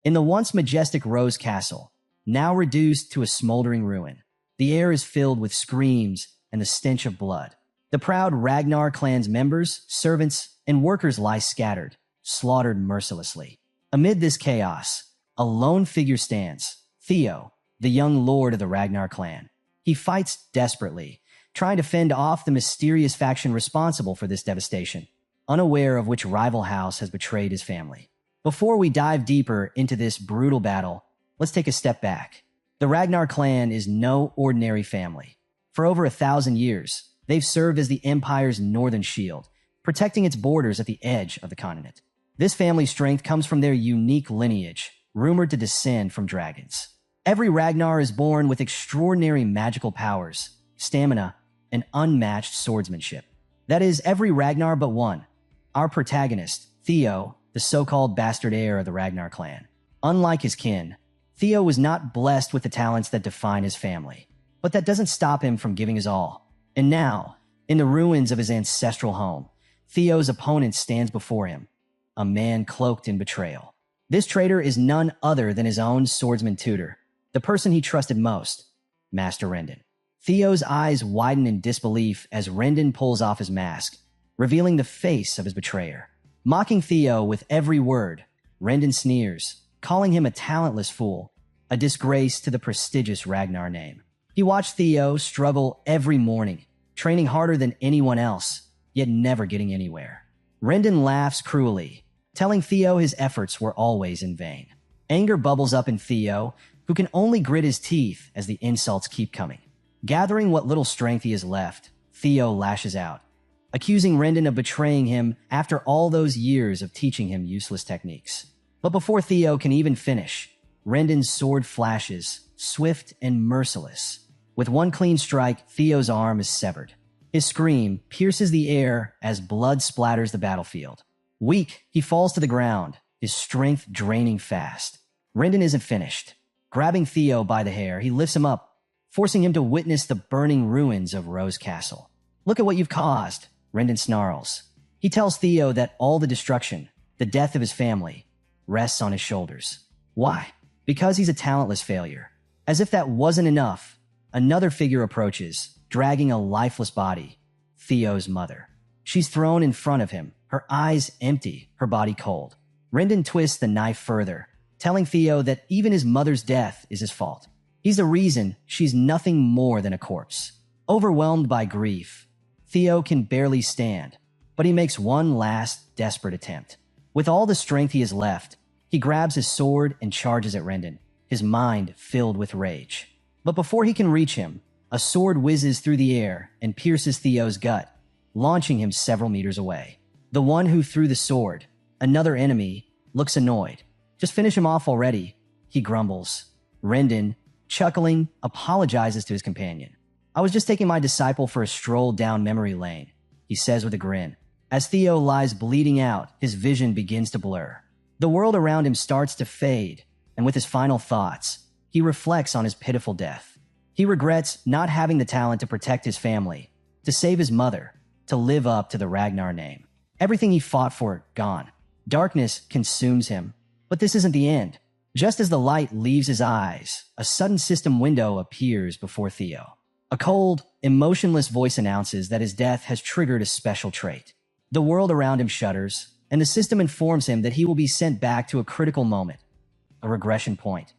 In the once majestic Rose Castle, now reduced to a smoldering ruin, the air is filled with screams and the stench of blood. The proud Ragnar clan's members, servants, and workers lie scattered, slaughtered mercilessly. Amid this chaos, a lone figure stands, Theo, the young lord of the Ragnar clan. He fights desperately, trying to fend off the mysterious faction responsible for this devastation, unaware of which rival house has betrayed his family. Before we dive deeper into this brutal battle, let's take a step back. The Ragnar clan is no ordinary family. For over 1,000 years, they've served as the Empire's northern shield, protecting its borders at the edge of the continent. This family's strength comes from their unique lineage, rumored to descend from dragons. Every Ragnar is born with extraordinary magical powers, stamina, and unmatched swordsmanship. That is, every Ragnar but one. Our protagonist, Theo, the so-called bastard heir of the Ragnar clan. Unlike his kin, Theo was not blessed with the talents that define his family. But that doesn't stop him from giving his all. And now, in the ruins of his ancestral home, Theo's opponent stands before him, a man cloaked in betrayal. This traitor is none other than his own swordsman tutor, the person he trusted most, Master Rendon. Theo's eyes widen in disbelief as Rendon pulls off his mask, revealing the face of his betrayer. Mocking Theo with every word, Rendon sneers, calling him a talentless fool, a disgrace to the prestigious Ragnar name. He watched Theo struggle every morning, training harder than anyone else, yet never getting anywhere. Rendon laughs cruelly, telling Theo his efforts were always in vain. Anger bubbles up in Theo, who can only grit his teeth as the insults keep coming. Gathering what little strength he has left, Theo lashes out, accusing Rendon of betraying him after all those years of teaching him useless techniques. But before Theo can even finish, Rendon's sword flashes, swift and merciless. With one clean strike, Theo's arm is severed. His scream pierces the air as blood splatters the battlefield. Weak, he falls to the ground, his strength draining fast. Rendon isn't finished. Grabbing Theo by the hair, he lifts him up, forcing him to witness the burning ruins of Rose Castle. "Look at what you've caused," Rendon snarls. He tells Theo that all the destruction, the death of his family, rests on his shoulders. Why? Because he's a talentless failure. As if that wasn't enough, another figure approaches, dragging a lifeless body, Theo's mother. She's thrown in front of him, her eyes empty, her body cold. Rendon twists the knife further, telling Theo that even his mother's death is his fault. He's the reason she's nothing more than a corpse. Overwhelmed by grief, Theo can barely stand, but he makes one last desperate attempt. With all the strength he has left, he grabs his sword and charges at Rendon, his mind filled with rage. But before he can reach him, a sword whizzes through the air and pierces Theo's gut, launching him several meters away. The one who threw the sword, another enemy, looks annoyed. "Just finish him off already," he grumbles. Rendon, chuckling, apologizes to his companion. "I was just taking my disciple for a stroll down memory lane," he says with a grin. As Theo lies bleeding out, his vision begins to blur. The world around him starts to fade, and with his final thoughts, he reflects on his pitiful death. He regrets not having the talent to protect his family, to save his mother, to live up to the Ragnar name. Everything he fought for, gone. Darkness consumes him. But this isn't the end. Just as the light leaves his eyes, a sudden system window appears before Theo. A cold, emotionless voice announces that his death has triggered a special trait. The world around him shudders, and the system informs him that he will be sent back to a critical moment, a regression point,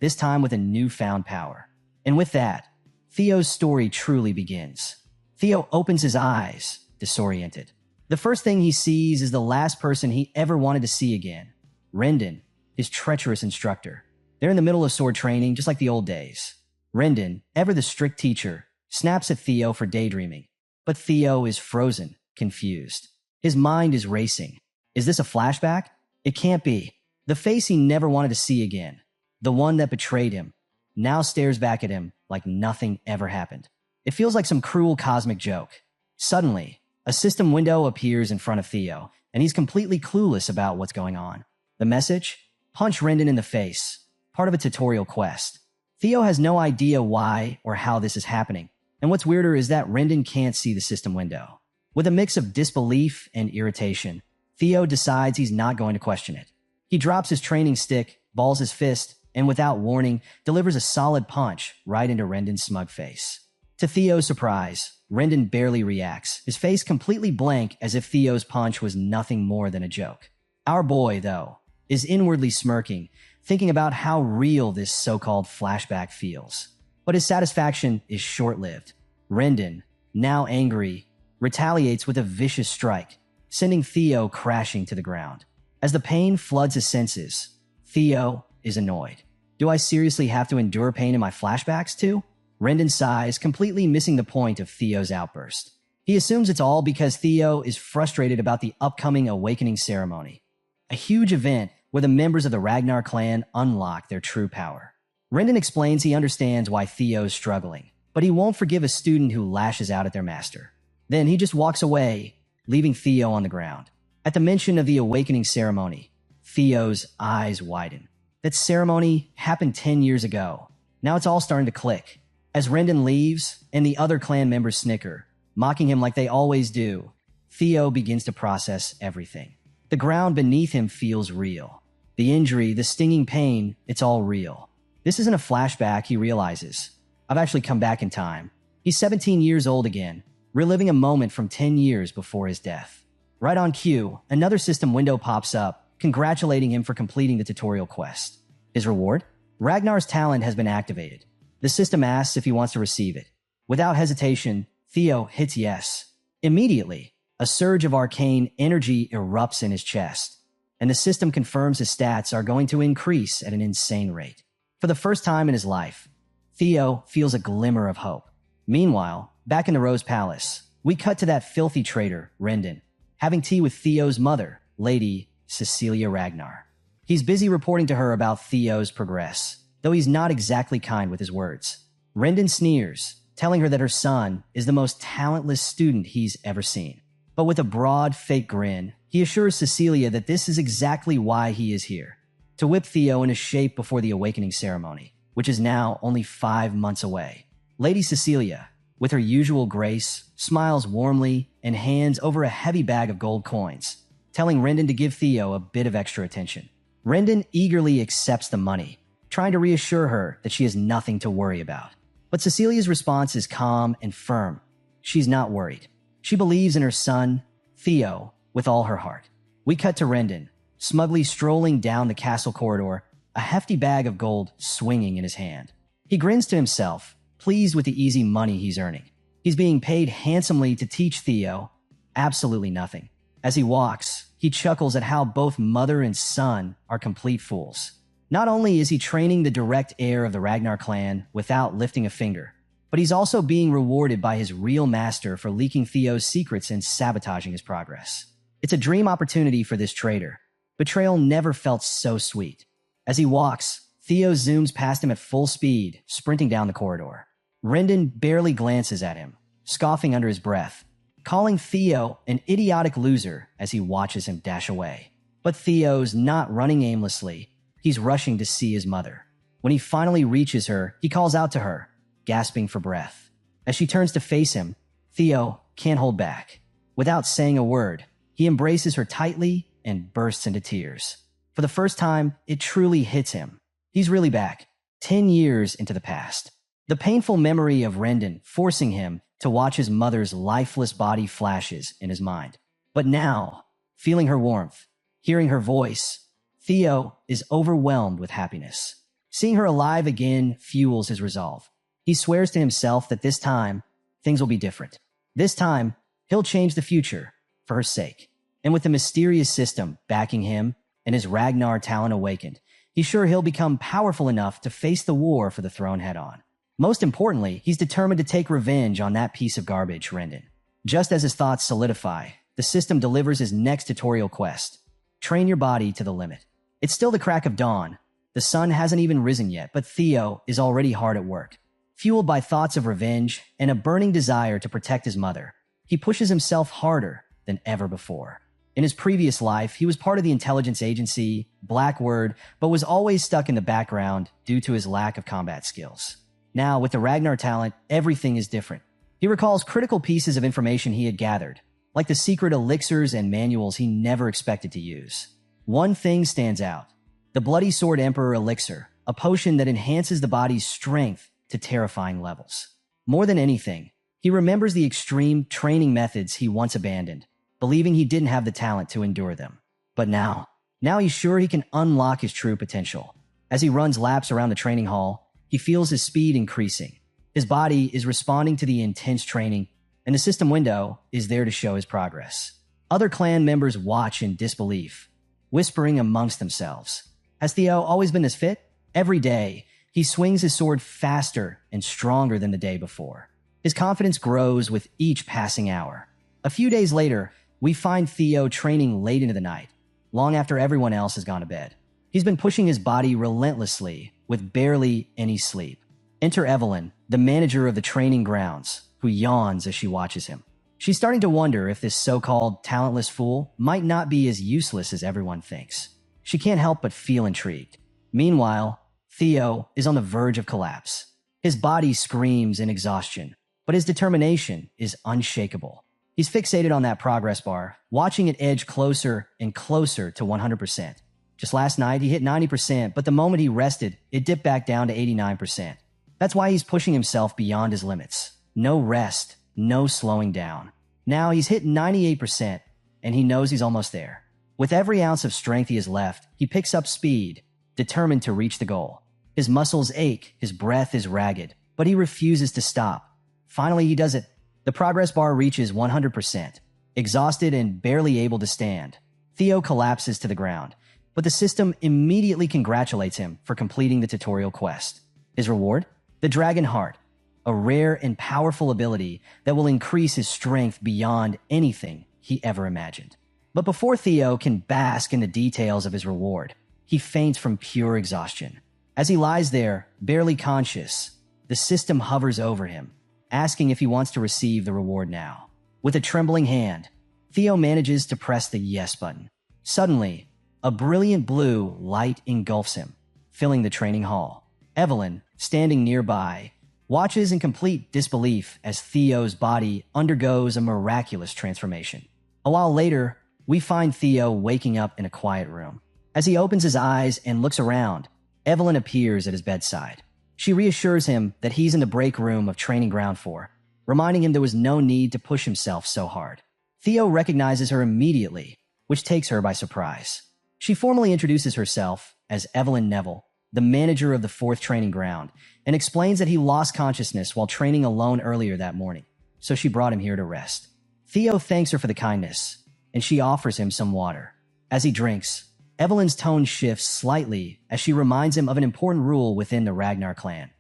this time with a newfound power. And with that, Theo's story truly begins. Theo opens his eyes, disoriented. The first thing he sees is the last person he ever wanted to see again, Rendon, his treacherous instructor. They're in the middle of sword training, just like the old days. Rendon, ever the strict teacher, snaps at Theo for daydreaming. But Theo is frozen, confused. His mind is racing. Is this a flashback? It can't be. The face he never wanted to see again, the one that betrayed him, now stares back at him like nothing ever happened. It feels like some cruel cosmic joke. Suddenly, a system window appears in front of Theo, and he's completely clueless about what's going on. The message? Punch Rendon in the face, part of a tutorial quest. Theo has no idea why or how this is happening, and what's weirder is that Rendon can't see the system window. With a mix of disbelief and irritation, Theo decides he's not going to question it. He drops his training stick balls his fist, and without warning, delivers a solid punch right into Rendon's smug face. To Theo's surprise, Rendon barely reacts, his face completely blank as if Theo's punch was nothing more than a joke. Our boy, though, is inwardly smirking, thinking about how real this so-called flashback feels. But his satisfaction is short-lived. Rendon, now angry, retaliates with a vicious strike, sending Theo crashing to the ground. As the pain floods his senses, Theo is annoyed. Do I seriously have to endure pain in my flashbacks too? Rendon sighs, completely missing the point of Theo's outburst. He assumes it's all because Theo is frustrated about the upcoming Awakening ceremony, a huge event where the members of the Ragnar clan unlock their true power. Rendon explains he understands why Theo's struggling, but he won't forgive a student who lashes out at their master. Then he just walks away, leaving Theo on the ground. At the mention of the Awakening ceremony, Theo's eyes widen. That ceremony happened 10 years ago. Now it's all starting to click. As Rendon leaves and the other clan members snicker, mocking him like they always do, Theo begins to process everything. The ground beneath him feels real. The injury, the stinging pain, it's all real. This isn't a flashback, he realizes. I've actually come back in time. He's 17 years old again, reliving a moment from 10 years before his death. Right on cue, another system window pops up, congratulating him for completing the tutorial quest. His reward? Ragnar's talent has been activated. The system asks if he wants to receive it. Without hesitation, Theo hits yes. Immediately, a surge of arcane energy erupts in his chest, and the system confirms his stats are going to increase at an insane rate. For the first time in his life, Theo feels a glimmer of hope. Meanwhile, back in the Rose Palace, we cut to that filthy traitor, Rendon, having tea with Theo's mother, Lady Cecilia Ragnar. He's busy reporting to her about Theo's progress, though he's not exactly kind with his words. Rendon sneers, telling her that her son is the most talentless student he's ever seen. But with a broad, fake grin, he assures Cecilia that this is exactly why he is here, to whip Theo into shape before the Awakening ceremony, which is now only 5 months away. Lady Cecilia, with her usual grace, smiles warmly and hands over a heavy bag of gold coins, telling Rendon to give Theo a bit of extra attention. Rendon eagerly accepts the money, trying to reassure her that she has nothing to worry about. But Cecilia's response is calm and firm. She's not worried. She believes in her son, Theo, with all her heart. We cut to Rendon, smugly strolling down the castle corridor, a hefty bag of gold swinging in his hand. He grins to himself, pleased with the easy money he's earning. He's being paid handsomely to teach Theo absolutely nothing. As he walks, he chuckles at how both mother and son are complete fools. Not only is he training the direct heir of the Ragnar clan without lifting a finger, but he's also being rewarded by his real master for leaking Theo's secrets and sabotaging his progress. It's a dream opportunity for this traitor. Betrayal never felt so sweet. As he walks, Theo zooms past him at full speed, sprinting down the corridor. Rendon barely glances at him, scoffing under his breath, calling Theo an idiotic loser as he watches him dash away. But Theo's not running aimlessly. He's rushing to see his mother. When he finally reaches her, he calls out to her, gasping for breath. As she turns to face him, Theo can't hold back. Without saying a word, he embraces her tightly and bursts into tears. For the first time, it truly hits him. He's really back, 10 years into the past. The painful memory of Rendon forcing him to watch his mother's lifeless body flashes in his mind. But now, feeling her warmth, hearing her voice, Theo is overwhelmed with happiness. Seeing her alive again fuels his resolve. He swears to himself that this time, things will be different. This time, he'll change the future for her sake. And with the mysterious system backing him and his Ragnar talent awakened, he's sure he'll become powerful enough to face the war for the throne head-on. Most importantly, he's determined to take revenge on that piece of garbage, Rendon. Just as his thoughts solidify, the system delivers his next tutorial quest. Train your body to the limit. It's still the crack of dawn. The sun hasn't even risen yet, but Theo is already hard at work. Fueled by thoughts of revenge and a burning desire to protect his mother, he pushes himself harder than ever before. In his previous life, he was part of the intelligence agency, Blackword, but was always stuck in the background due to his lack of combat skills. Now, with the Ragnar talent, everything is different. He recalls critical pieces of information he had gathered, like the secret elixirs and manuals he never expected to use. One thing stands out. the Bloody Sword Emperor Elixir, a potion that enhances the body's strength to terrifying levels. More than anything, he remembers the extreme training methods he once abandoned, believing he didn't have the talent to endure them. But now he's sure he can unlock his true potential. As he runs laps around the training hall, he feels his speed increasing. His body is responding to the intense training, and the system window is there to show his progress. Other clan members watch in disbelief, whispering amongst themselves. Has Theo always been this fit? Every day, he swings his sword faster and stronger than the day before. His confidence grows with each passing hour. A few days later, we find Theo training late into the night, long after everyone else has gone to bed. He's been pushing his body relentlessly with barely any sleep. Enter Evelyn, the manager of the training grounds, who yawns as she watches him. She's starting to wonder if this so-called talentless fool might not be as useless as everyone thinks. She can't help but feel intrigued. Meanwhile, Theo is on the verge of collapse. His body screams in exhaustion, but his determination is unshakable. He's fixated on that progress bar, watching it edge closer and closer to 100%. Just last night, he hit 90%, but the moment he rested, it dipped back down to 89%. That's why he's pushing himself beyond his limits. No rest, no slowing down. Now he's hit 98%, and he knows he's almost there. With every ounce of strength he has left, he picks up speed, determined to reach the goal. His muscles ache, his breath is ragged, but he refuses to stop. Finally, he does it. The progress bar reaches 100%. Exhausted and barely able to stand, Theo collapses to the ground, but the system immediately congratulates him for completing the tutorial quest. His reward? The Dragon Heart, a rare and powerful ability that will increase his strength beyond anything he ever imagined. But before Theo can bask in the details of his reward, he faints from pure exhaustion. As he lies there, barely conscious, the system hovers over him, asking if he wants to receive the reward now. With a trembling hand, Theo manages to press the yes button. Suddenly, a brilliant blue light engulfs him, filling the training hall. Evelyn, standing nearby, watches in complete disbelief as Theo's body undergoes a miraculous transformation. A while later, we find Theo waking up in a quiet room. As he opens his eyes and looks around, Evelyn appears at his bedside. She reassures him that he's in the break room of Training Ground 4, reminding him there was no need to push himself so hard. Theo recognizes her immediately, which takes her by surprise. She formally introduces herself as Evelyn Neville, the manager of the 4th Training Ground, and explains that he lost consciousness while training alone earlier that morning, so she brought him here to rest. Theo thanks her for the kindness, and she offers him some water. As he drinks, Evelyn's tone shifts slightly as she reminds him of an important rule within the Ragnar clan.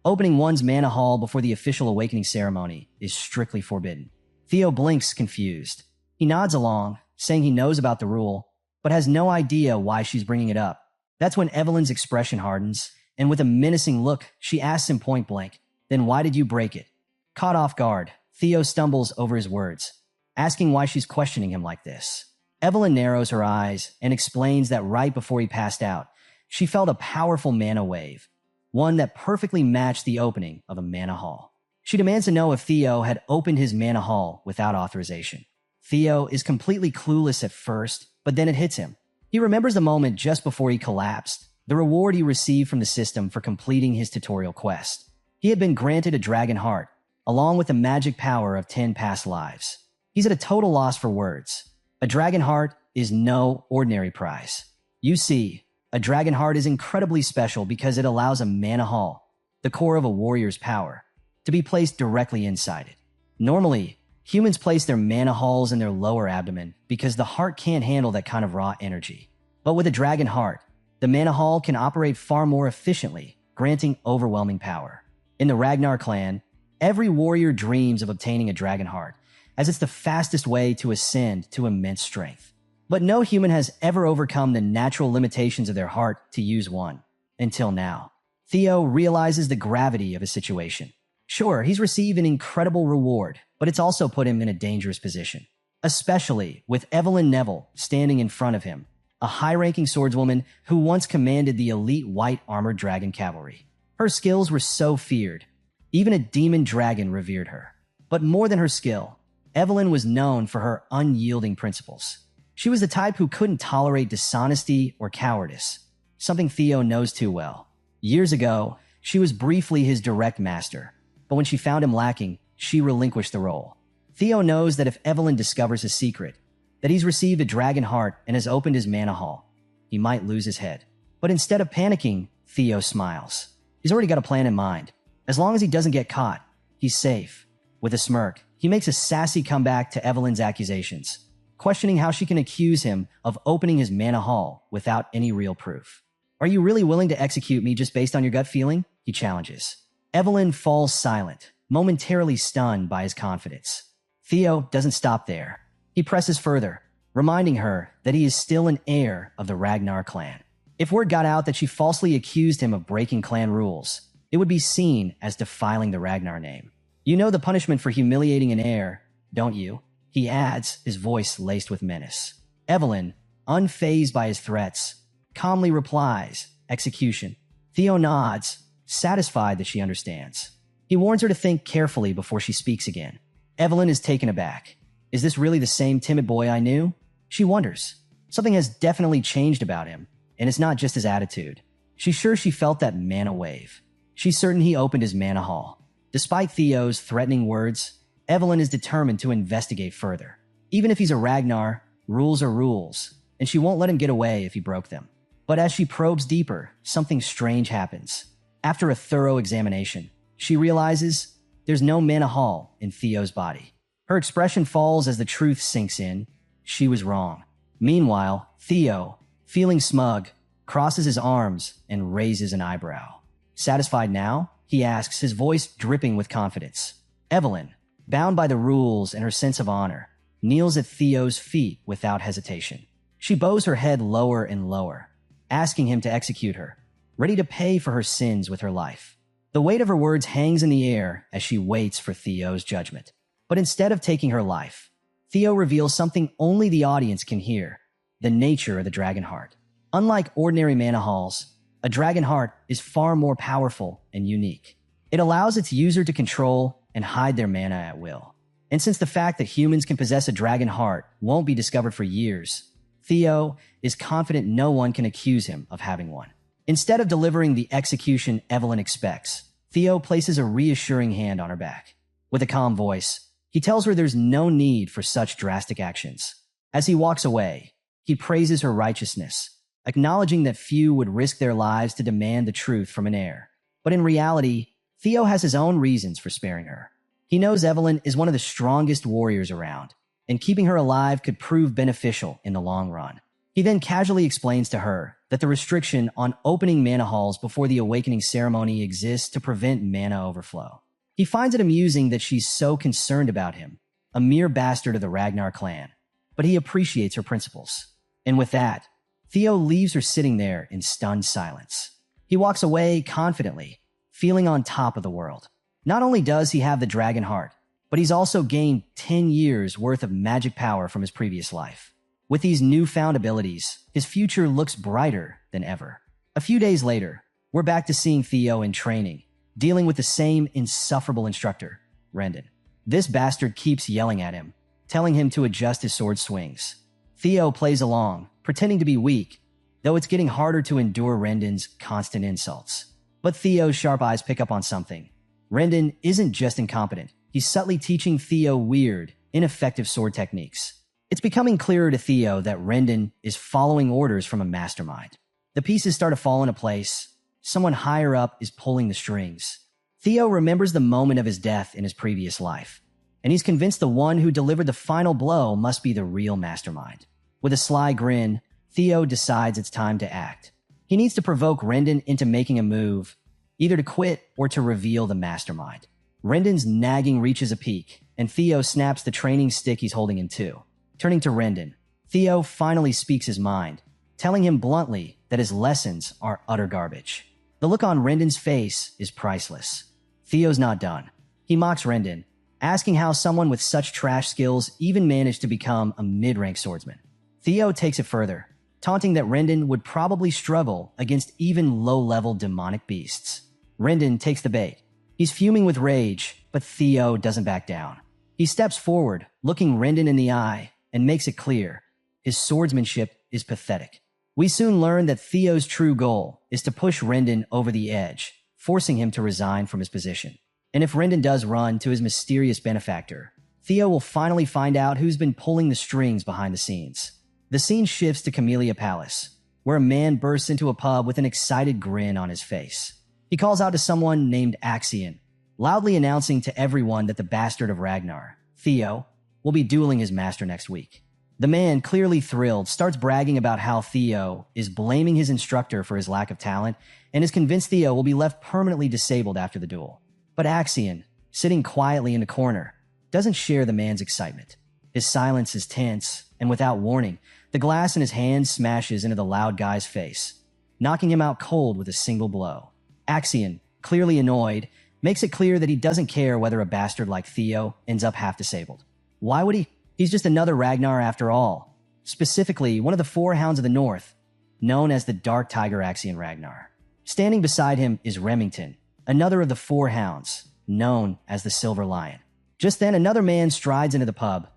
Opening one's mana hall before the official awakening ceremony is strictly forbidden. Theo blinks confused. He nods along, saying he knows about the rule, but has no idea why she's bringing it up. That's when Evelyn's expression hardens, and with a menacing look, she asks him point blank, "Then why did you break it?" Caught off guard, Theo stumbles over his words, asking why she's questioning him like this. Evelyn narrows her eyes and explains that right before he passed out, she felt a powerful mana wave, one that perfectly matched the opening of a mana hall. She demands to know if Theo had opened his mana hall without authorization. Theo is completely clueless at first, but then it hits him. He remembers the moment just before he collapsed, the reward he received from the system for completing his tutorial quest. He had been granted a Dragon Heart, along with the magic power of 10 past lives. He's at a total loss for words. A Dragon Heart is no ordinary prize. You see, a Dragon Heart is incredibly special because it allows a mana hall, the core of a warrior's power, to be placed directly inside it. Normally, humans place their mana halls in their lower abdomen because the heart can't handle that kind of raw energy. But with a Dragon Heart, the mana hall can operate far more efficiently, granting overwhelming power. In the Ragnar clan, every warrior dreams of obtaining a Dragon Heart, as it's the fastest way to ascend to immense strength. But no human has ever overcome the natural limitations of their heart to use one, until now. Theo realizes the gravity of his situation. Sure, he's received an incredible reward, but it's also put him in a dangerous position, especially with Evelyn Neville standing in front of him, a high-ranking swordswoman who once commanded the elite white armored dragon cavalry. Her skills were so feared, even a demon dragon revered her. But more than her skill, Evelyn was known for her unyielding principles. She was the type who couldn't tolerate dishonesty or cowardice. something Theo knows too well. Years ago, she was briefly his direct master, but when she found him lacking, she relinquished the role. Theo knows that if Evelyn discovers his secret, that he's received a dragon heart and has opened his mana hall, he might lose his head. But instead of panicking, Theo smiles. He's already got a plan in mind. As long as he doesn't get caught, he's safe. With a smirk, he makes a sassy comeback to Evelyn's accusations, questioning how she can accuse him of opening his mana hall without any real proof. Are you really willing to execute me just based on your gut feeling? He challenges. Evelyn falls silent, momentarily stunned by his confidence. Theo doesn't stop there. He presses further, reminding her that he is still an heir of the Ragnar clan. If word got out that she falsely accused him of breaking clan rules, it would be seen as defiling the Ragnar name. You know the punishment for humiliating an heir, don't you? He adds, his voice laced with menace. Evelyn, unfazed by his threats, calmly replies, execution. Theo nods, satisfied that she understands. He warns her to think carefully before she speaks again. Evelyn is taken aback. Is this really the same timid boy I knew? She wonders. Something has definitely changed about him, and it's not just his attitude. She's sure she felt that mana wave. She's certain he opened his mana hall. Despite Theo's threatening words, Evelyn is determined to investigate further. Even if he's a Ragnar, rules are rules, and she won't let him get away if he broke them. But as she probes deeper, something strange happens. After a thorough examination, she realizes there's no mana hall in Theo's body. Her expression falls as the truth sinks in. She was wrong. Meanwhile, Theo, feeling smug, crosses his arms and raises an eyebrow. Satisfied now? He asks, his voice dripping with confidence. Evelyn, bound by the rules and her sense of honor, kneels at Theo's feet without hesitation. She bows her head lower and lower, asking him to execute her, ready to pay for her sins with her life. The weight of her words hangs in the air as she waits for Theo's judgment. But instead of taking her life, Theo reveals something only the audience can hear, the nature of the dragon heart. Unlike ordinary mana halls, a dragon heart is far more powerful and unique. It allows its user to control and hide their mana at will. And since the fact that humans can possess a dragon heart won't be discovered for years, Theo is confident no one can accuse him of having one. Instead of delivering the execution Evelyn expects, Theo places a reassuring hand on her back. With a calm voice, he tells her there's no need for such drastic actions. As he walks away, he praises her righteousness, acknowledging that few would risk their lives to demand the truth from an heir. But in reality, Theo has his own reasons for sparing her. He knows Evelyn is one of the strongest warriors around, and keeping her alive could prove beneficial in the long run. He then casually explains to her that the restriction on opening mana halls before the awakening ceremony exists to prevent mana overflow. He finds it amusing that she's so concerned about him, a mere bastard of the Ragnar clan, but he appreciates her principles. And with that, Theo leaves her sitting there in stunned silence. He walks away confidently, feeling on top of the world. Not only does he have the dragon heart, but he's also gained 10 years worth of magic power from his previous life. With these newfound abilities, his future looks brighter than ever. A few days later, we're back to seeing Theo in training, dealing with the same insufferable instructor, Rendon. This bastard keeps yelling at him, telling him to adjust his sword swings. Theo plays along, pretending to be weak, though it's getting harder to endure Rendon's constant insults. But Theo's sharp eyes pick up on something. Rendon isn't just incompetent, he's subtly teaching Theo weird, ineffective sword techniques. It's becoming clearer to Theo that Rendon is following orders from a mastermind. The pieces start to fall into place. Someone higher up is pulling the strings. Theo remembers the moment of his death in his previous life, and he's convinced the one who delivered the final blow must be the real mastermind. With a sly grin, Theo decides it's time to act. He needs to provoke Rendon into making a move, either to quit or to reveal the mastermind. Rendon's nagging reaches a peak, and Theo snaps the training stick he's holding in two. Turning to Rendon, Theo finally speaks his mind, telling him bluntly that his lessons are utter garbage. The look on Rendon's face is priceless. Theo's not done. He mocks Rendon, asking how someone with such trash skills even managed to become a mid-rank swordsman. Theo takes it further, taunting that Rendon would probably struggle against even low-level demonic beasts. Rendon takes the bait. He's fuming with rage, but Theo doesn't back down. He steps forward, looking Rendon in the eye, and makes it clear his swordsmanship is pathetic. We soon learn that Theo's true goal is to push Rendon over the edge, forcing him to resign from his position. And if Rendon does run to his mysterious benefactor, Theo will finally find out who's been pulling the strings behind the scenes. The scene shifts to Camellia Palace, where a man bursts into a pub with an excited grin on his face. He calls out to someone named Axion, loudly announcing to everyone that the bastard of Ragnar, Theo, will be dueling his master next week. The man, clearly thrilled, starts bragging about how Theo is blaming his instructor for his lack of talent and is convinced Theo will be left permanently disabled after the duel. But Axion, sitting quietly in the corner, doesn't share the man's excitement. His silence is tense, and without warning, the glass in his hand smashes into the loud guy's face, knocking him out cold with a single blow. Axion, clearly annoyed, makes it clear that he doesn't care whether a bastard like Theo ends up half disabled. Why would he? He's just another Ragnar after all. Specifically, one of the four hounds of the north, known as the Dark Tiger Axion Ragnar. Standing beside him is Remington, another of the four hounds, known as the Silver Lion. Just then, another man strides into the pub,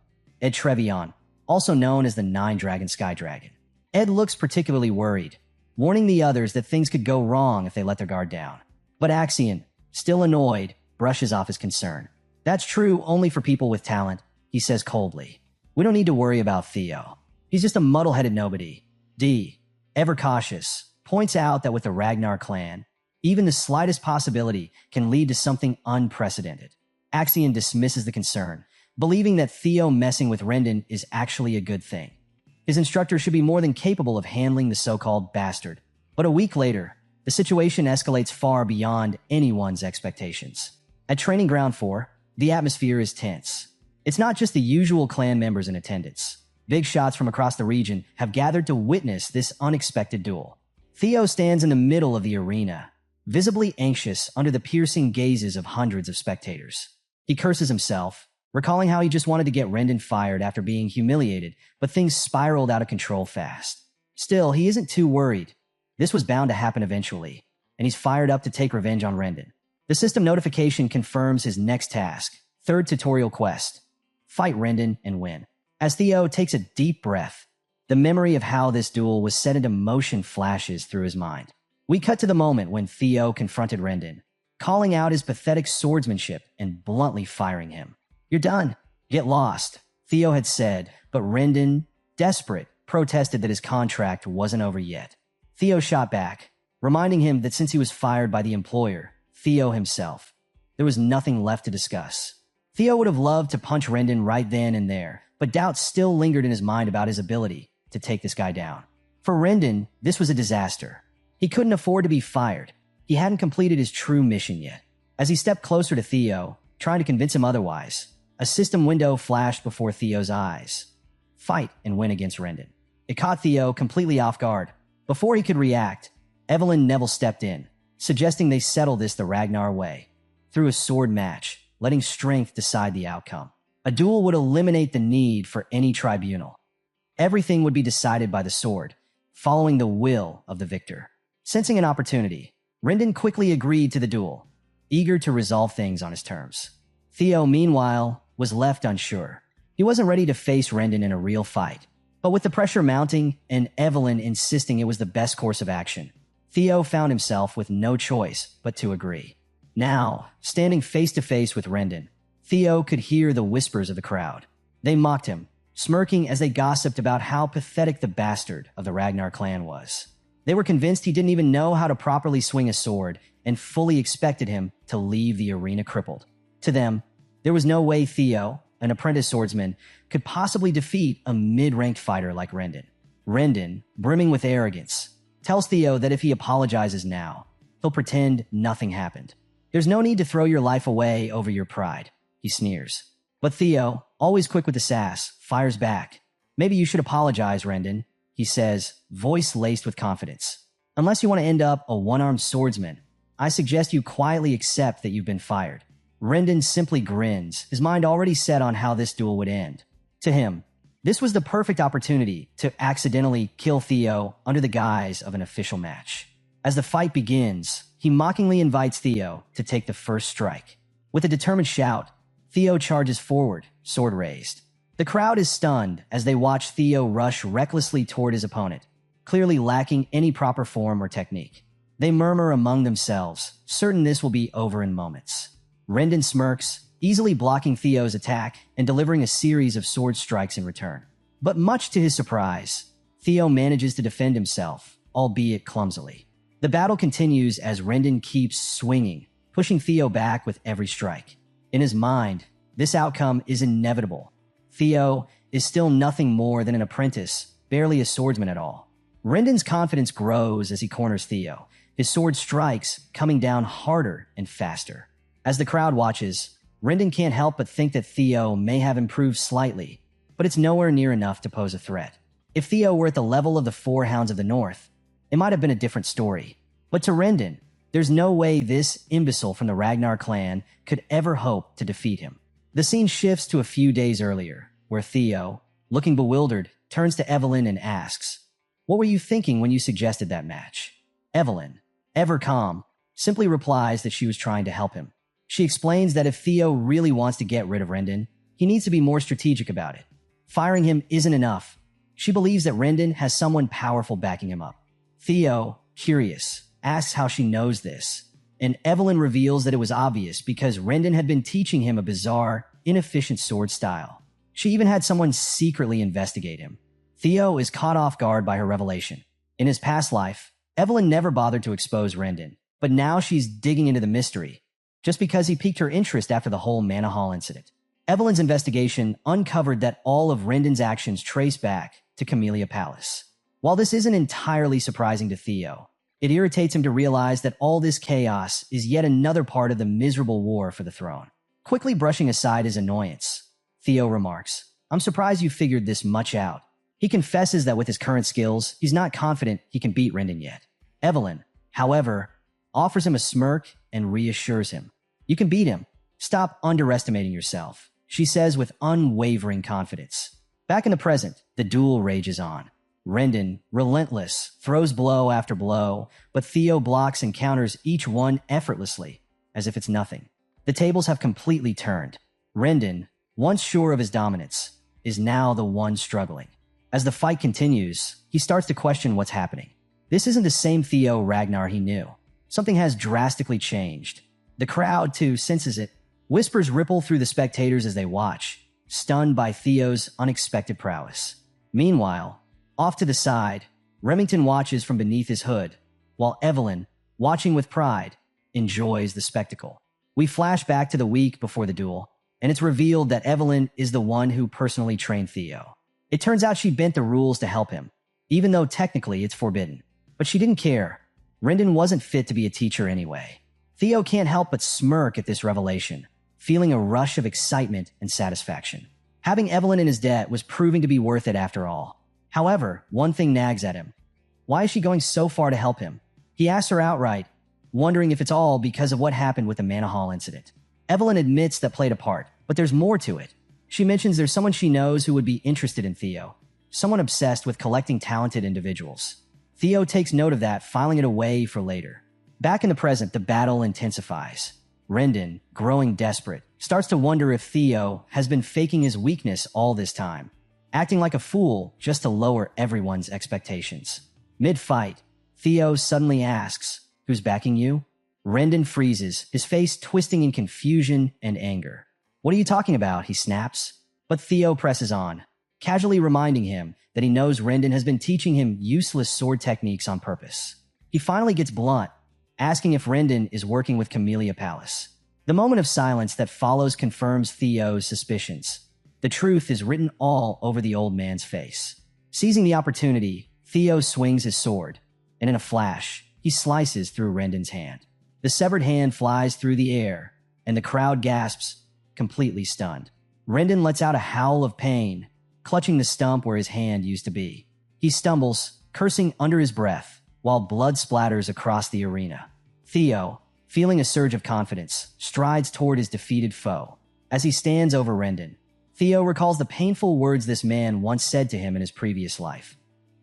Ed Trevion, also known as the Nine-Dragon Sky Dragon. Ed looks particularly worried, warning the others that things could go wrong if they let their guard down. But Axion, still annoyed, brushes off his concern. That's true only for people with talent, he says coldly. We don't need to worry about Theo. He's just a muddle-headed nobody. D, ever cautious, points out that with the Ragnar clan, even the slightest possibility can lead to something unprecedented. Axion dismisses the concern, believing that Theo messing with Rendon is actually a good thing. His instructor should be more than capable of handling the so-called bastard. But a week later, the situation escalates far beyond anyone's expectations. At Training Ground 4, the atmosphere is tense. It's not just the usual clan members in attendance. Big shots from across the region have gathered to witness this unexpected duel. Theo stands in the middle of the arena, visibly anxious under the piercing gazes of hundreds of spectators. He curses himself, recalling how he just wanted to get Rendon fired after being humiliated, but things spiraled out of control fast. Still, he isn't too worried. This was bound to happen eventually, and he's fired up to take revenge on Rendon. The system notification confirms his next task, third tutorial quest: fight Rendon and win. As Theo takes a deep breath, the memory of how this duel was set into motion flashes through his mind. We cut to the moment when Theo confronted Rendon, calling out his pathetic swordsmanship and bluntly firing him. You're done. Get lost, Theo had said, but Rendon, desperate, protested that his contract wasn't over yet. Theo shot back, reminding him that since he was fired by the employer, Theo himself, there was nothing left to discuss. Theo would have loved to punch Rendon right then and there, but doubts still lingered in his mind about his ability to take this guy down. For Rendon, this was a disaster. He couldn't afford to be fired. He hadn't completed his true mission yet. As he stepped closer to Theo, trying to convince him otherwise, a system window flashed before Theo's eyes. Fight and win against Rendon. It caught Theo completely off guard. Before he could react, Evelyn Neville stepped in, suggesting they settle this the Ragnar way, through a sword match, letting strength decide the outcome. A duel would eliminate the need for any tribunal. Everything would be decided by the sword, following the will of the victor. Sensing an opportunity, Rendon quickly agreed to the duel, eager to resolve things on his terms. Theo, meanwhile, was left unsure. He wasn't ready to face Rendon in a real fight, but with the pressure mounting and Evelyn insisting it was the best course of action, Theo found himself with no choice but to agree. Now, standing face to face with Rendon, Theo could hear the whispers of the crowd. They mocked him, smirking as they gossiped about how pathetic the bastard of the Ragnar clan was. They were convinced he didn't even know how to properly swing a sword and fully expected him to leave the arena crippled. To them, there was no way Theo, an apprentice swordsman, could possibly defeat a mid-ranked fighter like Rendon. Rendon, brimming with arrogance, tells Theo that if he apologizes now, he'll pretend nothing happened. There's no need to throw your life away over your pride, he sneers. But Theo, always quick with the sass, fires back. Maybe you should apologize, Rendon, he says, voice laced with confidence. Unless you want to end up a one-armed swordsman, I suggest you quietly accept that you've been fired. Rendon simply grins, his mind already set on how this duel would end. To him, this was the perfect opportunity to accidentally kill Theo under the guise of an official match. As the fight begins, he mockingly invites Theo to take the first strike. With a determined shout, Theo charges forward, sword raised. The crowd is stunned as they watch Theo rush recklessly toward his opponent, clearly lacking any proper form or technique. They murmur among themselves, certain this will be over in moments. Rendon smirks, easily blocking Theo's attack and delivering a series of sword strikes in return. But much to his surprise, Theo manages to defend himself, albeit clumsily. The battle continues as Rendon keeps swinging, pushing Theo back with every strike. In his mind, this outcome is inevitable. Theo is still nothing more than an apprentice, barely a swordsman at all. Rendon's confidence grows as he corners Theo, his sword strikes coming down harder and faster. As the crowd watches, Rendon can't help but think that Theo may have improved slightly, but it's nowhere near enough to pose a threat. If Theo were at the level of the Four Hounds of the North, it might have been a different story. But to Rendon, there's no way this imbecile from the Ragnar clan could ever hope to defeat him. The scene shifts to a few days earlier, where Theo, looking bewildered, turns to Evelyn and asks, "What were you thinking when you suggested that match?" Evelyn, ever calm, simply replies that she was trying to help him. She explains that if Theo really wants to get rid of Rendon, he needs to be more strategic about it. Firing him isn't enough. She believes that Rendon has someone powerful backing him up. Theo, curious, asks how she knows this, and Evelyn reveals that it was obvious because Rendon had been teaching him a bizarre, inefficient sword style. She even had someone secretly investigate him. Theo is caught off guard by her revelation. In his past life, Evelyn never bothered to expose Rendon, but now she's digging into the mystery, just because he piqued her interest after the whole Mana Hall incident. Evelyn's investigation uncovered that all of Rendon's actions trace back to Camellia Palace. While this isn't entirely surprising to Theo, it irritates him to realize that all this chaos is yet another part of the miserable war for the throne. Quickly brushing aside his annoyance, Theo remarks, "I'm surprised you figured this much out." He confesses that with his current skills, he's not confident he can beat Rendon yet. Evelyn, however, offers him a smirk and reassures him. "You can beat him. Stop underestimating yourself," she says with unwavering confidence. Back in the present, the duel rages on. Rendon, relentless, throws blow after blow, but Theo blocks and counters each one effortlessly, as if it's nothing. The tables have completely turned. Rendon, once sure of his dominance, is now the one struggling. As the fight continues, he starts to question what's happening. This isn't the same Theo Ragnar he knew. Something has drastically changed. The crowd, too, senses it. Whispers ripple through the spectators as they watch, stunned by Theo's unexpected prowess. Meanwhile, off to the side, Remington watches from beneath his hood, while Evelyn, watching with pride, enjoys the spectacle. We flash back to the week before the duel, and it's revealed that Evelyn is the one who personally trained Theo. It turns out she bent the rules to help him, even though technically it's forbidden. But she didn't care. Rendon wasn't fit to be a teacher anyway. Theo can't help but smirk at this revelation, feeling a rush of excitement and satisfaction. Having Evelyn in his debt was proving to be worth it after all. However, one thing nags at him. Why is she going so far to help him? He asks her outright, wondering if it's all because of what happened with the Mana Hall incident. Evelyn admits that played a part, but there's more to it. She mentions there's someone she knows who would be interested in Theo, someone obsessed with collecting talented individuals. Theo takes note of that, filing it away for later. Back in the present, the battle intensifies. Rendon, growing desperate, starts to wonder if Theo has been faking his weakness all this time, acting like a fool just to lower everyone's expectations. Mid-fight, Theo suddenly asks, "Who's backing you?" Rendon freezes, his face twisting in confusion and anger. "What are you talking about?" he snaps. But Theo presses on, casually reminding him that he knows Rendon has been teaching him useless sword techniques on purpose. He finally gets blunt, asking if Rendon is working with Camellia Palace. The moment of silence that follows confirms Theo's suspicions. The truth is written all over the old man's face. Seizing the opportunity, Theo swings his sword, and in a flash, he slices through Rendon's hand. The severed hand flies through the air, and the crowd gasps, completely stunned. Rendon lets out a howl of pain, clutching the stump where his hand used to be. He stumbles, cursing under his breath, while blood splatters across the arena. Theo, feeling a surge of confidence, strides toward his defeated foe. As he stands over Rendon, Theo recalls the painful words this man once said to him in his previous life.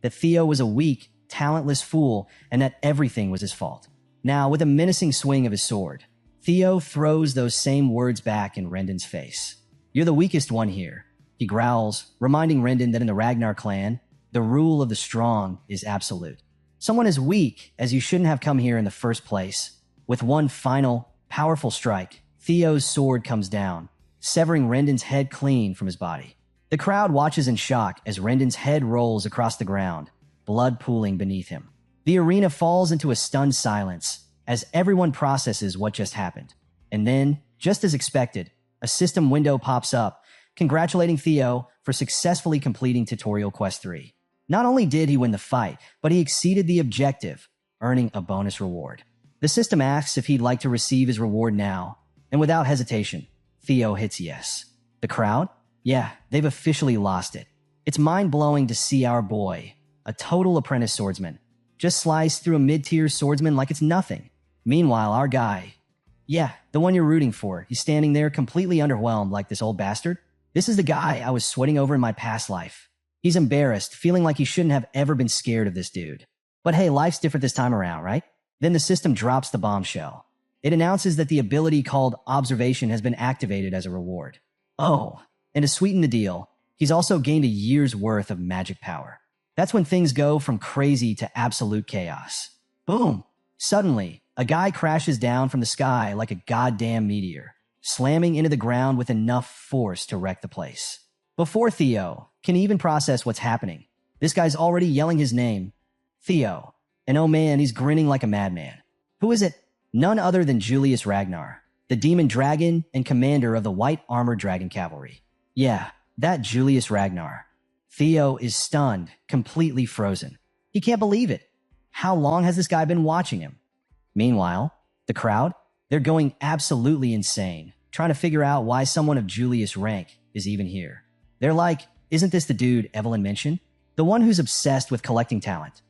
That Theo was a weak, talentless fool, and that everything was his fault. Now, with a menacing swing of his sword, Theo throws those same words back in Rendon's face. "You're the weakest one here," he growls, reminding Rendon that in the Ragnar clan, the rule of the strong is absolute. Someone as weak as you shouldn't have come here in the first place. With one final, powerful strike, Theo's sword comes down, severing Rendon's head clean from his body. The crowd watches in shock as Rendon's head rolls across the ground, blood pooling beneath him. The arena falls into a stunned silence as everyone processes what just happened. And then, just as expected, a system window pops up, congratulating Theo for successfully completing Tutorial Quest 3. Not only did he win the fight, but he exceeded the objective, earning a bonus reward. The system asks if he'd like to receive his reward now, and without hesitation, Theo hits yes. The crowd? Yeah, they've officially lost it. It's mind-blowing to see our boy, a total apprentice swordsman, just slice through a mid-tier swordsman like it's nothing. Meanwhile, our guy, yeah, the one you're rooting for, he's standing there completely underwhelmed like this old bastard. This is the guy I was sweating over in my past life. He's embarrassed, feeling like he shouldn't have ever been scared of this dude. But hey, life's different this time around, right? Then the system drops the bombshell. It announces that the ability called Observation has been activated as a reward. Oh, and to sweeten the deal, he's also gained a year's worth of magic power. That's when things go from crazy to absolute chaos. Boom! Suddenly, a guy crashes down from the sky like a goddamn meteor, slamming into the ground with enough force to wreck the place. Before Theo can even process what's happening, this guy's already yelling his name, Theo. And oh man, he's grinning like a madman. Who is it? None other than Julius Ragnar, the demon dragon and commander of the White Armored Dragon Cavalry. Yeah, that Julius Ragnar. Theo is stunned, completely frozen. He can't believe it. How long has this guy been watching him? Meanwhile, the crowd, they're going absolutely insane, trying to figure out why someone of Julius' rank is even here. They're like, isn't this the dude Evelyn mentioned? The one who's obsessed with collecting talent.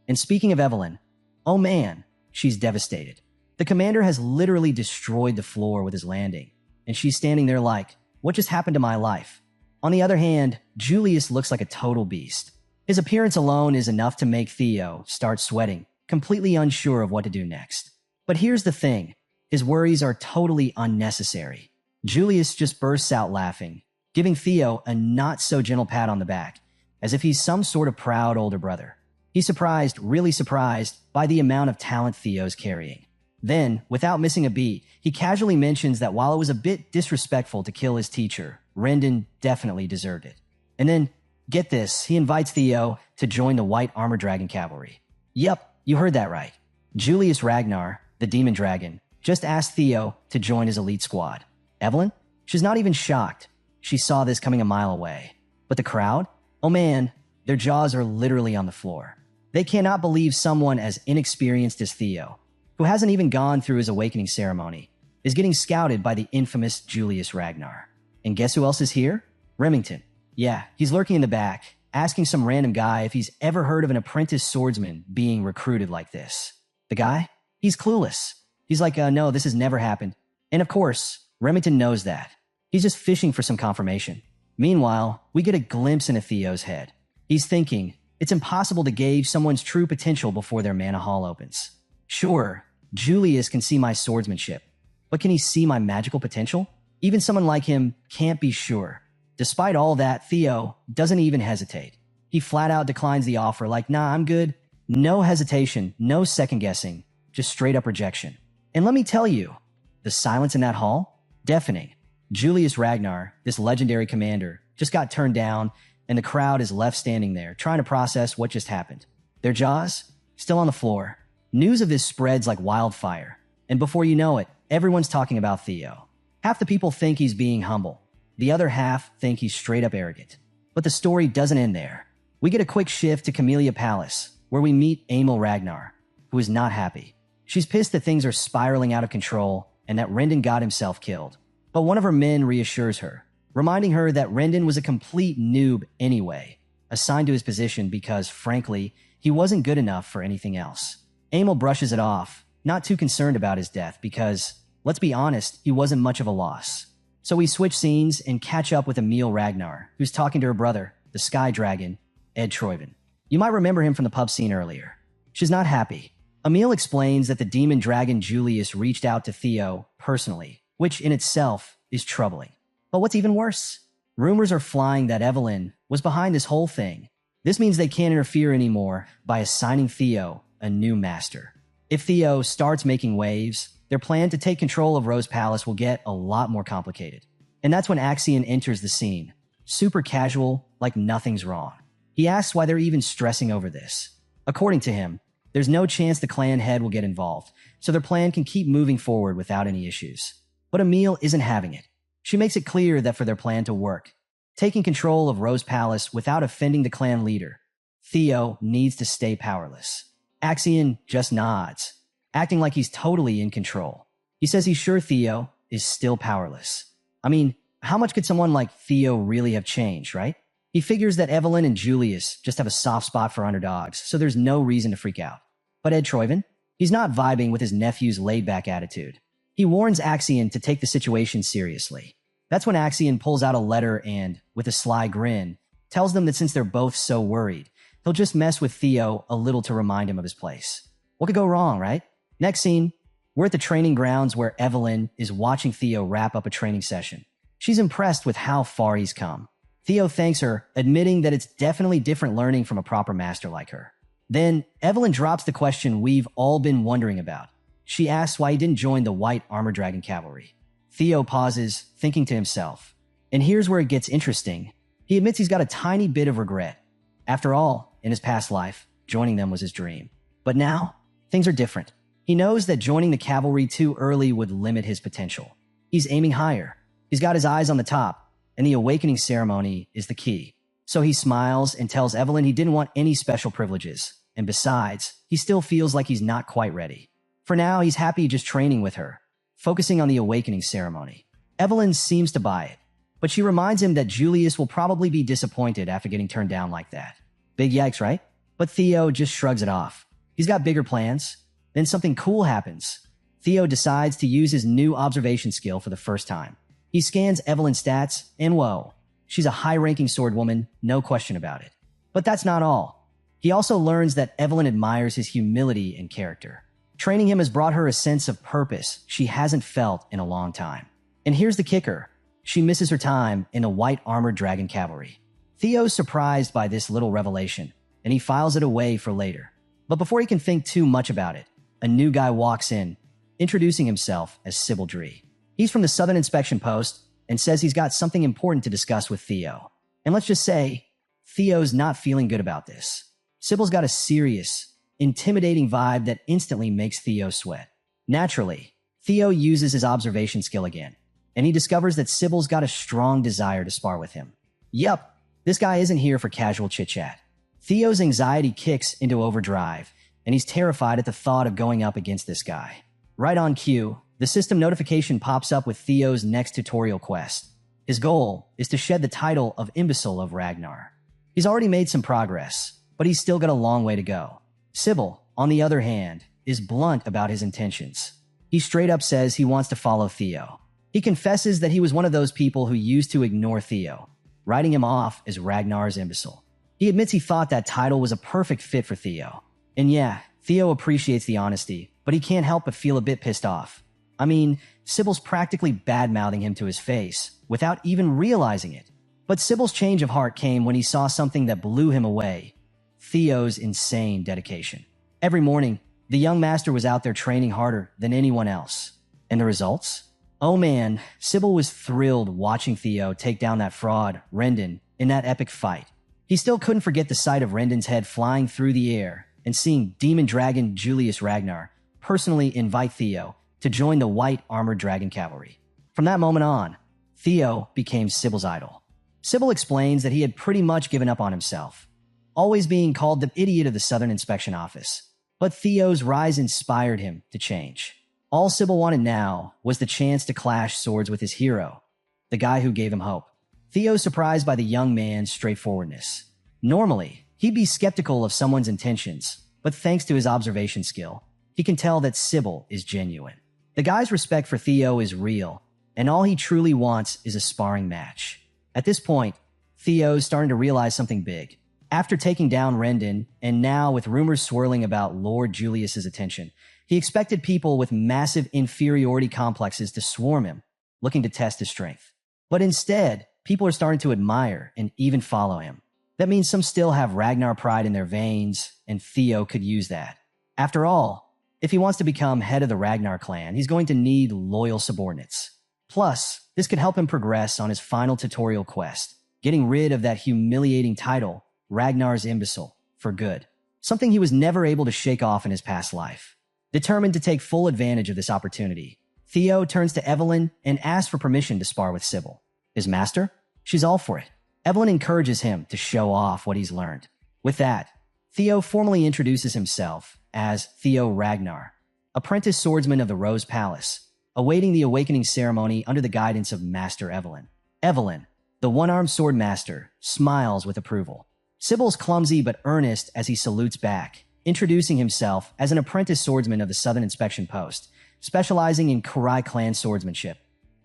And speaking of Evelyn, oh man, she's devastated. The commander has literally destroyed the floor with his landing, and she's standing there like, what just happened to my life? On the other hand, Julius looks like a total beast. His appearance alone is enough to make Theo start sweating, completely unsure of what to do next. But here's the thing, his worries are totally unnecessary. Julius just bursts out laughing, giving Theo a not-so-gentle pat on the back, as if he's some sort of proud older brother. He's surprised, really surprised, by the amount of talent Theo's carrying. Then, without missing a beat, he casually mentions that while it was a bit disrespectful to kill his teacher, Rendon definitely deserved it. And then, get this, he invites Theo to join the White Armored Dragon Cavalry. Yep, you heard that right. Julius Ragnar, the demon dragon, just asked Theo to join his elite squad. Evelyn? She's not even shocked. She saw this coming a mile away. But the crowd? Oh man, their jaws are literally on the floor. They cannot believe someone as inexperienced as Theo, who hasn't even gone through his awakening ceremony, is getting scouted by the infamous Julius Ragnar. And guess who else is here? Remington. Yeah, he's lurking in the back, asking some random guy if he's ever heard of an apprentice swordsman being recruited like this. The guy? He's clueless. He's like, no, this has never happened. And of course, Remington knows that. He's just fishing for some confirmation. Meanwhile, we get a glimpse into Theo's head. He's thinking, it's impossible to gauge someone's true potential before their mana hall opens. Sure, Julius can see my swordsmanship, but can he see my magical potential? Even someone like him can't be sure. Despite all that, Theo doesn't even hesitate. He flat out declines the offer like, nah, I'm good. No hesitation, no second guessing, just straight up rejection. And let me tell you, the silence in that hall? Deafening. Julius Ragnar, this legendary commander, just got turned down, and the crowd is left standing there, trying to process what just happened. Their jaws? Still on the floor. News of this spreads like wildfire, and before you know it, everyone's talking about Theo. Half the people think he's being humble. The other half think he's straight up arrogant. But the story doesn't end there. We get a quick shift to Camellia Palace, where we meet Emil Ragnar, who is not happy. She's pissed that things are spiraling out of control and that Rendon got himself killed. But one of her men reassures her, reminding her that Rendon was a complete noob anyway, assigned to his position because, frankly, he wasn't good enough for anything else. Emil brushes it off, not too concerned about his death because, let's be honest, he wasn't much of a loss. So we switch scenes and catch up with Emil Ragnar, who's talking to her brother, the Sky Dragon, Ed Troyven. You might remember him from the pub scene earlier. She's not happy. Emil explains that the demon dragon Julius reached out to Theo personally, which in itself is troubling. But what's even worse? Rumors are flying that Evelyn was behind this whole thing. This means they can't interfere anymore by assigning Theo a new master. If Theo starts making waves, their plan to take control of Rose Palace will get a lot more complicated. And that's when Axion enters the scene, super casual, like nothing's wrong. He asks why they're even stressing over this. According to him, there's no chance the clan head will get involved, so their plan can keep moving forward without any issues. But Emile isn't having it. She makes it clear that for their plan to work, taking control of Rose Palace without offending the clan leader, Theo needs to stay powerless. Axion just nods, acting like he's totally in control. He says he's sure Theo is still powerless. I mean, how much could someone like Theo really have changed, right? He figures that Evelyn and Julius just have a soft spot for underdogs, so there's no reason to freak out. But Ed Troyven? He's not vibing with his nephew's laid-back attitude. He warns Axion to take the situation seriously. That's when Axion pulls out a letter and, with a sly grin, tells them that since they're both so worried, he'll just mess with Theo a little to remind him of his place. What could go wrong, right? Next scene, we're at the training grounds where Evelyn is watching Theo wrap up a training session. She's impressed with how far he's come. Theo thanks her, admitting that it's definitely different learning from a proper master like her. Then, Evelyn drops the question we've all been wondering about. She asks why he didn't join the White Armor Dragon Cavalry. Theo pauses, thinking to himself. And here's where it gets interesting. He admits he's got a tiny bit of regret. After all, in his past life, joining them was his dream. But now, things are different. He knows that joining the cavalry too early would limit his potential. He's aiming higher. He's got his eyes on the top, and the awakening ceremony is the key. So he smiles and tells Evelyn he didn't want any special privileges. And besides, he still feels like he's not quite ready. For now, he's happy just training with her, focusing on the awakening ceremony. Evelyn seems to buy it, but she reminds him that Julius will probably be disappointed after getting turned down like that. Big yikes, right? But Theo just shrugs it off. He's got bigger plans. Then something cool happens. Theo decides to use his new observation skill for the first time. He scans Evelyn's stats, and whoa, she's a high-ranking swordwoman, no question about it. But that's not all. He also learns that Evelyn admires his humility and character. Training him has brought her a sense of purpose she hasn't felt in a long time. And here's the kicker. She misses her time in the White Armored Dragon Cavalry. Theo's surprised by this little revelation, and he files it away for later. But before he can think too much about it, a new guy walks in, introducing himself as Sybil Dree. He's from the Southern Inspection Post and says he's got something important to discuss with Theo. And let's just say, Theo's not feeling good about this. Sybil's got a serious, intimidating vibe that instantly makes Theo sweat. Naturally, Theo uses his observation skill again, and he discovers that Sybil's got a strong desire to spar with him. Yup, this guy isn't here for casual chit-chat. Theo's anxiety kicks into overdrive, and he's terrified at the thought of going up against this guy. Right on cue, the system notification pops up with Theo's next tutorial quest. His goal is to shed the title of Imbecile of Ragnar. He's already made some progress, but he's still got a long way to go. Sybil, on the other hand, is blunt about his intentions. He straight up says he wants to follow Theo. He confesses that he was one of those people who used to ignore Theo, writing him off as Ragnar's imbecile. He admits he thought that title was a perfect fit for Theo. And yeah, Theo appreciates the honesty, but he can't help but feel a bit pissed off. I mean, Sybil's practically bad-mouthing him to his face, without even realizing it. But Sybil's change of heart came when he saw something that blew him away. Theo's insane dedication. Every morning, the young master was out there training harder than anyone else. And the results? Oh man, Sybil was thrilled watching Theo take down that fraud, Rendon, in that epic fight. He still couldn't forget the sight of Rendon's head flying through the air and seeing Demon Dragon Julius Ragnar personally invite Theo to join the White Armored Dragon Cavalry. From that moment on, Theo became Sybil's idol. Sybil explains that he had pretty much given up on himself, always being called the idiot of the Southern Inspection Office. But Theo's rise inspired him to change. All Sybil wanted now was the chance to clash swords with his hero, the guy who gave him hope. Theo's surprised by the young man's straightforwardness. Normally, he'd be skeptical of someone's intentions, but thanks to his observation skill, he can tell that Sybil is genuine. The guy's respect for Theo is real, and all he truly wants is a sparring match. At this point, Theo's starting to realize something big. After taking down Rendon, and now with rumors swirling about Lord Julius's attention, he expected people with massive inferiority complexes to swarm him, looking to test his strength. But instead, people are starting to admire and even follow him. That means some still have Ragnar pride in their veins, and Theo could use that. After all, if he wants to become head of the Ragnar clan, he's going to need loyal subordinates. Plus, this could help him progress on his final tutorial quest, getting rid of that humiliating title, Ragnar's Imbecile, for good. Something he was never able to shake off in his past life. Determined to take full advantage of this opportunity, Theo turns to Evelyn and asks for permission to spar with Sybil. His master? She's all for it. Evelyn encourages him to show off what he's learned. With that, Theo formally introduces himself as Theo Ragnar, apprentice swordsman of the Rose Palace, awaiting the awakening ceremony under the guidance of Master Evelyn. Evelyn, the one-armed sword master, smiles with approval. Sybil's clumsy but earnest as he salutes back, introducing himself as an apprentice swordsman of the Southern Inspection Post, specializing in Kurai clan swordsmanship,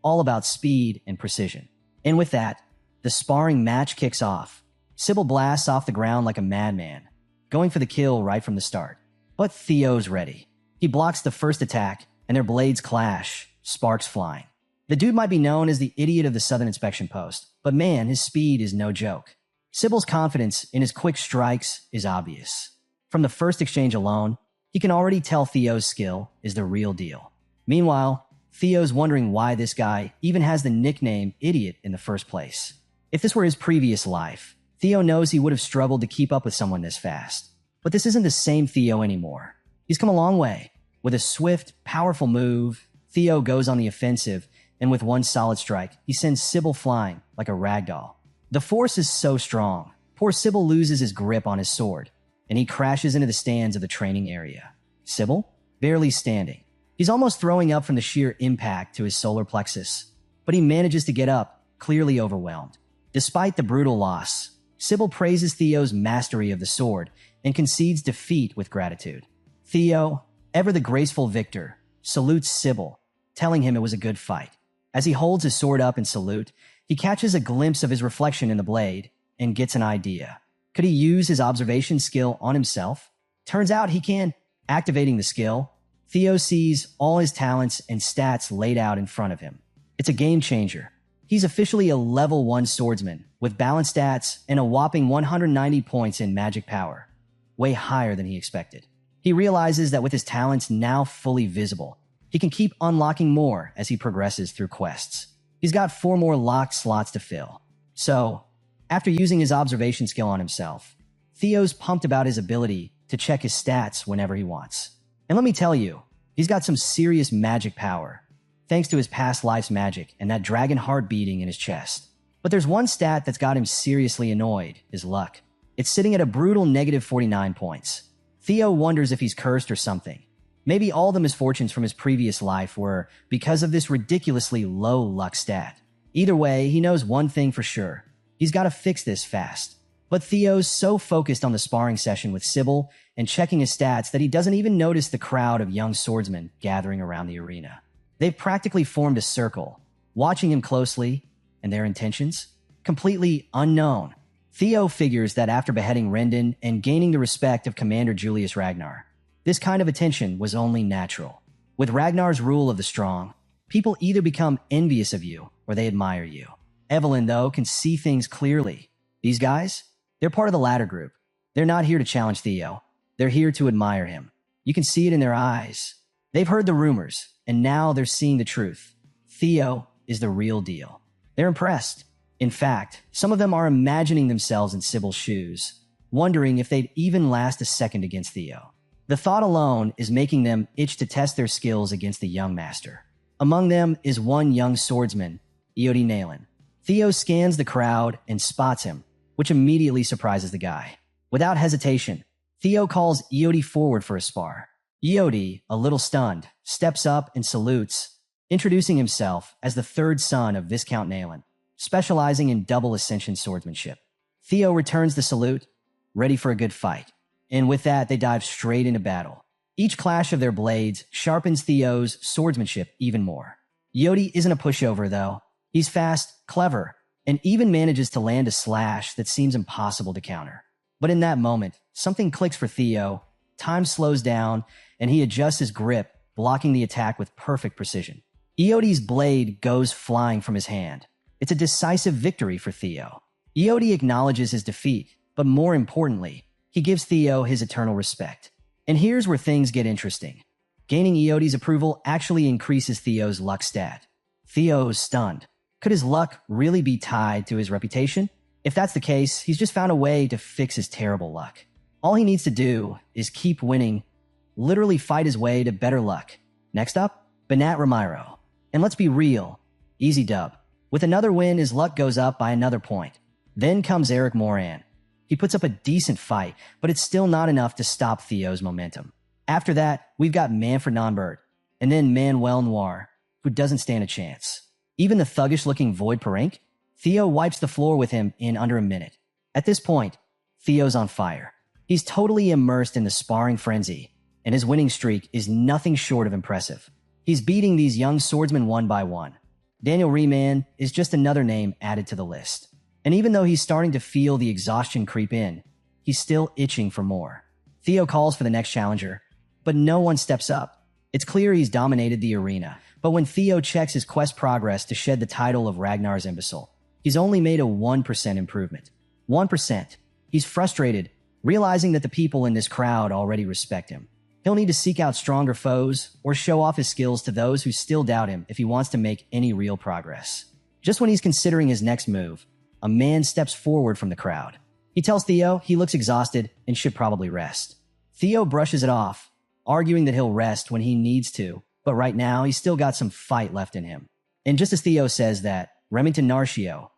all about speed and precision. And with that, the sparring match kicks off. Sybil blasts off the ground like a madman, going for the kill right from the start. But Theo's ready. He blocks the first attack, and their blades clash, sparks flying. The dude might be known as the idiot of the Southern Inspection Post, but man, his speed is no joke. Sybil's confidence in his quick strikes is obvious. From the first exchange alone, he can already tell Theo's skill is the real deal. Meanwhile, Theo's wondering why this guy even has the nickname Idiot in the first place. If this were his previous life, Theo knows he would have struggled to keep up with someone this fast. But this isn't the same Theo anymore. He's come a long way. With a swift, powerful move, Theo goes on the offensive, and with one solid strike, he sends Sybil flying like a ragdoll. The force is so strong, poor Sybil loses his grip on his sword, and he crashes into the stands of the training area. Sybil? Barely standing. He's almost throwing up from the sheer impact to his solar plexus, but he manages to get up, clearly overwhelmed. Despite the brutal loss, Sybil praises Theo's mastery of the sword and concedes defeat with gratitude. Theo, ever the graceful victor, salutes Sybil, telling him it was a good fight. As he holds his sword up in salute, he catches a glimpse of his reflection in the blade and gets an idea. Could he use his observation skill on himself? Turns out he can. Activating the skill, Theo sees all his talents and stats laid out in front of him. It's a game changer. He's officially a level 1 swordsman with balanced stats and a whopping 190 points in magic power, way higher than he expected. He realizes that with his talents now fully visible, he can keep unlocking more as he progresses through quests. He's got 4 more locked slots to fill. So, after using his observation skill on himself, Theo's pumped about his ability to check his stats whenever he wants. And let me tell you, he's got some serious magic power, thanks to his past life's magic and that dragon heart beating in his chest. But there's one stat that's got him seriously annoyed, his luck. It's sitting at a brutal negative 49 points. Theo wonders if he's cursed or something. Maybe all the misfortunes from his previous life were because of this ridiculously low luck stat. Either way, he knows one thing for sure. He's got to fix this fast. But Theo's so focused on the sparring session with Sybil and checking his stats that he doesn't even notice the crowd of young swordsmen gathering around the arena. They've practically formed a circle, watching him closely, and their intentions? Completely unknown. Theo figures that after beheading Rendon and gaining the respect of Commander Julius Ragnar, this kind of attention was only natural. With Ragnar's rule of the strong, people either become envious of you or they admire you. Evelyn, though, can see things clearly. These guys? They're part of the latter group. They're not here to challenge Theo. They're here to admire him. You can see it in their eyes. They've heard the rumors, and now they're seeing the truth. Theo is the real deal. They're impressed. In fact, some of them are imagining themselves in Sybil's shoes, wondering if they'd even last a second against Theo. The thought alone is making them itch to test their skills against the young master. Among them is one young swordsman, Iodi Nalen. Theo scans the crowd and spots him, which immediately surprises the guy. Without hesitation, Theo calls Iodi forward for a spar. Iodi, a little stunned, steps up and salutes, introducing himself as the third son of Viscount Nalen, specializing in double ascension swordsmanship. Theo returns the salute, ready for a good fight. And with that, they dive straight into battle. Each clash of their blades sharpens Theo's swordsmanship even more. Iodi isn't a pushover, though. He's fast, clever, and even manages to land a slash that seems impossible to counter. But in that moment, something clicks for Theo, time slows down, and he adjusts his grip, blocking the attack with perfect precision. Iodi's blade goes flying from his hand. It's a decisive victory for Theo. Iodi acknowledges his defeat but more importantly, he gives Theo his eternal respect. And here's where things get interesting. Gaining Eyote's approval actually increases Theo's luck stat. Theo is stunned. Could his luck really be tied to his reputation? If that's the case, he's just found a way to fix his terrible luck. All he needs to do is keep winning, literally fight his way to better luck. Next up, Banat Ramiro. And let's be real, easy dub. With another win, his luck goes up by another point. Then comes Eric Moran. He puts up a decent fight, but it's still not enough to stop Theo's momentum. After that, we've got Manfred Nonbird, and then Manuel Noir, who doesn't stand a chance. Even the thuggish-looking Void Parank, Theo wipes the floor with him in under a minute. At this point, Theo's on fire. He's totally immersed in the sparring frenzy, and his winning streak is nothing short of impressive. He's beating these young swordsmen one by one. Daniel Riemann is just another name added to the list. And even though he's starting to feel the exhaustion creep in, he's still itching for more. Theo calls for the next challenger, but no one steps up. It's clear he's dominated the arena, but when Theo checks his quest progress to shed the title of Ragnar's Imbecile, he's only made a 1% improvement. 1%. He's frustrated, realizing that the people in this crowd already respect him. He'll need to seek out stronger foes or show off his skills to those who still doubt him if he wants to make any real progress. Just when he's considering his next move, a man steps forward from the crowd. He tells Theo he looks exhausted and should probably rest. Theo brushes it off, arguing that he'll rest when he needs to, but right now he's still got some fight left in him. And just as Theo says that, Remington Narcio,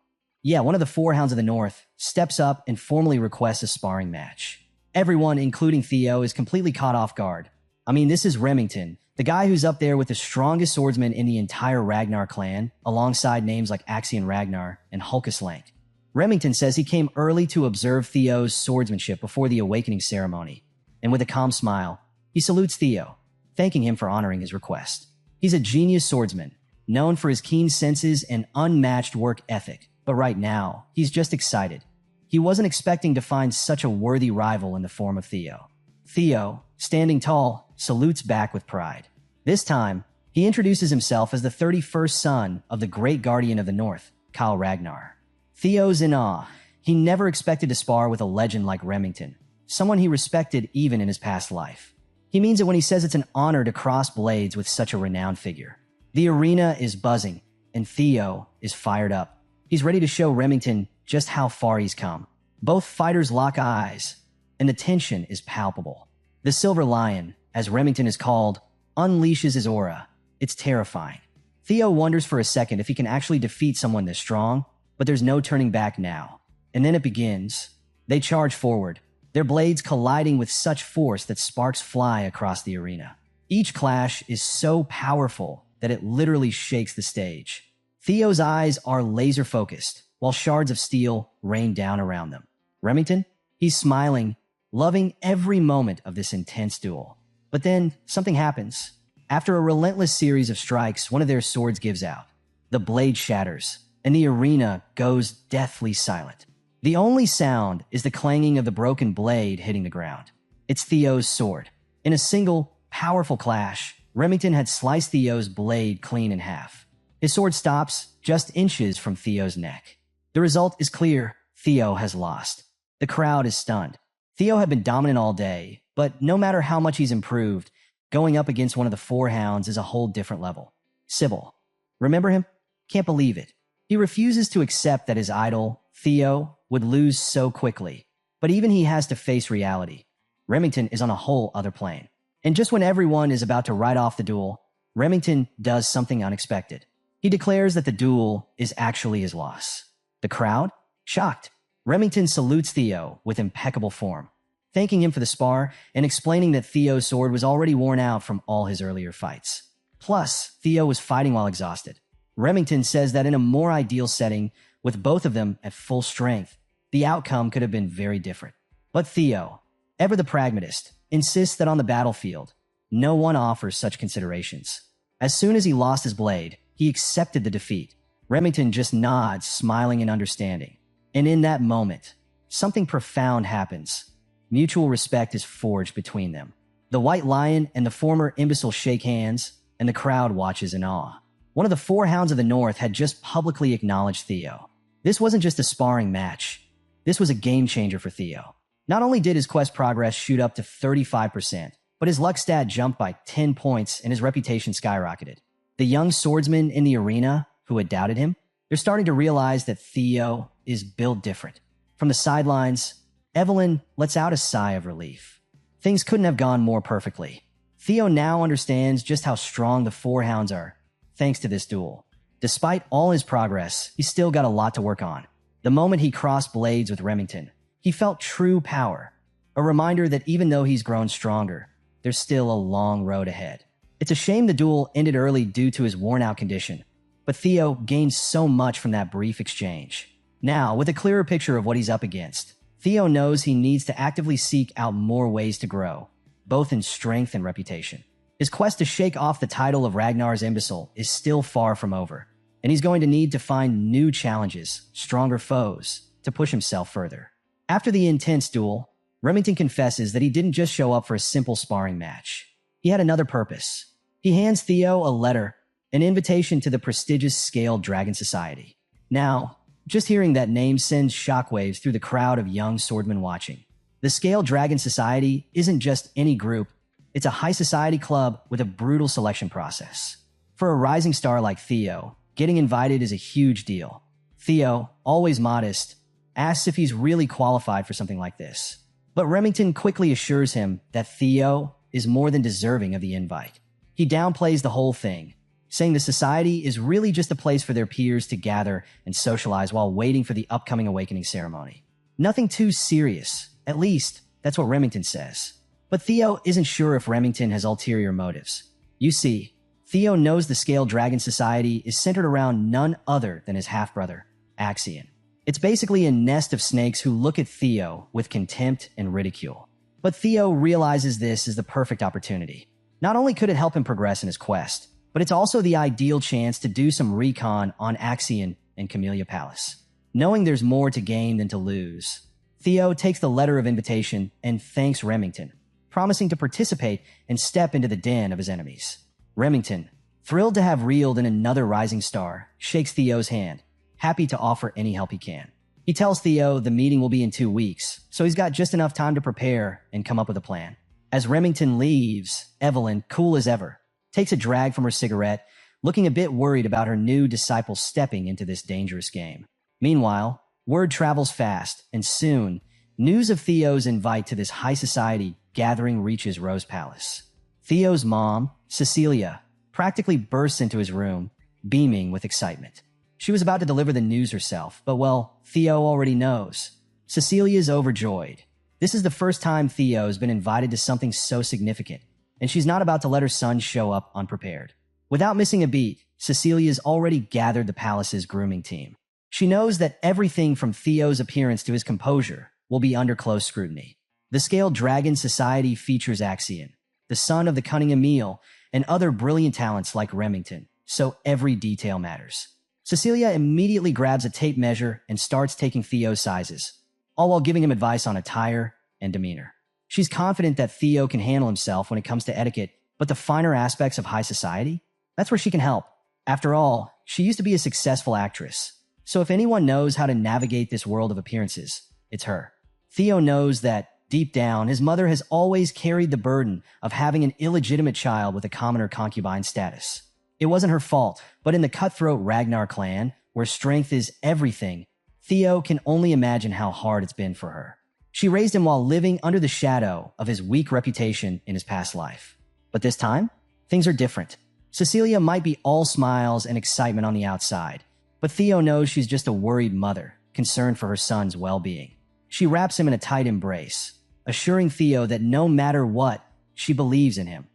one of the four hounds of the North, steps up and formally requests a sparring match. Everyone, including Theo, is completely caught off guard. I mean, this is Remington, the guy who's up there with the strongest swordsman in the entire Ragnar clan, alongside names like Axion Ragnar and Hulkaslank. Remington says he came early to observe Theo's swordsmanship before the Awakening ceremony, and with a calm smile, he salutes Theo, thanking him for honoring his request. He's a genius swordsman, known for his keen senses and unmatched work ethic, but right now, he's just excited. He wasn't expecting to find such a worthy rival in the form of Theo. Theo, standing tall, salutes back with pride. This time, he introduces himself as the 31st son of the great guardian of the North, Kyle Ragnar. Theo's in awe. He never expected to spar with a legend like Remington, someone he respected even in his past life. He means it when he says it's an honor to cross blades with such a renowned figure. The arena is buzzing, and Theo is fired up. He's ready to show Remington just how far he's come. Both fighters lock eyes, and the tension is palpable. The Silver Lion, as Remington is called, unleashes his aura. It's terrifying. Theo wonders for a second if he can actually defeat someone this strong, but there's no turning back now. And then it begins. They charge forward, their blades colliding with such force that sparks fly across the arena. Each clash is so powerful that it literally shakes the stage. Theo's eyes are laser-focused, while shards of steel rain down around them. Remington? He's smiling, loving every moment of this intense duel. But then, something happens. After a relentless series of strikes, one of their swords gives out. The blade shatters, and the arena goes deathly silent. The only sound is the clanging of the broken blade hitting the ground. It's Theo's sword. In a single, powerful clash, Remington had sliced Theo's blade clean in half. His sword stops just inches from Theo's neck. The result is clear. Theo has lost. The crowd is stunned. Theo had been dominant all day, but no matter how much he's improved, going up against one of the four hounds is a whole different level. Sybil. Remember him? Can't believe it. He refuses to accept that his idol, Theo, would lose so quickly. But even he has to face reality. Remington is on a whole other plane. And just when everyone is about to write off the duel, Remington does something unexpected. He declares that the duel is actually his loss. The crowd? Shocked. Remington salutes Theo with impeccable form, thanking him for the spar and explaining that Theo's sword was already worn out from all his earlier fights. Plus, Theo was fighting while exhausted. Remington says that in a more ideal setting, with both of them at full strength, the outcome could have been very different. But Theo, ever the pragmatist, insists that on the battlefield, no one offers such considerations. As soon as he lost his blade, he accepted the defeat. Remington just nods, smiling in understanding. And in that moment, something profound happens. Mutual respect is forged between them. The White Lion and the former imbecile shake hands, and the crowd watches in awe. One of the four hounds of the North had just publicly acknowledged Theo. This wasn't just a sparring match. This was a game changer for Theo. Not only did his quest progress shoot up to 35%, but his luck stat jumped by 10 points and his reputation skyrocketed. The young swordsmen in the arena who had doubted him, they're starting to realize that Theo is built different. From the sidelines, Evelyn lets out a sigh of relief. Things couldn't have gone more perfectly. Theo now understands just how strong the Four Hounds are, thanks to this duel. Despite all his progress, he's still got a lot to work on. The moment he crossed blades with Remington, he felt true power. A reminder that even though he's grown stronger, there's still a long road ahead. It's a shame the duel ended early due to his worn-out condition, but Theo gained so much from that brief exchange. Now, with a clearer picture of what he's up against, Theo knows he needs to actively seek out more ways to grow, both in strength and reputation. His quest to shake off the title of Ragnar's imbecile is still far from over, and he's going to need to find new challenges, stronger foes, to push himself further. After the intense duel, Remington confesses that he didn't just show up for a simple sparring match. He had another purpose. He hands Theo a letter, an invitation to the prestigious Scaled Dragon Society. Now, just hearing that name sends shockwaves through the crowd of young swordmen watching. The Scaled Dragon Society isn't just any group, it's a high society club with a brutal selection process. For a rising star like Theo, getting invited is a huge deal. Theo, always modest, asks if he's really qualified for something like this. But Remington quickly assures him that Theo is more than deserving of the invite. He downplays the whole thing, saying the society is really just a place for their peers to gather and socialize while waiting for the upcoming awakening ceremony. Nothing too serious, at least that's what Remington says. But Theo isn't sure if Remington has ulterior motives. You see, Theo knows the Scaled Dragon Society is centered around none other than his half-brother, Axion. It's basically a nest of snakes who look at Theo with contempt and ridicule. But Theo realizes this is the perfect opportunity. Not only could it help him progress in his quest, but it's also the ideal chance to do some recon on Axion and Camellia Palace. Knowing there's more to gain than to lose, Theo takes the letter of invitation and thanks Remington, promising to participate and step into the den of his enemies. Remington, thrilled to have reeled in another rising star, shakes Theo's hand, happy to offer any help he can. He tells Theo the meeting will be in 2 weeks, so he's got just enough time to prepare and come up with a plan. As Remington leaves, Evelyn, cool as ever, takes a drag from her cigarette, looking a bit worried about her new disciple stepping into this dangerous game. Meanwhile, word travels fast, and soon, news of Theo's invite to this high society gathering reaches Rose Palace. Theo's mom, Cecilia, practically bursts into his room, beaming with excitement. She was about to deliver the news herself, but well, Theo already knows. Cecilia's overjoyed. This is the first time Theo's been invited to something so significant, and she's not about to let her son show up unprepared. Without missing a beat, Cecilia's already gathered the palace's grooming team. She knows that everything from Theo's appearance to his composure will be under close scrutiny. The Scaled Dragon Society features Axion, the son of the cunning Emil, and other brilliant talents like Remington, so every detail matters. Cecilia immediately grabs a tape measure and starts taking Theo's sizes, all while giving him advice on attire and demeanor. She's confident that Theo can handle himself when it comes to etiquette, but the finer aspects of high society? That's where she can help. After all, she used to be a successful actress, so if anyone knows how to navigate this world of appearances, it's her. Theo knows that, deep down, his mother has always carried the burden of having an illegitimate child with a commoner concubine status. It wasn't her fault, but in the cutthroat Ragnar clan, where strength is everything, Theo can only imagine how hard it's been for her. She raised him while living under the shadow of his weak reputation in his past life. But this time, things are different. Cecilia might be all smiles and excitement on the outside, but Theo knows she's just a worried mother, concerned for her son's well-being. She wraps him in a tight embrace, assuring Theo that no matter what, she believes in him,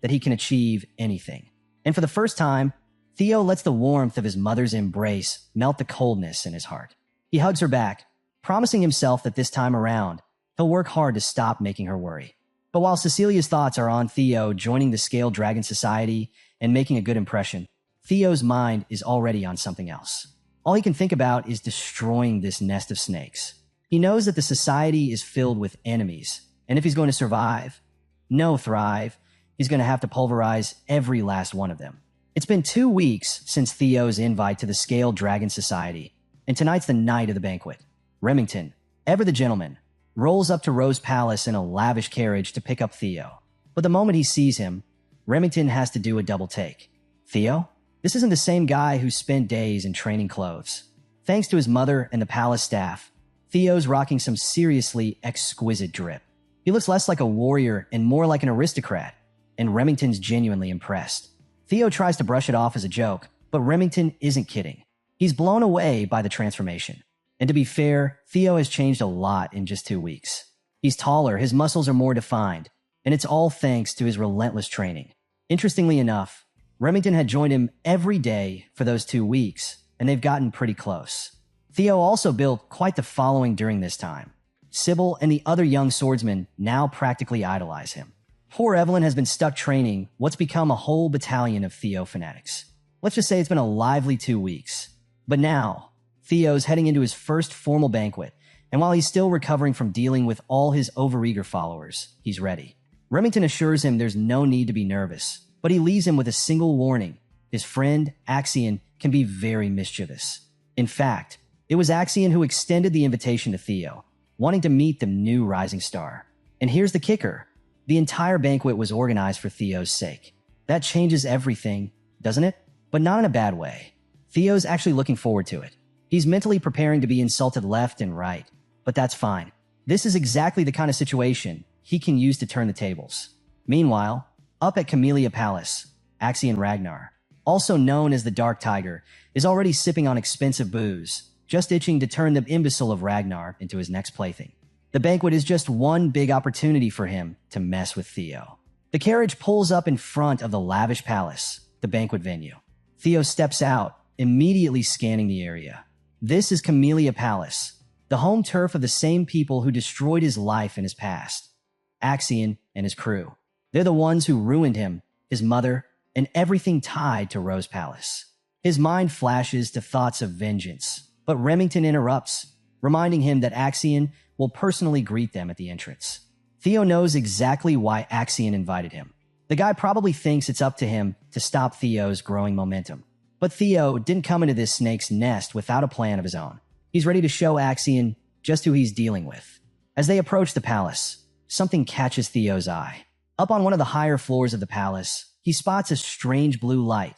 that he can achieve anything. And for the first time, Theo lets the warmth of his mother's embrace melt the coldness in his heart. He hugs her back, promising himself that this time around, he'll work hard to stop making her worry. But while Cecilia's thoughts are on Theo joining the Scaled Dragon Society and making a good impression, Theo's mind is already on something else. All he can think about is destroying this nest of snakes. He knows that the society is filled with enemies, and if he's going to survive, thrive, he's going to have to pulverize every last one of them. It's been 2 weeks since Theo's invite to the Scaled Dragon Society, and tonight's the night of the banquet. Remington, ever the gentleman, rolls up to Rose Palace in a lavish carriage to pick up Theo. But the moment he sees him, Remington has to do a double take. Theo? This isn't the same guy who spent days in training clothes. Thanks to his mother and the palace staff, Theo's rocking some seriously exquisite drip. He looks less like a warrior and more like an aristocrat, and Remington's genuinely impressed. Theo tries to brush it off as a joke, but Remington isn't kidding. He's blown away by the transformation. And to be fair, Theo has changed a lot in just 2 weeks. He's taller, his muscles are more defined, and it's all thanks to his relentless training. Interestingly enough, Remington had joined him every day for those 2 weeks, and they've gotten pretty close. Theo also built quite the following during this time. Sybil and the other young swordsmen now practically idolize him. Poor Evelyn has been stuck training what's become a whole battalion of Theo fanatics. Let's just say it's been a lively 2 weeks. But now, Theo's heading into his first formal banquet, and while he's still recovering from dealing with all his overeager followers, he's ready. Remington assures him there's no need to be nervous, but he leaves him with a single warning. His friend, Axion, can be very mischievous. In fact, it was Axion who extended the invitation to Theo, wanting to meet the new rising star. And here's the kicker. The entire banquet was organized for Theo's sake. That changes everything, doesn't it? But not in a bad way. Theo's actually looking forward to it. He's mentally preparing to be insulted left and right, but that's fine. This is exactly the kind of situation he can use to turn the tables. Meanwhile, up at Camellia Palace, Axion Ragnar, also known as the Dark Tiger, is already sipping on expensive booze, just itching to turn the imbecile of Ragnar into his next plaything. The banquet is just one big opportunity for him to mess with Theo. The carriage pulls up in front of the lavish palace, the banquet venue. Theo steps out, immediately scanning the area. This is Camellia Palace, the home turf of the same people who destroyed his life in his past. Axion and his crew. They're the ones who ruined him, his mother, and everything tied to Rose Palace. His mind flashes to thoughts of vengeance, but Remington interrupts, reminding him that Axion will personally greet them at the entrance. Theo knows exactly why Axion invited him. The guy probably thinks it's up to him to stop Theo's growing momentum. But Theo didn't come into this snake's nest without a plan of his own. He's ready to show Axion just who he's dealing with. As they approach the palace, something catches Theo's eye. Up on one of the higher floors of the palace, he spots a strange blue light,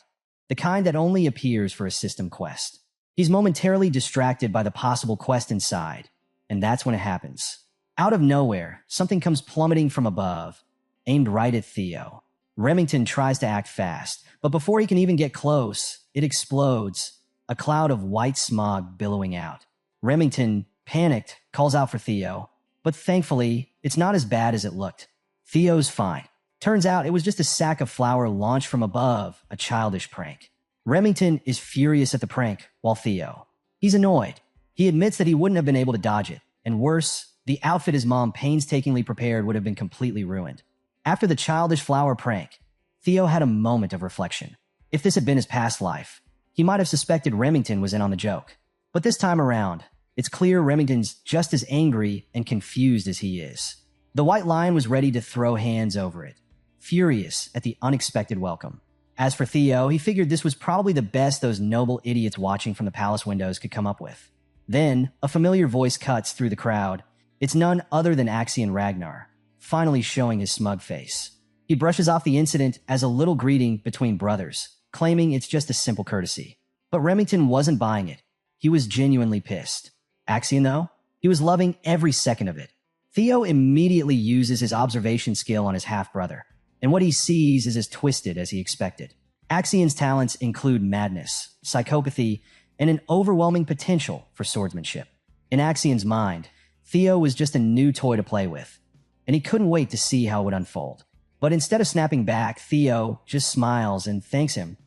the kind that only appears for a system quest. He's momentarily distracted by the possible quest inside, and that's when it happens. Out of nowhere, something comes plummeting from above, aimed right at Theo. Remington tries to act fast, but before he can even get close, it explodes, a cloud of white smog billowing out. Remington, panicked, calls out for Theo, but thankfully, it's not as bad as it looked. Theo's fine. Turns out it was just a sack of flour launched from above, a childish prank. Remington is furious at the prank, while Theo, he's annoyed. He admits that he wouldn't have been able to dodge it, and worse, the outfit his mom painstakingly prepared would have been completely ruined. After the childish flour prank, Theo had a moment of reflection. If this had been his past life, he might have suspected Remington was in on the joke. But this time around, it's clear Remington's just as angry and confused as he is. The White Lion was ready to throw hands over it, furious at the unexpected welcome. As for Theo, he figured this was probably the best those noble idiots watching from the palace windows could come up with. Then, a familiar voice cuts through the crowd. It's none other than Axion Ragnar, finally showing his smug face. He brushes off the incident as a little greeting between brothers, claiming it's just a simple courtesy. But Remington wasn't buying it. He was genuinely pissed. Axion, though, he was loving every second of it. Theo immediately uses his observation skill on his half-brother, and what he sees is as twisted as he expected. Axion's talents include madness, psychopathy, and an overwhelming potential for swordsmanship. In Axion's mind, Theo was just a new toy to play with, and he couldn't wait to see how it would unfold. But instead of snapping back, Theo just smiles and thanks him.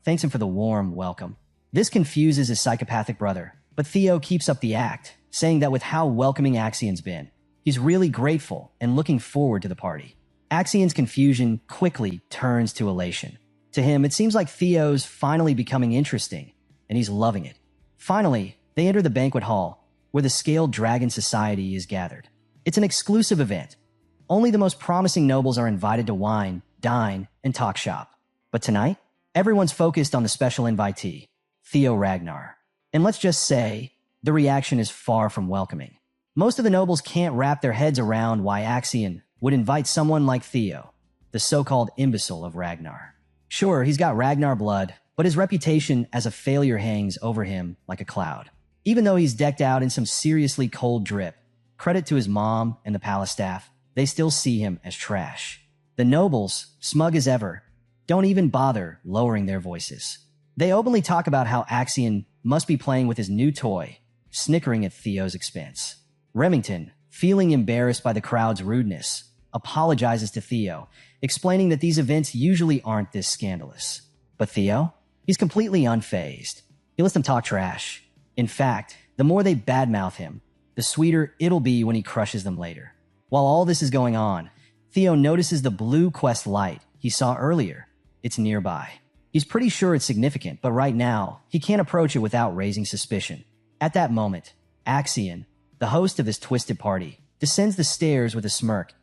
Thanks him for the warm welcome. This confuses his psychopathic brother, but Theo keeps up the act, saying that with how welcoming Axion's been, he's really grateful and looking forward to the party. Axion's confusion quickly turns to elation. To him, it seems like Theo's finally becoming interesting, and he's loving it. Finally, they enter the banquet hall, where the Scaled Dragon Society is gathered. It's an exclusive event. Only the most promising nobles are invited to wine, dine, and talk shop. But tonight, everyone's focused on the special invitee, Theo Ragnar. And let's just say, the reaction is far from welcoming. Most of the nobles can't wrap their heads around why Axion would invite someone like Theo, the so-called imbecile of Ragnar. Sure, he's got Ragnar blood, but his reputation as a failure hangs over him like a cloud. Even though he's decked out in some seriously cold drip, credit to his mom and the palace staff, they still see him as trash. The nobles, smug as ever, don't even bother lowering their voices. They openly talk about how Axion must be playing with his new toy, snickering at Theo's expense. Remington, feeling embarrassed by the crowd's rudeness, apologizes to Theo, explaining that these events usually aren't this scandalous. But Theo? He's completely unfazed. He lets them talk trash. In fact, the more they badmouth him, the sweeter it'll be when he crushes them later. While all this is going on, Theo notices the blue quest light he saw earlier. It's nearby. He's pretty sure it's significant, but right now, he can't approach it without raising suspicion. At that moment, Axion, the host of this twisted party, descends the stairs with a smirk,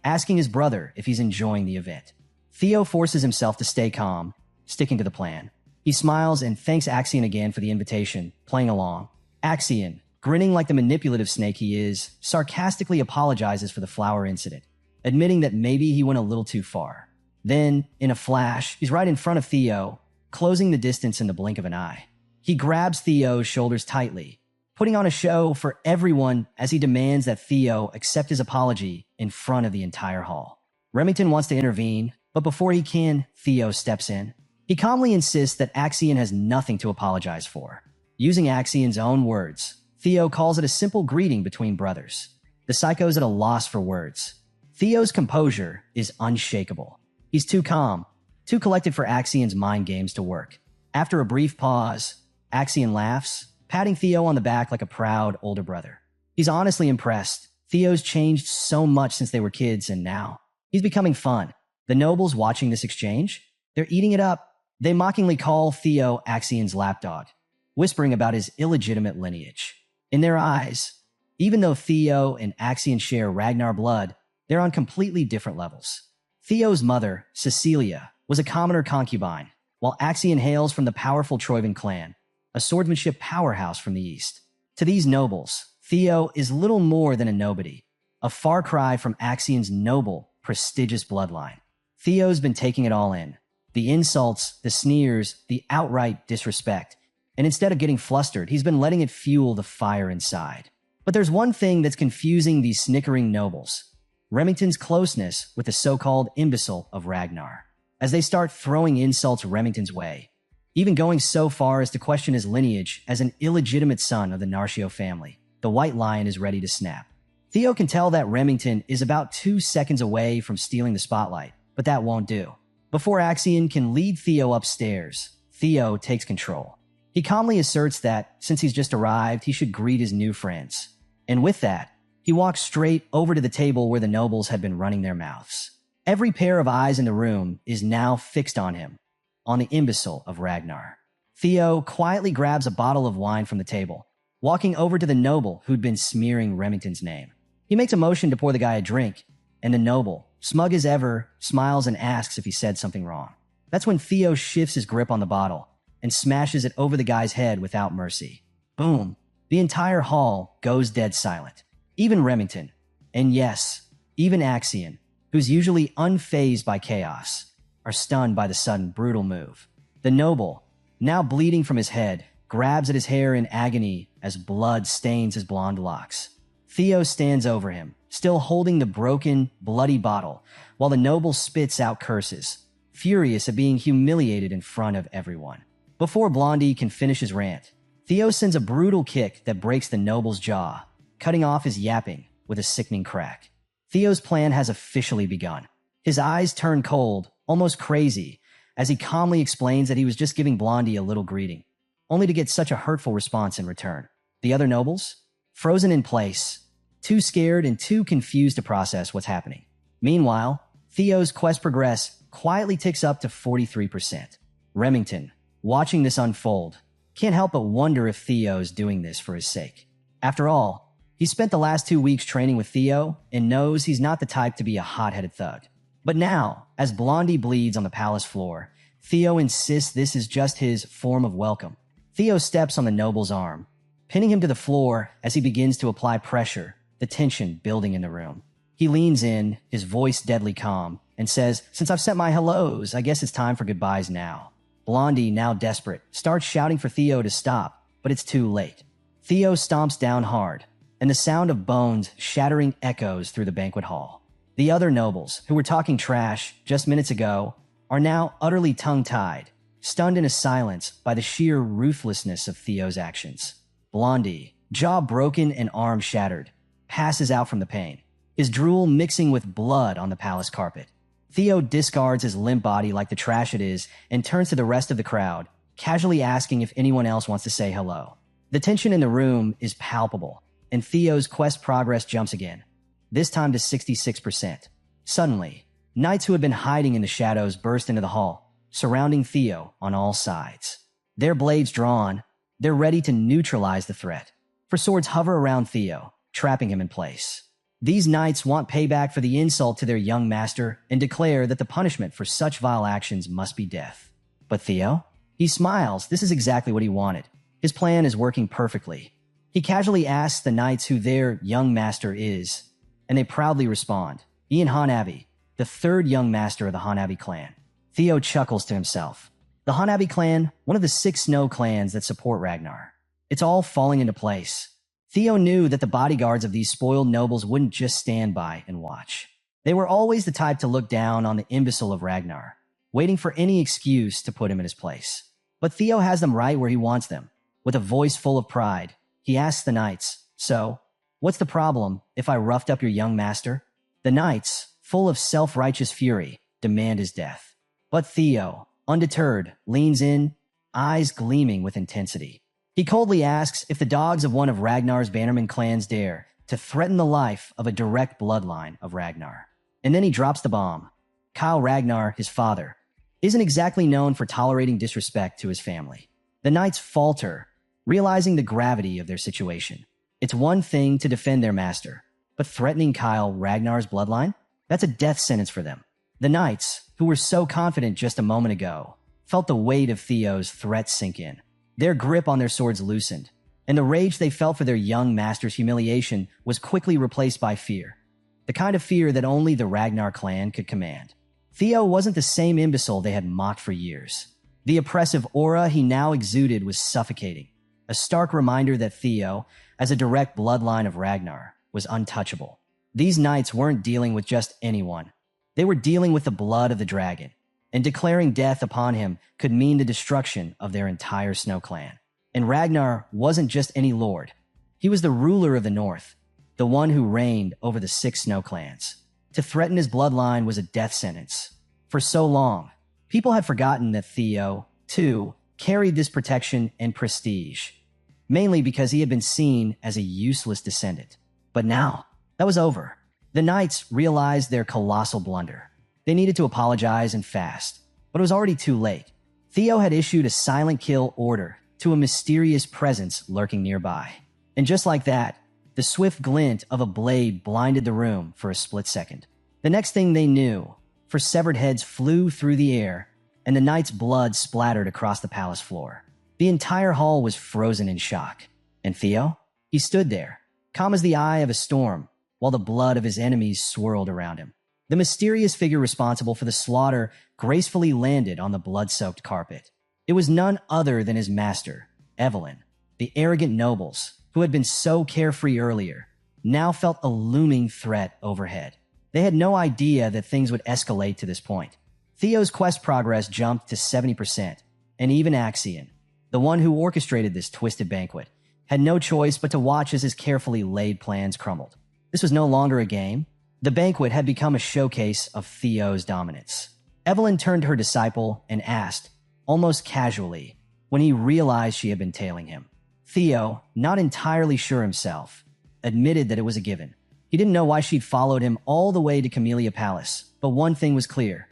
asking his brother if he's enjoying the event. Theo forces himself to stay calm, sticking to the plan. He smiles and thanks Axion again for the invitation, playing along. Axion, grinning like the manipulative snake he is, sarcastically apologizes for the flower incident, admitting that maybe he went a little too far. Then, in a flash, he's right in front of Theo, closing the distance in the blink of an eye. He grabs Theo's shoulders tightly, putting on a show for everyone as he demands that Theo accept his apology in front of the entire hall. Remington wants to intervene, but before he can, Theo steps in. He calmly insists that Axion has nothing to apologize for. Using Axion's own words, Theo calls it a simple greeting between brothers. The psycho's at a loss for words. Theo's composure is unshakable. He's too calm, too collected for Axion's mind games to work. After a brief pause, Axion laughs, patting Theo on the back like a proud older brother. He's honestly impressed. Theo's changed so much since they were kids, and now he's becoming fun. The nobles watching this exchange, they're eating it up. They mockingly call Theo Axion's lapdog, whispering about his illegitimate lineage. In their eyes, even though Theo and Axion share Ragnar blood, they're on completely different levels. Theo's mother, Cecilia, was a commoner concubine, while Axion hails from the powerful Troivan clan, a swordsmanship powerhouse from the east. To these nobles, Theo is little more than a nobody, a far cry from Axion's noble, prestigious bloodline. Theo's been taking it all in. The insults, the sneers, the outright disrespect. And instead of getting flustered, he's been letting it fuel the fire inside. But there's one thing that's confusing these snickering nobles. Remington's closeness with the so-called imbecile of Ragnar. As they start throwing insults Remington's way, even going so far as to question his lineage as an illegitimate son of the Narcio family, the White Lion is ready to snap. Theo can tell that Remington is about 2 seconds away from stealing the spotlight, but that won't do. Before Axion can lead Theo upstairs, Theo takes control. He calmly asserts that, since he's just arrived, he should greet his new friends. And with that, he walks straight over to the table where the nobles had been running their mouths. Every pair of eyes in the room is now fixed on him, on the imbecile of Ragnar. Theo quietly grabs a bottle of wine from the table, walking over to the noble who'd been smearing Remington's name. He makes a motion to pour the guy a drink, and the noble, smug as ever, smiles and asks if he said something wrong. That's when Theo shifts his grip on the bottle and smashes it over the guy's head without mercy. Boom. The entire hall goes dead silent. Even Remington, and yes, even Axion, who's usually unfazed by chaos, are stunned by the sudden brutal move. The noble, now bleeding from his head, grabs at his hair in agony as blood stains his blonde locks. Theo stands over him, still holding the broken, bloody bottle, while the noble spits out curses, furious at being humiliated in front of everyone. Before Blondie can finish his rant, Theo sends a brutal kick that breaks the noble's jaw, cutting off his yapping with a sickening crack. Theo's plan has officially begun. His eyes turn cold, almost crazy, as he calmly explains that he was just giving Blondie a little greeting, only to get such a hurtful response in return. The other nobles? Frozen in place, too scared and too confused to process what's happening. Meanwhile, Theo's quest progress quietly ticks up to 43%. Remington, watching this unfold, can't help but wonder if Theo's doing this for his sake. After all, he spent the last 2 weeks training with Theo and knows he's not the type to be a hot-headed thug. But now, as Blondie bleeds on the palace floor, Theo insists this is just his form of welcome. Theo steps on the noble's arm, pinning him to the floor as he begins to apply pressure, the tension building in the room. He leans in, his voice deadly calm, and says, "Since I've sent my hellos, I guess it's time for goodbyes now." Blondie, now desperate, starts shouting for Theo to stop, but it's too late. Theo stomps down hard, and the sound of bones shattering echoes through the banquet hall. The other nobles, who were talking trash just minutes ago, are now utterly tongue-tied, stunned into silence by the sheer ruthlessness of Theo's actions. Blondie, jaw broken and arm shattered, passes out from the pain, his drool mixing with blood on the palace carpet. Theo discards his limp body like the trash it is and turns to the rest of the crowd, casually asking if anyone else wants to say hello. The tension in the room is palpable, and Theo's quest progress jumps again, this time to 66%. Suddenly, knights who had been hiding in the shadows burst into the hall, surrounding Theo on all sides. Their blades drawn, they're ready to neutralize the threat, for swords hover around Theo, trapping him in place. These knights want payback for the insult to their young master and declare that the punishment for such vile actions must be death. But Theo? He smiles. This is exactly what he wanted. His plan is working perfectly. He casually asks the knights who their young master is, and they proudly respond, Ian Hanabi, the third young master of the Hanabi clan. Theo chuckles to himself. The Hanabi clan, one of the 6 snow clans that support Ragnar. It's all falling into place. Theo knew that the bodyguards of these spoiled nobles wouldn't just stand by and watch. They were always the type to look down on the imbecile of Ragnar, waiting for any excuse to put him in his place. But Theo has them right where he wants them. With a voice full of pride, he asks the knights, "So, what's the problem if I roughed up your young master?" The knights, full of self-righteous fury, demand his death. But Theo, undeterred, leans in, eyes gleaming with intensity. He coldly asks if the dogs of one of Ragnar's bannerman clans dare to threaten the life of a direct bloodline of Ragnar. And then he drops the bomb. Kyle Ragnar, his father, isn't exactly known for tolerating disrespect to his family. The knights falter, realizing the gravity of their situation. It's one thing to defend their master, but threatening Kyle Ragnar's bloodline? That's a death sentence for them. The knights, who were so confident just a moment ago, felt the weight of Theo's threat sink in. Their grip on their swords loosened, and the rage they felt for their young master's humiliation was quickly replaced by fear. The kind of fear that only the Ragnar clan could command. Theo wasn't the same imbecile they had mocked for years. The oppressive aura he now exuded was suffocating, a stark reminder that Theo, as a direct bloodline of Ragnar, was untouchable. These knights weren't dealing with just anyone. They were dealing with the blood of the dragon, and declaring death upon him could mean the destruction of their entire snow clan. And Ragnar wasn't just any lord. He was the ruler of the north, the one who reigned over the 6 snow clans. To threaten his bloodline was a death sentence. For so long, people had forgotten that Theo, too, carried this protection and prestige, mainly because he had been seen as a useless descendant. But now, that was over. The knights realized their colossal blunder. They needed to apologize and fast, but it was already too late. Theo had issued a silent kill order to a mysterious presence lurking nearby. And just like that, the swift glint of a blade blinded the room for a split second. The next thing they knew, severed heads flew through the air, and the knight's blood splattered across the palace floor. The entire hall was frozen in shock. And Theo? He stood there, calm as the eye of a storm, while the blood of his enemies swirled around him. The mysterious figure responsible for the slaughter gracefully landed on the blood-soaked carpet. It was none other than his master, Evelyn. The arrogant nobles, who had been so carefree earlier, now felt a looming threat overhead. They had no idea that things would escalate to this point. Theo's quest progress jumped to 70%, and even Axion, the one who orchestrated this twisted banquet, had no choice but to watch as his carefully laid plans crumbled. This was no longer a game. The banquet had become a showcase of Theo's dominance. Evelyn turned to her disciple and asked, almost casually, when he realized she had been tailing him. Theo, not entirely sure himself, admitted that it was a given. He didn't know why she'd followed him all the way to Camellia Palace, but one thing was clear.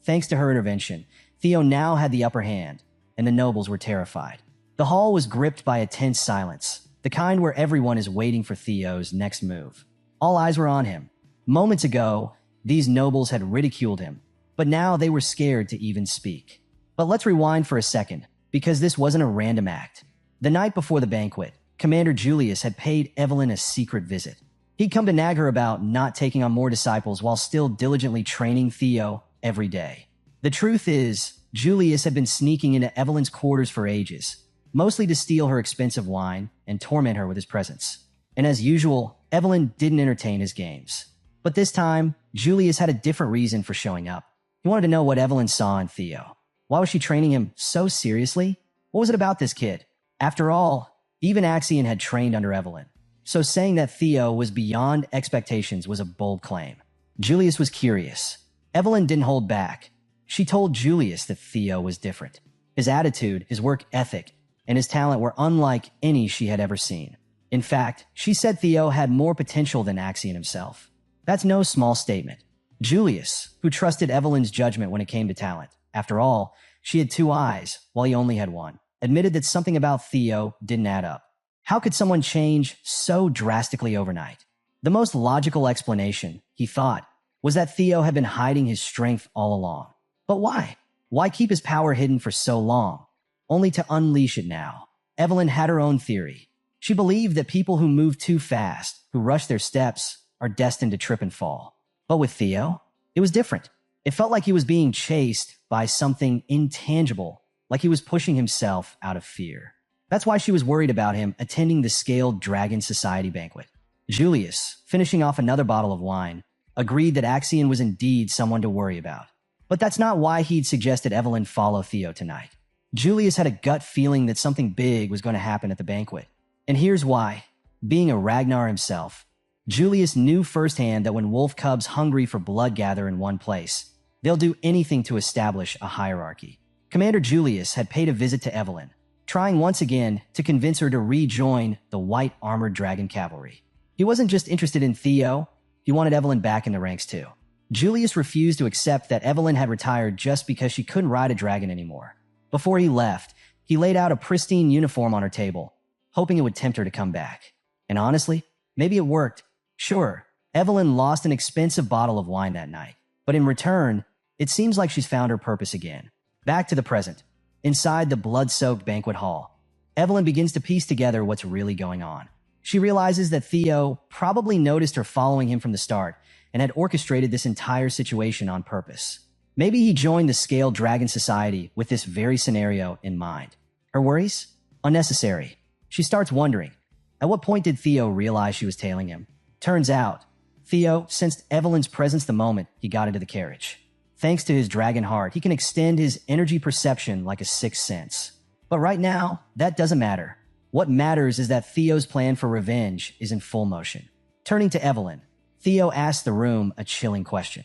Thanks to her intervention, Theo now had the upper hand, and the nobles were terrified. The hall was gripped by a tense silence, the kind where everyone is waiting for Theo's next move. All eyes were on him. Moments ago, these nobles had ridiculed him, but now they were scared to even speak. But let's rewind for a second, because this wasn't a random act. The night before the banquet, Commander Julius had paid Evelyn a secret visit. He He'd come to nag her about not taking on more disciples while still diligently training Theo every day. The truth is, Julius had been sneaking into Evelyn's quarters for ages, mostly to steal her expensive wine and torment her with his presence. And as usual, Evelyn didn't entertain his games. But this time, Julius had a different reason for showing up. He wanted to know what Evelyn saw in Theo. Why was she training him so seriously? What was it about this kid? After all, even Axion had trained under Evelyn. So saying that Theo was beyond expectations was a bold claim. Julius was curious. Evelyn didn't hold back. She told Julius that Theo was different. His attitude, his work ethic, and his talent were unlike any she had ever seen. In fact, she said Theo had more potential than Axion himself. That's no small statement. Julius, who trusted Evelyn's judgment when it came to talent, after all, she had 2 eyes while he only had 1, admitted that something about Theo didn't add up. How could someone change so drastically overnight? The most logical explanation, he thought, was that Theo had been hiding his strength all along. But why? Why keep his power hidden for so long, only to unleash it now? Evelyn had her own theory. She believed that people who move too fast, who rush their steps, are destined to trip and fall. But with Theo, it was different. It felt like he was being chased by something intangible, like he was pushing himself out of fear. That's why she was worried about him attending the Scaled Dragon Society banquet. Julius, finishing off another bottle of wine, agreed that Axion was indeed someone to worry about. But that's not why he'd suggested Evelyn follow Theo tonight. Julius had a gut feeling that something big was going to happen at the banquet. And here's why. Being a Ragnar himself, Julius knew firsthand that when wolf cubs hungry for blood gather in one place, they'll do anything to establish a hierarchy. Commander Julius had paid a visit to Evelyn, trying once again to convince her to rejoin the white armored dragon cavalry. He wasn't just interested in Theo, he wanted Evelyn back in the ranks too. Julius refused to accept that Evelyn had retired just because she couldn't ride a dragon anymore. Before he left, he laid out a pristine uniform on her table, hoping it would tempt her to come back. And honestly, maybe it worked. Sure, Evelyn lost an expensive bottle of wine that night, but in return, it seems like she's found her purpose again. Back to the present. Inside the blood-soaked banquet hall, Evelyn begins to piece together what's really going on. She realizes that Theo probably noticed her following him from the start and had orchestrated this entire situation on purpose. Maybe he joined the Scaled Dragon Society with this very scenario in mind. Her worries? Unnecessary. She starts wondering, at what point did Theo realize she was tailing him? Turns out, Theo sensed Evelyn's presence the moment he got into the carriage. Thanks to his dragon heart, he can extend his energy perception like a sixth sense. But right now, that doesn't matter. What matters is that Theo's plan for revenge is in full motion. Turning to Evelyn, Theo asks the room a chilling question.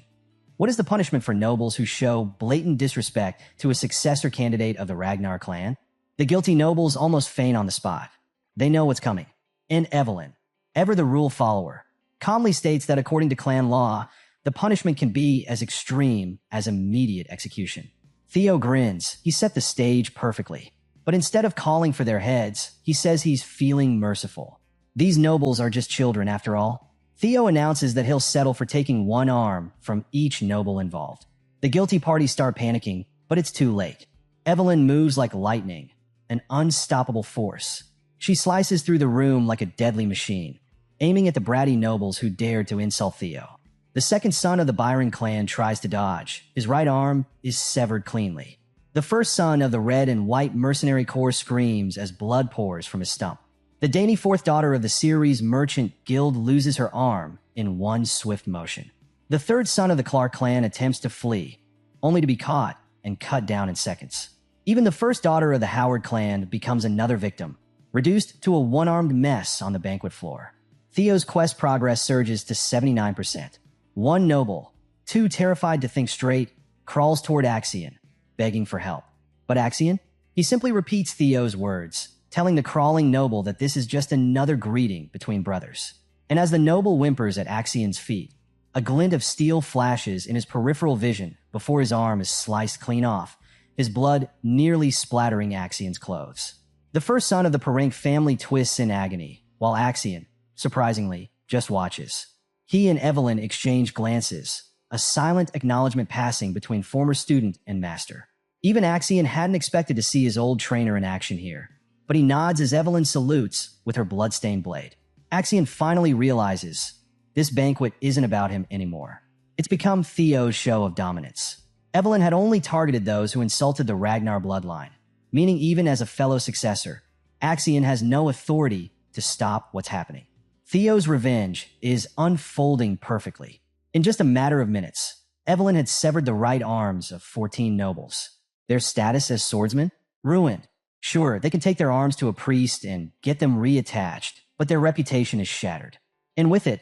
What is the punishment for nobles who show blatant disrespect to a successor candidate of the Ragnar clan? The guilty nobles almost faint on the spot. They know what's coming. And Evelyn, ever the rule follower, calmly states that according to clan law, the punishment can be as extreme as immediate execution. Theo grins. He set the stage perfectly. But instead of calling for their heads, he says he's feeling merciful. These nobles are just children after all. Theo announces that he'll settle for taking 1 arm from each noble involved. The guilty parties start panicking, but it's too late. Evelyn moves like lightning, an unstoppable force. She slices through the room like a deadly machine, aiming at the bratty nobles who dared to insult Theo. The second son of the Byron clan tries to dodge. His right arm is severed cleanly. The first son of the red and white mercenary corps screams as blood pours from his stump. The dainty fourth daughter of the Ceres merchant guild loses her arm in one swift motion. The third son of the Clark clan attempts to flee, only to be caught and cut down in seconds. Even the first daughter of the Howard clan becomes another victim, reduced to a one-armed mess on the banquet floor. Theo's quest progress surges to 79%. One noble, too terrified to think straight, crawls toward Axion, begging for help. But Axion? He simply repeats Theo's words, telling the crawling noble that this is just another greeting between brothers. And as the noble whimpers at Axion's feet, a glint of steel flashes in his peripheral vision before his arm is sliced clean off, his blood nearly splattering Axion's clothes. The first son of the Parank family twists in agony, while Axion, surprisingly, just watches. He and Evelyn exchange glances, a silent acknowledgement passing between former student and master. Even Axion hadn't expected to see his old trainer in action here, but he nods as Evelyn salutes with her bloodstained blade. Axion finally realizes This banquet isn't about him anymore. It's become Theo's show of dominance. Evelyn had only targeted those who insulted the Ragnar bloodline, meaning even as a fellow successor, Axion has no authority to stop what's happening. Theo's revenge is unfolding perfectly. In just a matter of minutes, Evelyn had severed the right arms of 14 nobles. Their status as swordsmen? Ruined. Sure, they can take their arms to a priest and get them reattached, but their reputation is shattered. And with it,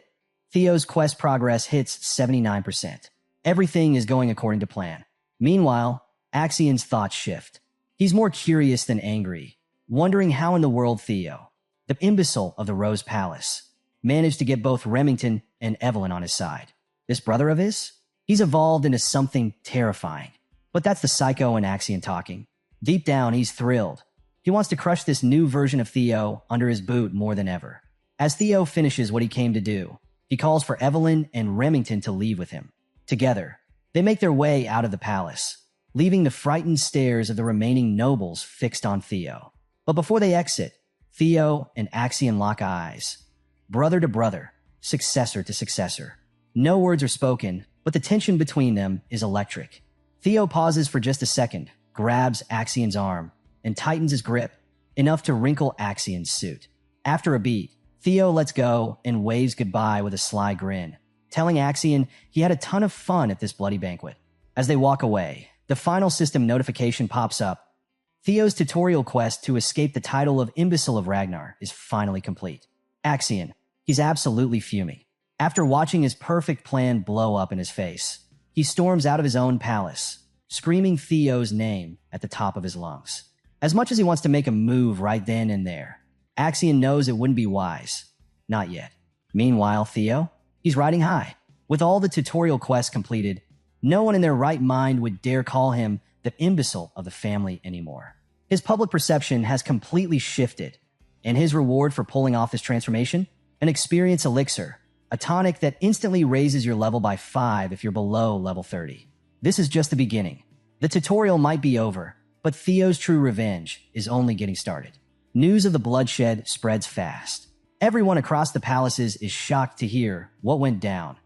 Theo's quest progress hits 79%. Everything is going according to plan. Meanwhile, Axion's thoughts shift. He's more curious than angry, wondering how in the world Theo, the imbecile of the Rose Palace, managed to get both Remington and Evelyn on his side. This brother of his? He's evolved into something terrifying. But that's the psycho in Axion talking. Deep down, he's thrilled. He wants to crush this new version of Theo under his boot more than ever. As Theo finishes what he came to do, he calls for Evelyn and Remington to leave with him. Together, they make their way out of the palace, leaving the frightened stares of the remaining nobles fixed on Theo. But before they exit, Theo and Axion lock eyes. Brother to brother, successor to successor. No words are spoken, but the tension between them is electric. Theo pauses for just a second, grabs Axion's arm, and tightens his grip, enough to wrinkle Axion's suit. After a beat, Theo lets go and waves goodbye with a sly grin, telling Axion he had a ton of fun at this bloody banquet. As they walk away, the final system notification pops up. Theo's tutorial quest to escape the title of Imbecile of Ragnar is finally complete. Axion, he's absolutely fuming. After watching his perfect plan blow up in his face, he storms out of his own palace, screaming Theo's name at the top of his lungs. As much as he wants to make a move right then and there, Axion knows it wouldn't be wise. Not yet. Meanwhile, Theo, he's riding high. With all the tutorial quests completed, no one in their right mind would dare call him the imbecile of the family anymore. His public perception has completely shifted, and his reward for pulling off this transformation? An experience elixir, a tonic that instantly raises your level by 5 if you're below level 30. This is just the beginning. The tutorial might be over, but Theo's true revenge is only getting started. News of the bloodshed spreads fast. Everyone across the palaces is shocked to hear what went down.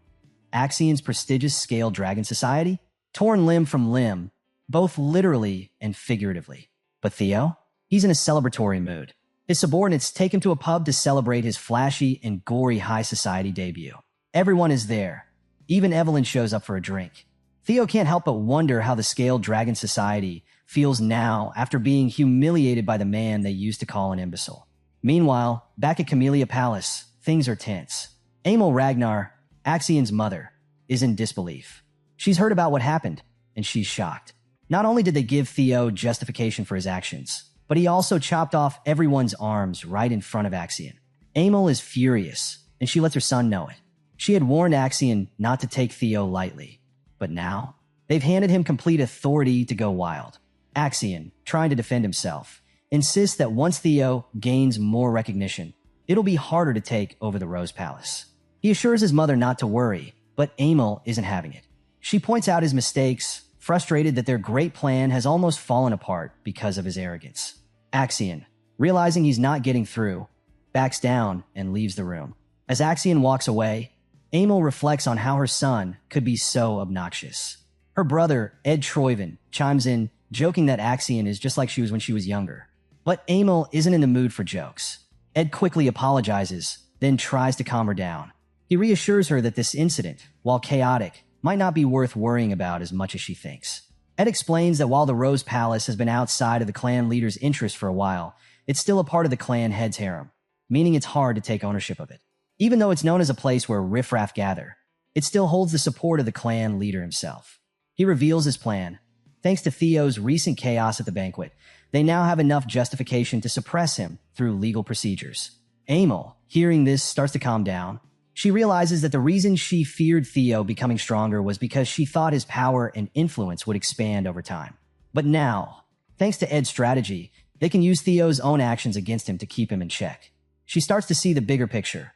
Axion's prestigious scale dragon society, torn limb from limb, both literally and figuratively. But Theo? He's in a celebratory mood. His subordinates take him to a pub to celebrate his flashy and gory high society debut. Everyone is there. Even Evelyn shows up for a drink. Theo can't help but wonder how the Scaled Dragon Society feels now after being humiliated by the man they used to call an imbecile. Meanwhile, back at Camellia Palace, things are tense. Amel Ragnar, Axion's mother, is in disbelief. She's heard about what happened, and she's shocked. Not only did they give Theo justification for his actions, but he also chopped off everyone's arms right in front of Axion. Amel is furious, and she lets her son know it. She had warned Axion not to take Theo lightly, but now they've handed him complete authority to go wild. Axion, trying to defend himself, insists that once Theo gains more recognition, it'll be harder to take over the Rose Palace. He assures his mother not to worry, but Amel isn't having it. She points out his mistakes, frustrated that their great plan has almost fallen apart because of his arrogance. Axion, realizing he's not getting through, backs down and leaves the room. As Axion walks away, Amel reflects on how her son could be so obnoxious. Her brother, Ed Troyven, chimes in, joking that Axion is just like she was when she was younger. But Amel isn't in the mood for jokes. Ed quickly apologizes, then tries to calm her down. He reassures her that this incident, while chaotic, might not be worth worrying about as much as she thinks. Ed explains that while the Rose Palace has been outside of the clan leader's interest for a while, it's still a part of the clan head's harem, meaning it's hard to take ownership of it. Even though it's known as a place where riffraff gather, it still holds the support of the clan leader himself. He reveals his plan. Thanks to Theo's recent chaos at the banquet, they now have enough justification to suppress him through legal procedures. Amel, hearing this, starts to calm down. She realizes that the reason she feared Theo becoming stronger was because she thought his power and influence would expand over time. But now, thanks to Ed's strategy, they can use Theo's own actions against him to keep him in check. She starts to see the bigger picture.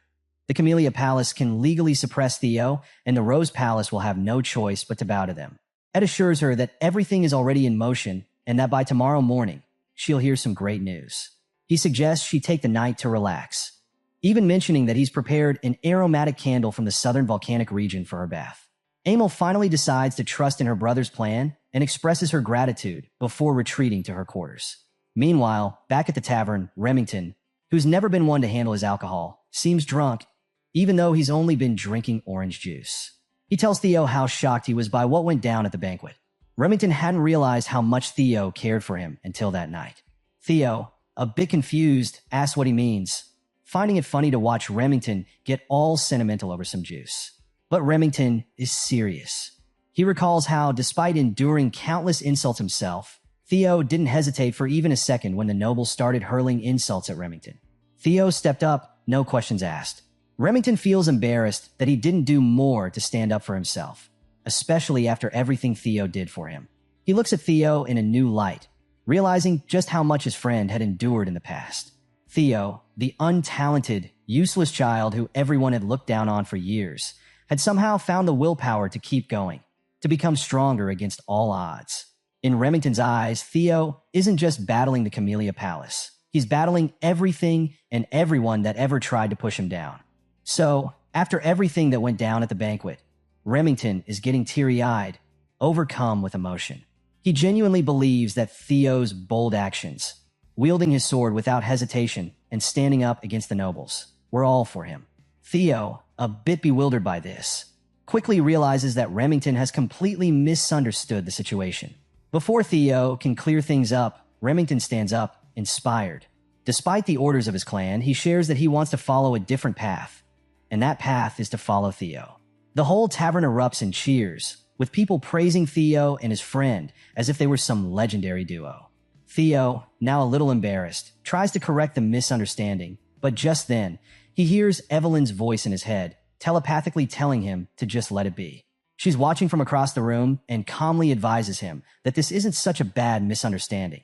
The Camellia Palace can legally suppress Theo, and the Rose Palace will have no choice but to bow to them. Ed assures her that everything is already in motion and that by tomorrow morning, she'll hear some great news. He suggests she take the night to relax. even mentioning that he's prepared an aromatic candle from the southern volcanic region for her bath. Emil finally decides to trust in her brother's plan and expresses her gratitude before retreating to her quarters. Meanwhile, back at the tavern, Remington, who's never been one to handle his alcohol, seems drunk, even though he's only been drinking orange juice. He tells Theo how shocked he was by what went down at the banquet. Remington hadn't realized how much Theo cared for him until that night. Theo, a bit confused, asks what he means, finding it funny to watch Remington get all sentimental over some juice. But Remington is serious. He recalls how, despite enduring countless insults himself, Theo didn't hesitate for even a second when the nobles started hurling insults at Remington. Theo stepped up, no questions asked. Remington feels embarrassed that he didn't do more to stand up for himself, especially after everything Theo did for him. He looks at Theo in a new light, realizing just how much his friend had endured in the past. Theo, the untalented, useless child who everyone had looked down on for years, had somehow found the willpower to keep going, to become stronger against all odds. In Remington's eyes, Theo isn't just battling the Camellia Palace. He's battling everything and everyone that ever tried to push him down. So, after everything that went down at the banquet, Remington is getting teary-eyed, overcome with emotion. He genuinely believes that Theo's bold actions, wielding his sword without hesitation and standing up against the nobles, were all for him. Theo, a bit bewildered by this, quickly realizes that Remington has completely misunderstood the situation. Before Theo can clear things up, Remington stands up, inspired. Despite the orders of his clan, he shares that he wants to follow a different path, and that path is to follow Theo. The whole tavern erupts in cheers, with people praising Theo and his friend as if they were some legendary duo. Theo, now a little embarrassed, tries to correct the misunderstanding, but just then, he hears Evelyn's voice in his head, telepathically telling him to just let it be. She's watching from across the room and calmly advises him that this isn't such a bad misunderstanding.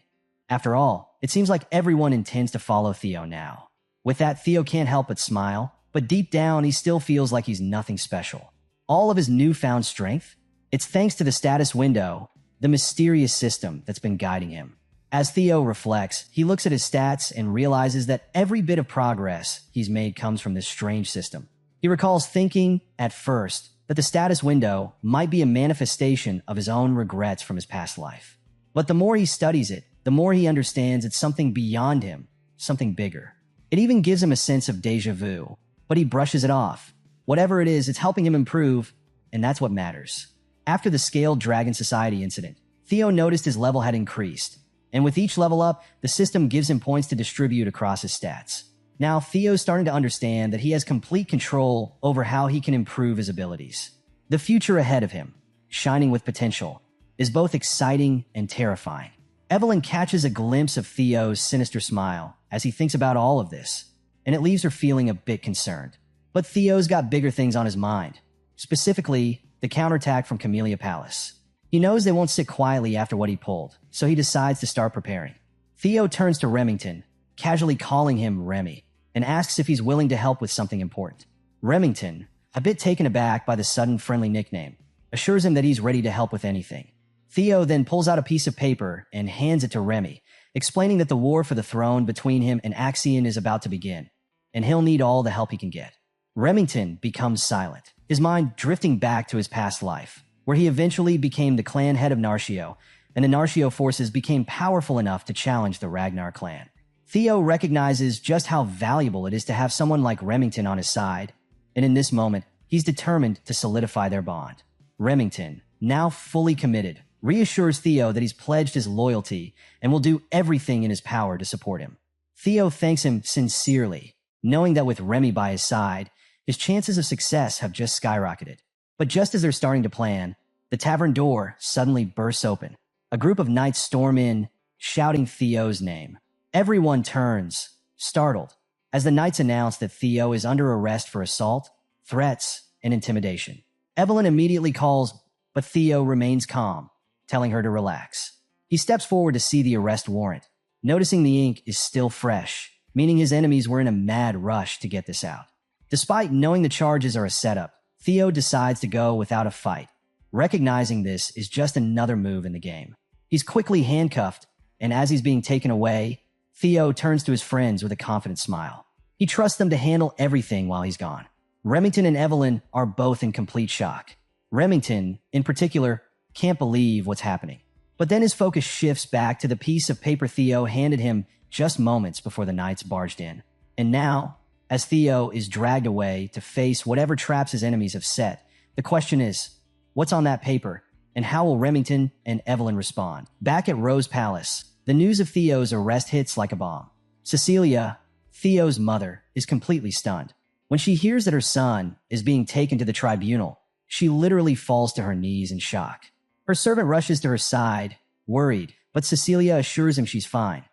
After all, it seems like everyone intends to follow Theo now. With that, Theo can't help but smile, but deep down he still feels like he's nothing special. All of his newfound strength? It's thanks to the status window, the mysterious system that's been guiding him. As Theo reflects, he looks at his stats and realizes that every bit of progress he's made comes from this strange system. He recalls thinking, at first, that the status window might be a manifestation of his own regrets from his past life. But the more he studies it, the more he understands it's something beyond him, something bigger. It even gives him a sense of déjà vu, but he brushes it off. Whatever it is, it's helping him improve, and that's what matters. After the Scaled Dragon Society incident, Theo noticed his level had increased, and with each level up, the system gives him points to distribute across his stats. Now, Theo's starting to understand that he has complete control over how he can improve his abilities. The future ahead of him, shining with potential, is both exciting and terrifying. Evelyn catches a glimpse of Theo's sinister smile as he thinks about all of this, and it leaves her feeling a bit concerned. But Theo's got bigger things on his mind, specifically the counterattack from Camellia Palace. He knows they won't sit quietly after what he pulled, so he decides to start preparing. Theo turns to Remington, casually calling him Remy, and asks if he's willing to help with something important. Remington, a bit taken aback by the sudden friendly nickname, assures him that he's ready to help with anything. Theo then pulls out a piece of paper and hands it to Remy, explaining that the war for the throne between him and Axion is about to begin, and he'll need all the help he can get. Remington becomes silent, his mind drifting back to his past life, where he eventually became the clan head of Narcio, and the Narcio forces became powerful enough to challenge the Ragnar clan. Theo recognizes just how valuable it is to have someone like Remington on his side, and in this moment, he's determined to solidify their bond. Remington, now fully committed, reassures Theo that he's pledged his loyalty and will do everything in his power to support him. Theo thanks him sincerely, knowing that with Remy by his side, his chances of success have just skyrocketed. But just as they're starting to plan, the tavern door suddenly bursts open. A group of knights storm in, shouting Theo's name. Everyone turns, startled, as the knights announce that Theo is under arrest for assault, threats, and intimidation. Evelyn immediately calls, but Theo remains calm, telling her to relax. He steps forward to see the arrest warrant, noticing the ink is still fresh, meaning his enemies were in a mad rush to get this out. Despite knowing the charges are a setup, Theo decides to go without a fight, recognizing this is just another move in the game. He's quickly handcuffed, and as he's being taken away, Theo turns to his friends with a confident smile. He trusts them to handle everything while he's gone. Remington and Evelyn are both in complete shock. Remington, in particular, can't believe what's happening. But then his focus shifts back to the piece of paper Theo handed him just moments before the knights barged in. And now, as Theo is dragged away to face whatever traps his enemies have set, the question is, what's on that paper, and how will Remington and Evelyn respond? Back at Rose Palace, the news of Theo's arrest hits like a bomb. Cecilia, Theo's mother, is completely stunned. When she hears that her son is being taken to the tribunal, she literally falls to her knees in shock. Her servant rushes to her side, worried, but Cecilia assures him she's fine,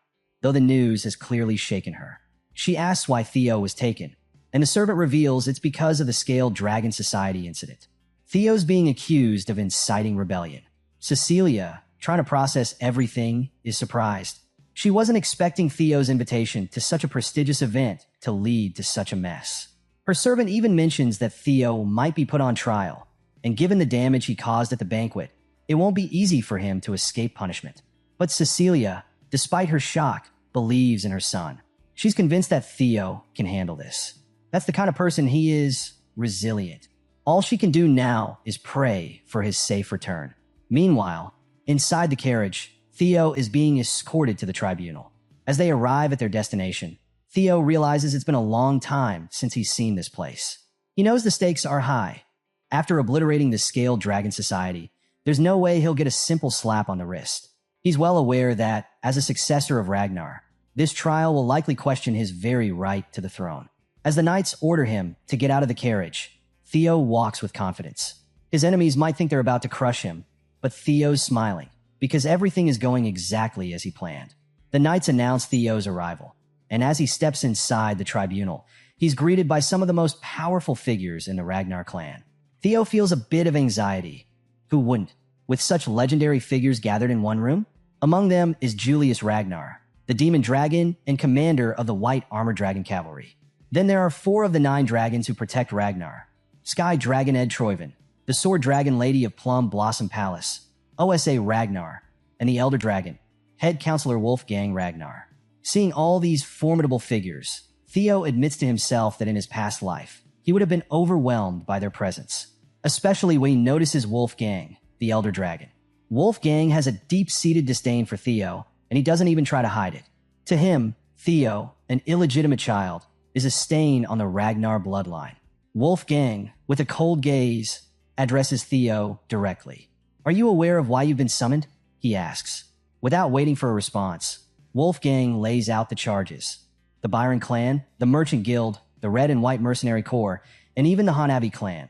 though the news has clearly shaken her. She asks why Theo was taken, and the servant reveals it's because of the Scaled Dragon Society incident. Theo's being accused of inciting rebellion. Cecilia, trying to process everything, is surprised. She wasn't expecting Theo's invitation to such a prestigious event to lead to such a mess. Her servant even mentions that Theo might be put on trial, and given the damage he caused at the banquet, it won't be easy for him to escape punishment. But Cecilia, despite her shock, believes in her son. She's convinced that Theo can handle this. That's the kind of person he is, resilient. All she can do now is pray for his safe return. Meanwhile, inside the carriage, Theo is being escorted to the tribunal. As they arrive at their destination, Theo realizes it's been a long time since he's seen this place. He knows the stakes are high. After obliterating the Scaled Dragon Society, there's no way he'll get a simple slap on the wrist. He's well aware that, as a successor of Ragnar, this trial will likely question his very right to the throne. As the knights order him to get out of the carriage, Theo walks with confidence. His enemies might think they're about to crush him, but Theo's smiling, because everything is going exactly as he planned. The knights announce Theo's arrival, and as he steps inside the tribunal, he's greeted by some of the most powerful figures in the Ragnar clan. Theo feels a bit of anxiety. Who wouldn't, with such legendary figures gathered in one room? Among them is Julius Ragnar, the demon dragon and commander of the White Armored Dragon Cavalry. Then there are 4 of the 9 dragons who protect Ragnar: Sky Dragon Ed Troyven, the Sword Dragon Lady of Plum Blossom Palace, OSA Ragnar, and the Elder Dragon, Head Counselor Wolfgang Ragnar. Seeing all these formidable figures, Theo admits to himself that in his past life, he would have been overwhelmed by their presence, especially when he notices Wolfgang, the Elder Dragon. Wolfgang has a deep-seated disdain for Theo, and he doesn't even try to hide it. To him, Theo, an illegitimate child, is a stain on the Ragnar bloodline. Wolfgang, with a cold gaze, addresses Theo directly. "Are you aware of why you've been summoned?" he asks. Without waiting for a response, Wolfgang lays out the charges. The Byron clan, the Merchant Guild, the Red and White Mercenary Corps, and even the Hanabi clan.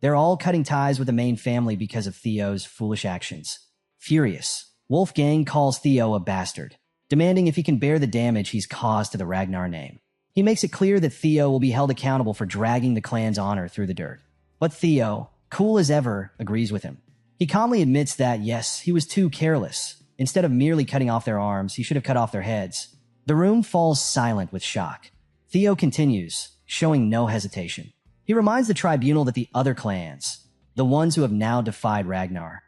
They're all cutting ties with the main family because of Theo's foolish actions. Furious, Wolfgang calls Theo a bastard, demanding if he can bear the damage he's caused to the Ragnar name. He makes it clear that Theo will be held accountable for dragging the clan's honor through the dirt. But Theo, cool as ever, agrees with him. He calmly admits that, yes, he was too careless. Instead of merely cutting off their arms, he should have cut off their heads. The room falls silent with shock. Theo continues, showing no hesitation. He reminds the tribunal that the other clans, the ones who have now defied Ragnar,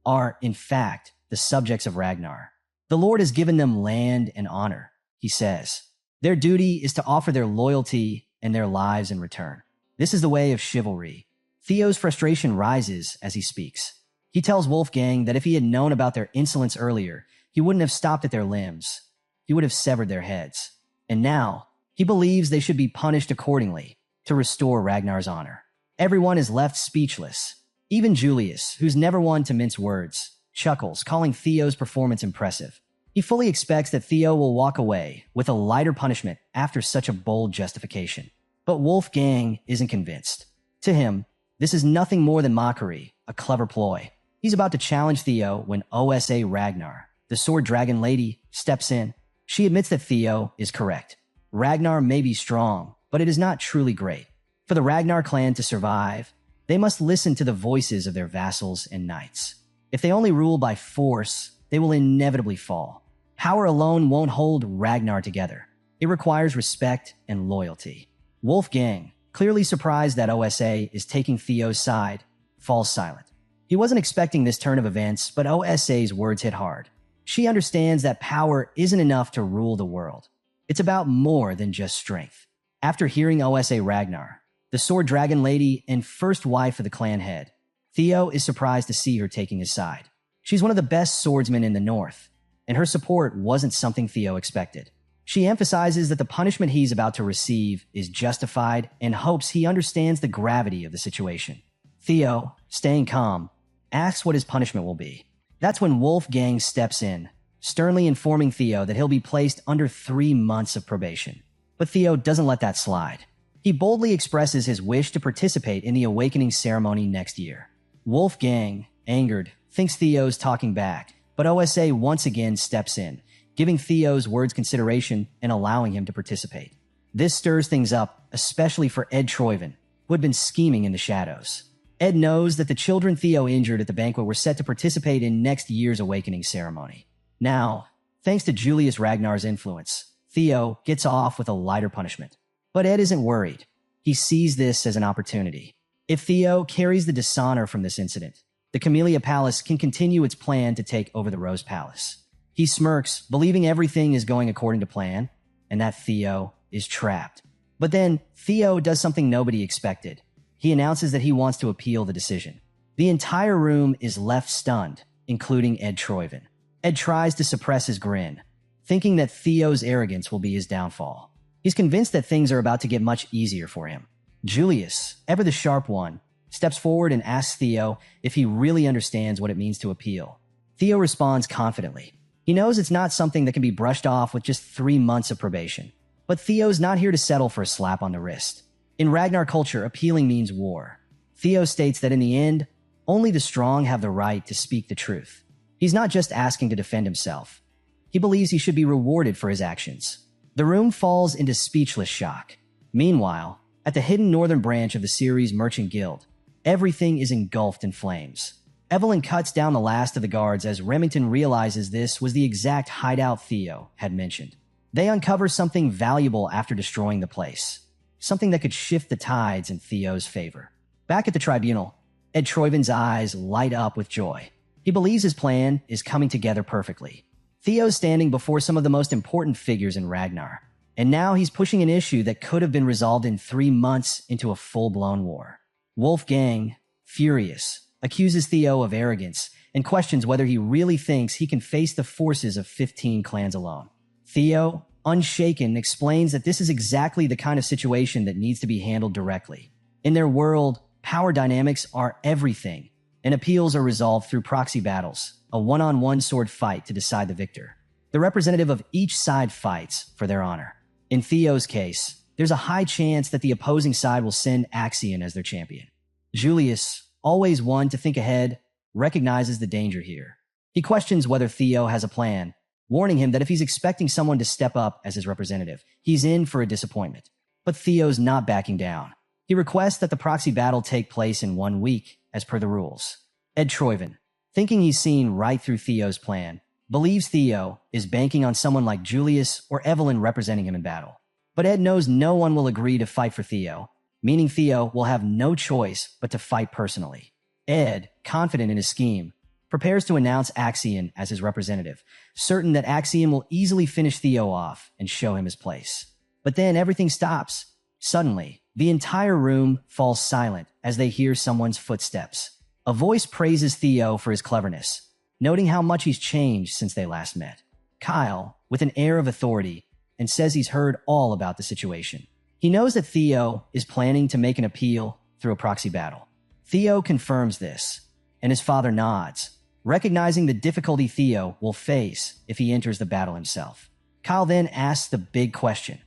are, in fact, the subjects of Ragnar. The Lord has given them land and honor, he says. Their duty is to offer their loyalty and their lives in return. This is the way of chivalry. Theo's frustration rises as he speaks. He tells Wolfgang that if he had known about their insolence earlier, he wouldn't have stopped at their limbs. He would have severed their heads. And now, he believes they should be punished accordingly to restore Ragnar's honor. Everyone is left speechless. Even Julius, who's never one to mince words, chuckles, calling Theo's performance impressive. He fully expects that Theo will walk away with a lighter punishment after such a bold justification. But Wolfgang isn't convinced. To him, this is nothing more than mockery, a clever ploy. He's about to challenge Theo when OSA Ragnar, the Sword Dragon Lady, steps in. She admits that Theo is correct. Ragnar may be strong, but it is not truly great. For the Ragnar clan to survive, they must listen to the voices of their vassals and knights. If they only rule by force, they will inevitably fall. Power alone won't hold Ragnar together. It requires respect and loyalty. Wolfgang, clearly surprised that OSA is taking Theo's side, falls silent. He wasn't expecting this turn of events, but OSA's words hit hard. She understands that power isn't enough to rule the world. It's about more than just strength. After hearing Osa Ragnar, the sword dragon lady and first wife of the clan head, Theo is surprised to see her taking his side. She's one of the best swordsmen in the north, and her support wasn't something Theo expected. She emphasizes that the punishment he's about to receive is justified and hopes he understands the gravity of the situation. Theo, staying calm, asks what his punishment will be. That's when Wolfgang steps in, sternly informing Theo that he'll be placed under 3 months of probation. But Theo doesn't let that slide. He boldly expresses his wish to participate in the Awakening ceremony next year. Wolfgang, angered, thinks Theo's talking back, but Osa once again steps in, giving Theo's words consideration and allowing him to participate. This stirs things up, especially for Ed Troyven, who had been scheming in the shadows. Ed knows that the children Theo injured at the banquet were set to participate in next year's Awakening ceremony. Now, thanks to Julius Ragnar's influence, Theo gets off with a lighter punishment. But Ed isn't worried. He sees this as an opportunity. If Theo carries the dishonor from this incident, the Camellia Palace can continue its plan to take over the Rose Palace. He smirks, believing everything is going according to plan, and that Theo is trapped. But then, Theo does something nobody expected. He announces that he wants to appeal the decision. The entire room is left stunned, including Ed Troyven. Ed tries to suppress his grin, thinking that Theo's arrogance will be his downfall. He's convinced that things are about to get much easier for him. Julius, ever the sharp one, steps forward and asks Theo if he really understands what it means to appeal. Theo responds confidently. He knows it's not something that can be brushed off with just 3 months of probation. But Theo's not here to settle for a slap on the wrist. In Ragnar culture, appealing means war. Theo states that in the end, only the strong have the right to speak the truth. He's not just asking to defend himself. He believes he should be rewarded for his actions. The room falls into speechless shock. Meanwhile, at the hidden northern branch of the series' Merchant Guild, everything is engulfed in flames. Evelyn cuts down the last of the guards as Remington realizes this was the exact hideout Theo had mentioned. They uncover something valuable after destroying the place. Something that could shift the tides in Theo's favor. Back at the tribunal, Ed Troyven's eyes light up with joy. He believes his plan is coming together perfectly. Theo's standing before some of the most important figures in Ragnar, and now he's pushing an issue that could have been resolved in 3 months into a full-blown war. Wolfgang, furious, accuses Theo of arrogance and questions whether he really thinks he can face the forces of 15 clans alone. Theo, unshaken, explains that this is exactly the kind of situation that needs to be handled directly. In their world, power dynamics are everything, and appeals are resolved through proxy battles, a one-on-one sword fight to decide the victor. The representative of each side fights for their honor. In Theo's case, there's a high chance that the opposing side will send Axion as their champion. Julius, always one to think ahead, recognizes the danger here. He questions whether Theo has a plan, warning him that if he's expecting someone to step up as his representative, he's in for a disappointment. But Theo's not backing down. He requests that the proxy battle take place in 1 week, as per the rules. Ed Troyven, thinking he's seen right through Theo's plan, believes Theo is banking on someone like Julius or Evelyn representing him in battle. But Ed knows no one will agree to fight for Theo, meaning Theo will have no choice but to fight personally. Ed, confident in his scheme, prepares to announce Axion as his representative, certain that Axion will easily finish Theo off and show him his place. But then everything stops. Suddenly, the entire room falls silent as they hear someone's footsteps. A voice praises Theo for his cleverness, noting how much he's changed since they last met. Kyle, with an air of authority, and says he's heard all about the situation. He knows that Theo is planning to make an appeal through a proxy battle. Theo confirms this, and his father nods, recognizing the difficulty Theo will face if he enters the battle himself. Kyle then asks the big question.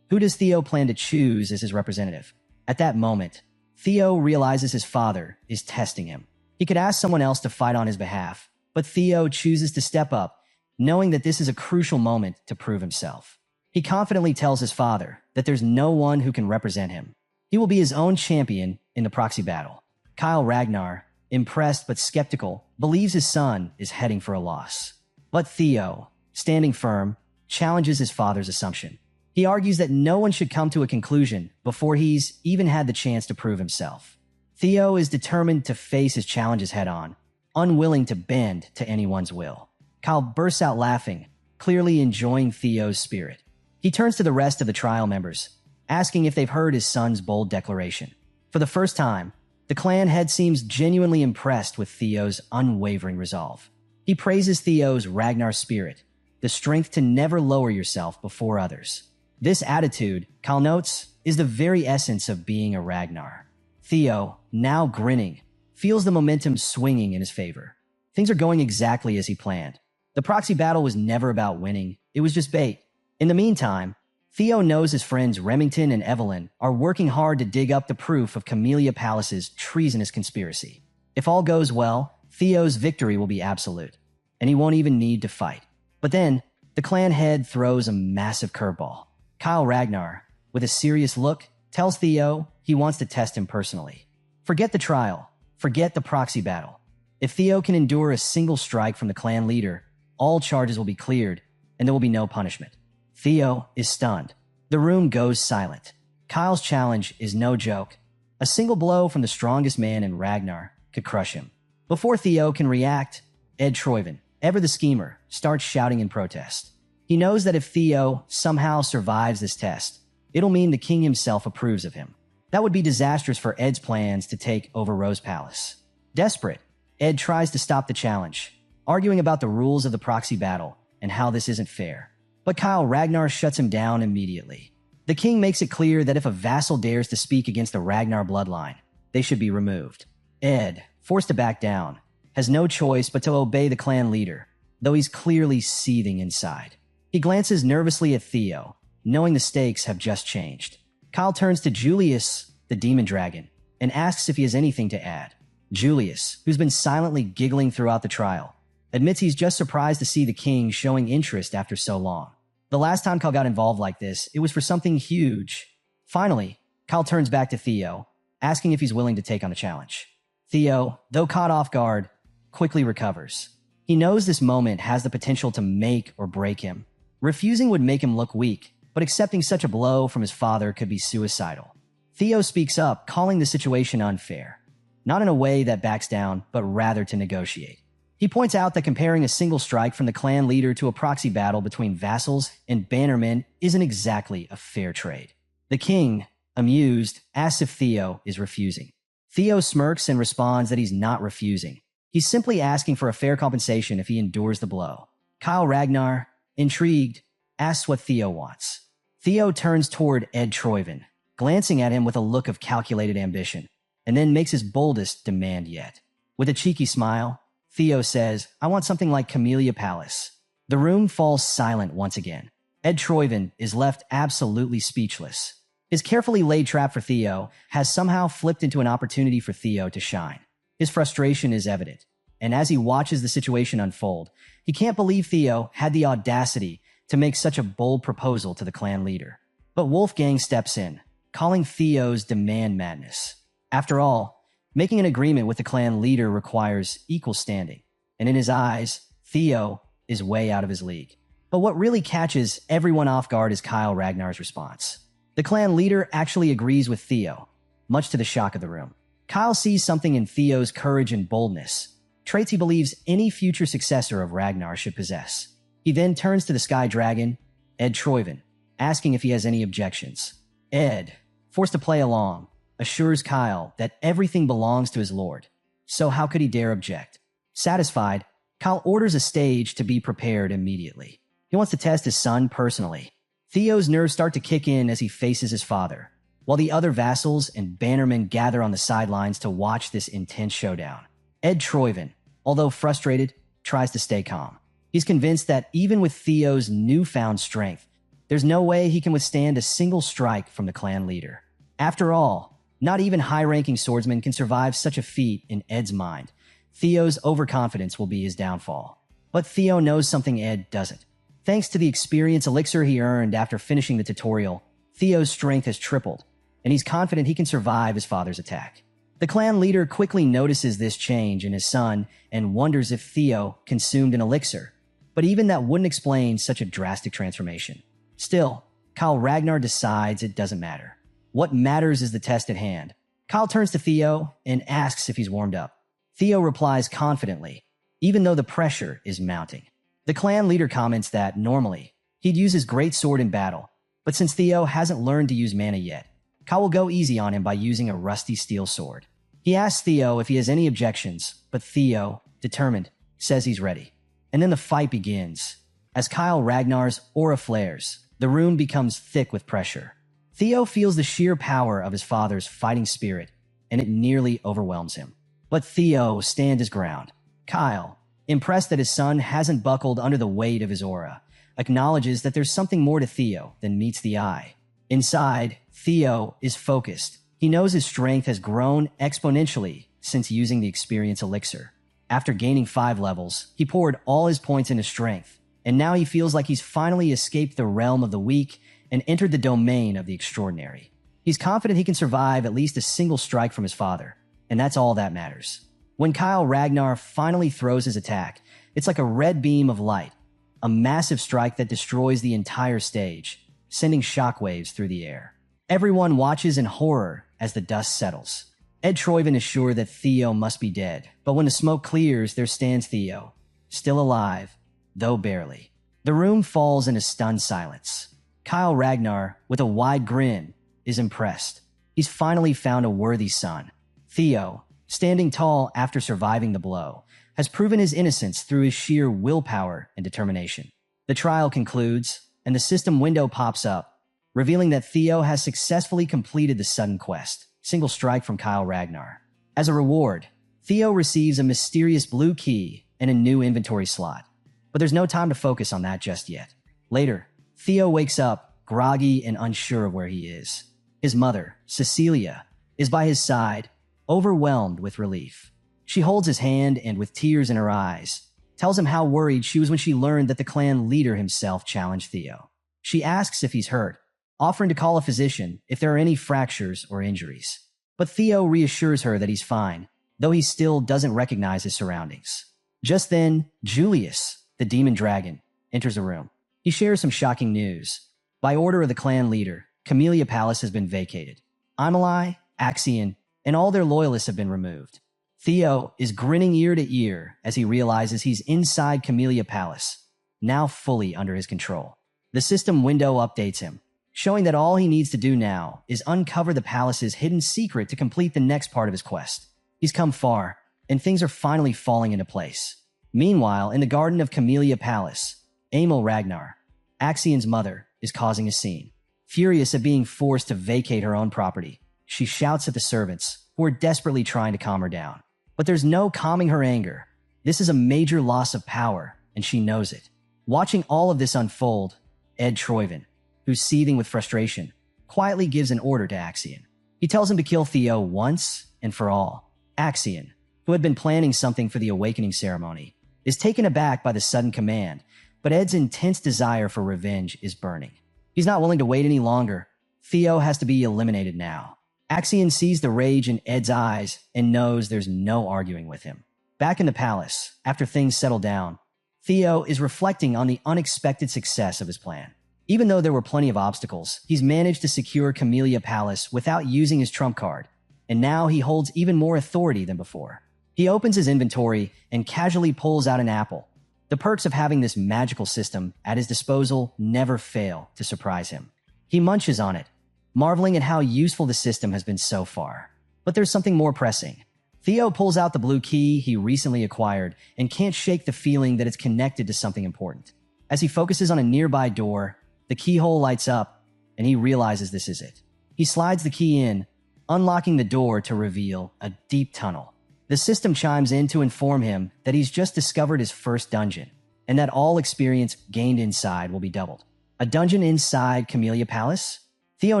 Who does Theo plan to choose as his representative? At that moment, Theo realizes his father is testing him. He could ask someone else to fight on his behalf, but Theo chooses to step up, knowing that this is a crucial moment to prove himself. He confidently tells his father that there's no one who can represent him. He will be his own champion in the proxy battle. Kyle Ragnar, impressed but skeptical, believes his son is heading for a loss. But Theo, standing firm, challenges his father's assumption. He argues that no one should come to a conclusion before he's even had the chance to prove himself. Theo is determined to face his challenges head-on, unwilling to bend to anyone's will. Kyle bursts out laughing, clearly enjoying Theo's spirit. He turns to the rest of the trial members, asking if they've heard his son's bold declaration. For the first time, the clan head seems genuinely impressed with Theo's unwavering resolve. He praises Theo's Ragnar spirit, the strength to never lower yourself before others. This attitude, Kyle notes, is the very essence of being a Ragnar. Theo, now grinning, feels the momentum swinging in his favor. Things are going exactly as he planned. The proxy battle was never about winning, it was just bait. In the meantime, Theo knows his friends Remington and Evelyn are working hard to dig up the proof of Camellia Palace's treasonous conspiracy. If all goes well, Theo's victory will be absolute, and he won't even need to fight. But then, the clan head throws a massive curveball. Kyle Ragnar, with a serious look, tells Theo he wants to test him personally. Forget the trial, forget the proxy battle. If Theo can endure a single strike from the clan leader, all charges will be cleared, and there will be no punishment. Theo is stunned. The room goes silent. Kyle's challenge is no joke. A single blow from the strongest man in Ragnar could crush him. Before Theo can react, Ed Troyven, ever the schemer, starts shouting in protest. He knows that if Theo somehow survives this test, it'll mean the king himself approves of him. That would be disastrous for Ed's plans to take over Rose Palace. Desperate, Ed tries to stop the challenge, arguing about the rules of the proxy battle and how this isn't fair. But Kyle Ragnar shuts him down immediately. The king makes it clear that if a vassal dares to speak against the Ragnar bloodline, they should be removed. Ed, forced to back down, has no choice but to obey the clan leader, though he's clearly seething inside. He glances nervously at Theo, knowing the stakes have just changed. Kyle turns to Julius, the demon dragon, and asks if he has anything to add. Julius, who's been silently giggling throughout the trial, admits he's just surprised to see the king showing interest after so long. The last time Kyle got involved like this, it was for something huge. Finally, Kyle turns back to Theo, asking if he's willing to take on the challenge. Theo, though caught off guard, quickly recovers. He knows this moment has the potential to make or break him. Refusing would make him look weak, but accepting such a blow from his father could be suicidal. Theo speaks up, calling the situation unfair. Not in a way that backs down, but rather to negotiate. He points out that comparing a single strike from the clan leader to a proxy battle between vassals and bannermen isn't exactly a fair trade. The king, amused, asks if Theo is refusing. Theo smirks and responds that he's not refusing. He's simply asking for a fair compensation if he endures the blow. Kyle Ragnar, intrigued, asks what Theo wants. Theo turns toward Ed Troyven, glancing at him with a look of calculated ambition, and then makes his boldest demand yet. With a cheeky smile, Theo says, "I want something like Camellia Palace." The room falls silent once again. Ed Troyven is left absolutely speechless. His carefully laid trap for Theo has somehow flipped into an opportunity for Theo to shine. His frustration is evident, and as he watches the situation unfold, he can't believe Theo had the audacity to make such a bold proposal to the clan leader. But Wolfgang steps in, calling Theo's demand madness. After all, making an agreement with the clan leader requires equal standing, and in his eyes, Theo is way out of his league. But what really catches everyone off guard is Kyle Ragnar's response. The clan leader actually agrees with Theo, much to the shock of the room. Kyle sees something in Theo's courage and boldness, traits he believes any future successor of Ragnar should possess. He then turns to the Sky Dragon, Ed Troyven, asking if he has any objections. Ed, forced to play along, assures Kyle that everything belongs to his lord, so how could he dare object? Satisfied, Kyle orders a stage to be prepared immediately. He wants to test his son personally. Theo's nerves start to kick in as he faces his father, while the other vassals and bannermen gather on the sidelines to watch this intense showdown. Ed Troyven, although frustrated, tries to stay calm. He's convinced that even with Theo's newfound strength, there's no way he can withstand a single strike from the clan leader. After all, not even high-ranking swordsmen can survive such a feat in Ed's mind. Theo's overconfidence will be his downfall. But Theo knows something Ed doesn't. Thanks to the experience elixir he earned after finishing the tutorial, Theo's strength has tripled, and he's confident he can survive his father's attack. The clan leader quickly notices this change in his son and wonders if Theo consumed an elixir, but even that wouldn't explain such a drastic transformation. Still, Kyle Ragnar decides it doesn't matter. What matters is the test at hand. Kyle turns to Theo and asks if he's warmed up. Theo replies confidently, even though the pressure is mounting. The clan leader comments that, normally, he'd use his great sword in battle, But since Theo hasn't learned to use mana yet, Kyle will go easy on him by using a rusty steel sword. He asks Theo if he has any objections, but Theo, determined, says he's ready. And then the fight begins. As Kyle Ragnar's aura flares, the room becomes thick with pressure. Theo feels the sheer power of his father's fighting spirit, and it nearly overwhelms him. But Theo stands his ground. Kyle, impressed that his son hasn't buckled under the weight of his aura, acknowledges that there's something more to Theo than meets the eye. Inside, Theo is focused. He knows his strength has grown exponentially since using the experience elixir. After gaining 5 levels, he poured all his points into strength, and now he feels like he's finally escaped the realm of the weak and entered the domain of the extraordinary. He's confident he can survive at least a single strike from his father, and that's all that matters. When Kyle Ragnar finally throws his attack, it's like a red beam of light, a massive strike that destroys the entire stage, sending shockwaves through the air. Everyone watches in horror as the dust settles. Ed Troyven is sure that Theo must be dead, but when the smoke clears, there stands Theo, still alive, though barely. The room falls in a stunned silence. Kyle Ragnar, with a wide grin, is impressed. He's finally found a worthy son. Theo, standing tall after surviving the blow, has proven his innocence through his sheer willpower and determination. The trial concludes, and the system window pops up, revealing that Theo has successfully completed the sudden quest, single strike from Kyle Ragnar. As a reward, Theo receives a mysterious blue key and a new inventory slot. But there's no time to focus on that just yet. Later, Theo wakes up, groggy and unsure of where he is. His mother, Cecilia, is by his side, overwhelmed with relief. She holds his hand and, with tears in her eyes, tells him how worried she was when she learned that the clan leader himself challenged Theo. She asks if he's hurt, offering to call a physician if there are any fractures or injuries. But Theo reassures her that he's fine, though he still doesn't recognize his surroundings. Just then, Julius, the demon dragon, enters the room. He shares some shocking news. By order of the clan leader, Camellia Palace has been vacated. Amelie, Axion, and all their loyalists have been removed. Theo is grinning ear to ear as he realizes he's inside Camellia Palace, now fully under his control. The system window updates him, showing that all he needs to do now is uncover the palace's hidden secret to complete the next part of his quest. He's come far, and things are finally falling into place. Meanwhile, in the garden of Camellia Palace, Amel Ragnar, Axion's mother, is causing a scene. Furious at being forced to vacate her own property, she shouts at the servants, who are desperately trying to calm her down. But there's no calming her anger. This is a major loss of power, and she knows it. Watching all of this unfold, Ed Troyven, who's seething with frustration, quietly gives an order to Axion. He tells him to kill Theo once and for all. Axion, who had been planning something for the awakening ceremony, is taken aback by the sudden command, but Ed's intense desire for revenge is burning. He's not willing to wait any longer. Theo has to be eliminated now. Axion sees the rage in Ed's eyes and knows there's no arguing with him. Back in the palace, after things settle down, Theo is reflecting on the unexpected success of his plan. Even though there were plenty of obstacles, he's managed to secure Camellia Palace without using his trump card, and now he holds even more authority than before. He opens his inventory and casually pulls out an apple. The perks of having this magical system at his disposal never fail to surprise him. He munches on it, marveling at how useful the system has been so far. But there's something more pressing. Theo pulls out the blue key he recently acquired and can't shake the feeling that it's connected to something important. As he focuses on a nearby door, the keyhole lights up, and he realizes this is it. He slides the key in, unlocking the door to reveal a deep tunnel. The system chimes in to inform him that he's just discovered his first dungeon, and that all experience gained inside will be doubled. A dungeon inside Camellia Palace? Theo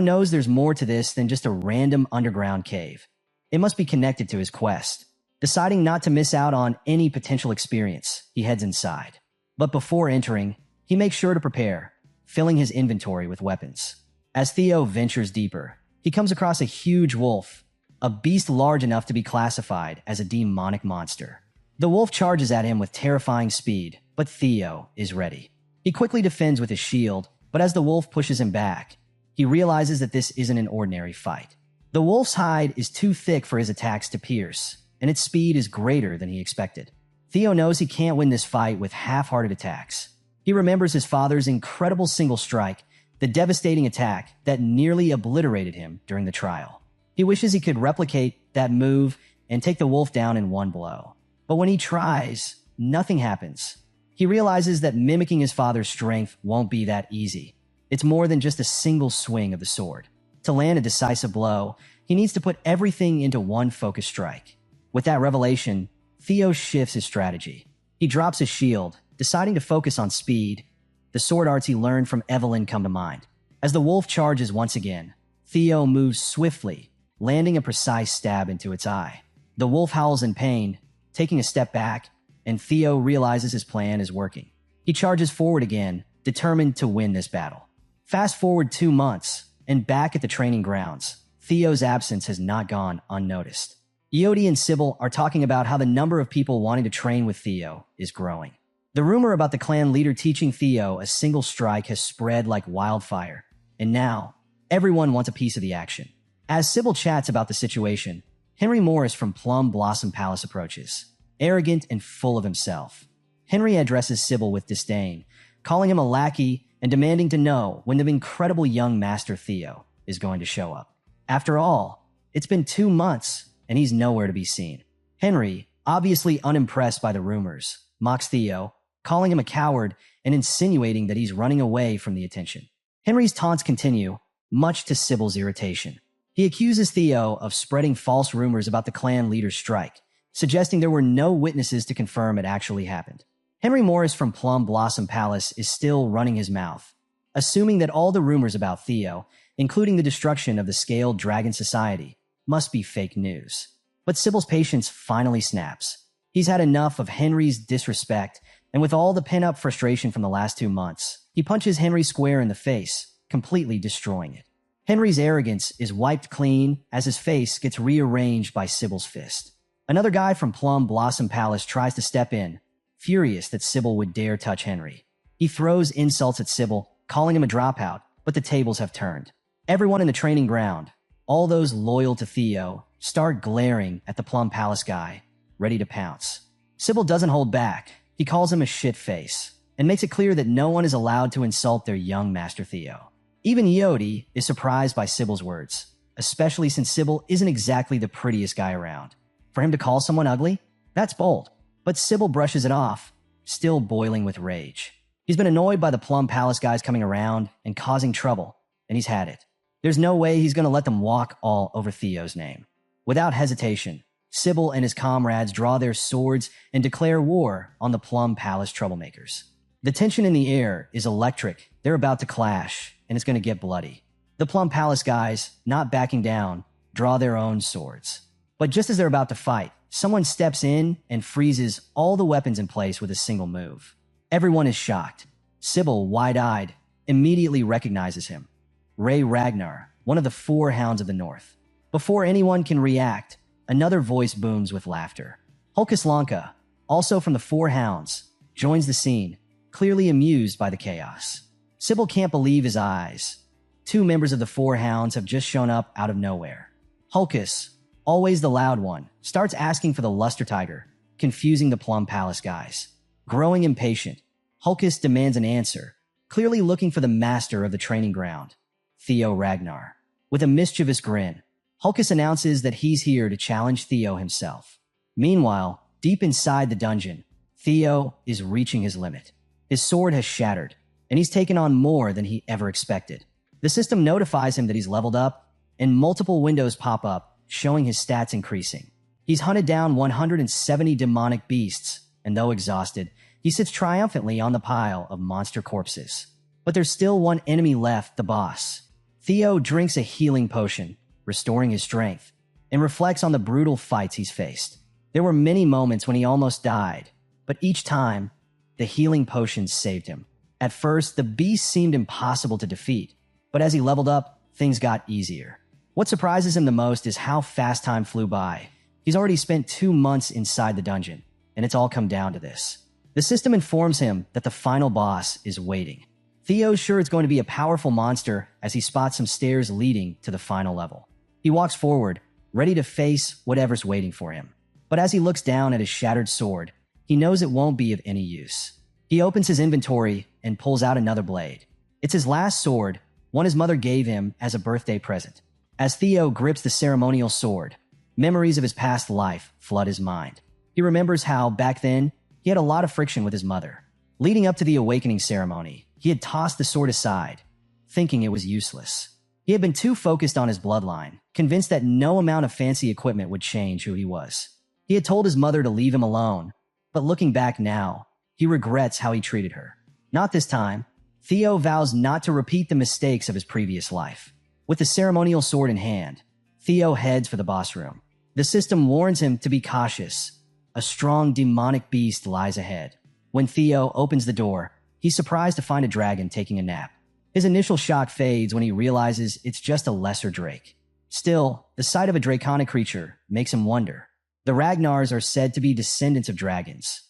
knows there's more to this than just a random underground cave. It must be connected to his quest. Deciding not to miss out on any potential experience, he heads inside. But before entering, he makes sure to prepare, filling his inventory with weapons. As Theo ventures deeper, he comes across a huge wolf, a beast large enough to be classified as a demonic monster. The wolf charges at him with terrifying speed, but Theo is ready. He quickly defends with his shield, but as the wolf pushes him back, he realizes that this isn't an ordinary fight. The wolf's hide is too thick for his attacks to pierce, and its speed is greater than he expected. Theo knows he can't win this fight with half-hearted attacks. He remembers his father's incredible single strike the devastating attack that nearly obliterated him during the trial. He wishes he could replicate that move and take the wolf down in one blow. But when he tries, nothing happens. He realizes that mimicking his father's strength won't be that easy. It's more than just a single swing of the sword. To land a decisive blow, he needs to put everything into one focused strike. With that revelation, Theo shifts his strategy. He drops his shield, deciding to focus on speed. The sword arts he learned from Evelyn come to mind. As the wolf charges once again, Theo moves swiftly, landing a precise stab into its eye. The wolf howls in pain, taking a step back, and Theo realizes his plan is working. He charges forward again, determined to win this battle. Fast forward 2 months, and back at the training grounds, Theo's absence has not gone unnoticed. Iodi and Sybil are talking about how the number of people wanting to train with Theo is growing. The rumor about the clan leader teaching Theo a single strike has spread like wildfire, and now everyone wants a piece of the action. As Sybil chats about the situation, Henry Morris from Plum Blossom Palace approaches, arrogant and full of himself. Henry addresses Sybil with disdain, calling him a lackey and demanding to know when the incredible young master Theo is going to show up. After all, it's been 2 months and he's nowhere to be seen. Henry, obviously unimpressed by the rumors, mocks Theo, calling him a coward and insinuating that he's running away from the attention. Henry's taunts continue, much to Sybil's irritation. He accuses Theo of spreading false rumors about the clan leader's strike, suggesting there were no witnesses to confirm it actually happened. Henry Morris from Plum Blossom Palace is still running his mouth, assuming that all the rumors about Theo, including the destruction of the Scaled Dragon Society, must be fake news. But Sybil's patience finally snaps. He's had enough of Henry's disrespect, and with all the pent-up frustration from the last 2 months, he punches Henry square in the face, completely destroying it. Henry's arrogance is wiped clean as his face gets rearranged by Sybil's fist. Another guy from Plum Blossom Palace tries to step in, furious that Sybil would dare touch Henry. He throws insults at Sybil, calling him a dropout, but the tables have turned. Everyone in the training ground, all those loyal to Theo, start glaring at the Plum Palace guy, ready to pounce. Sybil doesn't hold back. He calls him a shit face, and makes it clear that no one is allowed to insult their young master Theo. Even Iodi is surprised by Sybil's words, especially since Sybil isn't exactly the prettiest guy around. For him to call someone ugly? That's bold. But Sybil brushes it off, still boiling with rage. He's been annoyed by the Plum Palace guys coming around and causing trouble, and he's had it. There's no way he's going to let them walk all over Theo's name. Without hesitation, Sybil and his comrades draw their swords and declare war on the Plum Palace troublemakers. The tension in the air is electric. They're about to clash, and it's going to get bloody. The Plum Palace guys, not backing down, draw their own swords. But just as they're about to fight, someone steps in and freezes all the weapons in place with a single move. Everyone is shocked. Sybil, wide-eyed, immediately recognizes him. Ray Ragnar, one of the 4 Hounds of the North. Before anyone can react, another voice booms with laughter. Hulkus Lanka, also from the 4 Hounds, joins the scene, clearly amused by the chaos. Sybil can't believe his eyes. 2 members of the 4 Hounds have just shown up out of nowhere. Hulkus, always the loud one, starts asking for the Luster Tiger, confusing the Plum Palace guys. Growing impatient, Hulkus demands an answer, clearly looking for the master of the training ground, Theo Ragnar. With a mischievous grin, Hulkus announces that he's here to challenge Theo himself. Meanwhile, deep inside the dungeon, Theo is reaching his limit. His sword has shattered, and he's taken on more than he ever expected. The system notifies him that he's leveled up, and multiple windows pop up, showing his stats increasing. He's hunted down 170 demonic beasts, and though exhausted, he sits triumphantly on the pile of monster corpses. But there's still one enemy left, the boss. Theo drinks a healing potion, restoring his strength, and reflects on the brutal fights he's faced. There were many moments when he almost died, but each time, the healing potions saved him. At first, the beast seemed impossible to defeat, but as he leveled up, things got easier. What surprises him the most is how fast time flew by. He's already spent 2 months inside the dungeon, and it's all come down to this. The system informs him that the final boss is waiting. Theo's sure it's going to be a powerful monster as he spots some stairs leading to the final level. He walks forward, ready to face whatever's waiting for him. But as he looks down at his shattered sword, he knows it won't be of any use. He opens his inventory and pulls out another blade. It's his last sword, one his mother gave him as a birthday present. As Theo grips the ceremonial sword, memories of his past life flood his mind. He remembers how, back then, he had a lot of friction with his mother. Leading up to the awakening ceremony, he had tossed the sword aside, thinking it was useless. He had been too focused on his bloodline, convinced that no amount of fancy equipment would change who he was. He had told his mother to leave him alone, but looking back now, he regrets how he treated her. Not this time. Theo vows not to repeat the mistakes of his previous life. With the ceremonial sword in hand, Theo heads for the boss room. The system warns him to be cautious. A strong demonic beast lies ahead. When Theo opens the door, he's surprised to find a dragon taking a nap. His initial shock fades when he realizes it's just a lesser drake. Still, the sight of a draconic creature makes him wonder. The Ragnars are said to be descendants of dragons.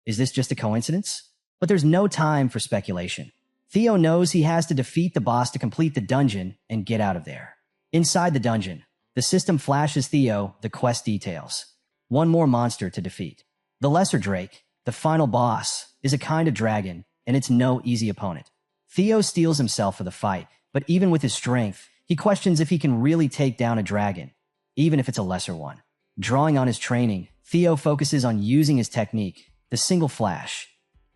Is this just a coincidence? But there's no time for speculation. Theo knows he has to defeat the boss to complete the dungeon and get out of there. Inside the dungeon, the system flashes Theo the quest details. One more monster to defeat. The Lesser Drake, the final boss, is a kind of dragon, and it's no easy opponent. Theo steels himself for the fight, but even with his strength, he questions if he can really take down a dragon, even if it's a lesser one. Drawing on his training, Theo focuses on using his technique, the single flash.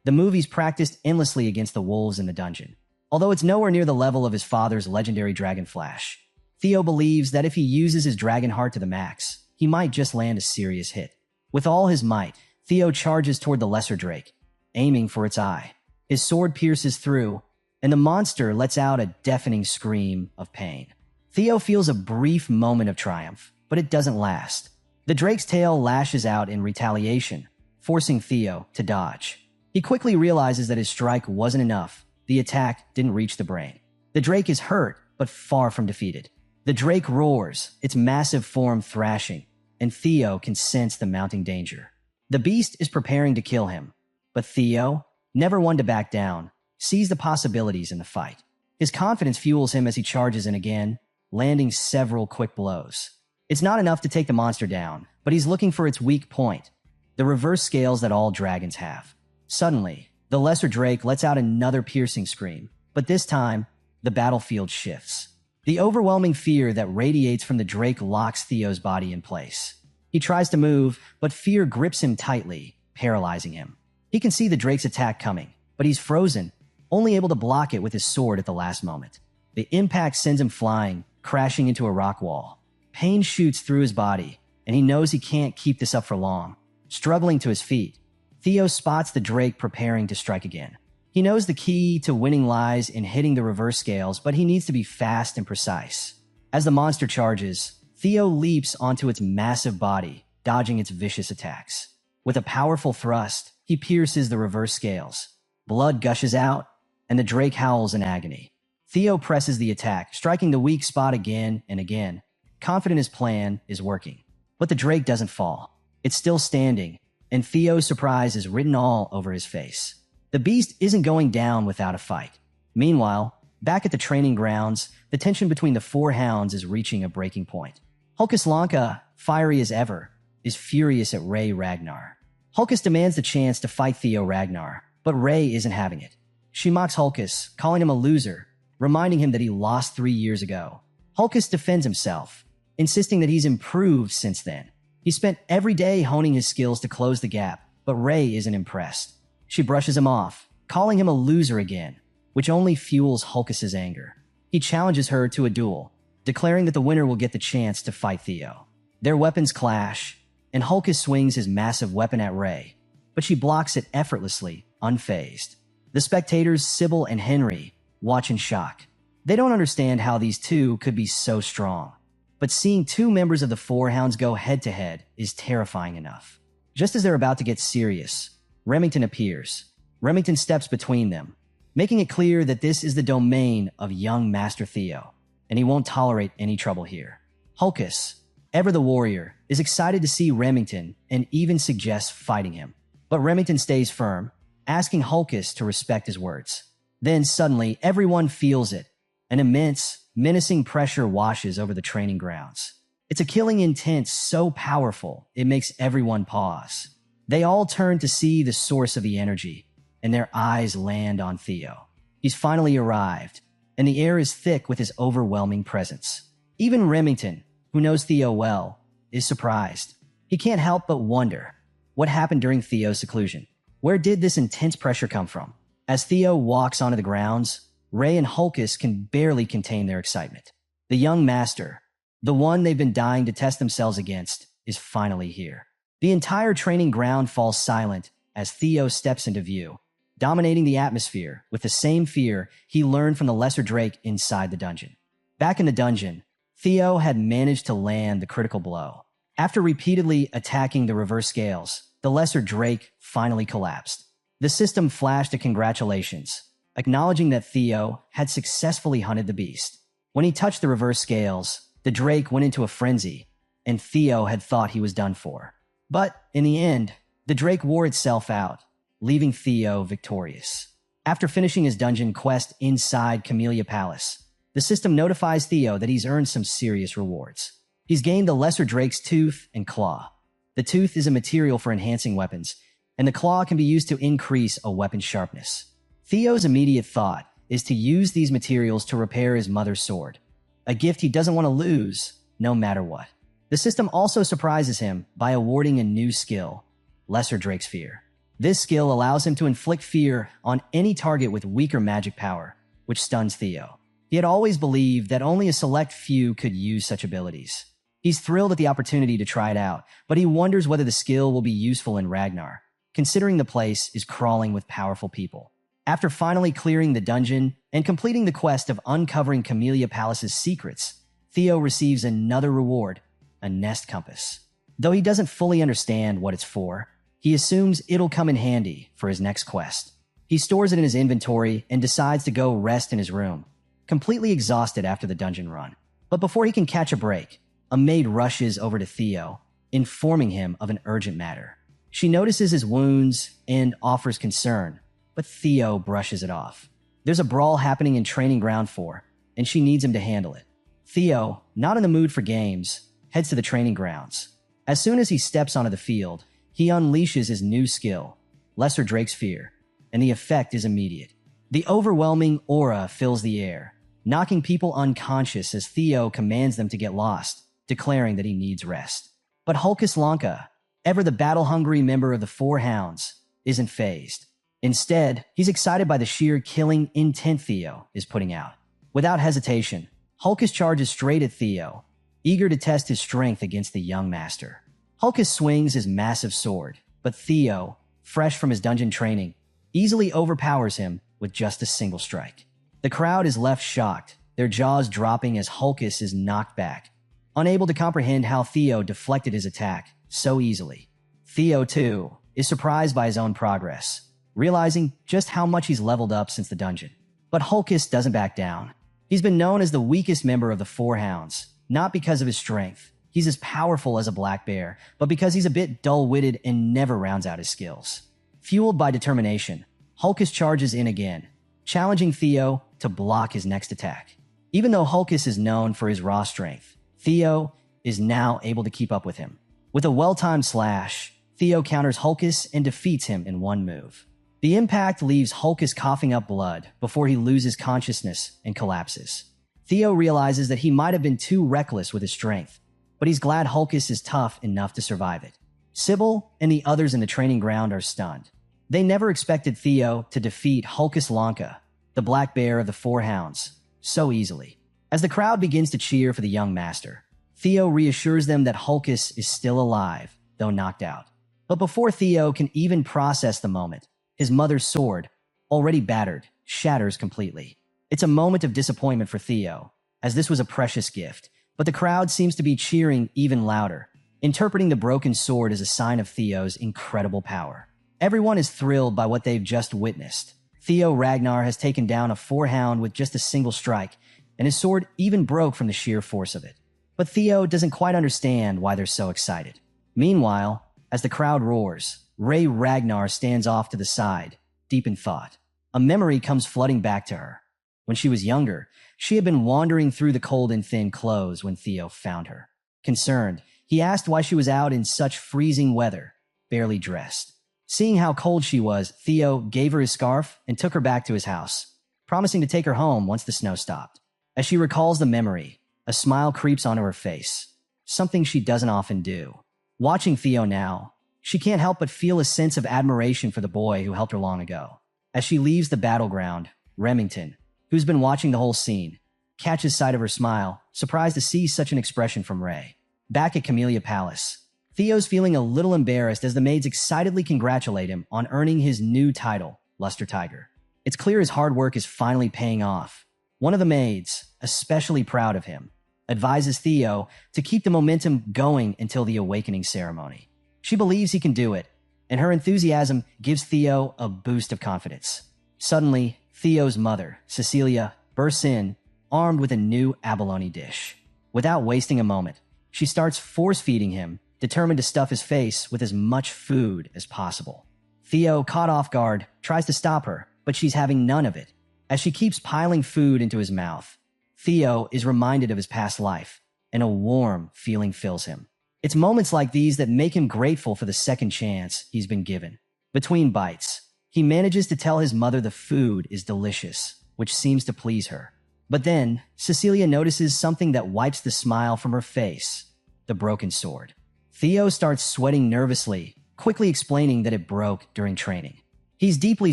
The movie's practiced endlessly against the wolves in the dungeon. Although it's nowhere near the level of his father's legendary dragon flash, Theo believes that if he uses his dragon heart to the max, he might just land a serious hit. With all his might, Theo charges toward the lesser drake, aiming for its eye. His sword pierces through, and the monster lets out a deafening scream of pain. Theo feels a brief moment of triumph, but it doesn't last. The drake's tail lashes out in retaliation, forcing Theo to dodge. He quickly realizes that his strike wasn't enough. The attack didn't reach the brain. The drake is hurt, but far from defeated. The drake roars, its massive form thrashing, and Theo can sense the mounting danger. The beast is preparing to kill him, but Theo, never one to back down, sees the possibilities in the fight. His confidence fuels him as he charges in again, landing several quick blows. It's not enough to take the monster down, but he's looking for its weak point, the reverse scales that all dragons have. Suddenly, the lesser drake lets out another piercing scream, but this time, the battlefield shifts. The overwhelming fear that radiates from the drake locks Theo's body in place. He tries to move, but fear grips him tightly, paralyzing him. He can see the drake's attack coming, but he's frozen, only able to block it with his sword at the last moment. The impact sends him flying, crashing into a rock wall. Pain shoots through his body, and he knows he can't keep this up for long. Struggling to his feet, Theo spots the drake preparing to strike again. He knows the key to winning lies in hitting the reverse scales, but he needs to be fast and precise. As the monster charges, Theo leaps onto its massive body, dodging its vicious attacks. With a powerful thrust, he pierces the reverse scales. Blood gushes out, and the drake howls in agony. Theo presses the attack, striking the weak spot again and again, confident his plan is working. But the drake doesn't fall. It's still standing, and Theo's surprise is written all over his face. The beast isn't going down without a fight. Meanwhile, back at the training grounds, the tension between the four hounds is reaching a breaking point. Hulkus Lanka, fiery as ever, is furious at Ray Ragnar. Hulkus demands the chance to fight Theo Ragnar, but Ray isn't having it. She mocks Hulkus, calling him a loser, reminding him that he lost 3 years ago. Hulkus defends himself, insisting that he's improved since then. He spent every day honing his skills to close the gap, but Ray isn't impressed. She brushes him off, calling him a loser again, which only fuels Hulkus's anger. He challenges her to a duel, declaring that the winner will get the chance to fight Theo. Their weapons clash, and Hulkus swings his massive weapon at Ray, but she blocks it effortlessly, unfazed. The spectators, Sybil and Henry, watch in shock. They don't understand how these two could be so strong. But seeing two members of the Four Hounds go head-to-head is terrifying enough. Just as they're about to get serious, Remington appears. Remington steps between them, making it clear that this is the domain of young Master Theo, and he won't tolerate any trouble here. Hulkus, ever the warrior, is excited to see Remington and even suggests fighting him. But Remington stays firm, asking Hulkus to respect his words. Then suddenly, everyone feels it. An immense, menacing pressure washes over the training grounds. It's a killing intent so powerful, it makes everyone pause. They all turn to see the source of the energy, and their eyes land on Theo. He's finally arrived, and the air is thick with his overwhelming presence. Even Remington, who knows Theo well, is surprised. He can't help but wonder what happened during Theo's seclusion. Where did this intense pressure come from? As Theo walks onto the grounds, Ray and Hulkus can barely contain their excitement. The young master, the one they've been dying to test themselves against, is finally here. The entire training ground falls silent as Theo steps into view, dominating the atmosphere with the same fear he learned from the Lesser Drake inside the dungeon. Back in the dungeon, Theo had managed to land the critical blow. After repeatedly attacking the reverse scales, the Lesser Drake finally collapsed. The system flashed a congratulations, acknowledging that Theo had successfully hunted the beast. When he touched the reverse scales, the Drake went into a frenzy, and Theo had thought he was done for. But in the end, the Drake wore itself out, leaving Theo victorious. After finishing his dungeon quest inside Camellia Palace, the system notifies Theo that he's earned some serious rewards. He's gained the Lesser Drake's tooth and claw. The tooth is a material for enhancing weapons, and the claw can be used to increase a weapon's sharpness. Theo's immediate thought is to use these materials to repair his mother's sword, a gift he doesn't want to lose no matter what. The system also surprises him by awarding a new skill, Lesser Drake's Fear. This skill allows him to inflict fear on any target with weaker magic power, which stuns Theo. He had always believed that only a select few could use such abilities. He's thrilled at the opportunity to try it out, but he wonders whether the skill will be useful in Ragnar, considering the place is crawling with powerful people. After finally clearing the dungeon and completing the quest of uncovering Camellia Palace's secrets, Theo receives another reward, a nest compass. Though he doesn't fully understand what it's for, he assumes it'll come in handy for his next quest. He stores it in his inventory and decides to go rest in his room, completely exhausted after the dungeon run. But before he can catch a break, a maid rushes over to Theo, informing him of an urgent matter. She notices his wounds and offers concern, but Theo brushes it off. There's a brawl happening in Training Ground 4, and she needs him to handle it. Theo, not in the mood for games, heads to the training grounds. As soon as he steps onto the field, he unleashes his new skill, Lesser Drake's Fear, and the effect is immediate. The overwhelming aura fills the air, knocking people unconscious as Theo commands them to get lost, declaring that he needs rest. But Hulkus Lanka, ever the battle-hungry member of the Four Hounds, isn't fazed. Instead, he's excited by the sheer killing intent Theo is putting out. Without hesitation, Hulkus charges straight at Theo, eager to test his strength against the young master. Hulkus swings his massive sword, but Theo, fresh from his dungeon training, easily overpowers him with just a single strike. The crowd is left shocked, their jaws dropping as Hulkus is knocked back, unable to comprehend how Theo deflected his attack so easily. Theo, too, is surprised by his own progress, realizing just how much he's leveled up since the dungeon. But Hulkus doesn't back down. He's been known as the weakest member of the Four Hounds, not because of his strength. He's as powerful as a black bear, but because he's a bit dull-witted and never rounds out his skills. Fueled by determination, Hulkus charges in again, challenging Theo to block his next attack. Even though Hulkus is known for his raw strength, Theo is now able to keep up with him. With a well-timed slash, Theo counters Hulkus and defeats him in one move. The impact leaves Hulkus coughing up blood before he loses consciousness and collapses. Theo realizes that he might have been too reckless with his strength, but he's glad Hulkus is tough enough to survive it. Sybil and the others in the training ground are stunned. They never expected Theo to defeat Hulkus Lanka, the black bear of the Four Hounds, so easily. As the crowd begins to cheer for the young master, Theo reassures them that Hulkus is still alive, though knocked out. But before Theo can even process the moment, his mother's sword, already battered, shatters completely. It's a moment of disappointment for Theo, as this was a precious gift, but the crowd seems to be cheering even louder, interpreting the broken sword as a sign of Theo's incredible power. Everyone is thrilled by what they've just witnessed. Theo Ragnar has taken down a four-hound with just a single strike, and his sword even broke from the sheer force of it. But Theo doesn't quite understand why they're so excited. Meanwhile, as the crowd roars, Ray Ragnar stands off to the side, deep in thought. A memory comes flooding back to her. When she was younger, she had been wandering through the cold and thin clothes when Theo found her. Concerned, he asked why she was out in such freezing weather, barely dressed. Seeing how cold she was, Theo gave her his scarf and took her back to his house, promising to take her home once the snow stopped. As she recalls the memory, a smile creeps onto her face, something she doesn't often do. Watching Theo now, she can't help but feel a sense of admiration for the boy who helped her long ago. As she leaves the battleground, Remington, who's been watching the whole scene, catches sight of her smile, surprised to see such an expression from Ray. Back at Camellia Palace, Theo's feeling a little embarrassed as the maids excitedly congratulate him on earning his new title, Luster Tiger. It's clear his hard work is finally paying off. One of the maids, especially proud of him, advises Theo to keep the momentum going until the awakening ceremony. She believes he can do it, and her enthusiasm gives Theo a boost of confidence. Suddenly, Theo's mother, Cecilia, bursts in, armed with a new abalone dish. Without wasting a moment, she starts force-feeding him, determined to stuff his face with as much food as possible. Theo, caught off guard, tries to stop her, but she's having none of it. As she keeps piling food into his mouth, Theo is reminded of his past life, and a warm feeling fills him. It's moments like these that make him grateful for the second chance he's been given. Between bites, he manages to tell his mother the food is delicious, which seems to please her. But then, Cecilia notices something that wipes the smile from her face: the broken sword. Theo starts sweating nervously, quickly explaining that it broke during training. He's deeply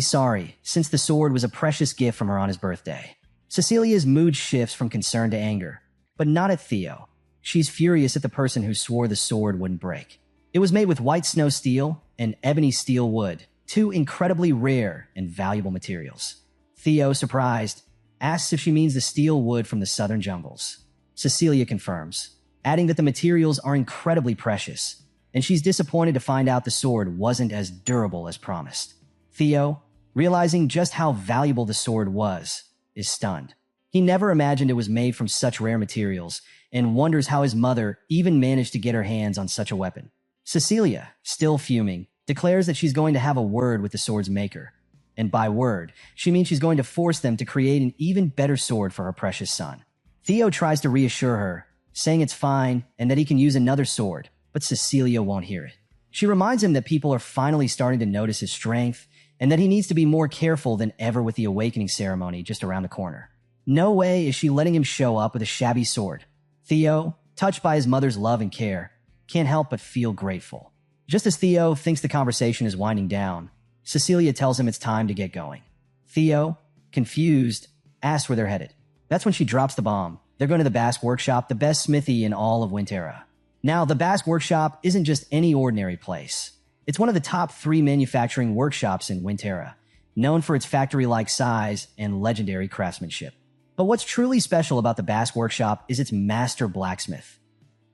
sorry, since the sword was a precious gift from her on his birthday. Cecilia's mood shifts from concern to anger, but not at Theo. She's furious at the person who swore the sword wouldn't break. It was made with white snow steel and ebony steel wood, two incredibly rare and valuable materials. Theo, surprised, asks if she means the steel wood from the southern jungles. Cecilia confirms, adding that the materials are incredibly precious, and she's disappointed to find out the sword wasn't as durable as promised. Theo, realizing just how valuable the sword was, is stunned. He never imagined it was made from such rare materials, and wonders how his mother even managed to get her hands on such a weapon. Cecilia, still fuming, declares that she's going to have a word with the sword's maker. And by word, she means she's going to force them to create an even better sword for her precious son. Theo tries to reassure her, saying it's fine and that he can use another sword, but Cecilia won't hear it. She reminds him that people are finally starting to notice his strength, and that he needs to be more careful than ever with the awakening ceremony just around the corner. No way is she letting him show up with a shabby sword. Theo, touched by his mother's love and care, can't help but feel grateful. Just as Theo thinks the conversation is winding down, Cecilia tells him it's time to get going. Theo, confused, asks where they're headed. That's when she drops the bomb. They're going to the Basque Workshop, the best smithy in all of Winterra. Now, the Basque Workshop isn't just any ordinary place. It's one of the top 3 manufacturing workshops in Winterra, known for its factory-like size and legendary craftsmanship. But what's truly special about the Basque Workshop is its master blacksmith,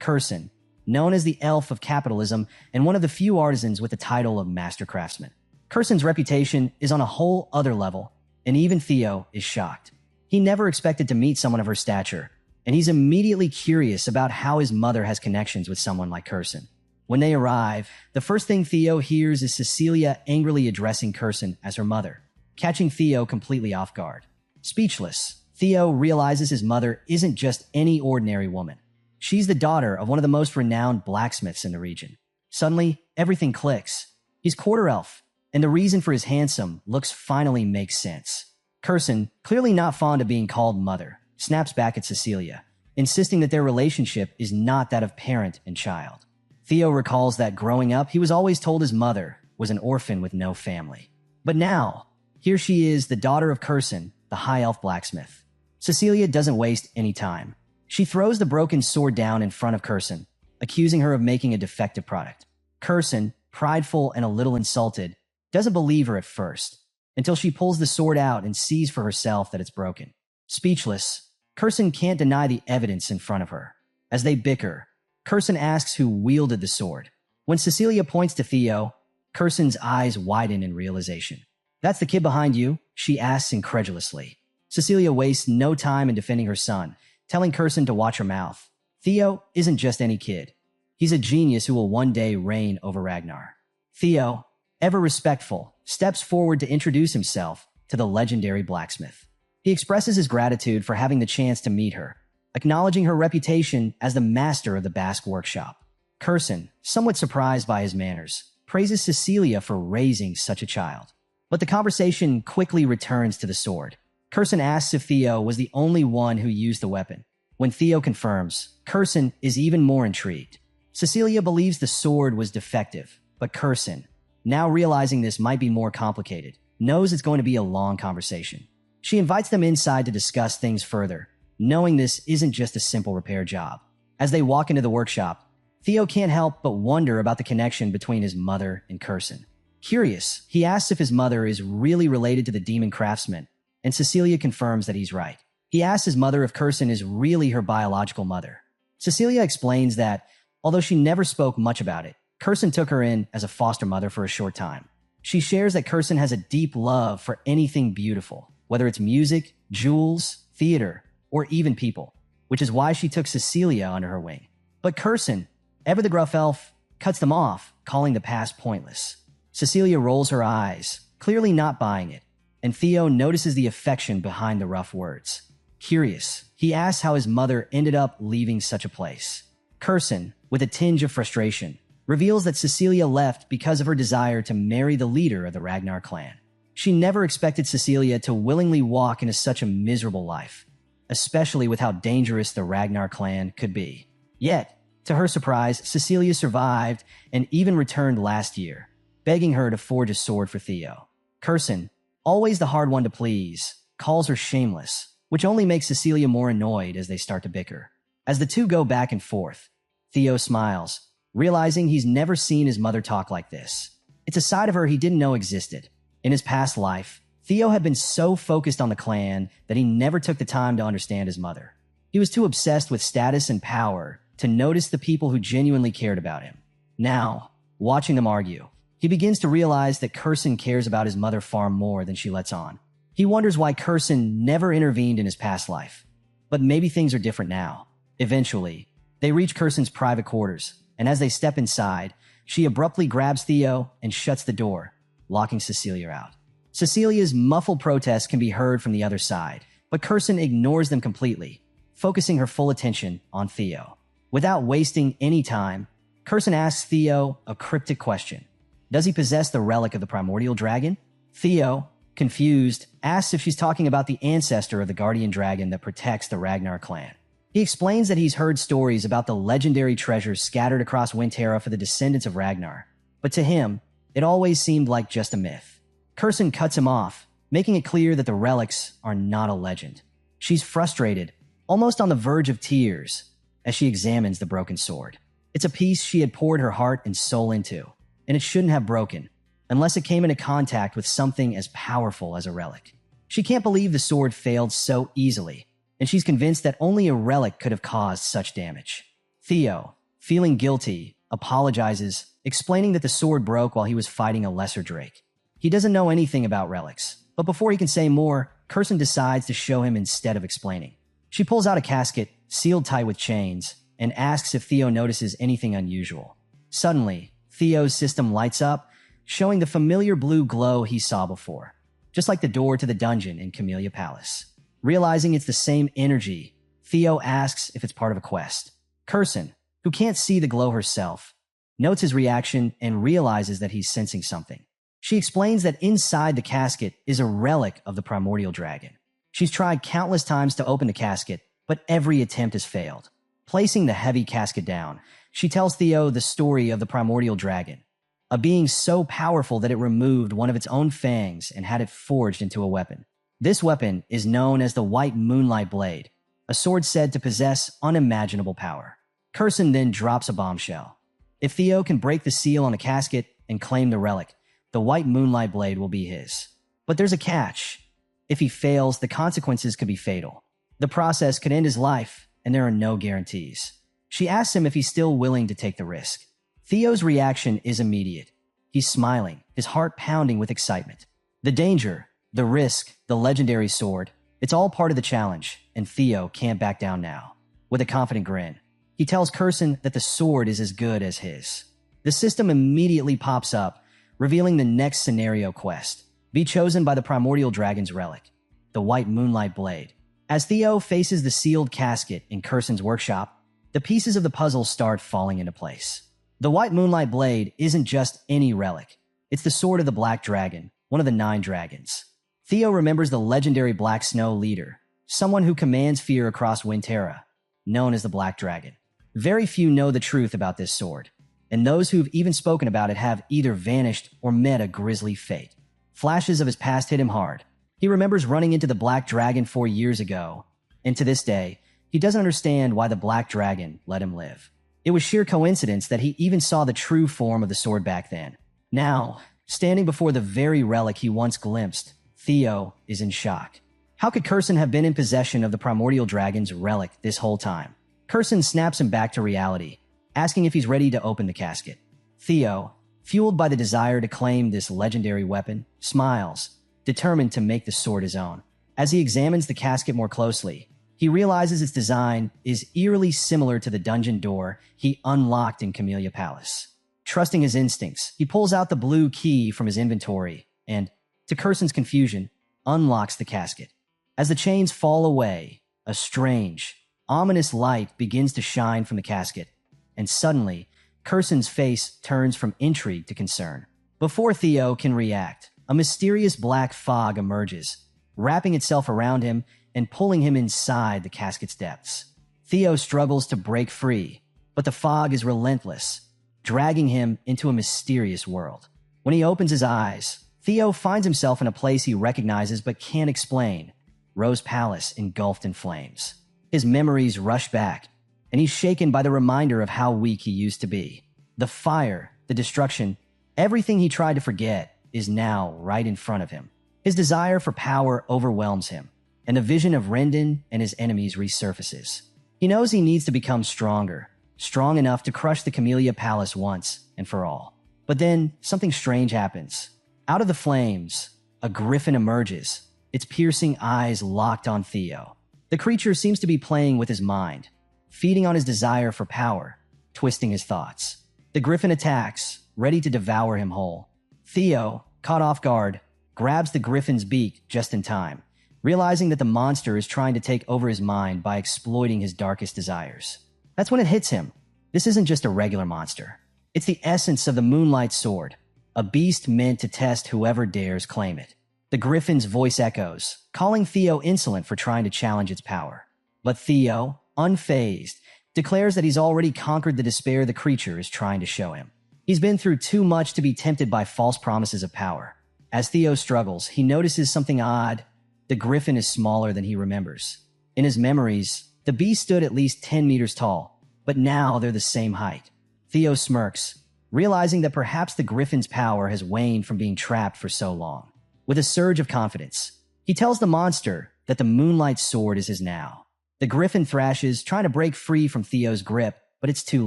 Curson, known as the elf of capitalism and one of the few artisans with the title of master craftsman. Curson's reputation is on a whole other level, and even Theo is shocked. He never expected to meet someone of her stature, and he's immediately curious about how his mother has connections with someone like Curson. When they arrive, the first thing Theo hears is Cecilia angrily addressing Curson as her mother, catching Theo completely off guard. Speechless, Theo realizes his mother isn't just any ordinary woman. She's the daughter of one of the most renowned blacksmiths in the region. Suddenly, everything clicks. He's quarter elf, and the reason for his handsome looks finally makes sense. Curson, clearly not fond of being called mother, snaps back at Cecilia, insisting that their relationship is not that of parent and child. Theo recalls that growing up, he was always told his mother was an orphan with no family. But now, here she is, the daughter of Curson, the high elf blacksmith. Cecilia doesn't waste any time. She throws the broken sword down in front of Curson, accusing her of making a defective product. Curson, prideful and a little insulted, doesn't believe her at first, until she pulls the sword out and sees for herself that it's broken. Speechless, Curson can't deny the evidence in front of her. As they bicker, Curson asks who wielded the sword. When Cecilia points to Theo, Curson's eyes widen in realization. "That's the kid behind you?" she asks incredulously. Cecilia wastes no time in defending her son, telling Curson to watch her mouth. Theo isn't just any kid. He's a genius who will one day reign over Ragnar. Theo, ever respectful, steps forward to introduce himself to the legendary blacksmith. He expresses his gratitude for having the chance to meet her, acknowledging her reputation as the master of the Basque Workshop. Curson, somewhat surprised by his manners, praises Cecilia for raising such a child. But the conversation quickly returns to the sword. Curson asks if Theo was the only one who used the weapon. When Theo confirms, Curson is even more intrigued. Cecilia believes the sword was defective, but Curson, now realizing this might be more complicated, knows it's going to be a long conversation. She invites them inside to discuss things further, knowing this isn't just a simple repair job. As they walk into the workshop, Theo can't help but wonder about the connection between his mother and Curson. Curious, he asks if his mother is really related to the demon craftsman, and Cecilia confirms that he's right. He asks his mother if Curson is really her biological mother. Cecilia explains that, although she never spoke much about it, Curson took her in as a foster mother for a short time. She shares that Curson has a deep love for anything beautiful, whether it's music, jewels, theater, or even people, which is why she took Cecilia under her wing. But Curson, ever the gruff elf, cuts them off, calling the past pointless. Cecilia rolls her eyes, clearly not buying it, and Theo notices the affection behind the rough words. Curious, he asks how his mother ended up leaving such a place. Curson, with a tinge of frustration, reveals that Cecilia left because of her desire to marry the leader of the Ragnar clan. She never expected Cecilia to willingly walk into such a miserable life, especially with how dangerous the Ragnar clan could be. Yet, to her surprise, Cecilia survived and even returned last year, begging her to forge a sword for Theo. Curson, always the hard one to please, calls her shameless, which only makes Cecilia more annoyed as they start to bicker. As the two go back and forth, Theo smiles, realizing he's never seen his mother talk like this. It's a side of her he didn't know existed. In his past life, Theo had been so focused on the clan that he never took the time to understand his mother. He was too obsessed with status and power to notice the people who genuinely cared about him. Now, watching them argue, he begins to realize that Curson cares about his mother far more than she lets on. He wonders why Curson never intervened in his past life. But maybe things are different now. Eventually, they reach Curson's private quarters, and as they step inside, she abruptly grabs Theo and shuts the door, locking Cecilia out. Cecilia's muffled protests can be heard from the other side, but Curson ignores them completely, focusing her full attention on Theo. Without wasting any time, Curson asks Theo a cryptic question. Does he possess the relic of the primordial dragon? Theo, confused, asks if she's talking about the ancestor of the guardian dragon that protects the Ragnar clan. He explains that he's heard stories about the legendary treasures scattered across Winterra for the descendants of Ragnar, but to him, it always seemed like just a myth. Curson cuts him off, making it clear that the relics are not a legend. She's frustrated, almost on the verge of tears, as she examines the broken sword. It's a piece she had poured her heart and soul into, and it shouldn't have broken, unless it came into contact with something as powerful as a relic. She can't believe the sword failed so easily, and she's convinced that only a relic could have caused such damage. Theo, feeling guilty, apologizes, explaining that the sword broke while he was fighting a lesser drake. He doesn't know anything about relics, but before he can say more, Curson decides to show him instead of explaining. She pulls out a casket, sealed tight with chains, and asks if Theo notices anything unusual. Suddenly, Theo's system lights up, showing the familiar blue glow he saw before, just like the door to the dungeon in Camellia Palace. Realizing it's the same energy, Theo asks if it's part of a quest. Curson, who can't see the glow herself, notes his reaction and realizes that he's sensing something. She explains that inside the casket is a relic of the primordial dragon. She's tried countless times to open the casket, but every attempt has failed. Placing the heavy casket down, she tells Theo the story of the primordial dragon, a being so powerful that it removed one of its own fangs and had it forged into a weapon. This weapon is known as the White Moonlight Blade, a sword said to possess unimaginable power. Curson then drops a bombshell. If Theo can break the seal on a casket and claim the relic, the White Moonlight Blade will be his. But there's a catch. If he fails, the consequences could be fatal. The process could end his life, and there are no guarantees. She asks him if he's still willing to take the risk. Theo's reaction is immediate. He's smiling, his heart pounding with excitement. The danger, the risk, the legendary sword, it's all part of the challenge, and Theo can't back down now. With a confident grin, he tells Curson that the sword is as good as his. The system immediately pops up, revealing the next scenario quest. Be chosen by the primordial dragon's relic, the White Moonlight Blade. As Theo faces the sealed casket in Curson's workshop, the pieces of the puzzle start falling into place. The White Moonlight Blade isn't just any relic. It's the sword of the Black Dragon, one of the 9 dragons. Theo remembers the legendary Black Snow leader, someone who commands fear across Winterra, known as the Black Dragon. Very few know the truth about this sword, and those who've even spoken about it have either vanished or met a grisly fate. Flashes of his past hit him hard. He remembers running into the Black Dragon 4 years ago, and to this day, he doesn't understand why the Black Dragon let him live. It was sheer coincidence that he even saw the true form of the sword back then. Now, standing before the very relic he once glimpsed, Theo is in shock. How could Curson have been in possession of the primordial dragon's relic this whole time? Curson snaps him back to reality, asking if he's ready to open the casket. Theo, fueled by the desire to claim this legendary weapon, smiles, determined to make the sword his own. As he examines the casket more closely, he realizes its design is eerily similar to the dungeon door he unlocked in Camellia Palace. Trusting his instincts, he pulls out the blue key from his inventory and, to Curson's confusion, unlocks the casket. As the chains fall away, a strange, ominous light begins to shine from the casket, and suddenly, Curson's face turns from intrigue to concern. Before Theo can react, a mysterious black fog emerges, wrapping itself around him and pulling him inside the casket's depths. Theo struggles to break free, but the fog is relentless, dragging him into a mysterious world. When he opens his eyes, Theo finds himself in a place he recognizes but can't explain, Rose Palace engulfed in flames. His memories rush back, and he's shaken by the reminder of how weak he used to be. The fire, the destruction, everything he tried to forget is now right in front of him. His desire for power overwhelms him, and the vision of Rendon and his enemies resurfaces. He knows he needs to become stronger, strong enough to crush the Camellia Palace once and for all. But then, something strange happens. Out of the flames, a griffin emerges, its piercing eyes locked on Theo. The creature seems to be playing with his mind, feeding on his desire for power, twisting his thoughts. The griffin attacks, ready to devour him whole. Theo, caught off guard, grabs the griffin's beak just in time, realizing that the monster is trying to take over his mind by exploiting his darkest desires. That's when it hits him. This isn't just a regular monster. It's the essence of the Moonlight Sword, a beast meant to test whoever dares claim it. The griffin's voice echoes, calling Theo insolent for trying to challenge its power. But Theo, unfazed, declares that he's already conquered the despair the creature is trying to show him. He's been through too much to be tempted by false promises of power. As Theo struggles, he notices something odd. The griffin is smaller than he remembers. In his memories, the beast stood at least 10 meters tall, but now they're the same height. Theo smirks, realizing that perhaps the griffin's power has waned from being trapped for so long. With a surge of confidence, he tells the monster that the Moonlight Sword is his now. The griffin thrashes, trying to break free from Theo's grip, but it's too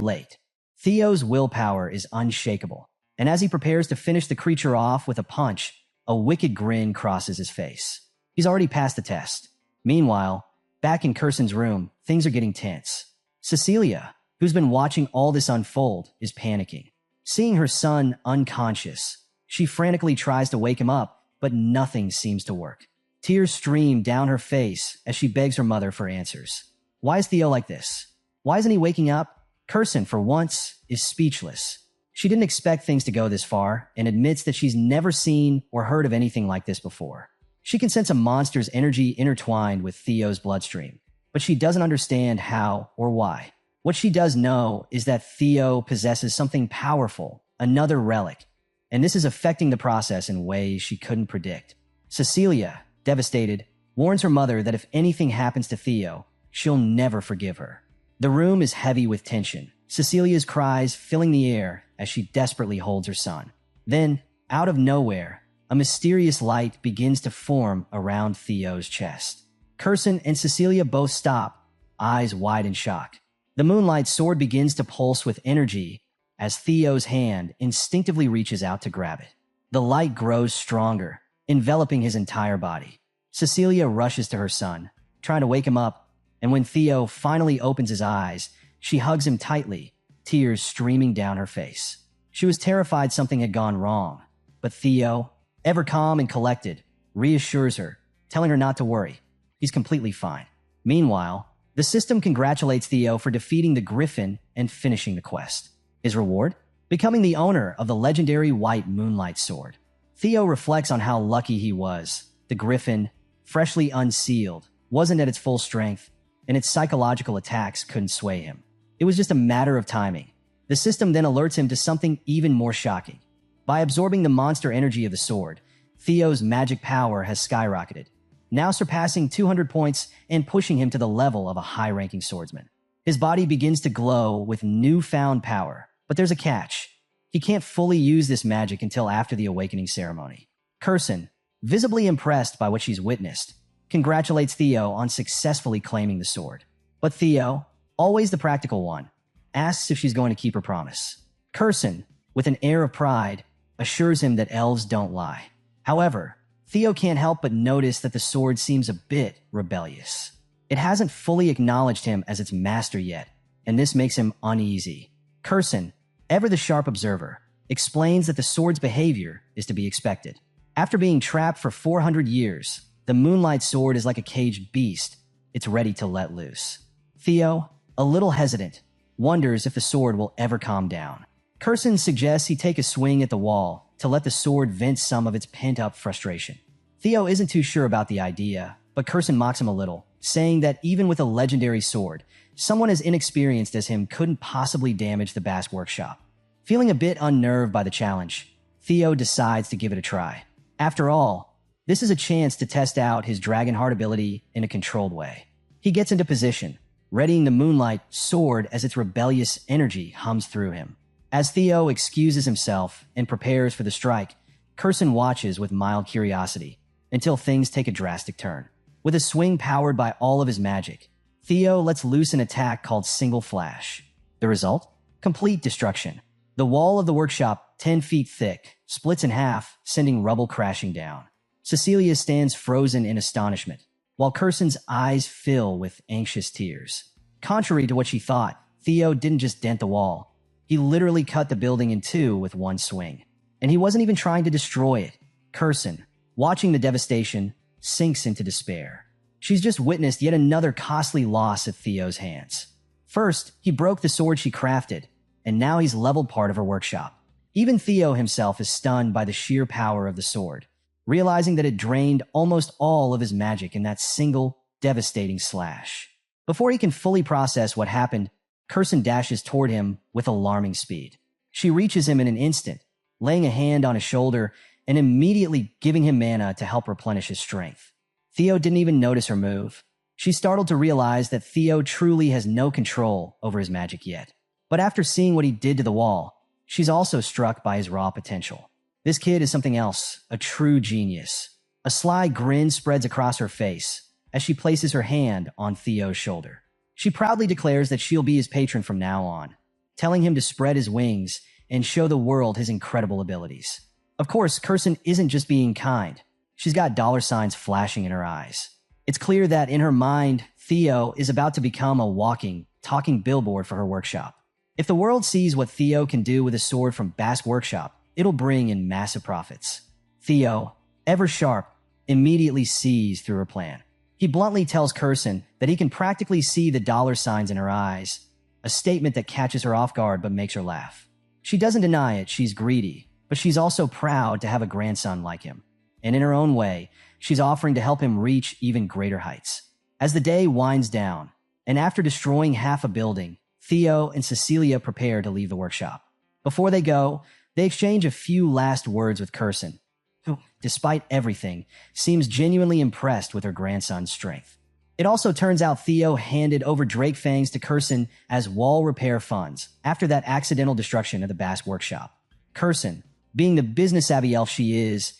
late. Theo's willpower is unshakable, and as he prepares to finish the creature off with a punch, a wicked grin crosses his face. He's already passed the test. Meanwhile, back in Curson's room, things are getting tense. Cecilia, who's been watching all this unfold, is panicking. Seeing her son unconscious, she frantically tries to wake him up, but nothing seems to work. Tears stream down her face as she begs her mother for answers. Why is Theo like this? Why isn't he waking up? Curson, for once, is speechless. She didn't expect things to go this far and admits that she's never seen or heard of anything like this before. She can sense a monster's energy intertwined with Theo's bloodstream, but she doesn't understand how or why. What she does know is that Theo possesses something powerful, another relic, and this is affecting the process in ways she couldn't predict. Cecilia, devastated, warns her mother that if anything happens to Theo, she'll never forgive her. The room is heavy with tension, Cecilia's cries filling the air as she desperately holds her son. Then, out of nowhere, a mysterious light begins to form around Theo's chest. Curson and Cecilia both stop, eyes wide in shock. The Moonlight Sword begins to pulse with energy as Theo's hand instinctively reaches out to grab it. The light grows stronger, enveloping his entire body. Cecilia rushes to her son, trying to wake him up, and when Theo finally opens his eyes, she hugs him tightly, tears streaming down her face. She was terrified something had gone wrong, but Theo, ever calm and collected, reassures her, telling her not to worry. He's completely fine. Meanwhile, the system congratulates Theo for defeating the Griffin and finishing the quest. His reward? Becoming the owner of the legendary white Moonlight Sword. Theo reflects on how lucky he was, the griffin, freshly unsealed, wasn't at its full strength, and its psychological attacks couldn't sway him. It was just a matter of timing. The system then alerts him to something even more shocking. By absorbing the monster energy of the sword, Theo's magic power has skyrocketed, now surpassing 200 points and pushing him to the level of a high-ranking swordsman. His body begins to glow with newfound power, but there's a catch. He can't fully use this magic until after the awakening ceremony. Curson, visibly impressed by what she's witnessed, congratulates Theo on successfully claiming the sword. But Theo, always the practical one, asks if she's going to keep her promise. Curson, with an air of pride, assures him that elves don't lie. However, Theo can't help but notice that the sword seems a bit rebellious. It hasn't fully acknowledged him as its master yet, and this makes him uneasy. Curson, ever the sharp observer, explains that the sword's behavior is to be expected. After being trapped for 400 years, the Moonlight Sword is like a caged beast. It's ready to let loose. Theo, a little hesitant, wonders if the sword will ever calm down. Curson suggests he take a swing at the wall to let the sword vent some of its pent-up frustration. Theo isn't too sure about the idea, but Curson mocks him a little, saying that even with a legendary sword, someone as inexperienced as him couldn't possibly damage the Basque workshop. Feeling a bit unnerved by the challenge, Theo decides to give it a try. After all, this is a chance to test out his dragon heart ability in a controlled way. He gets into position, readying the Moonlight Sword as its rebellious energy hums through him. As Theo excuses himself and prepares for the strike, Curson watches with mild curiosity until things take a drastic turn. With a swing powered by all of his magic, Theo lets loose an attack called Single Flash. The result? Complete destruction. The wall of the workshop, 10 feet thick, splits in half, sending rubble crashing down. Cecilia stands frozen in astonishment, while Curson's eyes fill with anxious tears. Contrary to what she thought, Theo didn't just dent the wall. He literally cut the building in two with one swing. And he wasn't even trying to destroy it. Curson, watching the devastation, sinks into despair. She's just witnessed yet another costly loss at Theo's hands. First, he broke the sword she crafted, and now he's leveled part of her workshop. Even Theo himself is stunned by the sheer power of the sword, realizing that it drained almost all of his magic in that single, devastating slash. Before he can fully process what happened, Curson dashes toward him with alarming speed. She reaches him in an instant, laying a hand on his shoulder and immediately giving him mana to help replenish his strength. Theo didn't even notice her move. She's startled to realize that Theo truly has no control over his magic yet. But after seeing what he did to the wall, she's also struck by his raw potential. This kid is something else, a true genius. A sly grin spreads across her face as she places her hand on Theo's shoulder. She proudly declares that she'll be his patron from now on, telling him to spread his wings and show the world his incredible abilities. Of course, Curson isn't just being kind. She's got dollar signs flashing in her eyes. It's clear that in her mind, Theo is about to become a walking, talking billboard for her workshop. If the world sees what Theo can do with a sword from Basque Workshop, it'll bring in massive profits. Theo, ever sharp, immediately sees through her plan. He bluntly tells Curson that he can practically see the dollar signs in her eyes, a statement that catches her off guard but makes her laugh. She doesn't deny it, she's greedy, but she's also proud to have a grandson like him. And in her own way, she's offering to help him reach even greater heights. As the day winds down, and after destroying half a building, Theo and Cecilia prepare to leave the workshop. Before they go, they exchange a few last words with Curson, who, despite everything, seems genuinely impressed with her grandson's strength. It also turns out Theo handed over Drake Fangs to Curson as wall repair funds after that accidental destruction of the Basque workshop. Curson, being the business-savvy elf she is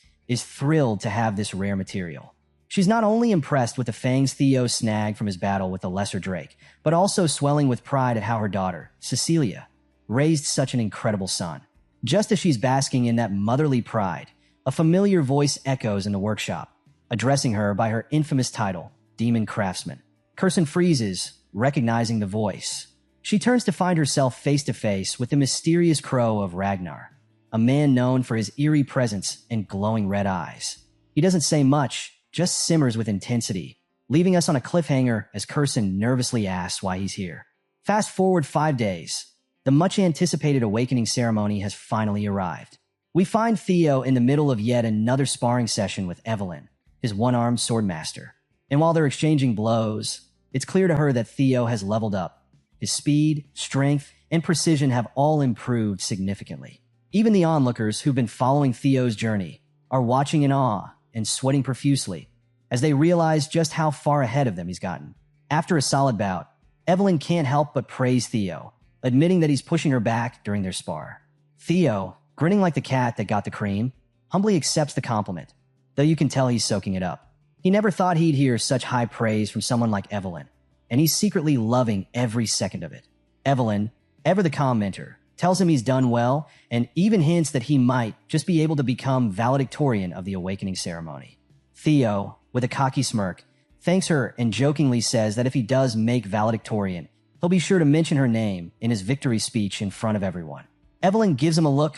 thrilled to have this rare material. She's not only impressed with the fangs Theo snagged from his battle with the lesser Drake, but also swelling with pride at how her daughter, Cecilia, raised such an incredible son. Just as she's basking in that motherly pride, a familiar voice echoes in the workshop, addressing her by her infamous title, Demon Craftsman. Curson freezes, recognizing the voice. She turns to find herself face to face with the mysterious crow of Ragnar, a man known for his eerie presence and glowing red eyes. He doesn't say much, just simmers with intensity, leaving us on a cliffhanger as Curson nervously asks why he's here. Fast forward 5 days. The much-anticipated awakening ceremony has finally arrived. We find Theo in the middle of yet another sparring session with Evelyn. his one-armed sword master. And while they're exchanging blows, it's clear to her that Theo has leveled up. His speed, strength, and precision have all improved significantly. Even the onlookers who've been following Theo's journey are watching in awe and sweating profusely as they realize just how far ahead of them he's gotten. After a solid bout, Evelyn can't help but praise Theo, admitting that he's pushing her back during their spar. Theo, grinning like the cat that got the cream, humbly accepts the compliment, though you can tell he's soaking it up. He never thought he'd hear such high praise from someone like Evelyn, and he's secretly loving every second of it. Evelyn, ever the calm mentor, tells him he's done well and even hints that he might just be able to become valedictorian of the awakening ceremony. Theo, with a cocky smirk, thanks her and jokingly says that if he does make valedictorian, he'll be sure to mention her name in his victory speech in front of everyone. Evelyn gives him a look,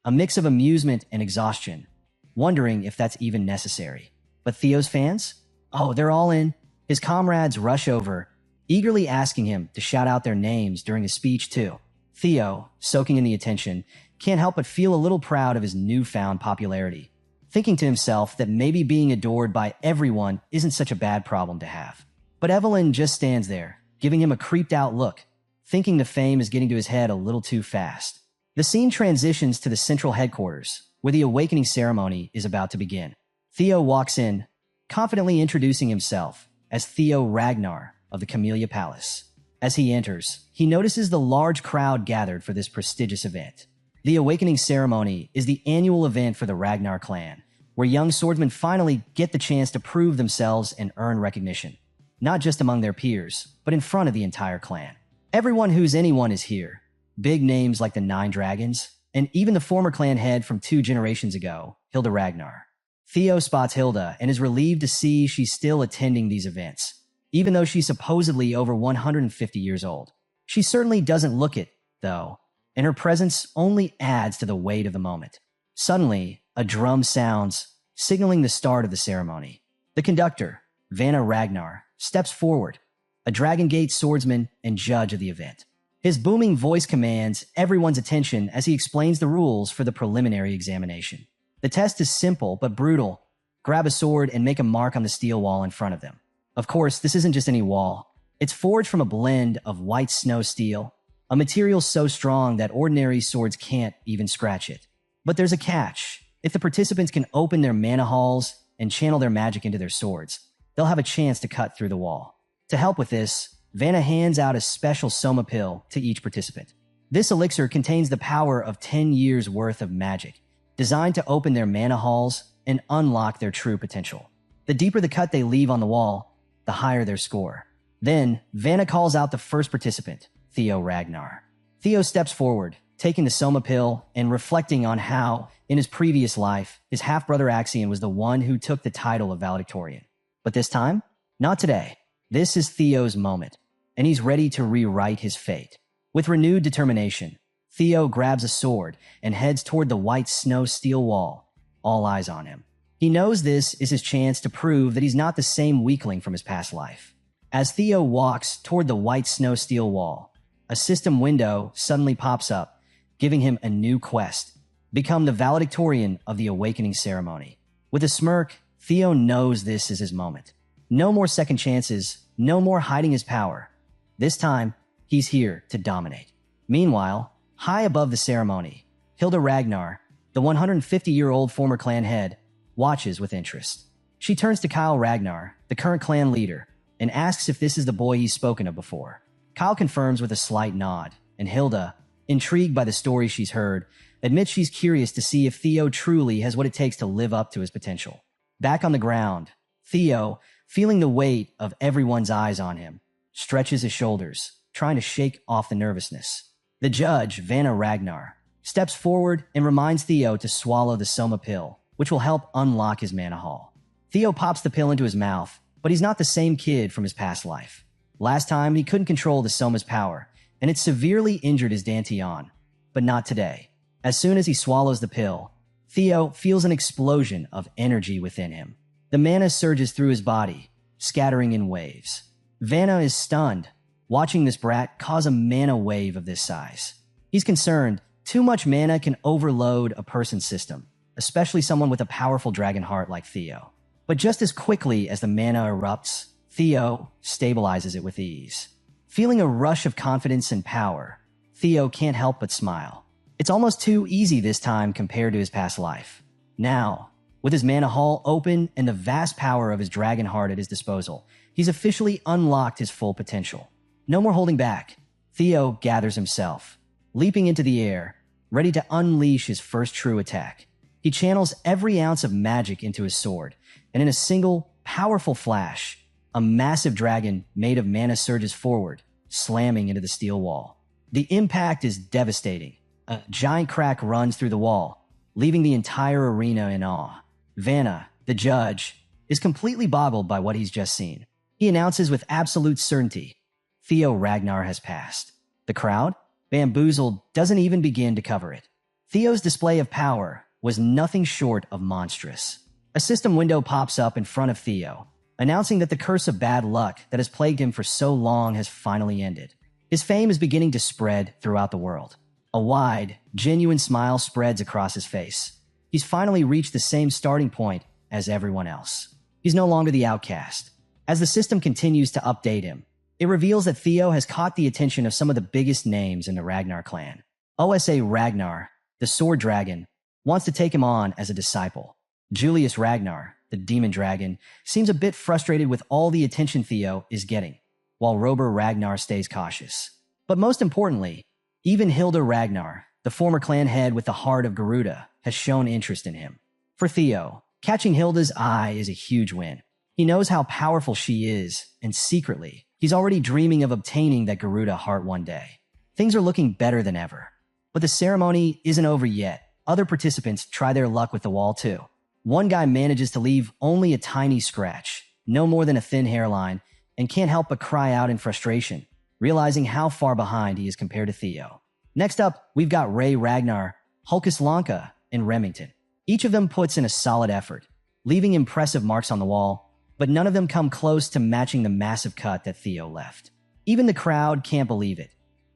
a mix of amusement and exhaustion, wondering if that's even necessary. But Theo's fans? Oh, they're all in. His comrades rush over, eagerly asking him to shout out their names during his speech too. Theo, soaking in the attention, can't help but feel a little proud of his newfound popularity, thinking to himself that maybe being adored by everyone isn't such a bad problem to have. But Evelyn just stands there, giving him a creeped out look, thinking the fame is getting to his head a little too fast. The scene transitions to the central headquarters, where the awakening ceremony is about to begin. Theo walks in, confidently introducing himself as Theo Ragnar of the Camellia Palace. As he enters, he notices the large crowd gathered for this prestigious event. The awakening ceremony is the annual event for the Ragnar clan, where young swordsmen finally get the chance to prove themselves and earn recognition, not just among their peers, but in front of the entire clan. Everyone who's anyone is here. Big names like the Nine Dragons, and even the former clan head from 2 generations ago, Hilda Ragnar. Theo spots Hilda and is relieved to see she's still attending these events, even though she's supposedly over 150 years old. She certainly doesn't look it, though, and her presence only adds to the weight of the moment. Suddenly, a drum sounds, signaling the start of the ceremony. The conductor, Vanna Ragnar, steps forward, a Dragon Gate swordsman and judge of the event. His booming voice commands everyone's attention as he explains the rules for the preliminary examination. The test is simple but brutal. Grab a sword and make a mark on the steel wall in front of them. Of course, this isn't just any wall. It's forged from a blend of white snow steel, a material so strong that ordinary swords can't even scratch it. But there's a catch. If the participants can open their mana halls and channel their magic into their swords, they'll have a chance to cut through the wall. To help with this, Vanna hands out a special soma pill to each participant. This elixir contains the power of 10 years worth of magic, designed to open their mana halls and unlock their true potential. The deeper the cut they leave on the wall, the higher their score. Then, Vanna calls out the first participant, Theo Ragnar. Theo steps forward, taking the soma pill and reflecting on how, in his previous life, his half-brother Axion was the one who took the title of valedictorian. But this time, not today. This is Theo's moment, and he's ready to rewrite his fate. With renewed determination, Theo grabs a sword and heads toward the white snow steel wall, all eyes on him. He knows this is his chance to prove that he's not the same weakling from his past life. As Theo walks toward the white snow steel wall, a system window suddenly pops up, giving him a new quest: become the valedictorian of the awakening ceremony. With a smirk, Theo knows this is his moment. No more second chances, no more hiding his power. This time, he's here to dominate. Meanwhile, high above the ceremony, Hilda Ragnar, the 150-year-old former clan head, watches with interest. She turns to Kyle Ragnar, the current clan leader, and asks if this is the boy he's spoken of before. Kyle confirms with a slight nod, and Hilda, intrigued by the story she's heard, admits she's curious to see if Theo truly has what it takes to live up to his potential. Back on the ground, Theo, feeling the weight of everyone's eyes on him, stretches his shoulders, trying to shake off the nervousness. The judge, Vanna Ragnar, steps forward and reminds Theo to swallow the soma pill, which will help unlock his mana hall. Theo pops the pill into his mouth, but he's not the same kid from his past life. Last time, he couldn't control the soma's power, and it severely injured his dantian. But not today. As soon as he swallows the pill, Theo feels an explosion of energy within him. The mana surges through his body, scattering in waves. Vanna is stunned, watching this brat cause a mana wave of this size. He's concerned too much mana can overload a person's system, especially someone with a powerful dragon heart like Theo. But just as quickly as the mana erupts, Theo stabilizes it with ease. Feeling a rush of confidence and power, Theo can't help but smile. It's almost too easy this time compared to his past life. Now, with his mana hall open and the vast power of his dragon heart at his disposal, he's officially unlocked his full potential. No more holding back. Theo gathers himself, leaping into the air, ready to unleash his first true attack. He channels every ounce of magic into his sword, and in a single, powerful flash, a massive dragon made of mana surges forward, slamming into the steel wall. The impact is devastating. A giant crack runs through the wall, leaving the entire arena in awe. Vanna, the judge, is completely boggled by what he's just seen. He announces with absolute certainty, Theo Ragnar has passed. The crowd, bamboozled, doesn't even begin to cover it. Theo's display of power was nothing short of monstrous. A system window pops up in front of Theo, announcing that the curse of bad luck that has plagued him for so long has finally ended. His fame is beginning to spread throughout the world. A wide, genuine smile spreads across his face. He's finally reached the same starting point as everyone else. He's no longer the outcast. As the system continues to update him, it reveals that Theo has caught the attention of some of the biggest names in the Ragnar clan. OSA Ragnar, the sword dragon, wants to take him on as a disciple. Julius Ragnar, the demon dragon, seems a bit frustrated with all the attention Theo is getting, while Rober Ragnar stays cautious. But most importantly, even Hilda Ragnar, the former clan head with the heart of Garuda, has shown interest in him. For Theo, catching Hilda's eye is a huge win. He knows how powerful she is, and secretly, he's already dreaming of obtaining that Garuda heart one day. Things are looking better than ever. But the ceremony isn't over yet. Other participants try their luck with the wall too. One guy manages to leave only a tiny scratch, no more than a thin hairline, and can't help but cry out in frustration, realizing how far behind he is compared to Theo. Next up, we've got Ray Ragnar, Hulkus Lanka, and Remington. Each of them puts in a solid effort, leaving impressive marks on the wall, but none of them come close to matching the massive cut that Theo left. Even the crowd can't believe it.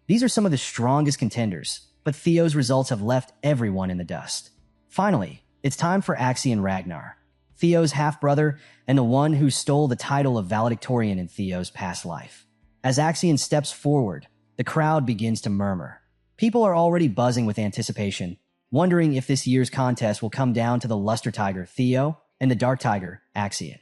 These are some of the strongest contenders, but Theo's results have left everyone in the dust. Finally, it's time for Axion Ragnar, Theo's half-brother and the one who stole the title of valedictorian in Theo's past life. As Axion steps forward, the crowd begins to murmur. People are already buzzing with anticipation, wondering if this year's contest will come down to the Luster Tiger, Theo, and the Dark Tiger, Axion.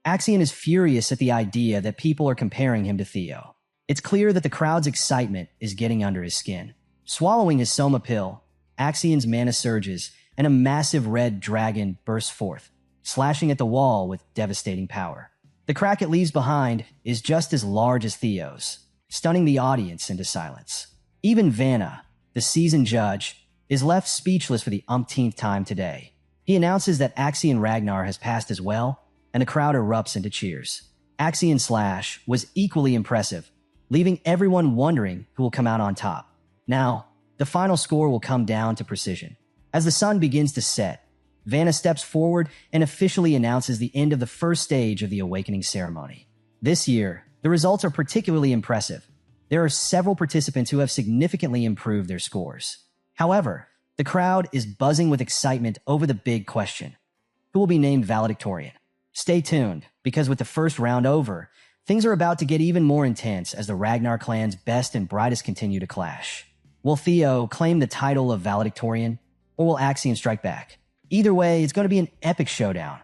Axion is furious at the idea that people are comparing him to Theo. It's clear that the crowd's excitement is getting under his skin. Swallowing his Soma pill, Axion's mana surges, and a massive red dragon bursts forth, slashing at the wall with devastating power. The crack it leaves behind is just as large as Theo's, stunning the audience into silence. Even Vanna, the seasoned judge, is left speechless for the umpteenth time today. He announces that Axion Ragnar has passed as well, and the crowd erupts into cheers. Axion Slash was equally impressive, leaving everyone wondering who will come out on top. Now, the final score will come down to precision. As the sun begins to set, Vanna steps forward and officially announces the end of the first stage of the Awakening ceremony. This year, the results are particularly impressive. There are several participants who have significantly improved their scores. However, the crowd is buzzing with excitement over the big question: who will be named valedictorian? Stay tuned, because with the first round over, things are about to get even more intense as the Ragnar clan's best and brightest continue to clash. Will Theo claim the title of valedictorian, or will Axion strike back? Either way, it's going to be an epic showdown.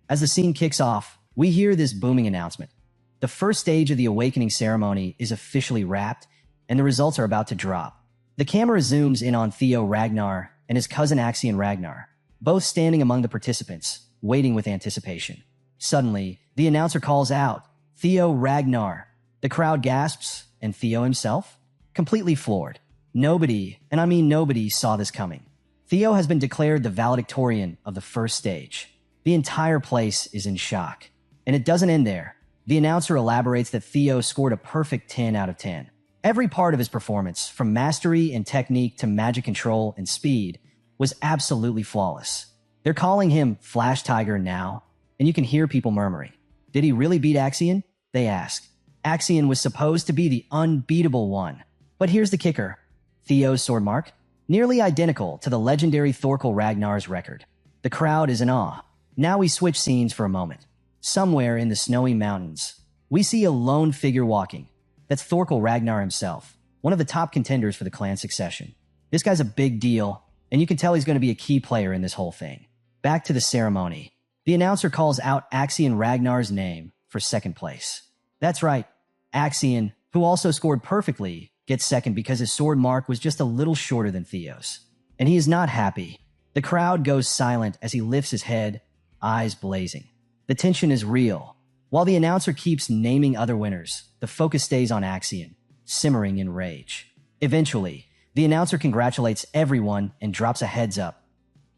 As the scene kicks off, we hear this booming announcement. The first stage of the Awakening ceremony is officially wrapped, and the results are about to drop. The camera zooms in on Theo Ragnar and his cousin Axion Ragnar, both standing among the participants, waiting with anticipation. Suddenly, the announcer calls out, "Theo Ragnar." The crowd gasps, and Theo himself? Completely floored. Nobody, and I mean nobody, saw this coming. Theo has been declared the valedictorian of the first stage. The entire place is in shock. And it doesn't end there. The announcer elaborates that Theo scored a perfect 10 out of 10. Every part of his performance, from mastery and technique to magic control and speed, was absolutely flawless. They're calling him Flash Tiger now, and you can hear people murmuring. Did he really beat Axion? They ask. Axion was supposed to be the unbeatable one. But here's the kicker. Theo's sword mark? Nearly identical to the legendary Thorkel Ragnar's record. The crowd is in awe. Now we switch scenes for a moment. somewhere in the snowy mountains, we see a lone figure walking. That's Thorkel Ragnar himself, one of the top contenders for the clan succession. This guy's a big deal, and you can tell he's going to be a key player in this whole thing. Back to the ceremony. The announcer calls out Axion Ragnar's name for second place. That's right, Axion, who also scored perfectly, gets second because his sword mark was just a little shorter than Theo's. And he is not happy. The crowd goes silent as he lifts his head, eyes blazing. The tension is real. While the announcer keeps naming other winners, the focus stays on Axion, simmering in rage. Eventually, the announcer congratulates everyone and drops a heads up.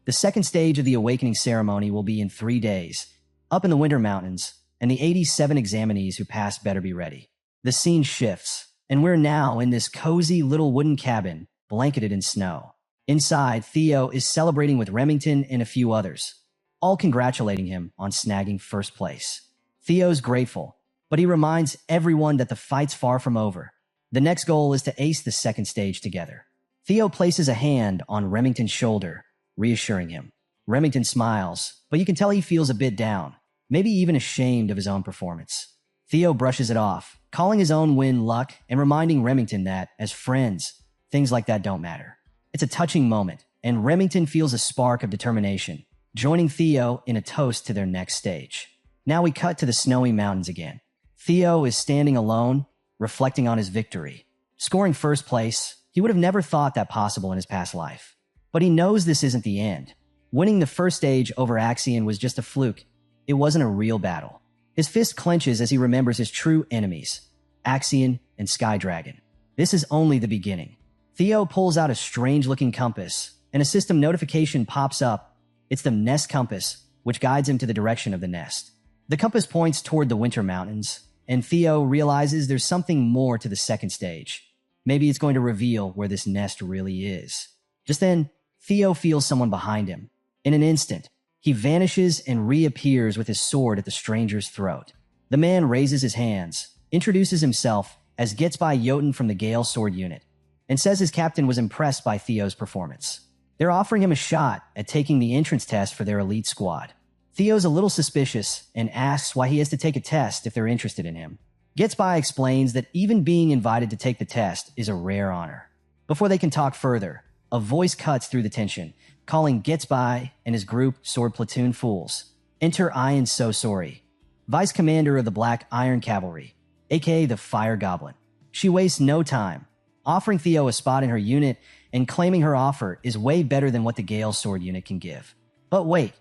The second stage of the Awakening ceremony will be in 3 days, up in the Winter Mountains, and the 87 examinees who pass better be ready. The scene shifts, and we're now in this cozy little wooden cabin, blanketed in snow. Inside, Theo is celebrating with Remington and a few others, all congratulating him on snagging first place. Theo's grateful, but he reminds everyone that the fight's far from over. The next goal is to ace the second stage together. Theo places a hand on Remington's shoulder, reassuring him. Remington smiles, but you can tell he feels a bit down, maybe even ashamed of his own performance. Theo brushes it off, calling his own win luck and reminding Remington that, as friends, things like that don't matter. It's a touching moment, and Remington feels a spark of determination, joining Theo in a toast to their next stage. Now we cut to the snowy mountains again. Theo is standing alone, reflecting on his victory. Scoring first place, he would have never thought that possible in his past life. But he knows this isn't the end. Winning the first stage over Axion was just a fluke. It wasn't a real battle. His fist clenches as he remembers his true enemies, Axion and Sky Dragon. This is only the beginning. Theo pulls out a strange-looking compass, and a system notification pops up. It's the nest compass, which guides him to the direction of the nest. The compass points toward the Winter Mountains, and Theo realizes there's something more to the second stage. Maybe it's going to reveal where this nest really is. Just then, Theo feels someone behind him. In an instant, he vanishes and reappears with his sword at the stranger's throat. The man raises his hands, introduces himself as Gets by Jotun from the Gale Sword Unit, and says his captain was impressed by Theo's performance. They're offering him a shot at taking the entrance test for their elite squad. Theo's a little suspicious and asks why he has to take a test if they're interested in him. Gets by explains that even being invited to take the test is a rare honor. Before they can talk further, a voice cuts through the tension, calling Gets by and his group Sword Platoon fools. Enter Ian So Sorry, Vice Commander of the Black Iron Cavalry, aka the Fire Goblin. She wastes no time, offering Theo a spot in her unit and claiming her offer is way better than what the Gale Sword Unit can give. But wait,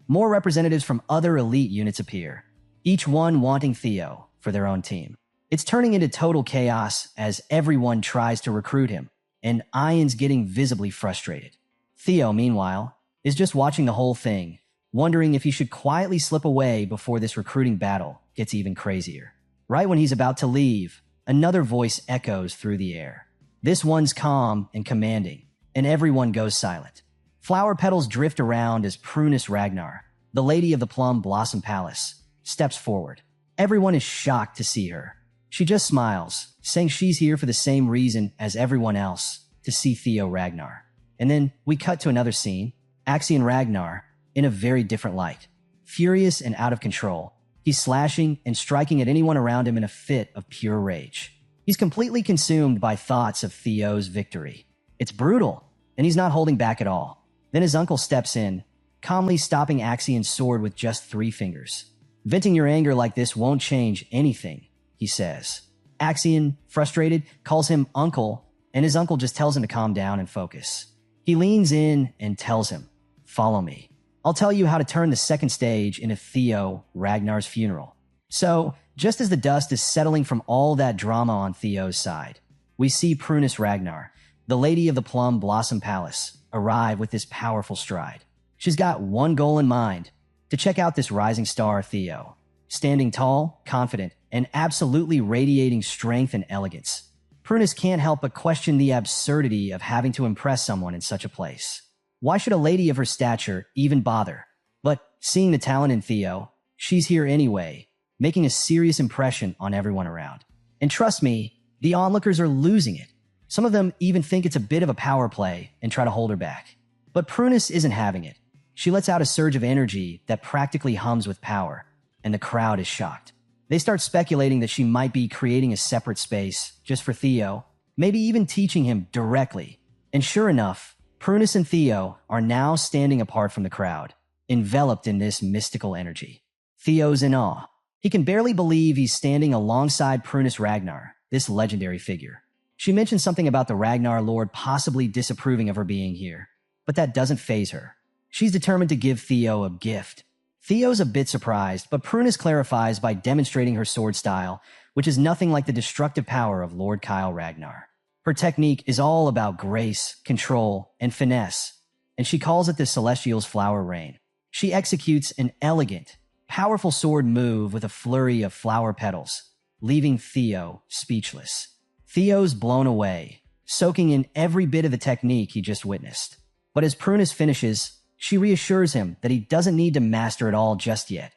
more representatives from other elite units appear, each one wanting Theo for their own team. It's turning into total chaos as everyone tries to recruit him, and Ian's getting visibly frustrated. Theo, meanwhile, is just watching the whole thing, wondering if he should quietly slip away before this recruiting battle gets even crazier. Right when he's about to leave, another voice echoes through the air. This one's calm and commanding, and everyone goes silent. Flower petals drift around as Prunus Ragnar, the lady of the Plum Blossom Palace, steps forward. Everyone is shocked to see her. She just smiles, saying she's here for the same reason as everyone else, to see Theo Ragnar. And then we cut to another scene, Axion Ragnar, in a very different light. Furious and out of control, he's slashing and striking at anyone around him in a fit of pure rage. He's completely consumed by thoughts of Theo's victory. It's brutal, and he's not holding back at all. Then his uncle steps in, calmly stopping Axion's sword with just 3 fingers. Venting your anger like this won't change anything, he says. Axion, frustrated, calls him uncle, and his uncle just tells him to calm down and focus. He leans in and tells him, "Follow me. I'll tell you how to turn the second stage into Theo Ragnar's funeral." So, just as the dust is settling from all that drama on Theo's side, we see Prunus Ragnar, the lady of the Plum Blossom Palace, arrive with this powerful stride. She's got one goal in mind, to check out this rising star Theo, standing tall, confident, and absolutely radiating strength and elegance. Prunus can't help but question the absurdity of having to impress someone in such a place. Why should a lady of her stature even bother? But seeing the talent in Theo, she's here anyway, making a serious impression on everyone around. And trust me, the onlookers are losing it. Some of them even think it's a bit of a power play and try to hold her back. But Prunus isn't having it. She lets out a surge of energy that practically hums with power, and the crowd is shocked. They start speculating that she might be creating a separate space just for Theo, maybe even teaching him directly. And sure enough, Prunus and Theo are now standing apart from the crowd, enveloped in this mystical energy. Theo's in awe. He can barely believe he's standing alongside Prunus Ragnar, this legendary figure. She mentions something about the Ragnar Lord possibly disapproving of her being here, but that doesn't faze her. She's determined to give Theo a gift. Theo's a bit surprised, but Prunus clarifies by demonstrating her sword style, which is nothing like the destructive power of Lord Kyle Ragnar. Her technique is all about grace, control, and finesse, and she calls it the Celestial's Flower Rain. She executes an elegant, powerful sword move with a flurry of flower petals, leaving Theo speechless. Theo's blown away, soaking in every bit of the technique he just witnessed. But as Prunus finishes, she reassures him that he doesn't need to master it all just yet.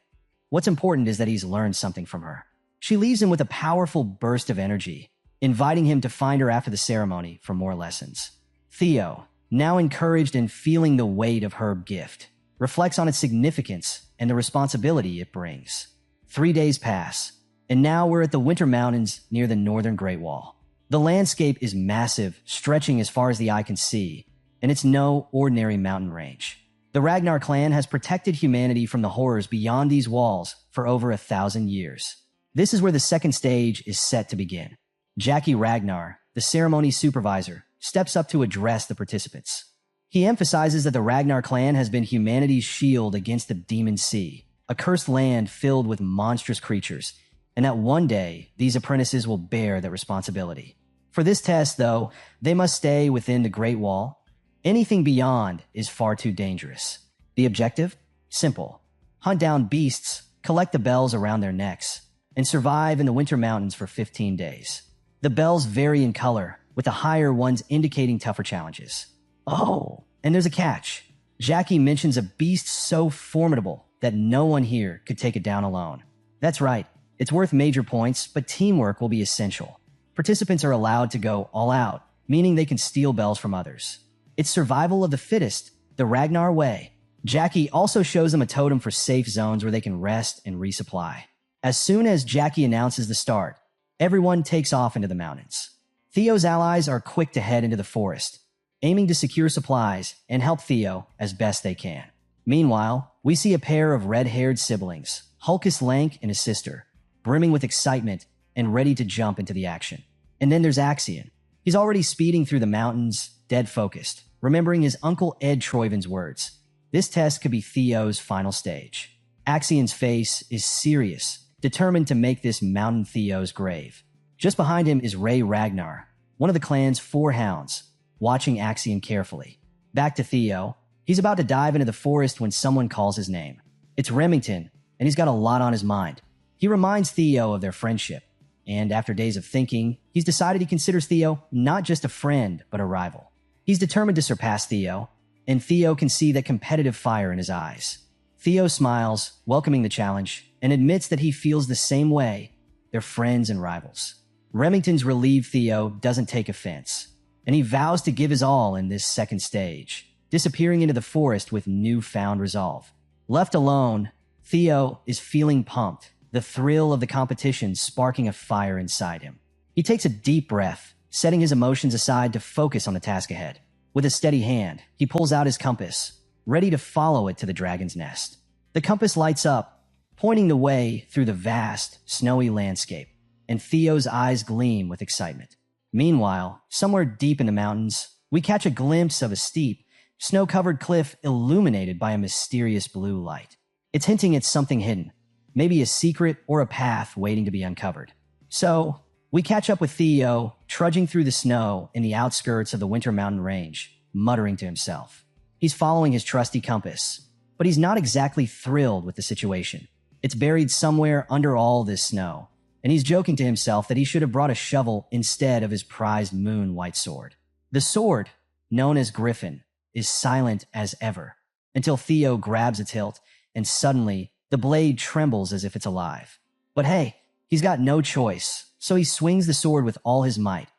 What's important is that he's learned something from her. She leaves him with a powerful burst of energy, inviting him to find her after the ceremony for more lessons. Theo, now encouraged and feeling the weight of her gift, reflects on its significance and the responsibility it brings. 3 days pass, and now we're at the Winter Mountains near the northern Great Wall. The landscape is massive, stretching as far as the eye can see, and it's no ordinary mountain range. The Ragnar clan has protected humanity from the horrors beyond these walls for over 1,000 years. This is where the second stage is set to begin. Jackie Ragnar, the ceremony supervisor, steps up to address the participants. He emphasizes that the Ragnar clan has been humanity's shield against the Demon Sea, a cursed land filled with monstrous creatures, and that one day these apprentices will bear that responsibility. For this test, though, they must stay within the Great Wall. Anything beyond is far too dangerous. The objective? Simple. Hunt down beasts, collect the bells around their necks, and survive in the Winter Mountains for 15 days. The bells vary in color, with the higher ones indicating tougher challenges. Oh, and there's a catch. Jackie mentions a beast so formidable that no one here could take it down alone. That's right, it's worth major points, but teamwork will be essential. Participants are allowed to go all out, meaning they can steal bells from others. It's survival of the fittest, the Ragnar way. Jackie also shows them a totem for safe zones where they can rest and resupply. As soon as Jackie announces the start, everyone takes off into the mountains. Theo's allies are quick to head into the forest, aiming to secure supplies and help Theo as best they can. Meanwhile, we see a pair of red-haired siblings, Hulkus Lank and his sister, brimming with excitement and ready to jump into the action. And then there's Axion. He's already speeding through the mountains, dead focused, remembering his uncle Ed Troyven's words. This test could be Theo's final stage. Axion's face is serious, determined to make this mountain Theo's grave. Just behind him is Ray Ragnar, one of the clan's 4 hounds, watching Axion carefully. Back to Theo. He's about to dive into the forest when someone calls his name. It's Remington, and he's got a lot on his mind. He reminds Theo of their friendship, and after days of thinking, he's decided he considers Theo not just a friend, but a rival. He's determined to surpass Theo, and Theo can see that competitive fire in his eyes. Theo smiles, welcoming the challenge, and admits that he feels the same way. They're friends and rivals. Remington's relieved Theo doesn't take offense, and he vows to give his all in this second stage, disappearing into the forest with newfound resolve. Left alone, Theo is feeling pumped, the thrill of the competition sparking a fire inside him. He takes a deep breath, setting his emotions aside to focus on the task ahead. With a steady hand, he pulls out his compass, ready to follow it to the dragon's nest. The compass lights up, pointing the way through the vast, snowy landscape, and Theo's eyes gleam with excitement. Meanwhile, somewhere deep in the mountains, we catch a glimpse of a steep, snow-covered cliff illuminated by a mysterious blue light. It's hinting at something hidden, maybe a secret or a path waiting to be uncovered. So, we catch up with Theo, trudging through the snow in the outskirts of the Winter Mountain Range, muttering to himself. He's following his trusty compass, but he's not exactly thrilled with the situation. It's buried somewhere under all this snow, and he's joking to himself that he should have brought a shovel instead of his prized moon white sword. The sword, known as Griffin, is silent as ever, until Theo grabs its hilt, and suddenly, the blade trembles as if it's alive. But hey, he's got no choice, so he swings the sword with all his might,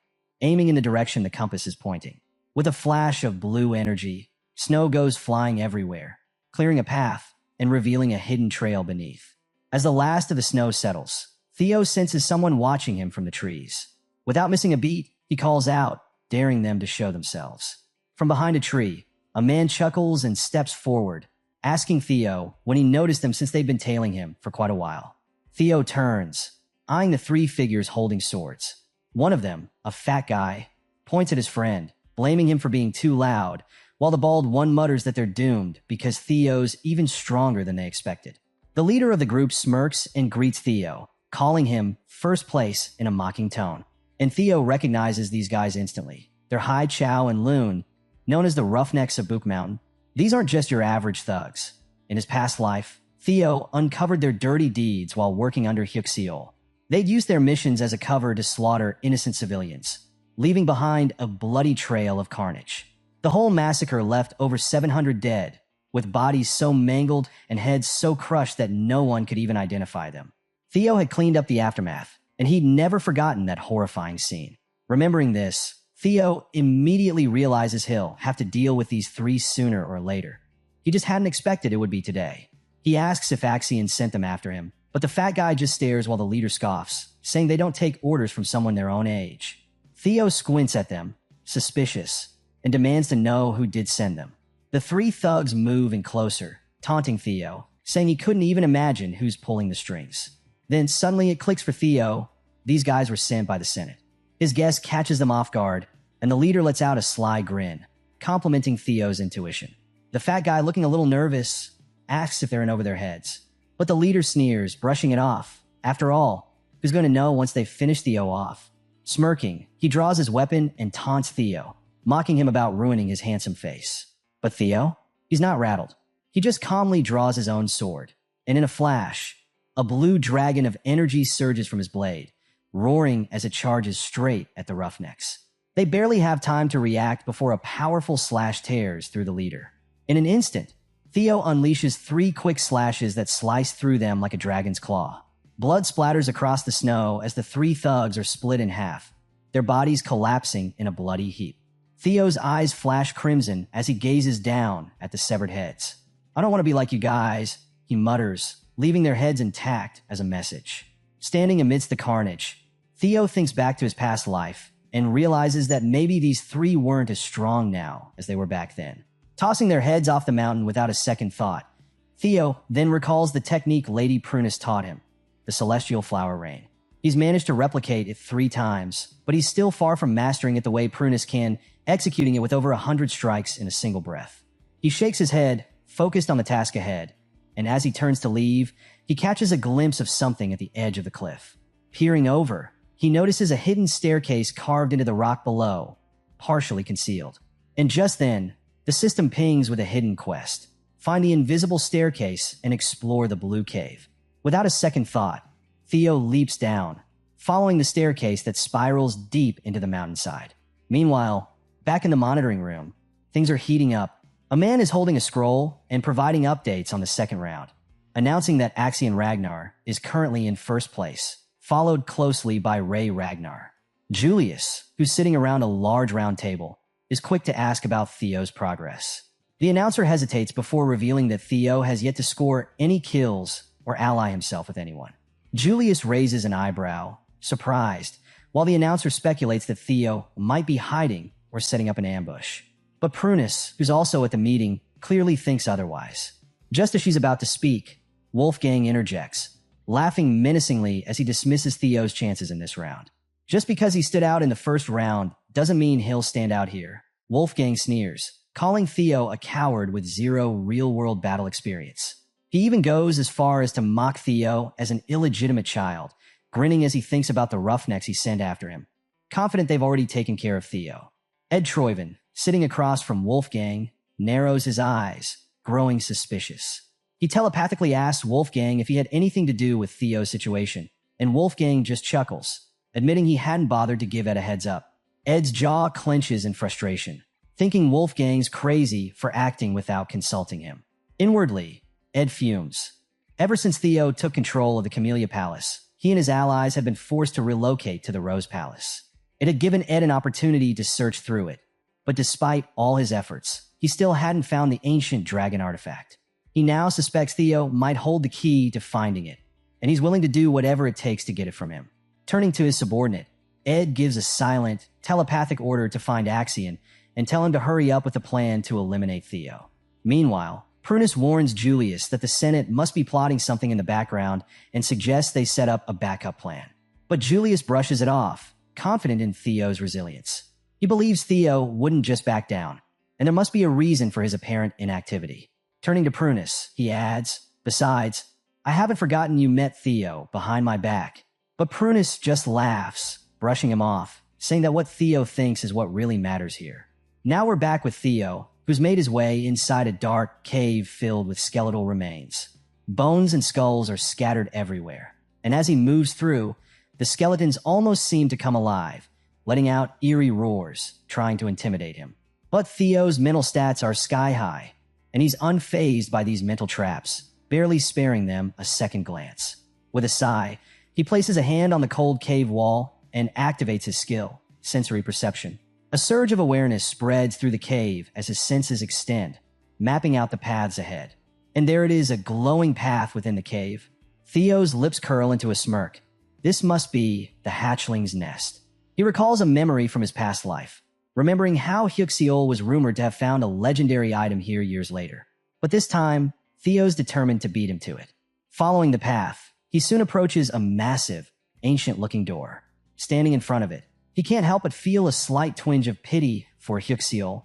aiming in the direction the compass is pointing. With a flash of blue energy, snow goes flying everywhere, clearing a path and revealing a hidden trail beneath. As the last of the snow settles, Theo senses someone watching him from the trees. Without missing a beat, he calls out, daring them to show themselves. From behind a tree, a man chuckles and steps forward, asking Theo when he noticed them since they've been tailing him for quite a while. Theo turns, eyeing the three figures holding swords. One of them, a fat guy, points at his friend, blaming him for being too loud, while the bald one mutters that they're doomed because Theo's even stronger than they expected. The leader of the group smirks and greets Theo, calling him first place in a mocking tone. And Theo recognizes these guys instantly. They're Hai Chao and Loon, known as the Roughnecks of Book Mountain. These aren't just your average thugs. In his past life, Theo uncovered their dirty deeds while working under Hyuxiol. They'd used their missions as a cover to slaughter innocent civilians, leaving behind a bloody trail of carnage. The whole massacre left over 700 dead, with bodies so mangled and heads so crushed that no one could even identify them. Theo had cleaned up the aftermath, and he'd never forgotten that horrifying scene. Remembering this, Theo immediately realizes he'll have to deal with these three sooner or later. He just hadn't expected it would be today. He asks if Axion sent them after him, but the fat guy just stares while the leader scoffs, saying they don't take orders from someone their own age. Theo squints at them, suspicious, and demands to know who did send them. The three thugs move in closer, taunting Theo, saying he couldn't even imagine who's pulling the strings. Then suddenly it clicks for Theo. These guys were sent by the Senate. His guest catches them off guard, and the leader lets out a sly grin, complimenting Theo's intuition. The fat guy, looking a little nervous, asks if they're in over their heads. But the leader sneers, brushing it off. After all, who's going to know once they've finished Theo off? Smirking, he draws his weapon and taunts Theo, mocking him about ruining his handsome face. But Theo? He's not rattled. He just calmly draws his own sword, and in a flash, a blue dragon of energy surges from his blade, roaring as it charges straight at the Roughnecks. They barely have time to react before a powerful slash tears through the leader. In an instant, Theo unleashes three quick slashes that slice through them like a dragon's claw. Blood splatters across the snow as the three thugs are split in half, their bodies collapsing in a bloody heap. Theo's eyes flash crimson as he gazes down at the severed heads. "I don't want to be like you guys," he mutters, leaving their heads intact as a message. Standing amidst the carnage, Theo thinks back to his past life and realizes that maybe these three weren't as strong now as they were back then. Tossing their heads off the mountain without a second thought, Theo then recalls the technique Lady Prunus taught him, the Celestial Flower Rain. He's managed to replicate it 3 times, but he's still far from mastering it the way Prunus can, executing it with over 100 strikes in a single breath. He shakes his head, focused on the task ahead, and as he turns to leave, he catches a glimpse of something at the edge of the cliff. Peering over, he notices a hidden staircase carved into the rock below, partially concealed. And just then, the system pings with a hidden quest. Find the invisible staircase and explore the blue cave. Without a second thought, Theo leaps down, following the staircase that spirals deep into the mountainside. Meanwhile, back in the monitoring room, things are heating up. A man is holding a scroll and providing updates on the second round, announcing that Axion Ragnar is currently in first place, followed closely by Ray Ragnar. Julius, who's sitting around a large round table, is quick to ask about Theo's progress. The announcer hesitates before revealing that Theo has yet to score any kills or ally himself with anyone. Julius raises an eyebrow, surprised, while the announcer speculates that Theo might be hiding or setting up an ambush. But Prunus, who's also at the meeting, clearly thinks otherwise. Just as she's about to speak, Wolfgang interjects, laughing menacingly as he dismisses Theo's chances in this round. Just because he stood out in the first round doesn't mean he'll stand out here. Wolfgang sneers, calling Theo a coward with 0 real-world battle experience. He even goes as far as to mock Theo as an illegitimate child, grinning as he thinks about the roughnecks he sent after him, confident they've already taken care of Theo. Ed Troyven, sitting across from Wolfgang, narrows his eyes, growing suspicious. He telepathically asks Wolfgang if he had anything to do with Theo's situation, and Wolfgang just chuckles, admitting he hadn't bothered to give Ed a heads up. Ed's jaw clenches in frustration, thinking Wolfgang's crazy for acting without consulting him. Inwardly, Ed fumes. Ever since Theo took control of the Camellia Palace, he and his allies had been forced to relocate to the Rose Palace. It had given Ed an opportunity to search through it, but despite all his efforts, he still hadn't found the ancient dragon artifact. He now suspects Theo might hold the key to finding it, and he's willing to do whatever it takes to get it from him. Turning to his subordinate, Ed gives a silent, telepathic order to find Axion and tell him to hurry up with a plan to eliminate Theo. Meanwhile, Prunus warns Julius that the Senate must be plotting something in the background and suggests they set up a backup plan. But Julius brushes it off, confident in Theo's resilience. He believes Theo wouldn't just back down, and there must be a reason for his apparent inactivity. Turning to Prunus, he adds, "Besides, I haven't forgotten you met Theo behind my back." But Prunus just laughs, brushing him off, saying that what Theo thinks is what really matters here. Now we're back with Theo, who's made his way inside a dark cave filled with skeletal remains. Bones and skulls are scattered everywhere, and as he moves through, the skeletons almost seem to come alive, letting out eerie roars, trying to intimidate him. But Theo's mental stats are sky high, and he's unfazed by these mental traps, barely sparing them a second glance. With a sigh, he places a hand on the cold cave wall and activates his skill, sensory perception. A surge of awareness spreads through the cave as his senses extend, mapping out the paths ahead. And there it is, a glowing path within the cave. Theo's lips curl into a smirk. This must be the hatchling's nest. He recalls a memory from his past life, remembering how Hyuxiol was rumored to have found a legendary item here years later. But this time, Theo's determined to beat him to it. Following the path, he soon approaches a massive, ancient-looking door. Standing in front of it, he can't help but feel a slight twinge of pity for Hyuxiol.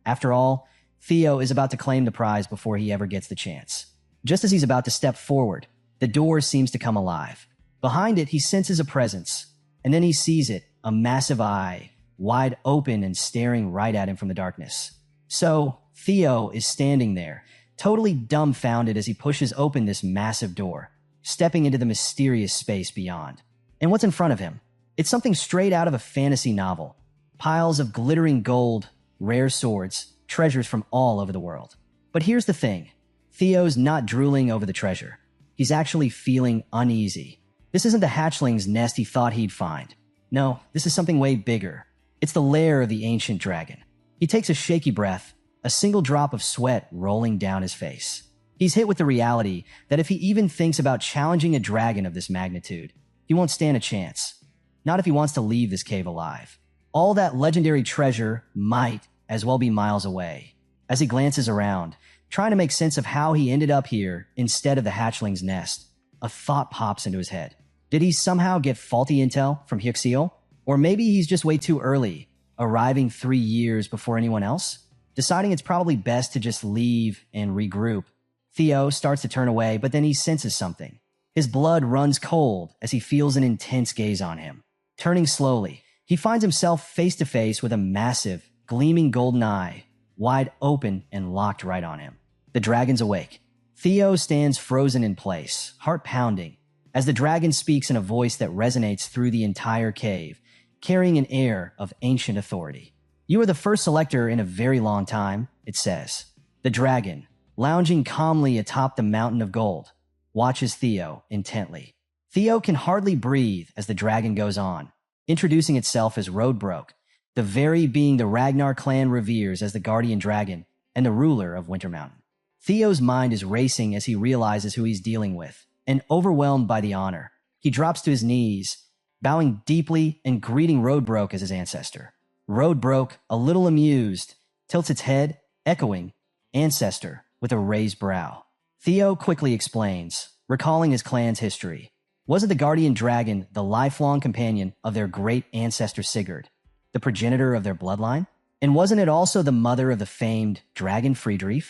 After all, Theo is about to claim the prize before he ever gets the chance. Just as he's about to step forward, the door seems to come alive. Behind it, he senses a presence, and then he sees it, a massive eye, wide open and staring right at him from the darkness. So, Theo is standing there, totally dumbfounded as he pushes open this massive door, stepping into the mysterious space beyond. And what's in front of him? It's something straight out of a fantasy novel. Piles of glittering gold, rare swords, treasures from all over the world. But here's the thing. Theo's not drooling over the treasure. He's actually feeling uneasy. This isn't the hatchling's nest he thought he'd find. No, this is something way bigger. It's the lair of the ancient dragon. He takes a shaky breath, a single drop of sweat rolling down his face. He's hit with the reality that if he even thinks about challenging a dragon of this magnitude, he won't stand a chance. Not if he wants to leave this cave alive. All that legendary treasure might as well be miles away. As he glances around, trying to make sense of how he ended up here instead of the hatchling's nest, a thought pops into his head. Did he somehow get faulty intel from Hyuxiol? Or maybe he's just way too early, arriving 3 years before anyone else? Deciding it's probably best to just leave and regroup, Theo starts to turn away, but then he senses something. His blood runs cold as he feels an intense gaze on him. Turning slowly, he finds himself face to face with a massive, gleaming golden eye, wide open and locked right on him. The dragon's awake. Theo stands frozen in place, heart pounding, as the dragon speaks in a voice that resonates through the entire cave, carrying an air of ancient authority. "You are the first selector in a very long time," it says. The dragon, lounging calmly atop the mountain of gold, watches Theo intently. Theo can hardly breathe as the dragon goes on, introducing itself as Roadbroke, the very being the Ragnar clan reveres as the guardian dragon and the ruler of Winter Mountain. Theo's mind is racing as he realizes who he's dealing with, and overwhelmed by the honor, he drops to his knees, bowing deeply and greeting Roadbroke as his ancestor. Roadbroke, a little amused, tilts its head, echoing, "Ancestor," with a raised brow. Theo quickly explains, recalling his clan's history. Wasn't the guardian dragon the lifelong companion of their great ancestor Sigurd, the progenitor of their bloodline? And wasn't it also the mother of the famed dragon Friedrich?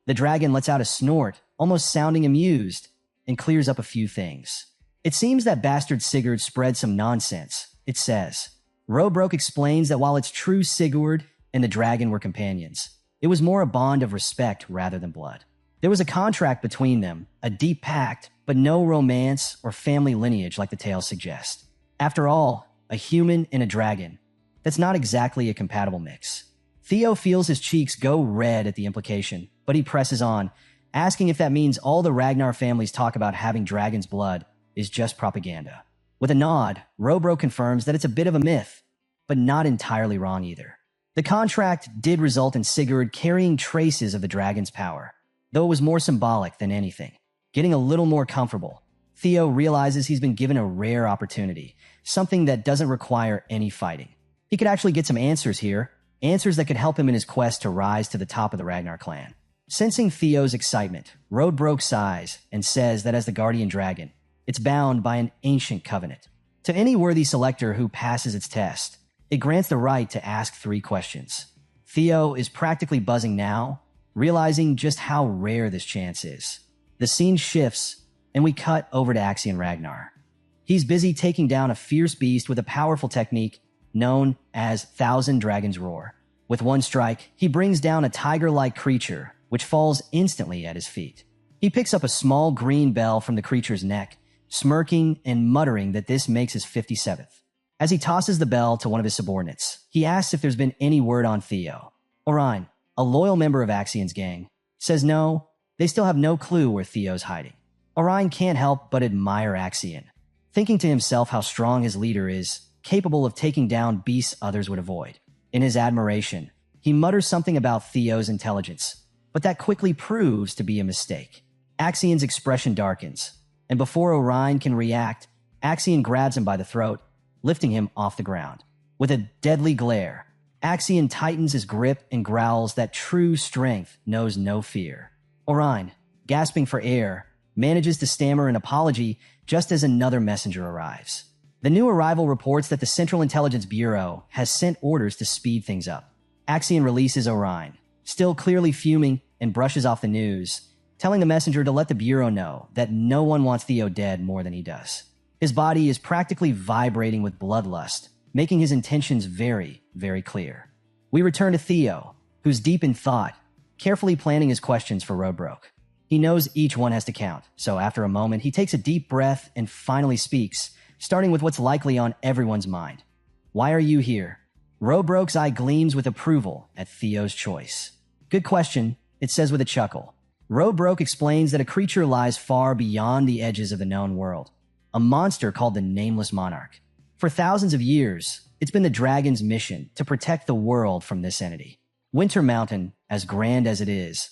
The dragon lets out a snort, almost sounding amused, and clears up a few things. "It seems that bastard Sigurd spread some nonsense," it says. Roadbroke explains that while it's true Sigurd and the dragon were companions, it was more a bond of respect rather than blood. There was a contract between them, a deep pact, but no romance or family lineage like the tales suggest. After all, a human and a dragon. That's not exactly a compatible mix. Theo feels his cheeks go red at the implication, but he presses on, asking if that means all the Ragnar families talk about having dragon's blood is just propaganda. With a nod, Robro confirms that it's a bit of a myth, but not entirely wrong either. The contract did result in Sigurd carrying traces of the dragon's power, though it was more symbolic than anything, getting a little more comfortable, Theo realizes he's been given a rare opportunity, something that doesn't require any fighting. He could actually get some answers here, answers that could help him in his quest to rise to the top of the Ragnar clan. Sensing Theo's excitement, Roadbroke sighs and says that as the guardian dragon, it's bound by an ancient covenant. To any worthy selector who passes its test, it grants the right to ask 3 questions. Theo is practically buzzing now, realizing just how rare this chance is. The scene shifts, and we cut over to Axion Ragnar. He's busy taking down a fierce beast with a powerful technique known as Thousand Dragons Roar. With one strike, he brings down a tiger-like creature, which falls instantly at his feet. He picks up a small green bell from the creature's neck, smirking and muttering that this makes his 57th. As he tosses the bell to one of his subordinates, he asks if there's been any word on Theo. Orion, a loyal member of Axion's gang, says no, they still have no clue where Theo's hiding. Orion can't help but admire Axion, thinking to himself how strong his leader is, capable of taking down beasts others would avoid. In his admiration, he mutters something about Theo's intelligence, but that quickly proves to be a mistake. Axion's expression darkens, and before Orion can react, Axion grabs him by the throat, lifting him off the ground. With a deadly glare, Axion tightens his grip and growls that true strength knows no fear. Orion, gasping for air, manages to stammer an apology just as another messenger arrives. The new arrival reports that the Central Intelligence Bureau has sent orders to speed things up. Axion releases Orion, still clearly fuming, and brushes off the news, telling the messenger to let the Bureau know that no one wants Theo dead more than he does. His body is practically vibrating with bloodlust, making his intentions very, very clear. We return to Theo, who's deep in thought, carefully planning his questions for Roadbroke. He knows each one has to count, so after a moment, he takes a deep breath and finally speaks, starting with what's likely on everyone's mind. Why are you here? Roadbroke's eye gleams with approval at Theo's choice. Good question, it says with a chuckle. Roadbroke explains that a creature lies far beyond the edges of the known world, a monster called the Nameless Monarch. For thousands of years, it's been the dragon's mission to protect the world from this entity. Winter Mountain, as grand as it is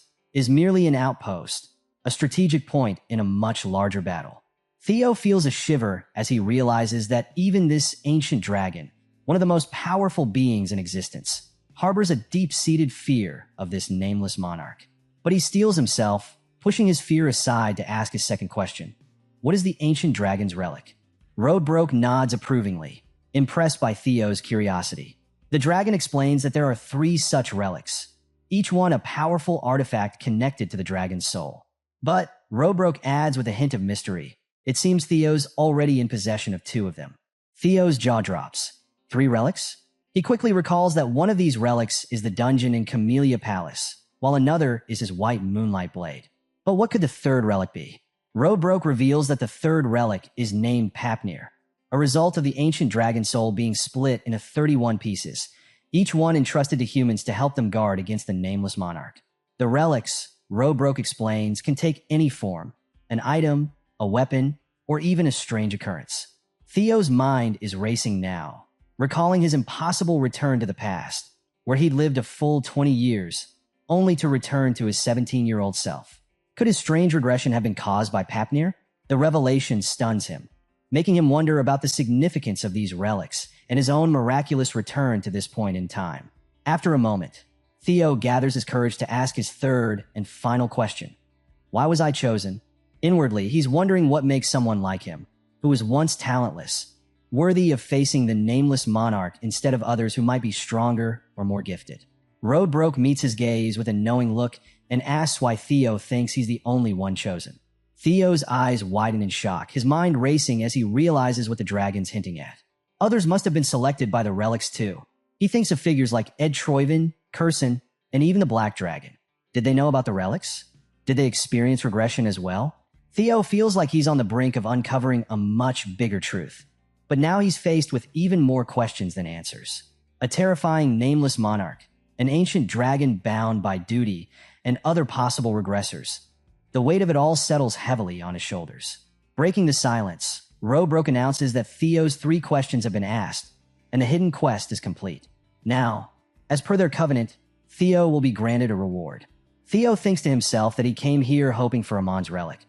merely an outpost, a strategic point in a much larger battle. Theo feels a shiver as he realizes that even this ancient dragon, one of the most powerful beings in existence, harbors a deep-seated fear of this nameless monarch. But he steels himself, pushing his fear aside to ask his second question. What is the ancient dragon's relic? Roadbroke nods approvingly, impressed by Theo's curiosity. The dragon explains that there are 3 such relics, each one a powerful artifact connected to the dragon's soul. But Roadbroke adds with a hint of mystery. It seems Theo's already in possession of 2 of them. Theo's jaw drops. 3 relics? He quickly recalls that one of these relics is the dungeon in Camellia Palace, while another is his white moonlight blade. But what could the 3rd relic be? Roadbroke reveals that the 3rd relic is named Papnir, a result of the ancient dragon soul being split into 31 pieces, each one entrusted to humans to help them guard against the nameless monarch. The relics, Roadbroke explains, can take any form, an item, a weapon, or even a strange occurrence. Theo's mind is racing now, recalling his impossible return to the past, where he'd lived a full 20 years, only to return to his 17-year-old self. Could his strange regression have been caused by Papnir? The revelation stuns him, making him wonder about the significance of these relics and his own miraculous return to this point in time. After a moment, Theo gathers his courage to ask his 3rd and final question. Why was I chosen? Inwardly, he's wondering what makes someone like him, who was once talentless, worthy of facing the nameless monarch instead of others who might be stronger or more gifted. Roadbroke meets his gaze with a knowing look and asks why Theo thinks he's the only one chosen. Theo's eyes widen in shock, his mind racing as he realizes what the dragon's hinting at. Others must have been selected by the relics too. He thinks of figures like Ed Troyven, Curson, and even the Black Dragon. Did they know about the relics? Did they experience regression as well? Theo feels like he's on the brink of uncovering a much bigger truth. But now he's faced with even more questions than answers. A terrifying nameless monarch, an ancient dragon bound by duty, and other possible regressors. The weight of it all settles heavily on his shoulders. Breaking the silence, Roadbroke announces that Theo's 3 questions have been asked, and the hidden quest is complete. Now, as per their covenant, Theo will be granted a reward. Theo thinks to himself that he came here hoping for Amon's relic.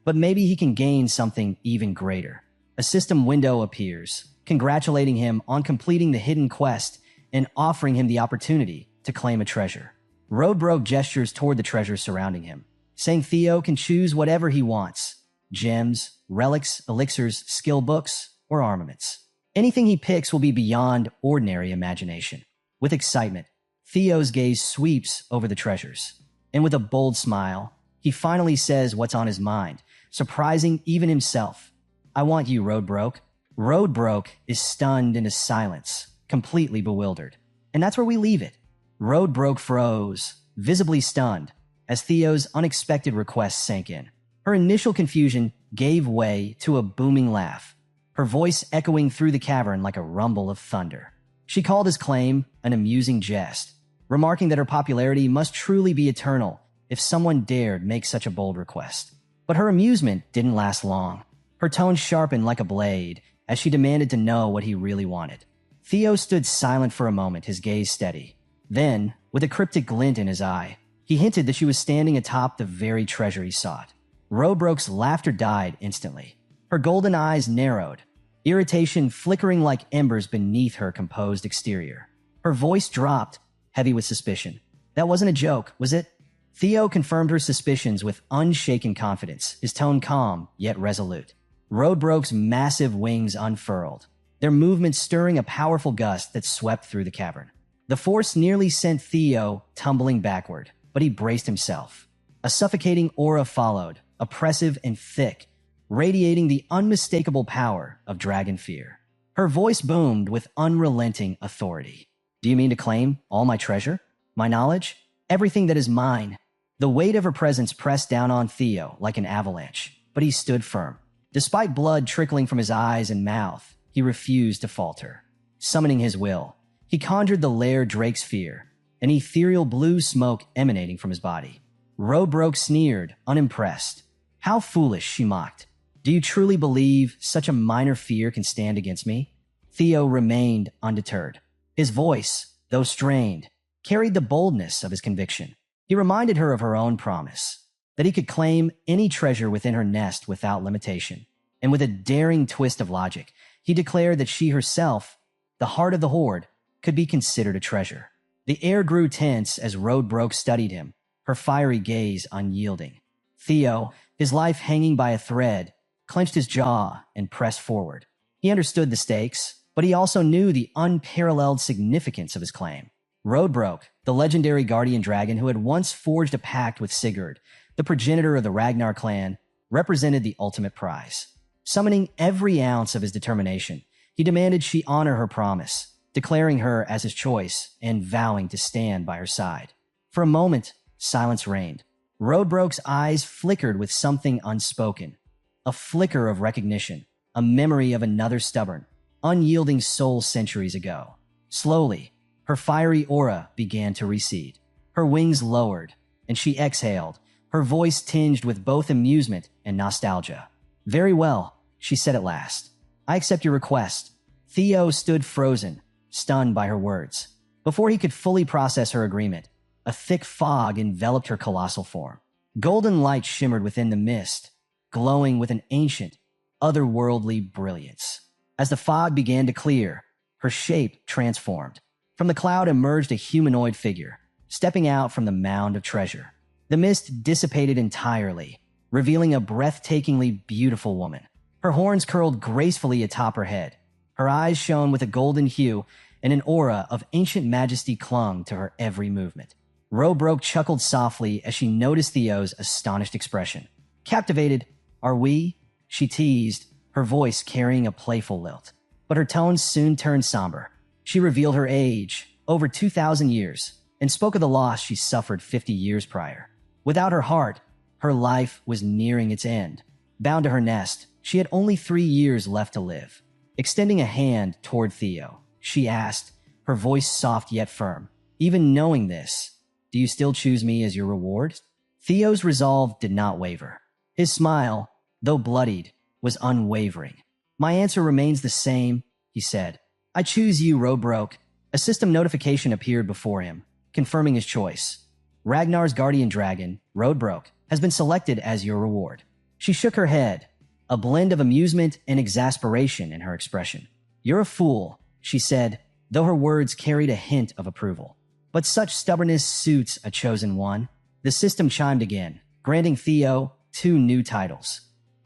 but maybe he can gain something even greater. A system window appears, congratulating him on completing the hidden quest and offering him the opportunity to claim a treasure. Roadbroke gestures toward the treasure surrounding him, saying Theo can choose whatever he wants: gems, relics, elixirs, skill books, or armaments. Anything he picks will be beyond ordinary imagination. With excitement, Theo's gaze sweeps over the treasures, and with a bold smile, he finally says what's on his mind, surprising even himself. "I want you, Roadbroke." Roadbroke is stunned into silence, completely bewildered. And that's where we leave it. Roadbroke froze, visibly stunned, as Theo's unexpected request sank in. Her initial confusion gave way to a booming laugh, her voice echoing through the cavern like a rumble of thunder. She called his claim an amusing jest, remarking that her popularity must truly be eternal if someone dared make such a bold request. But her amusement didn't last long. Her tone sharpened like a blade as she demanded to know what he really wanted. Theo stood silent for a moment, his gaze steady. Then, with a cryptic glint in his eye, he hinted that she was standing atop the very treasure he sought. Roadbroke's laughter died instantly. Her golden eyes narrowed, irritation flickering like embers beneath her composed exterior. Her voice dropped, heavy with suspicion. "That wasn't a joke, was it?" Theo confirmed her suspicions with unshaken confidence, his tone calm yet resolute. Roadbroke's massive wings unfurled, their movement stirring a powerful gust that swept through the cavern. The force nearly sent Theo tumbling backward, but he braced himself. A suffocating aura followed, oppressive and thick, radiating the unmistakable power of dragon fear. Her voice boomed with unrelenting authority. "Do you mean to claim all my treasure? My knowledge? Everything that is mine?" The weight of her presence pressed down on Theo like an avalanche, but he stood firm. Despite blood trickling from his eyes and mouth, he refused to falter. Summoning his will, he conjured the lair Drake's fear, an ethereal blue smoke emanating from his body. Roadbroke sneered, unimpressed. "How foolish," she mocked. "Do you truly believe such a minor fear can stand against me?" Theo remained undeterred. His voice, though strained, carried the boldness of his conviction. He reminded her of her own promise, that he could claim any treasure within her nest without limitation. And with a daring twist of logic, he declared that she herself, the heart of the Horde, could be considered a treasure. The air grew tense as Roadbroke studied him, her fiery gaze unyielding. Theo, his life hanging by a thread, clenched his jaw and pressed forward. He understood the stakes, but he also knew the unparalleled significance of his claim. Roadbroke, the legendary guardian dragon who had once forged a pact with Sigurd, the progenitor of the Ragnar clan, represented the ultimate prize. Summoning every ounce of his determination, he demanded she honor her promise, declaring her as his choice and vowing to stand by her side. For a moment, silence reigned. Roadbroke's eyes flickered with something unspoken, a flicker of recognition, a memory of another stubborn, unyielding soul centuries ago. Slowly, her fiery aura began to recede. Her wings lowered, and she exhaled, her voice tinged with both amusement and nostalgia. "Very well," she said at last. "I accept your request." Theo stood frozen, stunned by her words. Before he could fully process her agreement, a thick fog enveloped her colossal form. Golden light shimmered within the mist, glowing with an ancient, otherworldly brilliance. As the fog began to clear, her shape transformed. From the cloud emerged a humanoid figure, stepping out from the mound of treasure. The mist dissipated entirely, revealing a breathtakingly beautiful woman. Her horns curled gracefully atop her head. Her eyes shone with a golden hue, and an aura of ancient majesty clung to her every movement. Roadbroke chuckled softly as she noticed Theo's astonished expression. "Captivated, are we?" she teased, her voice carrying a playful lilt. But her tones soon turned somber. She revealed her age, over 2,000 years, and spoke of the loss she suffered 50 years prior. Without her heart, her life was nearing its end. Bound to her nest, she had only 3 years left to live. Extending a hand toward Theo, she asked, her voice soft yet firm, "Even knowing this, do you still choose me as your reward?" Theo's resolve did not waver. His smile, though bloodied, was unwavering. "My answer remains the same," he said. "I choose you, Roadbroke." A system notification appeared before him, confirming his choice. Ragnar's guardian dragon, Roadbroke, has been selected as your reward. She shook her head, a blend of amusement and exasperation in her expression. "You're a fool," she said, though her words carried a hint of approval. "But such stubbornness suits a chosen one." The system chimed again, granting Theo 2 new titles: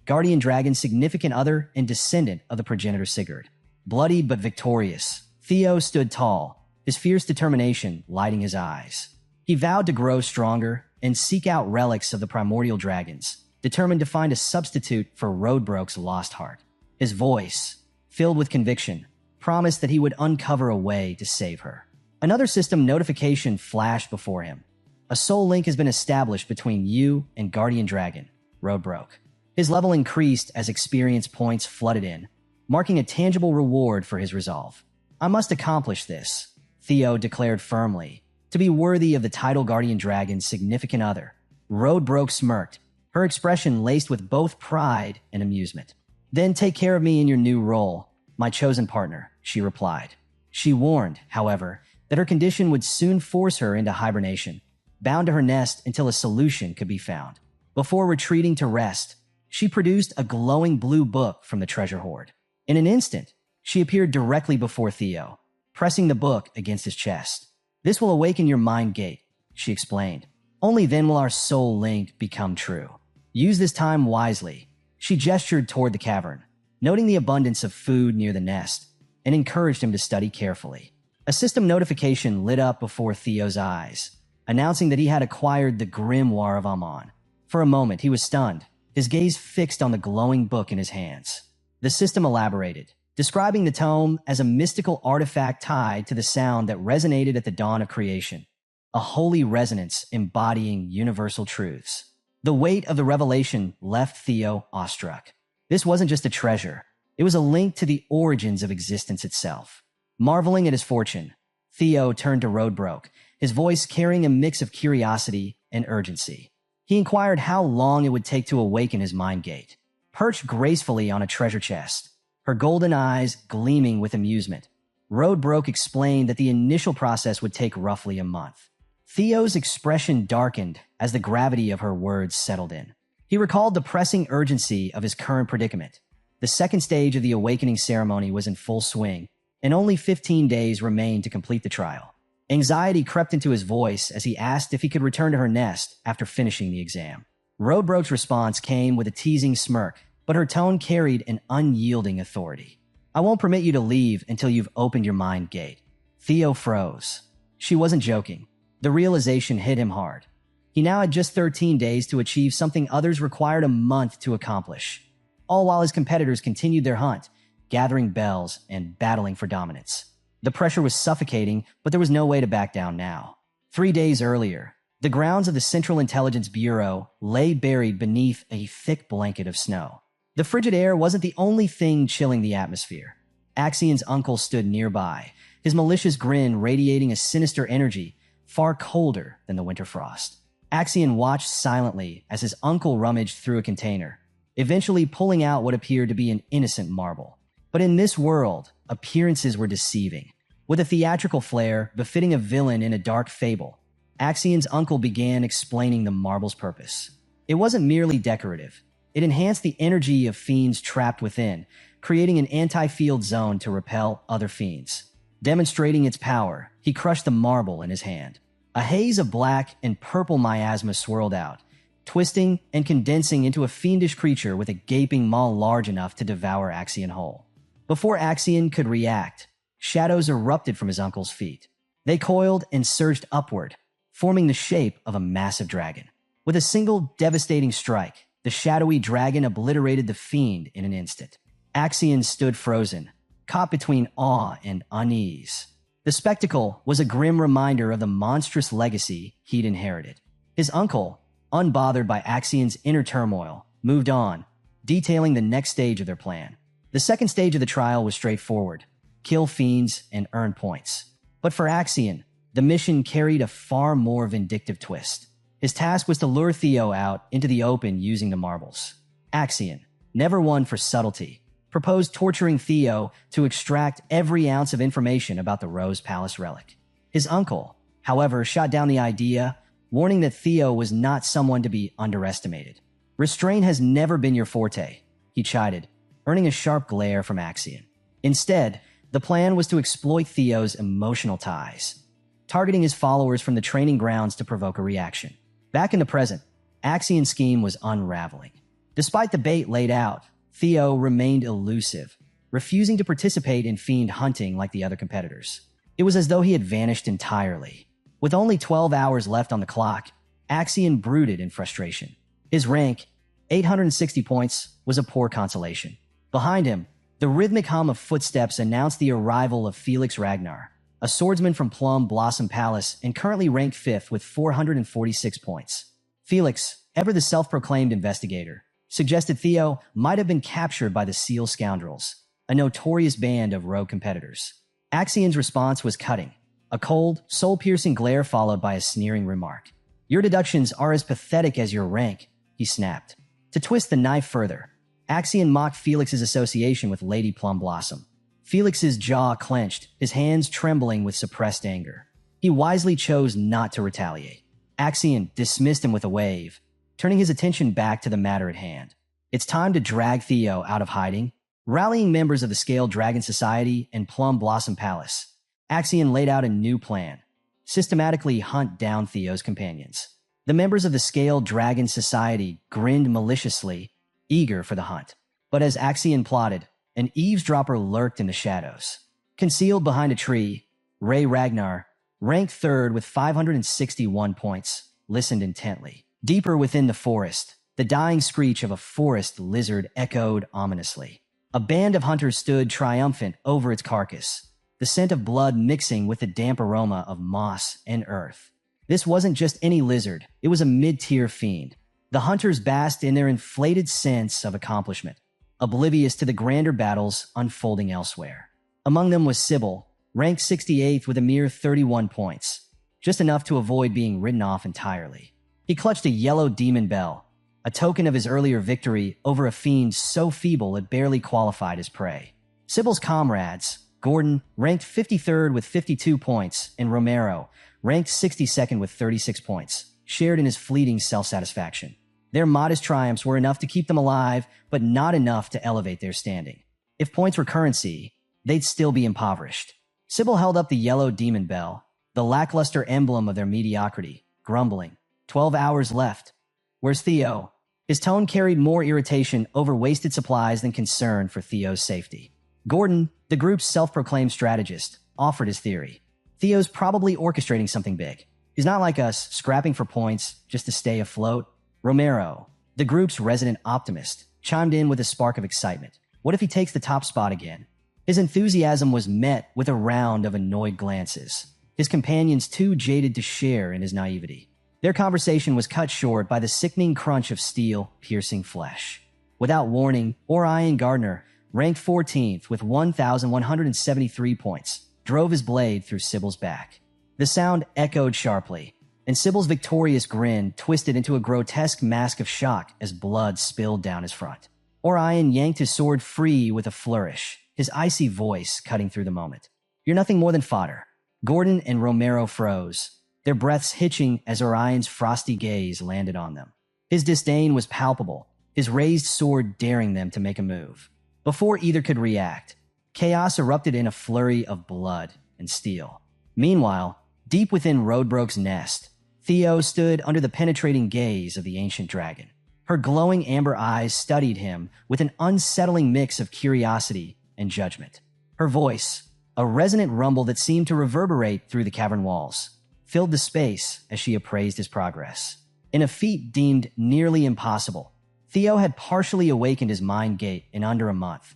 Guardian Dragon, Significant Other, and Descendant of the Progenitor Sigurd. Bloody but victorious, Theo stood tall, his fierce determination lighting his eyes. He vowed to grow stronger and seek out relics of the primordial dragons, determined to find a substitute for Rodbrok's lost heart. His voice, filled with conviction, promised that he would uncover a way to save her. Another system notification flashed before him. "A soul link has been established between you and Guardian Dragon, Rodbrok." His level increased as experience points flooded in, marking a tangible reward for his resolve. "I must accomplish this," Theo declared firmly, "to be worthy of the title Guardian Dragon's Significant Other." Rodbrok smirked, her expression laced with both pride and amusement. "Then take care of me in your new role, my chosen partner," she replied. She warned, however, that her condition would soon force her into hibernation, bound to her nest until a solution could be found. Before retreating to rest, she produced a glowing blue book from the treasure hoard. In an instant, she appeared directly before Theo, pressing the book against his chest. "This will awaken your mind gate," she explained. "Only then will our soul link become true. Use this time wisely." She gestured toward the cavern, noting the abundance of food near the nest, and encouraged him to study carefully. A system notification lit up before Theo's eyes, announcing that he had acquired the Grimoire of Amon. For a moment, he was stunned, his gaze fixed on the glowing book in his hands. The system elaborated, describing the tome as a mystical artifact tied to the sound that resonated at the dawn of creation, a holy resonance embodying universal truths. The weight of the revelation left Theo awestruck. This wasn't just a treasure, it was a link to the origins of existence itself. Marveling at his fortune, Theo turned to Rodbrok, his voice carrying a mix of curiosity and urgency. He inquired how long it would take to awaken his mind gate. Perched gracefully on a treasure chest, her golden eyes gleaming with amusement, Rodbrok explained that the initial process would take roughly a month. Theo's expression darkened as the gravity of her words settled in. He recalled the pressing urgency of his current predicament. The second stage of the awakening ceremony was in full swing, and only 15 days remained to complete the trial. Anxiety crept into his voice as he asked if he could return to her nest after finishing the exam. Rodbrok's response came with a teasing smirk, but her tone carried an unyielding authority. "I won't permit you to leave until you've opened your mind gate." Theo froze. She wasn't joking. The realization hit him hard. He now had just 13 days to achieve something others required a month to accomplish, all while his competitors continued their hunt, gathering bells and battling for dominance. The pressure was suffocating, but there was no way to back down now. 3 days earlier, the grounds of the Central Intelligence Bureau lay buried beneath a thick blanket of snow. The frigid air wasn't the only thing chilling the atmosphere. Axion's uncle stood nearby, his malicious grin radiating a sinister energy far colder than the winter frost. Axion watched silently as his uncle rummaged through a container, eventually pulling out what appeared to be an innocent marble. But in this world, appearances were deceiving. With a theatrical flair befitting a villain in a dark fable, Axion's uncle began explaining the marble's purpose. It wasn't merely decorative. It enhanced the energy of fiends trapped within, creating an anti-field zone to repel other fiends. Demonstrating its power, he crushed the marble in his hand. A haze of black and purple miasma swirled out, twisting and condensing into a fiendish creature with a gaping maw large enough to devour Axion whole. Before Axion could react, shadows erupted from his uncle's feet. They coiled and surged upward, forming the shape of a massive dragon. With a single devastating strike, the shadowy dragon obliterated the fiend in an instant. Axion stood frozen, caught between awe and unease. The spectacle was a grim reminder of the monstrous legacy he'd inherited. His uncle, unbothered by Axion's inner turmoil, moved on, detailing the next stage of their plan. The second stage of the trial was straightforward: kill fiends and earn points. But for Axion, the mission carried a far more vindictive twist. His task was to lure Theo out into the open using the marbles. Axion, never one for subtlety, proposed torturing Theo to extract every ounce of information about the Rose Palace relic. His uncle, however, shot down the idea, warning that Theo was not someone to be underestimated. Restraint has never been your forte, he chided, earning a sharp glare from Axion. Instead, the plan was to exploit Theo's emotional ties, targeting his followers from the training grounds to provoke a reaction. Back in the present, Axion's scheme was unraveling. Despite the bait laid out, Theo remained elusive, refusing to participate in fiend hunting like the other competitors. It was as though he had vanished entirely. With only 12 hours left on the clock, Axion brooded in frustration. His rank, 860 points, was a poor consolation. Behind him, the rhythmic hum of footsteps announced the arrival of Felix Ragnar, a swordsman from Plum Blossom Palace and currently ranked 5th with 446 points. Felix, ever the self-proclaimed investigator, suggested Theo might have been captured by the Seal Scoundrels, a notorious band of rogue competitors. Axion's response was cutting, a cold, soul-piercing glare followed by a sneering remark. Your deductions are as pathetic as your rank, he snapped. To twist the knife further, Axion mocked Felix's association with Lady Plum Blossom. Felix's jaw clenched, his hands trembling with suppressed anger. He wisely chose not to retaliate. Axion dismissed him with a wave, turning his attention back to the matter at hand. It's time to drag Theo out of hiding. Rallying members of the Scaled Dragon Society and Plum Blossom Palace, Axion laid out a new plan: systematically hunt down Theo's companions. The members of the Scaled Dragon Society grinned maliciously, eager for the hunt. But as Axion plotted, an eavesdropper lurked in the shadows. Concealed behind a tree, Ray Ragnar, ranked 3rd with 561 points, listened intently. Deeper within the forest, the dying screech of a forest lizard echoed ominously. A band of hunters stood triumphant over its carcass, the scent of blood mixing with the damp aroma of moss and earth. This wasn't just any lizard, it was a mid-tier fiend. The hunters basked in their inflated sense of accomplishment, oblivious to the grander battles unfolding elsewhere. Among them was Sybil, ranked 68th with a mere 31 points, just enough to avoid being written off entirely. He clutched a yellow demon bell, a token of his earlier victory over a fiend so feeble it barely qualified as prey. Sybil's comrades, Gordon, ranked 53rd with 52 points, and Romero, ranked 62nd with 36 points, shared in his fleeting self-satisfaction. Their modest triumphs were enough to keep them alive, but not enough to elevate their standing. If points were currency, they'd still be impoverished. Sybil held up the yellow demon bell, the lackluster emblem of their mediocrity, grumbling. 12 hours left. Where's Theo? His tone carried more irritation over wasted supplies than concern for Theo's safety. Gordon, the group's self-proclaimed strategist, offered his theory. Theo's probably orchestrating something big. He's not like us, scrapping for points just to stay afloat. Romero, the group's resident optimist, chimed in with a spark of excitement. What if he takes the top spot again? His enthusiasm was met with a round of annoyed glances, his companions too jaded to share in his naivety. Their conversation was cut short by the sickening crunch of steel piercing flesh. Without warning, Orion Gardner, ranked 14th with 1,173 points, drove his blade through Sybil's back. The sound echoed sharply, and Sybil's victorious grin twisted into a grotesque mask of shock as blood spilled down his front. Orion yanked his sword free with a flourish, his icy voice cutting through the moment. You're nothing more than fodder. Gordon and Romero froze, their breaths hitching as Orion's frosty gaze landed on them. His disdain was palpable, his raised sword daring them to make a move. Before either could react, chaos erupted in a flurry of blood and steel. Meanwhile, deep within Roadbroke's nest, Theo stood under the penetrating gaze of the ancient dragon. Her glowing amber eyes studied him with an unsettling mix of curiosity and judgment. Her voice, a resonant rumble that seemed to reverberate through the cavern walls, filled the space as she appraised his progress. In a feat deemed nearly impossible, Theo had partially awakened his mind gate in under a month,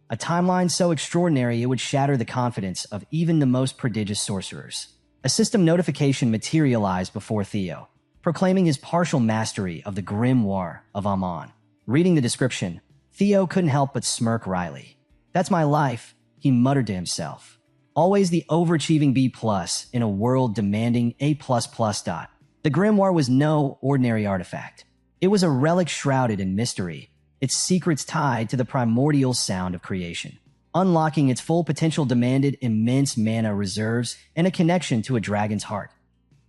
a timeline so extraordinary it would shatter the confidence of even the most prodigious sorcerers. A system notification materialized before Theo, proclaiming his partial mastery of the grimoire of Amon. Reading the description, Theo couldn't help but smirk wryly. That's my life, he muttered to himself. Always the overachieving B+ in a world demanding A++. The grimoire was no ordinary artifact. It was a relic shrouded in mystery, its secrets tied to the primordial sound of creation. Unlocking its full potential demanded immense mana reserves and a connection to a dragon's heart,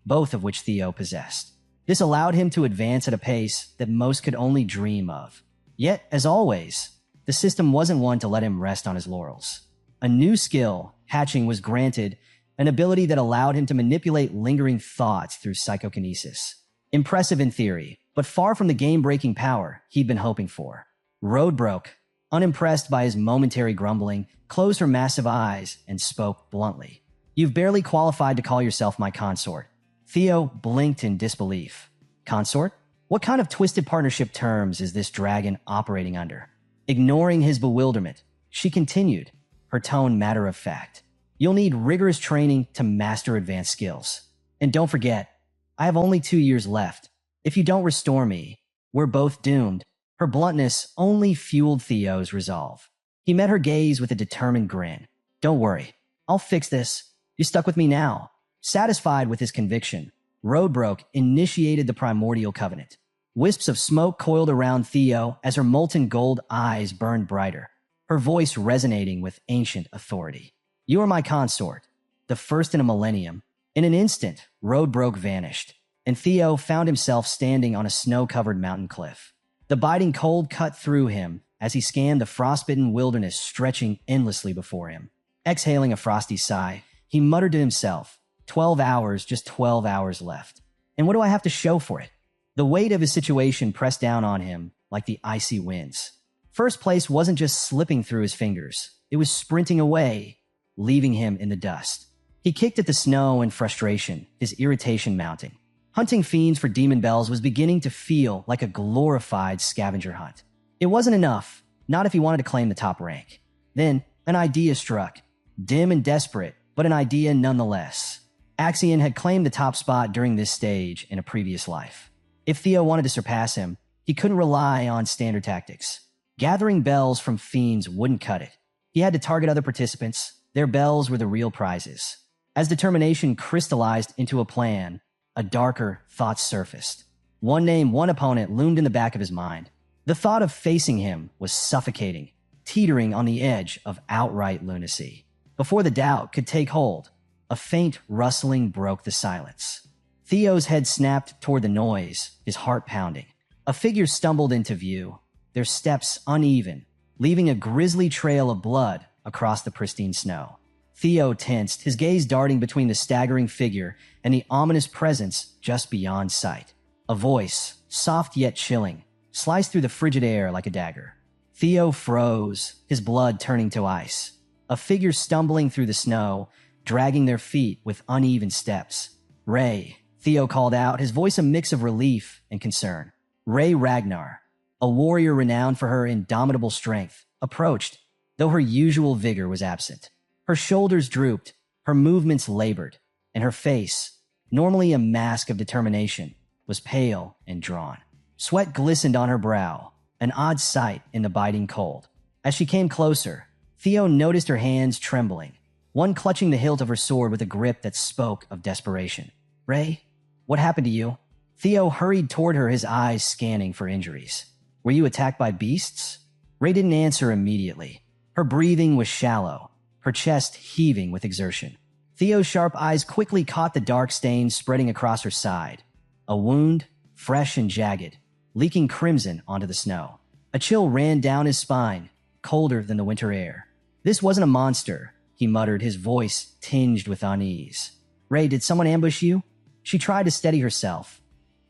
both of which Theo possessed. This allowed him to advance at a pace that most could only dream of. Yet, as always, the system wasn't one to let him rest on his laurels. A new skill, hatching, was granted, an ability that allowed him to manipulate lingering thoughts through psychokinesis. Impressive in theory, but far from the game-breaking power he'd been hoping for. Road broke, unimpressed by his momentary grumbling, closed her massive eyes and spoke bluntly. "You've barely qualified to call yourself my consort." Theo blinked in disbelief. Consort? What kind of twisted partnership terms is this dragon operating under? Ignoring his bewilderment, she continued, her tone matter-of-fact. "You'll need rigorous training to master advanced skills. And don't forget, I have only 2 years left. If you don't restore me, we're both doomed." Her bluntness only fueled Theo's resolve. He met her gaze with a determined grin. "Don't worry, I'll fix this. You're stuck with me now." Satisfied with his conviction, Roadbroke initiated the primordial covenant. Wisps of smoke coiled around Theo as her molten gold eyes burned brighter, her voice resonating with ancient authority. "You are my consort, the first in a millennium." In an instant, Roadbroke vanished, and Theo found himself standing on a snow-covered mountain cliff. The biting cold cut through him as he scanned the frostbitten wilderness stretching endlessly before him. Exhaling a frosty sigh, he muttered to himself, 12 hours, just 12 hours left. And what do I have to show for it? The weight of his situation pressed down on him like the icy winds. First place wasn't just slipping through his fingers. It was sprinting away, leaving him in the dust. He kicked at the snow in frustration, his irritation mounting. Hunting fiends for demon bells was beginning to feel like a glorified scavenger hunt. It wasn't enough, not if he wanted to claim the top rank. Then, an idea struck. Dim and desperate, but an idea nonetheless. Axion had claimed the top spot during this stage in a previous life. If Theo wanted to surpass him, he couldn't rely on standard tactics. Gathering bells from fiends wouldn't cut it. He had to target other participants. Their bells were the real prizes. As determination crystallized into a plan, a darker thought surfaced. One name, one opponent loomed in the back of his mind. The thought of facing him was suffocating, teetering on the edge of outright lunacy. Before the doubt could take hold, a faint rustling broke the silence. Theo's head snapped toward the noise, his heart pounding. A figure stumbled into view, their steps uneven, leaving a grisly trail of blood across the pristine snow. Theo tensed, his gaze darting between the staggering figure and the ominous presence just beyond sight. A voice, soft yet chilling, sliced through the frigid air like a dagger. Theo froze, his blood turning to ice. A figure stumbling through the snow, dragging their feet with uneven steps. "Ray," Theo called out, his voice a mix of relief and concern. Ray Ragnar, a warrior renowned for her indomitable strength, approached, though her usual vigor was absent. Her shoulders drooped, her movements labored, and her face, normally a mask of determination, was pale and drawn. Sweat glistened on her brow, an odd sight in the biting cold. As she came closer, Theo noticed her hands trembling, one clutching the hilt of her sword with a grip that spoke of desperation. "Ray, what happened to you?" Theo hurried toward her, his eyes scanning for injuries. "Were you attacked by beasts?" Ray didn't answer immediately. Her breathing was shallow, her chest heaving with exertion. Theo's sharp eyes quickly caught the dark stains spreading across her side. A wound, fresh and jagged, leaking crimson onto the snow. A chill ran down his spine, colder than the winter air. "This wasn't a monster," he muttered, his voice tinged with unease. "Ray, did someone ambush you?" She tried to steady herself,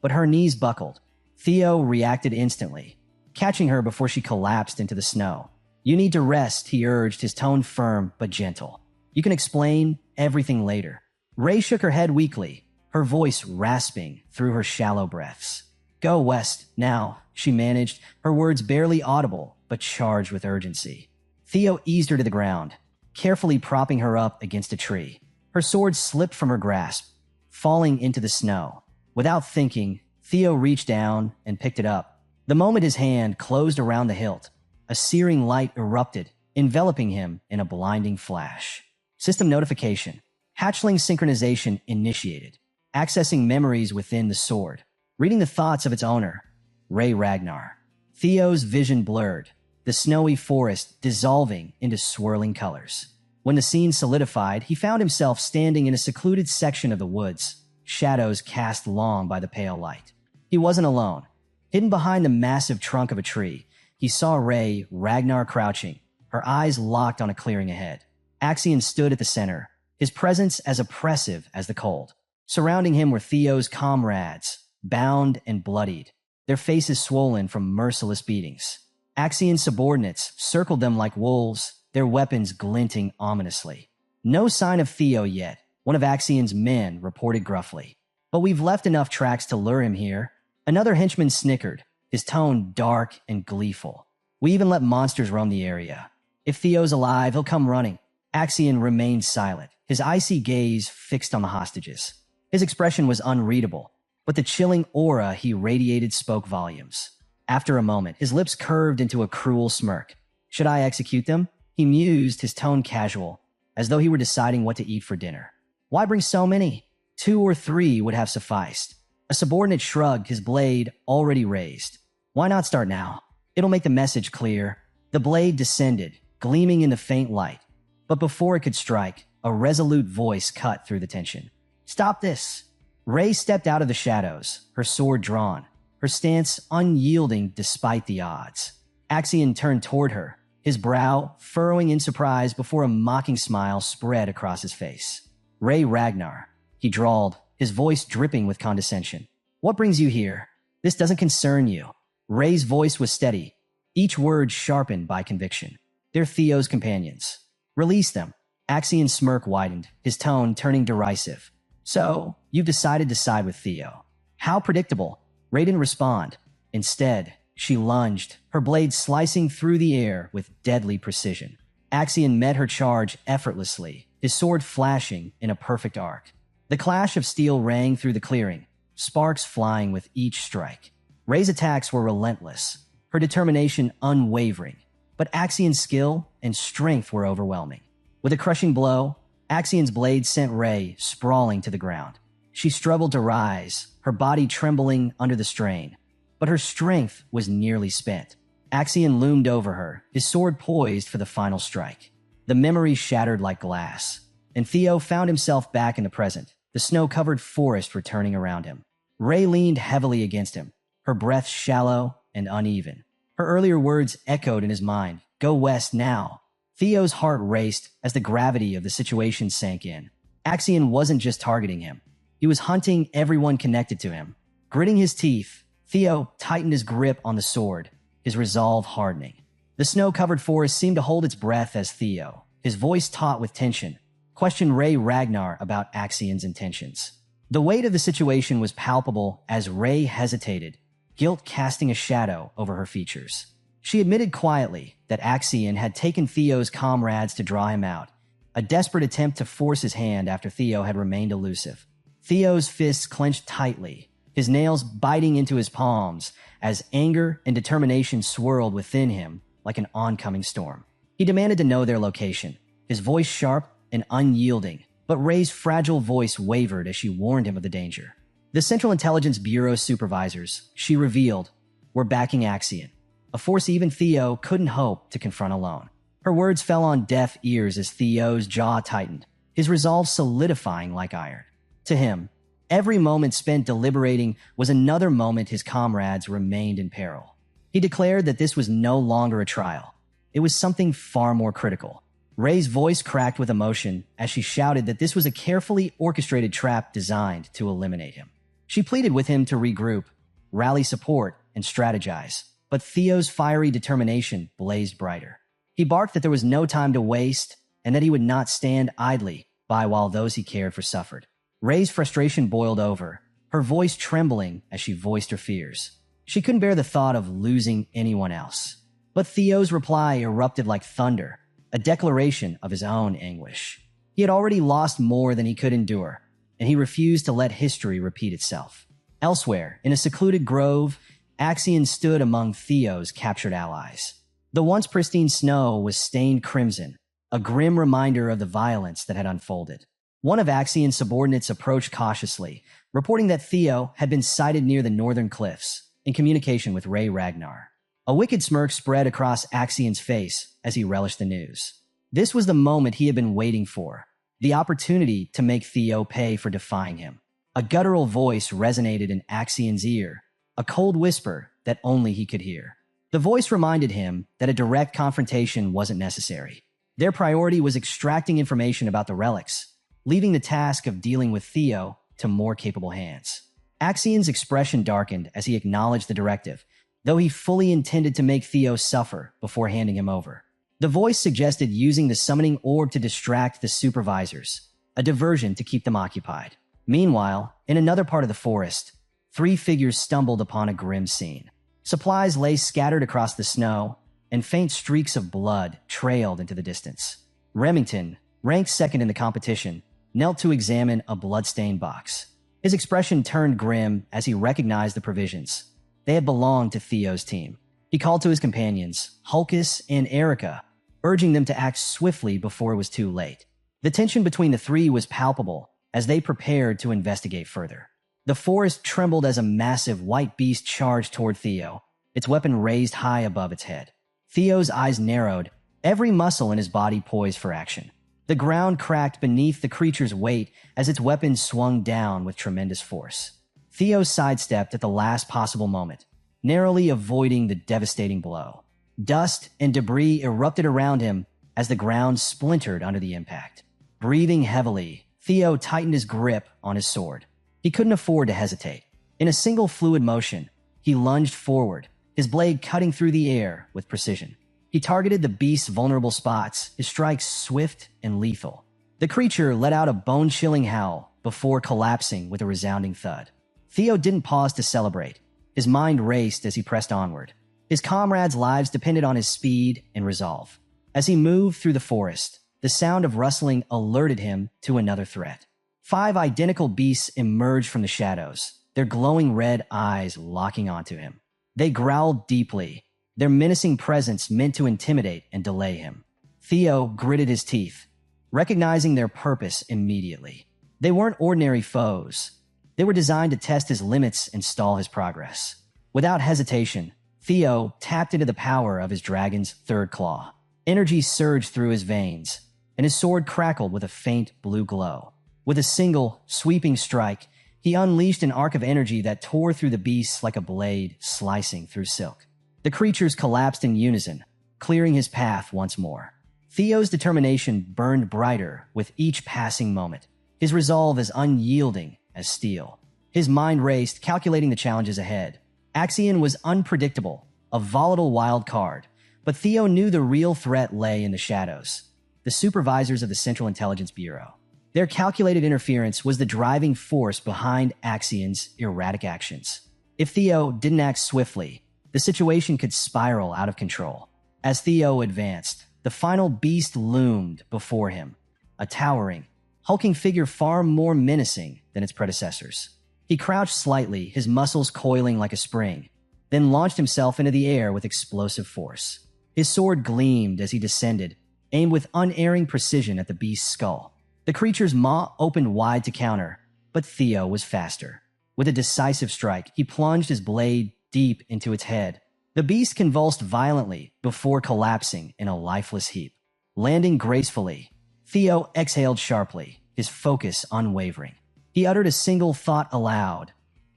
but her knees buckled. Theo reacted instantly, catching her before she collapsed into the snow. "You need to rest," he urged, his tone firm but gentle. "You can explain everything later." Ray shook her head weakly, her voice rasping through her shallow breaths. "Go west, now," she managed, her words barely audible but charged with urgency. Theo eased her to the ground, carefully propping her up against a tree. Her sword slipped from her grasp, falling into the snow. Without thinking, Theo reached down and picked it up. The moment his hand closed around the hilt, a searing light erupted, enveloping him in a blinding flash. System notification. Hatchling synchronization initiated. Accessing memories within the sword. Reading the thoughts of its owner, Ray Ragnar. Theo's vision blurred, the snowy forest dissolving into swirling colors. When the scene solidified, he found himself standing in a secluded section of the woods. shadows cast long by the pale light. He wasn't alone. Hidden behind the massive trunk of a tree, he saw Ray Ragnar crouching, her eyes locked on a clearing ahead. Axion stood at the center, his presence as oppressive as the cold. Surrounding him were Theo's comrades, bound and bloodied, their faces swollen from merciless beatings. Axion's subordinates circled them like wolves, their weapons glinting ominously. No sign of Theo yet, one of Axion's men reported gruffly. But we've left enough tracks to lure him here. Another henchman snickered, his tone dark and gleeful. We even let monsters roam the area. If Theo's alive, he'll come running. Axion remained silent, his icy gaze fixed on the hostages. His expression was unreadable, but the chilling aura he radiated spoke volumes. After a moment, his lips curved into a cruel smirk. Should I execute them? He mused, his tone casual, as though he were deciding what to eat for dinner. Why bring so many? 2 or 3 would have sufficed. A subordinate shrugged, his blade already raised. Why not start now? It'll make the message clear. The blade descended, gleaming in the faint light. But before it could strike, a resolute voice cut through the tension. Stop this! Ray stepped out of the shadows, her sword drawn, her stance unyielding despite the odds. Axion turned toward her, his brow furrowing in surprise before a mocking smile spread across his face. Ray Ragnar, he drawled, his voice dripping with condescension. What brings you here? This doesn't concern you. Ray's voice was steady, each word sharpened by conviction. They're Theo's companions. Release them. Axion's smirk widened, his tone turning derisive. So, you've decided to side with Theo. How predictable. Ray didn't respond. Instead, she lunged, her blade slicing through the air with deadly precision. Axion met her charge effortlessly, his sword flashing in a perfect arc. The clash of steel rang through the clearing, sparks flying with each strike. Ray's attacks were relentless, her determination unwavering, but Axion's skill and strength were overwhelming. With a crushing blow, Axion's blade sent Ray sprawling to the ground. She struggled to rise, her body trembling under the strain, but her strength was nearly spent. Axion loomed over her, his sword poised for the final strike. The memory shattered like glass, and Theo found himself back in the present, the snow-covered forest returning around him. Ray leaned heavily against him, her breath shallow and uneven. Her earlier words echoed in his mind, "Go west now." Theo's heart raced as the gravity of the situation sank in. Axion wasn't just targeting him. He was hunting everyone connected to him. Gritting his teeth, Theo tightened his grip on the sword, his resolve hardening. The snow-covered forest seemed to hold its breath as Theo, his voice taut with tension, questioned Ray Ragnar about Axion's intentions. The weight of the situation was palpable as Ray hesitated, guilt casting a shadow over her features. She admitted quietly that Axion had taken Theo's comrades to draw him out, a desperate attempt to force his hand after Theo had remained elusive. Theo's fists clenched tightly, his nails biting into his palms as anger and determination swirled within him like an oncoming storm. He demanded to know their location, his voice sharp and unyielding, but Ray's fragile voice wavered as she warned him of the danger. The Central Intelligence Bureau supervisors, she revealed, were backing Axion, a force even Theo couldn't hope to confront alone. Her words fell on deaf ears as Theo's jaw tightened, his resolve solidifying like iron. To him, every moment spent deliberating was another moment his comrades remained in peril. He declared that this was no longer a trial. It was something far more critical. Ray's voice cracked with emotion as she shouted that this was a carefully orchestrated trap designed to eliminate him. She pleaded with him to regroup, rally support, and strategize, but Theo's fiery determination blazed brighter. He barked that there was no time to waste and that he would not stand idly by while those he cared for suffered. Ray's frustration boiled over, her voice trembling as she voiced her fears. She couldn't bear the thought of losing anyone else. But Theo's reply erupted like thunder, a declaration of his own anguish. He had already lost more than he could endure, and he refused to let history repeat itself. Elsewhere, in a secluded grove, Axion stood among Theo's captured allies. The once pristine snow was stained crimson, a grim reminder of the violence that had unfolded. One of Axion's subordinates approached cautiously, reporting that Theo had been sighted near the northern cliffs, in communication with Ray Ragnar. A wicked smirk spread across Axion's face as he relished the news. This was the moment he had been waiting for, the opportunity to make Theo pay for defying him. A guttural voice resonated in Axian's ear, a cold whisper that only he could hear. The voice reminded him that a direct confrontation wasn't necessary. Their priority was extracting information about the relics, leaving the task of dealing with Theo to more capable hands. Axian's expression darkened as he acknowledged the directive, though he fully intended to make Theo suffer before handing him over. The voice suggested using the summoning orb to distract the supervisors, a diversion to keep them occupied. Meanwhile, in another part of the forest, 3 figures stumbled upon a grim scene. Supplies lay scattered across the snow, and faint streaks of blood trailed into the distance. Remington, ranked second in the competition, knelt to examine a bloodstained box. His expression turned grim as he recognized the provisions. They had belonged to Theo's team. He called to his companions, Hulkus and Erica, urging them to act swiftly before it was too late. The tension between the 3 was palpable as they prepared to investigate further. The forest trembled as a massive white beast charged toward Theo, its weapon raised high above its head. Theo's eyes narrowed, every muscle in his body poised for action. The ground cracked beneath the creature's weight as its weapon swung down with tremendous force. Theo sidestepped at the last possible moment, narrowly avoiding the devastating blow. Dust and debris erupted around him as the ground splintered under the impact. Breathing heavily, Theo tightened his grip on his sword. He couldn't afford to hesitate. In a single fluid motion, he lunged forward, his blade cutting through the air with precision. He targeted the beast's vulnerable spots, his strikes swift and lethal. The creature let out a bone-chilling howl before collapsing with a resounding thud. Theo didn't pause to celebrate. His mind raced as he pressed onward. His comrades' lives depended on his speed and resolve. As he moved through the forest, the sound of rustling alerted him to another threat. 5 identical beasts emerged from the shadows, their glowing red eyes locking onto him. They growled deeply, their menacing presence meant to intimidate and delay him. Theo gritted his teeth, recognizing their purpose immediately. They weren't ordinary foes. They were designed to test his limits and stall his progress. Without hesitation, Theo tapped into the power of his dragon's 3rd claw. Energy surged through his veins, and his sword crackled with a faint blue glow. With a single, sweeping strike, he unleashed an arc of energy that tore through the beasts like a blade slicing through silk. The creatures collapsed in unison, clearing his path once more. Theo's determination burned brighter with each passing moment, his resolve as unyielding as steel. His mind raced, calculating the challenges ahead. Axian was unpredictable, a volatile wild card, but Theo knew the real threat lay in the shadows, the supervisors of the Central Intelligence Bureau. Their calculated interference was the driving force behind Axian's erratic actions. If Theo didn't act swiftly, the situation could spiral out of control. As Theo advanced, the final beast loomed before him, a towering, hulking figure far more menacing than its predecessors. He crouched slightly, his muscles coiling like a spring, then launched himself into the air with explosive force. His sword gleamed as he descended, aimed with unerring precision at the beast's skull. The creature's maw opened wide to counter, but Theo was faster. With a decisive strike, he plunged his blade deep into its head. The beast convulsed violently before collapsing in a lifeless heap. Landing gracefully, Theo exhaled sharply, his focus unwavering. He uttered a single thought aloud.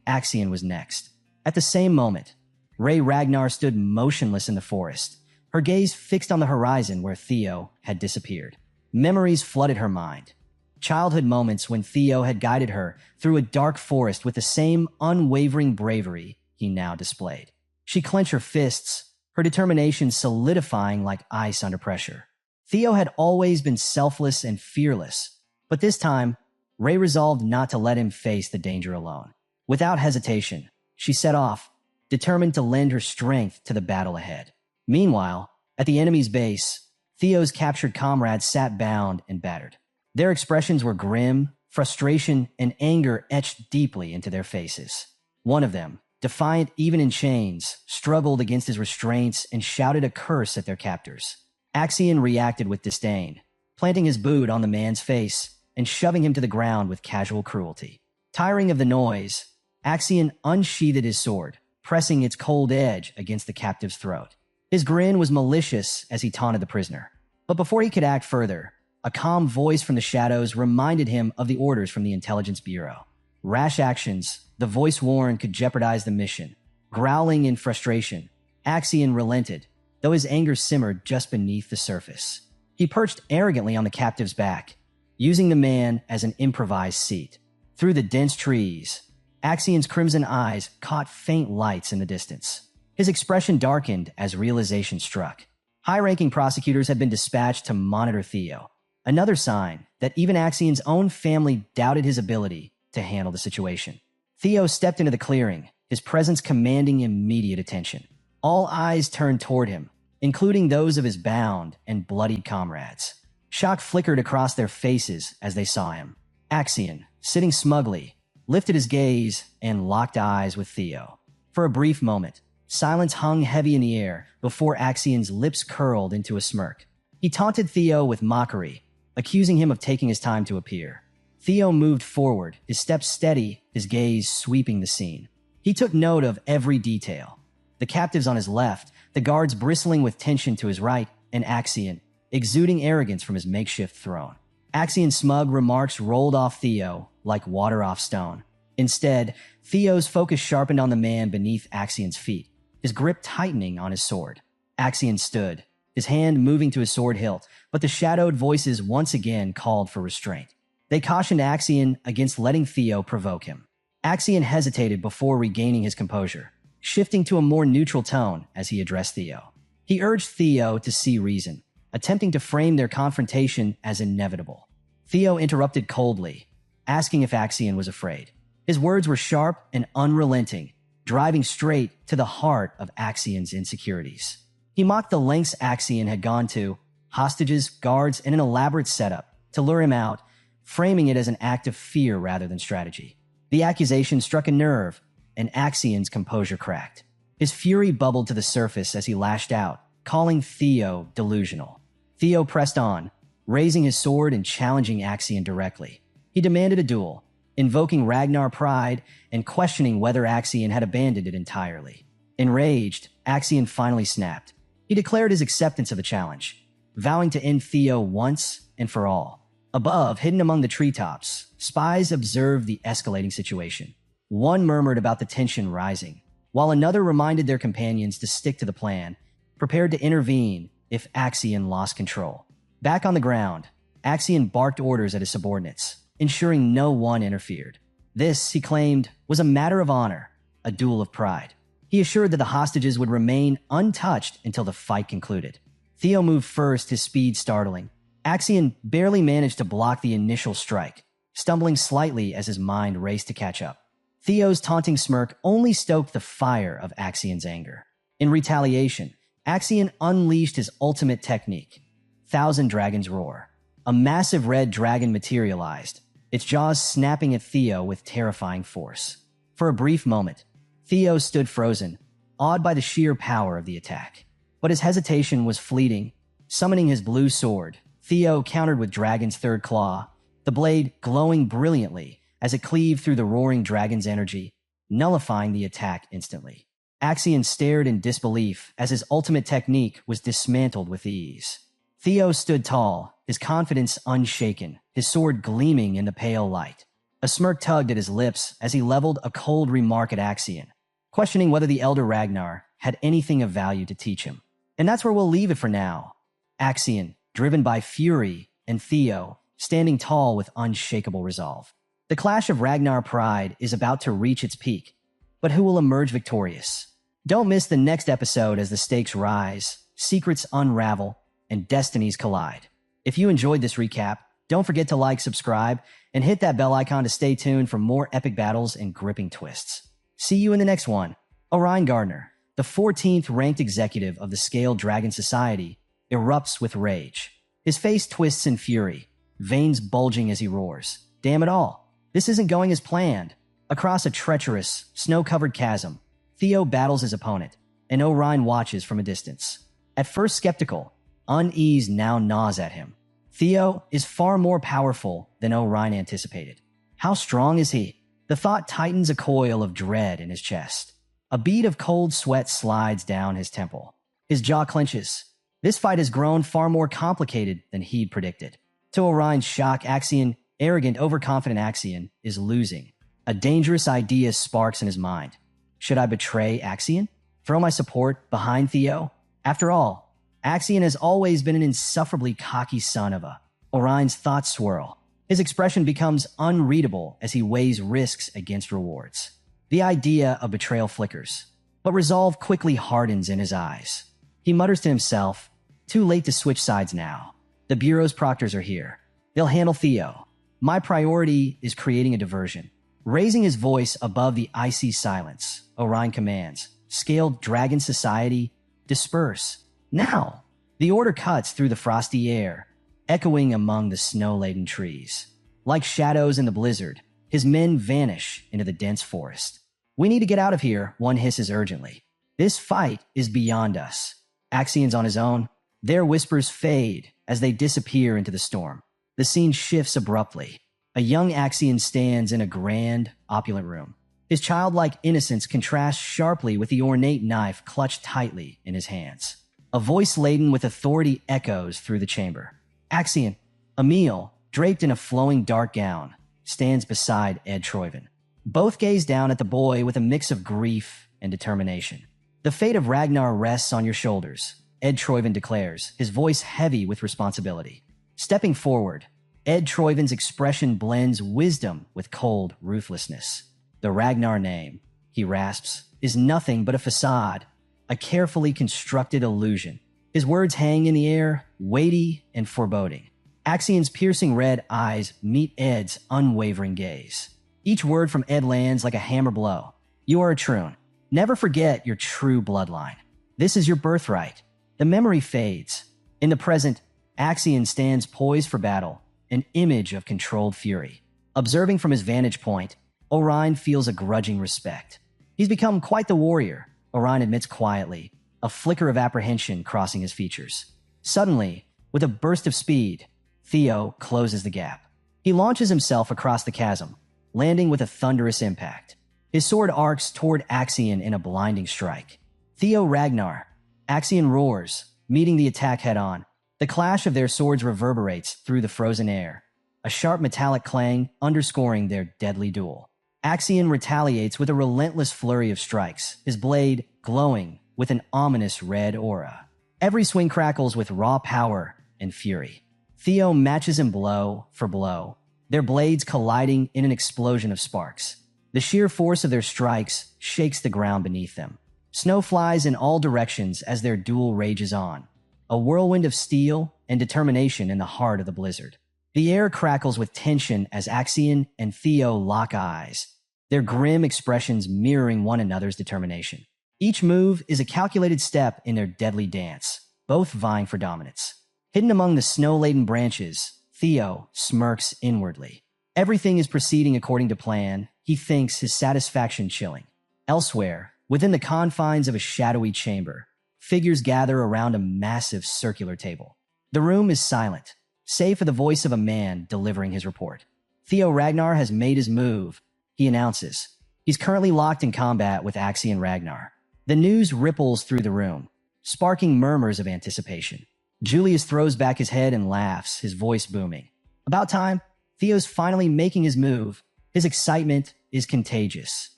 Axian was next. At the same moment, Ray Ragnar stood motionless in the forest, her gaze fixed on the horizon where Theo had disappeared. Memories flooded her mind. Childhood moments when Theo had guided her through a dark forest with the same unwavering bravery he now displayed. She clenched her fists, her determination solidifying like ice under pressure. Theo had always been selfless and fearless, but this time, Ray resolved not to let him face the danger alone. Without hesitation, she set off, determined to lend her strength to the battle ahead. Meanwhile, at the enemy's base, Theo's captured comrades sat bound and battered. Their expressions were grim, frustration and anger etched deeply into their faces. One of them, defiant even in chains, struggled against his restraints and shouted a curse at their captors. Axian reacted with disdain, planting his boot on the man's face and shoving him to the ground with casual cruelty. Tiring of the noise, Axian unsheathed his sword, pressing its cold edge against the captive's throat. His grin was malicious as he taunted the prisoner. But before he could act further, a calm voice from the shadows reminded him of the orders from the Intelligence Bureau. Rash actions, the voice warned, could jeopardize the mission. Growling in frustration, Axion relented, though his anger simmered just beneath the surface. He perched arrogantly on the captive's back, using the man as an improvised seat. Through the dense trees, Axion's crimson eyes caught faint lights in the distance. His expression darkened as realization struck. High-ranking prosecutors had been dispatched to monitor Theo, another sign that even Axion's own family doubted his ability to handle the situation. Theo stepped into the clearing, his presence commanding immediate attention. All eyes turned toward him, including those of his bound and bloodied comrades. Shock flickered across their faces as they saw him. Axion, sitting smugly, lifted his gaze and locked eyes with Theo. For a brief moment, silence hung heavy in the air before Axion's lips curled into a smirk. He taunted Theo with mockery, accusing him of taking his time to appear. Theo moved forward, his steps steady, his gaze sweeping the scene. He took note of every detail. The captives on his left, the guards bristling with tension to his right, and Axion, exuding arrogance from his makeshift throne. Axion's smug remarks rolled off Theo like water off stone. Instead, Theo's focus sharpened on the man beneath Axion's feet, his grip tightening on his sword. Axion stood, his hand moving to his sword hilt, but the shadowed voices once again called for restraint. They cautioned Axion against letting Theo provoke him. Axion hesitated before regaining his composure, shifting to a more neutral tone as he addressed Theo. He urged Theo to see reason, attempting to frame their confrontation as inevitable. Theo interrupted coldly, asking if Axion was afraid. His words were sharp and unrelenting, driving straight to the heart of Axion's insecurities. He mocked the lengths Axion had gone to, hostages, guards, and an elaborate setup, to lure him out, framing it as an act of fear rather than strategy. The accusation struck a nerve, and Axion's composure cracked. His fury bubbled to the surface as he lashed out, calling Theo delusional. Theo pressed on, raising his sword and challenging Axion directly. He demanded a duel, invoking Ragnar pride and questioning whether Axion had abandoned it entirely. Enraged, Axion finally snapped. He declared his acceptance of the challenge, vowing to end Theo once and for all. Above, hidden among the treetops, spies observed the escalating situation. One murmured about the tension rising, while another reminded their companions to stick to the plan, prepared to intervene if Axion lost control. Back on the ground, Axion barked orders at his subordinates, ensuring no one interfered. This, he claimed, was a matter of honor, a duel of pride. He assured that the hostages would remain untouched until the fight concluded. Theo moved first, his speed startling. Axion barely managed to block the initial strike, stumbling slightly as his mind raced to catch up. Theo's taunting smirk only stoked the fire of Axion's anger. In retaliation, Axion unleashed his ultimate technique, Thousand Dragons Roar. A massive red dragon materialized, its jaws snapping at Theo with terrifying force. For a brief moment, Theo stood frozen, awed by the sheer power of the attack. But his hesitation was fleeting. Summoning his blue sword, Theo countered with Dragon's third claw, the blade glowing brilliantly as it cleaved through the roaring dragon's energy, nullifying the attack instantly. Axion stared in disbelief as his ultimate technique was dismantled with ease. Theo stood tall, his confidence unshaken, his sword gleaming in the pale light. A smirk tugged at his lips as he leveled a cold remark at Axion, questioning whether the Elder Ragnar had anything of value to teach him. And that's where we'll leave it for now. Axion, driven by fury, and Theo, standing tall with unshakable resolve. The clash of Ragnar pride is about to reach its peak, but who will emerge victorious? Don't miss the next episode as the stakes rise, secrets unravel, and destinies collide. If you enjoyed this recap, don't forget to like, subscribe, and hit that bell icon to stay tuned for more epic battles and gripping twists. See you in the next one. Orion Gardner, the 14th ranked executive of the Scaled Dragon Society, erupts with rage. His face twists in fury, veins bulging as he roars. Damn it all. This isn't going as planned. Across a treacherous, snow-covered chasm, Theo battles his opponent, and Orion watches from a distance. At first skeptical, unease now gnaws at him. Theo is far more powerful than Orion anticipated. How strong is he? The thought tightens a coil of dread in his chest. A bead of cold sweat slides down his temple. His jaw clenches. This fight has grown far more complicated than he'd predicted. To Orion's shock, Axion, arrogant, overconfident Axion, is losing. A dangerous idea sparks in his mind. Should I betray Axion? Throw my support behind Theo? After all, Axion has always been an insufferably cocky son of a. Orion's thoughts swirl. His expression becomes unreadable as he weighs risks against rewards. The idea of betrayal flickers, but resolve quickly hardens in his eyes. He mutters to himself, too late to switch sides now. The Bureau's proctors are here. They'll handle Theo. My priority is creating a diversion. Raising his voice above the icy silence, Orion commands, Scaled Dragon Society, disperse. Now! The order cuts through the frosty air, echoing among the snow-laden trees. Like shadows in the blizzard, his men vanish into the dense forest. We need to get out of here, one hisses urgently. This fight is beyond us. Axion's on his own. Their whispers fade as they disappear into the storm. The scene shifts abruptly. A young Axion stands in a grand, opulent room. His childlike innocence contrasts sharply with the ornate knife clutched tightly in his hands. A voice laden with authority echoes through the chamber. Axion, Emil, draped in a flowing dark gown, stands beside Ed Troyven. Both gaze down at the boy with a mix of grief and determination. The fate of Ragnar rests on your shoulders, Ed Troyven declares, his voice heavy with responsibility. Stepping forward, Ed Troyven's expression blends wisdom with cold ruthlessness. The Ragnar name, he rasps, is nothing but a facade, a carefully constructed illusion. His words hang in the air, weighty and foreboding. Axion's piercing red eyes meet Ed's unwavering gaze. Each word from Ed lands like a hammer blow. You are a Troon. Never forget your true bloodline. This is your birthright. The memory fades. In the present, Axion stands poised for battle, an image of controlled fury. Observing from his vantage point, Orion feels a grudging respect. He's become quite the warrior, Orion admits quietly, a flicker of apprehension crossing his features. Suddenly, with a burst of speed, Theo closes the gap. He launches himself across the chasm, landing with a thunderous impact. His sword arcs toward Axion in a blinding strike. Theo Ragnar. Axion roars, meeting the attack head-on. The clash of their swords reverberates through the frozen air, a sharp metallic clang underscoring their deadly duel. Axion retaliates with a relentless flurry of strikes, his blade glowing with an ominous red aura. Every swing crackles with raw power and fury. Theo matches him blow for blow, their blades colliding in an explosion of sparks. The sheer force of their strikes shakes the ground beneath them. Snow flies in all directions as their duel rages on, a whirlwind of steel and determination in the heart of the blizzard. The air crackles with tension as Axion and Theo lock eyes, their grim expressions mirroring one another's determination. Each move is a calculated step in their deadly dance, both vying for dominance. Hidden among the snow-laden branches, Theo smirks inwardly. Everything is proceeding according to plan, he thinks, his satisfaction chilling. Elsewhere, within the confines of a shadowy chamber, figures gather around a massive circular table. The room is silent, save for the voice of a man delivering his report. Theo Ragnar has made his move, he announces. He's currently locked in combat with Axion Ragnar. The news ripples through the room, sparking murmurs of anticipation. Julius throws back his head and laughs, his voice booming. About time, Theo's finally making his move. His excitement is contagious.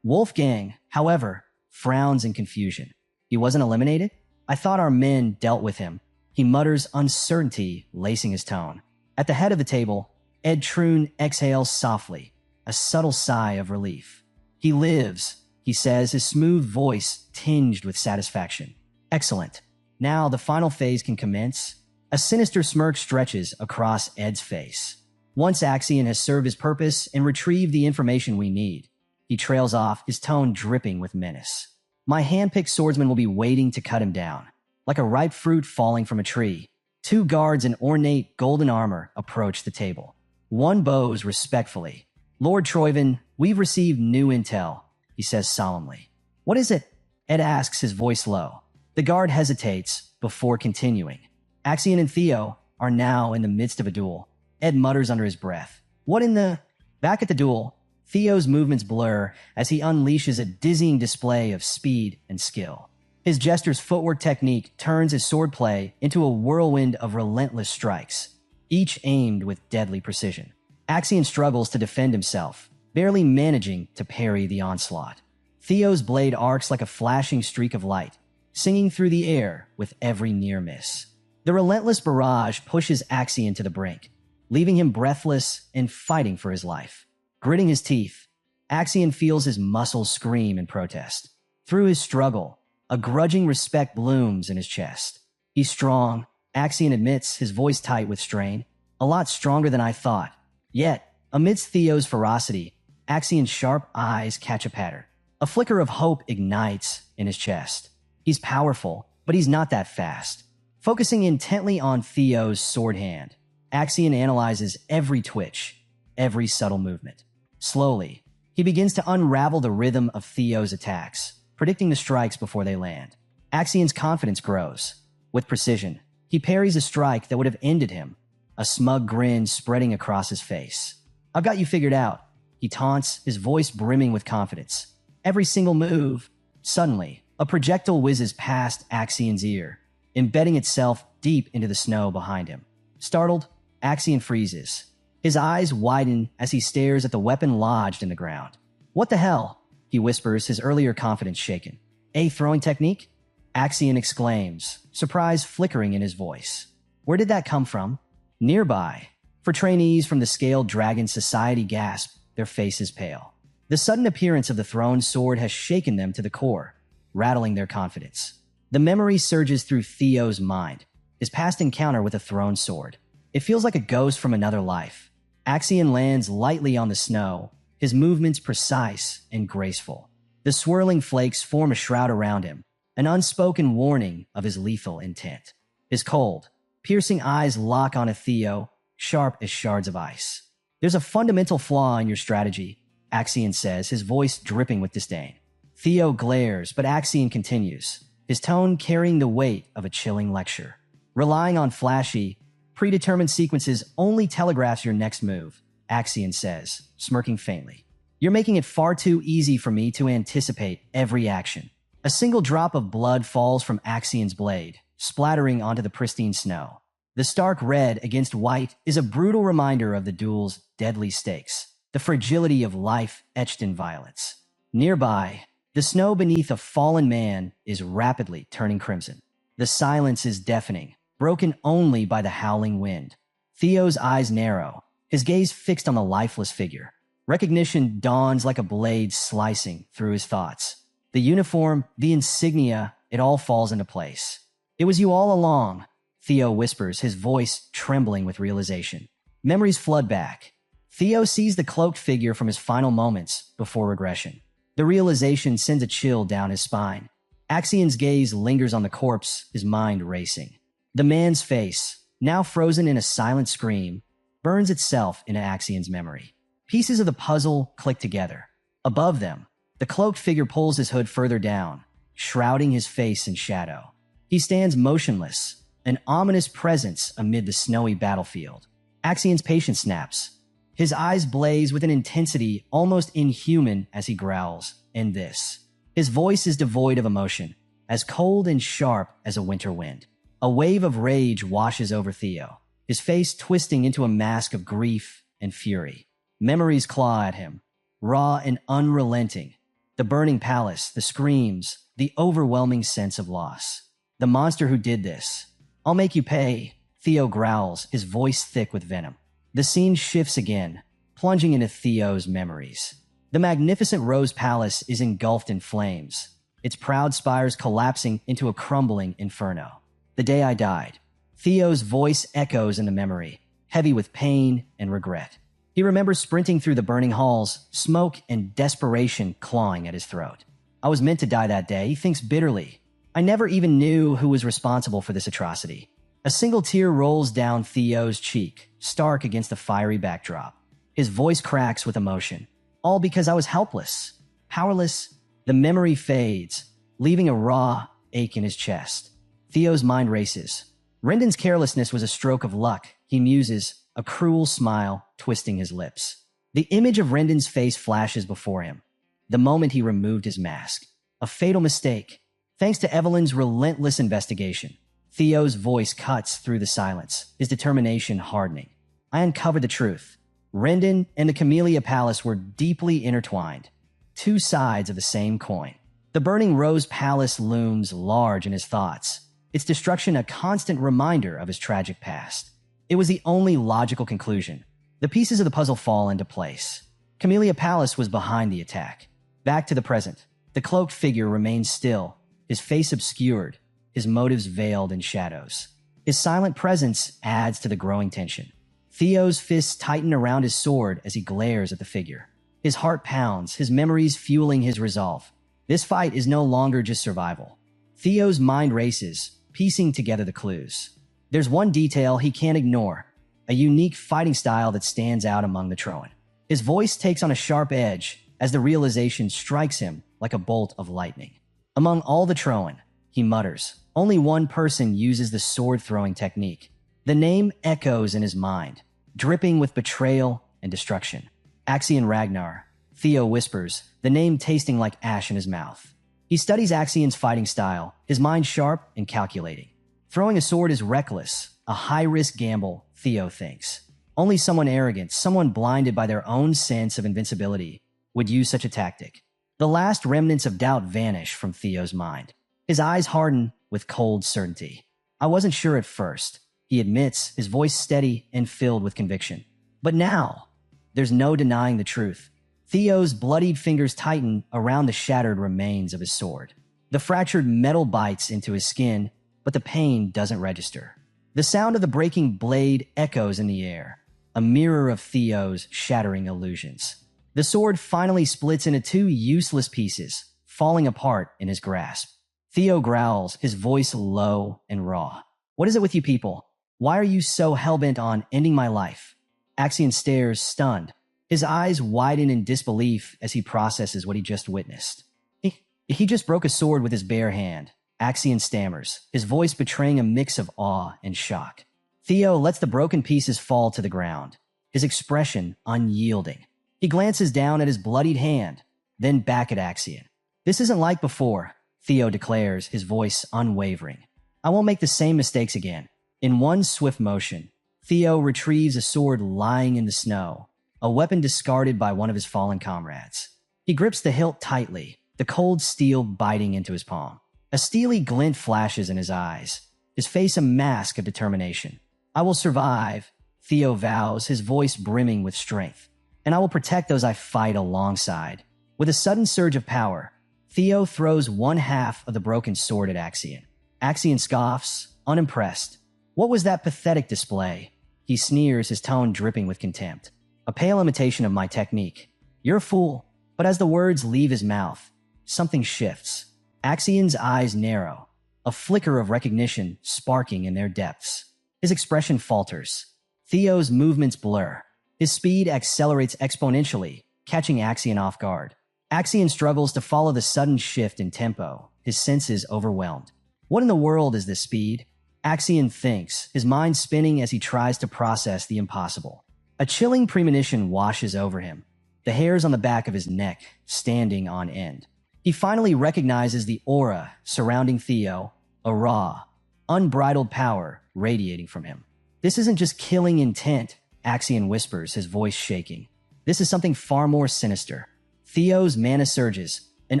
Wolfgang, however, frowns in confusion. He wasn't eliminated? I thought our men dealt with him. He mutters, uncertainty lacing his tone. At the head of the table, Ed Troon exhales softly, a subtle sigh of relief. He lives, he says, his smooth voice tinged with satisfaction. Excellent. Now the final phase can commence. A sinister smirk stretches across Ed's face. Once Axion has served his purpose and retrieved the information we need, he trails off, his tone dripping with menace. My hand-picked swordsman will be waiting to cut him down. Like a ripe fruit falling from a tree, two guards in ornate golden armor approach the table. One bows respectfully. Lord Troyven, we've received new intel, he says solemnly. What is it? Ed asks, his voice low. The guard hesitates before continuing. Axion and Theo are now in the midst of a duel. Ed mutters under his breath. What in the... Back at the duel, Theo's movements blur as he unleashes a dizzying display of speed and skill. His jester's footwork technique turns his swordplay into a whirlwind of relentless strikes, each aimed with deadly precision. Axion struggles to defend himself, barely managing to parry the onslaught. Theo's blade arcs like a flashing streak of light, singing through the air with every near miss. The relentless barrage pushes Axion to the brink, leaving him breathless and fighting for his life. Gritting his teeth, Axion feels his muscles scream in protest. Through his struggle, a grudging respect blooms in his chest. He's strong, Axion admits, his voice tight with strain. A lot stronger than I thought. Yet, amidst Theo's ferocity, Axion's sharp eyes catch a pattern. A flicker of hope ignites in his chest. He's powerful, but he's not that fast. Focusing intently on Theo's sword hand, Axion analyzes every twitch, every subtle movement. Slowly, he begins to unravel the rhythm of Theo's attacks, predicting the strikes before they land. Axion's confidence grows. With precision, he parries a strike that would have ended him, a smug grin spreading across his face. "I've got you figured out," he taunts, his voice brimming with confidence. Every single move. Suddenly, a projectile whizzes past Axion's ear, embedding itself deep into the snow behind him. Startled, Axion freezes. His eyes widen as he stares at the weapon lodged in the ground. "What the hell?" he whispers, his earlier confidence shaken. "A throwing technique?" Axion exclaims, surprise flickering in his voice. "Where did that come from?" Nearby, for trainees from the Scaled Dragon Society gasp, their faces pale. The sudden appearance of the thrown sword has shaken them to the core, rattling their confidence. The memory surges through Theo's mind, his past encounter with a thrown sword. It feels like a ghost from another life. Axion lands lightly on the snow, his movements precise and graceful. The swirling flakes form a shroud around him, an unspoken warning of his lethal intent. His cold, piercing eyes lock onto Theo, sharp as shards of ice. "There's a fundamental flaw in your strategy," Axion says, his voice dripping with disdain. Theo glares, but Axion continues, his tone carrying the weight of a chilling lecture. "Relying on flashy, predetermined sequences only telegraphs your next move," Axion says, smirking faintly. "You're making it far too easy for me to anticipate every action." A single drop of blood falls from Axion's blade, splattering onto the pristine snow. The stark red against white is a brutal reminder of the duel's deadly stakes, the fragility of life etched in violence. Nearby, the snow beneath a fallen man is rapidly turning crimson. The silence is deafening, broken only by the howling wind. Theo's eyes narrow, his gaze fixed on the lifeless figure. Recognition dawns like a blade slicing through his thoughts. The uniform, the insignia, it all falls into place. "It was you all along," Theo whispers, his voice trembling with realization. Memories flood back. Theo sees the cloaked figure from his final moments before regression. The realization sends a chill down his spine. Axion's gaze lingers on the corpse, his mind racing. The man's face, now frozen in a silent scream, burns itself into Axion's memory. Pieces of the puzzle click together. Above them, the cloaked figure pulls his hood further down, shrouding his face in shadow. He stands motionless, an ominous presence amid the snowy battlefield. Axion's patience snaps. His eyes blaze with an intensity almost inhuman as he growls, "And this." His voice is devoid of emotion, as cold and sharp as a winter wind. A wave of rage washes over Theo, his face twisting into a mask of grief and fury. Memories claw at him, raw and unrelenting. The burning palace, the screams, the overwhelming sense of loss. "The monster who did this. I'll make you pay," Theo growls, his voice thick with venom. The scene shifts again, plunging into Theo's memories. The magnificent Rose Palace is engulfed in flames, its proud spires collapsing into a crumbling inferno. "The day I died." Theo's voice echoes in the memory, heavy with pain and regret. He remembers sprinting through the burning halls, smoke and desperation clawing at his throat. "I was meant to die that day," he thinks bitterly. "I never even knew who was responsible for this atrocity." A single tear rolls down Theo's cheek, stark against the fiery backdrop. His voice cracks with emotion. "All because I was helpless, powerless." The memory fades, leaving a raw ache in his chest. Theo's mind races. Rendon's carelessness was a stroke of luck, he muses, a cruel smile twisting his lips. The image of Rendon's face flashes before him. The moment he removed his mask. A fatal mistake. Thanks to Evelyn's relentless investigation. Theo's voice cuts through the silence, his determination hardening. "I uncovered the truth. Rendon and the Camellia Palace were deeply intertwined, two sides of the same coin. The burning Rose Palace looms large in his thoughts, its destruction a constant reminder of his tragic past. It was the only logical conclusion. The pieces of the puzzle fall into place. Camellia Palace was behind the attack. Back to the present. The cloaked figure remains still, his face obscured, his motives veiled in shadows. His silent presence adds to the growing tension. Theo's fists tighten around his sword as he glares at the figure. His heart pounds, his memories fueling his resolve. This fight is no longer just survival. Theo's mind races, piecing together the clues. There's one detail he can't ignore, a unique fighting style that stands out among the Troan. His voice takes on a sharp edge as the realization strikes him like a bolt of lightning. Among all the Troan, he mutters, only one person uses the sword-throwing technique. The name echoes in his mind, dripping with betrayal and destruction. Axion Ragnar. Theo whispers, the name tasting like ash in his mouth. He studies Axion's fighting style, his mind sharp and calculating. Throwing a sword is reckless, a high-risk gamble, Theo thinks. Only someone arrogant, someone blinded by their own sense of invincibility, would use such a tactic. The last remnants of doubt vanish from Theo's mind. His eyes harden with cold certainty. I wasn't sure at first, he admits, his voice steady and filled with conviction. But now, there's no denying the truth. Theo's bloodied fingers tighten around the shattered remains of his sword. The fractured metal bites into his skin, but the pain doesn't register. The sound of the breaking blade echoes in the air, a mirror of Theo's shattering illusions. The sword finally splits into two useless pieces, falling apart in his grasp. Theo growls, his voice low and raw. What is it with you people? Why are you so hellbent on ending my life? Axion stares, stunned. His eyes widen in disbelief as he processes what he just witnessed. He just broke a sword with his bare hand. Axion stammers, his voice betraying a mix of awe and shock. Theo lets the broken pieces fall to the ground, his expression unyielding. He glances down at his bloodied hand, then back at Axion. This isn't like before, Theo declares, his voice unwavering. I won't make the same mistakes again. In one swift motion, Theo retrieves a sword lying in the snow, a weapon discarded by one of his fallen comrades. He grips the hilt tightly, the cold steel biting into his palm. A steely glint flashes in his eyes, his face a mask of determination. I will survive, Theo vows, his voice brimming with strength. And I will protect those I fight alongside. With a sudden surge of power, Theo throws one half of the broken sword at Axion. Axion scoffs, unimpressed. What was that pathetic display? He sneers, his tone dripping with contempt. A pale imitation of my technique. You're a fool. But as the words leave his mouth, something shifts. Axion's eyes narrow, a flicker of recognition sparking in their depths. His expression falters. Theo's movements blur. His speed accelerates exponentially, catching Axion off guard. Axion struggles to follow the sudden shift in tempo, his senses overwhelmed. What in the world is this speed? Axion thinks, his mind spinning as he tries to process the impossible. A chilling premonition washes over him, the hairs on the back of his neck standing on end. He finally recognizes the aura surrounding Theo, a raw, unbridled power radiating from him. This isn't just killing intent, Axion whispers, his voice shaking. This is something far more sinister. Theo's mana surges, an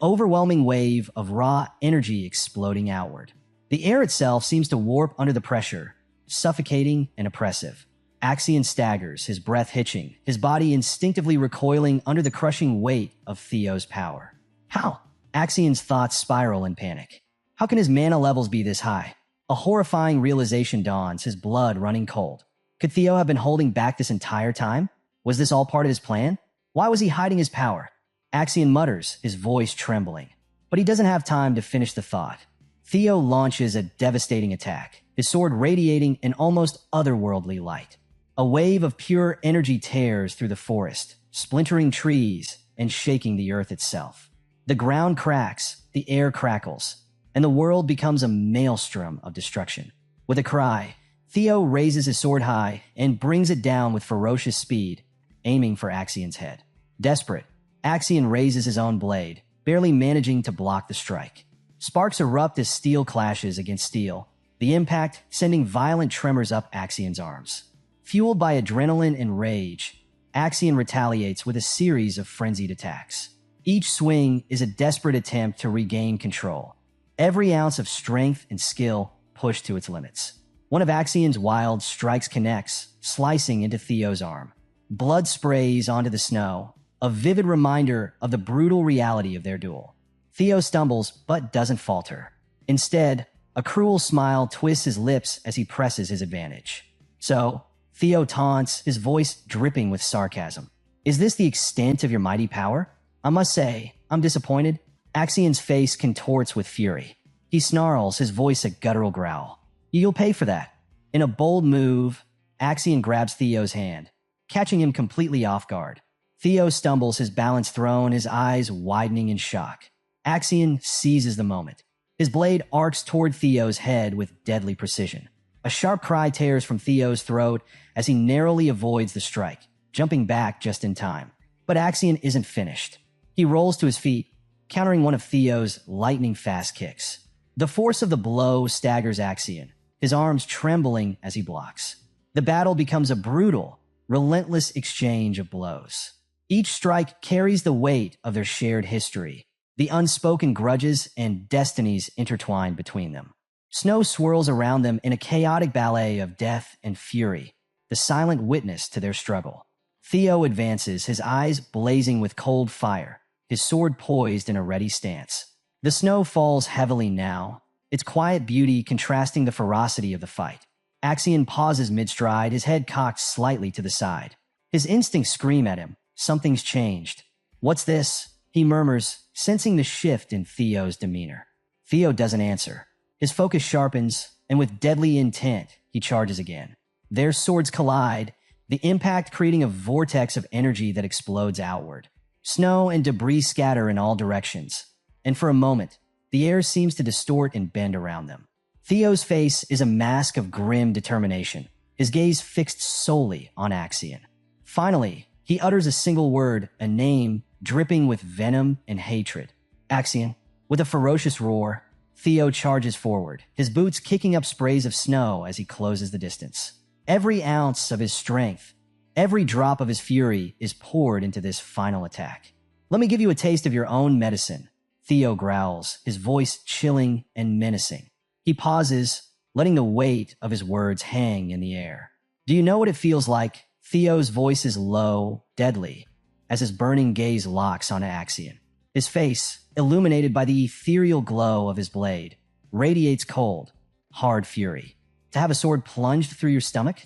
overwhelming wave of raw energy exploding outward. The air itself seems to warp under the pressure, suffocating and oppressive. Axion staggers, his breath hitching, his body instinctively recoiling under the crushing weight of Theo's power. How? Axion's thoughts spiral in panic. How can his mana levels be this high? A horrifying realization dawns, his blood running cold. Could Theo have been holding back this entire time? Was this all part of his plan? Why was he hiding his power? Axion mutters, his voice trembling. But he doesn't have time to finish the thought. Theo launches a devastating attack, his sword radiating an almost otherworldly light. A wave of pure energy tears through the forest, splintering trees and shaking the earth itself. The ground cracks, the air crackles, and the world becomes a maelstrom of destruction. With a cry, Theo raises his sword high and brings it down with ferocious speed, aiming for Axion's head. Desperate, Axion raises his own blade, barely managing to block the strike. Sparks erupt as steel clashes against steel, the impact sending violent tremors up Axion's arms. Fueled by adrenaline and rage, Axion retaliates with a series of frenzied attacks. Each swing is a desperate attempt to regain control. Every ounce of strength and skill pushed to its limits. One of Axion's wild strikes connects, slicing into Theo's arm. Blood sprays onto the snow, a vivid reminder of the brutal reality of their duel. Theo stumbles but doesn't falter. Instead, a cruel smile twists his lips as he presses his advantage. So, Theo taunts, his voice dripping with sarcasm. Is this the extent of your mighty power? I must say, I'm disappointed. Axion's face contorts with fury. He snarls, his voice a guttural growl. You'll pay for that. In a bold move, Axion grabs Theo's hand, catching him completely off guard. Theo stumbles, his balance thrown, his eyes widening in shock. Axion seizes the moment. His blade arcs toward Theo's head with deadly precision. A sharp cry tears from Theo's throat as he narrowly avoids the strike, jumping back just in time. But Axion isn't finished. He rolls to his feet, countering one of Theo's lightning-fast kicks. The force of the blow staggers Axion, his arms trembling as he blocks. The battle becomes a brutal, relentless exchange of blows. Each strike carries the weight of their shared history, the unspoken grudges and destinies intertwined between them. Snow swirls around them in a chaotic ballet of death and fury, the silent witness to their struggle. Theo advances, his eyes blazing with cold fire, his sword poised in a ready stance. The snow falls heavily now, its quiet beauty contrasting the ferocity of the fight. Axion pauses mid-stride, his head cocked slightly to the side. His instincts scream at him. Something's changed. What's this? He murmurs, sensing the shift in Theo's demeanor. Theo doesn't answer. His focus sharpens, and with deadly intent, he charges again. Their swords collide, the impact creating a vortex of energy that explodes outward. Snow and debris scatter in all directions, and for a moment, the air seems to distort and bend around them. Theo's face is a mask of grim determination, his gaze fixed solely on Axion. Finally, he utters a single word, a name dripping with venom and hatred. Axion. With a ferocious roar, Theo charges forward, his boots kicking up sprays of snow as he closes the distance. Every ounce of his strength, every drop of his fury is poured into this final attack. Let me give you a taste of your own medicine, Theo growls, his voice chilling and menacing. He pauses, letting the weight of his words hang in the air. Do you know what it feels like? Theo's voice is low, deadly, as his burning gaze locks on Axion. His face, illuminated by the ethereal glow of his blade, radiates cold, hard fury. To have a sword plunged through your stomach?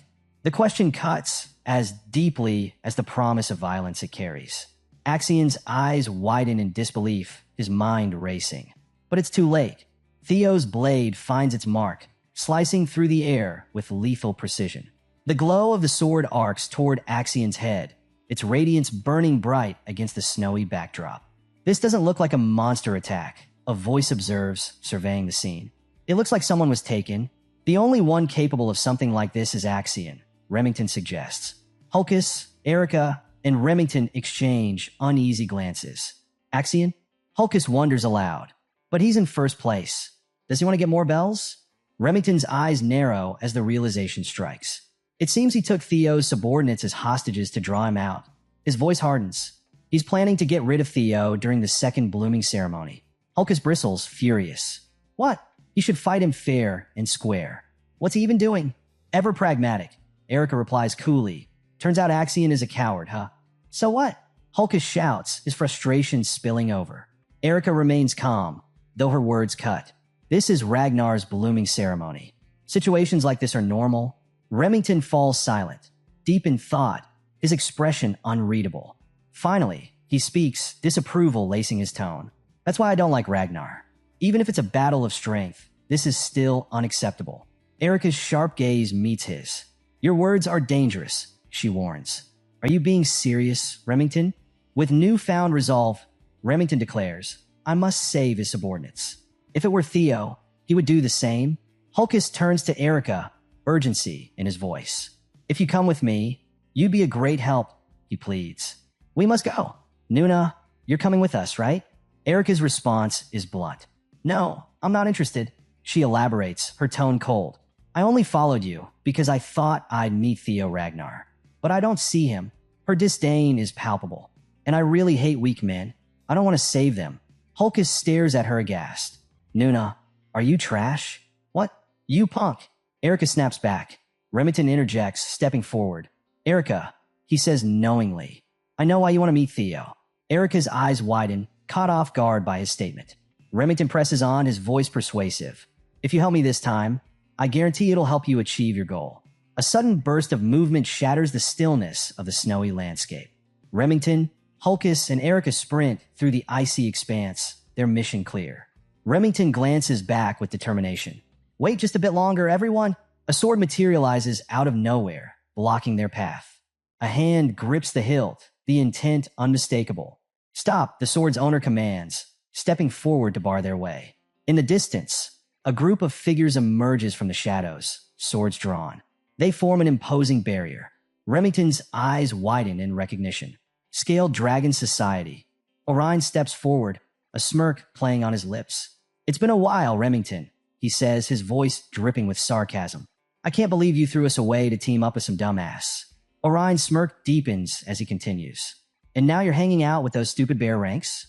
The question cuts as deeply as the promise of violence it carries. Axion's eyes widen in disbelief, his mind racing. But it's too late. Theo's blade finds its mark, slicing through the air with lethal precision. The glow of the sword arcs toward Axion's head, its radiance burning bright against the snowy backdrop. This doesn't look like a monster attack, a voice observes, surveying the scene. It looks like someone was taken. The only one capable of something like this is Axion, Remington suggests. Hulkus, Erica, and Remington exchange uneasy glances. Axion? Hulkus wonders aloud. But he's in first place. Does he want to get more bells? Remington's eyes narrow as the realization strikes. It seems he took Theo's subordinates as hostages to draw him out. His voice hardens. He's planning to get rid of Theo during the second blooming ceremony. Hulkus bristles, furious. What? You should fight him fair and square. What's he even doing? Ever pragmatic. Erica replies coolly. Turns out Axion is a coward, huh? So what? Hulkus shouts, his frustration spilling over. Erica remains calm, though her words cut. This is Ragnar's blooming ceremony. Situations like this are normal. Remington falls silent, deep in thought, his expression unreadable. Finally, he speaks, disapproval lacing his tone. That's why I don't like Ragnar. Even if it's a battle of strength, this is still unacceptable. Erica's sharp gaze meets his. Your words are dangerous, she warns. Are you being serious, Remington? With newfound resolve, Remington declares, I must save his subordinates. If it were Theo, he would do the same. Hulkus turns to Erica, urgency in his voice. If you come with me, you'd be a great help, he pleads. We must go. Nuna, you're coming with us, right? Erica's response is blunt. No, I'm not interested. She elaborates, her tone cold. I only followed you because I thought I'd meet Theo Ragnar. But I don't see him. Her disdain is palpable. And I really hate weak men. I don't want to save them. Hulkus stares at her aghast. Nuna, are you trash? What? You punk. Erica snaps back. Remington interjects, stepping forward. Erica, he says knowingly. I know why you want to meet Theo. Erica's eyes widen, caught off guard by his statement. Remington presses on, his voice persuasive. If you help me this time, I guarantee it'll help you achieve your goal. A sudden burst of movement shatters the stillness of the snowy landscape. Remington, Hulkus, and Erica sprint through the icy expanse, their mission clear. Remington glances back with determination. Wait just a bit longer, everyone. A sword materializes out of nowhere, blocking their path. A hand grips the hilt, the intent unmistakable. Stop, the sword's owner commands, stepping forward to bar their way. In the distance, a group of figures emerges from the shadows, swords drawn. They form an imposing barrier. Remington's eyes widen in recognition. Scaled Dragon Society. Orion steps forward, a smirk playing on his lips. It's been a while, Remington, he says, his voice dripping with sarcasm. I can't believe you threw us away to team up with some dumbass. Orion's smirk deepens as he continues. And now you're hanging out with those stupid bear ranks?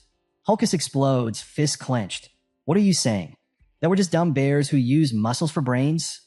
Hulkus explodes, fists clenched. What are you saying? That we're just dumb bears who use muscles for brains?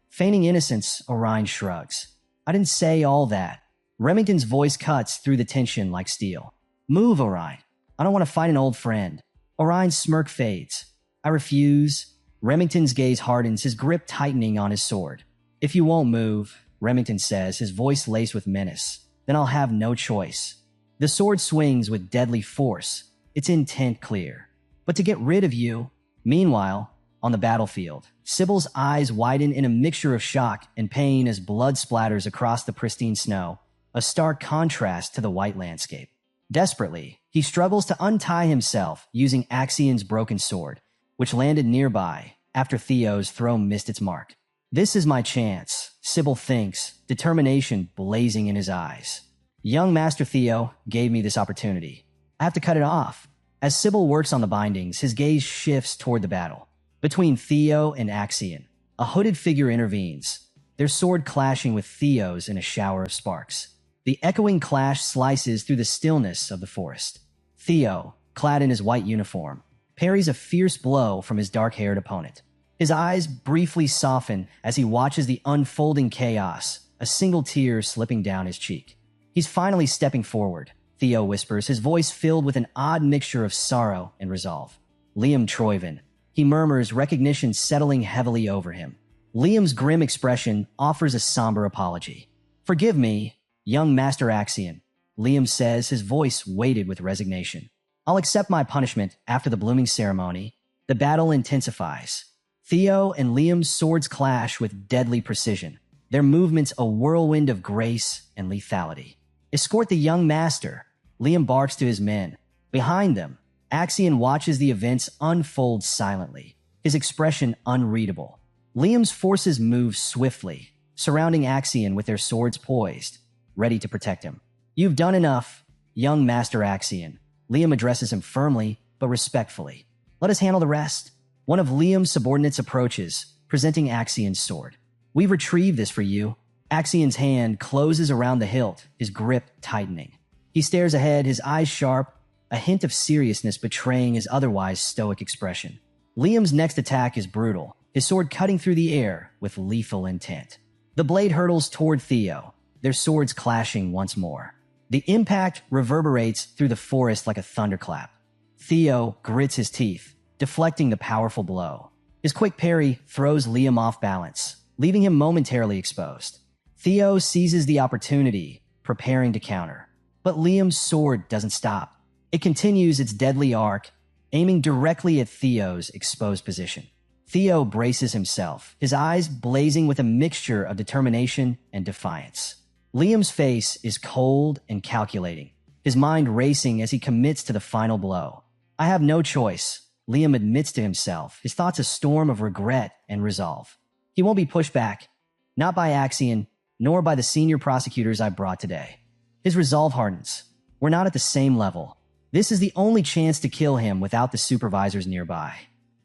Feigning innocence, Orion shrugs. I didn't say all that. Remington's voice cuts through the tension like steel. Move, Orion. I don't want to fight an old friend. Orion's smirk fades. I refuse. Remington's gaze hardens, his grip tightening on his sword. If you won't move, Remington says, his voice laced with menace, then I'll have no choice. The sword swings with deadly force, its intent clear. But to get rid of you... Meanwhile, on the battlefield, Sybil's eyes widen in a mixture of shock and pain as blood splatters across the pristine snow, a stark contrast to the white landscape. Desperately, he struggles to untie himself using Axion's broken sword, which landed nearby after Theo's throw missed its mark. This is my chance, Sybil thinks, determination blazing in his eyes. Young Master Theo gave me this opportunity. I have to cut it off. As Sybil works on the bindings, his gaze shifts toward the battle. Between Theo and Axion, a hooded figure intervenes, their sword clashing with Theo's in a shower of sparks. The echoing clash slices through the stillness of the forest. Theo, clad in his white uniform, parries a fierce blow from his dark-haired opponent. His eyes briefly soften as he watches the unfolding chaos, a single tear slipping down his cheek. He's finally stepping forward, Theo whispers, his voice filled with an odd mixture of sorrow and resolve. Liam Troyven. He murmurs, recognition settling heavily over him. Liam's grim expression offers a somber apology. Forgive me, young Master Axion, Liam says, his voice weighted with resignation. I'll accept my punishment after the blooming ceremony. The battle intensifies. Theo and Liam's swords clash with deadly precision, their movements a whirlwind of grace and lethality. Escort the young master, Liam barks to his men. Behind them, Axion watches the events unfold silently, his expression unreadable. Liam's forces move swiftly, surrounding Axion with their swords poised, ready to protect him. You've done enough, young Master Axion. Liam addresses him firmly, but respectfully. Let us handle the rest. One of Liam's subordinates approaches, presenting Axion's sword. We've retrieved this for you. Axion's hand closes around the hilt, his grip tightening. He stares ahead, his eyes sharp, a hint of seriousness betraying his otherwise stoic expression. Liam's next attack is brutal, his sword cutting through the air with lethal intent. The blade hurtles toward Theo, their swords clashing once more. The impact reverberates through the forest like a thunderclap. Theo grits his teeth, deflecting the powerful blow. His quick parry throws Liam off balance, leaving him momentarily exposed. Theo seizes the opportunity, preparing to counter. But Liam's sword doesn't stop. It continues its deadly arc, aiming directly at Theo's exposed position. Theo braces himself, his eyes blazing with a mixture of determination and defiance. Liam's face is cold and calculating, his mind racing as he commits to the final blow. I have no choice, Liam admits to himself, his thoughts a storm of regret and resolve. He won't be pushed back, not by Axion, nor by the senior prosecutors I brought today. His resolve hardens. We're not at the same level. This is the only chance to kill him without the supervisors nearby.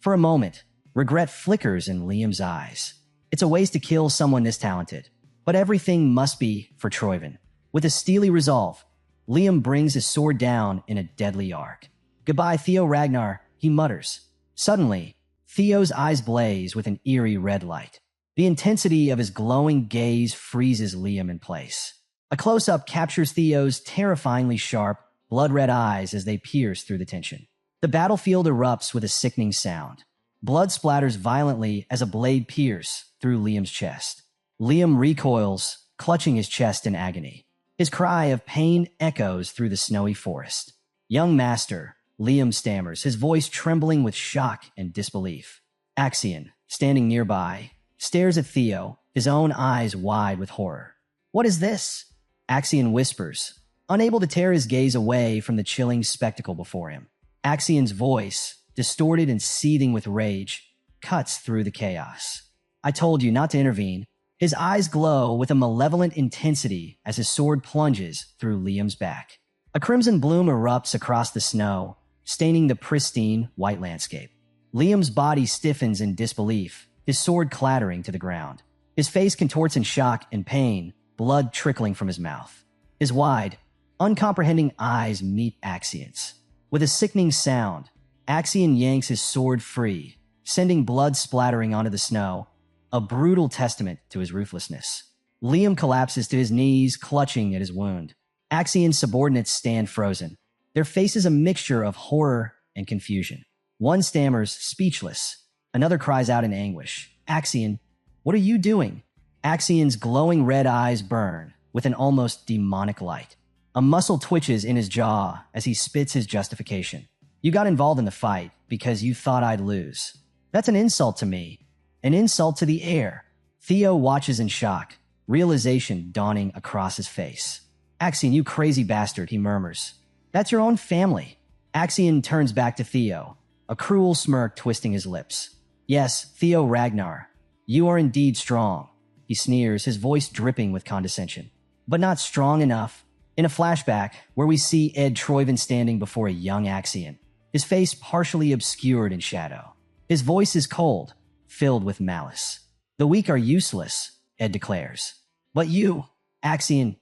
For a moment, regret flickers in Liam's eyes. It's a waste to kill someone this talented, but everything must be for Troyven. With a steely resolve, Liam brings his sword down in a deadly arc. "Goodbye, Theo Ragnar," he mutters. Suddenly, Theo's eyes blaze with an eerie red light. The intensity of his glowing gaze freezes Liam in place. A close-up captures Theo's terrifyingly sharp, blood-red eyes as they pierce through the tension. The battlefield erupts with a sickening sound. Blood splatters violently as a blade pierces through Liam's chest. Liam recoils, clutching his chest in agony. His cry of pain echoes through the snowy forest. "Young master," Liam stammers, his voice trembling with shock and disbelief. Axion, standing nearby, stares at Theo, his own eyes wide with horror. "What is this?" Axion whispers, unable to tear his gaze away from the chilling spectacle before him. Axion's voice, distorted and seething with rage, cuts through the chaos. "I told you not to intervene." His eyes glow with a malevolent intensity as his sword plunges through Liam's back. A crimson bloom erupts across the snow, staining the pristine white landscape. Liam's body stiffens in disbelief, his sword clattering to the ground. His face contorts in shock and pain, blood trickling from his mouth. His wide, uncomprehending eyes meet Axion's. With a sickening sound, Axion yanks his sword free, sending blood splattering onto the snow, a brutal testament to his ruthlessness. Liam collapses to his knees, clutching at his wound. Axion's subordinates stand frozen, their faces a mixture of horror and confusion. One stammers, speechless. Another cries out in anguish. "Axion, what are you doing?" Axion's glowing red eyes burn with an almost demonic light. A muscle twitches in his jaw as he spits his justification. "You got involved in the fight because you thought I'd lose. That's an insult to me. An insult to the air." Theo watches in shock, realization dawning across his face. "Axion, you crazy bastard," he murmurs. "That's your own family." Axion turns back to Theo, a cruel smirk twisting his lips. "Yes, Theo Ragnar, you are indeed strong," he sneers, his voice dripping with condescension. "But not strong enough." In a flashback, where we see Ed Troyven standing before a young Axion, his face partially obscured in shadow. His voice is cold, filled with malice. "The weak are useless," Ed declares. "But you, Axion,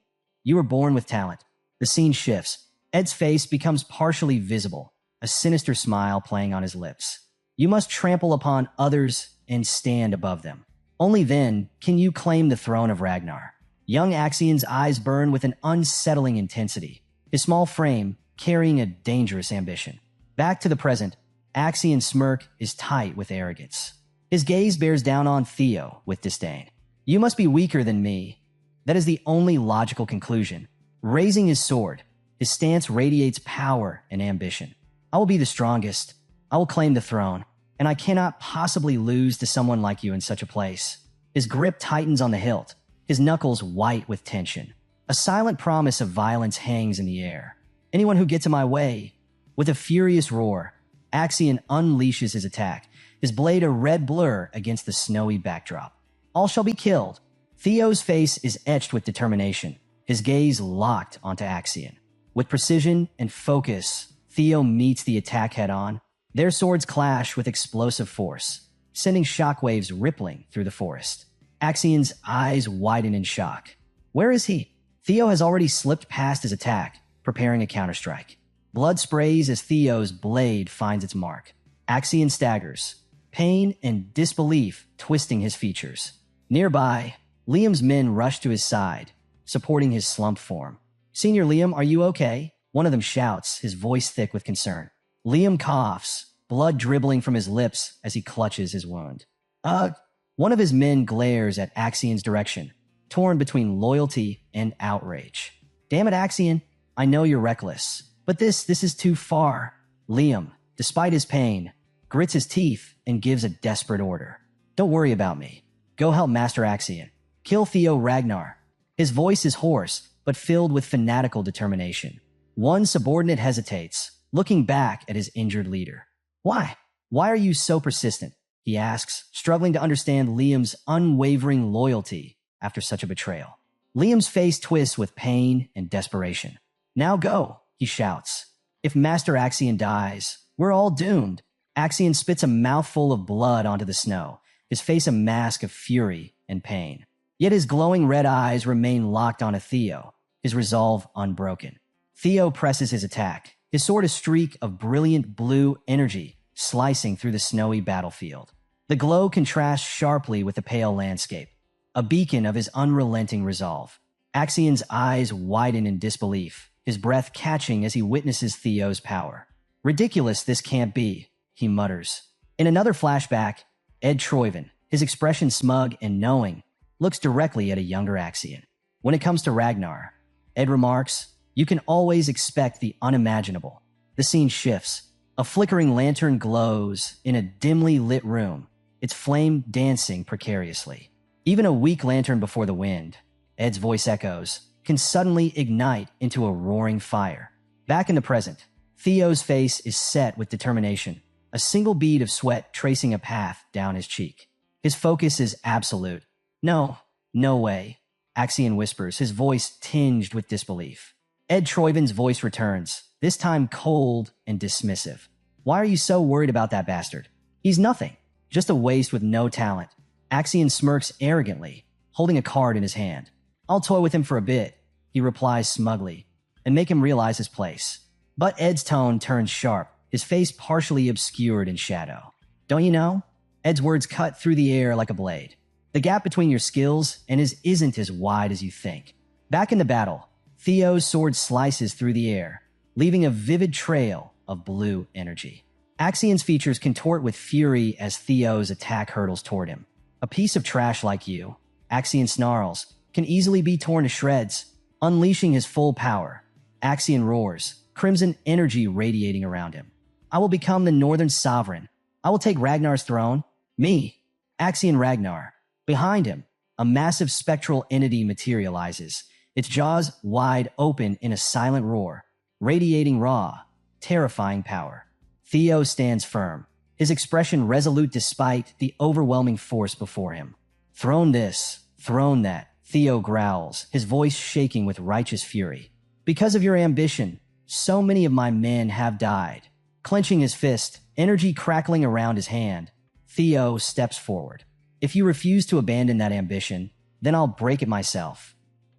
you were born with talent." The scene shifts. Ed's face becomes partially visible, a sinister smile playing on his lips. "You must trample upon others and stand above them. Only then can you claim the throne of Ragnar." Young Axion's eyes burn with an unsettling intensity, his small frame carrying a dangerous ambition. Back to the present, Axion's smirk is tight with arrogance. His gaze bears down on Theo with disdain. "You must be weaker than me. That is the only logical conclusion." Raising his sword, his stance radiates power and ambition. "I will be the strongest. I will claim the throne, and I cannot possibly lose to someone like you in such a place." His grip tightens on the hilt, his knuckles white with tension. A silent promise of violence hangs in the air. "Anyone who gets in my way." With a furious roar, Axion unleashes his attack, his blade a red blur against the snowy backdrop. "All shall be killed." Theo's face is etched with determination, his gaze locked onto Axion. With precision and focus, Theo meets the attack head-on. Their swords clash with explosive force, sending shockwaves rippling through the forest. Axion's eyes widen in shock. Where is he? Theo has already slipped past his attack, preparing a counterstrike. Blood sprays as Theo's blade finds its mark. Axion staggers, pain and disbelief twisting his features. Nearby, Liam's men rush to his side, supporting his slumped form. "Senior Liam, are you okay?" One of them shouts, his voice thick with concern. Liam coughs, blood dribbling from his lips as he clutches his wound. One of his men glares at Axion's direction, torn between loyalty and outrage. "Damn it, Axion, I know you're reckless, but this is too far." Liam, despite his pain, grits his teeth and gives a desperate order. "Don't worry about me. Go help Master Axion. Kill Theo Ragnar." His voice is hoarse, but filled with fanatical determination. One subordinate hesitates, looking back at his injured leader. "Why? Why are you so persistent?" he asks, struggling to understand Liam's unwavering loyalty after such a betrayal. Liam's face twists with pain and desperation. "Now go," he shouts. "If Master Axion dies, we're all doomed." Axion spits a mouthful of blood onto the snow, his face a mask of fury and pain. Yet his glowing red eyes remain locked onto Theo, his resolve unbroken. Theo presses his attack, his sword a streak of brilliant blue energy slicing through the snowy battlefield. The glow contrasts sharply with the pale landscape, a beacon of his unrelenting resolve. Axian's eyes widen in disbelief, his breath catching as he witnesses Theo's power. Ridiculous this can't be, he mutters. In another flashback, Ed Troyven, his expression smug and knowing, looks directly at a younger Axian. When it comes to Ragnar, Ed remarks, "You can always expect the unimaginable." The scene shifts. A flickering lantern glows in a dimly lit room, its flame dancing precariously. Even a weak lantern before the wind, Ed's voice echoes, can suddenly ignite into a roaring fire. Back in the present, Theo's face is set with determination, a single bead of sweat tracing a path down his cheek. His focus is absolute. No way, Axian whispers, his voice tinged with disbelief. Ed Troyven's voice returns, this time cold and dismissive. Why are you so worried about that bastard? He's nothing, just a waste with no talent. Axian smirks arrogantly, holding a card in his hand. I'll toy with him for a bit, he replies smugly, and make him realize his place. But Ed's tone turns sharp, his face partially obscured in shadow. Don't you know? Ed's words cut through the air like a blade. The gap between your skills and his isn't as wide as you think. Back in the battle, Theo's sword slices through the air, leaving a vivid trail of blue energy. Axian's features contort with fury as Theo's attack hurtles toward him. A piece of trash like you, Axian snarls, can easily be torn to shreds, unleashing his full power. Axian roars, crimson energy radiating around him. I will become the Northern Sovereign. I will take Ragnar's throne. Me, Axian Ragnar. Behind him, a massive spectral entity materializes, its jaws wide open in a silent roar, radiating raw, terrifying power. Theo stands firm, his expression resolute despite the overwhelming force before him. Throne this, throne that, Theo growls, his voice shaking with righteous fury. Because of your ambition, so many of my men have died. Clenching his fist, energy crackling around his hand, Theo steps forward. If you refuse to abandon that ambition, then I'll break it myself.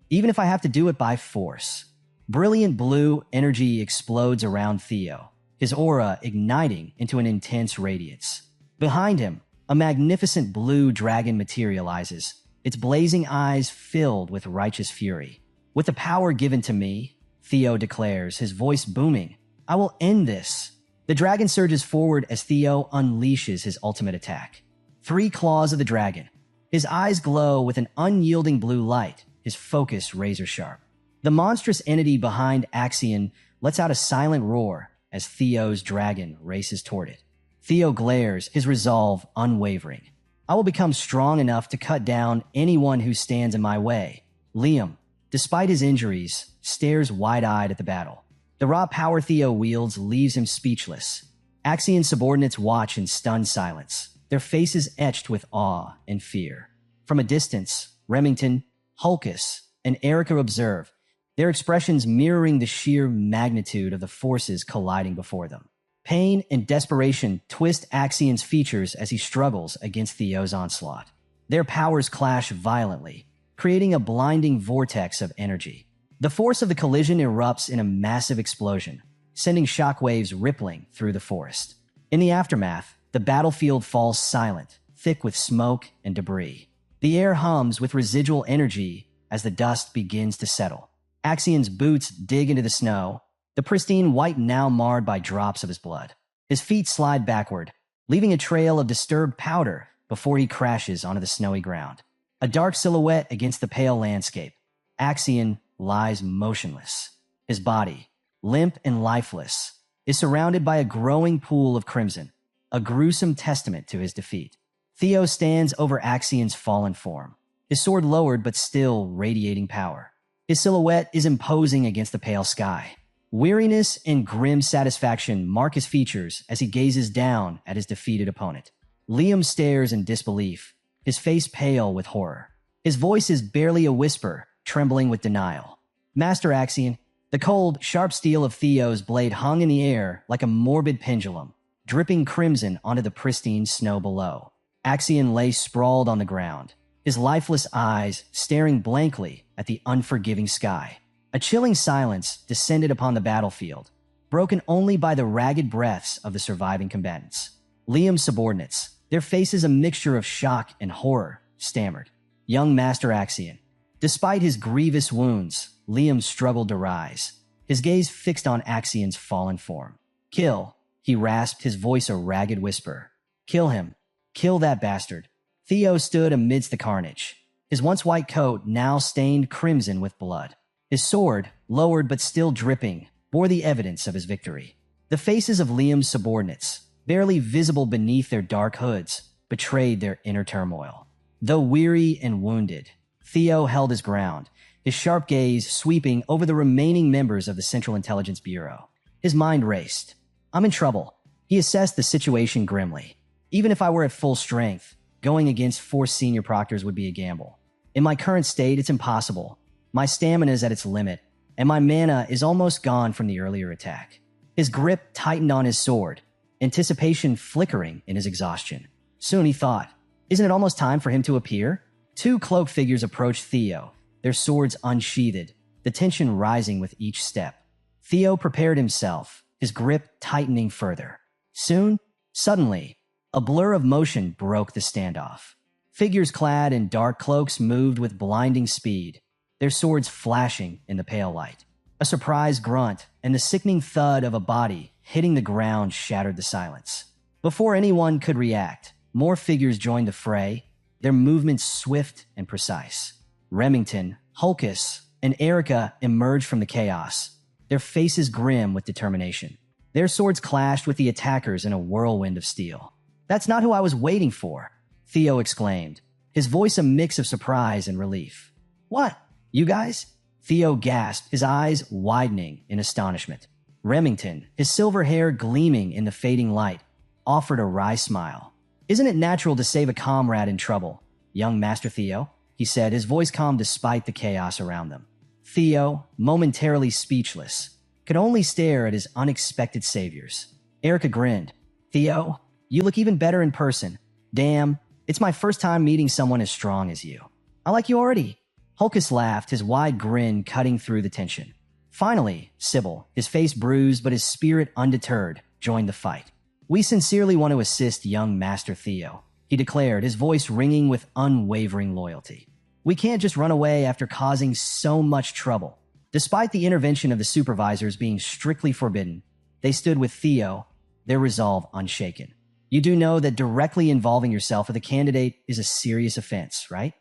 Even if I have to do it by force. Brilliant blue energy explodes around Theo, his aura igniting into an intense radiance. Behind him, a magnificent blue dragon materializes, its blazing eyes filled with righteous fury. With the power given to me, Theo declares, his voice booming, I will end this. The dragon surges forward as Theo unleashes his ultimate attack. 3 claws of the dragon. His eyes glow with an unyielding blue light, his focus razor sharp. The monstrous entity behind Axian lets out a silent roar as Theo's dragon races toward it. Theo glares, his resolve unwavering. I will become strong enough to cut down anyone who stands in my way. Liam, despite his injuries, stares wide-eyed at the battle. The raw power Theo wields leaves him speechless. Axian subordinates watch in stunned silence, their faces etched with awe and fear. From a distance, Remington, Hulkus, and Erica observe, their expressions mirroring the sheer magnitude of the forces colliding before them. Pain and desperation twist Axian's features as he struggles against Theo's onslaught. Their powers clash violently, creating a blinding vortex of energy. The force of the collision erupts in a massive explosion, sending shockwaves rippling through the forest. In the aftermath, the battlefield falls silent, thick with smoke and debris. The air hums with residual energy as the dust begins to settle. Axian's boots dig into the snow, the pristine white now marred by drops of his blood. His feet slide backward, leaving a trail of disturbed powder before he crashes onto the snowy ground. A dark silhouette against the pale landscape, Axian lies motionless. His body, limp and lifeless, is surrounded by a growing pool of crimson, a gruesome testament to his defeat. Theo stands over Axian's fallen form, his sword lowered but still radiating power. His silhouette is imposing against the pale sky. Weariness and grim satisfaction mark his features as he gazes down at his defeated opponent. Liam stares in disbelief, his face pale with horror. His voice is barely a whisper, trembling with denial. Master Axian, the cold, sharp steel of Theo's blade hung in the air like a morbid pendulum, dripping crimson onto the pristine snow below. Axian lay sprawled on the ground, his lifeless eyes staring blankly at the unforgiving sky. A chilling silence descended upon the battlefield, broken only by the ragged breaths of the surviving combatants. Liam's subordinates, their faces a mixture of shock and horror, stammered. Young Master Axion. Despite his grievous wounds, Liam struggled to rise, his gaze fixed on Axion's fallen form. Kill, he rasped, his voice a ragged whisper. Kill him. Kill that bastard. Theo stood amidst the carnage, his once white coat now stained crimson with blood. His sword, lowered but still dripping, bore the evidence of his victory. The faces of Liam's subordinates, barely visible beneath their dark hoods, betrayed their inner turmoil. Though weary and wounded, Theo held his ground, his sharp gaze sweeping over the remaining members of the Central Intelligence Bureau. His mind raced. I'm in trouble. He assessed the situation grimly. Even if I were at full strength, going against 4 senior proctors would be a gamble. In my current state, it's impossible. My stamina is at its limit, and my mana is almost gone from the earlier attack. His grip tightened on his sword, anticipation flickering in his exhaustion. Soon he thought, isn't it almost time for him to appear? 2 cloaked figures approached Theo, their swords unsheathed, the tension rising with each step. Theo prepared himself, his grip tightening further. Soon, suddenly, a blur of motion broke the standoff. Figures clad in dark cloaks moved with blinding speed, their swords flashing in the pale light. A surprised grunt and the sickening thud of a body hitting the ground shattered the silence. Before anyone could react, more figures joined the fray, their movements swift and precise. Remington, Hulkus, and Erica emerged from the chaos, their faces grim with determination. Their swords clashed with the attackers in a whirlwind of steel. That's not who I was waiting for, Theo exclaimed, his voice a mix of surprise and relief. What? You guys? Theo gasped, his eyes widening in astonishment. Remington, his silver hair gleaming in the fading light, offered a wry smile. Isn't it natural to save a comrade in trouble, young Master Theo? He said, his voice calm despite the chaos around them. Theo, momentarily speechless, could only stare at his unexpected saviors. Erica grinned. Theo, you look even better in person. Damn, it's my first time meeting someone as strong as you. I like you already. Hulkus laughed, his wide grin cutting through the tension. Finally, Sybil, his face bruised but his spirit undeterred, joined the fight. We sincerely want to assist young Master Theo, he declared, his voice ringing with unwavering loyalty. We can't just run away after causing so much trouble. Despite the intervention of the supervisors being strictly forbidden, they stood with Theo, their resolve unshaken. You do know that directly involving yourself with a candidate is a serious offense, right?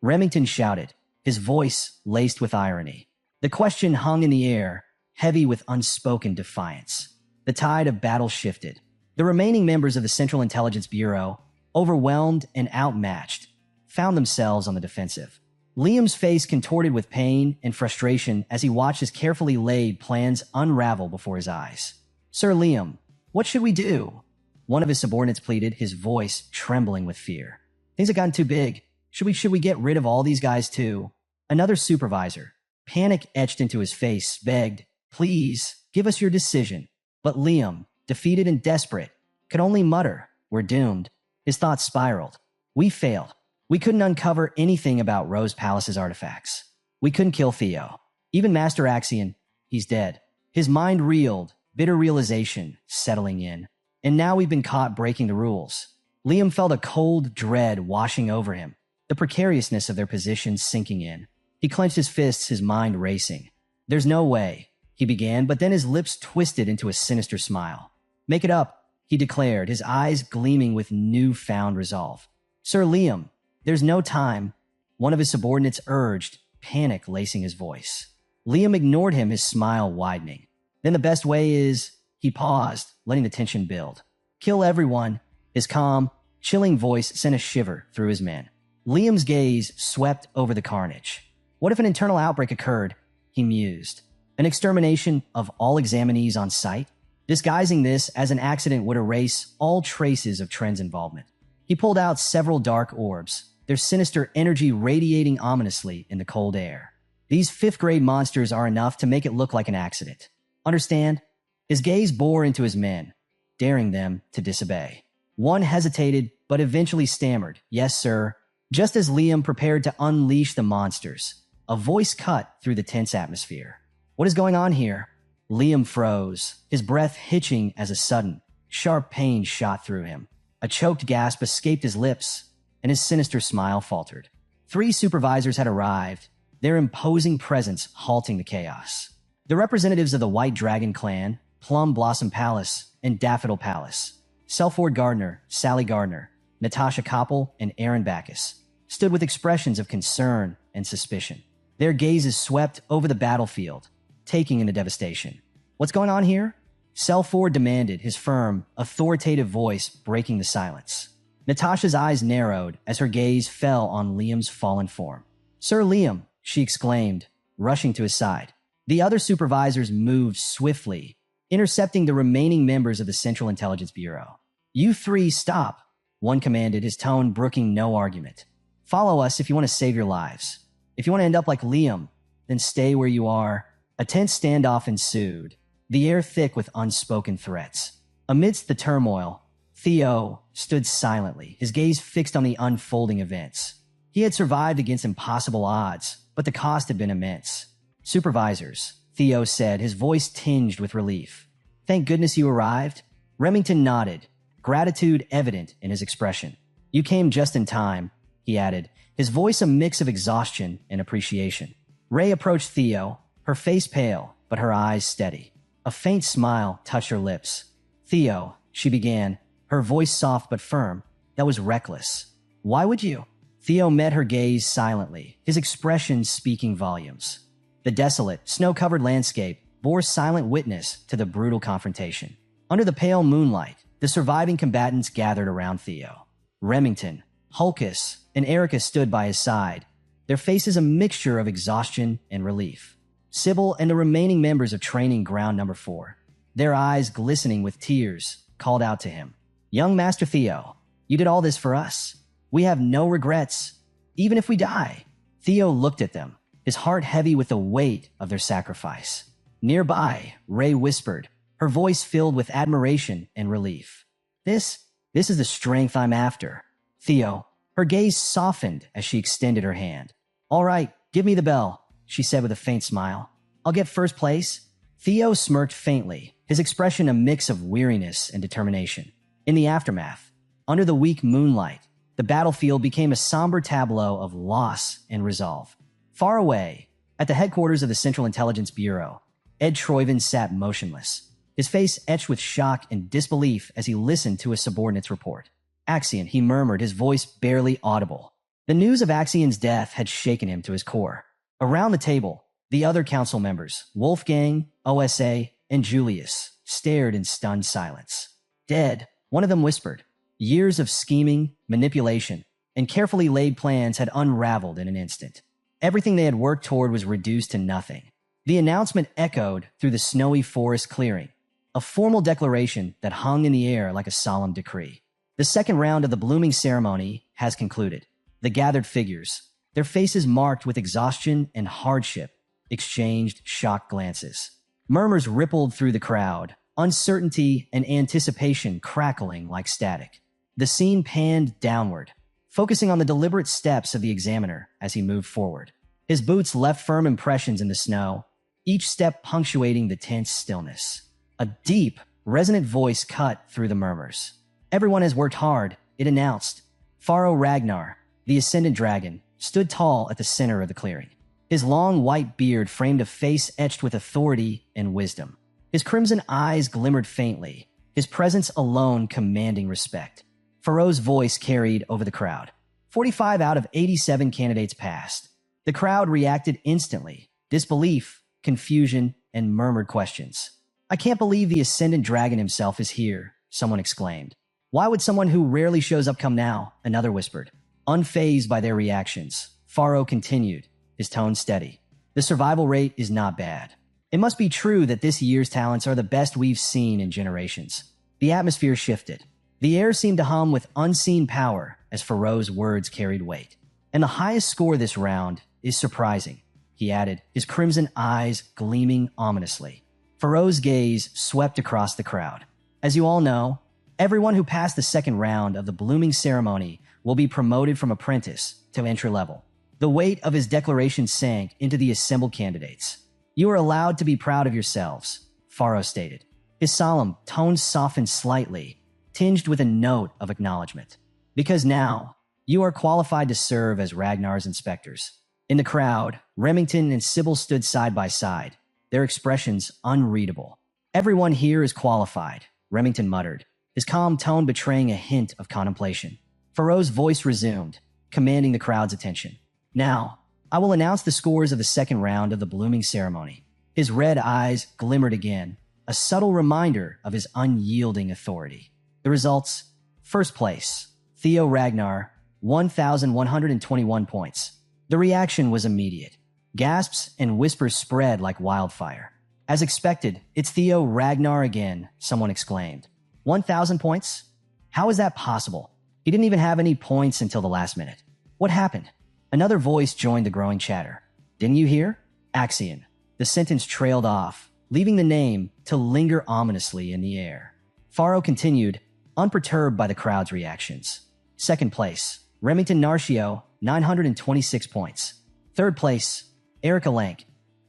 Remington shouted, his voice laced with irony. The question hung in the air, heavy with unspoken defiance. The tide of battle shifted. The remaining members of the Central Intelligence Bureau, overwhelmed and outmatched, found themselves on the defensive. Liam's face contorted with pain and frustration as he watched his carefully laid plans unravel before his eyes. Sir Liam, what should we do? One of his subordinates pleaded, his voice trembling with fear. Things have gotten too big. Should we get rid of all these guys too? Another supervisor, panic etched into his face, begged, please, give us your decision. But Liam, defeated and desperate, could only mutter, we're doomed. His thoughts spiraled. We failed. We couldn't uncover anything about Rose Palace's artifacts. We couldn't kill Theo. Even Master Axion, he's dead. His mind reeled, bitter realization settling in. And now we've been caught breaking the rules. Liam felt a cold dread washing over him, the precariousness of their position sinking in. He clenched his fists, his mind racing. There's no way, he began, but then his lips twisted into a sinister smile. Make it up, he declared, his eyes gleaming with newfound resolve. Sir Liam, there's no time, one of his subordinates urged, panic lacing his voice. Liam ignored him, his smile widening. Then the best way is, he paused, letting the tension build. Kill everyone. His calm, chilling voice sent a shiver through his men. Liam's gaze swept over the carnage. What if an internal outbreak occurred? He mused. An extermination of all examinees on site? Disguising this as an accident would erase all traces of Tren's involvement. He pulled out several dark orbs, their sinister energy radiating ominously in the cold air. These fifth-grade monsters are enough to make it look like an accident. Understand? His gaze bore into his men, daring them to disobey. One hesitated, but eventually stammered, yes, sir. Just as Liam prepared to unleash the monsters, a voice cut through the tense atmosphere. What is going on here? Liam froze, his breath hitching as a sudden, sharp pain shot through him. A choked gasp escaped his lips, and his sinister smile faltered. 3 supervisors had arrived, their imposing presence halting the chaos. The representatives of the White Dragon Clan, Plum Blossom Palace, and Daffodil Palace, Selford Gardner, Sally Gardner, Natasha Koppel, and Aaron Backus, stood with expressions of concern and suspicion. Their gazes swept over the battlefield, taking in the devastation. What's going on here? Selford demanded, his firm, authoritative voice breaking the silence. Natasha's eyes narrowed as her gaze fell on Liam's fallen form. Sir Liam, she exclaimed, rushing to his side. The other supervisors moved swiftly, intercepting the remaining members of the Central Intelligence Bureau. You 3 stop, one commanded, his tone brooking no argument. Follow us if you want to save your lives. If you want to end up like Liam, then stay where you are. A tense standoff ensued, the air thick with unspoken threats. Amidst the turmoil, Theo stood silently, his gaze fixed on the unfolding events. He had survived against impossible odds, but the cost had been immense. Supervisors, Theo said, his voice tinged with relief. Thank goodness you arrived. Remington nodded, gratitude evident in his expression. You came just in time, he added, his voice a mix of exhaustion and appreciation. Ray approached Theo, her face pale, but her eyes steady. A faint smile touched her lips. Theo, she began, her voice soft but firm. That was reckless. Why would you? Theo met her gaze silently, his expression speaking volumes. The desolate, snow-covered landscape bore silent witness to the brutal confrontation. Under the pale moonlight, the surviving combatants gathered around Theo. Remington, Hulkus, and Erica stood by his side, their faces a mixture of exhaustion and relief. Sybil and the remaining members of Training Ground Number 4, their eyes glistening with tears, called out to him. Young Master Theo, you did all this for us. We have no regrets, even if we die. Theo looked at them, his heart heavy with the weight of their sacrifice. Nearby, Ray whispered, her voice filled with admiration and relief. This is the strength I'm after. Theo, her gaze softened as she extended her hand. All right, give me the bell, she said with a faint smile. I'll get first place. Theo smirked faintly, his expression a mix of weariness and determination. In the aftermath, under the weak moonlight, the battlefield became a somber tableau of loss and resolve. Far away, at the headquarters of the Central Intelligence Bureau, Ed Troyven sat motionless, his face etched with shock and disbelief as he listened to his subordinate's report. Axion, he murmured, his voice barely audible. The news of Axion's death had shaken him to his core. Around the table, the other council members, Wolfgang, OSA, and Julius, stared in stunned silence. Dead, one of them whispered. Years of scheming, manipulation, and carefully laid plans had unraveled in an instant. Everything they had worked toward was reduced to nothing. The announcement echoed through the snowy forest clearing, a formal declaration that hung in the air like a solemn decree. The second round of the blooming ceremony has concluded. The gathered figures, their faces marked with exhaustion and hardship, exchanged shocked glances. Murmurs rippled through the crowd, uncertainty and anticipation crackling like static. The scene panned downward, focusing on the deliberate steps of the examiner as he moved forward. His boots left firm impressions in the snow, each step punctuating the tense stillness. A deep, resonant voice cut through the murmurs. Everyone has worked hard, it announced. Pharaoh Ragnar, the Ascendant Dragon, stood tall at the center of the clearing. His long white beard framed a face etched with authority and wisdom. His crimson eyes glimmered faintly, his presence alone commanding respect. Pharaoh's voice carried over the crowd. 45 out of 87 candidates passed. The crowd reacted instantly, disbelief, confusion, and murmured questions. I can't believe the Ascendant Dragon himself is here, someone exclaimed. Why would someone who rarely shows up come now? Another whispered. Unfazed by their reactions, Pharaoh continued, his tone steady. The survival rate is not bad. It must be true that this year's talents are the best we've seen in generations. The atmosphere shifted. The air seemed to hum with unseen power as Pharaoh's words carried weight. And the highest score this round is surprising, he added, his crimson eyes gleaming ominously. Pharaoh's gaze swept across the crowd. As you all know, everyone who passed the second round of the blooming ceremony will be promoted from apprentice to entry level. The weight of his declaration sank into the assembled candidates. You are allowed to be proud of yourselves, Pharaoh stated. His solemn tone softened slightly, tinged with a note of acknowledgement. Because now, you are qualified to serve as Ragnar's inspectors. In the crowd, Remington and Sybil stood side by side, their expressions unreadable. Everyone here is qualified, Remington muttered, his calm tone betraying a hint of contemplation. Pharaoh's voice resumed, commanding the crowd's attention. Now, I will announce the scores of the second round of the blooming ceremony. His red eyes glimmered again, a subtle reminder of his unyielding authority. The results: first place, Theo Ragnar, 1,121 points. The reaction was immediate. Gasps and whispers spread like wildfire. As expected, it's Theo Ragnar again, someone exclaimed. 1,000 points? How is that possible? He didn't even have any points until the last minute. What happened? Another voice joined the growing chatter. Didn't you hear? Axion. The sentence trailed off, leaving the name to linger ominously in the air. Pharaoh continued, unperturbed by the crowd's reactions. Second place, Remington Narcio, 926 points. Third place, Erica Lank,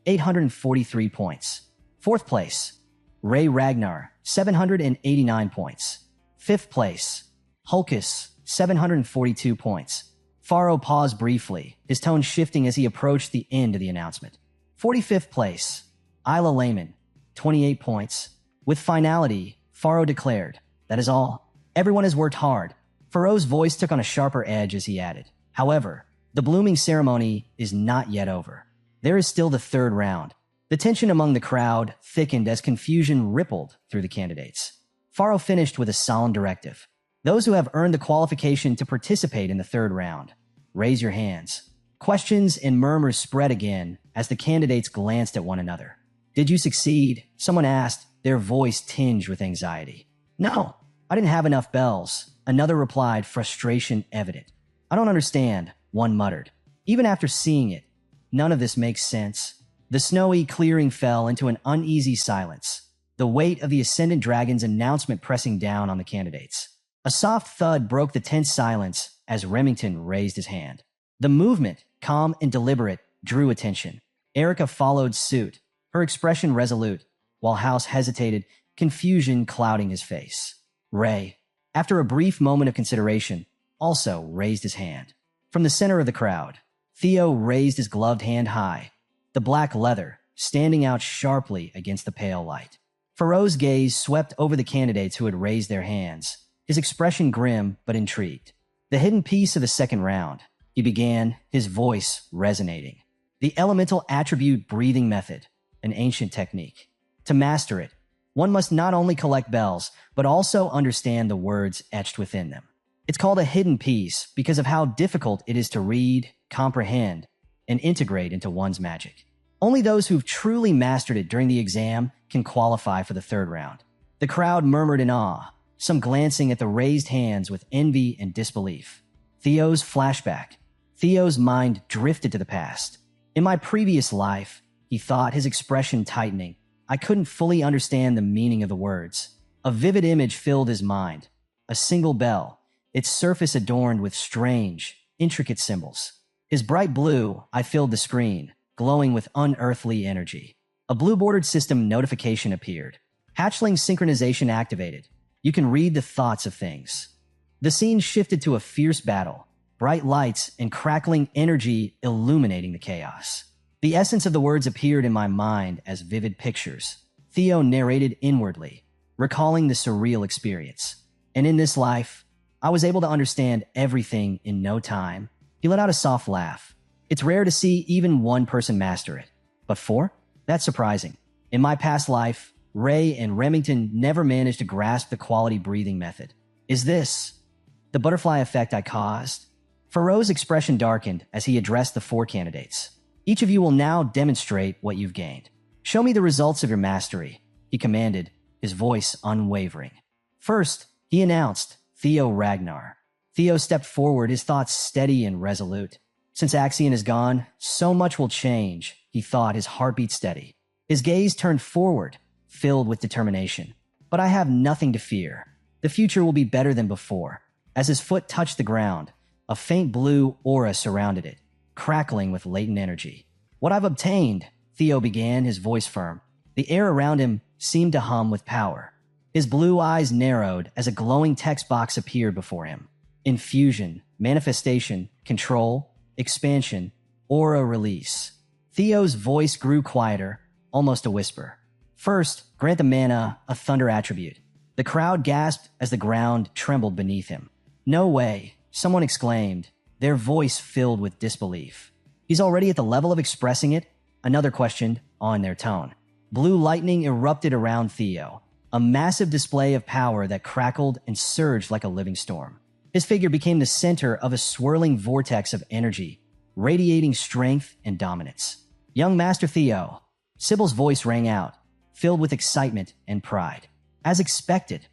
843 points. Fourth place, Ray Ragnar, 789 points. Fifth place, Hulkus, 742 points. Pharaoh paused briefly, his tone shifting as he approached the end of the announcement. 45th place, Isla Lehman, 28 points. With finality, Pharaoh declared, that is all. Everyone has worked hard. Pharaoh's voice took on a sharper edge as he added. However, the blooming ceremony is not yet over. There is still the third round. The tension among the crowd thickened as confusion rippled through the candidates. Pharaoh finished with a solemn directive. Those who have earned the qualification to participate in the third round, raise your hands. Questions and murmurs spread again as the candidates glanced at one another. Did you succeed? Someone asked, their voice tinged with anxiety. No, I didn't have enough bells. Another replied, frustration evident. I don't understand, one muttered. Even after seeing it, none of this makes sense. The snowy clearing fell into an uneasy silence, the weight of the Ascendant Dragon's announcement pressing down on the candidates. A soft thud broke the tense silence as Remington raised his hand. The movement, calm and deliberate, drew attention. Erica followed suit, her expression resolute, while House hesitated, confusion clouding his face. Ray, after a brief moment of consideration, also raised his hand. From the center of the crowd, Theo raised his gloved hand high, the black leather standing out sharply against the pale light. Pharaoh's gaze swept over the candidates who had raised their hands, his expression grim but intrigued. The hidden piece of the second round, he began, his voice resonating. The elemental attribute breathing method, an ancient technique. To master it, one must not only collect bells, but also understand the words etched within them. It's called a hidden piece because of how difficult it is to read, comprehend, and integrate into one's magic. Only those who've truly mastered it during the exam can qualify for the third round. The crowd murmured in awe, some glancing at the raised hands with envy and disbelief. Theo's flashback. Theo's mind drifted to the past. In my previous life, he thought, his expression tightening, I couldn't fully understand the meaning of the words. A vivid image filled his mind. A single bell, its surface adorned with strange, intricate symbols. His bright blue eye filled the screen, glowing with unearthly energy. A blue-bordered system notification appeared. Hatchling synchronization activated. You can read the thoughts of things. The scene shifted to a fierce battle, bright lights and crackling energy illuminating the chaos. The essence of the words appeared in my mind as vivid pictures. Theo narrated inwardly, recalling the surreal experience. And in this life, I was able to understand everything in no time. He let out a soft laugh. It's rare to see even one person master it. But four? That's surprising. In my past life, Ray and Remington never managed to grasp the quality breathing method. Is this the butterfly effect I caused? Pharaoh's expression darkened as he addressed the four candidates. Each of you will now demonstrate what you've gained. Show me the results of your mastery, he commanded, his voice unwavering. First, he announced Theo Ragnar. Theo stepped forward, his thoughts steady and resolute. Since Axion is gone, so much will change, he thought, his heartbeat steady. His gaze turned forward, filled with determination. But I have nothing to fear. The future will be better than before. As his foot touched the ground, a faint blue aura surrounded it, crackling with latent energy. What I've obtained, Theo began, his voice firm. The air around him seemed to hum with power. His blue eyes narrowed as a glowing text box appeared before him. Infusion, manifestation, control, expansion, aura release. Theo's voice grew quieter, almost a whisper. First, grant the mana a thunder attribute. The crowd gasped as the ground trembled beneath him. No way, someone exclaimed, their voice filled with disbelief. He's already at the level of expressing it? Another questioned, on their tone. Blue lightning erupted around Theo, a massive display of power that crackled and surged like a living storm. His figure became the center of a swirling vortex of energy, radiating strength and dominance. Young Master Theo, Sybil's voice rang out, filled with excitement and pride. As expected,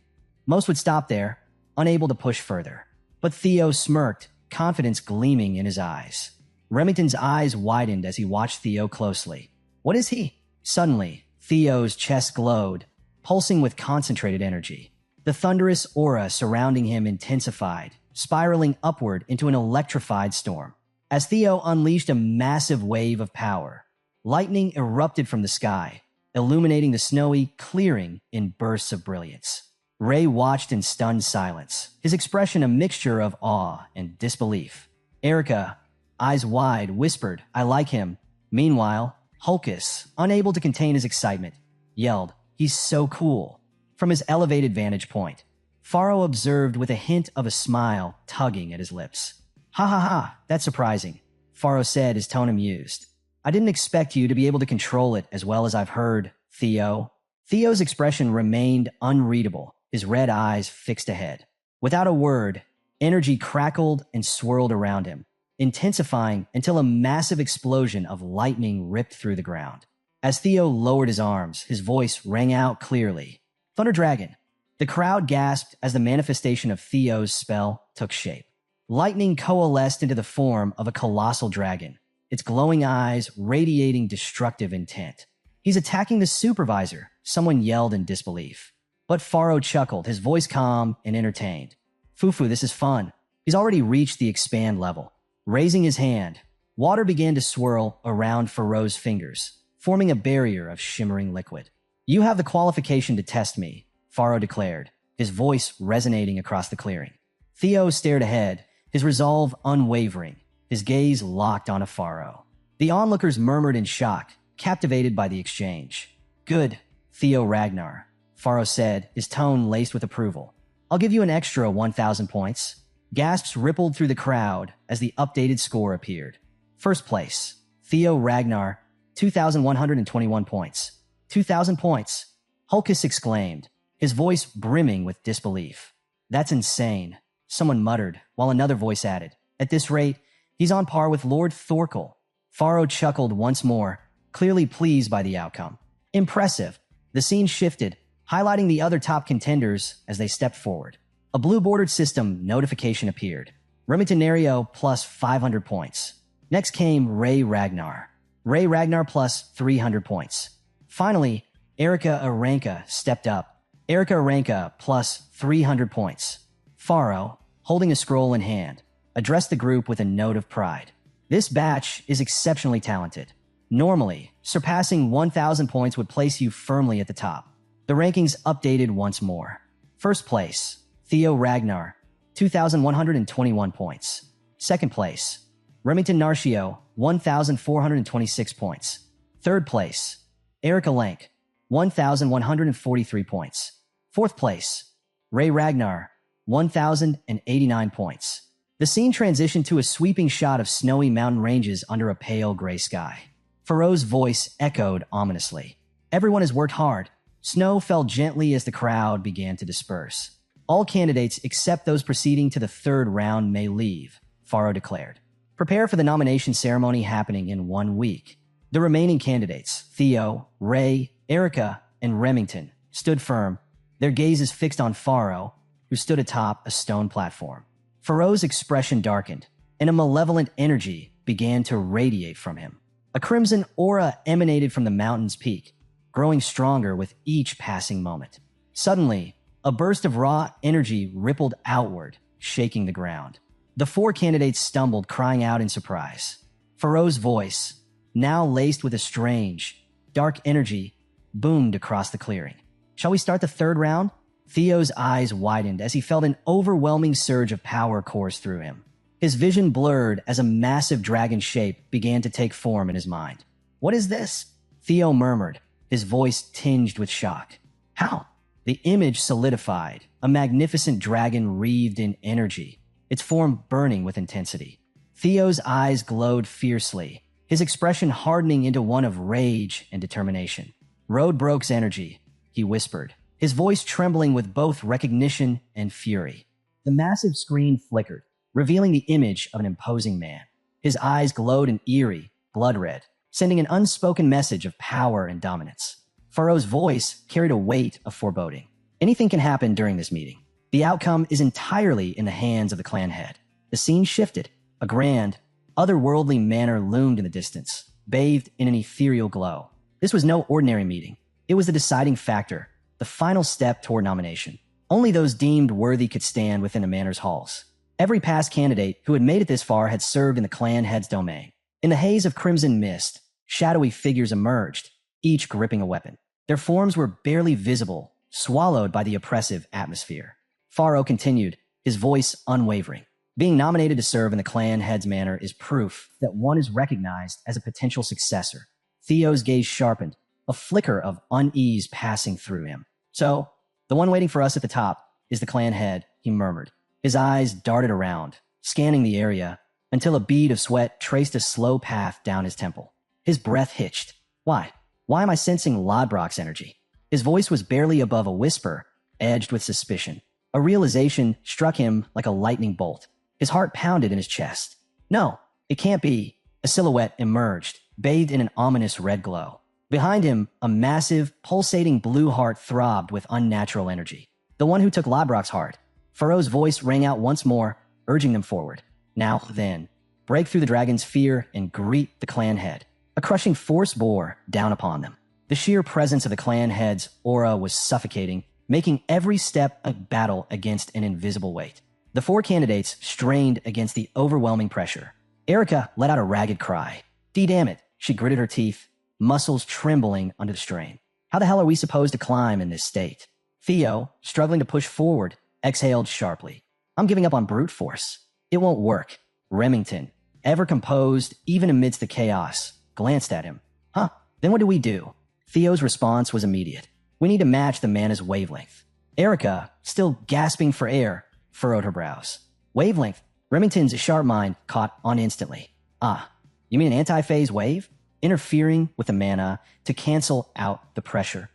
most would stop there, unable to push further. But Theo smirked, confidence gleaming in his eyes. Remington's eyes widened as he watched Theo closely. What is he? Suddenly, Theo's chest glowed, pulsing with concentrated energy. The thunderous aura surrounding him intensified, spiraling upward into an electrified storm. As Theo unleashed a massive wave of power, lightning erupted from the sky, illuminating the snowy clearing in bursts of brilliance. Ray watched in stunned silence, his expression a mixture of awe and disbelief. Erica, eyes wide, whispered, I like him. Meanwhile, Hulkus, unable to contain his excitement, yelled, he's so cool. From his elevated vantage point, Faro observed with a hint of a smile tugging at his lips. Ha ha ha, that's surprising, Faro said, his tone amused. I didn't expect you to be able to control it as well as I've heard, Theo. Theo's expression remained unreadable, his red eyes fixed ahead. Without a word, energy crackled and swirled around him, intensifying until a massive explosion of lightning ripped through the ground. As Theo lowered his arms, his voice rang out clearly. Thunder Dragon. The crowd gasped as the manifestation of Theo's spell took shape. Lightning coalesced into the form of a colossal dragon, its glowing eyes radiating destructive intent. He's attacking the supervisor, someone yelled in disbelief. But Faro chuckled, his voice calm and entertained. Fufu, this is fun. He's already reached the expand level. Raising his hand, water began to swirl around Faro's fingers, forming a barrier of shimmering liquid. You have the qualification to test me, Faro declared, his voice resonating across the clearing. Theo stared ahead, his resolve unwavering, his gaze locked on Faro. The onlookers murmured in shock, captivated by the exchange. Good, Theo Ragnar, Faro said, his tone laced with approval. I'll give you an extra 1,000 points. Gasps rippled through the crowd as the updated score appeared. First place, Theo Ragnar, 2,121 points. 2,000 points, Hulkus exclaimed, his voice brimming with disbelief. That's insane, someone muttered, while another voice added. At this rate, he's on par with Lord Thorkel. Faro chuckled once more, clearly pleased by the outcome. Impressive. The scene shifted, highlighting the other top contenders as they stepped forward. A blue-bordered system notification appeared. Remington Nerio plus 500 points. Next came Ray Ragnar. Ray Ragnar plus 300 points. Finally, Erica Aranka stepped up. Erica Aranka plus 300 points. Faro, holding a scroll in hand, addressed the group with a note of pride. This batch is exceptionally talented. Normally, surpassing 1,000 points would place you firmly at the top. The rankings updated once more. First place, Theo Ragnar, 2,121 points. Second place, Remington Narcio, 1,426 points. Third place, Erica Lank, 1,143 points. Fourth place, Ray Ragnar, 1,089 points. The scene transitioned to a sweeping shot of snowy mountain ranges under a pale gray sky. Faro's voice echoed ominously. Everyone has worked hard. Snow fell gently as the crowd began to disperse. All candidates except those proceeding to the third round may leave, Faro declared. Prepare for the nomination ceremony happening in 1 week. The remaining candidates, Theo, Ray, Erica, and Remington, stood firm, their gazes fixed on Faro, who stood atop a stone platform. Faro's expression darkened, and a malevolent energy began to radiate from him. A crimson aura emanated from the mountain's peak, growing stronger with each passing moment. Suddenly, a burst of raw energy rippled outward, shaking the ground. The 4 candidates stumbled, crying out in surprise. Faro's voice, now laced with a strange, dark energy, boomed across the clearing. Shall we start the third round? Theo's eyes widened as he felt an overwhelming surge of power course through him. His vision blurred as a massive dragon shape began to take form in his mind. What is this? Theo murmured, his voice tinged with shock. How? The image solidified, a magnificent dragon wreathed in energy, its form burning with intensity. Theo's eyes glowed fiercely, his expression hardening into one of rage and determination. Roadbroke's energy, he whispered, his voice trembling with both recognition and fury. The massive screen flickered, revealing the image of an imposing man. His eyes glowed an eerie, blood red, sending an unspoken message of power and dominance. Pharaoh's voice carried a weight of foreboding. Anything can happen during this meeting. The outcome is entirely in the hands of the clan head. The scene shifted. A grand, otherworldly manor loomed in the distance, bathed in an ethereal glow. This was no ordinary meeting. It was the deciding factor, the final step toward nomination. Only those deemed worthy could stand within the manor's halls. Every past candidate who had made it this far had served in the clan head's domain. In the haze of crimson mist, shadowy figures emerged, each gripping a weapon. Their forms were barely visible, swallowed by the oppressive atmosphere. Pharaoh continued, his voice unwavering. Being nominated to serve in the clan head's manor is proof that one is recognized as a potential successor. Theo's gaze sharpened, a flicker of unease passing through him. So, the one waiting for us at the top is the clan head, he murmured. His eyes darted around, scanning the area, until a bead of sweat traced a slow path down his temple. His breath hitched. Why? Why am I sensing Lodbrok's energy? His voice was barely above a whisper, edged with suspicion. A realization struck him like a lightning bolt. His heart pounded in his chest. No, it can't be. A silhouette emerged, bathed in an ominous red glow. Behind him, a massive, pulsating blue heart throbbed with unnatural energy. The one who took Lodbrok's heart. Pharaoh's voice rang out once more, urging them forward. Now, then, break through the dragon's fear and greet the clan head. A crushing force bore down upon them. The sheer presence of the clan head's aura was suffocating, making every step a battle against an invisible weight. The four candidates strained against the overwhelming pressure. Erica let out a ragged cry. Damn it, she gritted her teeth, muscles trembling under the strain. How the hell are we supposed to climb in this state? Theo, struggling to push forward, exhaled sharply. I'm giving up on brute force. It won't work. Remington, ever composed even amidst the chaos, glanced at him. Huh, then what do we do? Theo's response was immediate. We need to match the mana's wavelength. Erica, still gasping for air, furrowed her brows. Wavelength? Remington's sharp mind caught on instantly. Ah, you mean an anti-phase wave? Interfering with the mana to cancel out the pressure.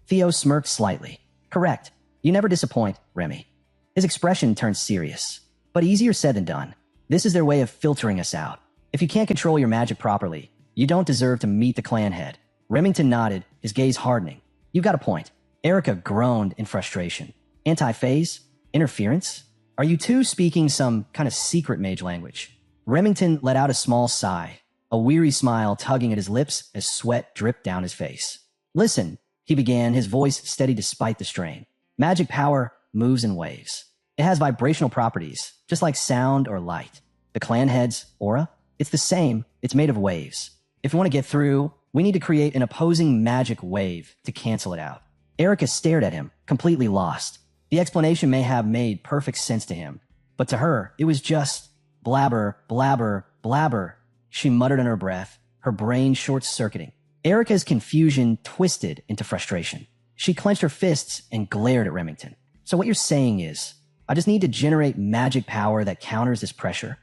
Theo smirked slightly. Correct. You never disappoint, Remy. His expression turned serious. But easier said than done. This is their way of filtering us out. If you can't control your magic properly, you don't deserve to meet the clan head. Remington nodded, his gaze hardening. You've got a point. Erica groaned in frustration. Anti-phase? Interference? Are you two speaking some kind of secret mage language? Remington let out a small sigh, a weary smile tugging at his lips as sweat dripped down his face. Listen, he began, his voice steady despite the strain. Magic power moves in waves. It has vibrational properties, just like sound or light. The clan head's aura? It's the same, it's made of waves. If we want to get through, we need to create an opposing magic wave to cancel it out. Erica stared at him, completely lost. The explanation may have made perfect sense to him, but to her, it was just blabber, blabber, blabber. She muttered under her breath, her brain short-circuiting. Erica's confusion twisted into frustration. She clenched her fists and glared at Remington. So what you're saying is, I just need to generate magic power that counters this pressure?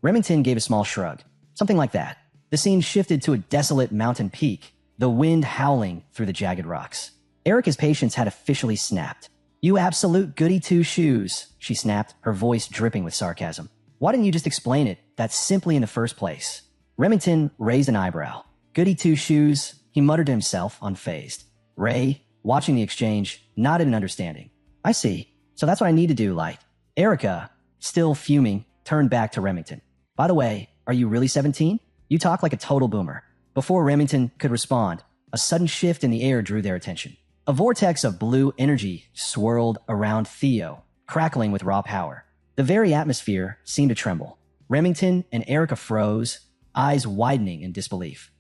Remington gave a small shrug. Something like that. The scene shifted to a desolate mountain peak, the wind howling through the jagged rocks. Erica's patience had officially snapped. You absolute goody two-shoes, she snapped, her voice dripping with sarcasm. Why didn't you just explain it that simply in the first place? Remington raised an eyebrow. Goody two-shoes, he muttered to himself, unfazed. Ray, watching the exchange, nodded in understanding. I see. So that's what I need to do, Light. Erica, still fuming, turned back to Remington. By the way, are you really 17? You talk like a total boomer. Before Remington could respond, a sudden shift in the air drew their attention. A vortex of blue energy swirled around Theo, crackling with raw power. The very atmosphere seemed to tremble. Remington and Erica froze, eyes widening in disbelief.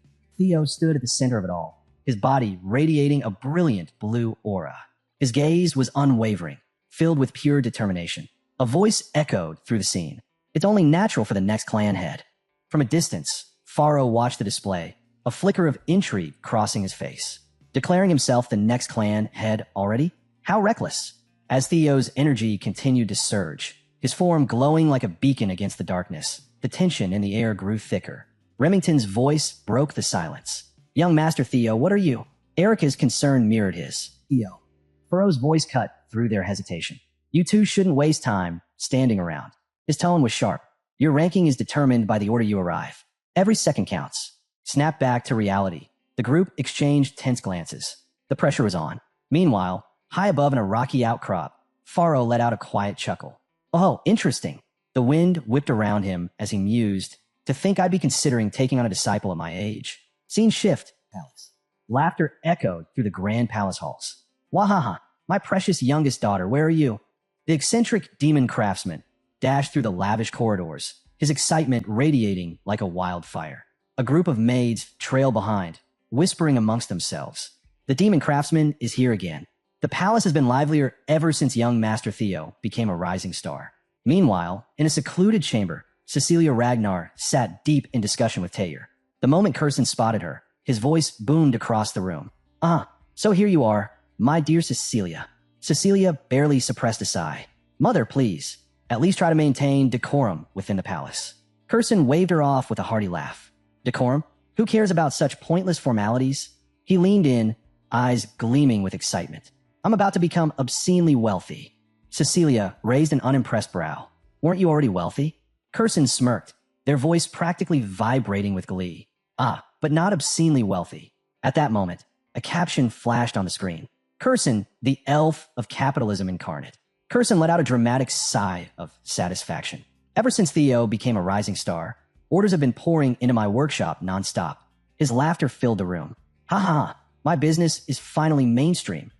Theo stood at the center of it all, his body radiating a brilliant blue aura. His gaze was unwavering, filled with pure determination. A voice echoed through the scene. It's only natural for the next clan head. From a distance, Faro watched the display, a flicker of intrigue crossing his face. Declaring himself the next clan head already? How reckless. As Theo's energy continued to surge, his form glowing like a beacon against the darkness, the tension in the air grew thicker. Remington's voice broke the silence. Young Master Theo, what are you? Erica's concern mirrored his. Theo. Faro's voice cut through their hesitation. You two shouldn't waste time standing around. His tone was sharp. Your ranking is determined by the order you arrive. Every second counts. Snap back to reality. The group exchanged tense glances. The pressure was on. Meanwhile, high above in a rocky outcrop, Faro let out a quiet chuckle. Oh, interesting. The wind whipped around him as he mused. To think I'd be considering taking on a disciple at my age. Scene shift. Palace. Laughter echoed through the grand palace halls. Wahaha, my precious youngest daughter, where are you? The eccentric demon craftsman dashed through the lavish corridors, his excitement radiating like a wildfire. A group of maids trailed behind, whispering amongst themselves. The demon craftsman is here again. The palace has been livelier ever since young Master Theo became a rising star. Meanwhile, in a secluded chamber, Cecilia Ragnar sat deep in discussion with Taylor. The moment Kirsten spotted her, his voice boomed across the room. So here you are, my dear Cecilia. Cecilia barely suppressed a sigh. Mother, please. At least try to maintain decorum within the palace. Kirsten waved her off with a hearty laugh. Decorum? Who cares about such pointless formalities? He leaned in, eyes gleaming with excitement. I'm about to become obscenely wealthy. Cecilia raised an unimpressed brow. Weren't you already wealthy? Kirsten smirked, their voice practically vibrating with glee. But not obscenely wealthy. At that moment, a caption flashed on the screen. Kirsten, the elf of capitalism incarnate. Kirsten let out a dramatic sigh of satisfaction. Ever since Theo became a rising star, orders have been pouring into my workshop nonstop. His laughter filled the room. Ha, my business is finally mainstream.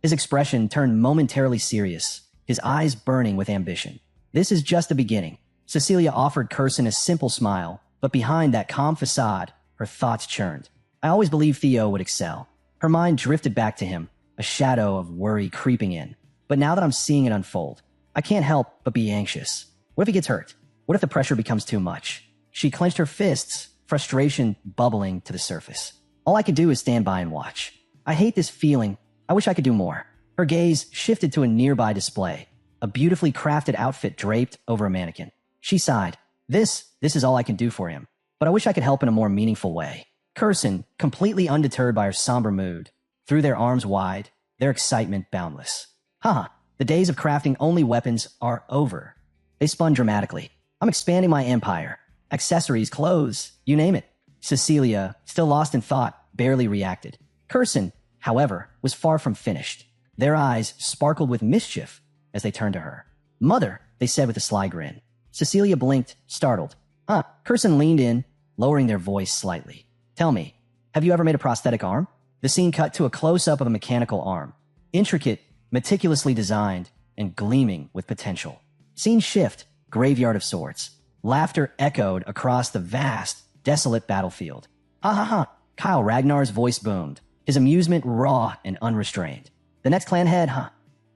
His expression turned momentarily serious, his eyes burning with ambition. This is just the beginning. Cecilia offered Kirsten a simple smile, but behind that calm facade, her thoughts churned. I always believed Theo would excel. Her mind drifted back to him, a shadow of worry creeping in. But now that I'm seeing it unfold, I can't help but be anxious. What if he gets hurt? What if the pressure becomes too much? She clenched her fists, frustration bubbling to the surface. All I could do is stand by and watch. I hate this feeling. I wish I could do more. Her gaze shifted to a nearby display, a beautifully crafted outfit draped over a mannequin. She sighed. This is all I can do for him, but I wish I could help in a more meaningful way. Kirsten, completely undeterred by her somber mood, threw their arms wide, their excitement boundless. The days of crafting only weapons are over. They spun dramatically. I'm expanding my empire. Accessories, clothes, you name it. Cecilia, still lost in thought, barely reacted. Kirsten, however, was far from finished. Their eyes sparkled with mischief as they turned to her. Mother, they said with a sly grin. Cecilia blinked, startled. Kirsten leaned in, lowering their voice slightly. Tell me, have you ever made a prosthetic arm? The scene cut to a close-up of a mechanical arm. Intricate, meticulously designed, and gleaming with potential. Scene shift, graveyard of swords. Laughter echoed across the vast, desolate battlefield. Kyle Ragnar's voice boomed, his amusement raw and unrestrained. The next clan head,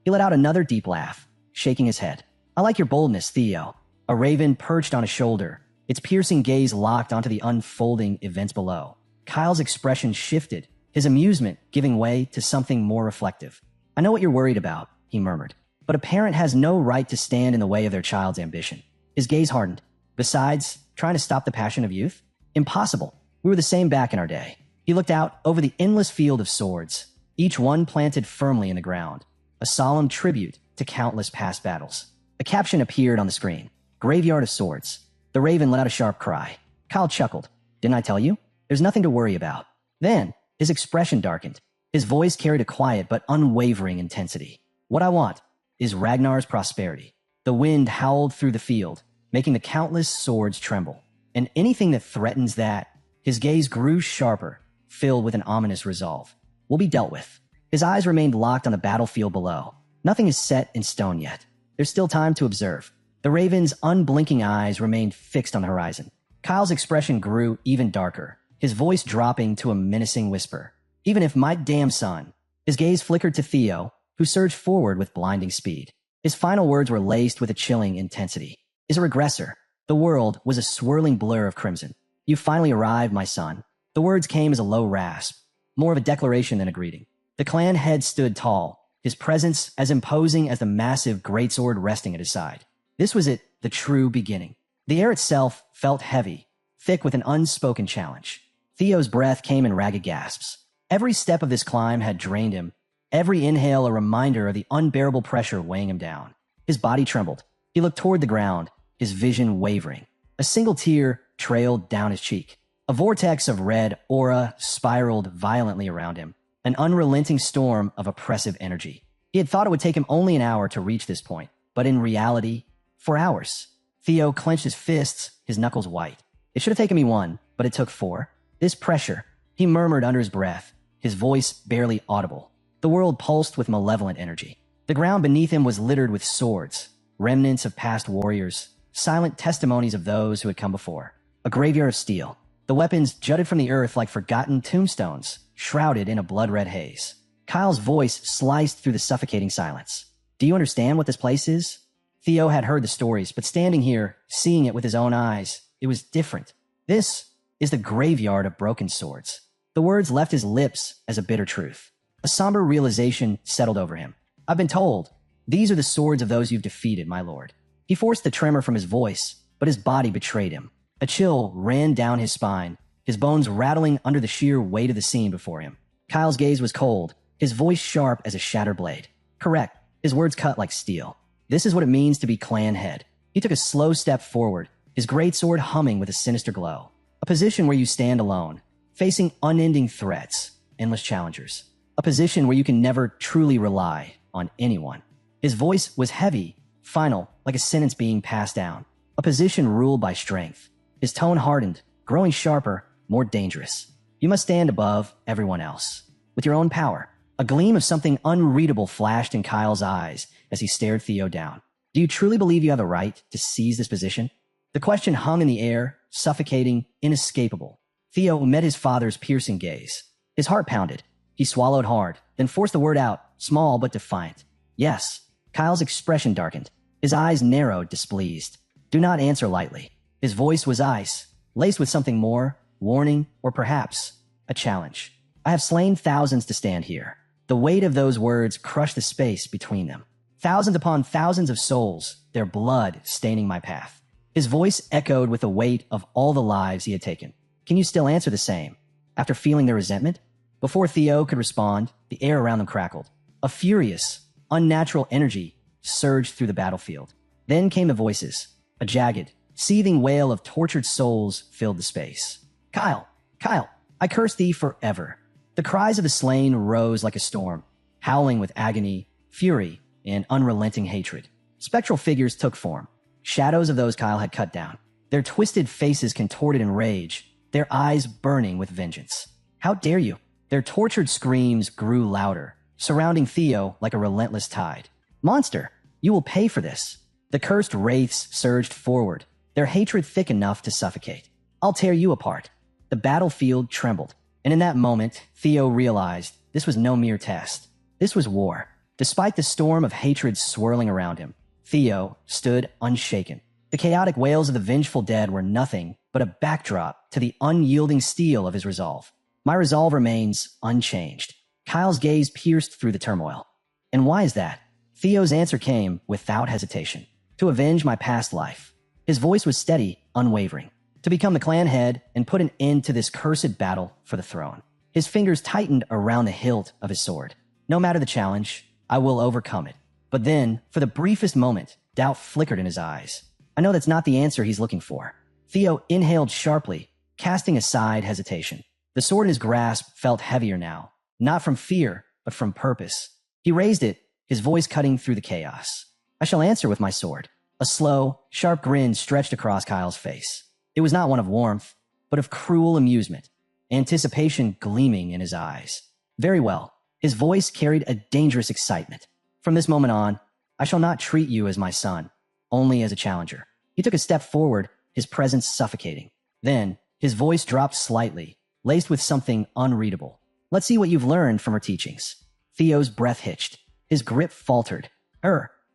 He let out another deep laugh, shaking his head. I like your boldness, Theo. A raven perched on his shoulder, its piercing gaze locked onto the unfolding events below. Kyle's expression shifted, his amusement giving way to something more reflective. I know what you're worried about, he murmured, but a parent has no right to stand in the way of their child's ambition. His gaze hardened. Besides, trying to stop the passion of youth? Impossible. We were the same back in our day. He looked out over the endless field of swords, each one planted firmly in the ground, a solemn tribute to countless past battles. A caption appeared on the screen. Graveyard of Swords. The raven let out a sharp cry. Kyle chuckled. Didn't I tell you? There's nothing to worry about. Then, his expression darkened. His voice carried a quiet but unwavering intensity. What I want is Ragnar's prosperity. The wind howled through the field, making the countless swords tremble. And anything that threatens that, his gaze grew sharper, filled with an ominous resolve. Will be dealt with. His eyes remained locked on the battlefield below. Nothing is set in stone yet. There's still time to observe. The raven's unblinking eyes remained fixed on the horizon. Kyle's expression grew even darker, his voice dropping to a menacing whisper. Even if my damn son. His gaze flickered to Theo, who surged forward with blinding speed. His final words were laced with a chilling intensity. Is a regressor. The world was a swirling blur of crimson. You finally arrived, my son. The words came as a low rasp, more of a declaration than a greeting. The clan head stood tall, his presence as imposing as the massive greatsword resting at his side. This was it, the true beginning. The air itself felt heavy, thick with an unspoken challenge. Theo's breath came in ragged gasps. Every step of this climb had drained him, every inhale a reminder of the unbearable pressure weighing him down. His body trembled. He looked toward the ground, his vision wavering. A single tear trailed down his cheek. A vortex of red aura spiraled violently around him, an unrelenting storm of oppressive energy. He had thought it would take him only an hour to reach this point, but in reality, for hours. Theo clenched his fists, his knuckles white. It should have taken me 1, but it took 4. This pressure, he murmured under his breath, his voice barely audible. The world pulsed with malevolent energy. The ground beneath him was littered with swords, remnants of past warriors, silent testimonies of those who had come before. A graveyard of steel. The weapons jutted from the earth like forgotten tombstones, shrouded in a blood-red haze. Kyle's voice sliced through the suffocating silence. Do you understand what this place is? Theo had heard the stories, but standing here, seeing it with his own eyes, it was different. This is the graveyard of broken swords. The words left his lips as a bitter truth. A somber realization settled over him. I've been told, these are the swords of those you've defeated, my lord. He forced the tremor from his voice, but his body betrayed him. A chill ran down his spine, his bones rattling under the sheer weight of the scene before him. Kyle's gaze was cold, his voice sharp as a shattered blade. Correct, his words cut like steel. This is what it means to be clan head. He took a slow step forward, his greatsword humming with a sinister glow. A position where you stand alone, facing unending threats, endless challengers. A position where you can never truly rely on anyone. His voice was heavy, final, like a sentence being passed down. A position ruled by strength. His tone hardened, growing sharper, more dangerous. You must stand above everyone else. With your own power. A gleam of something unreadable flashed in Kyle's eyes as he stared Theo down. Do you truly believe you have the right to seize this position? The question hung in the air, suffocating, inescapable. Theo met his father's piercing gaze. His heart pounded. He swallowed hard, then forced the word out, small but defiant. Yes. Kyle's expression darkened. His eyes narrowed, displeased. Do not answer lightly. His voice was ice, laced with something more, warning, or perhaps a challenge. I have slain thousands to stand here. The weight of those words crushed the space between them. Thousands upon thousands of souls, their blood staining my path. His voice echoed with the weight of all the lives he had taken. Can you still answer the same? After feeling their resentment? Before Theo could respond, the air around them crackled. A furious, unnatural energy surged through the battlefield. Then came the voices. A jagged, seething wail of tortured souls filled the space. Kyle! Kyle! I curse thee forever. The cries of the slain rose like a storm, howling with agony, fury, and unrelenting hatred. Spectral figures took form, shadows of those Kyle had cut down, their twisted faces contorted in rage, their eyes burning with vengeance. How dare you? Their tortured screams grew louder, surrounding Theo like a relentless tide. Monster, you will pay for this. The cursed wraiths surged forward, their hatred thick enough to suffocate. I'll tear you apart. The battlefield trembled, and in that moment, Theo realized this was no mere test. This was war. Despite the storm of hatred swirling around him, Theo stood unshaken. The chaotic wails of the vengeful dead were nothing but a backdrop to the unyielding steel of his resolve. My resolve remains unchanged. Kyle's gaze pierced through the turmoil. And why is that? Theo's answer came without hesitation. To avenge my past life. His voice was steady, unwavering. To become the clan head and put an end to this cursed battle for the throne. His fingers tightened around the hilt of his sword. No matter the challenge, I will overcome it. But then, for the briefest moment, doubt flickered in his eyes. I know that's not the answer he's looking for. Theo inhaled sharply, casting aside hesitation. The sword in his grasp felt heavier now, not from fear, but from purpose. He raised it, his voice cutting through the chaos. I shall answer with my sword. A slow, sharp grin stretched across Kyle's face. It was not one of warmth, but of cruel amusement, anticipation gleaming in his eyes. Very well. His voice carried a dangerous excitement. From this moment on, I shall not treat you as my son, only as a challenger. He took a step forward, his presence suffocating. Then, his voice dropped slightly, laced with something unreadable. Let's see what you've learned from her teachings. Theo's breath hitched. His grip faltered.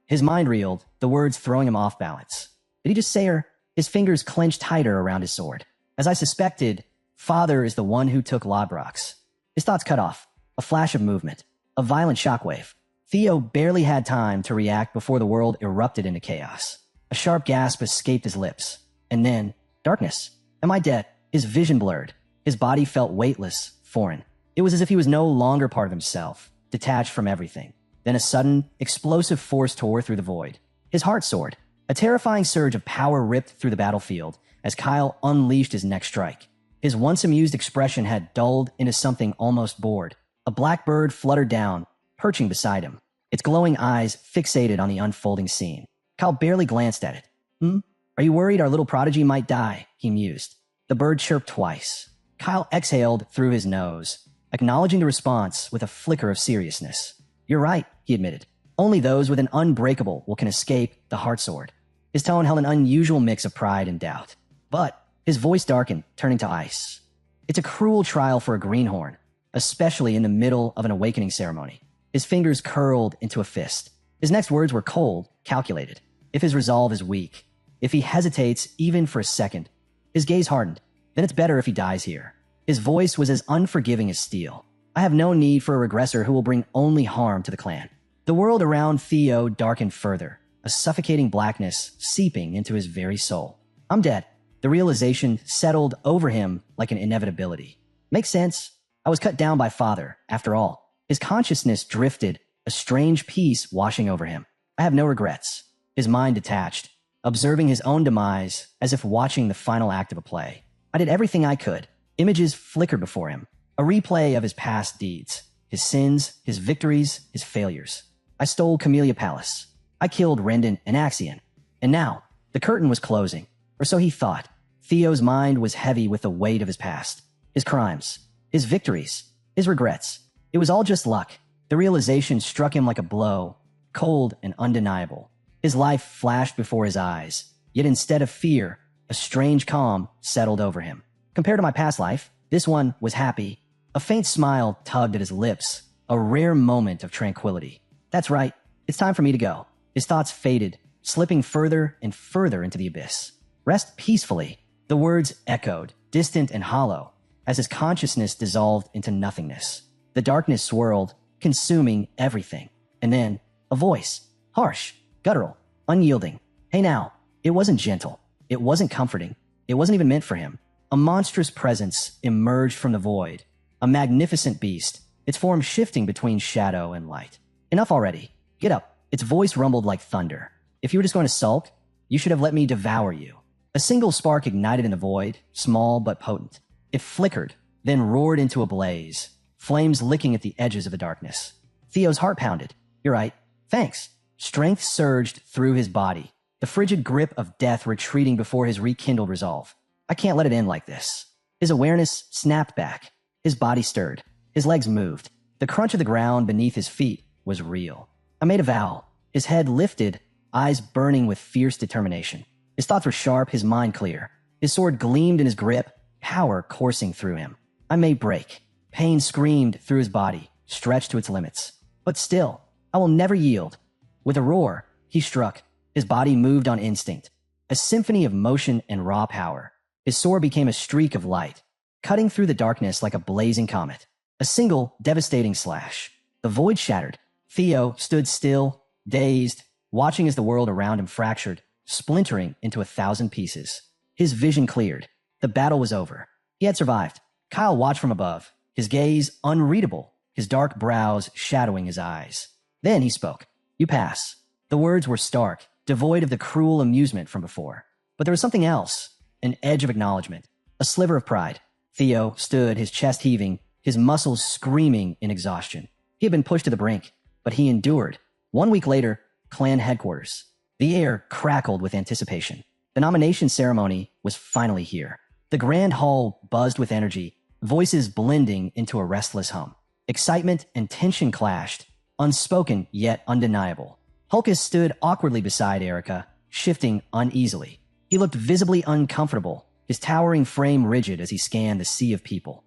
His mind reeled, the words throwing him off balance. Did he just say her? His fingers clenched tighter around his sword. As I suspected, Father is the one who took Lodbrok's. His thoughts cut off. A flash of movement. A violent shockwave. Theo barely had time to react before the world erupted into chaos. A sharp gasp escaped his lips. And then, darkness. Am I dead? His vision blurred. His body felt weightless, foreign. It was as if he was no longer part of himself, detached from everything. Then a sudden, explosive force tore through the void. His heart soared. A terrifying surge of power ripped through the battlefield as Kyle unleashed his next strike. His once amused expression had dulled into something almost bored. A black bird fluttered down, perching beside him, its glowing eyes fixated on the unfolding scene. Kyle barely glanced at it. Are you worried our little prodigy might die? He mused. The bird chirped twice. Kyle exhaled through his nose, acknowledging the response with a flicker of seriousness. You're right, he admitted. Only those with an unbreakable will can escape the heart sword. His tone held an unusual mix of pride and doubt. But his voice darkened, turning to ice. It's a cruel trial for a greenhorn, especially in the middle of an awakening ceremony. His fingers curled into a fist. His next words were cold, calculated. If his resolve is weak, if he hesitates even for a second, his gaze hardened. Then it's better if he dies here. His voice was as unforgiving as steel. I have no need for a regressor who will bring only harm to the clan. The world around Theo darkened further, a suffocating blackness seeping into his very soul. I'm dead. The realization settled over him like an inevitability. Makes sense. I was cut down by Father, after all. His consciousness drifted, a strange peace washing over him. I have no regrets. His mind detached, observing his own demise as if watching the final act of a play. I did everything I could. Images flickered before him, a replay of his past deeds, his sins, his victories, his failures. I stole Camellia Palace. I killed Rendon and Axion. And now, the curtain was closing, or so he thought. Theo's mind was heavy with the weight of his past, his crimes, his victories, his regrets. It was all just luck. The realization struck him like a blow, cold and undeniable. His life flashed before his eyes, yet instead of fear, a strange calm settled over him. Compared to my past life, this one was happy. A faint smile tugged at his lips, a rare moment of tranquility. That's right, it's time for me to go. His thoughts faded, slipping further and further into the abyss. Rest peacefully. The words echoed, distant and hollow, as his consciousness dissolved into nothingness. The darkness swirled, consuming everything. And then, a voice. Harsh, guttural, unyielding. Hey now. It wasn't gentle. It wasn't comforting. It wasn't even meant for him. A monstrous presence emerged from the void. A magnificent beast, its form shifting between shadow and light. Enough already. Get up. Its voice rumbled like thunder. If you were just going to sulk, you should have let me devour you. A single spark ignited in the void, small but potent. It flickered, then roared into a blaze, flames licking at the edges of the darkness. Theo's heart pounded. You're right. Thanks. Strength surged through his body, the frigid grip of death retreating before his rekindled resolve. I can't let it end like this. His awareness snapped back. His body stirred. His legs moved. The crunch of the ground beneath his feet was real. I made a vow. His head lifted, eyes burning with fierce determination. His thoughts were sharp, his mind clear. His sword gleamed in his grip, power coursing through him. I may break. Pain screamed through his body, stretched to its limits. But still, I will never yield. With a roar, he struck. His body moved on instinct. A symphony of motion and raw power. His sword became a streak of light, cutting through the darkness like a blazing comet. A single, devastating slash. The void shattered. Theo stood still, dazed, watching as the world around him fractured, splintering into 1,000 pieces. His vision cleared. The battle was over. He had survived. Kyle watched from above, his gaze unreadable, his dark brows shadowing his eyes. Then he spoke. You pass. The words were stark, devoid of the cruel amusement from before. But there was something else, an edge of acknowledgement, a sliver of pride. Theo stood, his chest heaving, his muscles screaming in exhaustion. He had been pushed to the brink, but he endured. 1 week later, clan headquarters. The air crackled with anticipation. The nomination ceremony was finally here. The grand hall buzzed with energy, voices blending into a restless hum. Excitement and tension clashed, unspoken yet undeniable. Hulkus stood awkwardly beside Erica, shifting uneasily. He looked visibly uncomfortable, his towering frame rigid as he scanned the sea of people.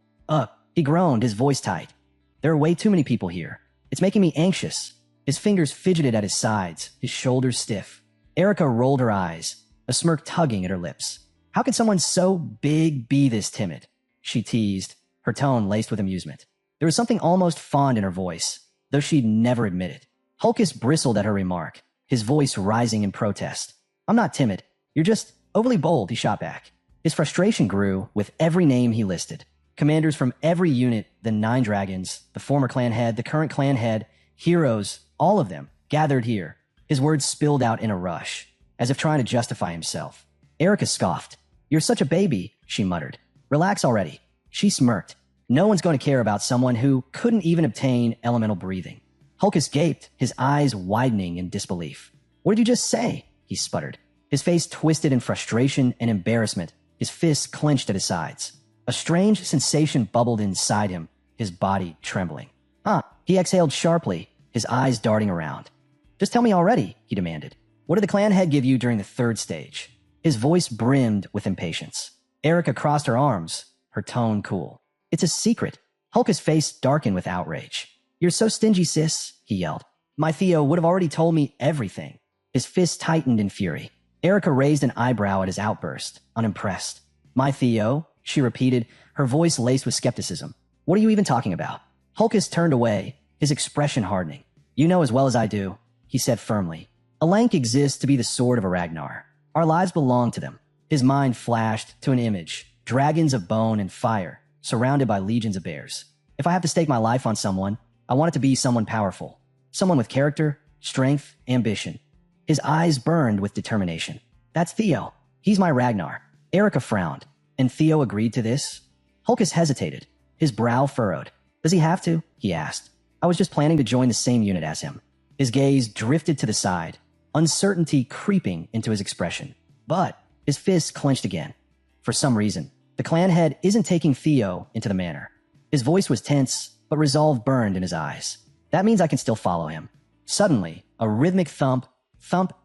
He groaned, his voice tight. There are way too many people here. It's making me anxious. His fingers fidgeted at his sides, his shoulders stiff. Erica rolled her eyes, a smirk tugging at her lips. How could someone so big be this timid? She teased, her tone laced with amusement. There was something almost fond in her voice, though she'd never admit it. Hulkus bristled at her remark, his voice rising in protest. I'm not timid. You're just overly bold, he shot back. His frustration grew with every name he listed. Commanders from every unit, the 9 dragons, the former clan head, the current clan head, heroes, all of them, gathered here. His words spilled out in a rush, as if trying to justify himself. Erica scoffed. You're such a baby, she muttered. Relax already. She smirked. No one's going to care about someone who couldn't even obtain elemental breathing. Hulkus gaped, his eyes widening in disbelief. What did you just say? He sputtered. His face twisted in frustration and embarrassment, his fists clenched at his sides. A strange sensation bubbled inside him, his body trembling. He exhaled sharply, his eyes darting around. Just tell me already, he demanded. What did the clan head give you during the 3rd stage? His voice brimmed with impatience. Erica crossed her arms, her tone cool. It's a secret. Hulkus' face darkened with outrage. You're so stingy, sis, he yelled. My Theo would have already told me everything. His fist tightened in fury. Erica raised an eyebrow at his outburst, unimpressed. My Theo, she repeated, her voice laced with skepticism. What are you even talking about? Hulkus turned away, his expression hardening. You know as well as I do, he said firmly. A Lank exists to be the sword of a Ragnar. Our lives belong to them. His mind flashed to an image, dragons of bone and fire, surrounded by legions of bears. If I have to stake my life on someone, I want it to be someone powerful. Someone with character, strength, ambition. His eyes burned with determination. That's Theo. He's my Ragnar. Erica frowned. And Theo agreed to this? Hulkus hesitated. His brow furrowed. Does he have to? He asked. I was just planning to join the same unit as him. His gaze drifted to the side, uncertainty creeping into his expression. But his fists clenched again. For some reason, the clan head isn't taking Theo into the manor. His voice was tense, but resolve burned in his eyes. That means I can still follow him. Suddenly, a rhythmic thump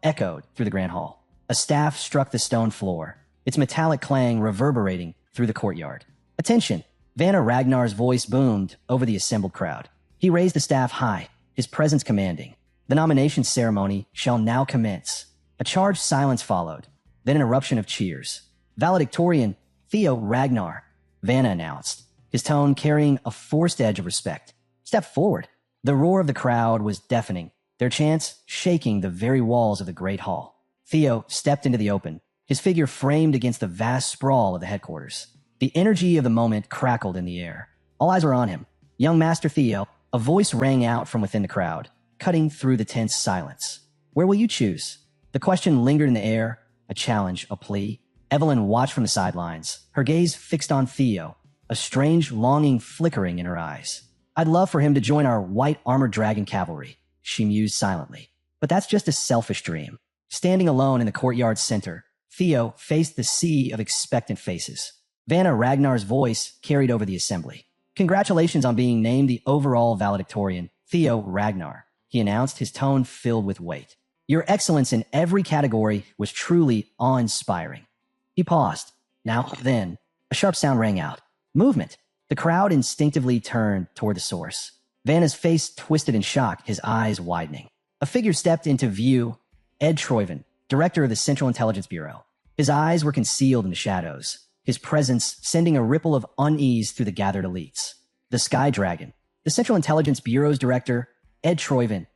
echoed through the grand hall. A staff struck the stone floor, its metallic clang reverberating through the courtyard. Attention! Vanna Ragnar's voice boomed over the assembled crowd. He raised the staff high, his presence commanding. The nomination ceremony shall now commence. A charged silence followed, then an eruption of cheers. Valedictorian Theo Ragnar, Vanna announced, his tone carrying a forced edge of respect. Step forward. The roar of the crowd was deafening, their chants shaking the very walls of the great hall. Theo stepped into the open, his figure framed against the vast sprawl of the headquarters. The energy of the moment crackled in the air. All eyes were on him. Young Master Theo, a voice rang out from within the crowd, cutting through the tense silence. Where will you choose? The question lingered in the air, a challenge, a plea. Evelyn watched from the sidelines, her gaze fixed on Theo, a strange longing flickering in her eyes. I'd love for him to join our white armored dragon cavalry, she mused silently. But that's just a selfish dream. Standing alone in the courtyard's center, Theo faced the sea of expectant faces. Vanna Ragnar's voice carried over the assembly. Congratulations on being named the overall valedictorian, Theo Ragnar, he announced, his tone filled with weight. Your excellence in every category was truly awe-inspiring. He paused. Now, then, a sharp sound rang out. Movement. The crowd instinctively turned toward the source. Vanna's face twisted in shock, his eyes widening. A figure stepped into view, Ed Troyven, director of the Central Intelligence Bureau. His eyes were concealed in the shadows, his presence sending a ripple of unease through the gathered elites. The Sky Dragon, the Central Intelligence Bureau's director, Ed Troyven.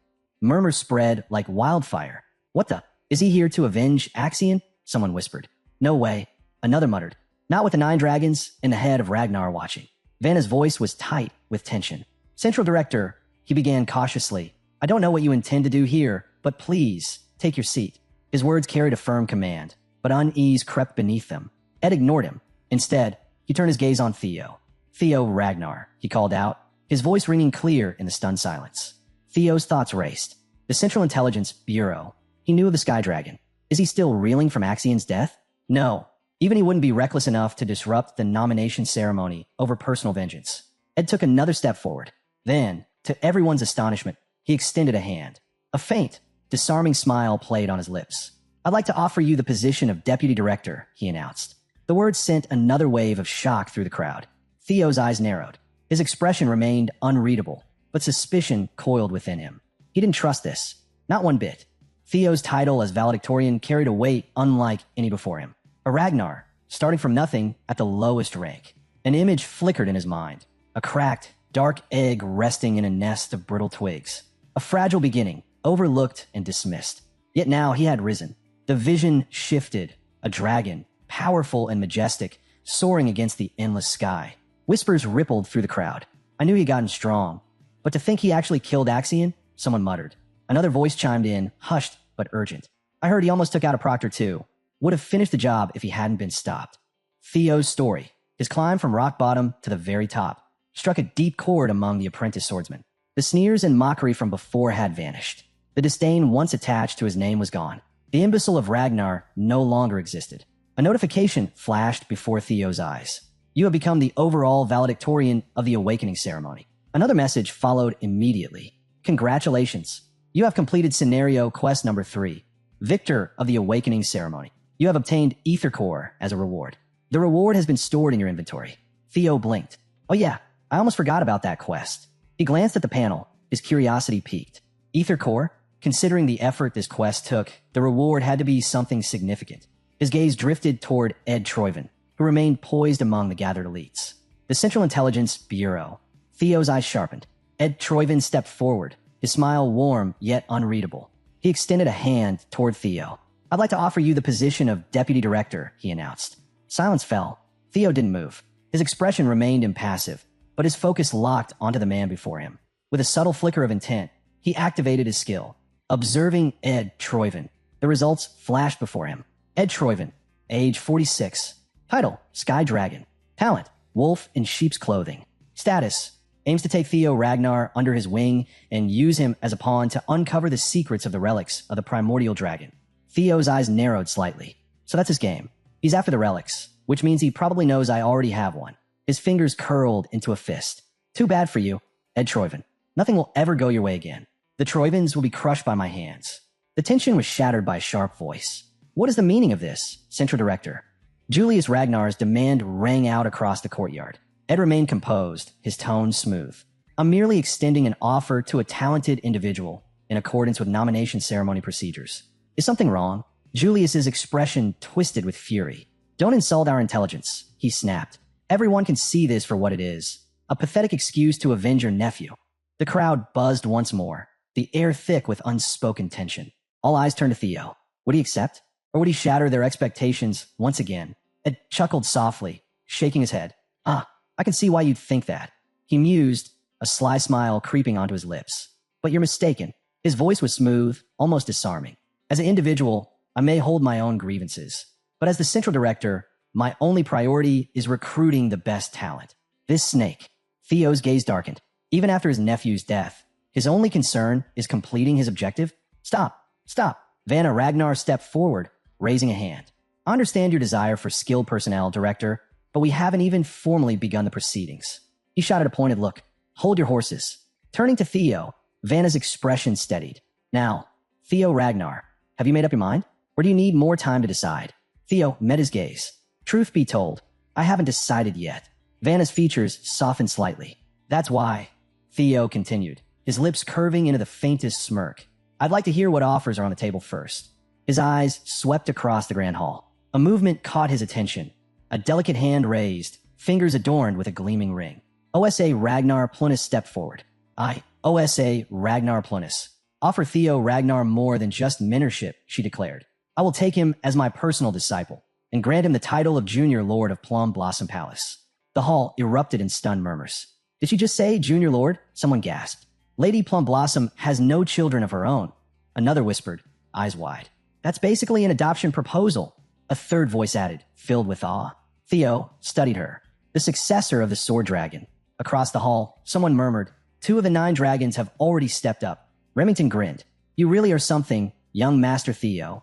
Murmurs spread like wildfire. What the? Is he here to avenge Axion? Someone whispered. No way. Another muttered. Not with the 9 dragons and the head of Ragnar watching. Vanna's voice was tight with tension. Central Director, he began cautiously. I don't know what you intend to do here, but please, take your seat. His words carried a firm command, but unease crept beneath them. Ed ignored him. Instead, he turned his gaze on Theo. Theo Ragnar, he called out, his voice ringing clear in the stunned silence. Theo's thoughts raced. The Central Intelligence Bureau. He knew of the Sky Dragon. Is he still reeling from Axion's death? No. Even he wouldn't be reckless enough to disrupt the nomination ceremony over personal vengeance. Ed took another step forward. Then, to everyone's astonishment, he extended a hand. A faint, disarming smile played on his lips. I'd like to offer you the position of Deputy Director, he announced. The words sent another wave of shock through the crowd. Theo's eyes narrowed. His expression remained unreadable, but suspicion coiled within him. He didn't trust this. Not one bit. Theo's title as valedictorian carried a weight unlike any before him. A Ragnar, starting from nothing at the lowest rank. An image flickered in his mind. A cracked, dark egg resting in a nest of brittle twigs. A fragile beginning, overlooked and dismissed. Yet now he had risen. The vision shifted. A dragon, powerful and majestic, soaring against the endless sky. Whispers rippled through the crowd. I knew he'd gotten strong. But to think he actually killed Axion? Someone muttered. Another voice chimed in, hushed but urgent. I heard he almost took out a Proctor too. Would have finished the job if he hadn't been stopped. Theo's story, his climb from rock bottom to the very top, struck a deep chord among the apprentice swordsmen. The sneers and mockery from before had vanished. The disdain once attached to his name was gone. The imbecile of Ragnar no longer existed. A notification flashed before Theo's eyes. You have become the overall valedictorian of the Awakening ceremony. Another message followed immediately. Congratulations. You have completed scenario quest number 3, Victor of the Awakening ceremony. You have obtained Ether Core as a reward. The reward has been stored in your inventory. Theo blinked. Oh yeah, I almost forgot about that quest. He glanced at the panel. His curiosity piqued. Ether Core? Considering the effort this quest took, the reward had to be something significant. His gaze drifted toward Ed Troyven, who remained poised among the gathered elites. The Central Intelligence Bureau. Theo's eyes sharpened. Ed Troyven stepped forward, his smile warm yet unreadable. He extended a hand toward Theo. I'd like to offer you the position of Deputy Director, he announced. Silence fell. Theo didn't move. His expression remained impassive, but his focus locked onto the man before him. With a subtle flicker of intent, he activated his skill. Observing Ed Troyven. The results flashed before him. Ed Troyven, age 46. Title, Sky Dragon. Talent, wolf in sheep's clothing. Status, aims to take Theo Ragnar under his wing and use him as a pawn to uncover the secrets of the relics of the primordial dragon. Theo's eyes narrowed slightly. So that's his game. He's after the relics, which means he probably knows I already have one. His fingers curled into a fist. Too bad for you, Ed Troyven. Nothing will ever go your way again. The Troyvens will be crushed by my hands. The tension was shattered by a sharp voice. What is the meaning of this, Central Director? Julius Ragnar's demand rang out across the courtyard. Ed remained composed, his tone smooth. I'm merely extending an offer to a talented individual in accordance with nomination ceremony procedures. Is something wrong? Julius's expression twisted with fury. Don't insult our intelligence, he snapped. Everyone can see this for what it is. A pathetic excuse to avenge your nephew. The crowd buzzed once more, the air thick with unspoken tension. All eyes turned to Theo. Would he accept? Or would he shatter their expectations once again? Ed chuckled softly, shaking his head. Ah, I can see why you'd think that. He mused, a sly smile creeping onto his lips. But you're mistaken. His voice was smooth, almost disarming. As an individual, I may hold my own grievances. But as the Central Director, my only priority is recruiting the best talent. This snake. Theo's gaze darkened. Even after his nephew's death, his only concern is completing his objective? Stop. Vanna Ragnar stepped forward, raising a hand. I understand your desire for skilled personnel, Director, but we haven't even formally begun the proceedings. He shot at a pointed look. Hold your horses. Turning to Theo, Vanna's expression steadied. Now, Theo Ragnar, have you made up your mind? Or do you need more time to decide? Theo met his gaze. Truth be told, I haven't decided yet. Vanna's features softened slightly. That's why. Theo continued, his lips curving into the faintest smirk. I'd like to hear what offers are on the table first. His eyes swept across the grand hall. A movement caught his attention. A delicate hand raised, fingers adorned with a gleaming ring. OSA Ragnar Plunus stepped forward. OSA Ragnar Plunus. Offer Theo Ragnar more than just mentorship, she declared. I will take him as my personal disciple and grant him the title of Junior Lord of Plum Blossom Palace. The hall erupted in stunned murmurs. Did she just say Junior Lord? Someone gasped. Lady Plum Blossom has no children of her own. Another whispered, eyes wide. That's basically an adoption proposal. A third voice added, filled with awe. Theo studied her, the successor of the Sword Dragon. Across the hall, someone murmured, 2 of the 9 dragons have already stepped up. Remington grinned. You really are something, young Master Theo.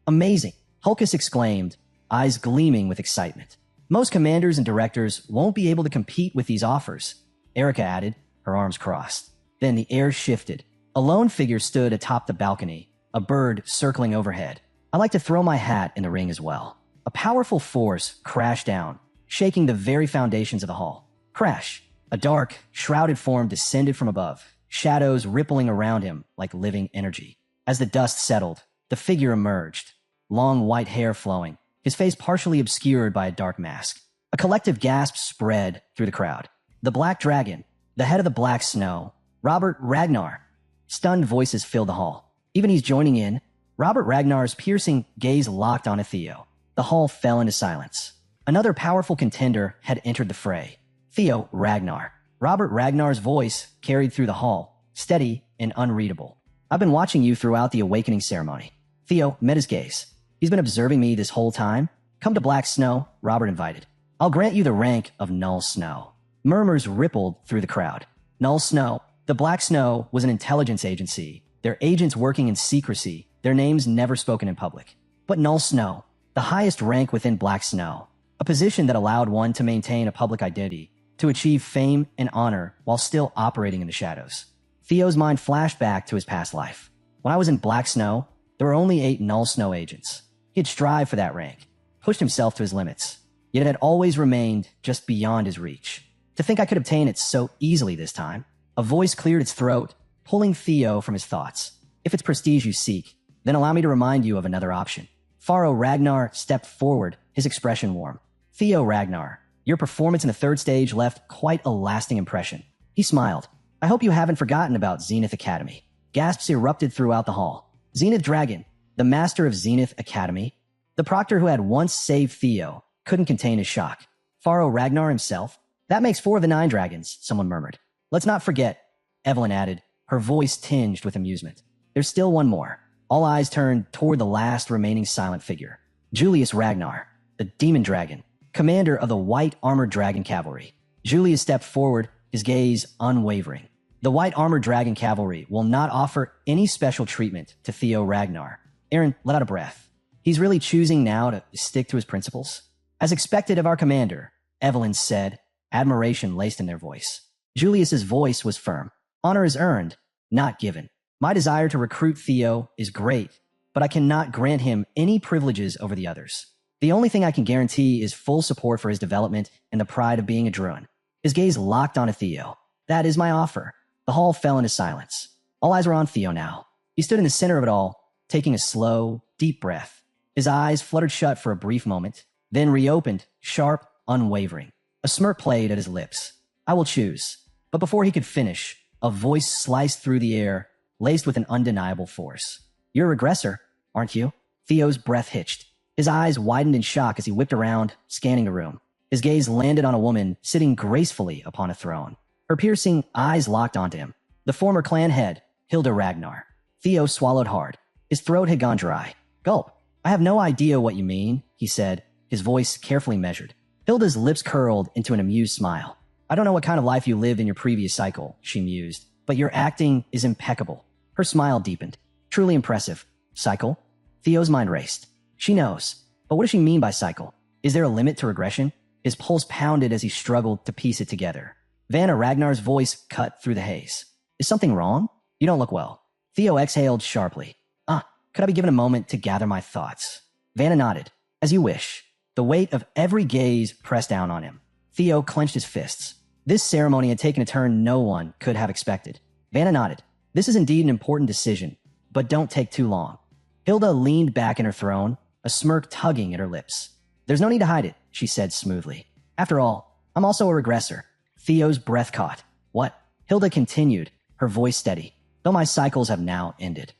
Amazing, Hulkus exclaimed, eyes gleaming with excitement. Most commanders and directors won't be able to compete with these offers, Erica added, her arms crossed. Then the air shifted. A lone figure stood atop the balcony, a bird circling overhead. I like to throw my hat in the ring as well. A powerful force crashed down, shaking the very foundations of the hall. Crash! A dark, shrouded form descended from above, shadows rippling around him like living energy. As the dust settled, the figure emerged, long white hair flowing, his face partially obscured by a dark mask. A collective gasp spread through the crowd. The Black Dragon, the head of the Black Snow, Robert Ragnar. Stunned voices filled the hall. Even he's joining in. Robert Ragnar's piercing gaze locked onto Theo. The hall fell into silence. Another powerful contender had entered the fray. Theo Ragnar. Robert Ragnar's voice carried through the hall, steady and unreadable. I've been watching you throughout the awakening ceremony. Theo met his gaze. He's been observing me this whole time. Come to Black Snow, Robert invited. I'll grant you the rank of Null Snow. Murmurs rippled through the crowd. Null Snow. The Black Snow was an intelligence agency, their agents working in secrecy, their names never spoken in public. But Null Snow, the highest rank within Black Snow, a position that allowed one to maintain a public identity, to achieve fame and honor while still operating in the shadows. Theo's mind flashed back to his past life. When I was in Black Snow, there were only 8 Null Snow agents. He had strived for that rank, pushed himself to his limits, yet it had always remained just beyond his reach. To think I could obtain it so easily this time. A voice cleared its throat, pulling Theo from his thoughts. If it's prestige you seek, then allow me to remind you of another option. Pharaoh Ragnar stepped forward, his expression warm. Theo Ragnar, your performance in the 3rd stage left quite a lasting impression. He smiled. I hope you haven't forgotten about Zenith Academy. Gasps erupted throughout the hall. Zenith Dragon, the master of Zenith Academy, the proctor who had once saved Theo, couldn't contain his shock. Pharaoh Ragnar himself? That makes 4 of the 9 dragons, someone murmured. Let's not forget, Evelyn added, her voice tinged with amusement. There's still one more. All eyes turned toward the last remaining silent figure. Julius Ragnar, the demon dragon, commander of the white armored dragon cavalry. Julius stepped forward, his gaze unwavering. The white armored dragon cavalry will not offer any special treatment to Theo Ragnar. Aaron let out a breath. He's really choosing now to stick to his principles? As expected of our commander, Evelyn said, admiration laced in their voice. Julius's voice was firm. Honor is earned, not given. My desire to recruit Theo is great, but I cannot grant him any privileges over the others. The only thing I can guarantee is full support for his development and the pride of being a Druin. His gaze locked onto Theo. That is my offer. The hall fell into silence. All eyes were on Theo now. He stood in the center of it all, taking a slow, deep breath. His eyes fluttered shut for a brief moment, then reopened, sharp, unwavering. A smirk played at his lips. I will choose. But before he could finish, a voice sliced through the air, laced with an undeniable force. You're a regressor, aren't you? Theo's breath hitched. His eyes widened in shock as he whipped around, scanning the room. His gaze landed on a woman sitting gracefully upon a throne. Her piercing eyes locked onto him. The former clan head, Hilda Ragnar. Theo swallowed hard. His throat had gone dry. Gulp. I have no idea what you mean, he said, his voice carefully measured. Hilda's lips curled into an amused smile. I don't know what kind of life you lived in your previous cycle, she mused, but your acting is impeccable. Her smile deepened. Truly impressive. Cycle? Theo's mind raced. She knows. But what does she mean by cycle? Is there a limit to regression? His pulse pounded as he struggled to piece it together. Vanna Ragnar's voice cut through the haze. Is something wrong? You don't look well. Theo exhaled sharply. Could I be given a moment to gather my thoughts? Vanna nodded. As you wish. The weight of every gaze pressed down on him. Theo clenched his fists. This ceremony had taken a turn no one could have expected. Vanna nodded. This is indeed an important decision, but don't take too long. Hilda leaned back in her throne, a smirk tugging at her lips. There's no need to hide it, she said smoothly. After all, I'm also a regressor. Theo's breath caught. What? Hilda continued, her voice steady. Though my cycles have now ended.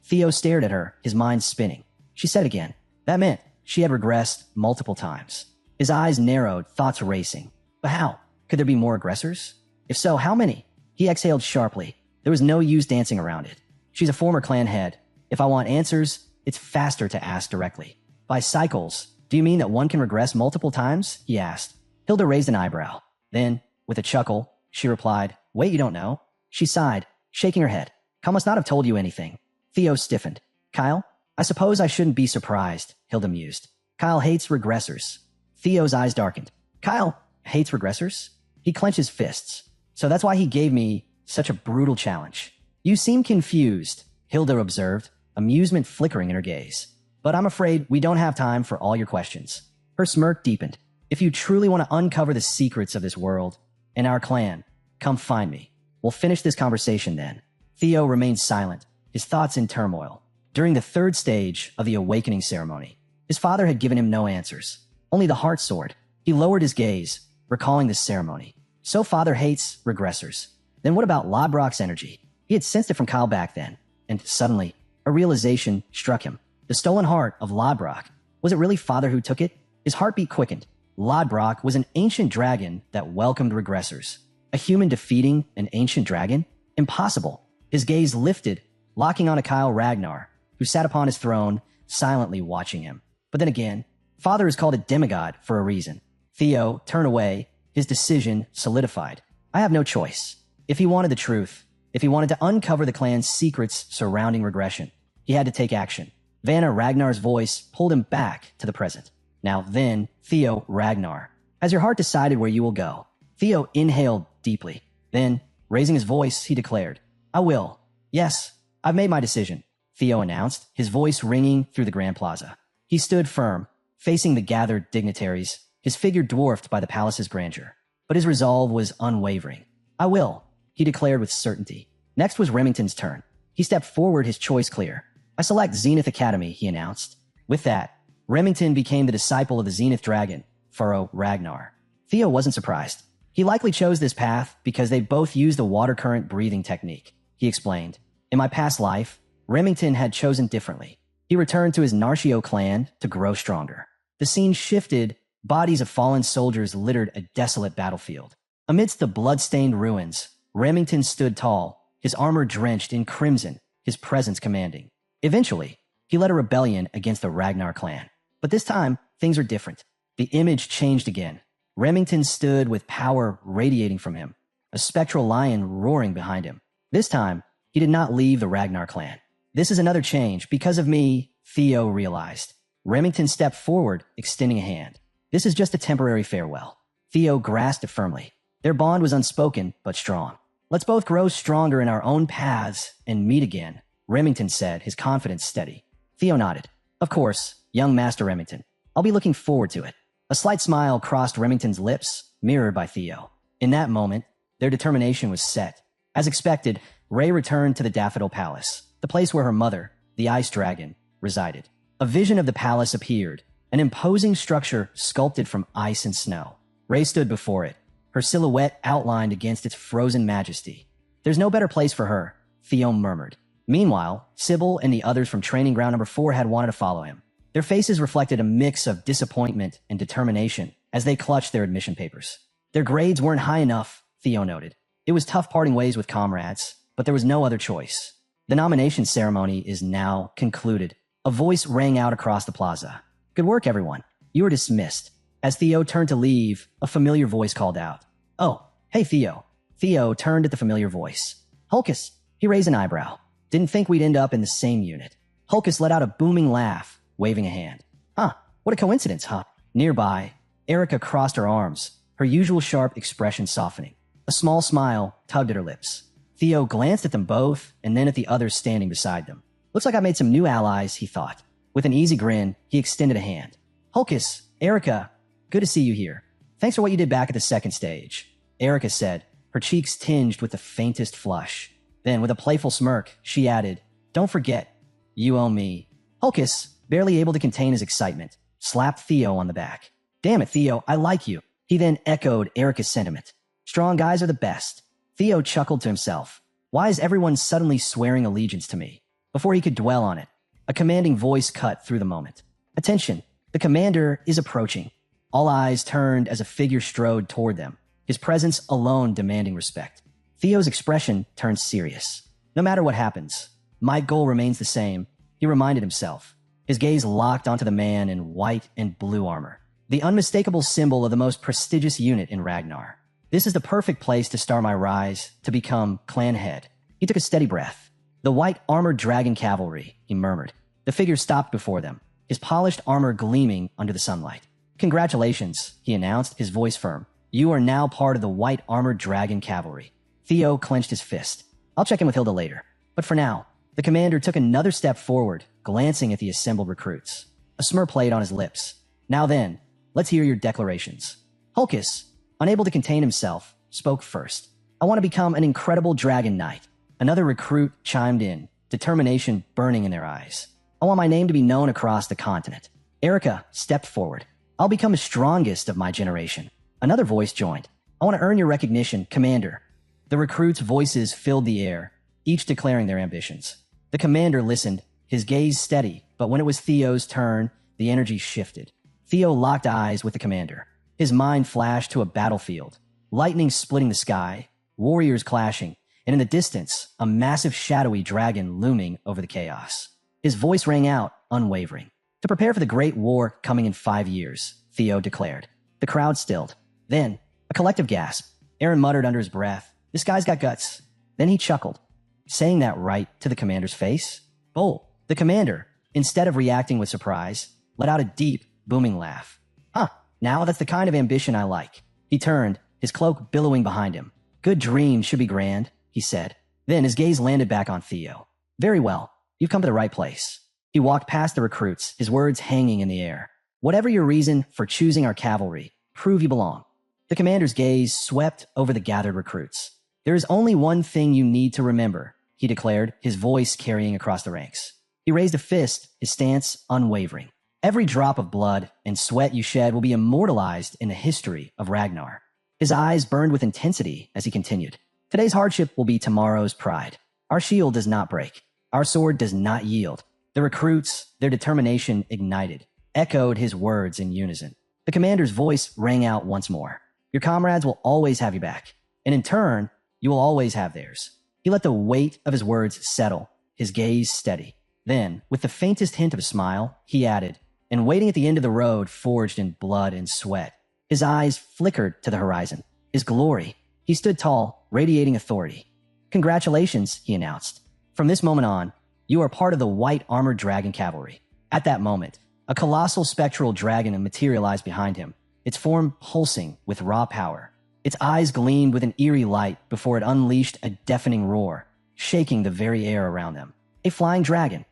Theo stared at her, his mind spinning. She said again. That meant she had regressed multiple times. His eyes narrowed, thoughts racing. But how? Could there be more aggressors? If so, how many? He exhaled sharply. There was no use dancing around it. She's a former clan head. If I want answers, it's faster to ask directly. By cycles, do you mean that one can regress multiple times? He asked. Hilda raised an eyebrow. Then, with a chuckle, she replied, Wait, you don't know? She sighed, shaking her head. Kyle must not have told you anything. Theo stiffened. Kyle? I suppose I shouldn't be surprised, Hilda mused. Kyle hates regressors. Theo's eyes darkened. Kyle hates regressors? He clenched his fists. So that's why he gave me such a brutal challenge. You seem confused, Hilda observed, amusement flickering in her gaze. But I'm afraid we don't have time for all your questions. Her smirk deepened. If you truly want to uncover the secrets of this world in our clan. Come find me. We'll finish this conversation then. Theo remained silent, his thoughts in turmoil. During the third stage of the awakening ceremony, his father had given him no answers, only the heart sword. He lowered his gaze, recalling this ceremony. So father hates regressors. Then what about Lodbrok's energy? He had sensed it from Kyle back then, and suddenly, a realization struck him. The stolen heart of Lodbrok. Was it really father who took it? His heartbeat quickened. Lodbrok was an ancient dragon that welcomed regressors. A human defeating an ancient dragon? Impossible. His gaze lifted, locking on a Kyle Ragnar, who sat upon his throne, silently watching him. But then again, father is called a demigod for a reason. Theo turned away, his decision solidified. I have no choice. If he wanted the truth, if he wanted to uncover the clan's secrets surrounding regression, he had to take action. Vanna Ragnar's voice pulled him back to the present. Now then, Theo Ragnar, has your heart decided where you will go? Theo inhaled deeply. Then, raising his voice, he declared, I will. Yes, I've made my decision, Theo announced, his voice ringing through the Grand Plaza. He stood firm, facing the gathered dignitaries, his figure dwarfed by the palace's grandeur. But his resolve was unwavering. I will, he declared with certainty. Next was Remington's turn. He stepped forward, his choice clear. I select Zenith Academy, he announced. With that, Remington became the disciple of the Zenith Dragon, Furrow Ragnar. Theo wasn't surprised. He likely chose this path because they both used the water current breathing technique, he explained. In my past life, Remington had chosen differently. He returned to his Narshio clan to grow stronger. The scene shifted, bodies of fallen soldiers littered a desolate battlefield. Amidst the blood-stained ruins, Remington stood tall, his armor drenched in crimson, his presence commanding. Eventually, he led a rebellion against the Ragnar clan. But this time, things are different. The image changed again. Remington stood with power radiating from him, a spectral lion roaring behind him. This time, he did not leave the Ragnar clan. This is another change. Because of me, Theo realized. Remington stepped forward, extending a hand. This is just a temporary farewell. Theo grasped it firmly. Their bond was unspoken, but strong. Let's both grow stronger in our own paths and meet again, Remington said, his confidence steady. Theo nodded. Of course, young Master Remington. I'll be looking forward to it. A slight smile crossed Remington's lips, mirrored by Theo. In that moment, their determination was set. As expected, Ray returned to the Daffodil Palace, the place where her mother, the Ice Dragon, resided. A vision of the palace appeared, an imposing structure sculpted from ice and snow. Ray stood before it, her silhouette outlined against its frozen majesty. There's no better place for her, Theo murmured. Meanwhile, Sybil and the others from training ground number 4 had wanted to follow him. Their faces reflected a mix of disappointment and determination as they clutched their admission papers. Their grades weren't high enough, Theo noted. It was tough parting ways with comrades, but there was no other choice. The nomination ceremony is now concluded. A voice rang out across the plaza. Good work, everyone. You are dismissed. As Theo turned to leave, a familiar voice called out. Oh, hey, Theo. Theo turned at the familiar voice. Hulkus. He raised an eyebrow. Didn't think we'd end up in the same unit. Hulkus let out a booming laugh, waving a hand. Huh, what a coincidence, huh? Nearby, Erica crossed her arms, her usual sharp expression softening. A small smile tugged at her lips. Theo glanced at them both and then at the others standing beside them. Looks like I made some new allies, he thought. With an easy grin, he extended a hand. Hulkus, Erica, good to see you here. Thanks for what you did back at the second stage, Erica said, her cheeks tinged with the faintest flush. Then, with a playful smirk, she added, Don't forget, you owe me. Hulkus, barely able to contain his excitement, slapped Theo on the back. Damn it, Theo, I like you. He then echoed Erica's sentiment. Strong guys are the best. Theo chuckled to himself. Why is everyone suddenly swearing allegiance to me? Before he could dwell on it, a commanding voice cut through the moment. Attention, the commander is approaching. All eyes turned as a figure strode toward them, his presence alone demanding respect. Theo's expression turned serious. No matter what happens, my goal remains the same, he reminded himself. His gaze locked onto the man in white and blue armor, the unmistakable symbol of the most prestigious unit in Ragnar. This is the perfect place to start my rise to become clan head. He took a steady breath. The white armored dragon cavalry, he murmured. The figure stopped before them, his polished armor gleaming under the sunlight. Congratulations, he announced, his voice firm. You are now part of the white armored dragon cavalry. Theo clenched his fist. I'll check in with Hilda later. But for now, the commander took another step forward, glancing at the assembled recruits. A smirk played on his lips. Now then, let's hear your declarations. Hulkus, unable to contain himself, spoke first. I want to become an incredible dragon knight. Another recruit chimed in, determination burning in their eyes. I want my name to be known across the continent. Erica stepped forward. I'll become the strongest of my generation. Another voice joined. I want to earn your recognition, Commander. The recruits' voices filled the air, each declaring their ambitions. The commander listened, his gaze steady, but when it was Theo's turn, the energy shifted. Theo locked eyes with the commander. His mind flashed to a battlefield, lightning splitting the sky, warriors clashing, and in the distance, a massive shadowy dragon looming over the chaos. His voice rang out, unwavering. To prepare for the great war coming in 5 years, Theo declared. The crowd stilled. Then, a collective gasp. Aaron muttered under his breath, "This guy's got guts." Then he chuckled, saying that right to the commander's face. Bold. The commander, instead of reacting with surprise, let out a deep, booming laugh. Huh, now that's the kind of ambition I like. He turned, his cloak billowing behind him. Good dreams should be grand, he said. Then his gaze landed back on Theo. Very well, you've come to the right place. He walked past the recruits, his words hanging in the air. Whatever your reason for choosing our cavalry, prove you belong. The commander's gaze swept over the gathered recruits. There is only one thing you need to remember, he declared, his voice carrying across the ranks. He raised a fist, his stance unwavering. Every drop of blood and sweat you shed will be immortalized in the history of Ragnar. His eyes burned with intensity as he continued. Today's hardship will be tomorrow's pride. Our shield does not break. Our sword does not yield. The recruits, their determination ignited, echoed his words in unison. The commander's voice rang out once more. Your comrades will always have your back, and in turn, you will always have theirs. He let the weight of his words settle, his gaze steady. Then, with the faintest hint of a smile, he added, and waiting at the end of the road forged in blood and sweat. His eyes flickered to the horizon. His glory. He stood tall, radiating authority. Congratulations, he announced. From this moment on, you are part of the white armored dragon cavalry. At that moment, a colossal spectral dragon materialized behind him, its form pulsing with raw power. Its eyes gleamed with an eerie light before it unleashed a deafening roar, shaking the very air around them. A flying dragon.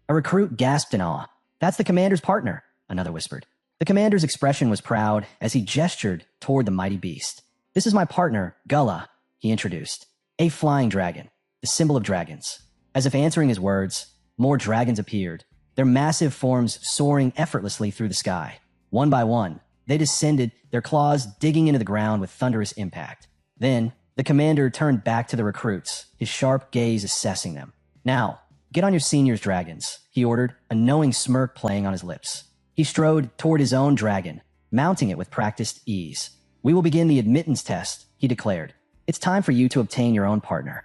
A recruit gasped in awe. That's the commander's partner, another whispered. The commander's expression was proud as he gestured toward the mighty beast. This is my partner, Gullah, he introduced. A flying dragon, the symbol of dragons. As if answering his words, more dragons appeared, their massive forms soaring effortlessly through the sky. One by one, they descended, their claws digging into the ground with thunderous impact. Then, the commander turned back to the recruits, his sharp gaze assessing them. Now, get on your seniors, dragons, he ordered, a knowing smirk playing on his lips. He strode toward his own dragon, mounting it with practiced ease. We will begin the admittance test, he declared. It's time for you to obtain your own partner.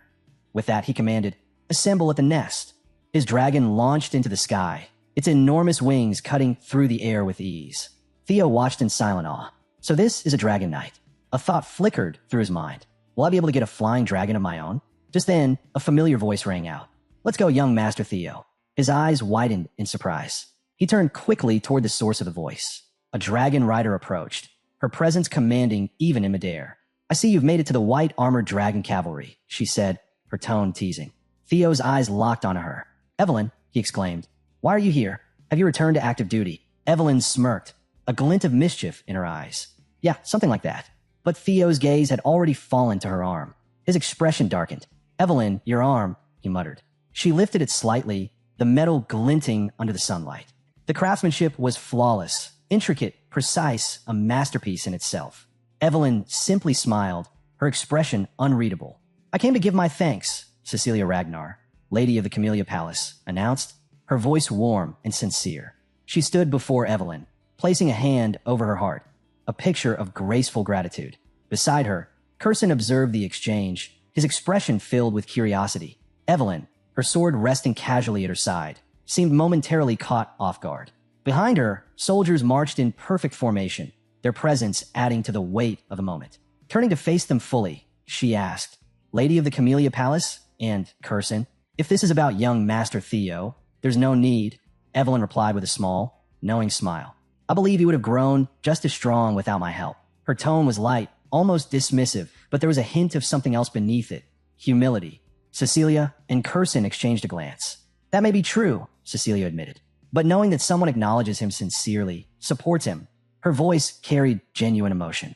With that, he commanded, assemble at the nest. His dragon launched into the sky, its enormous wings cutting through the air with ease. Theo watched in silent awe. So this is a dragon knight. A thought flickered through his mind. Will I be able to get a flying dragon of my own? Just then, a familiar voice rang out. Let's go, young Master Theo. His eyes widened in surprise. He turned quickly toward the source of the voice. A dragon rider approached, her presence commanding even in midair. I see you've made it to the white armored dragon cavalry, she said, her tone teasing. Theo's eyes locked on her. Evelyn, he exclaimed. Why are you here? Have you returned to active duty? Evelyn smirked, a glint of mischief in her eyes. Yeah, something like that. But Theo's gaze had already fallen to her arm. His expression darkened. Evelyn, your arm, he muttered. She lifted it slightly, the metal glinting under the sunlight. The craftsmanship was flawless, intricate, precise, a masterpiece in itself. Evelyn simply smiled, her expression unreadable. I came to give my thanks, Cecilia Ragnar, Lady of the Camellia Palace, announced, her voice warm and sincere. She stood before Evelyn, placing a hand over her heart, a picture of graceful gratitude. Beside her, Curson observed the exchange, his expression filled with curiosity. Evelyn, her sword resting casually at her side, seemed momentarily caught off guard. Behind her, soldiers marched in perfect formation, their presence adding to the weight of the moment. Turning to face them fully, she asked, Lady of the Camellia Palace and Curson, if this is about young Master Theo, there's no need, Evelyn replied with a small, knowing smile. I believe he would have grown just as strong without my help. Her tone was light, almost dismissive, but there was a hint of something else beneath it. Humility. Cecilia and Curson exchanged a glance. That may be true, Cecilia admitted, but knowing that someone acknowledges him sincerely, supports him, her voice carried genuine emotion.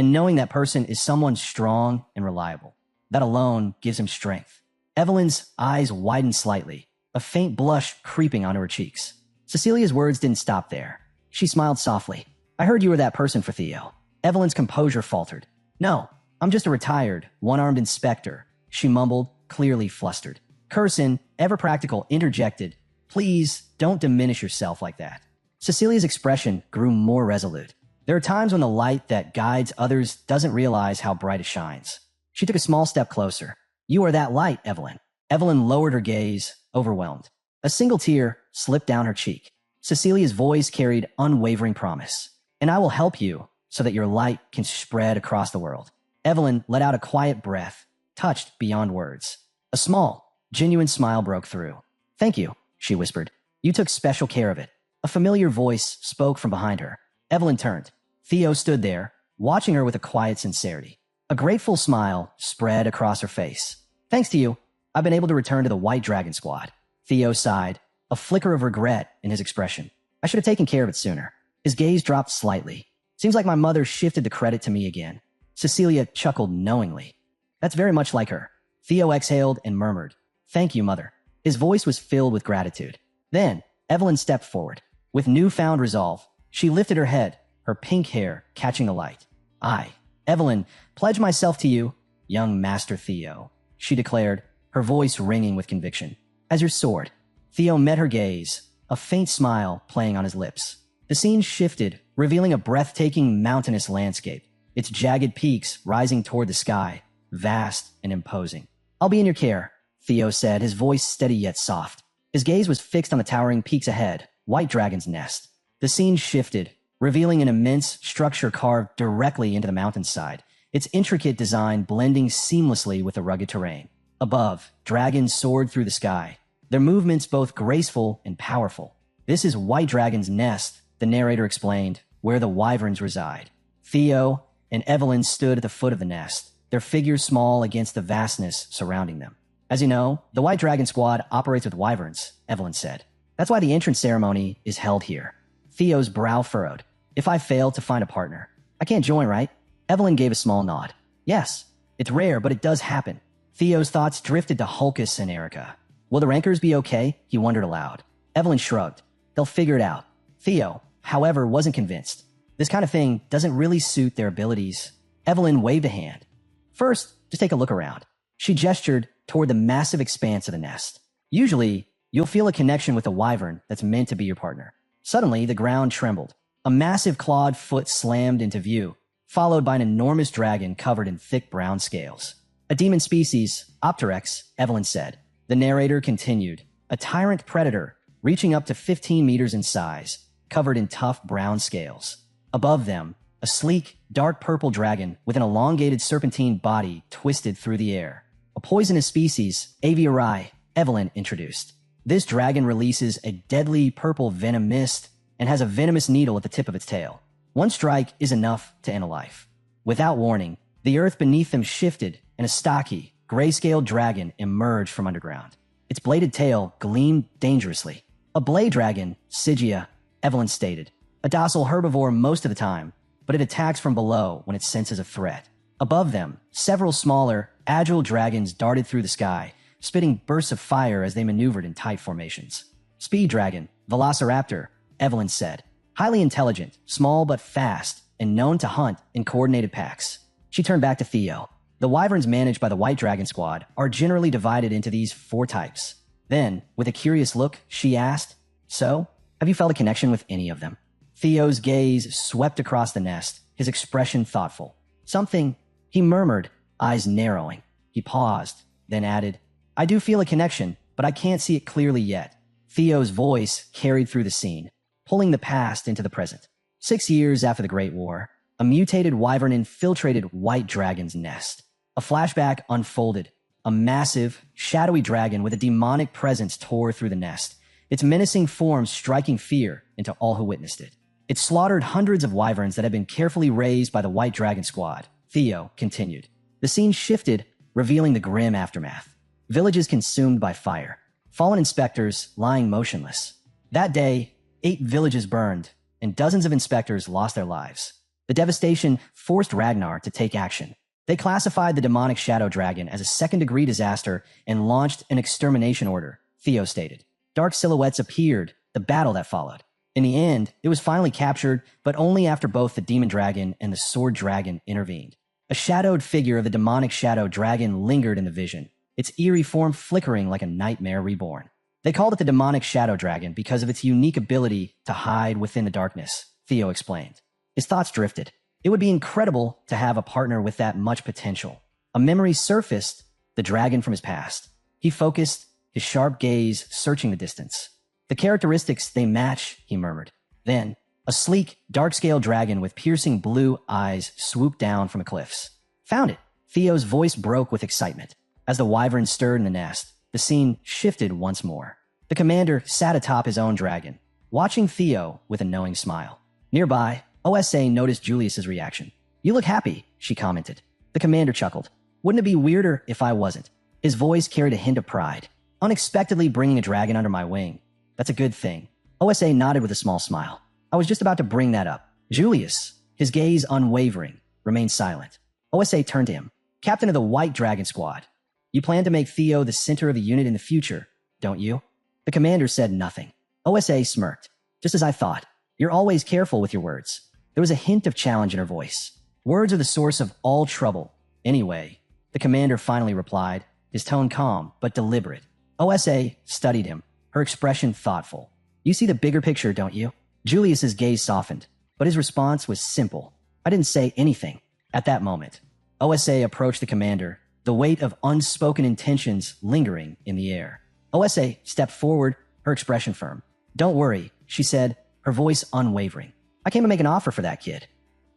and knowing that person is someone strong and reliable. That alone gives him strength. Evelyn's eyes widened slightly, a faint blush creeping onto her cheeks. Cecilia's words didn't stop there. She smiled softly. I heard you were that person for Theo. Evelyn's composure faltered. No, I'm just a retired, one-armed inspector, she mumbled, clearly flustered. Curson, ever practical, interjected. Please, don't diminish yourself like that. Cecilia's expression grew more resolute. There are times when the light that guides others doesn't realize how bright it shines. She took a small step closer. You are that light, Evelyn. Evelyn lowered her gaze, overwhelmed. A single tear slipped down her cheek. Cecilia's voice carried unwavering promise. And I will help you so that your light can spread across the world. Evelyn let out a quiet breath, touched beyond words. A small, genuine smile broke through. Thank you, she whispered. You took special care of it. A familiar voice spoke from behind her. Evelyn turned. Theo stood there, watching her with a quiet sincerity. A grateful smile spread across her face. Thanks to you, I've been able to return to the White Dragon Squad. Theo sighed, a flicker of regret in his expression. I should have taken care of it sooner. His gaze dropped slightly. Seems like my mother shifted the credit to me again. Cecilia chuckled knowingly. That's very much like her. Theo exhaled and murmured, Thank you, mother. His voice was filled with gratitude. Then, Evelyn stepped forward. With newfound resolve, she lifted her head, her pink hair catching the light. I, Evelyn, pledge myself to you, young Master Theo, she declared, her voice ringing with conviction. As your sword. Theo met her gaze, a faint smile playing on his lips. The scene shifted, revealing a breathtaking mountainous landscape, its jagged peaks rising toward the sky, vast and imposing. I'll be in your care, Theo said, his voice steady yet soft. His gaze was fixed on the towering peaks ahead, White Dragon's Nest. The scene shifted, revealing an immense structure carved directly into the mountainside, its intricate design blending seamlessly with the rugged terrain. Above, dragons soared through the sky, their movements both graceful and powerful. This is White Dragon's Nest, the narrator explained, where the wyverns reside. Theo and Evelyn stood at the foot of the nest, their figures small against the vastness surrounding them. As you know, the White Dragon Squad operates with wyverns, Evelyn said. That's why the entrance ceremony is held here. Theo's brow furrowed. If I fail to find a partner, I can't join, right? Evelyn gave a small nod. Yes, it's rare, but it does happen. Theo's thoughts drifted to Hulkus and Erica. Will the rankers be okay? He wondered aloud. Evelyn shrugged. They'll figure it out. Theo, however, wasn't convinced. This kind of thing doesn't really suit their abilities. Evelyn waved a hand. First, just take a look around. She gestured toward the massive expanse of the nest. Usually, you'll feel a connection with a wyvern that's meant to be your partner. Suddenly, the ground trembled. A massive clawed foot slammed into view, followed by an enormous dragon covered in thick brown scales. A demon species, Opterex, Evelyn said. The narrator continued. A tyrant predator, reaching up to 15 meters in size, covered in tough brown scales. Above them, a sleek, dark purple dragon with an elongated serpentine body twisted through the air. A poisonous species, Aviarai, Evelyn introduced. This dragon releases a deadly purple venom mist and has a venomous needle at the tip of its tail. One strike is enough to end a life. Without warning, the earth beneath them shifted and a stocky, gray-scaled dragon emerged from underground. Its bladed tail gleamed dangerously. A blade dragon, Sigia, Evelyn stated. A docile herbivore most of the time, but it attacks from below when it senses a threat. Above them, several smaller, agile dragons darted through the sky, spitting bursts of fire as they maneuvered in tight formations. Speed dragon, Velociraptor, Evelyn said. Highly intelligent, small but fast, and known to hunt in coordinated packs. She turned back to Theo. The wyverns managed by the White Dragon Squad are generally divided into these 4 types. Then, with a curious look, she asked, So, have you felt a connection with any of them? Theo's gaze swept across the nest, his expression thoughtful. Something, he murmured, eyes narrowing. He paused, then added, I do feel a connection, but I can't see it clearly yet. Theo's voice carried through the scene, pulling the past into the present. 6 years after the Great War, a mutated wyvern infiltrated White Dragon's nest. A flashback unfolded. A massive, shadowy dragon with a demonic presence tore through the nest, its menacing form striking fear into all who witnessed it. It slaughtered hundreds of wyverns that had been carefully raised by the White Dragon Squad, Theo continued. The scene shifted, revealing the grim aftermath. Villages consumed by fire. Fallen inspectors lying motionless. That day, 8 villages burned, and dozens of inspectors lost their lives. The devastation forced Ragnar to take action. They classified the demonic shadow dragon as a second-degree disaster and launched an extermination order, Theo stated. Dark silhouettes appeared, the battle that followed. In the end, it was finally captured, but only after both the demon dragon and the sword dragon intervened. A shadowed figure of the demonic shadow dragon lingered in the vision, its eerie form flickering like a nightmare reborn. They called it the demonic shadow dragon because of its unique ability to hide within the darkness, Theo explained. His thoughts drifted. It would be incredible to have a partner with that much potential. A memory surfaced, the dragon from his past. He focused, his sharp gaze searching the distance. The characteristics, they match, he murmured. Then, a sleek, dark-scaled dragon with piercing blue eyes swooped down from the cliffs. Found it! Theo's voice broke with excitement. As the wyvern stirred in the nest, the scene shifted once more. The commander sat atop his own dragon, watching Theo with a knowing smile. Nearby, OSA noticed Julius's reaction. You look happy, she commented. The commander chuckled. Wouldn't it be weirder if I wasn't? His voice carried a hint of pride. Unexpectedly bringing a dragon under my wing. That's a good thing. OSA nodded with a small smile. I was just about to bring that up. Julius, his gaze unwavering, remained silent. OSA turned to him. Captain of the White Dragon Squad. You plan to make Theo the center of the unit in the future, don't you? The commander said nothing. OSA smirked. Just as I thought. You're always careful with your words. There was a hint of challenge in her voice. Words are the source of all trouble. Anyway, the commander finally replied, his tone calm but deliberate. OSA studied him, her expression thoughtful. You see the bigger picture, don't you? Julius's gaze softened, but his response was simple. I didn't say anything. At that moment, OSA approached the commander, the weight of unspoken intentions lingering in the air. OSA stepped forward, her expression firm. Don't worry, she said, her voice unwavering. I came to make an offer for that kid.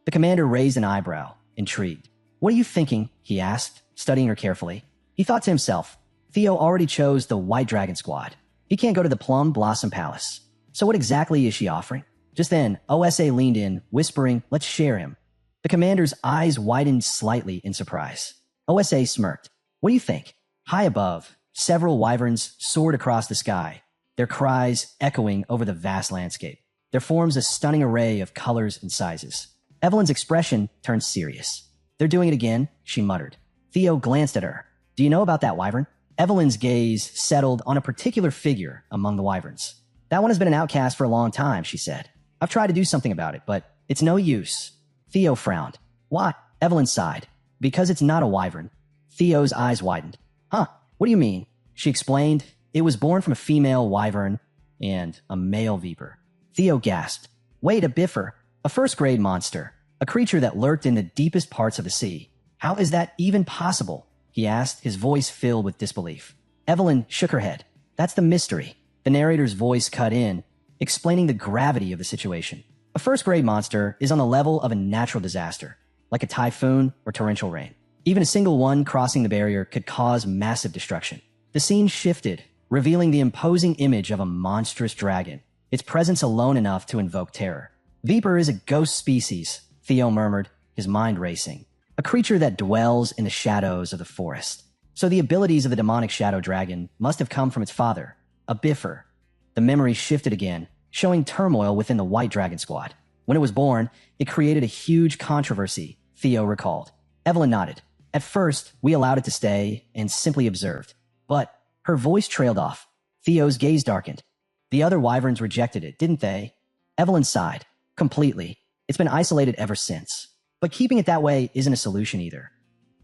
The commander raised an eyebrow, intrigued. What are you thinking? He asked, studying her carefully. He thought to himself, Theo already chose the White Dragon Squad. He can't go to the Plum Blossom Palace. So what exactly is she offering? Just then, OSA leaned in, whispering, let's share him. The commander's eyes widened slightly in surprise. OSA smirked. What do you think? High above, several wyverns soared across the sky, their cries echoing over the vast landscape. Their forms a stunning array of colors and sizes. Evelyn's expression turned serious. They're doing it again, she muttered. Theo glanced at her. Do you know about that wyvern? Evelyn's gaze settled on a particular figure among the wyverns. That one has been an outcast for a long time, she said. I've tried to do something about it, but it's no use. Theo frowned. Why? Evelyn sighed. Because it's not a wyvern. Theo's eyes widened. Huh, what do you mean? She explained. It was born from a female wyvern and a male viper. Theo gasped. Wait, a biffer. A first-grade monster. A creature that lurked in the deepest parts of the sea. How is that even possible? He asked, his voice filled with disbelief. Evelyn shook her head. That's the mystery. The narrator's voice cut in, explaining the gravity of the situation. A first-grade monster is on the level of a natural disaster, like a typhoon or torrential rain. Even a single one crossing the barrier could cause massive destruction. The scene shifted, revealing the imposing image of a monstrous dragon, its presence alone enough to invoke terror. Viper is a ghost species, Theo murmured, his mind racing. A creature that dwells in the shadows of the forest. So the abilities of the demonic shadow dragon must have come from its father, a biffer. The memory shifted again, showing turmoil within the White Dragon Squad. When it was born, it created a huge controversy, Theo recalled. Evelyn nodded. At first, we allowed it to stay and simply observed. But her voice trailed off. Theo's gaze darkened. The other wyverns rejected it, didn't they? Evelyn sighed. Completely. It's been isolated ever since. But keeping it that way isn't a solution either.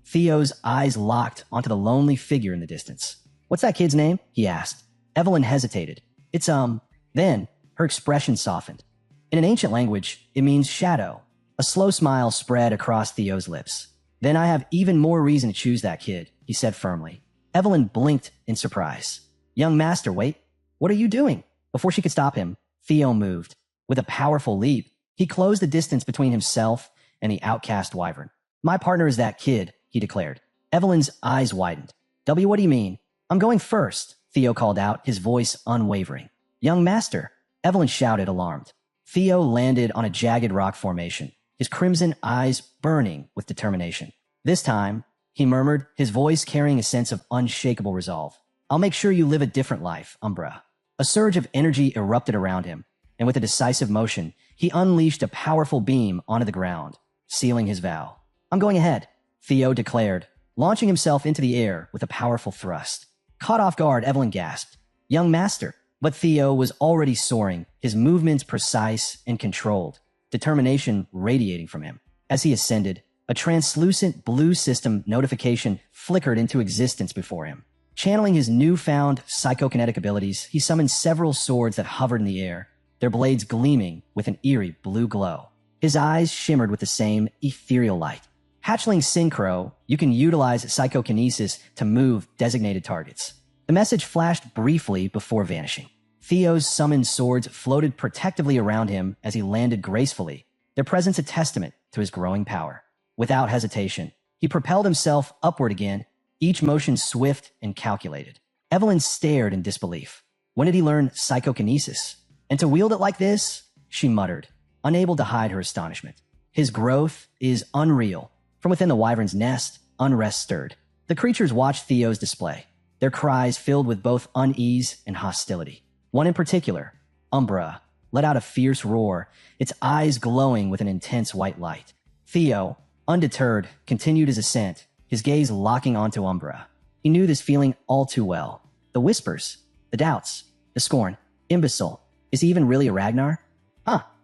Theo's eyes locked onto the lonely figure in the distance. What's that kid's name? He asked. Evelyn hesitated. It's, Then, her expression softened. In an ancient language, it means shadow. A slow smile spread across Theo's lips. Then I have even more reason to choose that kid, he said firmly. Evelyn blinked in surprise. Young master, wait. What are you doing? Before she could stop him, Theo moved. With a powerful leap, he closed the distance between himself and the outcast wyvern. My partner is that kid, he declared. Evelyn's eyes widened. W, what do you mean? I'm going first, Theo called out, his voice unwavering. Young master, Evelyn shouted, alarmed. Theo landed on a jagged rock formation, his crimson eyes burning with determination. This time, he murmured, his voice carrying a sense of unshakable resolve. I'll make sure you live a different life, Umbra. A surge of energy erupted around him, and with a decisive motion, He unleashed a powerful beam onto the ground, sealing his vow. "I'm going ahead," Theo declared, launching himself into the air with a powerful thrust. Caught off guard, Evelyn gasped, "Young master." But Theo was already soaring, his movements precise and controlled, determination radiating from him. As he ascended, a translucent blue system notification flickered into existence before him. Channeling his newfound psychokinetic abilities, he summoned several swords that hovered in the air, their blades gleaming with an eerie blue glow. His eyes shimmered with the same ethereal light. Hatchling Synchro, you can utilize psychokinesis to move designated targets. The message flashed briefly before vanishing. Theo's summoned swords floated protectively around him as he landed gracefully, their presence a testament to his growing power. Without hesitation, he propelled himself upward again, each motion swift and calculated. Evelyn stared in disbelief. When did he learn psychokinesis? And to wield it like this? She muttered, unable to hide her astonishment. His growth is unreal. From within the wyvern's nest, unrest stirred. The creatures watched Theo's display, their cries filled with both unease and hostility. One in particular, Umbra, let out a fierce roar, its eyes glowing with an intense white light. Theo, undeterred, continued his ascent, his gaze locking onto Umbra. He knew this feeling all too well. The whispers, the doubts, the scorn. Imbecile. Is he even really a Ragnar?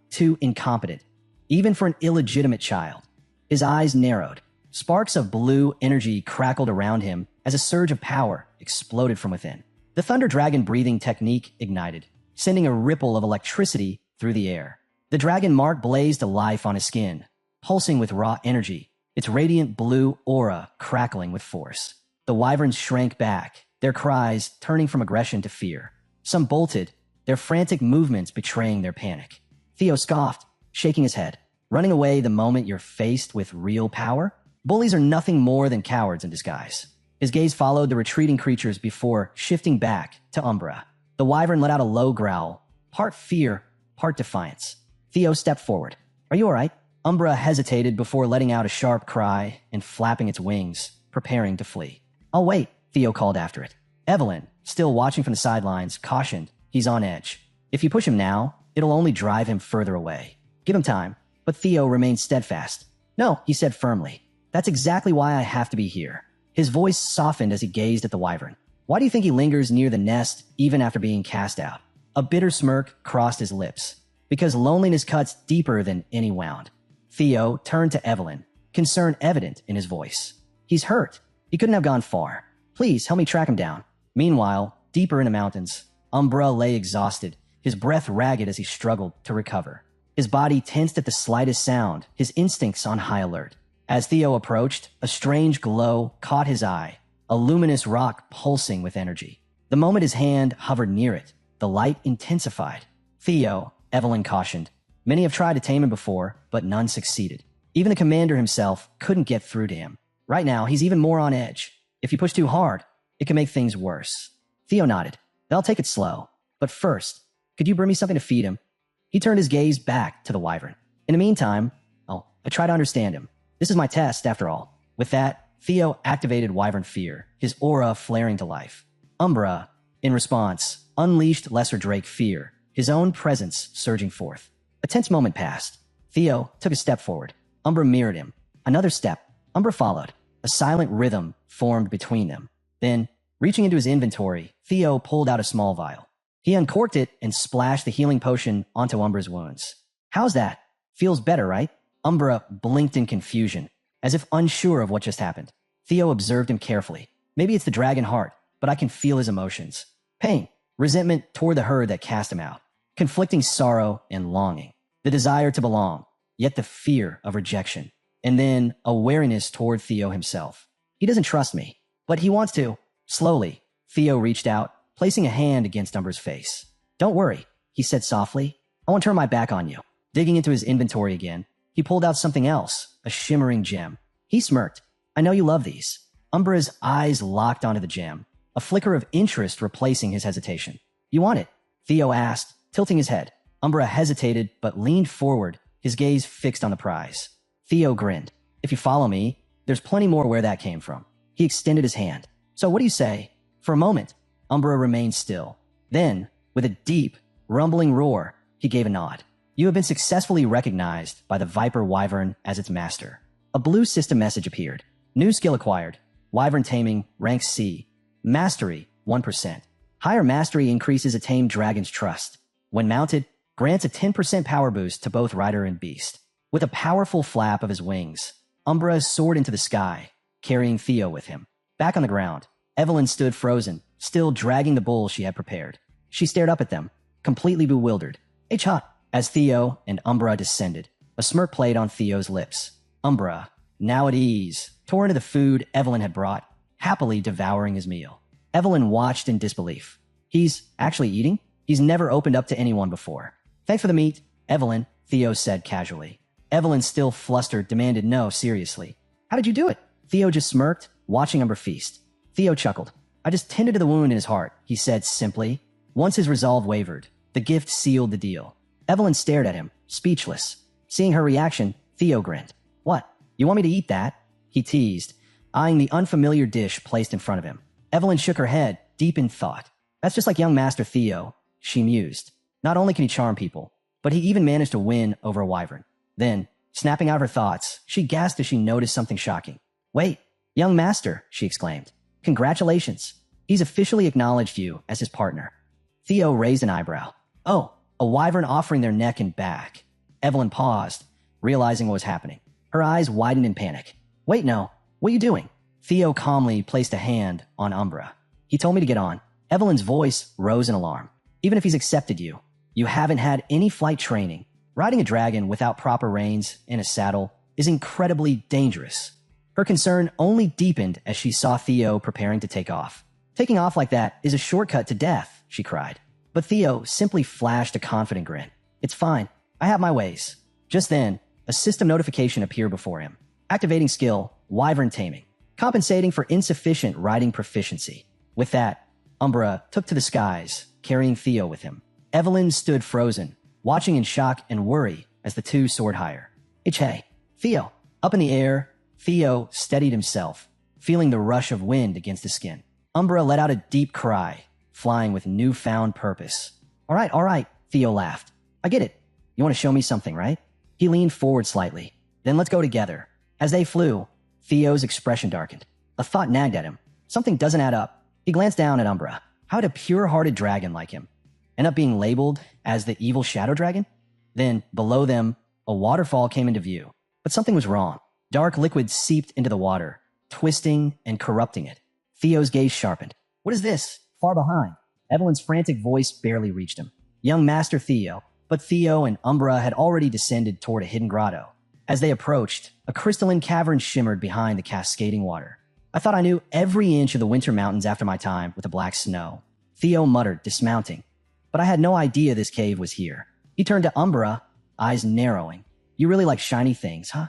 Too incompetent. Even for an illegitimate child. His eyes narrowed. Sparks of blue energy crackled around him as a surge of power exploded from within. The Thunder Dragon breathing technique ignited, sending a ripple of electricity through the air. The dragon mark blazed to life on his skin, pulsing with raw energy, its radiant blue aura crackling with force. The wyverns shrank back, their cries turning from aggression to fear. Some bolted, their frantic movements betraying their panic. Theo scoffed, shaking his head. Running away the moment you're faced with real power? Bullies are nothing more than cowards in disguise. His gaze followed the retreating creatures before shifting back to Umbra. The wyvern let out a low growl, part fear, part defiance. Theo stepped forward. "Are you all right?" Umbra hesitated before letting out a sharp cry and flapping its wings, preparing to flee. "I'll wait," Theo called after it. Evelyn, still watching from the sidelines, cautioned, "He's on edge. If you push him now, it'll only drive him further away. Give him time." But Theo remained steadfast. "No," he said firmly. "That's exactly why I have to be here." His voice softened as he gazed at the wyvern. "Why do you think he lingers near the nest even after being cast out?" A bitter smirk crossed his lips. "Because loneliness cuts deeper than any wound." Theo turned to Evelyn, concern evident in his voice. "He's hurt. He couldn't have gone far. Please help me track him down." Meanwhile, deeper in the mountains, Umbra lay exhausted, his breath ragged as he struggled to recover. His body tensed at the slightest sound, his instincts on high alert. As Theo approached, a strange glow caught his eye, a luminous rock pulsing with energy. The moment his hand hovered near it, the light intensified. "Theo," Evelyn cautioned. "Many have tried to tame him before, but none succeeded. Even the commander himself couldn't get through to him. Right now, he's even more on edge. If you push too hard, it can make things worse." Theo nodded. "I'll take it slow. But first, could you bring me something to feed him?" He turned his gaze back to the wyvern. "In the meantime, I try to understand him. This is my test, after all." With that, Theo activated wyvern fear, his aura flaring to life. Umbra, in response, unleashed Lesser Drake fear, his own presence surging forth. A tense moment passed. Theo took a step forward. Umbra mirrored him. Another step. Umbra followed. A silent rhythm formed between them. Then, reaching into his inventory, Theo pulled out a small vial. He uncorked it and splashed the healing potion onto Umbra's wounds. "How's that? Feels better, right?" Umbra blinked in confusion, as if unsure of what just happened. Theo observed him carefully. "Maybe it's the dragon heart, but I can feel his emotions. Pain, resentment toward the herd that cast him out, conflicting sorrow and longing, the desire to belong, yet the fear of rejection, and then a wariness toward Theo himself. He doesn't trust me, but he wants to." Slowly, Theo reached out, placing a hand against Umbra's face. "Don't worry," he said softly. "I won't turn my back on you." Digging into his inventory again, he pulled out something else, a shimmering gem. He smirked. "I know you love these." Umbra's eyes locked onto the gem, a flicker of interest replacing his hesitation. "You want it?" Theo asked, tilting his head. Umbra hesitated but leaned forward, his gaze fixed on the prize. Theo grinned. "If you follow me, there's plenty more where that came from." He extended his hand. "So what do you say?" For a moment, Umbra remained still. Then, with a deep, rumbling roar, he gave a nod. You have been successfully recognized by the Viper Wyvern as its master. A blue system message appeared. New skill acquired. Wyvern Taming, rank C. Mastery, 1%. Higher mastery increases a tamed dragon's trust. When mounted, grants a 10% power boost to both rider and beast. With a powerful flap of his wings, Umbra soared into the sky, carrying Theo with him. Back on the ground, Evelyn stood frozen, still dragging the bull she had prepared. She stared up at them, completely bewildered. Hey, Cha! As Theo and Umbra descended, a smirk played on Theo's lips. Umbra, now at ease, tore into the food Evelyn had brought, happily devouring his meal. Evelyn watched in disbelief. He's actually eating? He's never opened up to anyone before. Thanks for the meat, Evelyn, Theo said casually. Evelyn, still flustered, demanded no, seriously. How did you do it? Theo just smirked, watching Umbra feast. Theo chuckled. I just tended to the wound in his heart, he said simply. Once his resolve wavered, the gift sealed the deal. Evelyn stared at him, speechless. Seeing her reaction, Theo grinned. What? You want me to eat that? He teased, eyeing the unfamiliar dish placed in front of him. Evelyn shook her head, deep in thought. That's just like young Master Theo, she mused. Not only can he charm people, but he even managed to win over a wyvern. Then, snapping out of her thoughts, she gasped as she noticed something shocking. Wait, young Master, she exclaimed. Congratulations. He's officially acknowledged you as his partner. Theo raised an eyebrow. Oh, a wyvern offering their neck and back. Evelyn paused, realizing what was happening. Her eyes widened in panic. Wait, no. What are you doing? Theo calmly placed a hand on Umbra. He told me to get on. Evelyn's voice rose in alarm. Even if he's accepted you, you haven't had any flight training. Riding a dragon without proper reins in a saddle is incredibly dangerous. Her concern only deepened as she saw Theo preparing to take off. Taking off like that is a shortcut to death, she cried. But Theo simply flashed a confident grin. It's fine. I have my ways. Just then, a system notification appeared before him. Activating skill, Wyvern Taming. Compensating for insufficient riding proficiency. With that, Umbra took to the skies, carrying Theo with him. Evelyn stood frozen, watching in shock and worry as the two soared higher. Hey, Theo. Up in the air, Theo steadied himself, feeling the rush of wind against his skin. Umbra let out a deep cry, flying with newfound purpose. All right, Theo laughed. I get it. You want to show me something, right? He leaned forward slightly. Then let's go together. As they flew, Theo's expression darkened. A thought nagged at him. Something doesn't add up. He glanced down at Umbra. How would a pure-hearted dragon like him end up being labeled as the evil shadow dragon? Then, below them, a waterfall came into view. But something was wrong. Dark liquid seeped into the water, twisting and corrupting it. Theo's gaze sharpened. What is this? Far behind. Evelyn's frantic voice barely reached him. Young Master Theo. But Theo and Umbra had already descended toward a hidden grotto. As they approached, a crystalline cavern shimmered behind the cascading water. I thought I knew every inch of the winter mountains after my time with the black snow. Theo muttered, dismounting. But I had no idea this cave was here. He turned to Umbra, eyes narrowing. You really like shiny things, huh?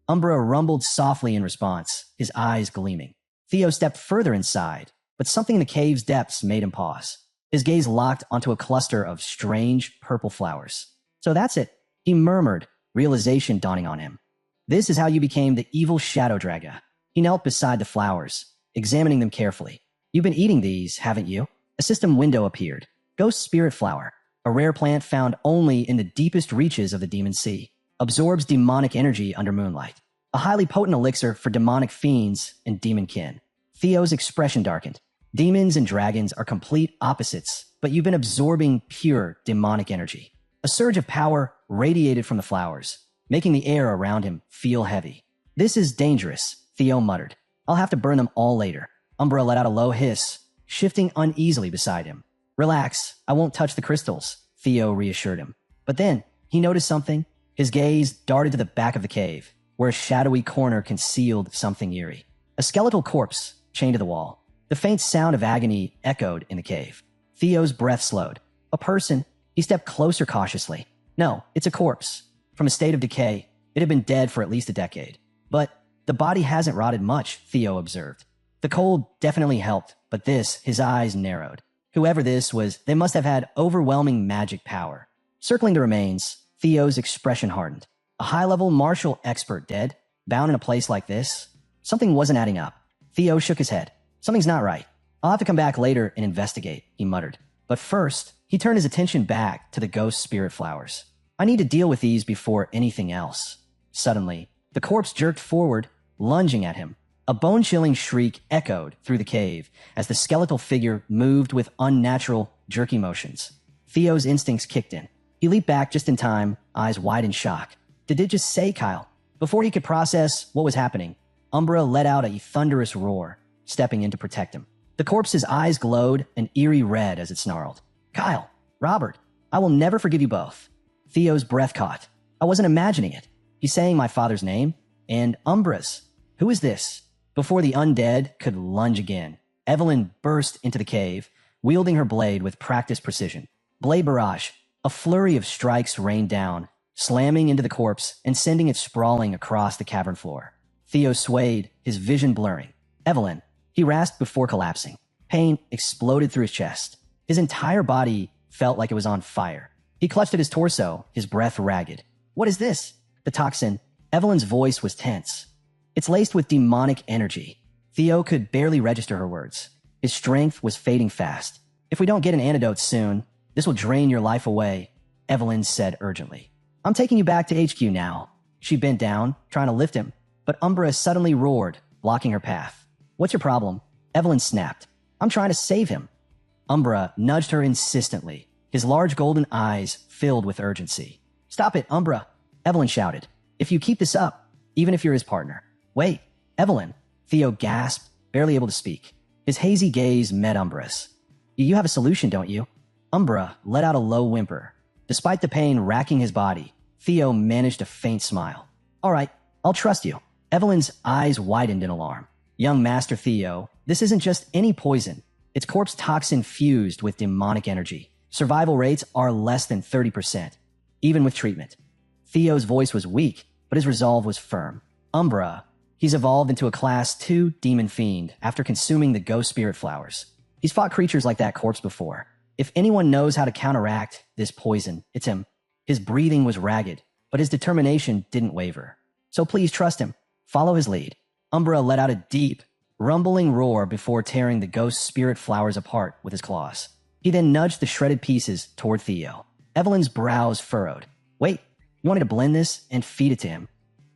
Umbra rumbled softly in response, his eyes gleaming. Theo stepped further inside, but something in the cave's depths made him pause. His gaze locked onto a cluster of strange purple flowers. So that's it, he murmured, realization dawning on him. This is how you became the evil shadow dragon. He knelt beside the flowers, examining them carefully. You've been eating these, haven't you? A system window appeared. Ghost Spirit Flower, a rare plant found only in the deepest reaches of the Demon Sea. Absorbs demonic energy under moonlight. A highly potent elixir for demonic fiends and demon kin. Theo's expression darkened. Demons and dragons are complete opposites, but you've been absorbing pure demonic energy. A surge of power radiated from the flowers, making the air around him feel heavy. This is dangerous, Theo muttered. I'll have to burn them all later. Umbra let out a low hiss, shifting uneasily beside him. Relax, I won't touch the crystals, Theo reassured him. But then, he noticed something. His gaze darted to the back of the cave, where a shadowy corner concealed something eerie. A skeletal corpse chained to the wall. The faint sound of agony echoed in the cave. Theo's breath slowed. A person. He stepped closer cautiously. No, it's a corpse. From a state of decay, it had been dead for at least a decade. But the body hasn't rotted much, Theo observed. The cold definitely helped, but his eyes narrowed. Whoever this was, they must have had overwhelming magic power. Circling the remains, Theo's expression hardened. A high-level martial expert dead, bound in a place like this? Something wasn't adding up. Theo shook his head. Something's not right. I'll have to come back later and investigate, he muttered. But first, he turned his attention back to the ghost spirit flowers. I need to deal with these before anything else. Suddenly, the corpse jerked forward, lunging at him. A bone-chilling shriek echoed through the cave as the skeletal figure moved with unnatural, jerky motions. Theo's instincts kicked in. He leaped back just in time, eyes wide in shock. Did it just say Kyle? Before he could process what was happening, Umbra let out a thunderous roar, stepping in to protect him. The corpse's eyes glowed an eerie red as it snarled. Kyle, Robert, I will never forgive you both. Theo's breath caught. I wasn't imagining it. He's saying my father's name, and Umbra's. Who is this? Before the undead could lunge again, Evelyn burst into the cave, wielding her blade with practiced precision. Blade barrage. A flurry of strikes rained down, slamming into the corpse and sending it sprawling across the cavern floor. Theo swayed, his vision blurring. Evelyn, he rasped before collapsing. Pain exploded through his chest. His entire body felt like it was on fire. He clutched at his torso, his breath ragged. What is this? The toxin. Evelyn's voice was tense. It's laced with demonic energy. Theo could barely register her words. His strength was fading fast. If we don't get an antidote soon, this will drain your life away, Evelyn said urgently. I'm taking you back to HQ now. She bent down, trying to lift him, but Umbra suddenly roared, blocking her path. What's your problem? Evelyn snapped. I'm trying to save him. Umbra nudged her insistently, his large golden eyes filled with urgency. Stop it, Umbra, Evelyn shouted. If you keep this up, even if you're his partner. Wait, Evelyn, Theo gasped, barely able to speak. His hazy gaze met Umbra's. You have a solution, don't you? Umbra let out a low whimper. Despite the pain racking his body, Theo managed a faint smile. All right, I'll trust you. Evelyn's eyes widened in alarm. Young Master Theo, this isn't just any poison. It's corpse toxin fused with demonic energy. Survival rates are less than 30%, even with treatment. Theo's voice was weak, but his resolve was firm. Umbra, he's evolved into a Class 2 demon fiend after consuming the ghost spirit flowers. He's fought creatures like that corpse before. If anyone knows how to counteract this poison, it's him. His breathing was ragged, but his determination didn't waver. So please trust him. Follow his lead. Umbra let out a deep, rumbling roar before tearing the ghost spirit flowers apart with his claws. He then nudged the shredded pieces toward Theo. Evelyn's brows furrowed. Wait, you want me to blend this and feed it to him?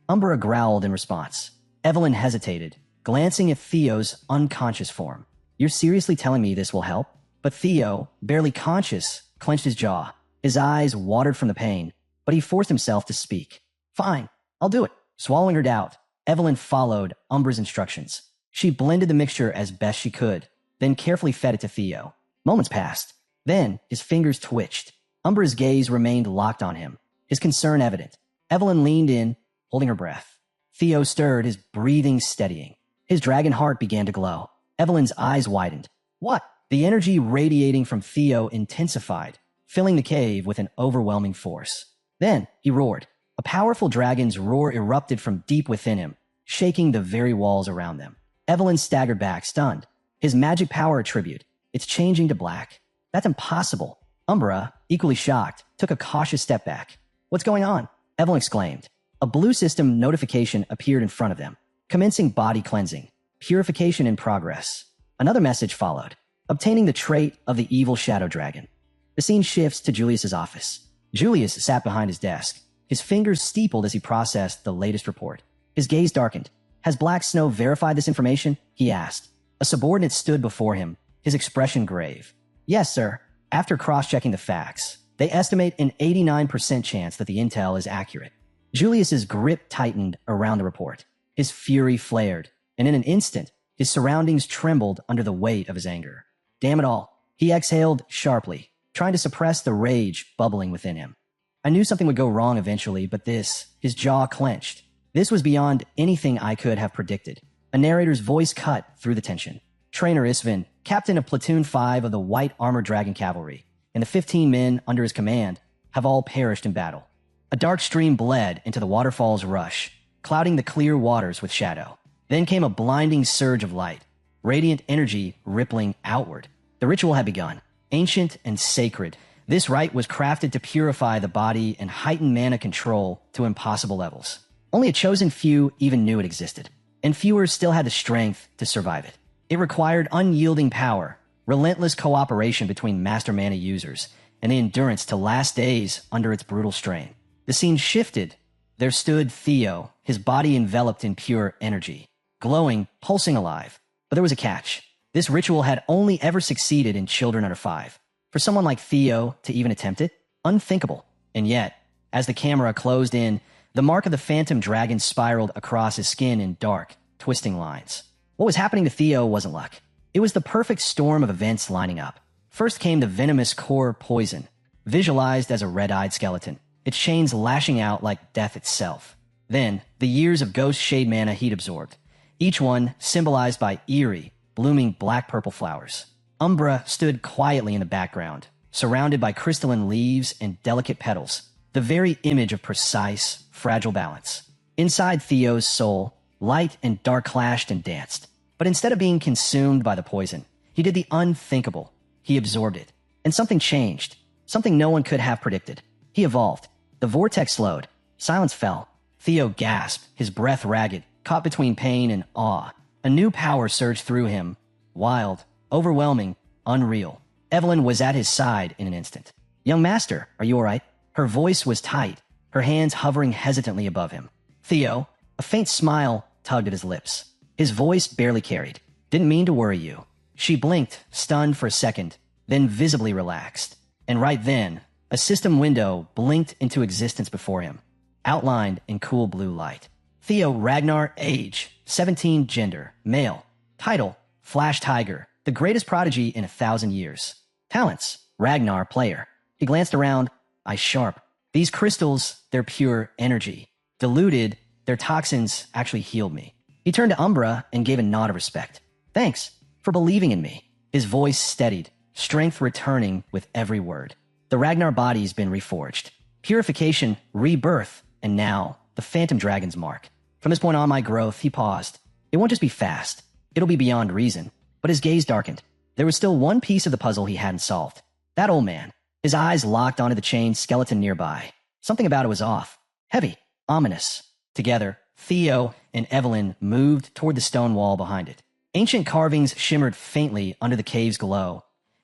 Umbra growled in response. Evelyn hesitated, glancing at Theo's unconscious form. You're seriously telling me this will help? But Theo, barely conscious, clenched his jaw. His eyes watered from the pain, but he forced himself to speak. Fine, I'll do it. Swallowing her doubt, Evelyn followed Umbra's instructions. She blended the mixture as best she could, then carefully fed it to Theo. Moments passed. Then his fingers twitched. Umbra's gaze remained locked on him, his concern evident. Evelyn leaned in, holding her breath. Theo stirred, his breathing steadying. His dragon heart began to glow. Evelyn's eyes widened. What? The energy radiating from Theo intensified, filling the cave with an overwhelming force. Then he roared. A powerful dragon's roar erupted from deep within him, shaking the very walls around them. Evelyn staggered back, stunned. His magic power attribute. It's changing to black. That's impossible. Umbra, equally shocked, took a cautious step back. What's going on? Evelyn exclaimed. A blue system notification appeared in front of them. Commencing body cleansing. Purification in progress. Another message followed. Obtaining the trait of the evil shadow dragon. The scene shifts to Julius's office. Julius sat behind his desk. His fingers steepled as he processed the latest report. His gaze darkened. Has Black Snow verified this information? He asked. A subordinate stood before him, his expression grave. Yes, sir. After cross-checking the facts, they estimate an 89% chance that the intel is accurate. Julius's grip tightened around the report. His fury flared, and in an instant, his surroundings trembled under the weight of his anger. Damn it all. He exhaled sharply, trying to suppress the rage bubbling within him. I knew something would go wrong eventually, but his jaw clenched. This was beyond anything I could have predicted. A narrator's voice cut through the tension. Trainer Isvin, captain of Platoon 5 of the White Armored Dragon Cavalry, and the 15 men under his command have all perished in battle. A dark stream bled into the waterfall's rush, clouding the clear waters with shadow. Then came a blinding surge of light, radiant energy rippling outward. The ritual had begun. Ancient and sacred, this rite was crafted to purify the body and heighten mana control to impossible levels. Only a chosen few even knew it existed, and fewer still had the strength to survive it. It required unyielding power, relentless cooperation between master mana users, and the endurance to last days under its brutal strain. The scene shifted. There stood Theo, his body enveloped in pure energy, glowing, pulsing alive. But there was a catch. This ritual had only ever succeeded in children under 5. For someone like Theo to even attempt it, unthinkable. And yet, as the camera closed in, the mark of the phantom dragon spiraled across his skin in dark, twisting lines. What was happening to Theo wasn't luck. It was the perfect storm of events lining up. First came the venomous core poison, visualized as a red-eyed skeleton, its chains lashing out like death itself. Then, the years of ghost shade mana he'd absorbed, each one symbolized by eerie, blooming black-purple flowers. Umbra stood quietly in the background, surrounded by crystalline leaves and delicate petals, the very image of precise, fragile balance. Inside Theo's soul, light and dark clashed and danced. But instead of being consumed by the poison, he did the unthinkable. He absorbed it. And something changed. Something no one could have predicted. He evolved. The vortex slowed. Silence fell. Theo gasped, his breath ragged, caught between pain and awe. A new power surged through him. Wild, overwhelming, unreal. Evelyn was at his side in an instant. "Young master, are you all right?" Her voice was tight, her hands hovering hesitantly above him. Theo, a faint smile tugged at his lips. His voice barely carried. "Didn't mean to worry you." She blinked, stunned for a second, then visibly relaxed. And right then, a system window blinked into existence before him, outlined in cool blue light. Theo Ragnar, age, 17, gender, male. Title, Flash Tiger, the greatest prodigy in 1,000 years. Talents, Ragnar, player. He glanced around, eyes sharp. These crystals, they're pure energy. Diluted, their toxins actually healed me. He turned to Umbra and gave a nod of respect. "Thanks for believing in me." His voice steadied, strength returning with every word. The Ragnar body's been reforged. Purification, rebirth, and now, the Phantom Dragon's mark. From this point on my growth, he paused. It won't just be fast. It'll be beyond reason. But his gaze darkened. There was still one piece of the puzzle he hadn't solved. That old man. His eyes locked onto the chained skeleton nearby. Something about it was off. Heavy. Ominous. Together, Theo and Evelyn moved toward the stone wall behind it. Ancient carvings shimmered faintly under the cave's glow,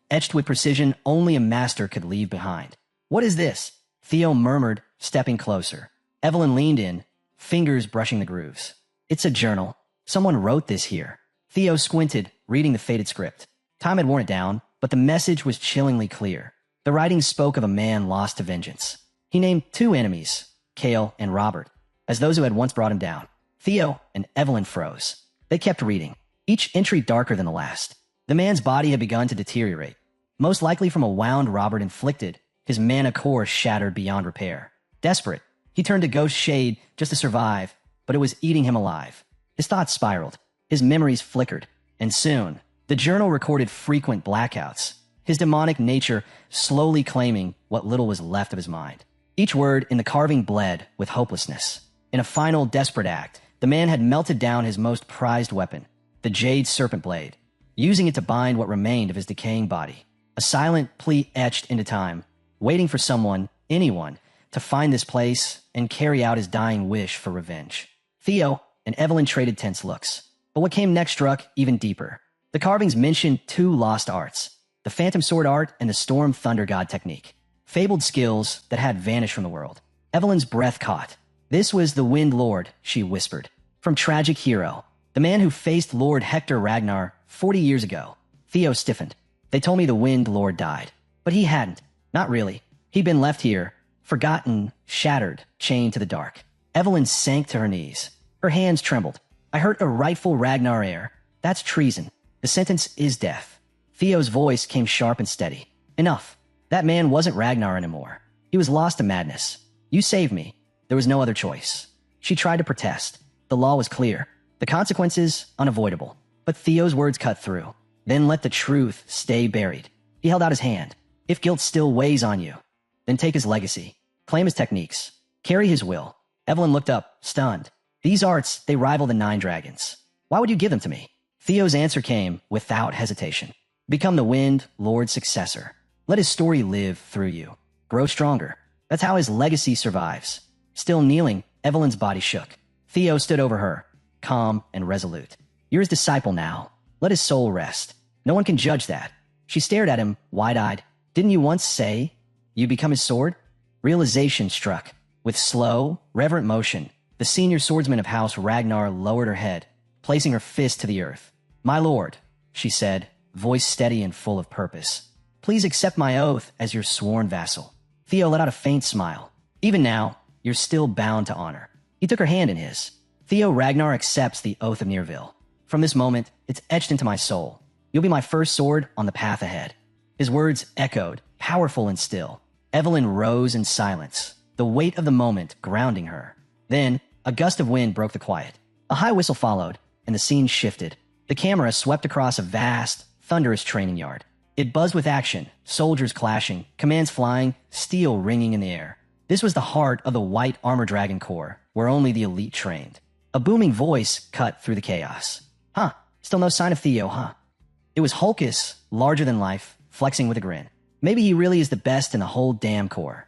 etched with precision only a master could leave behind. "What is this?" Theo murmured, stepping closer. Evelyn leaned in, fingers brushing the grooves. "It's a journal. Someone wrote this here." Theo squinted, reading the faded script. Time had worn it down, but the message was chillingly clear. The writing spoke of a man lost to vengeance. He named 2 enemies, Kale and Robert, as those who had once brought him down. Theo and Evelyn froze. They kept reading, each entry darker than the last. The man's body had begun to deteriorate, most likely from a wound Robert inflicted, his mana core shattered beyond repair. Desperate, he turned to Ghost Shade just to survive, but it was eating him alive. His thoughts spiraled, his memories flickered, and soon, the journal recorded frequent blackouts, his demonic nature slowly claiming what little was left of his mind. Each word in the carving bled with hopelessness. In a final desperate act, the man had melted down his most prized weapon, the jade serpent blade, using it to bind what remained of his decaying body. A silent plea etched into time, waiting for someone, anyone, to find this place and carry out his dying wish for revenge. Theo and Evelyn traded tense looks, but what came next struck even deeper. The carvings mentioned 2 lost arts, the Phantom Sword art and the Storm Thunder God technique, fabled skills that had vanished from the world. Evelyn's breath caught. This was the Wind Lord, she whispered. From Tragic Hero, the man who faced Lord Hector Ragnar 40 years ago. Theo stiffened. They told me the Wind Lord died, but he hadn't. Not really. He'd been left here, forgotten, shattered, chained to the dark. Evelyn sank to her knees. Her hands trembled. "I heard a rightful Ragnar heir. That's treason. The sentence is death." Theo's voice came sharp and steady. "Enough. That man wasn't Ragnar anymore. He was lost to madness. You saved me. There was no other choice." She tried to protest. The law was clear. The consequences, unavoidable. But Theo's words cut through. "Then let the truth stay buried." He held out his hand. "If guilt still weighs on you, then take his legacy. Claim his techniques. Carry his will." Evelyn looked up, stunned. "These arts, they rival the 9 dragons. Why would you give them to me?" Theo's answer came without hesitation. "Become the Wind Lord's successor. Let his story live through you. Grow stronger. That's how his legacy survives." Still kneeling, Evelyn's body shook. Theo stood over her, calm and resolute. "You're his disciple now. Let his soul rest. No one can judge that." She stared at him, wide-eyed. "Didn't you once say You become his sword? Realization struck. With slow, reverent motion, the senior swordsman of House Ragnar lowered her head, placing her fist to the earth. "My lord," she said, voice steady and full of purpose. "Please accept my oath as your sworn vassal." Theo let out a faint smile. "Even now, you're still bound to honor." He took her hand in his. "Theo Ragnar accepts the oath of Nearville. From this moment, it's etched into my soul. You'll be my first sword on the path ahead." His words echoed, powerful and still. Evelyn rose in silence, the weight of the moment grounding her. Then, a gust of wind broke the quiet. A high whistle followed, and the scene shifted. The camera swept across a vast, thunderous training yard. It buzzed with action, soldiers clashing, commands flying, steel ringing in the air. This was the heart of the White Armor Dragon Corps, where only the elite trained. A booming voice cut through the chaos. "Huh, still no sign of Theo, huh?" It was Hulkus, larger than life, flexing with a grin. Maybe he really is the best in the whole damn Corps.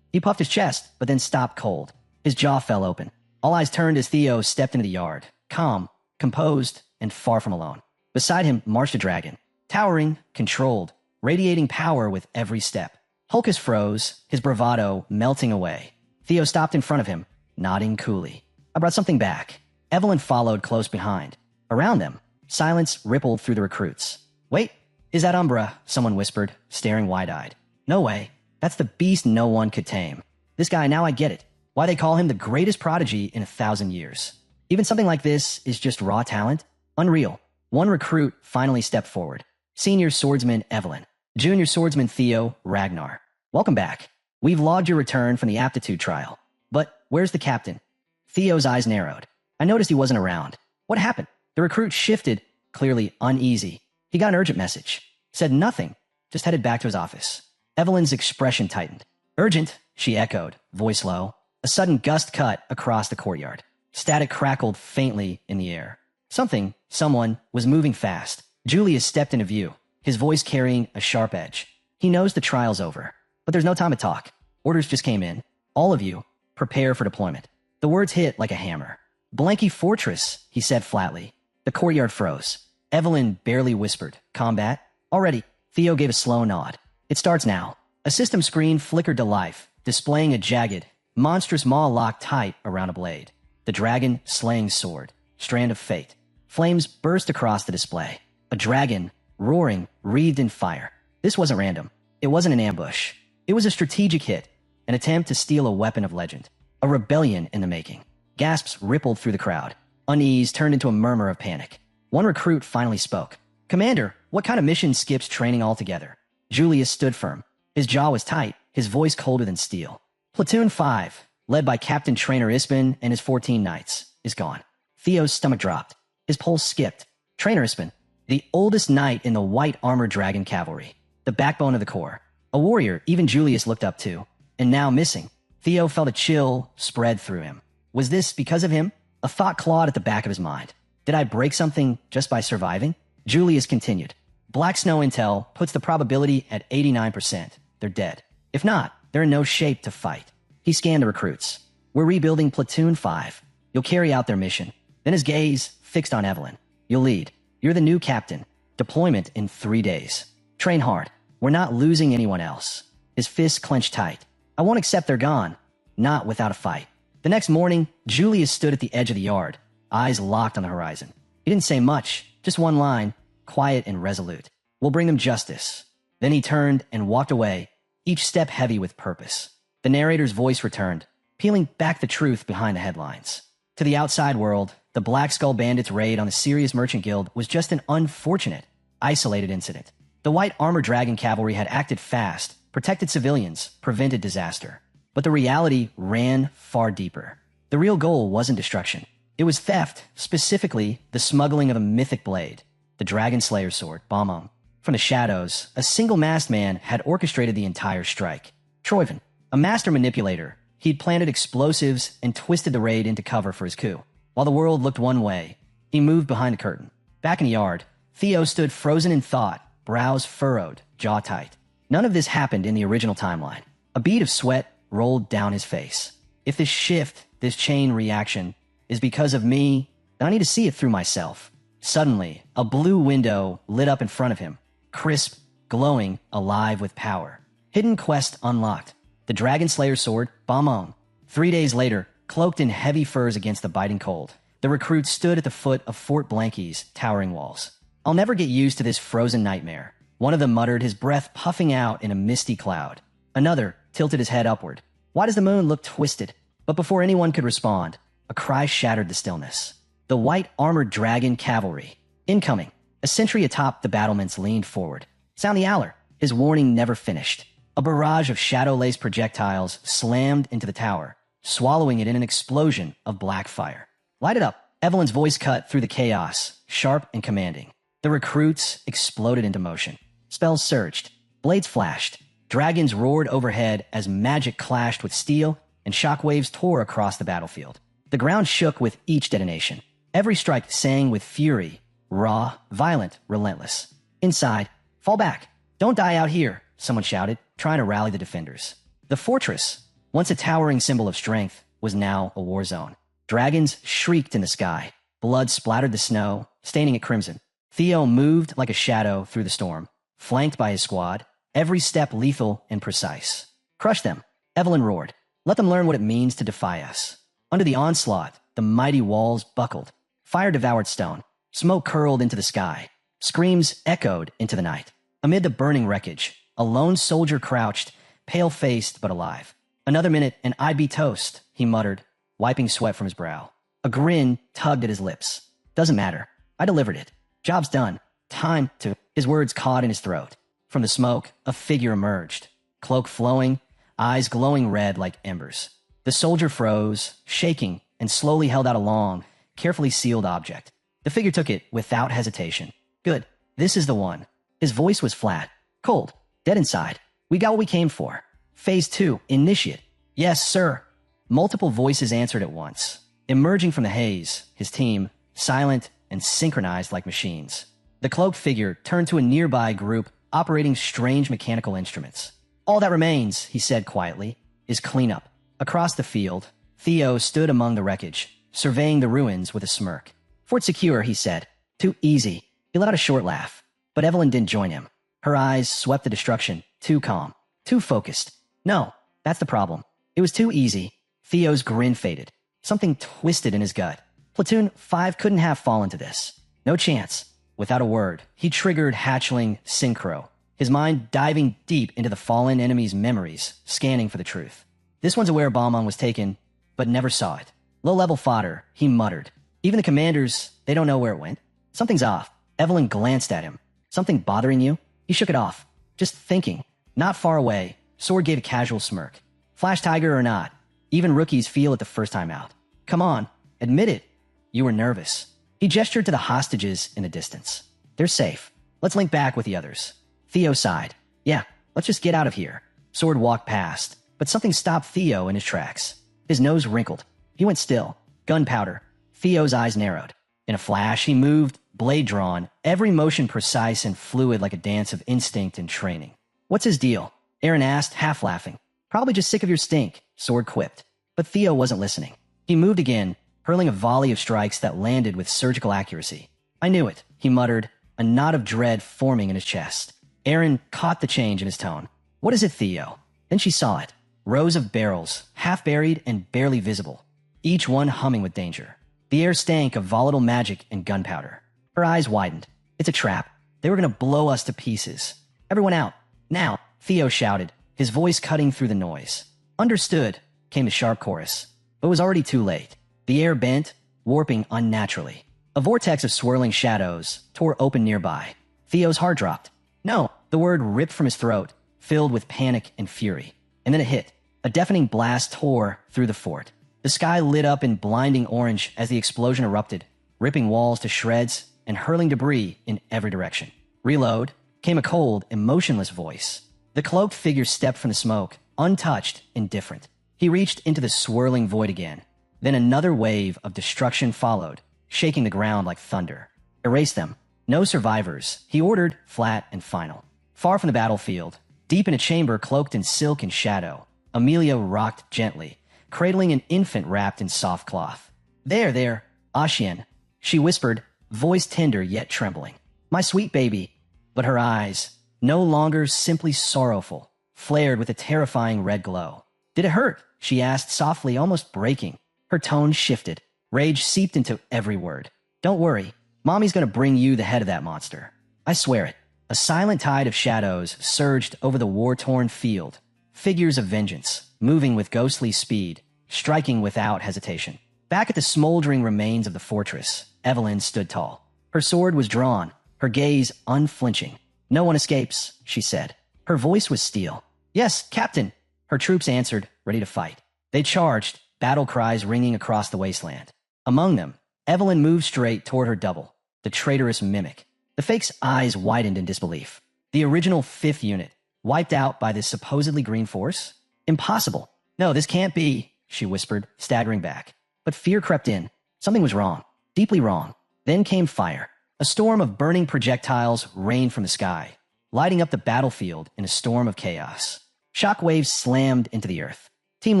He puffed his chest, but then stopped cold. His jaw fell open. All eyes turned as Theo stepped into the yard, calm, composed, and far from alone. Beside him marched a dragon, towering, controlled, radiating power with every step. Hulkus froze, his bravado melting away. Theo stopped in front of him, nodding coolly. "I brought something back." Evelyn followed close behind. Around them, silence rippled through the recruits. "Wait, is that Umbra?" someone whispered, staring wide-eyed. "No way. That's the beast no one could tame. This guy, now I get it. Why they call him the greatest prodigy in 1,000 years. Even something like this is just raw talent? Unreal." One recruit finally stepped forward. Senior swordsman Evelyn. Junior swordsman Theo Ragnar. "Welcome back. We've logged your return from the aptitude trial. But where's the captain?" Theo's eyes narrowed. "I noticed he wasn't around. What happened?" The recruit shifted, clearly uneasy. "He got an urgent message. Said nothing. Just headed back to his office." Evelyn's expression tightened. "Urgent," she echoed, voice low. A sudden gust cut across the courtyard. Static crackled faintly in the air. Someone was moving fast. Julius stepped into view, his voice carrying a sharp edge. "He knows the trial's over, but there's no time to talk. Orders just came in. All of you, prepare for deployment." The words hit like a hammer. "Blanky Fortress," he said flatly. The courtyard froze. Evelyn barely whispered, "Combat?" "Already." Theo gave a slow nod. "It starts now." A system screen flickered to life, displaying a jagged, monstrous maw locked tight around a blade. The dragon slaying sword. Strand of fate. Flames burst across the display. A dragon, roaring, wreathed in fire. This wasn't random. It wasn't an ambush. It was a strategic hit, an attempt to steal a weapon of legend. A rebellion in the making. Gasps rippled through the crowd. Unease turned into a murmur of panic. One recruit finally spoke. "Commander, what kind of mission skips training altogether?" Julius stood firm. His jaw was tight, his voice colder than steel. "Platoon 5, led by Captain Trainer Ispin and his 14 knights, is gone." Theo's stomach dropped. His pulse skipped. Trainer Ispin, the oldest knight in the White Armor Dragon Cavalry, the backbone of the Corps. A warrior even Julius looked up to. And now missing. Theo felt a chill spread through him. Was this because of him? A thought clawed at the back of his mind. Did I break something just by surviving? Julius continued. "Black Snow intel puts the probability at 89%. They're dead. If not, they're in no shape to fight." He scanned the recruits. "We're rebuilding Platoon 5. You'll carry out their mission." Then his gaze fixed on Evelyn. "You'll lead. You're the new captain. Deployment in 3 days. Train hard. We're not losing anyone else." His fists clenched tight. "I won't accept they're gone. Not without a fight." The next morning, Julius stood at the edge of the yard, eyes locked on the horizon. He didn't say much, just one line, quiet and resolute. "We'll bring them justice." Then he turned and walked away, each step heavy with purpose. The narrator's voice returned, peeling back the truth behind the headlines. To the outside world, the Black Skull Bandits' raid on the Sirius Merchant Guild was just an unfortunate, isolated incident. The White Armor Dragon Cavalry had acted fast, protected civilians, prevented disaster. But the reality ran far deeper. The real goal wasn't destruction. It was theft, specifically the smuggling of a mythic blade, the Dragon Slayer sword, Bamong. From the shadows, a single masked man had orchestrated the entire strike. Troyven, a master manipulator, he'd planted explosives and twisted the raid into cover for his coup. While the world looked one way, he moved behind the curtain. Back in the yard, Theo stood frozen in thought, brows furrowed, jaw tight. None of this happened in the original timeline. A bead of sweat rolled down his face. If this shift, this chain reaction, is because of me, then I need to see it through myself. Suddenly, a blue window lit up in front of him, crisp, glowing, alive with power. Hidden quest unlocked. The Dragon Slayer sword, Bamong. 3 days later, cloaked in heavy furs against the biting cold, the recruits stood at the foot of Fort Blanky's towering walls. I'll never get used to this frozen nightmare. One of them muttered, his breath puffing out in a misty cloud. Another tilted his head upward. Why does the moon look twisted? But before anyone could respond, a cry shattered the stillness. The white armored dragon cavalry. Incoming. A sentry atop the battlements leaned forward. Sound the Aller. His warning never finished. A barrage of shadow-laced projectiles slammed into the tower, swallowing it in an explosion of black fire. Light it up. Evelyn's voice cut through the chaos, sharp and commanding. The recruits exploded into motion. Spells surged. Blades flashed. Dragons roared overhead as magic clashed with steel, and shockwaves tore across the battlefield. The ground shook with each detonation. Every strike sang with fury, raw, violent, relentless. Inside, fall back. Don't die out here, someone shouted, trying to rally the defenders. The fortress, once a towering symbol of strength, was now a war zone. Dragons shrieked in the sky. Blood splattered the snow, staining it crimson. Theo moved like a shadow through the storm, flanked by his squad, every step lethal and precise. Crush them, Evelyn roared. Let them learn what it means to defy us. Under the onslaught, the mighty walls buckled. Fire devoured stone. Smoke curled into the sky. Screams echoed into the night. Amid the burning wreckage, a lone soldier crouched, pale-faced but alive. Another minute and I'd be toast, he muttered, wiping sweat from his brow. A grin tugged at his lips. Doesn't matter. I delivered it. Job's done. Time to... His words caught in his throat. From the smoke, a figure emerged. Cloak flowing, eyes glowing red like embers. The soldier froze, shaking, and slowly held out a long, carefully sealed object. The figure took it without hesitation. Good. This is the one. His voice was flat, cold, dead inside. We got what we came for. Phase 2, initiate. Yes, sir. Multiple voices answered at once. Emerging from the haze, his team, silent and synchronized like machines. The cloaked figure turned to a nearby group operating strange mechanical instruments. All that remains, he said quietly, is cleanup. Across the field, Theo stood among the wreckage, surveying the ruins with a smirk. Fort secure, he said. Too easy. He let out a short laugh. But Evelyn didn't join him. Her eyes swept the destruction, too calm, too focused. No, that's the problem. It was too easy. Theo's grin faded. Something twisted in his gut. Platoon 5 couldn't have fallen to this. No chance. Without a word, he triggered hatchling Synchro, his mind diving deep into the fallen enemy's memories, scanning for the truth. This one's aware Balmong was taken, but never saw it. Low-level fodder, he muttered. Even the commanders, they don't know where it went. Something's off. Evelyn glanced at him. Something bothering you? He shook it off. Just thinking. Not far away, Sword gave a casual smirk. Flash Tiger or not, even rookies feel it the first time out. Come on, admit it. You were nervous. He gestured to the hostages in the distance. They're safe. Let's link back with the others. Theo sighed. Yeah, let's just get out of here. Sword walked past, but something stopped Theo in his tracks. His nose wrinkled. He went still. Gunpowder. Theo's eyes narrowed. In a flash, he moved, blade drawn, every motion precise and fluid like a dance of instinct and training. What's his deal? Aaron asked, half laughing. Probably just sick of your stink, Sword quipped. But Theo wasn't listening. He moved again, hurling a volley of strikes that landed with surgical accuracy. I knew it, he muttered, a knot of dread forming in his chest. Aaron caught the change in his tone. What is it, Theo? Then she saw it. Rows of barrels, half buried and barely visible, each one humming with danger. The air stank of volatile magic and gunpowder. Her eyes widened. It's a trap. They were going to blow us to pieces. Everyone out. Now, Theo shouted, his voice cutting through the noise. Understood, came the sharp chorus. But it was already too late. The air bent, warping unnaturally. A vortex of swirling shadows tore open nearby. Theo's heart dropped. No, the word ripped from his throat, filled with panic and fury. And then it hit. A deafening blast tore through the fort. The sky lit up in blinding orange as the explosion erupted, ripping walls to shreds and hurling debris in every direction. Reload, came a cold, emotionless voice. The cloaked figure stepped from the smoke, untouched, indifferent. He reached into the swirling void again. Then another wave of destruction followed, shaking the ground like thunder. Erase them. No survivors, he ordered, flat and final. Far from the battlefield, deep in a chamber cloaked in silk and shadow, Amelia rocked gently, cradling an infant wrapped in soft cloth. There, Ashien, she whispered, voice tender yet trembling. My sweet baby. But her eyes, no longer simply sorrowful, flared with a terrifying red glow. Did it hurt? She asked softly, almost breaking. Her tone shifted. Rage seeped into every word. Don't worry. Mommy's gonna bring you the head of that monster. I swear it. A silent tide of shadows surged over the war-torn field. Figures of vengeance, moving with ghostly speed, striking without hesitation. Back at the smoldering remains of the fortress, Evelyn stood tall. Her sword was drawn, her gaze unflinching. No one escapes, she said. Her voice was steel. Yes, Captain. Her troops answered, ready to fight. They charged, battle cries ringing across the wasteland. Among them, Evelyn moved straight toward her double, the traitorous mimic. The fake's eyes widened in disbelief. The original 5th unit, wiped out by this supposedly green force? Impossible. No, this can't be, she whispered, staggering back. But fear crept in. Something was wrong. Deeply wrong. Then came fire. A storm of burning projectiles rained from the sky, lighting up the battlefield in a storm of chaos. Shockwaves slammed into the earth. Team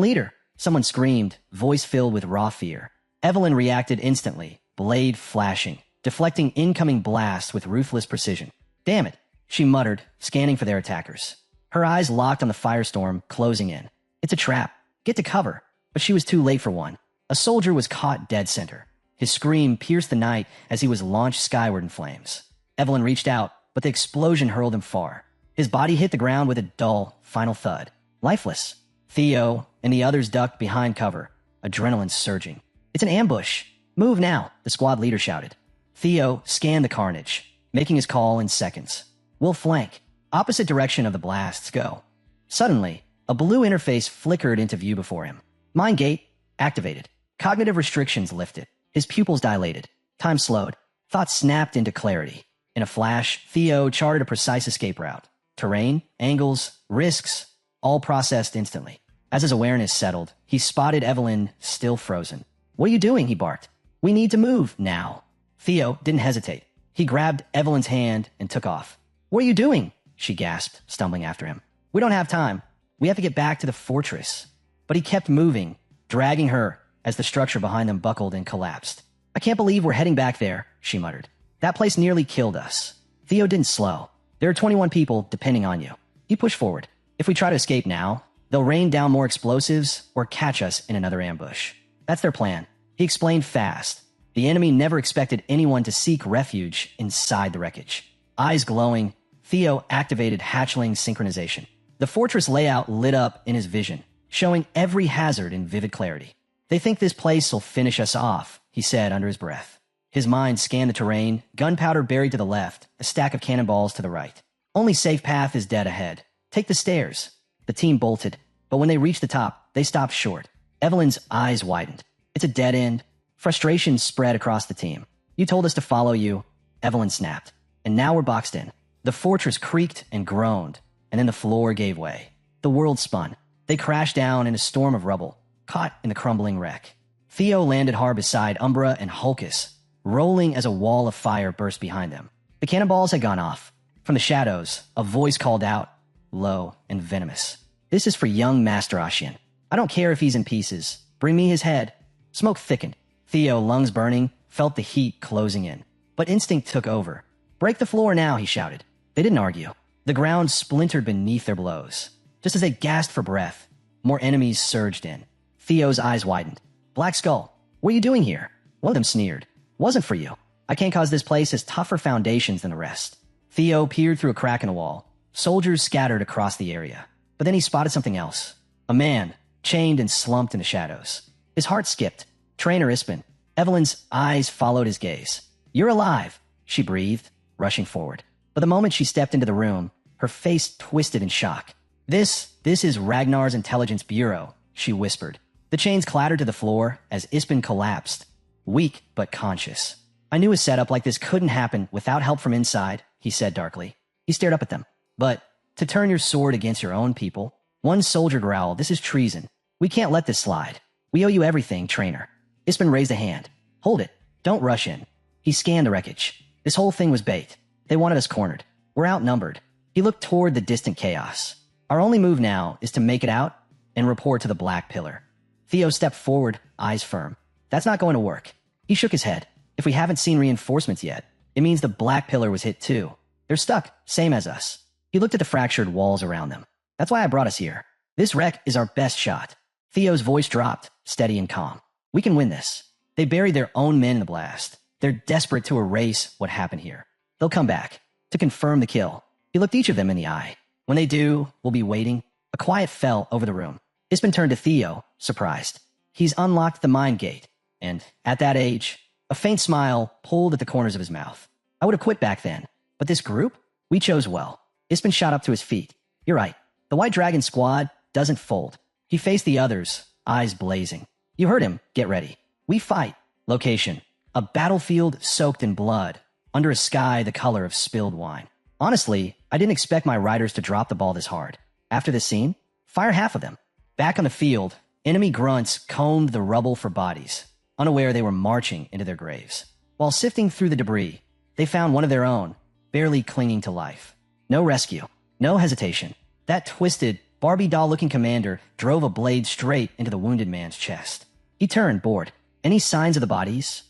leader, someone screamed, voice filled with raw fear. Evelyn reacted instantly, blade flashing, deflecting incoming blasts with ruthless precision. Damn it, she muttered, scanning for their attackers. Her eyes locked on the firestorm, closing in. It's a trap. Get to cover. But she was too late for one. A soldier was caught dead center. His scream pierced the night as he was launched skyward in flames. Evelyn reached out, but the explosion hurled him far. His body hit the ground with a dull, final thud. Lifeless. Theo and the others ducked behind cover, adrenaline surging. It's an ambush. Move now, the squad leader shouted. Theo scanned the carnage, making his call in seconds. We'll flank. Opposite direction of the blasts, go. Suddenly, a blue interface flickered into view before him. Mind gate activated. Cognitive restrictions lifted. His pupils dilated. Time slowed. Thoughts snapped into clarity. In a flash, Theo charted a precise escape route. Terrain, angles, risks, all processed instantly. As his awareness settled, he spotted Evelyn still frozen. What are you doing? He barked. We need to move now. Theo didn't hesitate. He grabbed Evelyn's hand and took off. What are you doing? She gasped, stumbling after him. We don't have time. We have to get back to the fortress. But he kept moving, dragging her as the structure behind them buckled and collapsed. I can't believe we're heading back there, she muttered. That place nearly killed us. Theo didn't slow. There are 21 people depending on you. He pushed forward. If we try to escape now, they'll rain down more explosives or catch us in another ambush. That's their plan. He explained fast. The enemy never expected anyone to seek refuge inside the wreckage. Eyes glowing, Theo activated hatchling synchronization. The fortress layout lit up in his vision, showing every hazard in vivid clarity. They think this place will finish us off, he said under his breath. His mind scanned the terrain, gunpowder buried to the left, a stack of cannonballs to the right. Only safe path is dead ahead. Take the stairs. The team bolted, but when they reached the top, they stopped short. Evelyn's eyes widened. It's a dead end. Frustration spread across the team. You told us to follow you. Evelyn snapped. And now we're boxed in. The fortress creaked and groaned, and then the floor gave way. The world spun. They crashed down in a storm of rubble, caught in the crumbling wreck. Theo landed hard beside Umbra and Hulkus, rolling as a wall of fire burst behind them. The cannonballs had gone off. From the shadows, a voice called out, low and venomous. This is for young Master Ashian. I don't care if he's in pieces. Bring me his head. Smoke thickened. Theo, lungs burning, felt the heat closing in. But instinct took over. Break the floor now, he shouted. They didn't argue. The ground splintered beneath their blows. Just as they gasped for breath, more enemies surged in. Theo's eyes widened. Black Skull, what are you doing here? One of them sneered. Wasn't for you. I can't cause this place has tougher foundations than the rest. Theo peered through a crack in the wall. Soldiers scattered across the area. But then he spotted something else. A man, chained and slumped in the shadows. His heart skipped. Trainer Ispin. Evelyn's eyes followed his gaze. You're alive, she breathed, rushing forward. But the moment she stepped into the room, her face twisted in shock. This is Ragnar's intelligence bureau, she whispered. The chains clattered to the floor as Ispin collapsed, weak but conscious. I knew a setup like this couldn't happen without help from inside, he said darkly. He stared up at them. But to turn your sword against your own people? One soldier growled, this is treason. We can't let this slide. We owe you everything, trainer. Ispin raised a hand. Hold it. Don't rush in. He scanned the wreckage. This whole thing was bait. They wanted us cornered. We're outnumbered. He looked toward the distant chaos. Our only move now is to make it out and report to the Black Pillar. Theo stepped forward, eyes firm. That's not going to work. He shook his head. If we haven't seen reinforcements yet, it means the Black Pillar was hit too. They're stuck, same as us. He looked at the fractured walls around them. That's why I brought us here. This wreck is our best shot. Theo's voice dropped, steady and calm. We can win this. They buried their own men in the blast. They're desperate to erase what happened here. They'll come back to confirm the kill. He looked each of them in the eye. When they do, we'll be waiting. A quiet fell over the room. Ispen turned to Theo, surprised. He's unlocked the mind gate, and at that age, a faint smile pulled at the corners of his mouth. I would have quit back then, but this group? We chose well. Ispen shot up to his feet. You're right. The White Dragon squad doesn't fold. He faced the others, eyes blazing. You heard him. Get ready. We fight. Location. A battlefield soaked in blood, under a sky the color of spilled wine. Honestly, I didn't expect my riders to drop the ball this hard. After this scene, fire half of them. Back on the field, enemy grunts combed the rubble for bodies, unaware they were marching into their graves. While sifting through the debris, they found one of their own, barely clinging to life. No rescue, no hesitation. That twisted, Barbie doll-looking commander drove a blade straight into the wounded man's chest. He turned, bored. Any signs of the bodies?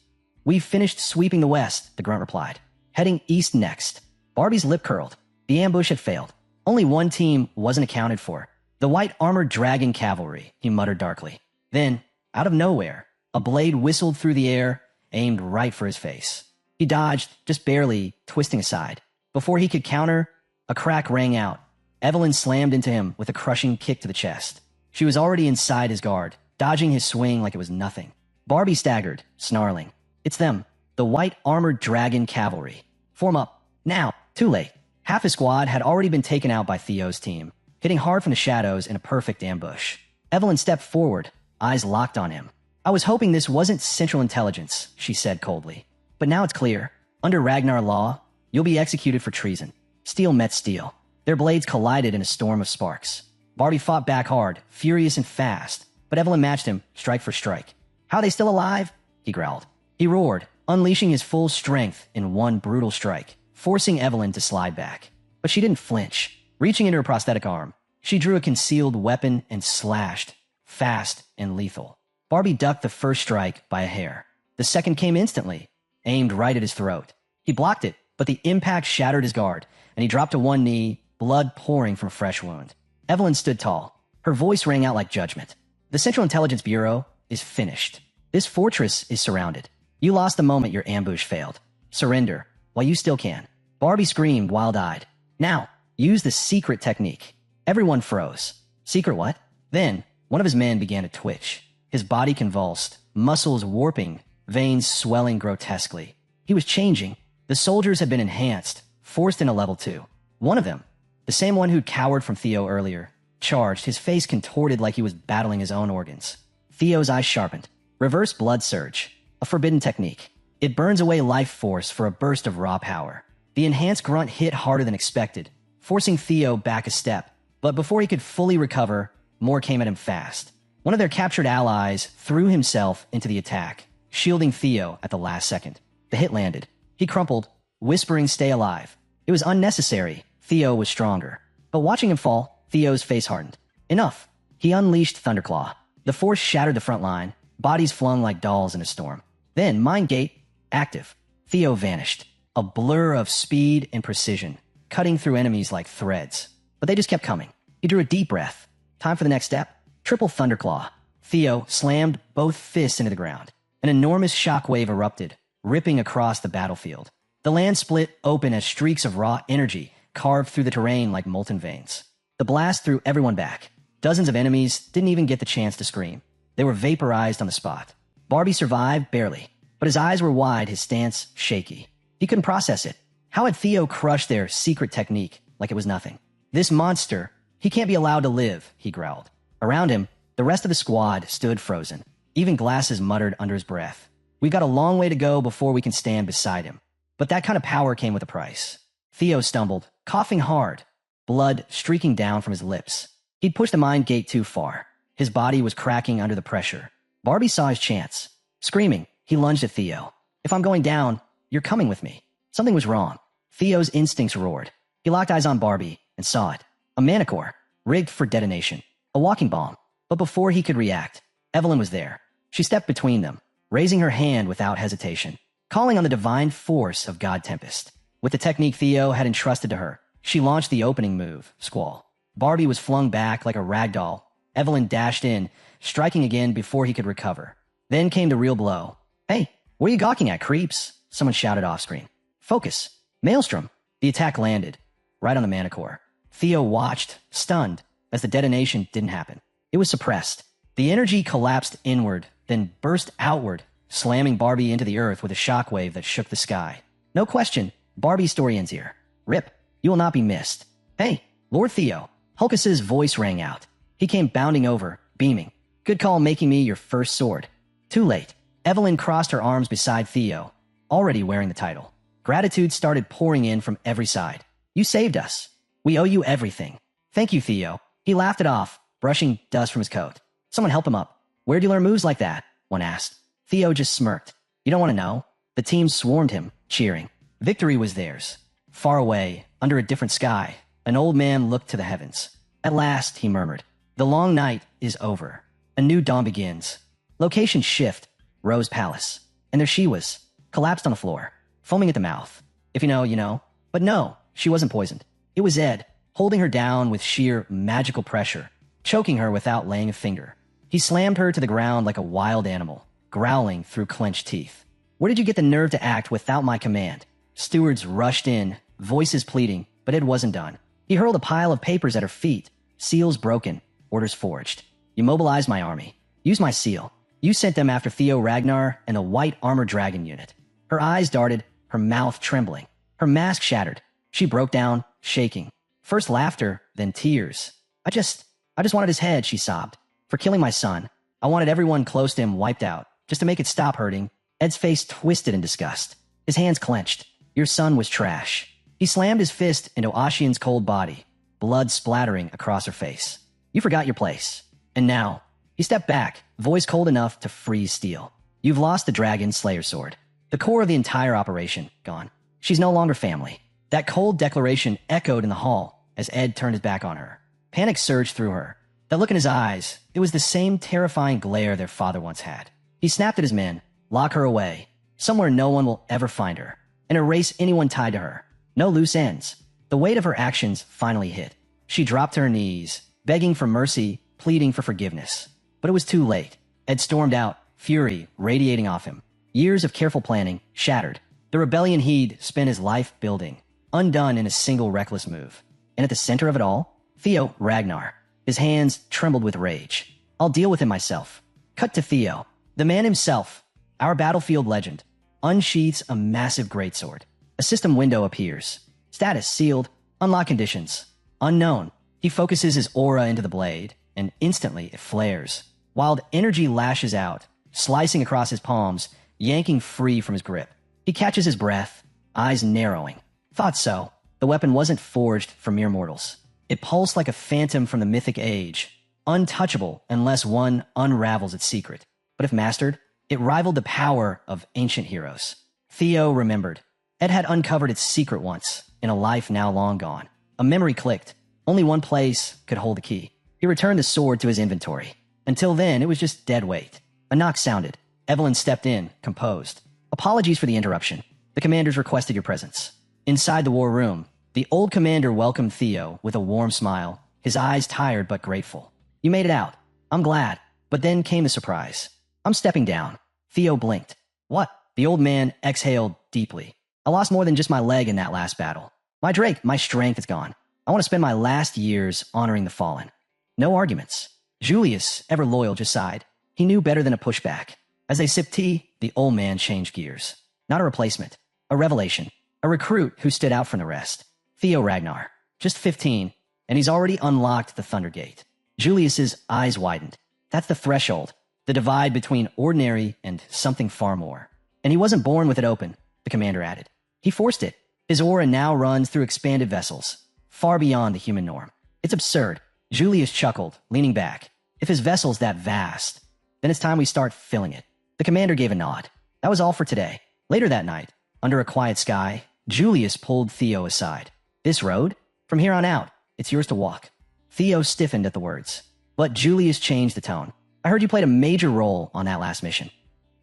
We've finished sweeping the west, the grunt replied. Heading east next. Barbie's lip curled. The ambush had failed. Only one team wasn't accounted for. The white armored dragon cavalry, he muttered darkly. Then, out of nowhere, a blade whistled through the air, aimed right for his face. He dodged, just barely, twisting aside. Before he could counter, a crack rang out. Evelyn slammed into him with a crushing kick to the chest. She was already inside his guard, dodging his swing like it was nothing. Barbie staggered, snarling. It's them, the white armored dragon cavalry. Form up. Now. Too late. Half his squad had already been taken out by Theo's team, hitting hard from the shadows in a perfect ambush. Evelyn stepped forward, eyes locked on him. I was hoping this wasn't Central Intelligence, she said coldly. But now it's clear. Under Ragnar law, you'll be executed for treason. Steel met steel. Their blades collided in a storm of sparks. Barbie fought back hard, furious and fast, but Evelyn matched him, strike for strike. How are they still alive? He growled. He roared, unleashing his full strength in one brutal strike, forcing Evelyn to slide back. But she didn't flinch. Reaching into her prosthetic arm, she drew a concealed weapon and slashed, fast and lethal. Barbie ducked the first strike by a hair. The second came instantly, aimed right at his throat. He blocked it, but the impact shattered his guard, and he dropped to one knee, blood pouring from a fresh wound. Evelyn stood tall. Her voice rang out like judgment. The Central Intelligence Bureau is finished. This fortress is surrounded. You lost the moment your ambush failed. Surrender, while you still can. Barbie screamed, wild-eyed. Now, use the secret technique. Everyone froze. Secret what? Then, one of his men began to twitch. His body convulsed, muscles warping, veins swelling grotesquely. He was changing. The soldiers had been enhanced, forced into level 2. One of them, the same one who'd cowered from Theo earlier, charged, his face contorted like he was battling his own organs. Theo's eyes sharpened. Reverse blood surge, a forbidden technique. It burns away life force for a burst of raw power. The enhanced grunt hit harder than expected, forcing Theo back a step. But before he could fully recover, more came at him fast. One of their captured allies threw himself into the attack, shielding Theo at the last second. The hit landed. He crumpled, whispering, "Stay alive." It was unnecessary. Theo was stronger. But watching him fall, Theo's face hardened. Enough. He unleashed Thunderclaw. The force shattered the front line, bodies flung like dolls in a storm. Then, Mind Gate, active. Theo vanished. A blur of speed and precision, cutting through enemies like threads. But they just kept coming. He drew a deep breath. Time for the next step. Triple Thunderclaw. Theo slammed both fists into the ground. An enormous shockwave erupted, ripping across the battlefield. The land split open as streaks of raw energy carved through the terrain like molten veins. The blast threw everyone back. Dozens of enemies didn't even get the chance to scream. They were vaporized on the spot. Barbie survived barely, but his eyes were wide, his stance shaky. He couldn't process it. How had Theo crushed their secret technique like it was nothing? This monster, he can't be allowed to live, he growled. Around him, the rest of the squad stood frozen. Even Glasses muttered under his breath. We've got a long way to go before we can stand beside him. But that kind of power came with a price. Theo stumbled, coughing hard, blood streaking down from his lips. He'd pushed the mind gate too far. His body was cracking under the pressure. Barbie saw his chance. Screaming, he lunged at Theo. If I'm going down, you're coming with me. Something was wrong. Theo's instincts roared. He locked eyes on Barbie and saw it. A manicore, rigged for detonation. A walking bomb. But before he could react, Evelyn was there. She stepped between them, raising her hand without hesitation, calling on the divine force of God Tempest. With the technique Theo had entrusted to her, she launched the opening move, Squall. Barbie was flung back like a rag doll. Evelyn dashed in, striking again before he could recover. Then came the real blow. "Hey, what are you gawking at, creeps?" Someone shouted off screen. "Focus. Maelstrom." The attack landed, right on the manicore. Theo watched, stunned, as the detonation didn't happen. It was suppressed. The energy collapsed inward, then burst outward, slamming Barbie into the earth with a shockwave that shook the sky. No question, Barbie's story ends here. Rip, you will not be missed. "Hey, Lord Theo." Hulkus's voice rang out. He came bounding over, beaming. "Good call making me your first sword." Too late. Evelyn crossed her arms beside Theo, already wearing the title. Gratitude started pouring in from every side. "You saved us. We owe you everything." "Thank you, Theo." He laughed it off, brushing dust from his coat. "Someone help him up." "Where'd you learn moves like that?" one asked. Theo just smirked. "You don't want to know?" The team swarmed him, cheering. Victory was theirs. Far away, under a different sky, an old man looked to the heavens. At last, he murmured, "The long night is over. A new dawn begins." Location shift, Rose Palace. And there she was, collapsed on the floor, foaming at the mouth. If you know, you know. But no, she wasn't poisoned. It was Ed, holding her down with sheer magical pressure, choking her without laying a finger. He slammed her to the ground like a wild animal, growling through clenched teeth. "Where did you get the nerve to act without my command?" Stewards rushed in, voices pleading, but Ed wasn't done. He hurled a pile of papers at her feet, seals broken, orders forged. "You mobilized my army. Use my seal. You sent them after Theo Ragnar and the White Armored Dragon unit." Her eyes darted, her mouth trembling. Her mask shattered. She broke down, shaking. First laughter, then tears. I just wanted his head," she sobbed. "For killing my son. I wanted everyone close to him wiped out, just to make it stop hurting." Ed's face twisted in disgust. His hands clenched. "Your son was trash." He slammed his fist into Ashian's cold body, blood splattering across her face. "You forgot your place. And now..." He stepped back, voice cold enough to freeze steel. "You've lost the Dragon Slayer sword. The core of the entire operation, gone. She's no longer family." That cold declaration echoed in the hall as Ed turned his back on her. Panic surged through her. That look in his eyes, it was the same terrifying glare their father once had. He snapped at his men, "Lock her away, somewhere no one will ever find her, and erase anyone tied to her. No loose ends." The weight of her actions finally hit. She dropped to her knees, begging for mercy, pleading for forgiveness. But it was too late. Ed stormed out, fury radiating off him. Years of careful planning shattered. The rebellion he'd spent his life building, undone in a single reckless move. And at the center of it all, Theo Ragnar. His hands trembled with rage. "I'll deal with him myself." Cut to Theo. The man himself, our battlefield legend, unsheaths a massive greatsword. A system window appears. Status sealed. Unlock conditions. Unknown. He focuses his aura into the blade, and instantly it flares. Wild energy lashes out, slicing across his palms, yanking free from his grip. He catches his breath, eyes narrowing. Thought so. The weapon wasn't forged for mere mortals. It pulsed like a phantom from the mythic age, untouchable unless one unravels its secret. But if mastered, it rivaled the power of ancient heroes. Theo remembered. Ed had uncovered its secret once, in a life now long gone. A memory clicked. Only one place could hold the key. He returned the sword to his inventory. Until then, it was just dead weight. A knock sounded. Evelyn stepped in, composed. "Apologies for the interruption. The commanders requested your presence." Inside the war room, the old commander welcomed Theo with a warm smile, his eyes tired but grateful. "You made it out. I'm glad." But then came the surprise. "I'm stepping down." Theo blinked. "What?" The old man exhaled deeply. "I lost more than just my leg in that last battle. My Drake, my strength is gone. I want to spend my last years honoring the fallen." No arguments. Julius, ever loyal, just sighed. He knew better than a pushback. As they sipped tea, the old man changed gears. Not a replacement. A revelation. A recruit who stood out from the rest. Theo Ragnar. Just 15, and he's already unlocked the Thunder Gate. Julius's eyes widened. That's the threshold. The divide between ordinary and something far more. And he wasn't born with it open, the commander added. He forced it. His aura now runs through expanded vessels, far beyond the human norm. It's absurd. Julius chuckled, leaning back. If his vessel's that vast, then it's time we start filling it. The commander gave a nod. That was all for today. Later that night, under a quiet sky, Julius pulled Theo aside. "This road? From here on out, it's yours to walk." Theo stiffened at the words. But Julius changed the tone. "I heard you played a major role on that last mission."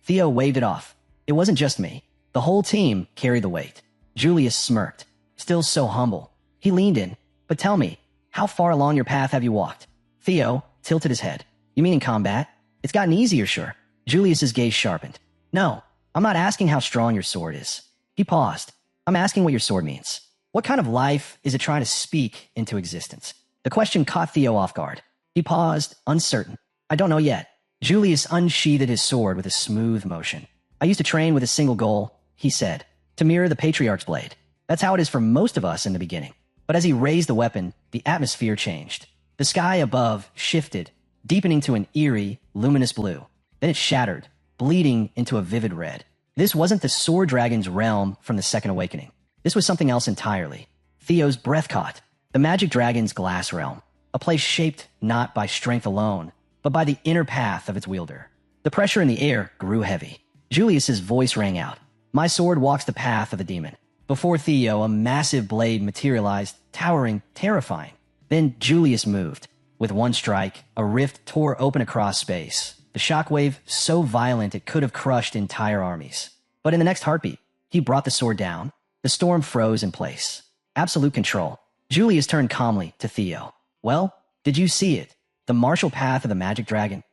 Theo waved it off. "It wasn't just me. The whole team carried the weight." Julius smirked, still so humble. He leaned in. "But tell me, How far along your path have you walked? Theo tilted his head. You mean in combat? It's gotten easier, sure. Julius's gaze sharpened. No, I'm not asking how strong your sword is. He paused. I'm asking what your sword means. What kind of life is it trying to speak into existence? The question caught Theo off guard. He paused, uncertain. I don't know yet. Julius unsheathed his sword with a smooth motion. I used to train with a single goal, he said, to mirror the Patriarch's blade. That's how it is for most of us in the beginning. But as he raised the weapon, the atmosphere changed. The sky above shifted, deepening to an eerie, luminous blue. Then it shattered, bleeding into a vivid red. This wasn't the Sword Dragon's realm from the Second Awakening. This was something else entirely. Theo's breath caught. The Magic Dragon's glass realm. A place shaped not by strength alone, but by the inner path of its wielder. The pressure in the air grew heavy. Julius's voice rang out. My sword walks the path of the demon. Before Theo, a massive blade materialized, towering, terrifying. Then Julius moved. With one strike, a rift tore open across space. The shockwave so violent it could have crushed entire armies. But in the next heartbeat, he brought the sword down. The storm froze in place. Absolute control. Julius turned calmly to Theo. Well, did you see it? The martial path of the Magic Dragon?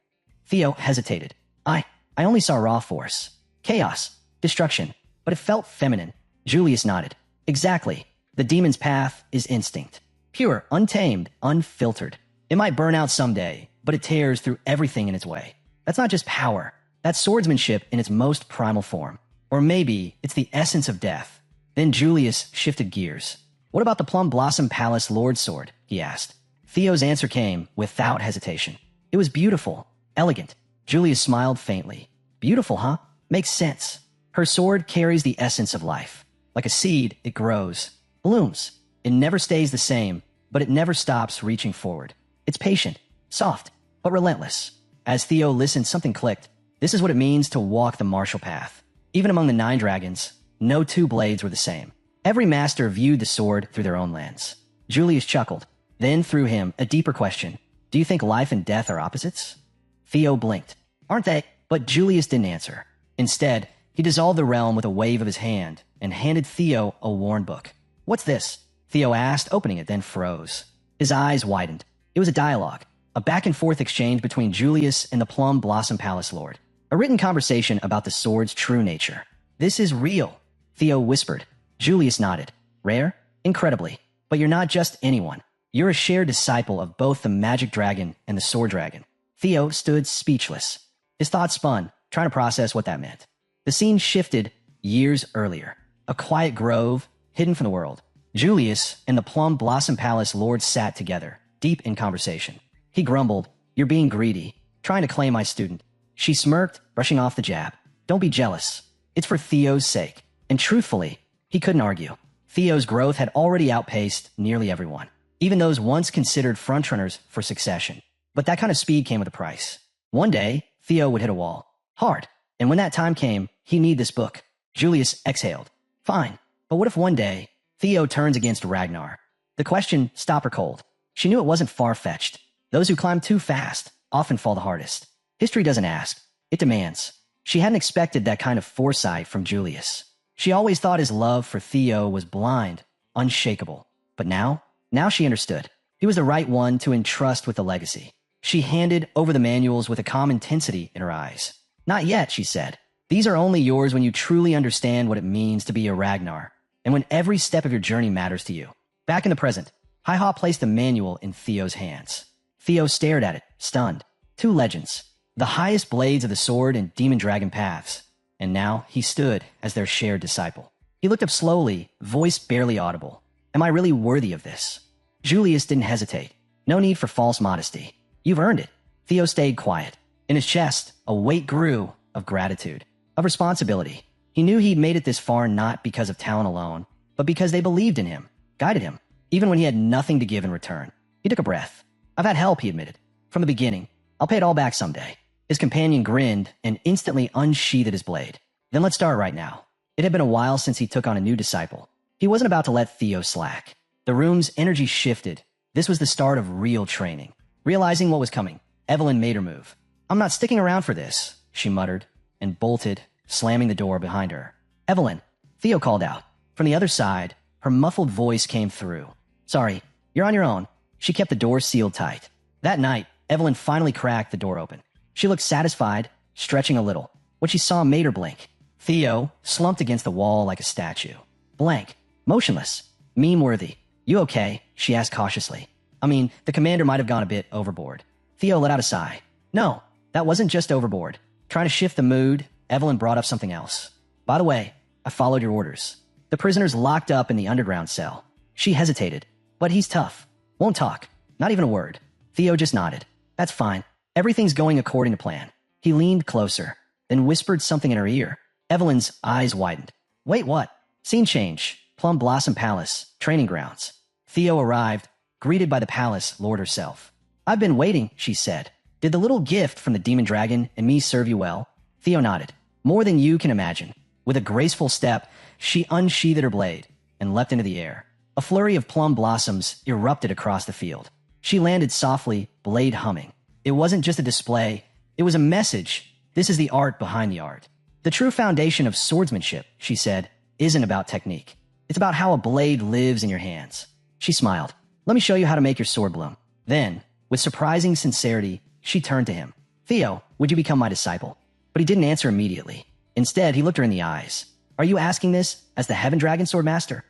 Theo hesitated. I only saw raw force. Chaos. Destruction. But it felt feminine. Julius nodded. Exactly. The demon's path is instinct. Pure, untamed, unfiltered. It might burn out someday, but it tears through everything in its way. That's not just power. That's swordsmanship in its most primal form. Or maybe it's the essence of death. Then Julius shifted gears. What about the Plum Blossom Palace Lord's sword? He asked. Theo's answer came without hesitation. It was beautiful, elegant. Julius smiled faintly. Beautiful, huh? Makes sense. Her sword carries the essence of life. Like a seed, it grows, blooms. It never stays the same, but it never stops reaching forward. It's patient, soft, but relentless. As Theo listened, something clicked. This is what it means to walk the martial path. Even among the 9 dragons, no two blades were the same. Every master viewed the sword through their own lens. Julius chuckled, then threw him a deeper question. Do you think life and death are opposites? Theo blinked. Aren't they? But Julius didn't answer. Instead, he dissolved the realm with a wave of his hand and handed Theo a worn book. What's this? Theo asked, opening it, then froze. His eyes widened. It was a dialogue, a back-and-forth exchange between Julius and the Plum Blossom Palace Lord. A written conversation about the sword's true nature. This is real, Theo whispered. Julius nodded. Rare? Incredibly. But you're not just anyone. You're a shared disciple of both the Magic Dragon and the Sword Dragon. Theo stood speechless. His thoughts spun, trying to process what that meant. The scene shifted years earlier. A quiet grove, hidden from the world. Julius and the Plum Blossom Palace Lord sat together, deep in conversation. He grumbled, You're being greedy, trying to claim my student. She smirked, brushing off the jab. Don't be jealous. It's for Theo's sake. And truthfully, he couldn't argue. Theo's growth had already outpaced nearly everyone, even those once considered frontrunners for succession. But that kind of speed came with a price. One day, Theo would hit a wall. Hard. And when that time came, he needed this book. Julius exhaled. Fine. But what if one day, Theo turns against Ragnar? The question stopped her cold. She knew it wasn't far-fetched. Those who climb too fast often fall the hardest. History doesn't ask. It demands. She hadn't expected that kind of foresight from Julius. She always thought his love for Theo was blind, unshakable. But now she understood. He was the right one to entrust with the legacy. She handed over the manuals with a calm intensity in her eyes. Not yet, she said. These are only yours when you truly understand what it means to be a Ragnar, and when every step of your journey matters to you. Back in the present, Hi-Ha placed the manual in Theo's hands. Theo stared at it, stunned. 2 legends. The highest blades of the sword and demon dragon paths. And now he stood as their shared disciple. He looked up slowly, voice barely audible. Am I really worthy of this? Julius didn't hesitate. No need for false modesty. You've earned it. Theo stayed quiet. In his chest, a weight grew of gratitude, of responsibility. He knew he'd made it this far not because of talent alone, but because they believed in him, guided him, even when he had nothing to give in return. He took a breath. I've had help, he admitted. From the beginning. I'll pay it all back someday. His companion grinned and instantly unsheathed his blade. Then let's start right now. It had been a while since he took on a new disciple. He wasn't about to let Theo slack. The room's energy shifted. This was the start of real training. Realizing what was coming, Evelyn made her move. I'm not sticking around for this, she muttered, and bolted, slamming the door behind her. Evelyn, Theo called out. From the other side, her muffled voice came through. Sorry, you're on your own. She kept the door sealed tight. That night, Evelyn finally cracked the door open. She looked satisfied, stretching a little. What she saw made her blink. Theo slumped against the wall like a statue. Blank. Motionless. Meme-worthy. "You okay?" she asked cautiously. I mean, the commander might have gone a bit overboard. Theo let out a sigh. "No, that wasn't just overboard." Trying to shift the mood, Evelyn brought up something else. "By the way, I followed your orders. The prisoner's locked up in the underground cell." She hesitated. "But he's tough. Won't talk. Not even a word." Theo just nodded. "That's fine. Everything's going according to plan." He leaned closer, then whispered something in her ear. Evelyn's eyes widened. "Wait, what?" Scene change. Plum Blossom Palace, training grounds. Theo arrived, greeted by the palace lord herself. "I've been waiting," she said. "Did the little gift from the demon dragon and me serve you well?" Theo nodded. "More than you can imagine." With a graceful step, she unsheathed her blade and leapt into the air. A flurry of plum blossoms erupted across the field. She landed softly, blade humming. It wasn't just a display, it was a message. This is the art behind the art. "The true foundation of swordsmanship," she said, "isn't about technique. It's about how a blade lives in your hands." She smiled. "Let me show you how to make your sword bloom." Then, with surprising sincerity, she turned to him. "Theo, would you become my disciple?" But he didn't answer immediately. Instead, he looked her in the eyes. "Are you asking this as the Heaven Dragon Sword Master?"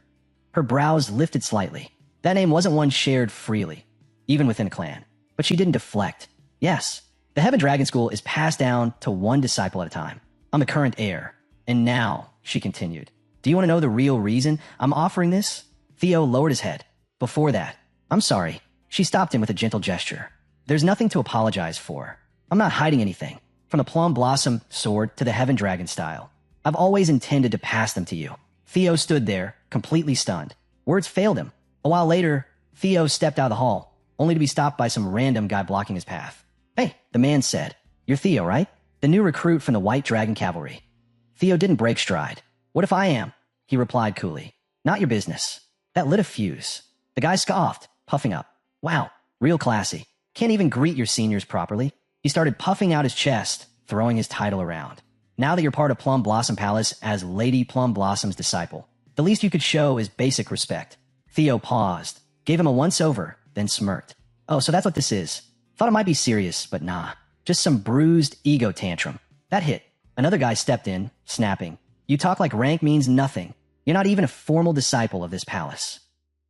Her brows lifted slightly. That name wasn't one shared freely, even within a clan. But she didn't deflect. "Yes, the Heaven Dragon School is passed down to one disciple at a time. I'm the current heir. And now," she continued, "do you want to know the real reason I'm offering this?" Theo lowered his head. "Before that, I'm sorry." She stopped him with a gentle gesture. "There's nothing to apologize for. I'm not hiding anything. From the Plum Blossom sword to the Heaven Dragon style, I've always intended to pass them to you." Theo stood there, completely stunned. Words failed him. A while later, Theo stepped out of the hall, only to be stopped by some random guy blocking his path. "Hey," the man said. "You're Theo, right? The new recruit from the White Dragon Cavalry." Theo didn't break stride. "What if I am?" he replied coolly. "Not your business." That lit a fuse. The guy scoffed, puffing up. "Wow, real classy. Can't even greet your seniors properly." He started puffing out his chest, throwing his title around. "Now that you're part of Plum Blossom Palace as Lady Plum Blossom's disciple, the least you could show is basic respect." Theo paused, gave him a once-over, then smirked. "Oh, so that's what this is. Thought it might be serious, but nah. Just some bruised ego tantrum." That hit. Another guy stepped in, snapping. "You talk like rank means nothing. You're not even a formal disciple of this palace."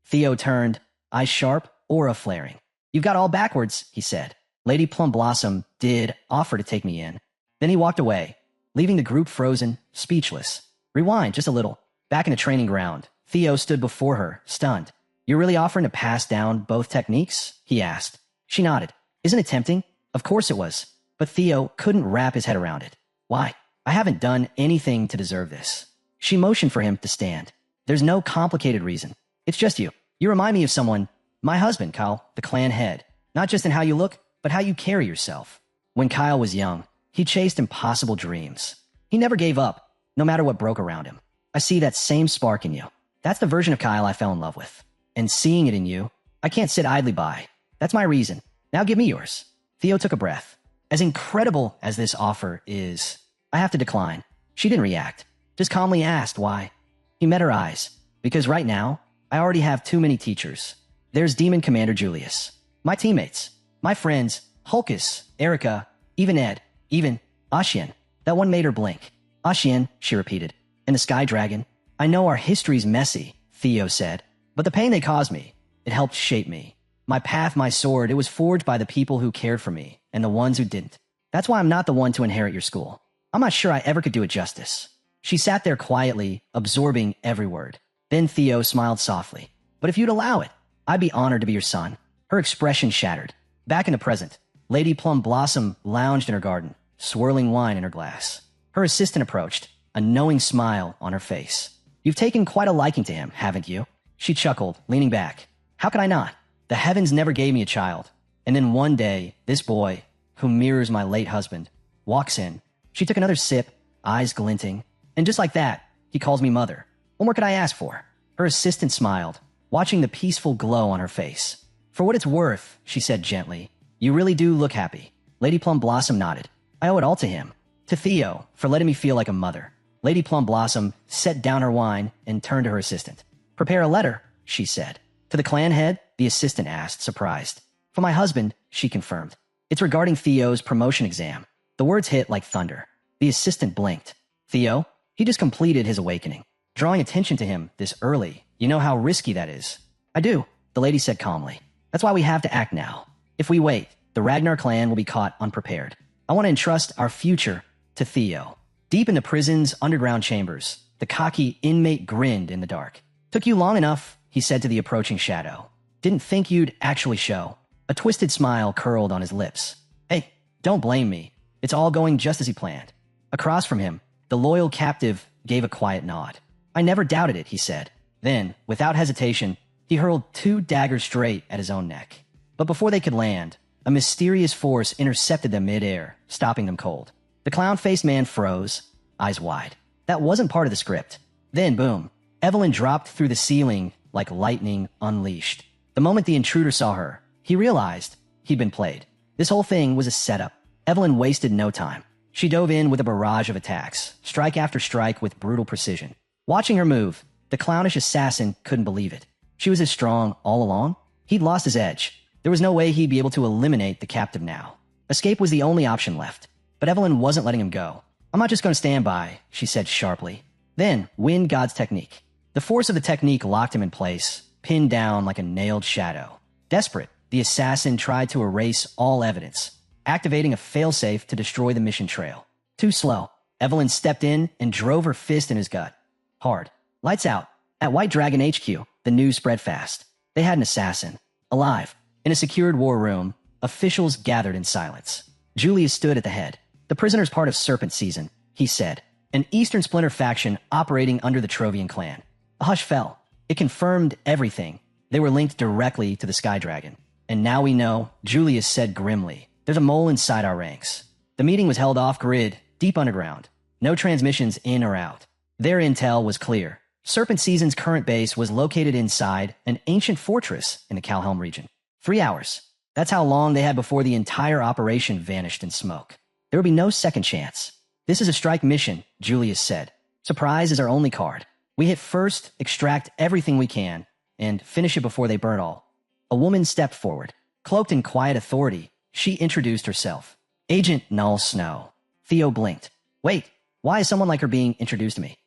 Theo turned, eyes sharp, aura flaring. "You've got all backwards," he said. "Lady Plum Blossom did offer to take me in." Then he walked away, leaving the group frozen, speechless. Rewind just a little. Back in the training ground, Theo stood before her, stunned. "You're really offering to pass down both techniques?" he asked. She nodded. "Isn't it tempting?" Of course it was. But Theo couldn't wrap his head around it. "Why? I haven't done anything to deserve this." She motioned for him to stand. "There's no complicated reason. It's just you. You remind me of someone. My husband, Kyle, the clan head. Not just in how you look, but how you carry yourself." When Kyle was young, he chased impossible dreams. He never gave up, no matter what broke around him. I see that same spark in you. That's the version of Kyle I fell in love with. And seeing it in you, I can't sit idly by. That's my reason. Now give me yours." Theo took a breath. As incredible as this offer is, I have to decline. She didn't react, just calmly asked why. He met her eyes. "Because right now, I already have too many teachers. There's Demon Commander Julius. My teammates. My friends, Hulkus, Erica, even Ed, even Ashian." That one made her blink. "Ashian," she repeated. "And the Sky Dragon. I know our history's messy," Theo said. "But the pain they caused me, it helped shape me. My path, my sword, it was forged by the people who cared for me and the ones who didn't. That's why I'm not the one to inherit your school. I'm not sure I ever could do it justice." She sat there quietly, absorbing every word. Then Theo smiled softly. "But if you'd allow it, I'd be honored to be your son." Her expression shattered. Back in the present, Lady Plum Blossom lounged in her garden, swirling wine in her glass. Her assistant approached, a knowing smile on her face. "You've taken quite a liking to him, haven't you?" She chuckled, leaning back. "How could I not? The heavens never gave me a child. And then one day, this boy, who mirrors my late husband, walks in." She took another sip, eyes glinting. "And just like that, he calls me mother. What more could I ask for?" Her assistant smiled, watching the peaceful glow on her face. "For what it's worth," she said gently, "you really do look happy." Lady Plum Blossom nodded. "I owe it all to him. To Theo, for letting me feel like a mother." Lady Plum Blossom set down her wine and turned to her assistant. "Prepare a letter," she said. "To the clan head the assistant asked, surprised. For my husband, she confirmed. It's regarding Theo's promotion exam. The words hit like thunder. The assistant blinked. Theo? He just completed his awakening. Drawing attention to him this early, you know how risky that is. I do, the lady said calmly. That's why we have to act now. If we wait, the Ragnar clan will be caught unprepared. I want to entrust our future to Theo. Deep in the prison's underground chambers, the cocky inmate grinned in the dark. Took you long enough, he said to the approaching shadow. Didn't think you'd actually show. A twisted smile curled on his lips. Hey, don't blame me. It's all going just as he planned. Across from him, the loyal captive gave a quiet nod. I never doubted it, he said. Then, without hesitation, he hurled 2 daggers straight at his own neck. But before they could land, a mysterious force intercepted them mid-air, stopping them cold. The clown-faced man froze, eyes wide. That wasn't part of the script. Then, boom, Evelyn dropped through the ceiling like lightning unleashed. The moment the intruder saw her, he realized he'd been played. This whole thing was a setup. Evelyn wasted no time. She dove in with a barrage of attacks, strike after strike with brutal precision. Watching her move, the clownish assassin couldn't believe it. She was as strong all along? He'd lost his edge. There was no way he'd be able to eliminate the captive now. Escape was the only option left. But Evelyn wasn't letting him go. I'm not just going to stand by, she said sharply. Then, wind God's technique. The force of the technique locked him in place, pinned down like a nailed shadow. Desperate, the assassin tried to erase all evidence, activating a failsafe to destroy the mission trail. Too slow. Evelyn stepped in and drove her fist in his gut. Hard. Lights out. At White Dragon HQ, the news spread fast. They had an assassin. Alive. In a secured war room, officials gathered in silence. Julius stood at the head. The prisoner's part of Serpent Season, he said. An Eastern Splinter faction operating under the Trovian clan. A hush fell. It confirmed everything. They were linked directly to the Sky Dragon. And now we know, Julius said grimly, there's a mole inside our ranks. The meeting was held off-grid, deep underground. No transmissions in or out. Their intel was clear. Serpent Season's current base was located inside an ancient fortress in the Calhelm region. 3 hours. That's how long they had before the entire operation vanished in smoke. There would be no second chance. This is a strike mission, Julius said. Surprise is our only card. We hit first, extract everything we can, and finish it before they burn all. A woman stepped forward. Cloaked in quiet authority, she introduced herself. Agent Null Snow. Theo blinked. Wait, why is someone like her being introduced to me?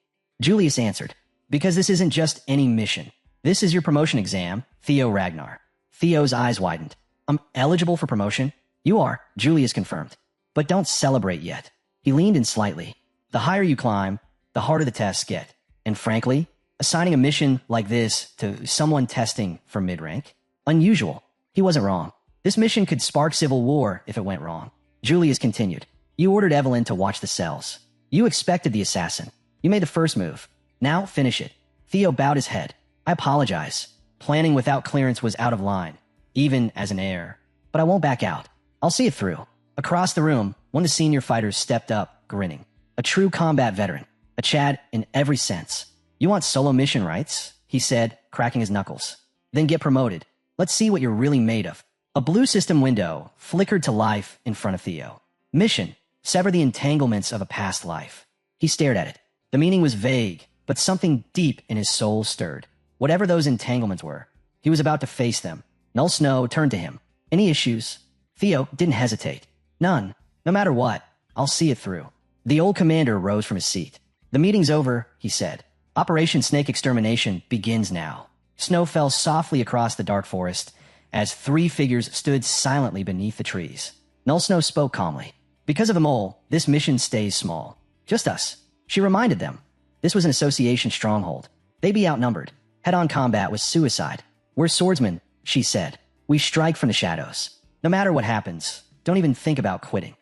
Julius answered. Because this isn't just any mission. This is your promotion exam, Theo Ragnar. Theo's eyes widened. I'm eligible for promotion? You are, Julius confirmed. But don't celebrate yet. He leaned in slightly. The higher you climb, the harder the tests get. And frankly, assigning a mission like this to someone testing for mid-rank? Unusual. He wasn't wrong. This mission could spark civil war if it went wrong. Julius continued. You ordered Evelyn to watch the cells. You expected the assassin. You made the first move. Now finish it. Theo bowed his head. I apologize. Planning without clearance was out of line, even as an heir. But I won't back out. I'll see it through. Across the room, one of the senior fighters stepped up, grinning. A true combat veteran. A Chad in every sense. You want solo mission rights? He said, cracking his knuckles. Then get promoted. Let's see what you're really made of. A blue system window flickered to life in front of Theo. Mission. Sever the entanglements of a past life. He stared at it. The meaning was vague, but something deep in his soul stirred. Whatever those entanglements were, he was about to face them. Null Snow turned to him. Any issues? Theo didn't hesitate. None. No matter what, I'll see it through. The old commander rose from his seat. The meeting's over, he said. Operation Snake Extermination begins now. Snow fell softly across the dark forest as 3 figures stood silently beneath the trees. Null Snow spoke calmly. Because of the mole, this mission stays small. Just us. She reminded them. This was an association stronghold. They'd be outnumbered. Head-on combat was suicide. We're swordsmen, she said. We strike from the shadows. No matter what happens, don't even think about quitting.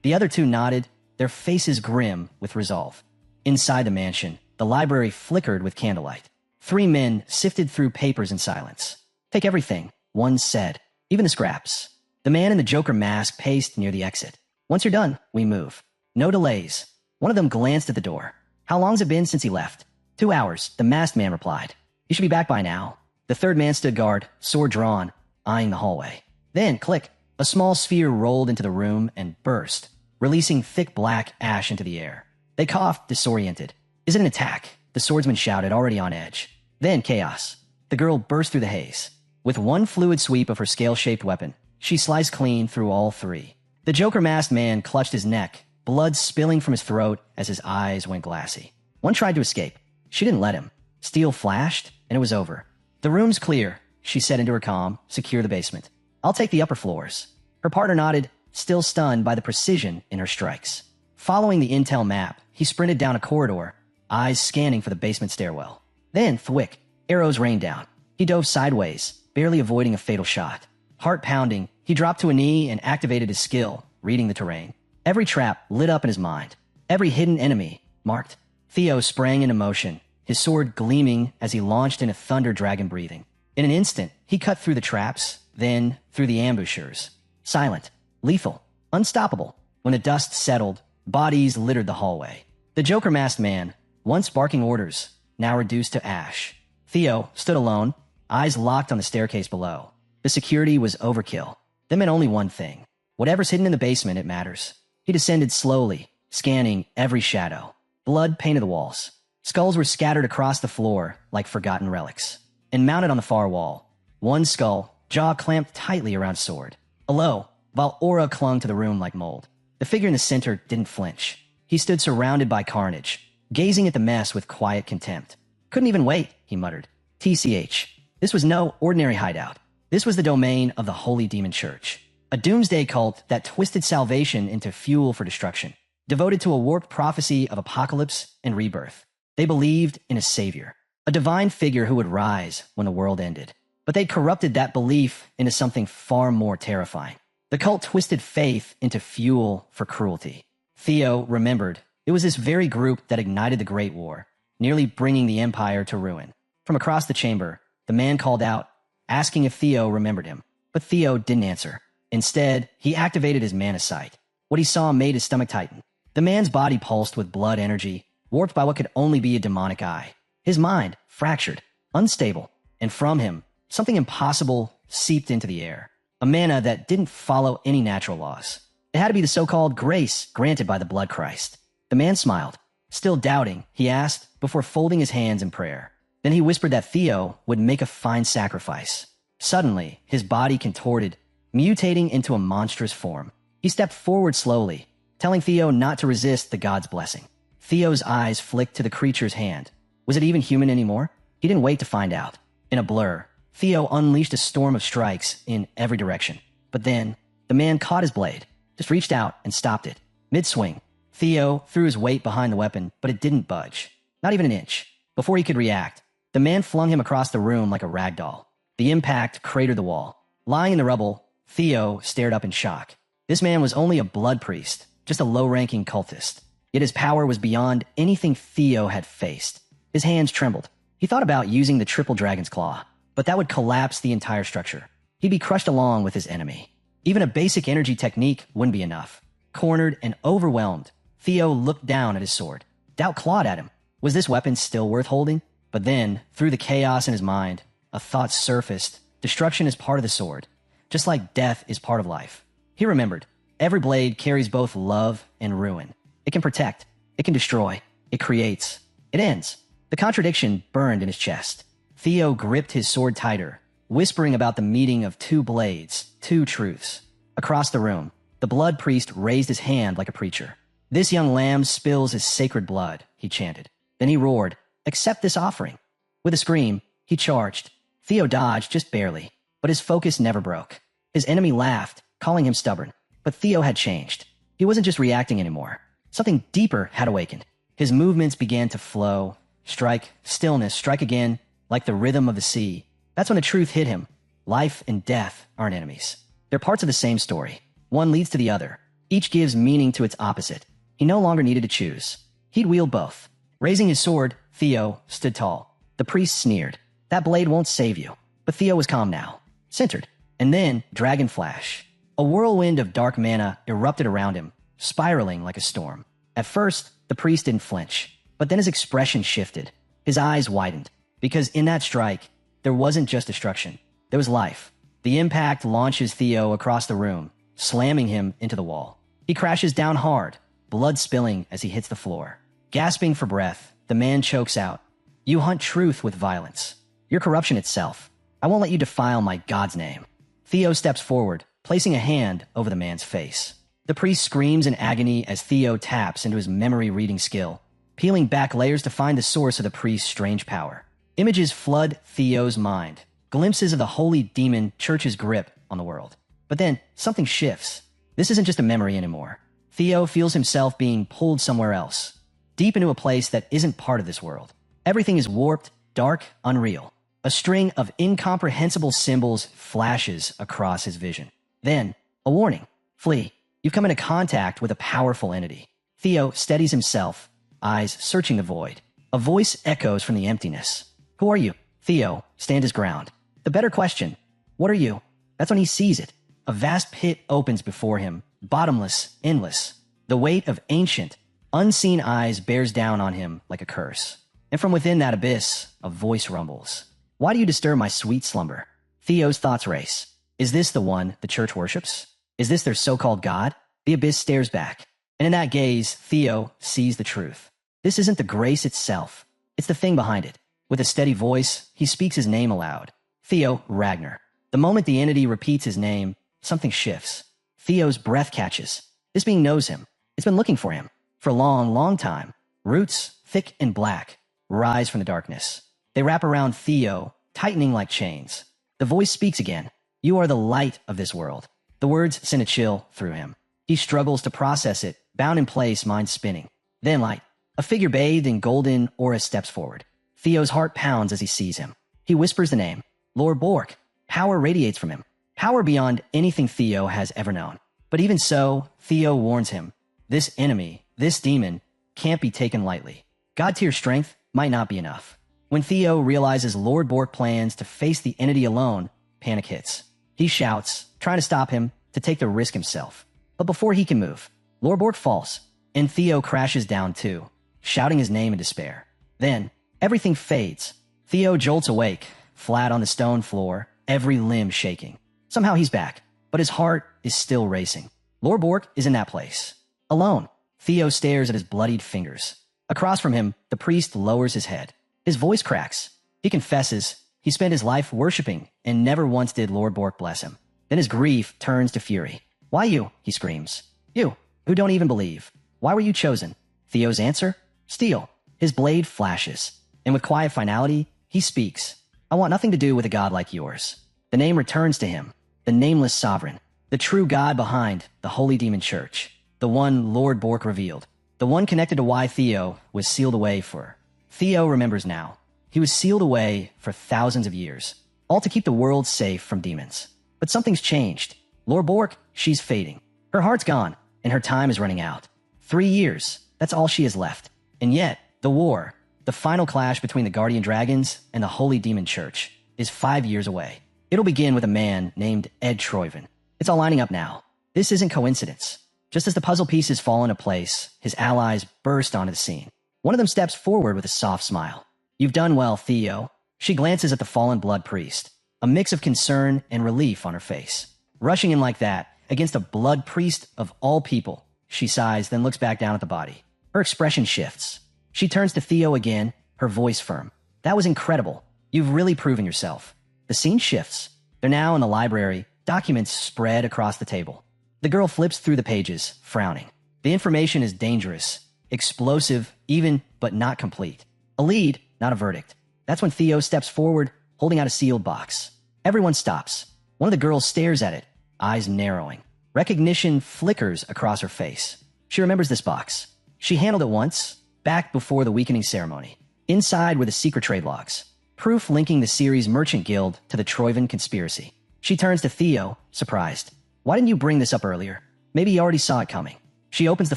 The other 2 nodded, their faces grim with resolve. Inside the mansion, the library flickered with candlelight. 3 men sifted through papers in silence. Take everything, one said. Even the scraps. The man in the Joker mask paced near the exit. Once you're done, we move. No delays. One of them glanced at the door. How long's it been since he left? 2 hours, the masked man replied. You should be back by now. The third man stood guard, sword drawn, eyeing the hallway. Then, click, a small sphere rolled into the room and burst, releasing thick black ash into the air. They coughed, disoriented. Is it an attack? The swordsman shouted, already on edge. Then chaos. The girl burst through the haze. With one fluid sweep of her scale-shaped weapon, she sliced clean through all three. The Joker-masked man clutched his neck, blood spilling from his throat as his eyes went glassy. One tried to escape. She didn't let him. Steel flashed, and it was over. "The room's clear," she said into her comm. "Secure the basement. I'll take the upper floors." Her partner nodded, still stunned by the precision in her strikes. Following the intel map, he sprinted down a corridor, eyes scanning for the basement stairwell. Then, thwick, arrows rained down. He dove sideways, barely avoiding a fatal shot. Heart pounding, he dropped to a knee and activated his skill, reading the terrain. Every trap lit up in his mind. Every hidden enemy marked. Theo sprang into motion, his sword gleaming as he launched into thunder dragon breathing. In an instant, he cut through the traps, then through the ambushers. Silent, lethal, unstoppable. When the dust settled, bodies littered the hallway. The Joker-masked man, once barking orders, now reduced to ash. Theo stood alone, eyes locked on the staircase below. The security was overkill. That meant only one thing. Whatever's hidden in the basement, it matters. He descended slowly, scanning every shadow. Blood painted the walls. Skulls were scattered across the floor like forgotten relics. And mounted on the far wall, one skull, jaw clamped tightly around sword. Below, while aura clung to the room like mold. The figure in the center didn't flinch. He stood surrounded by carnage, gazing at the mess with quiet contempt. "Couldn't even wait," he muttered. TCH. This was no ordinary hideout. This was the domain of the Holy Demon Church, a doomsday cult that twisted salvation into fuel for destruction, devoted to a warped prophecy of apocalypse and rebirth. They believed in a savior, a divine figure who would rise when the world ended. But they'd corrupted that belief into something far more terrifying. The cult twisted faith into fuel for cruelty. Theo remembered it was this very group that ignited the Great War, nearly bringing the Empire to ruin. From across the chamber, the man called out, asking if Theo remembered him. But Theo didn't answer. Instead, he activated his mana sight. What he saw made his stomach tighten. The man's body pulsed with blood energy, warped by what could only be a demonic eye. His mind, fractured, unstable, and from him, something impossible seeped into the air. A mana that didn't follow any natural laws. It had to be the so-called grace granted by the Blood Christ. The man smiled. Still doubting, he asked before folding his hands in prayer. Then he whispered that Theo would make a fine sacrifice. Suddenly, his body contorted, mutating into a monstrous form. He stepped forward slowly, telling Theo not to resist the god's blessing. Theo's eyes flicked to the creature's hand. Was it even human anymore? He didn't wait to find out. In a blur, Theo unleashed a storm of strikes in every direction. But then, the man caught his blade, just reached out and stopped it. Mid-swing, Theo threw his weight behind the weapon, but it didn't budge. Not even an inch. Before he could react, the man flung him across the room like a rag doll. The impact cratered the wall. Lying in the rubble, Theo stared up in shock. This man was only a blood priest, just a low-ranking cultist. Yet his power was beyond anything Theo had faced. His hands trembled. He thought about using the triple dragon's claw, but that would collapse the entire structure. He'd be crushed along with his enemy. Even a basic energy technique wouldn't be enough. Cornered and overwhelmed, Theo looked down at his sword. Doubt clawed at him. Was this weapon still worth holding? But then, through the chaos in his mind, a thought surfaced. Destruction is part of the sword, just like death is part of life. He remembered, every blade carries both love and ruin. It can protect, it can destroy, it creates, it ends. The contradiction burned in his chest. Theo gripped his sword tighter, whispering about the meeting of two blades, two truths. Across the room, the blood priest raised his hand like a preacher. "This young lamb spills his sacred blood," he chanted. Then he roared, "Accept this offering." With a scream, he charged. Theo dodged just barely, but his focus never broke. His enemy laughed, calling him stubborn. But Theo had changed. He wasn't just reacting anymore. Something deeper had awakened. His movements began to flow. Strike, stillness, strike again, like the rhythm of the sea. That's when the truth hit him. Life and death aren't enemies. They're parts of the same story. One leads to the other. Each gives meaning to its opposite. He no longer needed to choose. He'd wield both. Raising his sword, Theo stood tall. The priest sneered. "That blade won't save you." But Theo was calm now, centered. And then, dragon flash. A whirlwind of dark mana erupted around him, spiraling like a storm. At first, the priest didn't flinch, but then his expression shifted. His eyes widened, because in that strike, there wasn't just destruction. There was life. The impact launches Theo across the room, slamming him into the wall. He crashes down hard, blood spilling as he hits the floor. Gasping for breath, the man chokes out, "You hunt truth with violence. You're corruption itself." I won't let you defile my God's name. Theo steps forward, placing a hand over the man's face. The priest screams in agony as Theo taps into his memory reading skill, peeling back layers to find the source of the priest's strange power. Images flood Theo's mind, glimpses of the holy demon church's grip on the world. But then, something shifts. This isn't just a memory anymore. Theo feels himself being pulled somewhere else, deep into a place that isn't part of this world. Everything is warped, dark, unreal. A string of incomprehensible symbols flashes across his vision. Then, a warning. Flee. You've come into contact with a powerful entity. Theo steadies himself, eyes searching the void. A voice echoes from the emptiness. Who are you? Theo stands his ground. The better question, what are you? That's when he sees it. A vast pit opens before him, bottomless, endless. The weight of ancient, unseen eyes bears down on him like a curse. And from within that abyss, a voice rumbles. Why do you disturb my sweet slumber? Theo's thoughts race. Is this the one the church worships? Is this their so-called God? The abyss stares back. And in that gaze, Theo sees the truth. This isn't the grace itself. It's the thing behind it. With a steady voice, he speaks his name aloud. Theo Ragnar. The moment the entity repeats his name, something shifts. Theo's breath catches. This being knows him. It's been looking for him. For a long, long time. Roots, thick and black, rise from the darkness. They wrap around Theo, tightening like chains. The voice speaks again. You are the light of this world. The words send a chill through him. He struggles to process it, bound in place, mind spinning. Then light. A figure bathed in golden aura steps forward. Theo's heart pounds as he sees him. He whispers the name. Lord Bork. Power radiates from him. Power beyond anything Theo has ever known. But even so, Theo warns him. This enemy, this demon, can't be taken lightly. God-tier strength might not be enough. When Theo realizes Lord Bork plans to face the entity alone, panic hits. He shouts, trying to stop him, to take the risk himself. But before he can move, Lord Bork falls, and Theo crashes down too, shouting his name in despair. Then, everything fades. Theo jolts awake, flat on the stone floor, every limb shaking. Somehow he's back, but his heart is still racing. Lord Bork is in that place. Alone, Theo stares at his bloodied fingers. Across from him, the priest lowers his head. His voice cracks. He confesses he spent his life worshipping and never once did Lord Bork bless him. Then his grief turns to fury. Why you? He screams. You, who don't even believe. Why were you chosen? Theo's answer? Steel. His blade flashes. And with quiet finality, he speaks. I want nothing to do with a god like yours. The name returns to him. The nameless sovereign. The true god behind the holy demon church. The one Lord Bork revealed. The one connected to why Theo was sealed away for. Theo remembers now. He was sealed away for thousands of years. All to keep the world safe from demons. But something's changed. Lord Bork, she's fading. Her heart's gone, and her time is running out. 3 years, that's all she has left. And yet, the war, the final clash between the Guardian Dragons and the Holy Demon Church, is 5 years away. It'll begin with a man named Ed Troyven. It's all lining up now. This isn't coincidence. Just as the puzzle pieces fall into place, his allies burst onto the scene. One of them steps forward with a soft smile. You've done well, Theo. She glances at the fallen blood priest, a mix of concern and relief on her face. Rushing in like that, against a blood priest of all people, she sighs, then looks back down at the body. Her expression shifts. She turns to Theo again, her voice firm. That was incredible. You've really proven yourself. The scene shifts. They're now in the library, documents spread across the table. The girl flips through the pages, frowning. The information is dangerous, explosive, even, but not complete. A lead, not a verdict. That's when Theo steps forward, holding out a sealed box. Everyone stops. One of the girls stares at it, eyes narrowing. Recognition flickers across her face. She remembers this box. She handled it once, back before the weakening ceremony. Inside were the secret trade logs, proof linking the series Merchant Guild to the Troyven conspiracy. She turns to Theo, surprised. Why didn't you bring this up earlier? Maybe you already saw it coming. She opens the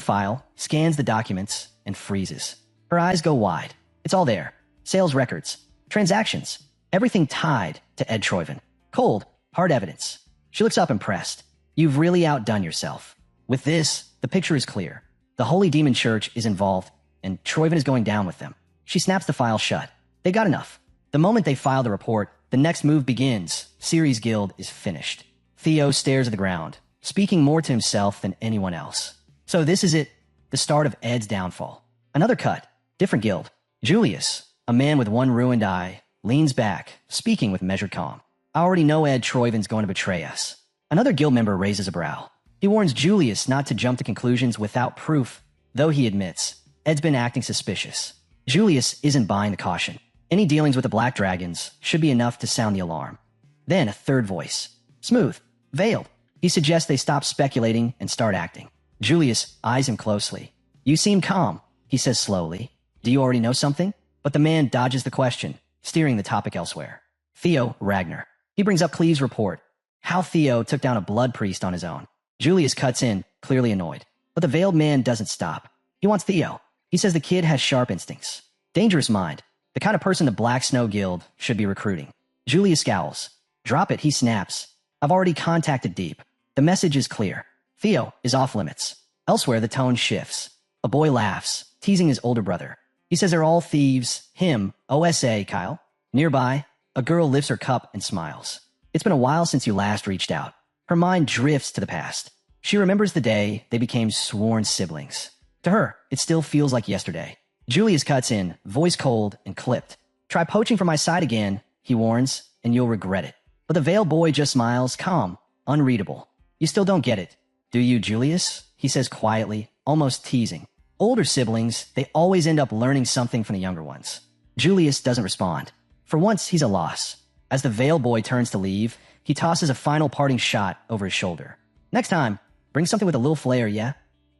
file, scans the documents, and freezes. Her eyes go wide. It's all there. Sales records, transactions, everything tied to Ed Troyven. Cold, hard evidence. She looks up impressed. You've really outdone yourself. With this, the picture is clear. The Holy Demon Church is involved, and Troyven is going down with them. She snaps the file shut. They got enough. The moment they file the report, the next move begins. Ceres Guild is finished. Theo stares at the ground, speaking more to himself than anyone else. So this is it, the start of Ed's downfall. Another cut, different guild. Julius, a man with one ruined eye, leans back, speaking with measured calm. I already know Ed Troyven's going to betray us. Another guild member raises a brow. He warns Julius not to jump to conclusions without proof, though he admits Ed's been acting suspicious. Julius isn't buying the caution. Any dealings with the Black Dragons should be enough to sound the alarm. Then a third voice. Smooth. Veiled. He suggests they stop speculating and start acting. Julius eyes him closely. You seem calm, he says slowly. Do you already know something? But the man dodges the question, steering the topic elsewhere. Theo Ragnar. He brings up Cleve's report. How Theo took down a blood priest on his own. Julius cuts in, clearly annoyed. But the veiled man doesn't stop. He wants Theo. He says the kid has sharp instincts. Dangerous mind. The kind of person the Black Snow Guild should be recruiting. Julius scowls. Drop it, he snaps. I've already contacted Deep. The message is clear. Theo is off limits. Elsewhere, the tone shifts. A boy laughs, teasing his older brother. He says they're all thieves. Him, OSA, Kyle. Nearby, a girl lifts her cup and smiles. It's been a while since you last reached out. Her mind drifts to the past. She remembers the day they became sworn siblings. To her, it still feels like yesterday. Julius cuts in, voice cold and clipped. Try poaching from my side again, he warns, and you'll regret it. But the veiled boy just smiles, calm, unreadable. You still don't get it, do you, Julius? He says quietly, almost teasing. Older siblings, they always end up learning something from the younger ones. Julius doesn't respond. For once, he's a loss. As the veiled boy turns to leave, he tosses a final parting shot over his shoulder. Next time, bring something with a little flair, yeah?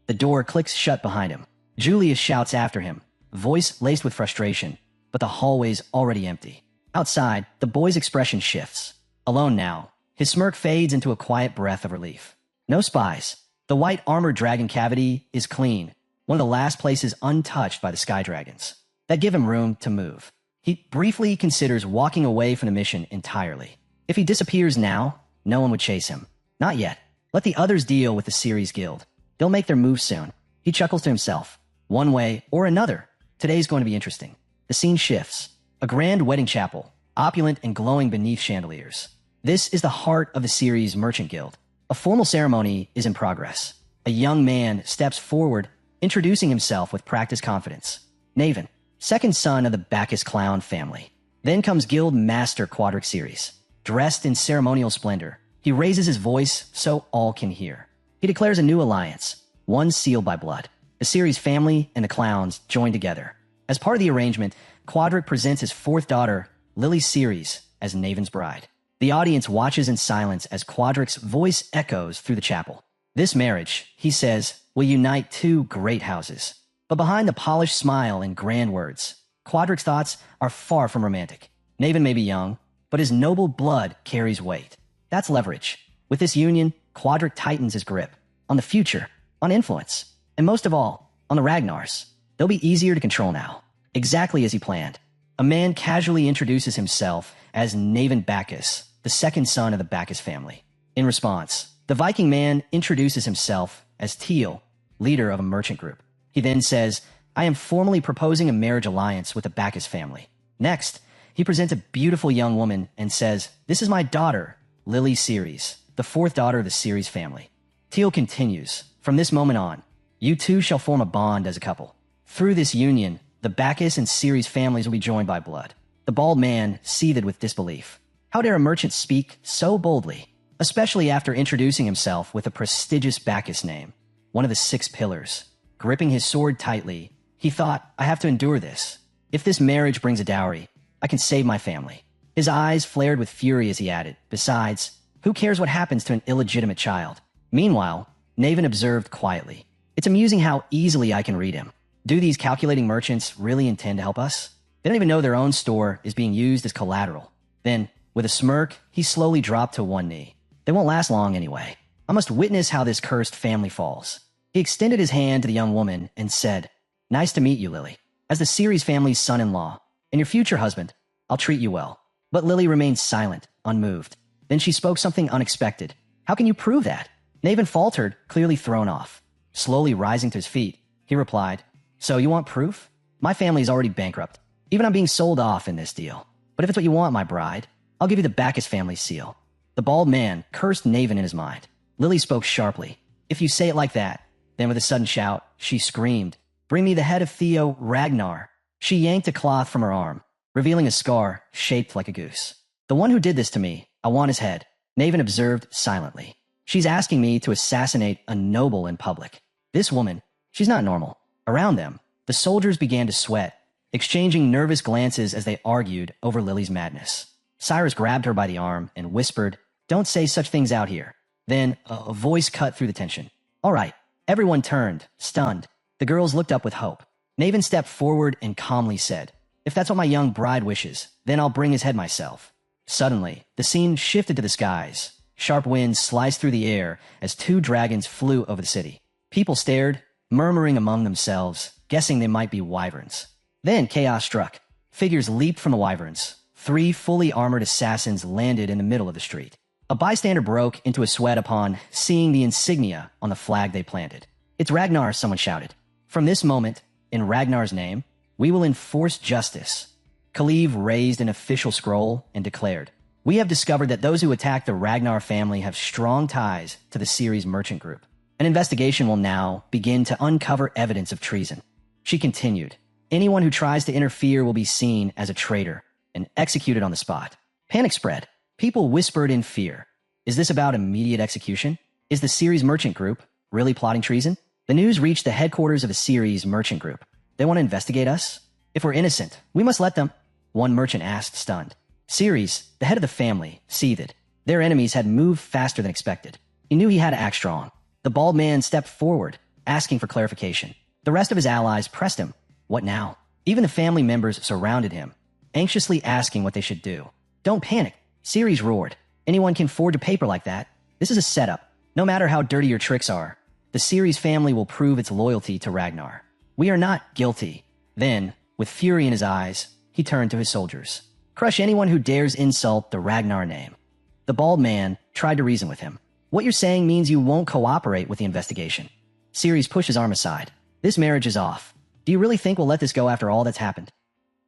The door clicks shut behind him. Julius shouts after him, voice laced with frustration, but the hallway's already empty. Outside, the boy's expression shifts. Alone now, his smirk fades into a quiet breath of relief. No spies. The white armored dragon cavity is clean, one of the last places untouched by the sky dragons. That give him room to move. He briefly considers walking away from the mission entirely. If he disappears now, no one would chase him. Not yet. Let the others deal with the Ceres Guild. They'll make their move soon. He chuckles to himself. One way or another, today's going to be interesting. The scene shifts. A grand wedding chapel, opulent and glowing beneath chandeliers. This is the heart of the Ceres Merchant Guild. A formal ceremony is in progress. A young man steps forward, introducing himself with practiced confidence. Naven, second son of the Bacchus clown family. Then comes Guild Master Quadric Ceres. Dressed in ceremonial splendor, he raises his voice so all can hear. He declares a new alliance, one sealed by blood. The Ceres family and the clowns join together. As part of the arrangement, Quadric presents his fourth daughter, Lily Ceres, as Naven's bride. The audience watches in silence as Quadric's voice echoes through the chapel. This marriage, he says, will unite two great houses. But behind the polished smile and grand words, Quadric's thoughts are far from romantic. Naven may be young, but his noble blood carries weight. That's leverage. With this union, Quadric tightens his grip on the future, on influence, and most of all, on the Ragnars. They'll be easier to control now, exactly as he planned. A man casually introduces himself as Naven Bacchus, the second son of the Bacchus family. In response, the Viking man introduces himself as Teal, leader of a merchant group. He then says, I am formally proposing a marriage alliance with the Bacchus family. Next, he presents a beautiful young woman and says, this is my daughter, Lily Ceres, the fourth daughter of the Ceres family. Teal continues, from this moment on, you two shall form a bond as a couple. Through this union, the Bacchus and Ceres families will be joined by blood. The bald man seethed with disbelief. How dare a merchant speak so boldly, especially after introducing himself with a prestigious Bacchus name, one of the 6 pillars. Gripping his sword tightly, he thought, I have to endure this. If this marriage brings a dowry, I can save my family. His eyes flared with fury as he added, besides, who cares what happens to an illegitimate child? Meanwhile, Naven observed quietly. It's amusing how easily I can read him. Do these calculating merchants really intend to help us? They don't even know their own store is being used as collateral. Then, with a smirk, he slowly dropped to one knee. They won't last long anyway. I must witness how this cursed family falls. He extended his hand to the young woman and said, nice to meet you, Lily. As the Ceres family's son-in-law, and your future husband, I'll treat you well. But Lily remained silent, unmoved. Then she spoke something unexpected. How can you prove that? Naven faltered, clearly thrown off. Slowly rising to his feet, he replied, so you want proof? My family is already bankrupt. Even I'm being sold off in this deal. But if it's what you want, my bride, I'll give you the Bacchus family seal. The bald man cursed Naven in his mind. Lily spoke sharply. If you say it like that. Then with a sudden shout, she screamed, bring me the head of Theo Ragnar. She yanked a cloth from her arm, revealing a scar shaped like a goose. The one who did this to me, I want his head, Naven observed silently. She's asking me to assassinate a noble in public. This woman, she's not normal. Around them, the soldiers began to sweat, exchanging nervous glances as they argued over Lily's madness. Cyrus grabbed her by the arm and whispered, "Don't say such things out here." Then a voice cut through the tension. "All right." Everyone turned, stunned. The girls looked up with hope. Naven stepped forward and calmly said, "If that's what my young bride wishes, then I'll bring his head myself." Suddenly, the scene shifted to the skies. Sharp winds sliced through the air as 2 dragons flew over the city. People stared, murmuring among themselves, guessing they might be wyverns. Then chaos struck. Figures leaped from the wyverns. 3 fully armored assassins landed in the middle of the street. A bystander broke into a sweat upon seeing the insignia on the flag they planted. "It's Ragnar," someone shouted. "From this moment, in Ragnar's name, we will enforce justice." Khalif raised an official scroll and declared, "We have discovered that those who attack the Ragnar family have strong ties to the Ceres merchant group. An investigation will now begin to uncover evidence of treason." She continued, "Anyone who tries to interfere will be seen as a traitor and executed on the spot." Panic spread. People whispered in fear. Is this about immediate execution? Is the Ceres merchant group really plotting treason? The news reached the headquarters of the Ceres merchant group. "They want to investigate us? If we're innocent, we must let them," one merchant asked, stunned. Ceres, the head of the family, seethed. Their enemies had moved faster than expected. He knew he had to act strong. The bald man stepped forward, asking for clarification. The rest of his allies pressed him. What now? Even the family members surrounded him, anxiously asking what they should do. "Don't panic," Ceres roared. "Anyone can forge a paper like that. This is a setup. No matter how dirty your tricks are, the Ceres family will prove its loyalty to Ragnar. We are not guilty." Then, with fury in his eyes, he turned to his soldiers. "Crush anyone who dares insult the Ragnar name." The bald man tried to reason with him. "What you're saying means you won't cooperate with the investigation." Ceres pushed his arm aside. "This marriage is off. Do you really think we'll let this go after all that's happened?"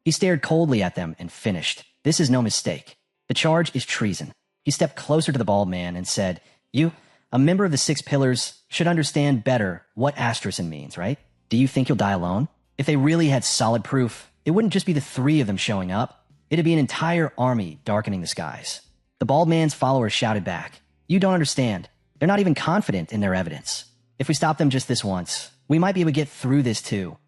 He stared coldly at them and finished. "This is no mistake. The charge is treason." He stepped closer to the bald man and said, "You, a member of the 6 Pillars, should understand better what asterism means, right? Do you think you'll die alone? If they really had solid proof, it wouldn't just be the 3 of them showing up. It'd be an entire army darkening the skies." The bald man's followers shouted back, "You don't understand. They're not even confident in their evidence. If we stop them just this once, we might be able to get through this too."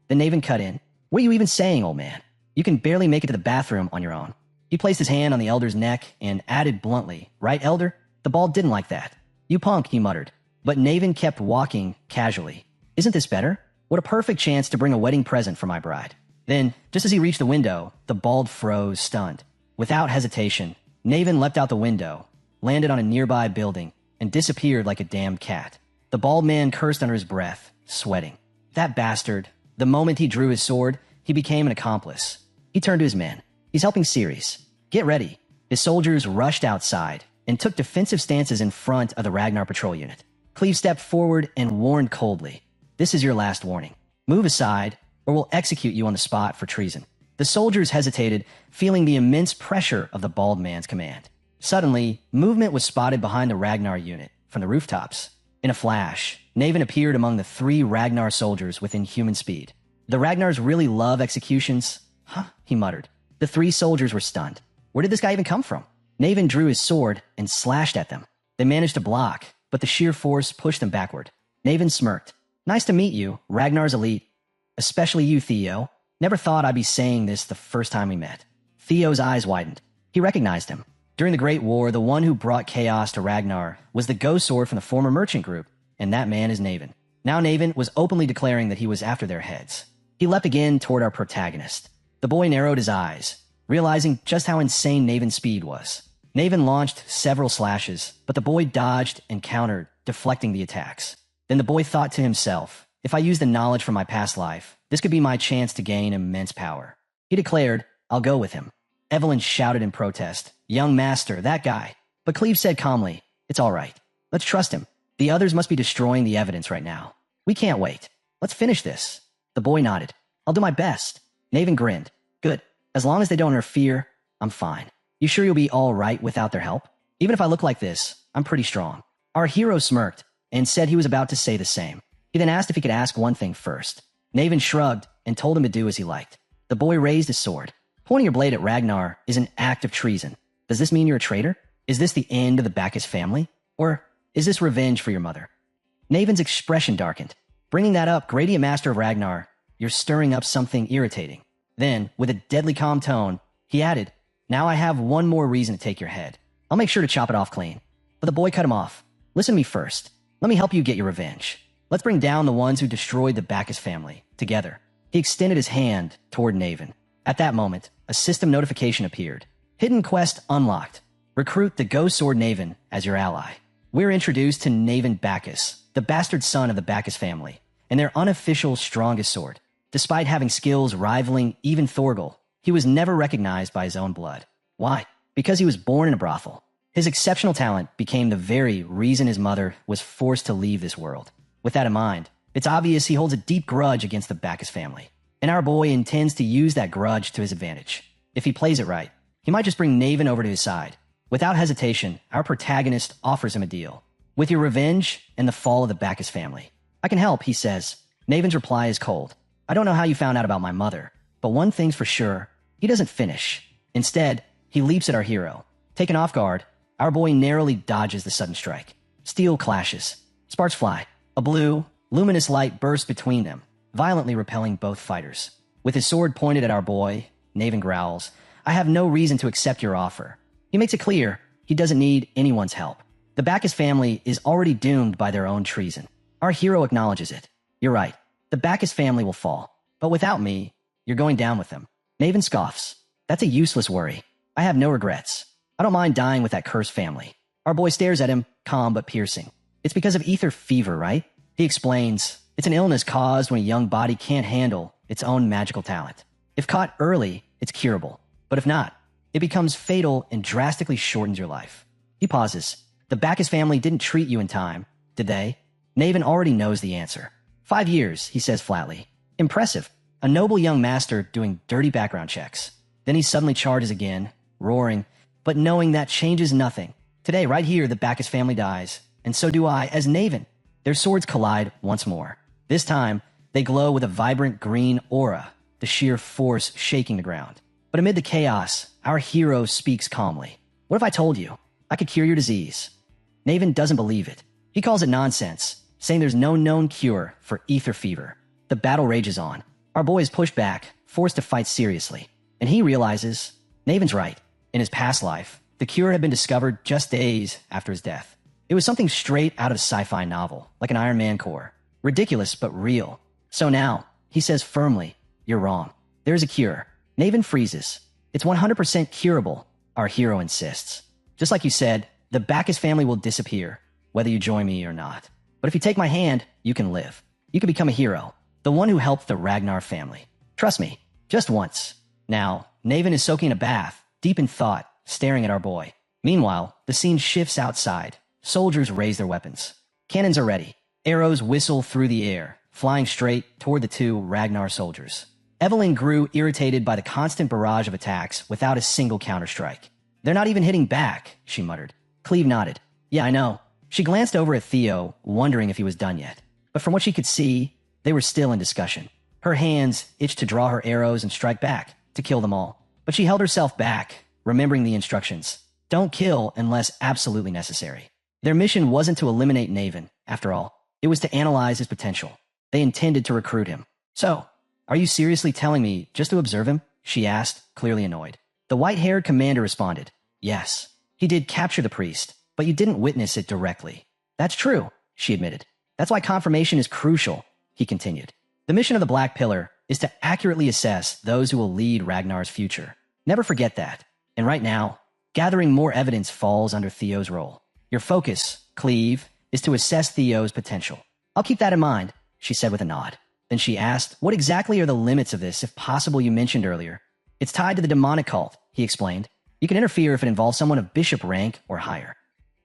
The Naven cut in. "What are you even saying, old man? You can barely make it to the bathroom on your own." He placed his hand on the elder's neck and added bluntly, "Right, elder?" The bald didn't like that. "You punk," he muttered. But Naven kept walking casually. "Isn't this better? What a perfect chance to bring a wedding present for my bride." Then, just as he reached the window, the bald froze, stunned. Without hesitation, Naven leapt out the window, landed on a nearby building, and disappeared like a damned cat. The bald man cursed under his breath, sweating. That bastard. The moment he drew his sword, he became an accomplice. He turned to his men. "He's helping Ceres. Get ready." His soldiers rushed outside and took defensive stances in front of the Ragnar patrol unit. Cleve stepped forward and warned coldly, "This is your last warning. Move aside, or we'll execute you on the spot for treason." The soldiers hesitated, feeling the immense pressure of the bald man's command. Suddenly, movement was spotted behind the Ragnar unit, from the rooftops. In a flash, Naven appeared among the 3 Ragnar soldiers within human speed. "The Ragnars really love executions?" "Huh?" he muttered. The 3 soldiers were stunned. Where did this guy even come from? Naven drew his sword and slashed at them. They managed to block, but the sheer force pushed them backward. Naven smirked. "Nice to meet you, Ragnar's elite. Especially you, Theo. Never thought I'd be saying this the first time we met." Theo's eyes widened. He recognized him. During the Great War, the one who brought chaos to Ragnar was the ghost sword from the former merchant group, and that man is Naven. Now Naven was openly declaring that he was after their heads. He leapt again toward our protagonist. The boy narrowed his eyes, realizing just how insane Naven's speed was. Naven launched several slashes, but the boy dodged and countered, deflecting the attacks. Then the boy thought to himself, "If I use the knowledge from my past life, this could be my chance to gain immense power." He declared, "I'll go with him." Evelyn shouted in protest, "Young master, that guy." But Cleve said calmly, "It's all right. Let's trust him. The others must be destroying the evidence right now. We can't wait. Let's finish this." The boy nodded. "I'll do my best." Naven grinned. "Good. As long as they don't interfere, I'm fine. You sure you'll be all right without their help? Even if I look like this, I'm pretty strong." Our hero smirked and said he was about to say the same. He then asked if he could ask one thing first. Naven shrugged and told him to do as he liked. The boy raised his sword. "Pointing your blade at Ragnar is an act of treason. Does this mean you're a traitor? Is this the end of the Bacchus family? Or is this revenge for your mother? Naven's expression darkened. Bringing that up, Gradient Master of Ragnar, you're stirring up something irritating. Then, with a deadly calm tone, he added, now I have one more reason to take your head. I'll make sure to chop it off clean. But the boy cut him off. Listen to me first. Let me help you get your revenge. Let's bring down the ones who destroyed the Bacchus family, together. He extended his hand toward Naven. At that moment, a system notification appeared. Hidden quest unlocked. Recruit the Ghost Sword Naven as your ally. We're introduced to Naven Bacchus, the bastard son of the Bacchus family, and their unofficial strongest sword. Despite having skills rivaling even Thorgal, he was never recognized by his own blood. Why? Because he was born in a brothel. His exceptional talent became the very reason his mother was forced to leave this world. With that in mind, it's obvious he holds a deep grudge against the Bacchus family, and our boy intends to use that grudge to his advantage. If he plays it right, he might just bring Naven over to his side. Without hesitation, our protagonist offers him a deal. With your revenge and the fall of the Bacchus family. I can help, he says. Naven's reply is cold. I don't know how you found out about my mother, but one thing's for sure, he doesn't finish. Instead, he leaps at our hero. Taken off guard, our boy narrowly dodges the sudden strike. Steel clashes. Sparks fly. A blue, luminous light bursts between them, violently repelling both fighters. With his sword pointed at our boy, Naven growls, I have no reason to accept your offer. He makes it clear he doesn't need anyone's help. The Bacchus family is already doomed by their own treason. Our hero acknowledges it. You're right. The Bacchus family will fall. But without me, you're going down with them. Naven scoffs. That's a useless worry. I have no regrets. I don't mind dying with that cursed family. Our boy stares at him, calm but piercing. It's because of ether fever, right? He explains, it's an illness caused when a young body can't handle its own magical talent. If caught early, it's curable. But if not, it becomes fatal and drastically shortens your life. He pauses. The Bacchus family didn't treat you in time, did they? Naven already knows the answer. 5 years, he says flatly. Impressive. A noble young master doing dirty background checks. Then he suddenly charges again, roaring, but knowing that changes nothing. Today, right here, the Bacchus family dies, and so do I as Naven. Their swords collide once more. This time, they glow with a vibrant green aura, the sheer force shaking the ground. But amid the chaos, our hero speaks calmly. What if I told you? I could cure your disease. Naven doesn't believe it. He calls it nonsense, saying there's no known cure for ether fever. The battle rages on. Our boy is pushed back, forced to fight seriously. And he realizes, Naven's right. In his past life, the cure had been discovered just days after his death. It was something straight out of a sci-fi novel, like an Iron Man core. Ridiculous, but real. So now, he says firmly, you're wrong. There's a cure. Naven freezes. It's 100% curable, our hero insists. Just like you said, the Bacchus family will disappear, whether you join me or not. But if you take my hand, you can live. You can become a hero, the one who helped the Ragnar family. Trust me, just once. Now, Naven is soaking a bath, deep in thought, staring at our boy. Meanwhile, the scene shifts outside. Soldiers raise their weapons. Cannons are ready. Arrows whistle through the air, flying straight toward the two Ragnar soldiers. Evelyn grew irritated by the constant barrage of attacks without a single counterstrike. They're not even hitting back, she muttered. Cleve nodded. Yeah, I know. She glanced over at Theo, wondering if he was done yet. But from what she could see, they were still in discussion. Her hands itched to draw her arrows and strike back, to kill them all. But she held herself back, remembering the instructions. Don't kill unless absolutely necessary. Their mission wasn't to eliminate Naven, after all. It was to analyze his potential. They intended to recruit him. So, are you seriously telling me just to observe him? She asked, clearly annoyed. The white-haired commander responded, yes. He did capture the priest, but you didn't witness it directly. That's true, she admitted. That's why confirmation is crucial, he continued. The mission of the Black Pillar is to accurately assess those who will lead Ragnar's future. Never forget that. And right now, gathering more evidence falls under Theo's role. Your focus, Cleve, is to assess Theo's potential. I'll keep that in mind, she said with a nod. Then she asked, what exactly are the limits of this, if possible, you mentioned earlier? It's tied to the demonic cult, he explained. You can interfere if it involves someone of bishop rank or higher.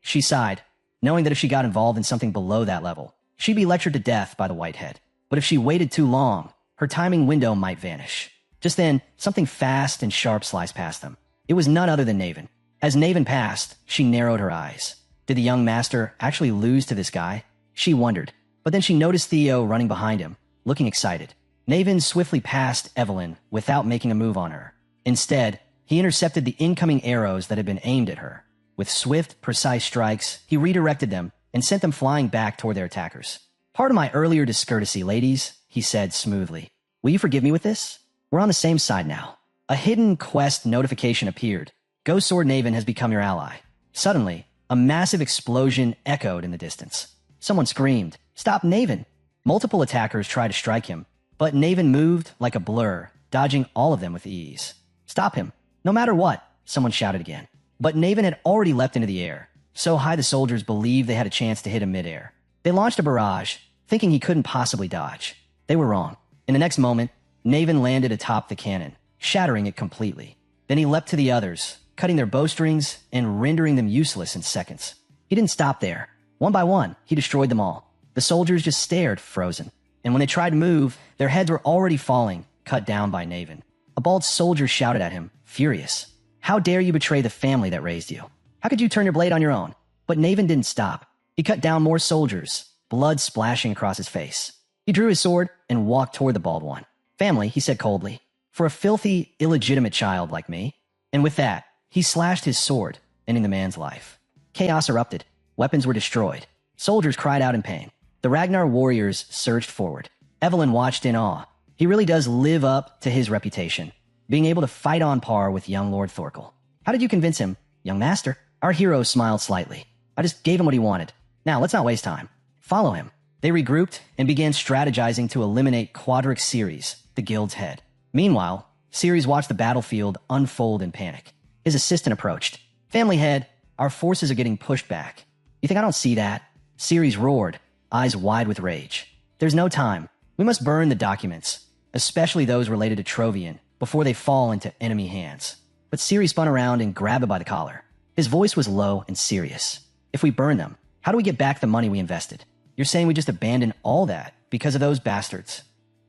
She sighed, knowing that if she got involved in something below that level, she'd be lectured to death by the Whitehead. But if she waited too long, her timing window might vanish. Just then, something fast and sharp sliced past them. It was none other than Naven. As Naven passed, she narrowed her eyes. Did the young master actually lose to this guy? She wondered. But then she noticed Theo running behind him, looking excited. Naven swiftly passed Evelyn without making a move on her. Instead, He intercepted the incoming arrows that had been aimed at her. With swift, precise strikes, he redirected them and sent them flying back toward their attackers. "Pardon my earlier discourtesy, ladies," he said smoothly. "Will you forgive me with this? We're on the same side now." A hidden quest notification appeared. Ghost Sword Naven has become your ally. Suddenly, a massive explosion echoed in the distance. Someone screamed, "Stop Naven!" Multiple attackers tried to strike him, but Naven moved like a blur, dodging all of them with ease. "Stop him, no matter what," someone shouted again. But Naven had already leapt into the air, so high the soldiers believed they had a chance to hit him midair. They launched a barrage, thinking he couldn't possibly dodge. They were wrong. In the next moment, Naven landed atop the cannon, shattering it completely. Then he leapt to the others, cutting their bowstrings and rendering them useless in seconds. He didn't stop there. One by one, he destroyed them all. The soldiers just stared, frozen. And when they tried to move, their heads were already falling, cut down by Naven. A bald soldier shouted at him, furious. "How dare you betray the family that raised you? How could you turn your blade on your own?" But Naven didn't stop. He cut down more soldiers, blood splashing across his face. He drew his sword and walked toward the bald one. "Family," he said coldly, "for a filthy, illegitimate child like me." And with that, he slashed his sword, ending the man's life. Chaos erupted. Weapons were destroyed. Soldiers cried out in pain. The Ragnar warriors surged forward. Evelyn watched in awe. He really does live up to his reputation, being able to fight on par with young Lord Thorkel. "How did you convince him, young master?" Our hero smiled slightly. "I just gave him what he wanted. Now, let's not waste time. Follow him." They regrouped and began strategizing to eliminate Quadric Ceres, the guild's head. Meanwhile, Ceres watched the battlefield unfold in panic. His assistant approached. "Family head, our forces are getting pushed back." "You think I don't see that?" Ceres roared, eyes wide with rage. "There's no time. We must burn the documents, especially those related to Trovian, before they fall into enemy hands." But Ceres spun around and grabbed him by the collar. His voice was low and serious. "If we burn them, how do we get back the money we invested? You're saying we just abandon all that because of those bastards?"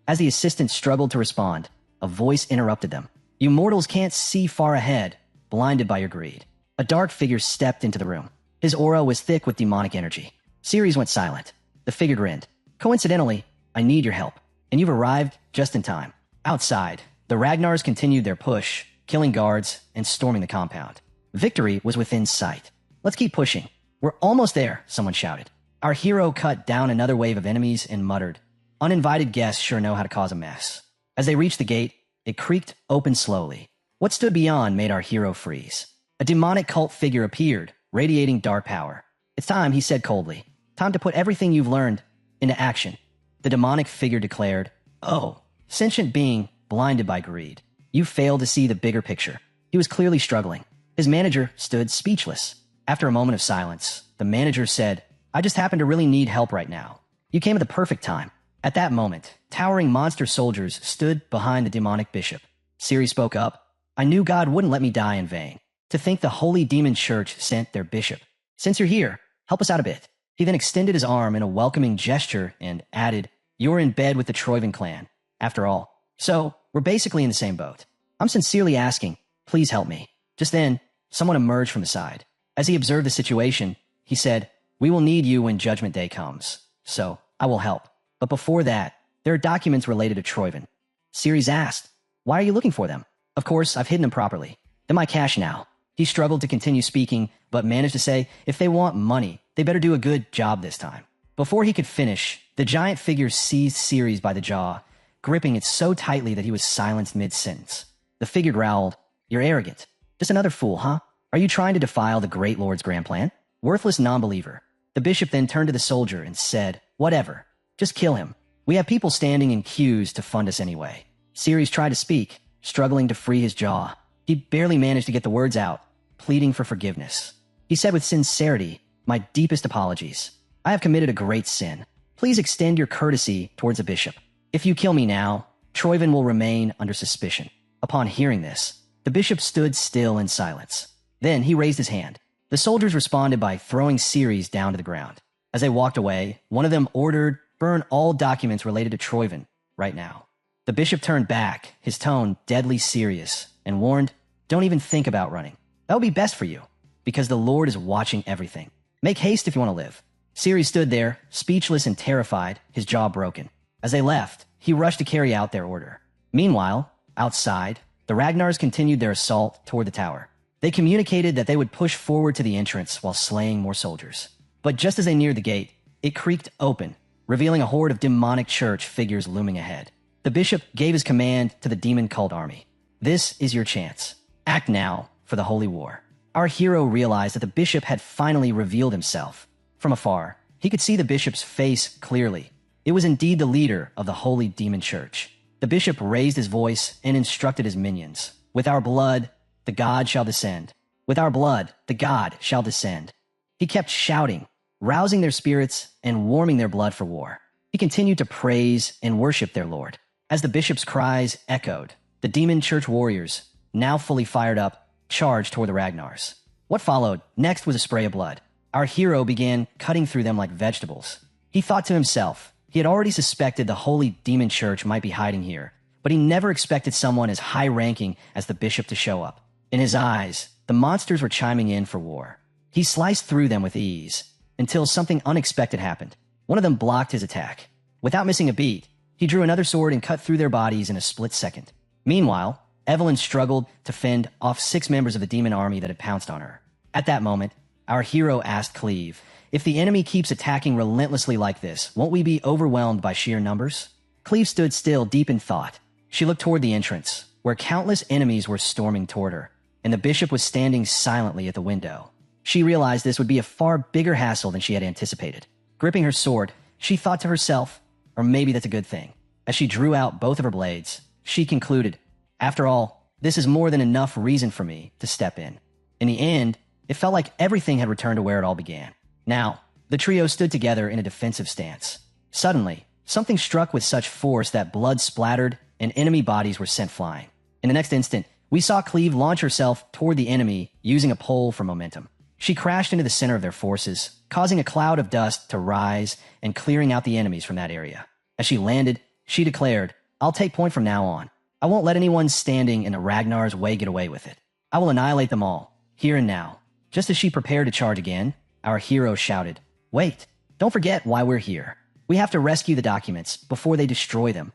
As the assistant struggled to respond, a voice interrupted them. "You mortals can't see far ahead, blinded by your greed." A dark figure stepped into the room. His aura was thick with demonic energy. Ceres went silent. The figure grinned. "Coincidentally, I need your help, and you've arrived just in time." Outside, the Ragnars continued their push, killing guards and storming the compound. Victory was within sight. "Let's keep pushing. We're almost there," someone shouted. Our hero cut down another wave of enemies and muttered, "Uninvited guests sure know how to cause a mess." As they reached the gate, it creaked open slowly. What stood beyond made our hero freeze. A demonic cult figure appeared, radiating dark power. "It's time," he said coldly. "Time to put everything you've learned into action." The demonic figure declared, "Oh, sentient being blinded by greed. You failed to see the bigger picture." He was clearly struggling. His manager stood speechless. After a moment of silence, the manager said, "I just happen to really need help right now. You came at the perfect time." At that moment, towering monster soldiers stood behind the demonic bishop. Ceres spoke up. "I knew God wouldn't let me die in vain. To think the Holy Demon Church sent their bishop. Since you're here, help us out a bit." He then extended his arm in a welcoming gesture and added, "You're in bed with the Troivan clan, after all. So, we're basically in the same boat. I'm sincerely asking, please help me." Just then, someone emerged from the side. As he observed the situation, he said, "We will need you when Judgment Day comes. So, I will help. But before that, there are documents related to Troivan." Ceres asked, "Why are you looking for them?" "Of course, I've hidden them properly. They're my cash now." He struggled to continue speaking, but managed to say, "If they want money, they better do a good job this time." Before he could finish, the giant figure seized Ceres by the jaw, gripping it so tightly that he was silenced mid-sentence. The figure growled, "You're arrogant. Just another fool, huh? Are you trying to defile the Great Lord's grand plan?" Worthless non-believer. The bishop then turned to the soldier and said, "Whatever. Just kill him. We have people standing in queues to fund us anyway." Ceres tried to speak, struggling to free his jaw. He barely managed to get the words out, pleading for forgiveness. He said with sincerity, "My deepest apologies. I have committed a great sin. Please extend your courtesy towards the bishop. If you kill me now, Troivan will remain under suspicion." Upon hearing this, the bishop stood still in silence. Then he raised his hand. The soldiers responded by throwing Ceres down to the ground. As they walked away, one of them ordered, "Burn all documents related to Troivan right now." The bishop turned back, his tone deadly serious, and warned, "Don't even think about running. That will be best for you, because the Lord is watching everything. Make haste if you want to live." Ceres stood there, speechless and terrified, his jaw broken. As they left, he rushed to carry out their order. Meanwhile, outside, The Ragnars continued their assault toward the tower. They communicated that they would push forward to the entrance while slaying more soldiers. But just as they neared the gate, it creaked open, revealing a horde of demonic church figures looming ahead. The bishop gave his command to the demon cult army. This is your chance. Act now for the holy war. Our hero realized that the bishop had finally revealed himself. From afar, he could see the bishop's face clearly. It was indeed the leader of the holy demon church. The bishop raised his voice and instructed his minions. With our blood, the god shall descend. With our blood, the god shall descend. He kept shouting, rousing their spirits and warming their blood for war. He continued to praise and worship their lord. As the bishop's cries echoed, the demon church warriors, now fully fired up, charged toward the Ragnars. What followed next was a spray of blood. Our hero began cutting through them like vegetables. He thought to himself, he had already suspected the holy demon church might be hiding here, but he never expected someone as high-ranking as the bishop to show up. In his eyes, the monsters were chiming in for war. He sliced through them with ease, until something unexpected happened. One of them blocked his attack. Without missing a beat, he drew another sword and cut through their bodies in a split second. Meanwhile, Evelyn struggled to fend off 6 members of the demon army that had pounced on her. At that moment, our hero asked Cleve, if the enemy keeps attacking relentlessly like this, won't we be overwhelmed by sheer numbers? Cleve stood still, deep in thought. She looked toward the entrance, where countless enemies were storming toward her, and the bishop was standing silently at the window. She realized this would be a far bigger hassle than she had anticipated. Gripping her sword, she thought to herself, or maybe that's a good thing. As she drew out both of her blades, she concluded, after all, this is more than enough reason for me to step in. In the end, it felt like everything had returned to where it all began. Now, the trio stood together in a defensive stance. Suddenly, something struck with such force that blood splattered and enemy bodies were sent flying. In the next instant, we saw Cleve launch herself toward the enemy using a pole for momentum. She crashed into the center of their forces, causing a cloud of dust to rise and clearing out the enemies from that area. As she landed, she declared, I'll take point from now on. I won't let anyone standing in the Ragnar's way get away with it. I will annihilate them all, here and now. Just as she prepared to charge again, our hero shouted, wait, don't forget why we're here. We have to rescue the documents before they destroy them.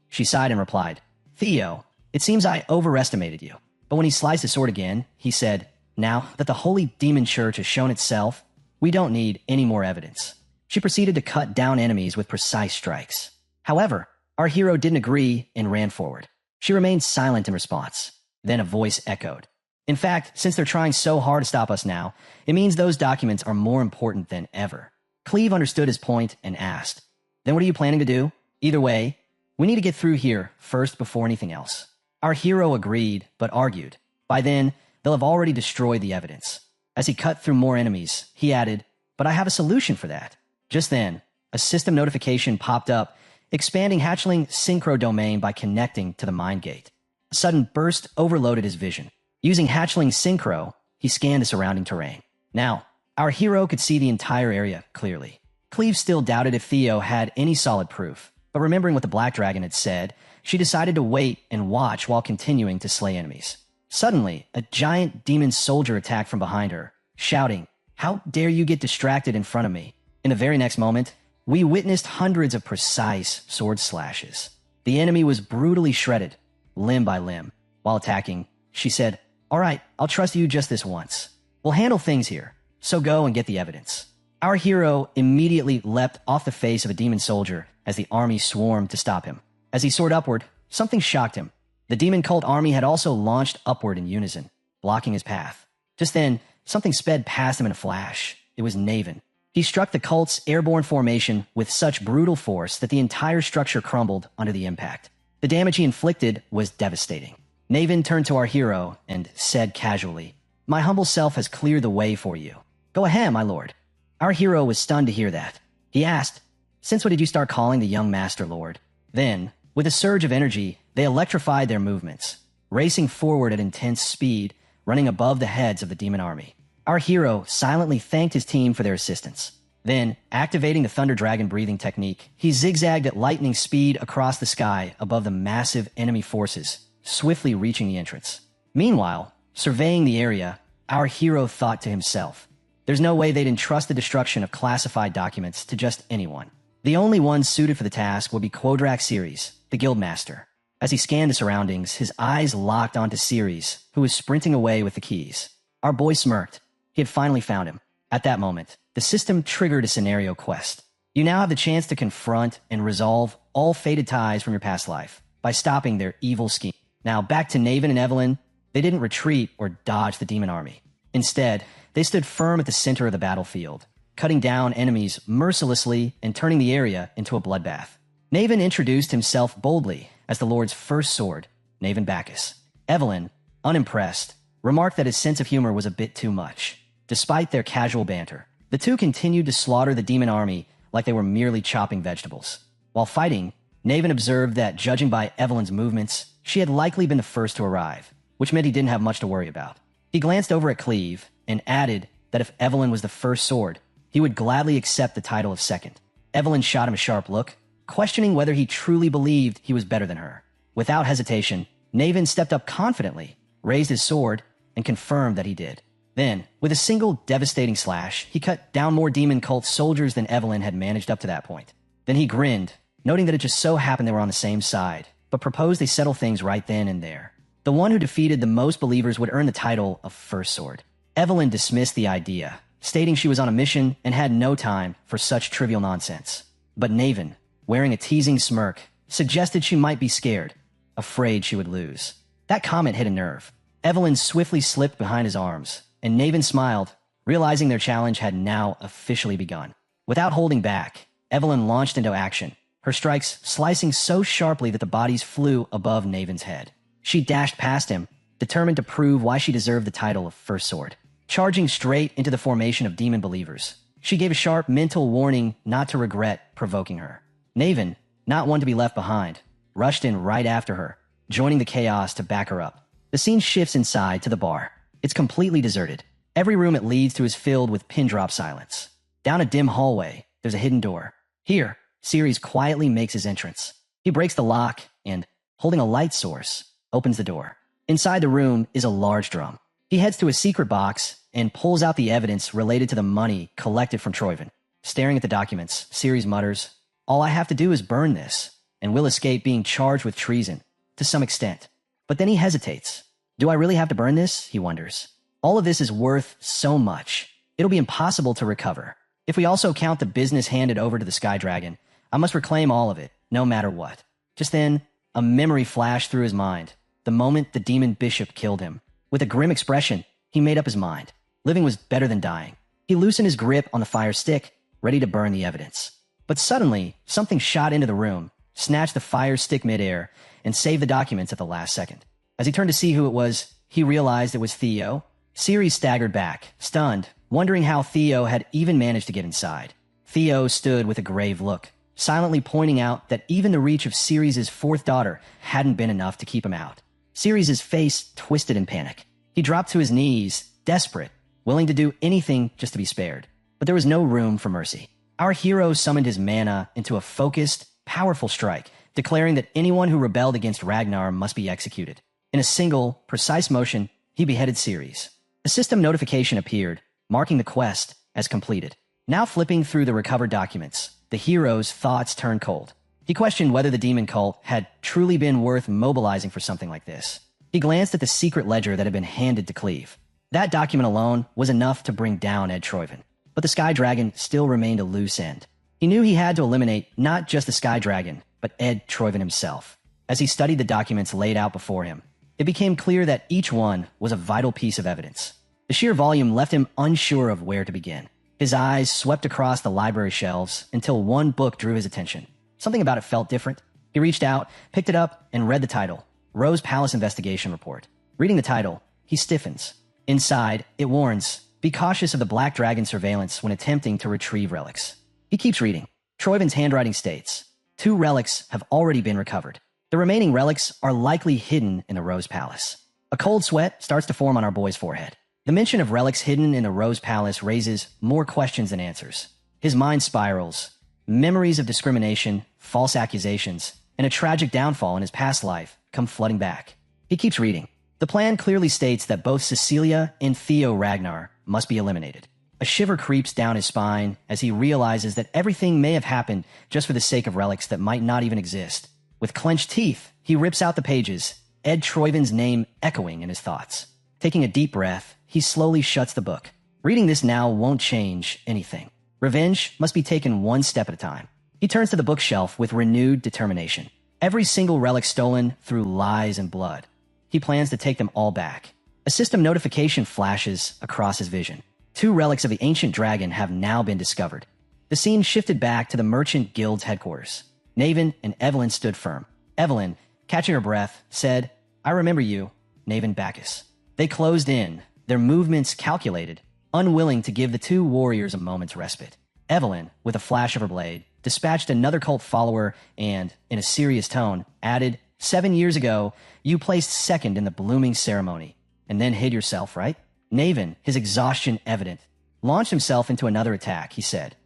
She sighed and replied, Theo, it seems I overestimated you. But when he sliced his sword again, he said, now that the holy demon church has shown itself, we don't need any more evidence. She proceeded to cut down enemies with precise strikes. However, our hero didn't agree and ran forward. She remained silent in response. Then a voice echoed. In fact, since they're trying so hard to stop us now, it means those documents are more important than ever. Cleve understood his point and asked, then what are you planning to do? Either way, we need to get through here first before anything else. Our hero agreed, but argued. By then, they'll have already destroyed the evidence. As he cut through more enemies, he added, but I have a solution for that. Just then, a system notification popped up, expanding Hatchling Synchro Domain by connecting to the Mind Gate. A sudden burst overloaded his vision. Using Hatchling Synchro, he scanned the surrounding terrain. Now, our hero could see the entire area clearly. Cleve still doubted if Theo had any solid proof, but remembering what the Black Dragon had said, she decided to wait and watch while continuing to slay enemies. Suddenly, a giant demon soldier attacked from behind her, shouting, how dare you get distracted in front of me? In the very next moment, we witnessed hundreds of precise sword slashes. The enemy was brutally shredded, limb by limb. While attacking, she said, all right, I'll trust you just this once. We'll handle things here, so go and get the evidence. Our hero immediately leapt off the face of a demon soldier as the army swarmed to stop him. As he soared upward, something shocked him. The demon cult army had also launched upward in unison, blocking his path. Just then, something sped past him in a flash. It was Naven. He struck the cult's airborne formation with such brutal force that the entire structure crumbled under the impact. The damage he inflicted was devastating. Naven turned to our hero and said casually, my humble self has cleared the way for you. Go ahead, my lord. Our hero was stunned to hear that. He asked, since when did you start calling the young master lord? Then, with a surge of energy, they electrified their movements, racing forward at intense speed, running above the heads of the demon army. Our hero silently thanked his team for their assistance. Then, activating the Thunder Dragon breathing technique, he zigzagged at lightning speed across the sky above the massive enemy forces, swiftly reaching the entrance. Meanwhile, surveying the area, our hero thought to himself, there's no way they'd entrust the destruction of classified documents to just anyone. The only one suited for the task would be Quodrak Ceres, the Guildmaster. As he scanned the surroundings, his eyes locked onto Ceres, who was sprinting away with the keys. Our boy smirked. He had finally found him. At that moment, the system triggered a scenario quest. You now have the chance to confront and resolve all fated ties from your past life by stopping their evil scheme. Now, back to Naven and Evelyn, they didn't retreat or dodge the demon army. Instead, they stood firm at the center of the battlefield, cutting down enemies mercilessly and turning the area into a bloodbath. Naven introduced himself boldly as the Lord's first sword, Naven Bacchus. Evelyn, unimpressed, remarked that his sense of humor was a bit too much. Despite their casual banter, the two continued to slaughter the demon army like they were merely chopping vegetables. While fighting, Naven observed that, judging by Evelyn's movements, she had likely been the first to arrive, which meant he didn't have much to worry about. He glanced over at Cleve and added that if Evelyn was the first sword, he would gladly accept the title of second. Evelyn shot him a sharp look, questioning whether he truly believed he was better than her. Without hesitation, Naven stepped up confidently, raised his sword, and confirmed that he did. Then, with a single devastating slash, he cut down more demon cult soldiers than Evelyn had managed up to that point. Then he grinned, noting that it just so happened they were on the same side, but proposed they settle things right then and there. The one who defeated the most believers would earn the title of First Sword. Evelyn dismissed the idea, stating she was on a mission and had no time for such trivial nonsense. But Naven, wearing a teasing smirk, suggested she might be scared, afraid she would lose. That comment hit a nerve. Evelyn swiftly slipped behind his arms, and Naven smiled, realizing their challenge had now officially begun. Without holding back, Evelyn launched into action, her strikes slicing so sharply that the bodies flew above Naven's head. She dashed past him, determined to prove why she deserved the title of First Sword. Charging straight into the formation of demon believers, she gave a sharp mental warning not to regret provoking her. Naven, not one to be left behind, rushed in right after her, joining the chaos to back her up. The scene shifts inside to the bar. It's completely deserted. Every room it leads to is filled with pin-drop silence. Down a dim hallway, there's a hidden door. Here, Ceres quietly makes his entrance. He breaks the lock and, holding a light source, opens the door. Inside the room is a large drum. He heads to a secret box and pulls out the evidence related to the money collected from Troyven. Staring at the documents, Ceres mutters, "All I have to do is burn this, and we'll escape being charged with treason, to some extent." But then he hesitates. Do I really have to burn this? He wonders. All of this is worth so much. It'll be impossible to recover. If we also count the business handed over to the Sky Dragon, I must reclaim all of it, no matter what. Just then, a memory flashed through his mind, the moment the demon bishop killed him. With a grim expression, he made up his mind. Living was better than dying. He loosened his grip on the fire stick, ready to burn the evidence. But suddenly, something shot into the room, snatched the fire stick midair, and saved the documents at the last second. As he turned to see who it was, he realized it was Theo. Ceres staggered back, stunned, wondering how Theo had even managed to get inside. Theo stood with a grave look, silently pointing out that even the reach of Ceres' fourth daughter hadn't been enough to keep him out. Ceres' face twisted in panic. He dropped to his knees, desperate, willing to do anything just to be spared. But there was no room for mercy. Our hero summoned his mana into a focused, powerful strike, declaring that anyone who rebelled against Ragnar must be executed. In a single, precise motion, he beheaded Ceres. A system notification appeared, marking the quest as completed. Now flipping through the recovered documents, the hero's thoughts turned cold. He questioned whether the demon cult had truly been worth mobilizing for something like this. He glanced at the secret ledger that had been handed to Cleve. That document alone was enough to bring down Ed Troyven. But the Sky Dragon still remained a loose end. He knew he had to eliminate not just the Sky Dragon, but Ed Troyven himself. As he studied the documents laid out before him, it became clear that each one was a vital piece of evidence. The sheer volume left him unsure of where to begin. His eyes swept across the library shelves until one book drew his attention. Something about it felt different. He reached out, picked it up, and read the title, Rose Palace Investigation Report. Reading the title, he stiffens. Inside, it warns, be cautious of the Black Dragon surveillance when attempting to retrieve relics. He keeps reading. Troyven's handwriting states, 2 relics have already been recovered. The remaining relics are likely hidden in the Rose Palace. A cold sweat starts to form on our boy's forehead. The mention of relics hidden in the Rose Palace raises more questions than answers. His mind spirals. Memories of discrimination, false accusations, and a tragic downfall in his past life come flooding back. He keeps reading. The plan clearly states that both Cecilia and Theo Ragnar must be eliminated. A shiver creeps down his spine as he realizes that everything may have happened just for the sake of relics that might not even exist. With clenched teeth, he rips out the pages, Ed Troyven's name echoing in his thoughts. Taking a deep breath, he slowly shuts the book. Reading this now won't change anything. Revenge must be taken one step at a time. He turns to the bookshelf with renewed determination. Every single relic stolen through lies and blood. He plans to take them all back. A system notification flashes across his vision. 2 relics of the ancient dragon have now been discovered. The scene shifted back to the Merchant Guild's headquarters. Naven and Evelyn stood firm. Evelyn, catching her breath, said, "I remember you, Naven Bacchus." They closed in, their movements calculated, unwilling to give the 2 warriors a moment's respite. Evelyn, with a flash of her blade, dispatched another cult follower and, in a serious tone, added, 7 years ago, you placed second in the blooming ceremony, and then hid yourself, right?" Naven, his exhaustion evident, launched himself into another attack. He said,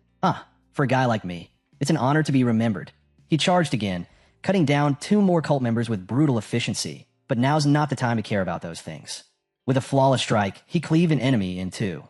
for a guy like me, it's an honor to be remembered." He charged again, cutting down 2 more cult members with brutal efficiency, but now's not the time to care about those things. With a flawless strike, he cleaved an enemy in 2.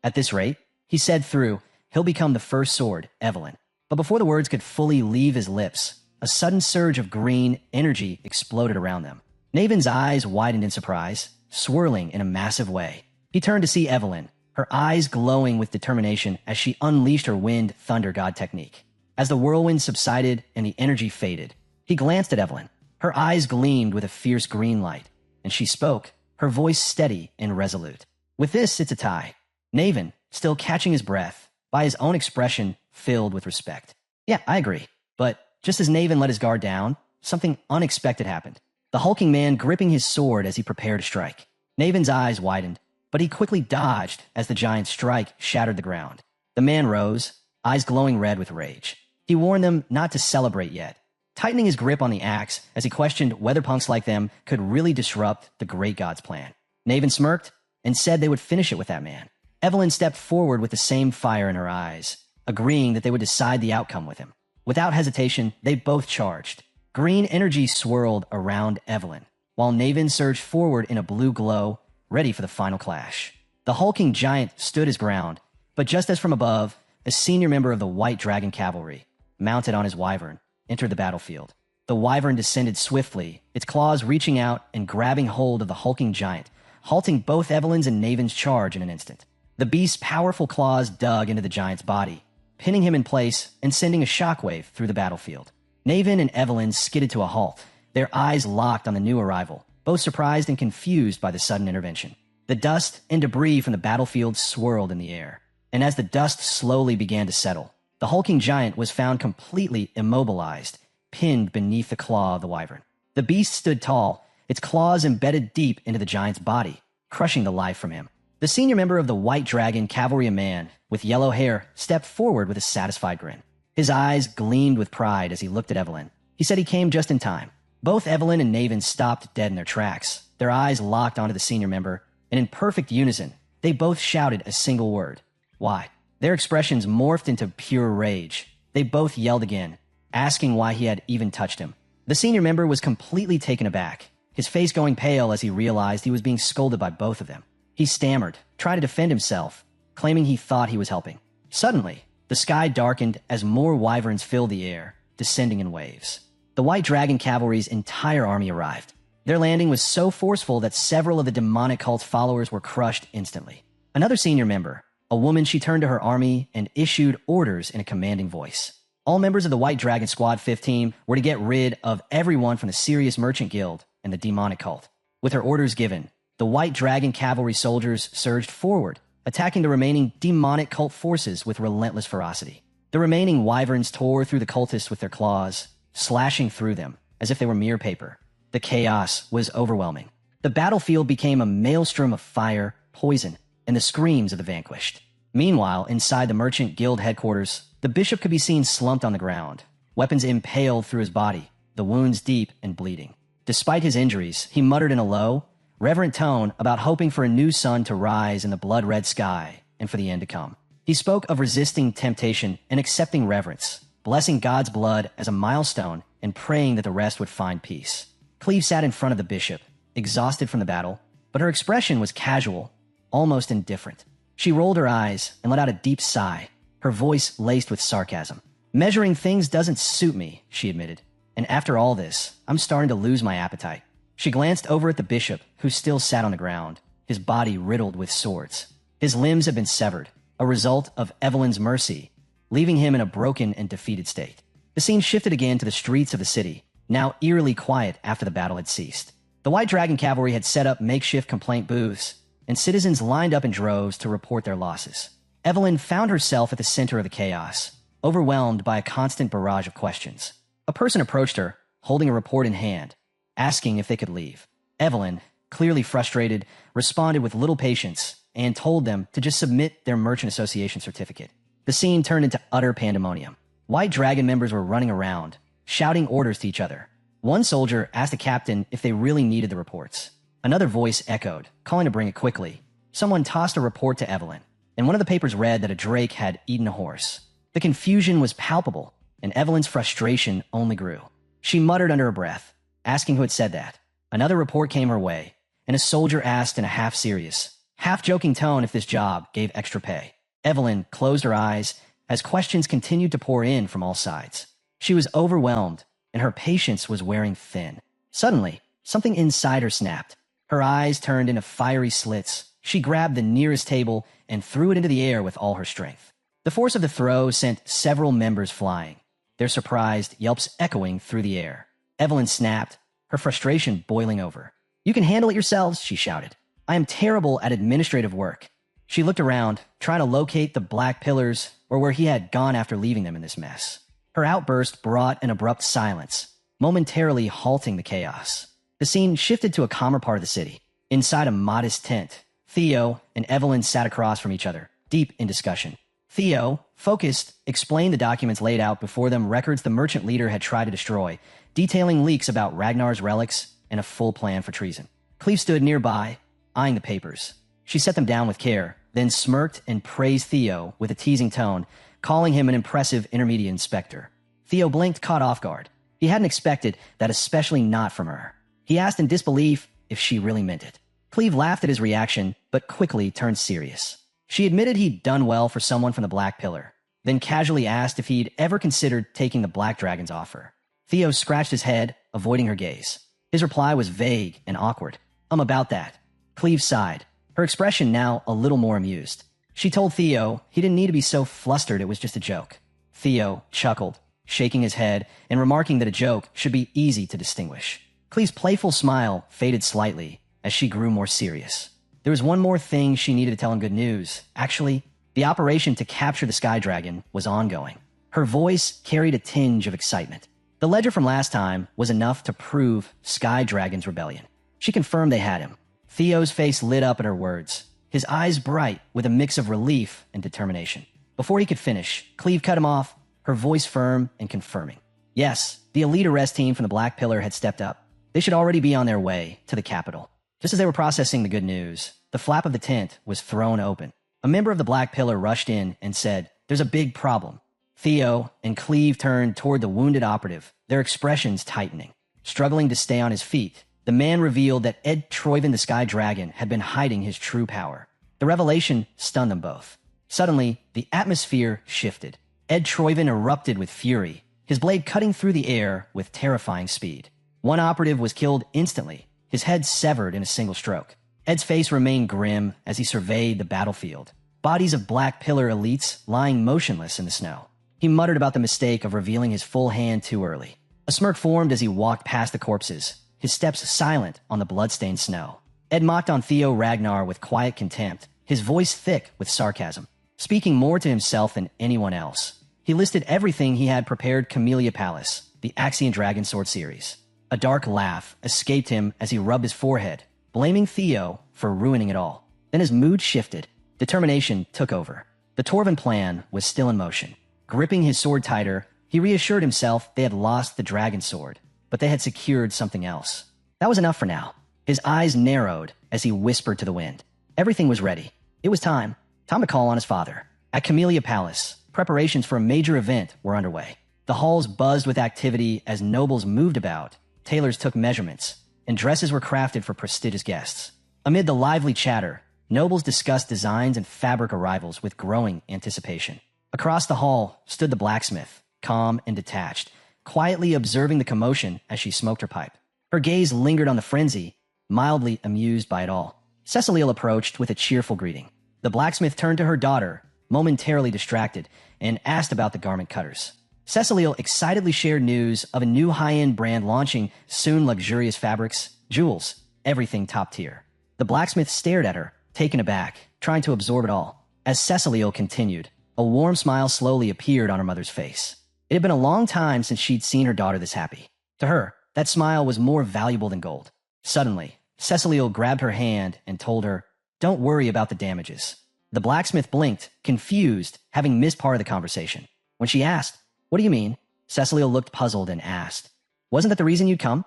At this rate, he said through, he'll become the first sword, Evelyn. But before the words could fully leave his lips, a sudden surge of green energy exploded around them. Naven's eyes widened in surprise, swirling in a massive way. He turned to see Evelyn, her eyes glowing with determination as she unleashed her wind thunder god technique. As the whirlwind subsided and the energy faded, he glanced at Evelyn. Her eyes gleamed with a fierce green light, and she spoke, her voice steady and resolute. "With this, it's a tie." Naven, still catching his breath, by his own expression, filled with respect. "Yeah, I agree." But just as Naven let his guard down, something unexpected happened. The hulking man gripping his sword as he prepared to strike. Naven's eyes widened, but he quickly dodged as the giant's strike shattered the ground. The man rose, eyes glowing red with rage. He warned them not to celebrate yet, tightening his grip on the axe as he questioned whether punks like them could really disrupt the great god's plan. Naven smirked and said they would finish it with that man. Evelyn stepped forward with the same fire in her eyes, agreeing that they would decide the outcome with him. Without hesitation, they both charged. Green energy swirled around Evelyn, while Naven surged forward in a blue glow, ready for the final clash. The hulking giant stood his ground, but just as from above, a senior member of the White Dragon Cavalry, mounted on his wyvern, entered the battlefield. The wyvern descended swiftly, its claws reaching out and grabbing hold of the hulking giant, halting both Evelyn's and Naven's charge in an instant. The beast's powerful claws dug into the giant's body, pinning him in place and sending a shockwave through the battlefield. Naven and Evelyn skidded to a halt, their eyes locked on the new arrival, both surprised and confused by the sudden intervention. The dust and debris from the battlefield swirled in the air, and as the dust slowly began to settle, the hulking giant was found completely immobilized, pinned beneath the claw of the wyvern. The beast stood tall, its claws embedded deep into the giant's body, crushing the life from him. The senior member of the White Dragon Cavalry, a man with yellow hair, stepped forward with a satisfied grin. His eyes gleamed with pride as he looked at Evelyn. He said he came just in time. Both Evelyn and Naven stopped dead in their tracks, their eyes locked onto the senior member, and in perfect unison, they both shouted a single word. Why? Their expressions morphed into pure rage. They both yelled again, asking why he had even touched him. The senior member was completely taken aback, his face going pale as he realized he was being scolded by both of them. He stammered, trying to defend himself, claiming he thought he was helping. Suddenly, the sky darkened as more wyverns filled the air, descending in waves. The White Dragon Cavalry's entire army arrived. Their landing was so forceful that several of the demonic cult's followers were crushed instantly. Another senior member, a woman, she turned to her army and issued orders in a commanding voice. All members of the White Dragon Squad 15 were to get rid of everyone from the Sirius Merchant Guild and the demonic cult. With her orders given, the White Dragon Cavalry soldiers surged forward, attacking the remaining demonic cult forces with relentless ferocity. The remaining wyverns tore through the cultists with their claws, slashing through them as if they were mere paper. The chaos was overwhelming. The battlefield became a maelstrom of fire, poison, and the screams of the vanquished. Meanwhile, inside the Merchant Guild headquarters, the bishop could be seen slumped on the ground, weapons impaled through his body, the wounds deep and bleeding. Despite his injuries, he muttered in a low, reverent tone about hoping for a new sun to rise in the blood-red sky and for the end to come. He spoke of resisting temptation and accepting reverence, blessing God's blood as a milestone and praying that the rest would find peace. Cleve sat in front of the bishop, exhausted from the battle, but her expression was casual, almost indifferent. She rolled her eyes and let out a deep sigh, her voice laced with sarcasm. "Measuring things doesn't suit me," she admitted, And after all this, I'm starting to lose my appetite. She glanced over at the bishop, who still sat on the ground, his body riddled with swords. His limbs had been severed, a result of Evelyn's mercy, leaving him in a broken and defeated state. The scene shifted again to the streets of the city, now eerily quiet after the battle had ceased. The White Dragon Cavalry had set up makeshift complaint booths, and citizens lined up in droves to report their losses. Evelyn found herself at the center of the chaos, overwhelmed by a constant barrage of questions. A person approached her, holding a report in hand, asking if they could leave. Evelyn, clearly frustrated, responded with little patience and told them to just submit their Merchant Association certificate. The scene turned into utter pandemonium. White Dragon members were running around, shouting orders to each other. One soldier asked the captain if they really needed the reports. Another voice echoed, calling to bring it quickly. Someone tossed a report to Evelyn, and one of the papers read that a drake had eaten a horse. The confusion was palpable, and Evelyn's frustration only grew. She muttered under her breath, asking who had said that. Another report came her way, and a soldier asked in a half-serious, half-joking tone if this job gave extra pay. Evelyn closed her eyes as questions continued to pour in from all sides. She was overwhelmed, and her patience was wearing thin. Suddenly, something inside her snapped. Her eyes turned into fiery slits. She grabbed the nearest table and threw it into the air with all her strength. The force of the throw sent several members flying, their surprised yelps echoing through the air. Evelyn snapped, her frustration boiling over. "You can handle it yourselves," she shouted. "I am terrible at administrative work." She looked around, trying to locate the black pillars or where he had gone after leaving them in this mess. Her outburst brought an abrupt silence, momentarily halting the chaos. The scene shifted to a calmer part of the city. Inside a modest tent, Theo and Evelyn sat across from each other, deep in discussion. Theo, focused, explained the documents laid out before them, records the merchant leader had tried to destroy, detailing leaks about Ragnar's relics and a full plan for treason. Cleve stood nearby, eyeing the papers. She set them down with care, then smirked and praised Theo with a teasing tone, calling him an impressive intermediate inspector. Theo blinked, caught off guard. He hadn't expected that, especially not from her. He asked in disbelief if she really meant it. Cleve laughed at his reaction, but quickly turned serious. She admitted he'd done well for someone from the Black Pillar, then casually asked if he'd ever considered taking the Black Dragon's offer. Theo scratched his head, avoiding her gaze. His reply was vague and awkward. About that." Cleve sighed, her expression now a little more amused. She told Theo he didn't need to be so flustered, it was just a joke. Theo chuckled, shaking his head and remarking that a joke should be easy to distinguish. Cleve's playful smile faded slightly as she grew more serious. There was one more thing she needed to tell him good news. Actually, the operation to capture the Sky Dragon was ongoing. Her voice carried a tinge of excitement. The ledger from last time was enough to prove Sky Dragon's rebellion. She confirmed they had him. Theo's face lit up at her words, his eyes bright with a mix of relief and determination. Before he could finish, Cleve cut him off, her voice firm and confirming. Yes, the elite arrest team from the Black Pillar had stepped up. They should already be on their way to the capital. Just as they were processing the good news, the flap of the tent was thrown open. A member of the Black Pillar rushed in and said, "There's a big problem." Theo and Cleve turned toward the wounded operative, their expressions tightening. Struggling to stay on his feet, the man revealed that Ed Troyven the Sky Dragon had been hiding his true power. The revelation stunned them both. Suddenly, the atmosphere shifted. Ed Troyven erupted with fury, his blade cutting through the air with terrifying speed. One operative was killed instantly, his head severed in a single stroke. Ed's face remained grim as he surveyed the battlefield, bodies of Black Pillar elites lying motionless in the snow. He muttered about the mistake of revealing his full hand too early. A smirk formed as he walked past the corpses, his steps silent on the blood-stained snow. Ed mocked on Theo Ragnar with quiet contempt, his voice thick with sarcasm. Speaking more to himself than anyone else, he listed everything he had prepared Camellia Palace, the Axian Dragon Sword series. A dark laugh escaped him as he rubbed his forehead, blaming Theo for ruining it all. Then his mood shifted. Determination took over. The Torvin plan was still in motion. Gripping his sword tighter, he reassured himself they had lost the dragon sword, but they had secured something else. That was enough for now. His eyes narrowed as he whispered to the wind. Everything was ready. It was time. Time to call on his father. At Camellia Palace, preparations for a major event were underway. The halls buzzed with activity as nobles moved about, tailors took measurements, and dresses were crafted for prestigious guests. Amid the lively chatter, nobles discussed designs and fabric arrivals with growing anticipation. Across the hall stood the blacksmith, calm and detached, quietly observing the commotion as she smoked her pipe. Her gaze lingered on the frenzy, mildly amused by it all. Cecilio approached with a cheerful greeting. The blacksmith turned to her daughter, momentarily distracted, and asked about the garment cutters. Cecilio excitedly shared news of a new high-end brand launching soon, luxurious fabrics, jewels, everything top tier. The blacksmith stared at her, taken aback, trying to absorb it all. As Cecilio continued, a warm smile slowly appeared on her mother's face. It had been a long time since she'd seen her daughter this happy. To her, that smile was more valuable than gold. Suddenly, Cecilio grabbed her hand and told her, "Don't worry about the damages." The blacksmith blinked, confused, having missed part of the conversation. When she asked, "What do you mean?" Cecilio looked puzzled and asked, "Wasn't that the reason you'd come?"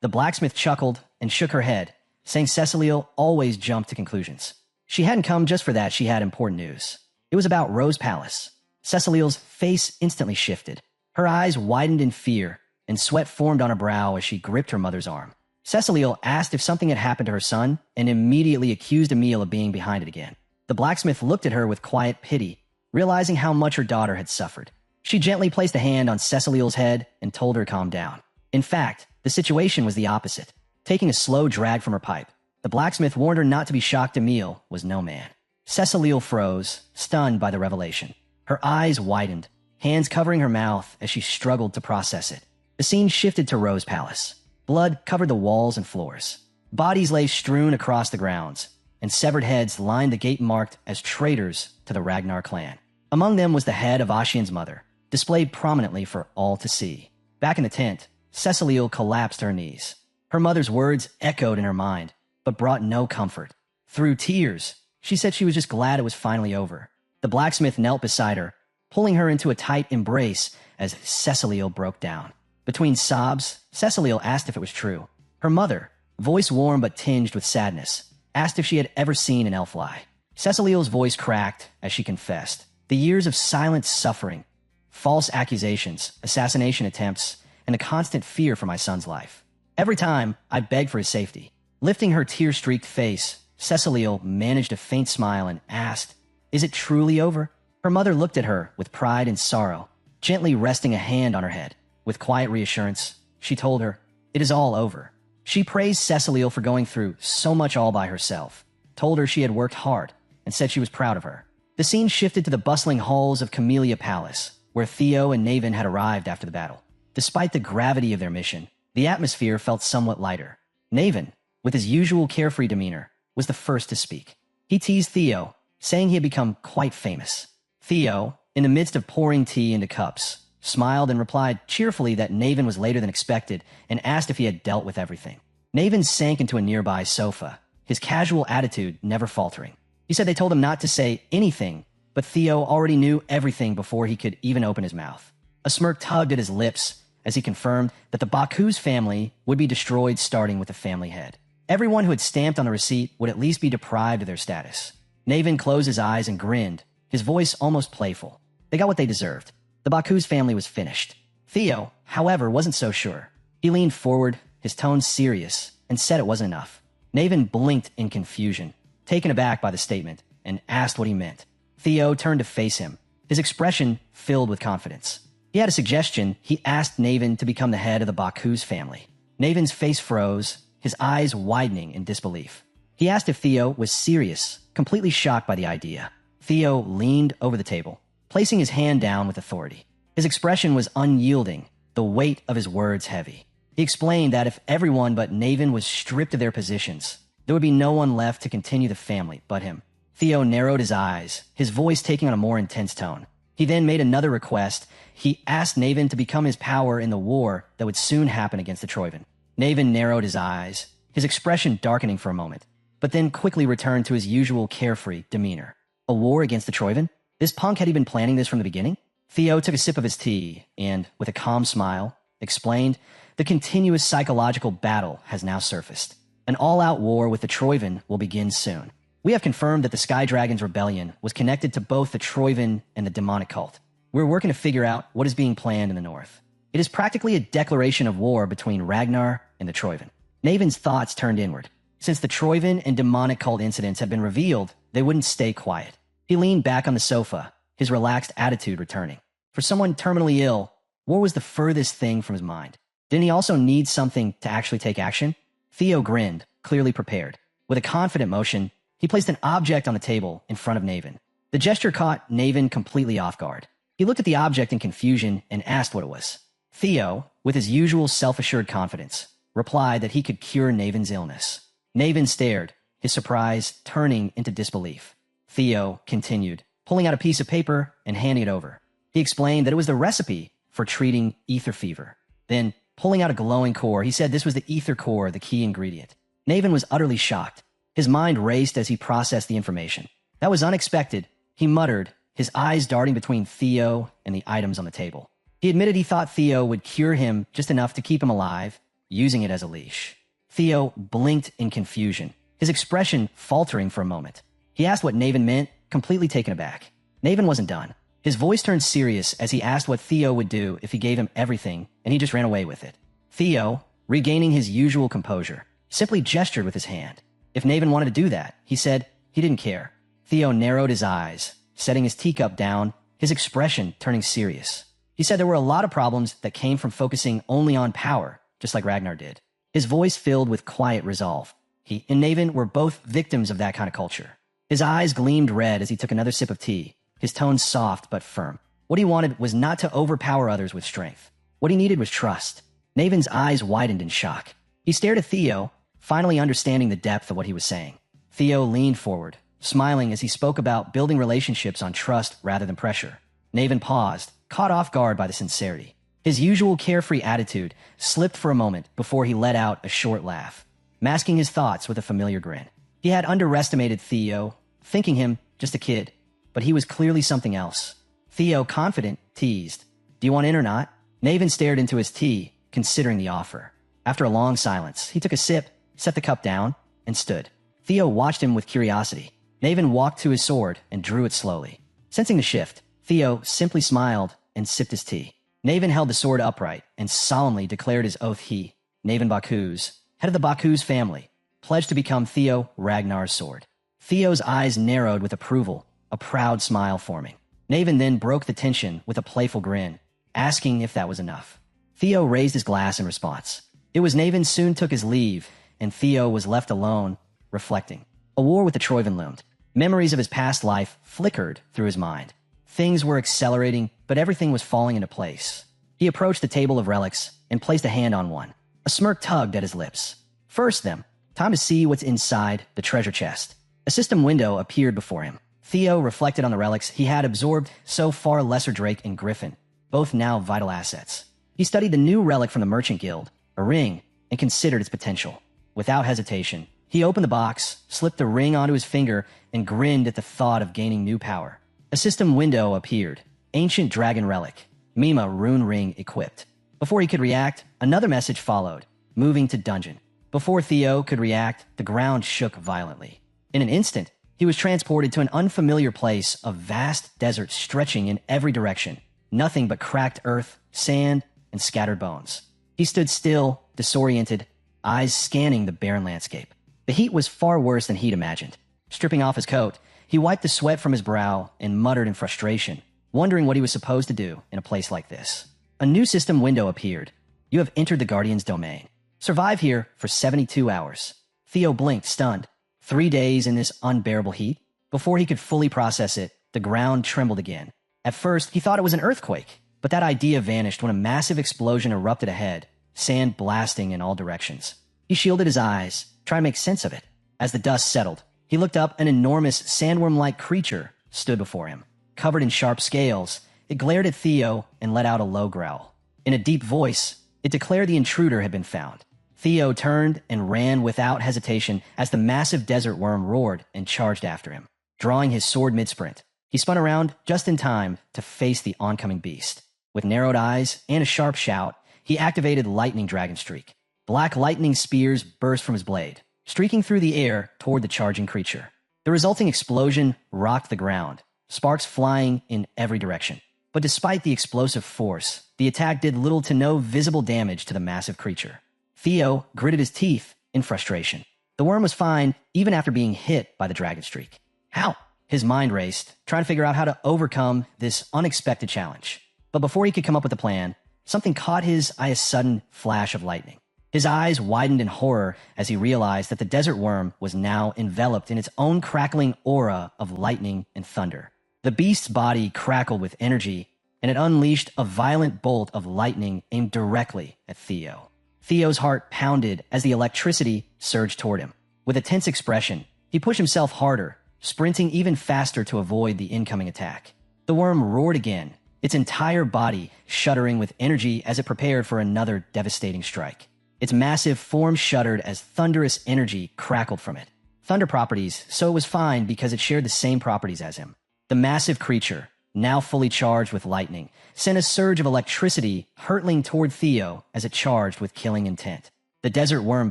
The blacksmith chuckled and shook her head, saying Cecilio always jumped to conclusions. She hadn't come just for that, she had important news. It was about Rose Palace. Cecilio's face instantly shifted. Her eyes widened in fear, and sweat formed on her brow as she gripped her mother's arm. Cecilio asked if something had happened to her son and immediately accused Emil of being behind it again. The blacksmith looked at her with quiet pity, realizing how much her daughter had suffered. She gently placed a hand on Cecilio's head and told her to calm down. In fact, the situation was the opposite. Taking a slow drag from her pipe, the blacksmith warned her not to be shocked. Emil was no man. Cecilio froze, stunned by the revelation. Her eyes widened, hands covering her mouth as she struggled to process it. The scene shifted to Rose Palace. Blood covered the walls and floors. Bodies lay strewn across the grounds, and severed heads lined the gate marked as traitors to the Ragnar clan. Among them was the head of Ashian's mother, displayed prominently for all to see. Back in the tent, Cecilio collapsed to her knees. Her mother's words echoed in her mind, but brought no comfort. Through tears, she said she was just glad it was finally over. The blacksmith knelt beside her, pulling her into a tight embrace as Cecilio broke down. Between sobs, Cecilio asked if it was true. Her mother, voice warm but tinged with sadness, asked if she had ever seen an elf lie. Cecilio's voice cracked as she confessed. The years of silent suffering, false accusations, assassination attempts, and a constant fear for my son's life. Every time, I begged for his safety. Lifting her tear-streaked face, Cecilio managed a faint smile and asked, "Is it truly over?" Her mother looked at her with pride and sorrow, gently resting a hand on her head. With quiet reassurance, she told her, "It is all over." She praised Cecilio for going through so much all by herself, told her she had worked hard, and said she was proud of her. The scene shifted to the bustling halls of Camellia Palace, where Theo and Naven had arrived after the battle. Despite the gravity of their mission, the atmosphere felt somewhat lighter. Naven, with his usual carefree demeanor, was the first to speak. He teased Theo, saying he had become quite famous. Theo, in the midst of pouring tea into cups, smiled and replied cheerfully that Naven was later than expected and asked if he had dealt with everything. Naven sank into a nearby sofa, his casual attitude never faltering. He said they told him not to say anything, but Theo already knew everything before he could even open his mouth. A smirk tugged at his lips as he confirmed that the Baku's family would be destroyed starting with the family head. Everyone who had stamped on the receipt would at least be deprived of their status. Naven closed his eyes and grinned, his voice almost playful. They got what they deserved. The Baku's family was finished. Theo, however, wasn't so sure. He leaned forward, his tone serious, and said it wasn't enough. Naven blinked in confusion, taken aback by the statement, and asked what he meant. Theo turned to face him, his expression filled with confidence. He had a suggestion. He asked Naven to become the head of the Baku's family. Naven's face froze, his eyes widening in disbelief. He asked if Theo was serious, completely shocked by the idea. Theo leaned over the table, placing his hand down with authority. His expression was unyielding, the weight of his words heavy. He explained that if everyone but Naven was stripped of their positions, there would be no one left to continue the family but him. Theo narrowed his eyes, his voice taking on a more intense tone. He then made another request. He asked Naven to become his power in the war that would soon happen against the Troivan. Naven narrowed his eyes, his expression darkening for a moment, but then quickly returned to his usual carefree demeanor. A war against the Troivan? This punk had he been planning this from the beginning? Theo took a sip of his tea and, with a calm smile, explained, "The continuous psychological battle has now surfaced. An all-out war with the Troivan will begin soon. We have confirmed that the Sky Dragon's rebellion was connected to both the Troivan and the demonic cult. We're working to figure out what is being planned in the north. It is practically a declaration of war between Ragnar and the Troivan." Naven's thoughts turned inward. Since the Troivan and demonic cult incidents had been revealed, they wouldn't stay quiet. He leaned back on the sofa, his relaxed attitude returning. For someone terminally ill, War was the furthest thing from his mind. Didn't he also need something to actually take action? Theo grinned, clearly prepared. With a confident motion, he placed an object on the table in front of Naven. The gesture caught Naven completely off guard. He looked at the object in confusion and asked what it was. Theo, with his usual self-assured confidence, replied that he could cure Naven's illness. Naven stared, his surprise turning into disbelief. Theo continued, pulling out a piece of paper and handing it over. He explained that it was the recipe for treating ether fever. Then, pulling out a glowing core, he said this was the ether core, the key ingredient. Naven was utterly shocked. His mind raced as he processed the information. That was unexpected, he muttered, his eyes darting between Theo and the items on the table. He admitted he thought Theo would cure him just enough to keep him alive, using it as a leash. Theo blinked in confusion, his expression faltering for a moment. He asked what Naven meant, completely taken aback. Naven wasn't done. His voice turned serious as he asked what Theo would do if he gave him everything and he just ran away with it. Theo, regaining his usual composure, simply gestured with his hand. If Naven wanted to do that, he said he didn't care. Theo narrowed his eyes, setting his teacup down, his expression turning serious. He said there were a lot of problems that came from focusing only on power, just like Ragnar did. His voice filled with quiet resolve. He and Naven were both victims of that kind of culture. His eyes gleamed red as he took another sip of tea, his tone soft but firm. What he wanted was not to overpower others with strength. What he needed was trust. Naven's eyes widened in shock. He stared at Theo, finally understanding the depth of what he was saying. Theo leaned forward, smiling as he spoke about building relationships on trust rather than pressure. Naven paused, caught off guard by the sincerity. His usual carefree attitude slipped for a moment before he let out a short laugh, masking his thoughts with a familiar grin. He had underestimated Theo, thinking him just a kid, but he was clearly something else. Theo, confident, teased, "Do you want in or not?" Naven stared into his tea, considering the offer. After a long silence, he took a sip, set the cup down, and stood. Theo watched him with curiosity. Naven walked to his sword and drew it slowly. Sensing the shift, Theo simply smiled and sipped his tea. Naven held the sword upright and solemnly declared his oath he, Naven Bakuz, head of the Bakuz family, pledged to become Theo Ragnar's sword. Theo's eyes narrowed with approval, a proud smile forming. Naven then broke the tension with a playful grin, asking if that was enough. Theo raised his glass in response. It was Naven soon took his leave, and Theo was left alone, reflecting. A war with the Troivan loomed. Memories of his past life flickered through his mind. Things were accelerating, but everything was falling into place. He approached the table of relics and placed a hand on one. A smirk tugged at his lips. First, then, time to see what's inside the treasure chest. A system window appeared before him. Theo reflected on the relics he had absorbed so far. Lesser Drake and Griffin, both now vital assets. He studied the new relic from the Merchant Guild, a ring, and considered its potential. Without hesitation, he opened the box, slipped the ring onto his finger, and grinned at the thought of gaining new power. A system window appeared. Ancient Dragon Relic. Mima Rune Ring equipped. Before he could react, another message followed, moving to dungeon. Before Theo could react, the ground shook violently. In an instant, he was transported to an unfamiliar place of vast desert stretching in every direction. Nothing but cracked earth, sand, and scattered bones. He stood still, disoriented, eyes scanning the barren landscape. The heat was far worse than he'd imagined. Stripping off his coat, he wiped the sweat from his brow and muttered in frustration, wondering what he was supposed to do in a place like this. A new system window appeared. You have entered the Guardian's domain. Survive here for 72 hours. Theo blinked, stunned. 3 days in this unbearable heat? Before he could fully process it, the ground trembled again. At first, he thought it was an earthquake, but that idea vanished when a massive explosion erupted ahead, sand blasting in all directions. He shielded his eyes, trying to make sense of it. As the dust settled, he looked up. An enormous sandworm-like creature stood before him. Covered in sharp scales, it glared at Theo and let out a low growl. In a deep voice, it declared the intruder had been found. Theo turned and ran without hesitation as the massive desert worm roared and charged after him. Drawing his sword mid-sprint, he spun around just in time to face the oncoming beast. With narrowed eyes and a sharp shout, he activated Lightning Dragon Streak. Black lightning spears burst from his blade, streaking through the air toward the charging creature. The resulting explosion rocked the ground, sparks flying in every direction. But despite the explosive force, the attack did little to no visible damage to the massive creature. Theo gritted his teeth in frustration. The worm was fine even after being hit by the dragon streak. How? His mind raced, trying to figure out how to overcome this unexpected challenge. But before he could come up with a plan, something caught his eye, a sudden flash of lightning. His eyes widened in horror as he realized that the desert worm was now enveloped in its own crackling aura of lightning and thunder. The beast's body crackled with energy, and it unleashed a violent bolt of lightning aimed directly at Theo. Theo's heart pounded as the electricity surged toward him. With a tense expression, he pushed himself harder, sprinting even faster to avoid the incoming attack. The worm roared again, its entire body shuddering with energy as it prepared for another devastating strike. Its massive form shuddered as thunderous energy crackled from it. Thunder properties, so it was fine because it shared the same properties as him. The massive creature, now fully charged with lightning, sent a surge of electricity hurtling toward Theo as it charged with killing intent. The desert worm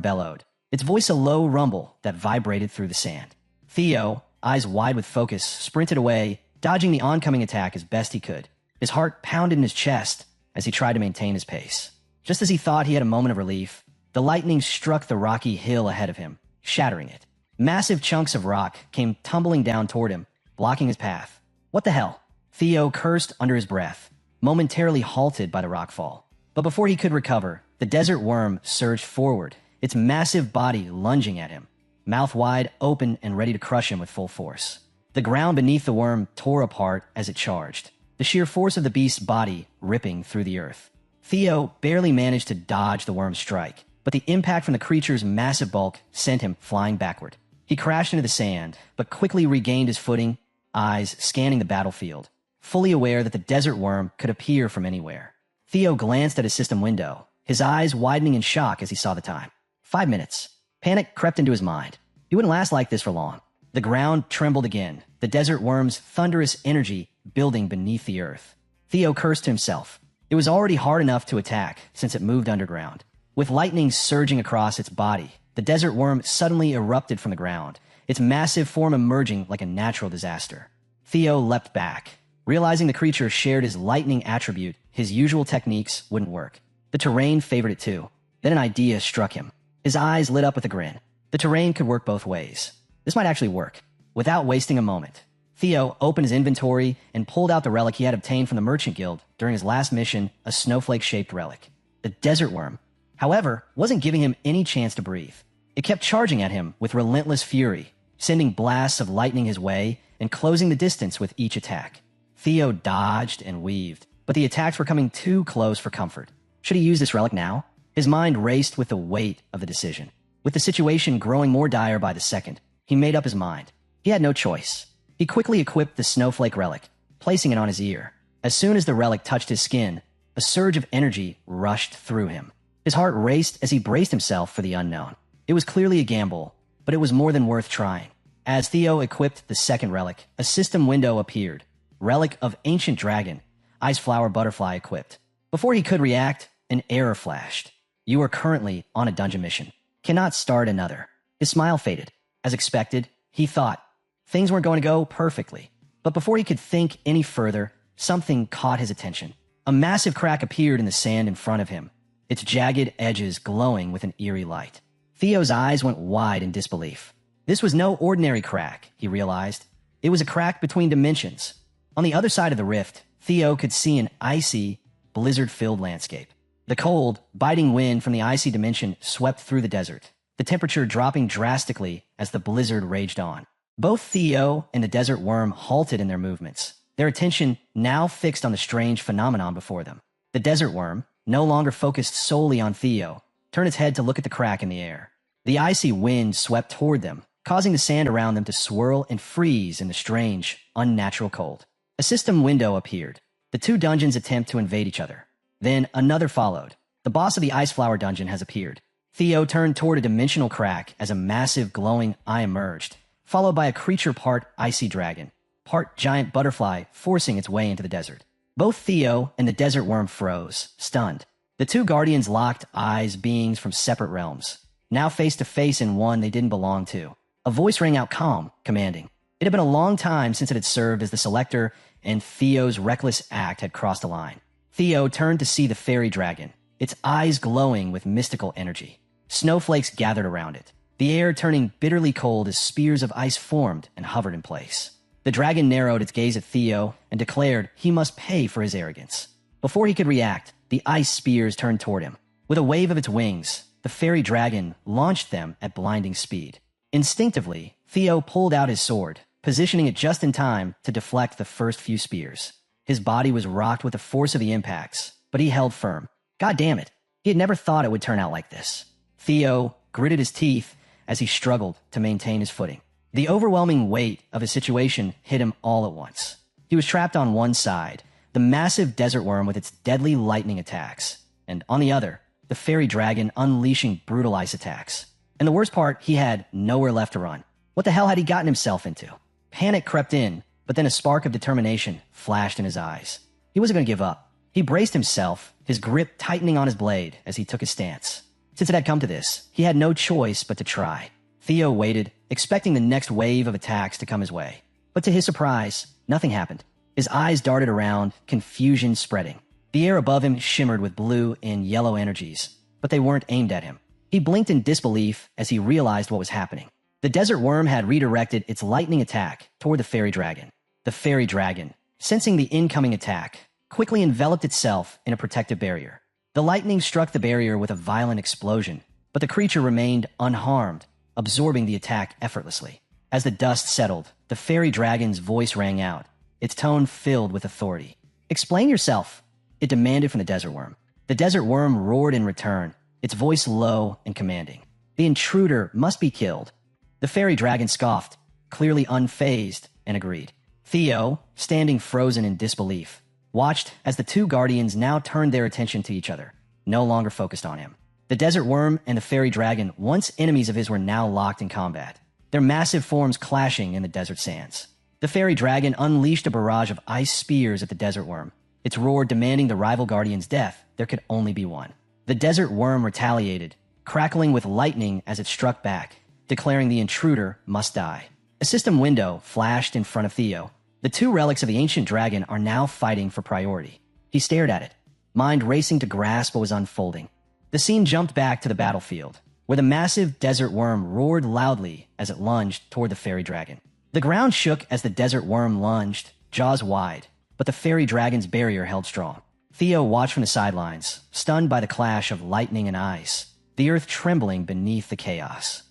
bellowed, its voice a low rumble that vibrated through the sand. Theo, eyes wide with focus, sprinted away, dodging the oncoming attack as best he could. His heart pounded in his chest as he tried to maintain his pace. Just as he thought he had a moment of relief, the lightning struck the rocky hill ahead of him, shattering it. Massive chunks of rock came tumbling down toward him, blocking his path. What the hell? Theo cursed under his breath, momentarily halted by the rockfall. But before he could recover, the desert worm surged forward, its massive body lunging at him, mouth wide open and ready to crush him with full force. The ground beneath the worm tore apart as it charged, the sheer force of the beast's body ripping through the earth. Theo barely managed to dodge the worm's strike, but the impact from the creature's massive bulk sent him flying backward. He crashed into the sand, but quickly regained his footing, eyes scanning the battlefield, fully aware that the desert worm could appear from anywhere. Theo glanced at his system window, his eyes widening in shock as he saw the time. 5 minutes. Panic crept into his mind. He wouldn't last like this for long. The ground trembled again, the desert worm's thunderous energy building beneath the earth. Theo cursed to himself. It was already hard enough to attack since it moved underground. With lightning surging across its body, the desert worm suddenly erupted from the ground, its massive form emerging like a natural disaster. Theo leapt back. Realizing the creature shared his lightning attribute, his usual techniques wouldn't work. The terrain favored it too. Then an idea struck him. His eyes lit up with a grin. The terrain could work both ways. This might actually work. Without wasting a moment, Theo opened his inventory and pulled out the relic he had obtained from the Merchant Guild during his last mission, a snowflake-shaped relic. The desert worm, however, wasn't giving him any chance to breathe. It kept charging at him with relentless fury, sending blasts of lightning his way and closing the distance with each attack. Theo dodged and weaved, but the attacks were coming too close for comfort. Should he use this relic now? His mind raced with the weight of the decision. With the situation growing more dire by the second, he made up his mind. He had no choice. He quickly equipped the snowflake relic, placing it on his ear. As soon as the relic touched his skin, a surge of energy rushed through him. His heart raced as he braced himself for the unknown. It was clearly a gamble, but it was more than worth trying. As Theo equipped the second relic, a system window appeared. Relic of Ancient Dragon, Ice Flower Butterfly equipped. Before he could react, an error flashed. You are currently on a dungeon mission. Cannot start another. His smile faded. As expected, he thought things weren't going to go perfectly. But before he could think any further, something caught his attention. A massive crack appeared in the sand in front of him, its jagged edges glowing with an eerie light. Theo's eyes went wide in disbelief. This was no ordinary crack, he realized. It was a crack between dimensions. On the other side of the rift, Theo could see an icy, blizzard-filled landscape. The cold, biting wind from the icy dimension swept through the desert, the temperature dropping drastically as the blizzard raged on. Both Theo and the desert worm halted in their movements, their attention now fixed on the strange phenomenon before them. The desert worm, no longer focused solely on Theo, turned its head to look at the crack in the air. The icy wind swept toward them, causing the sand around them to swirl and freeze in the strange, unnatural cold. A system window appeared. The two dungeons attempt to invade each other. Then another followed. The boss of the Ice Flower dungeon has appeared. Theo turned toward a dimensional crack as a massive glowing eye emerged, followed by a creature part icy dragon, part giant butterfly forcing its way into the desert. Both Theo and the desert worm froze, stunned. The two guardians locked eyes, beings from separate realms, now face to face in one they didn't belong to. A voice rang out calm, commanding. It had been a long time since it had served as the selector, and Theo's reckless act had crossed a line. Theo turned to see the fairy dragon, its eyes glowing with mystical energy. Snowflakes gathered around it, the air turning bitterly cold as spears of ice formed and hovered in place. The dragon narrowed its gaze at Theo and declared he must pay for his arrogance. Before he could react, the ice spears turned toward him. With a wave of its wings, the fairy dragon launched them at blinding speed. Instinctively, Theo pulled out his sword, positioning it just in time to deflect the first few spears. His body was rocked with the force of the impacts, but he held firm. God damn it, he had never thought it would turn out like this. Theo gritted his teeth as he struggled to maintain his footing. The overwhelming weight of his situation hit him all at once. He was trapped on one side, the massive desert worm with its deadly lightning attacks, and on the other, the fairy dragon unleashing brutal ice attacks. And the worst part, he had nowhere left to run. What the hell had he gotten himself into? Panic crept in, but then a spark of determination flashed in his eyes. He wasn't going to give up. He braced himself, his grip tightening on his blade as he took his stance. Since it had come to this, he had no choice but to try. Theo waited, expecting the next wave of attacks to come his way. But to his surprise, nothing happened. His eyes darted around, confusion spreading. The air above him shimmered with blue and yellow energies, but they weren't aimed at him. He blinked in disbelief as he realized what was happening. The desert worm had redirected its lightning attack toward the fairy dragon. The fairy dragon, sensing the incoming attack, quickly enveloped itself in a protective barrier. The lightning struck the barrier with a violent explosion, but the creature remained unharmed, absorbing the attack effortlessly. As the dust settled, the fairy dragon's voice rang out, its tone filled with authority. "Explain yourself," it demanded from the desert worm. The desert worm roared in return, its voice low and commanding. "The intruder must be killed." The fairy dragon scoffed, clearly unfazed, and agreed. Theo, standing frozen in disbelief, watched as the two guardians now turned their attention to each other, no longer focused on him. The desert worm and the fairy dragon, once enemies of his, were now locked in combat, their massive forms clashing in the desert sands. The fairy dragon unleashed a barrage of ice spears at the desert worm, its roar demanding the rival guardian's death. There could only be one. The desert worm retaliated, crackling with lightning as it struck back, declaring the intruder must die. A system window flashed in front of Theo. The two relics of the ancient dragon are now fighting for priority. He stared at it, mind racing to grasp what was unfolding. The scene jumped back to the battlefield, where the massive desert worm roared loudly as it lunged toward the fairy dragon. The ground shook as the desert worm lunged, jaws wide, but the fairy dragon's barrier held strong. Theo watched from the sidelines, stunned by the clash of lightning and ice, the earth trembling beneath the chaos.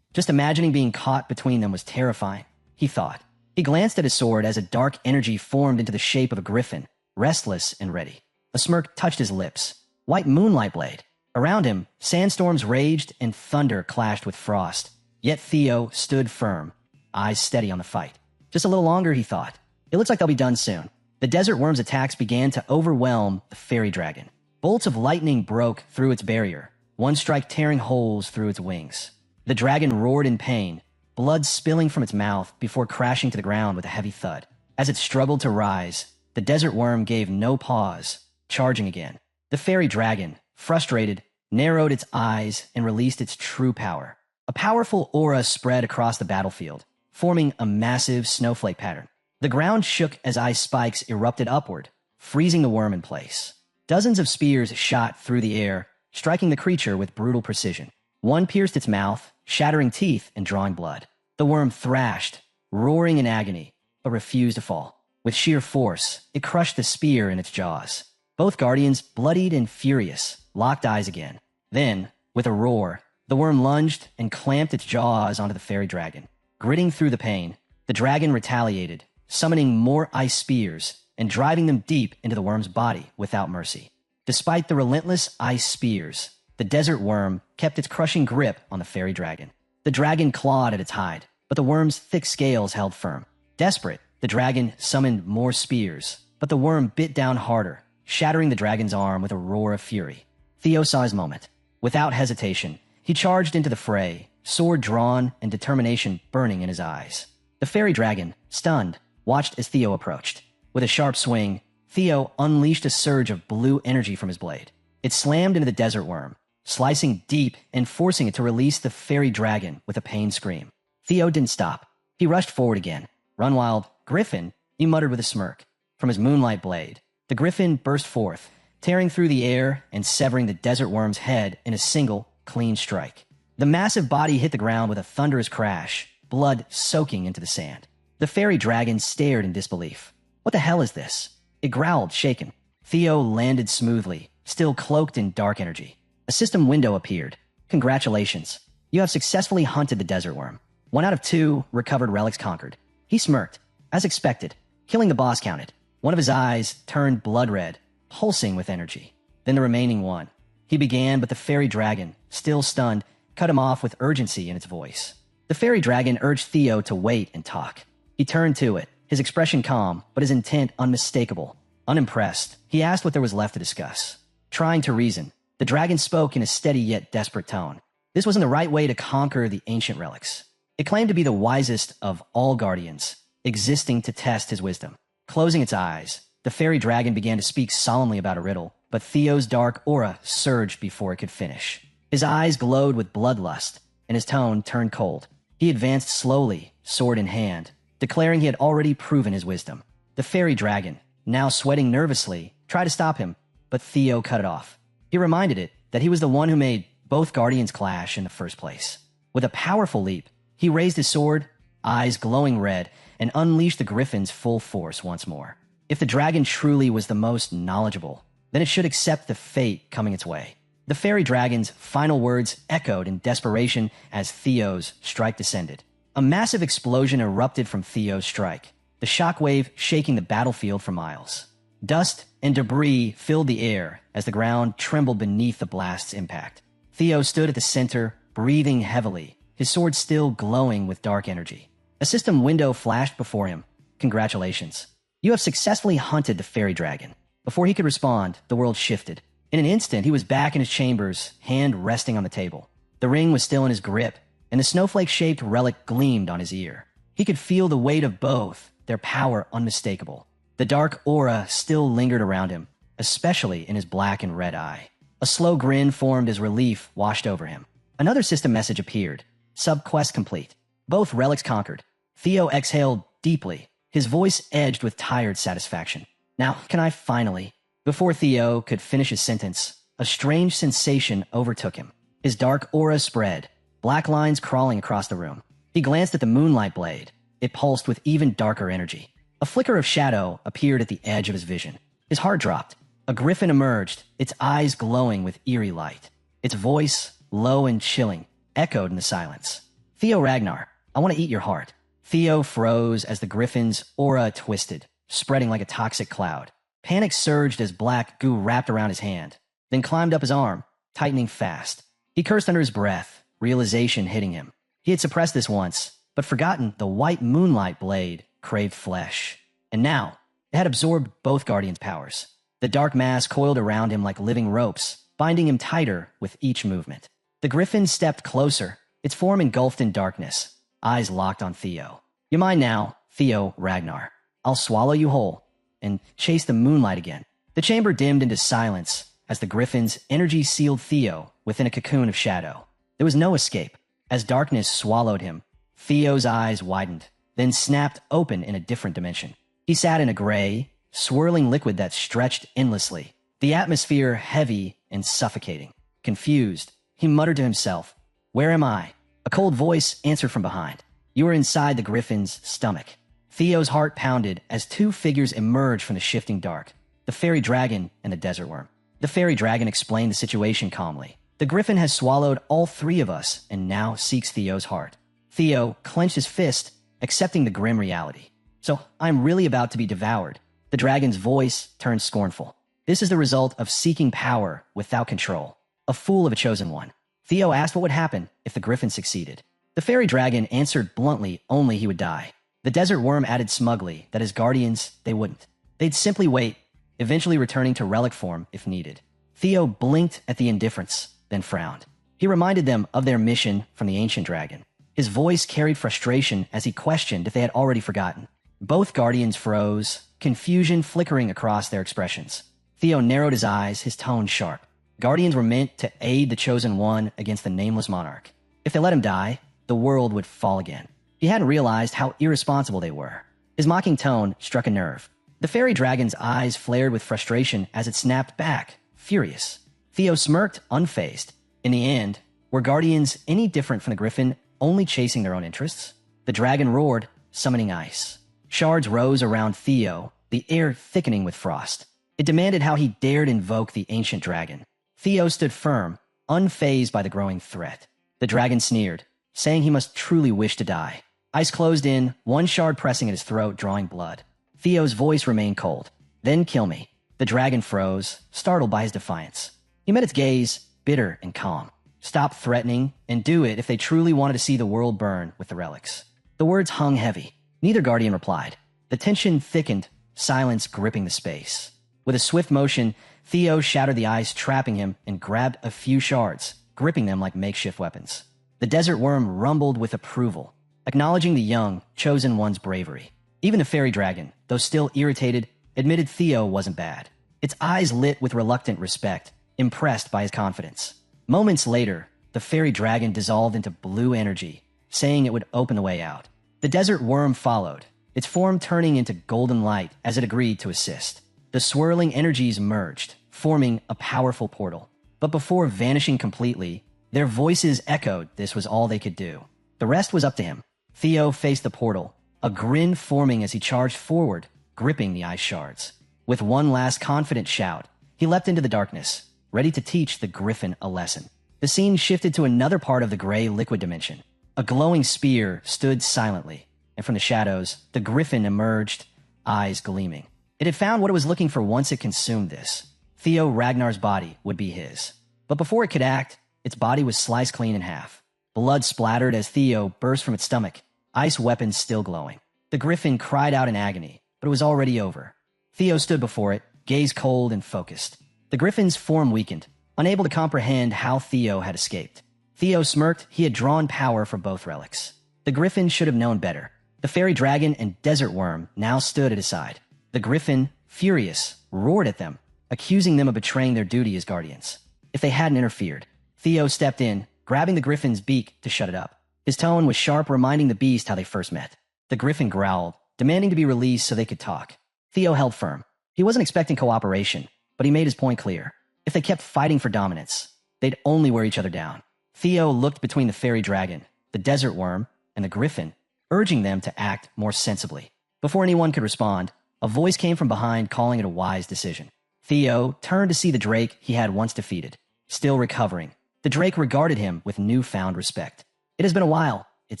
Just imagining being caught between them was terrifying, he thought. He glanced at his sword as a dark energy formed into the shape of a griffin, restless and ready. A smirk touched his lips. White moonlight blade. Around him, sandstorms raged and thunder clashed with frost. Yet Theo stood firm, eyes steady on the fight. Just a little longer, he thought. It looks like they'll be done soon. The desert worm's attacks began to overwhelm the fairy dragon. Bolts of lightning broke through its barrier, one strike tearing holes through its wings. The dragon roared in pain, blood spilling from its mouth before crashing to the ground with a heavy thud. As it struggled to rise, the desert worm gave no pause, charging again. The fairy dragon, frustrated, narrowed its eyes and released its true power. A powerful aura spread across the battlefield, forming a massive snowflake pattern. The ground shook as ice spikes erupted upward, freezing the worm in place. Dozens of spears shot through the air, striking the creature with brutal precision. One pierced its mouth, shattering teeth and drawing blood. The worm thrashed, roaring in agony, but refused to fall. With sheer force, it crushed the spear in its jaws. Both guardians, bloodied and furious, locked eyes again. Then, with a roar, the worm lunged and clamped its jaws onto the fairy dragon. Gritting through the pain, the dragon retaliated, summoning more ice spears and driving them deep into the worm's body without mercy. Despite the relentless ice spears, the desert worm kept its crushing grip on the fairy dragon. The dragon clawed at its hide, but the worm's thick scales held firm. Desperate, the dragon summoned more spears, but the worm bit down harder, shattering the dragon's arm with a roar of fury. Theo saw his moment. Without hesitation, he charged into the fray, sword drawn and determination burning in his eyes. The fairy dragon, stunned, watched as Theo approached. With a sharp swing, Theo unleashed a surge of blue energy from his blade. It slammed into the desert worm, slicing deep and forcing it to release the fairy dragon with a pained scream. Theo didn't stop. He rushed forward again. "Run wild, Griffin," he muttered with a smirk. From his moonlight blade, the griffin burst forth, tearing through the air and severing the desert worm's head in a single, clean strike. The massive body hit the ground with a thunderous crash, blood soaking into the sand. The fairy dragon stared in disbelief. What the hell is this? It growled, shaken. Theo landed smoothly, still cloaked in dark energy. A system window appeared. Congratulations. You have successfully hunted the desert worm. 1 out of 2 recovered relics conquered. He smirked. As expected, killing the boss counted. One of his eyes turned blood red, pulsing with energy. Then the remaining one. He began, but the fairy dragon, still stunned, cut him off with urgency in its voice. The fairy dragon urged Theo to wait and talk. He turned to it, his expression calm, but his intent unmistakable. Unimpressed, he asked what there was left to discuss. Trying to reason, the dragon spoke in a steady yet desperate tone. This wasn't the right way to conquer the ancient relics. It claimed to be the wisest of all guardians, existing to test his wisdom. Closing its eyes, the fairy dragon began to speak solemnly about a riddle, but Theo's dark aura surged before it could finish. His eyes glowed with bloodlust, and his tone turned cold. He advanced slowly, sword in hand, declaring he had already proven his wisdom. The fairy dragon, now sweating nervously, tried to stop him, but Theo cut it off. He reminded it that he was the one who made both guardians clash in the first place. With a powerful leap, he raised his sword, eyes glowing red, and unleashed the griffin's full force once more. If the dragon truly was the most knowledgeable, then it should accept the fate coming its way. The fairy dragon's final words echoed in desperation as Theo's strike descended. A massive explosion erupted from Theo's strike, the shockwave shaking the battlefield for miles. Dust and debris filled the air as the ground trembled beneath the blast's impact. Theo stood at the center, breathing heavily, his sword still glowing with dark energy. A system window flashed before him. Congratulations. You have successfully hunted the fairy dragon. Before he could respond, the world shifted. In an instant, he was back in his chambers, hand resting on the table. The ring was still in his grip, and the snowflake-shaped relic gleamed on his ear. He could feel the weight of both, their power unmistakable. The dark aura still lingered around him, especially in his black and red eye. A slow grin formed as relief washed over him. Another system message appeared. Sub-quest complete. Both relics conquered. Theo exhaled deeply, his voice edged with tired satisfaction. Now, can I finally... Before Theo could finish his sentence, a strange sensation overtook him. His dark aura spread, black lines crawling across the room. He glanced at the moonlight blade. It pulsed with even darker energy. A flicker of shadow appeared at the edge of his vision. His heart dropped. A griffin emerged, its eyes glowing with eerie light. Its voice, low and chilling, echoed in the silence. Theo Ragnar, I want to eat your heart. Theo froze as the griffin's aura twisted, spreading like a toxic cloud. Panic surged as black goo wrapped around his hand, then climbed up his arm, tightening fast. He cursed under his breath, realization hitting him. He had suppressed this once, but forgotten the white moonlight blade craved flesh. And now, it had absorbed both Guardian's powers. The dark mass coiled around him like living ropes, binding him tighter with each movement. The griffin stepped closer, its form engulfed in darkness, eyes locked on Theo. You mine now, Theo Ragnar. I'll swallow you whole and chase the moonlight again. The chamber dimmed into silence as the griffin's energy sealed Theo within a cocoon of shadow. There was no escape. As darkness swallowed him, Theo's eyes widened, then snapped open in a different dimension. He sat in a gray, swirling liquid that stretched endlessly, the atmosphere heavy and suffocating. Confused, he muttered to himself, "Where am I?" A cold voice answered from behind. You are inside the griffin's stomach. Theo's heart pounded as 2 figures emerged from the shifting dark, the fairy dragon and the desert worm. The fairy dragon explained the situation calmly. The griffin has swallowed all 3 of us and now seeks Theo's heart. Theo clenched his fist, accepting the grim reality. So I'm really about to be devoured. The dragon's voice turned scornful. This is the result of seeking power without control. A fool of a chosen one. Theo asked what would happen if the griffin succeeded. The fairy dragon answered bluntly only he would die. The desert worm added smugly that as guardians, they wouldn't. They'd simply wait, eventually returning to relic form if needed. Theo blinked at the indifference, then frowned. He reminded them of their mission from the ancient dragon. His voice carried frustration as he questioned if they had already forgotten. Both guardians froze, confusion flickering across their expressions. Theo narrowed his eyes, his tone sharp. Guardians were meant to aid the chosen one against the nameless monarch. If they let him die, the world would fall again. He hadn't realized how irresponsible they were. His mocking tone struck a nerve. The fairy dragon's eyes flared with frustration as it snapped back, furious. Theo smirked, unfazed. In the end, were guardians any different from the griffin, only chasing their own interests? The dragon roared, summoning ice. Shards rose around Theo, the air thickening with frost. It demanded how he dared invoke the ancient dragon. Theo stood firm, unfazed by the growing threat. The dragon sneered, saying he must truly wish to die. Ice closed in, one shard pressing at his throat, drawing blood. Theo's voice remained cold. Then kill me. The dragon froze, startled by his defiance. He met its gaze, bitter and calm. Stop threatening, and do it if they truly wanted to see the world burn with the relics. The words hung heavy. Neither guardian replied. The tension thickened, silence gripping the space. With a swift motion, Theo shattered the ice, trapping him, and grabbed a few shards, gripping them like makeshift weapons. The desert worm rumbled with approval, acknowledging the young, chosen one's bravery. Even the fairy dragon, though still irritated, admitted Theo wasn't bad. Its eyes lit with reluctant respect, impressed by his confidence. Moments later, the fairy dragon dissolved into blue energy, saying it would open the way out. The desert worm followed, its form turning into golden light as it agreed to assist. The swirling energies merged, forming a powerful portal. But before vanishing completely, their voices echoed this was all they could do. The rest was up to him. Theo faced the portal, a grin forming as he charged forward, gripping the ice shards. With one last confident shout, he leapt into the darkness, ready to teach the griffin a lesson. The scene shifted to another part of the gray liquid dimension. A glowing spear stood silently, and from the shadows, the griffin emerged, eyes gleaming. It had found what it was looking for once it consumed this. Theo Ragnar's body would be his. But before it could act, its body was sliced clean in half. Blood splattered as Theo burst from its stomach, ice weapons still glowing. The griffin cried out in agony, but it was already over. Theo stood before it, gaze cold and focused. The griffin's form weakened, unable to comprehend how Theo had escaped. Theo smirked. He had drawn power for both relics. The griffin should have known better. The fairy dragon and desert worm now stood at his side. The griffin, furious, roared at them, accusing them of betraying their duty as guardians. If they hadn't interfered, Theo stepped in, grabbing the griffin's beak to shut it up. His tone was sharp, reminding the beast how they first met. The griffin growled, demanding to be released so they could talk. Theo held firm. He wasn't expecting cooperation, but he made his point clear. If they kept fighting for dominance, they'd only wear each other down. Theo looked between the fairy dragon, the desert worm, and the griffin, urging them to act more sensibly. Before anyone could respond, a voice came from behind calling it a wise decision. Theo turned to see the drake he had once defeated, still recovering. The drake regarded him with newfound respect. It has been a while, it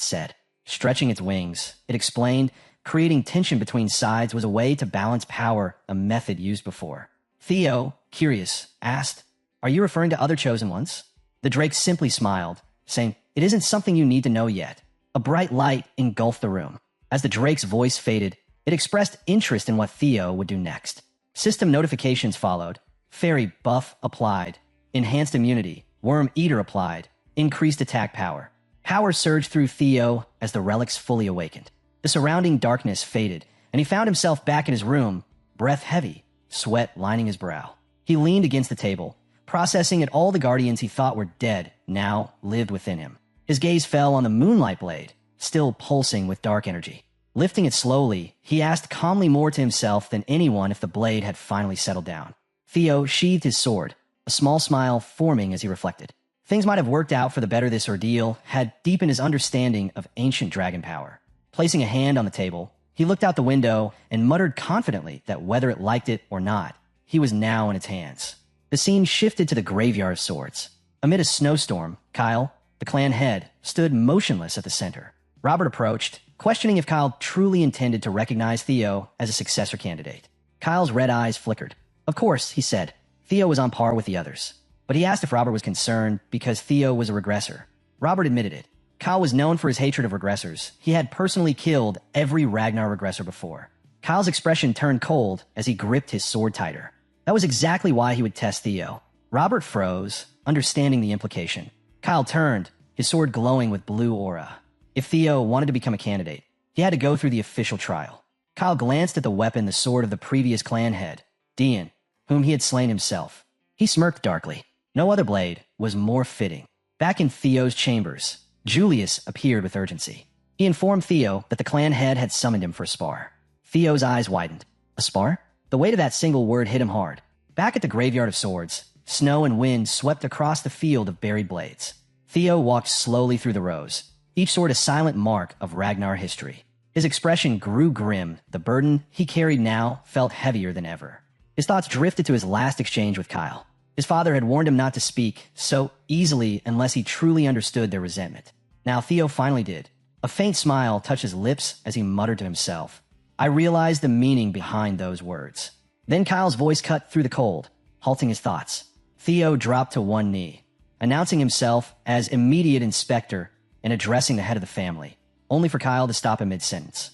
said. Stretching its wings, it explained, creating tension between sides was a way to balance power, a method used before. Theo, curious, asked, "Are you referring to other chosen ones?" The drake simply smiled, saying, "It isn't something you need to know yet." A bright light engulfed the room. As the drake's voice faded, it expressed interest in what Theo would do next. System notifications followed. Fairy buff applied. Enhanced immunity. Worm eater applied. Increased attack power. Power surged through Theo as the relics fully awakened. The surrounding darkness faded, and he found himself back in his room, breath heavy, sweat lining his brow. He leaned against the table, processing at all the guardians he thought were dead now lived within him. His gaze fell on the moonlight blade, still pulsing with dark energy. Lifting it slowly, he asked calmly more to himself than anyone if the blade had finally settled down. Theo sheathed his sword, a small smile forming as he reflected. Things might have worked out for the better. This ordeal had deepened his understanding of ancient dragon power. Placing a hand on the table, he looked out the window and muttered confidently that whether it liked it or not, he was now in its hands. The scene shifted to the graveyard of swords. Amid a snowstorm, Kyle, the clan head, stood motionless at the center. Robert approached, questioning if Kyle truly intended to recognize Theo as a successor candidate. Kyle's red eyes flickered. Of course, he said. Theo was on par with the others. But he asked if Robert was concerned because Theo was a regressor. Robert admitted it. Kyle was known for his hatred of regressors. He had personally killed every Ragnar regressor before. Kyle's expression turned cold as he gripped his sword tighter. That was exactly why he would test Theo. Robert froze, understanding the implication. Kyle turned, his sword glowing with blue aura. If Theo wanted to become a candidate, he had to go through the official trial. Kyle glanced at the weapon, the sword of the previous clan head, Dian, whom he had slain himself. He smirked darkly. No other blade was more fitting. Back in Theo's chambers, Julius appeared with urgency. He informed Theo that the clan head had summoned him for a spar. Theo's eyes widened. A spar? The weight of that single word hit him hard. Back at the graveyard of swords, snow and wind swept across the field of buried blades. Theo walked slowly through the rows, each sword a silent mark of Ragnar history. His expression grew grim. The burden he carried now felt heavier than ever. His thoughts drifted to his last exchange with Kyle. His father had warned him not to speak so easily unless he truly understood their resentment. Now Theo finally did. A faint smile touched his lips as he muttered to himself. I realized the meaning behind those words. Then Kyle's voice cut through the cold, halting his thoughts. Theo dropped to one knee, announcing himself as immediate inspector and addressing the head of the family, only for Kyle to stop him mid-sentence.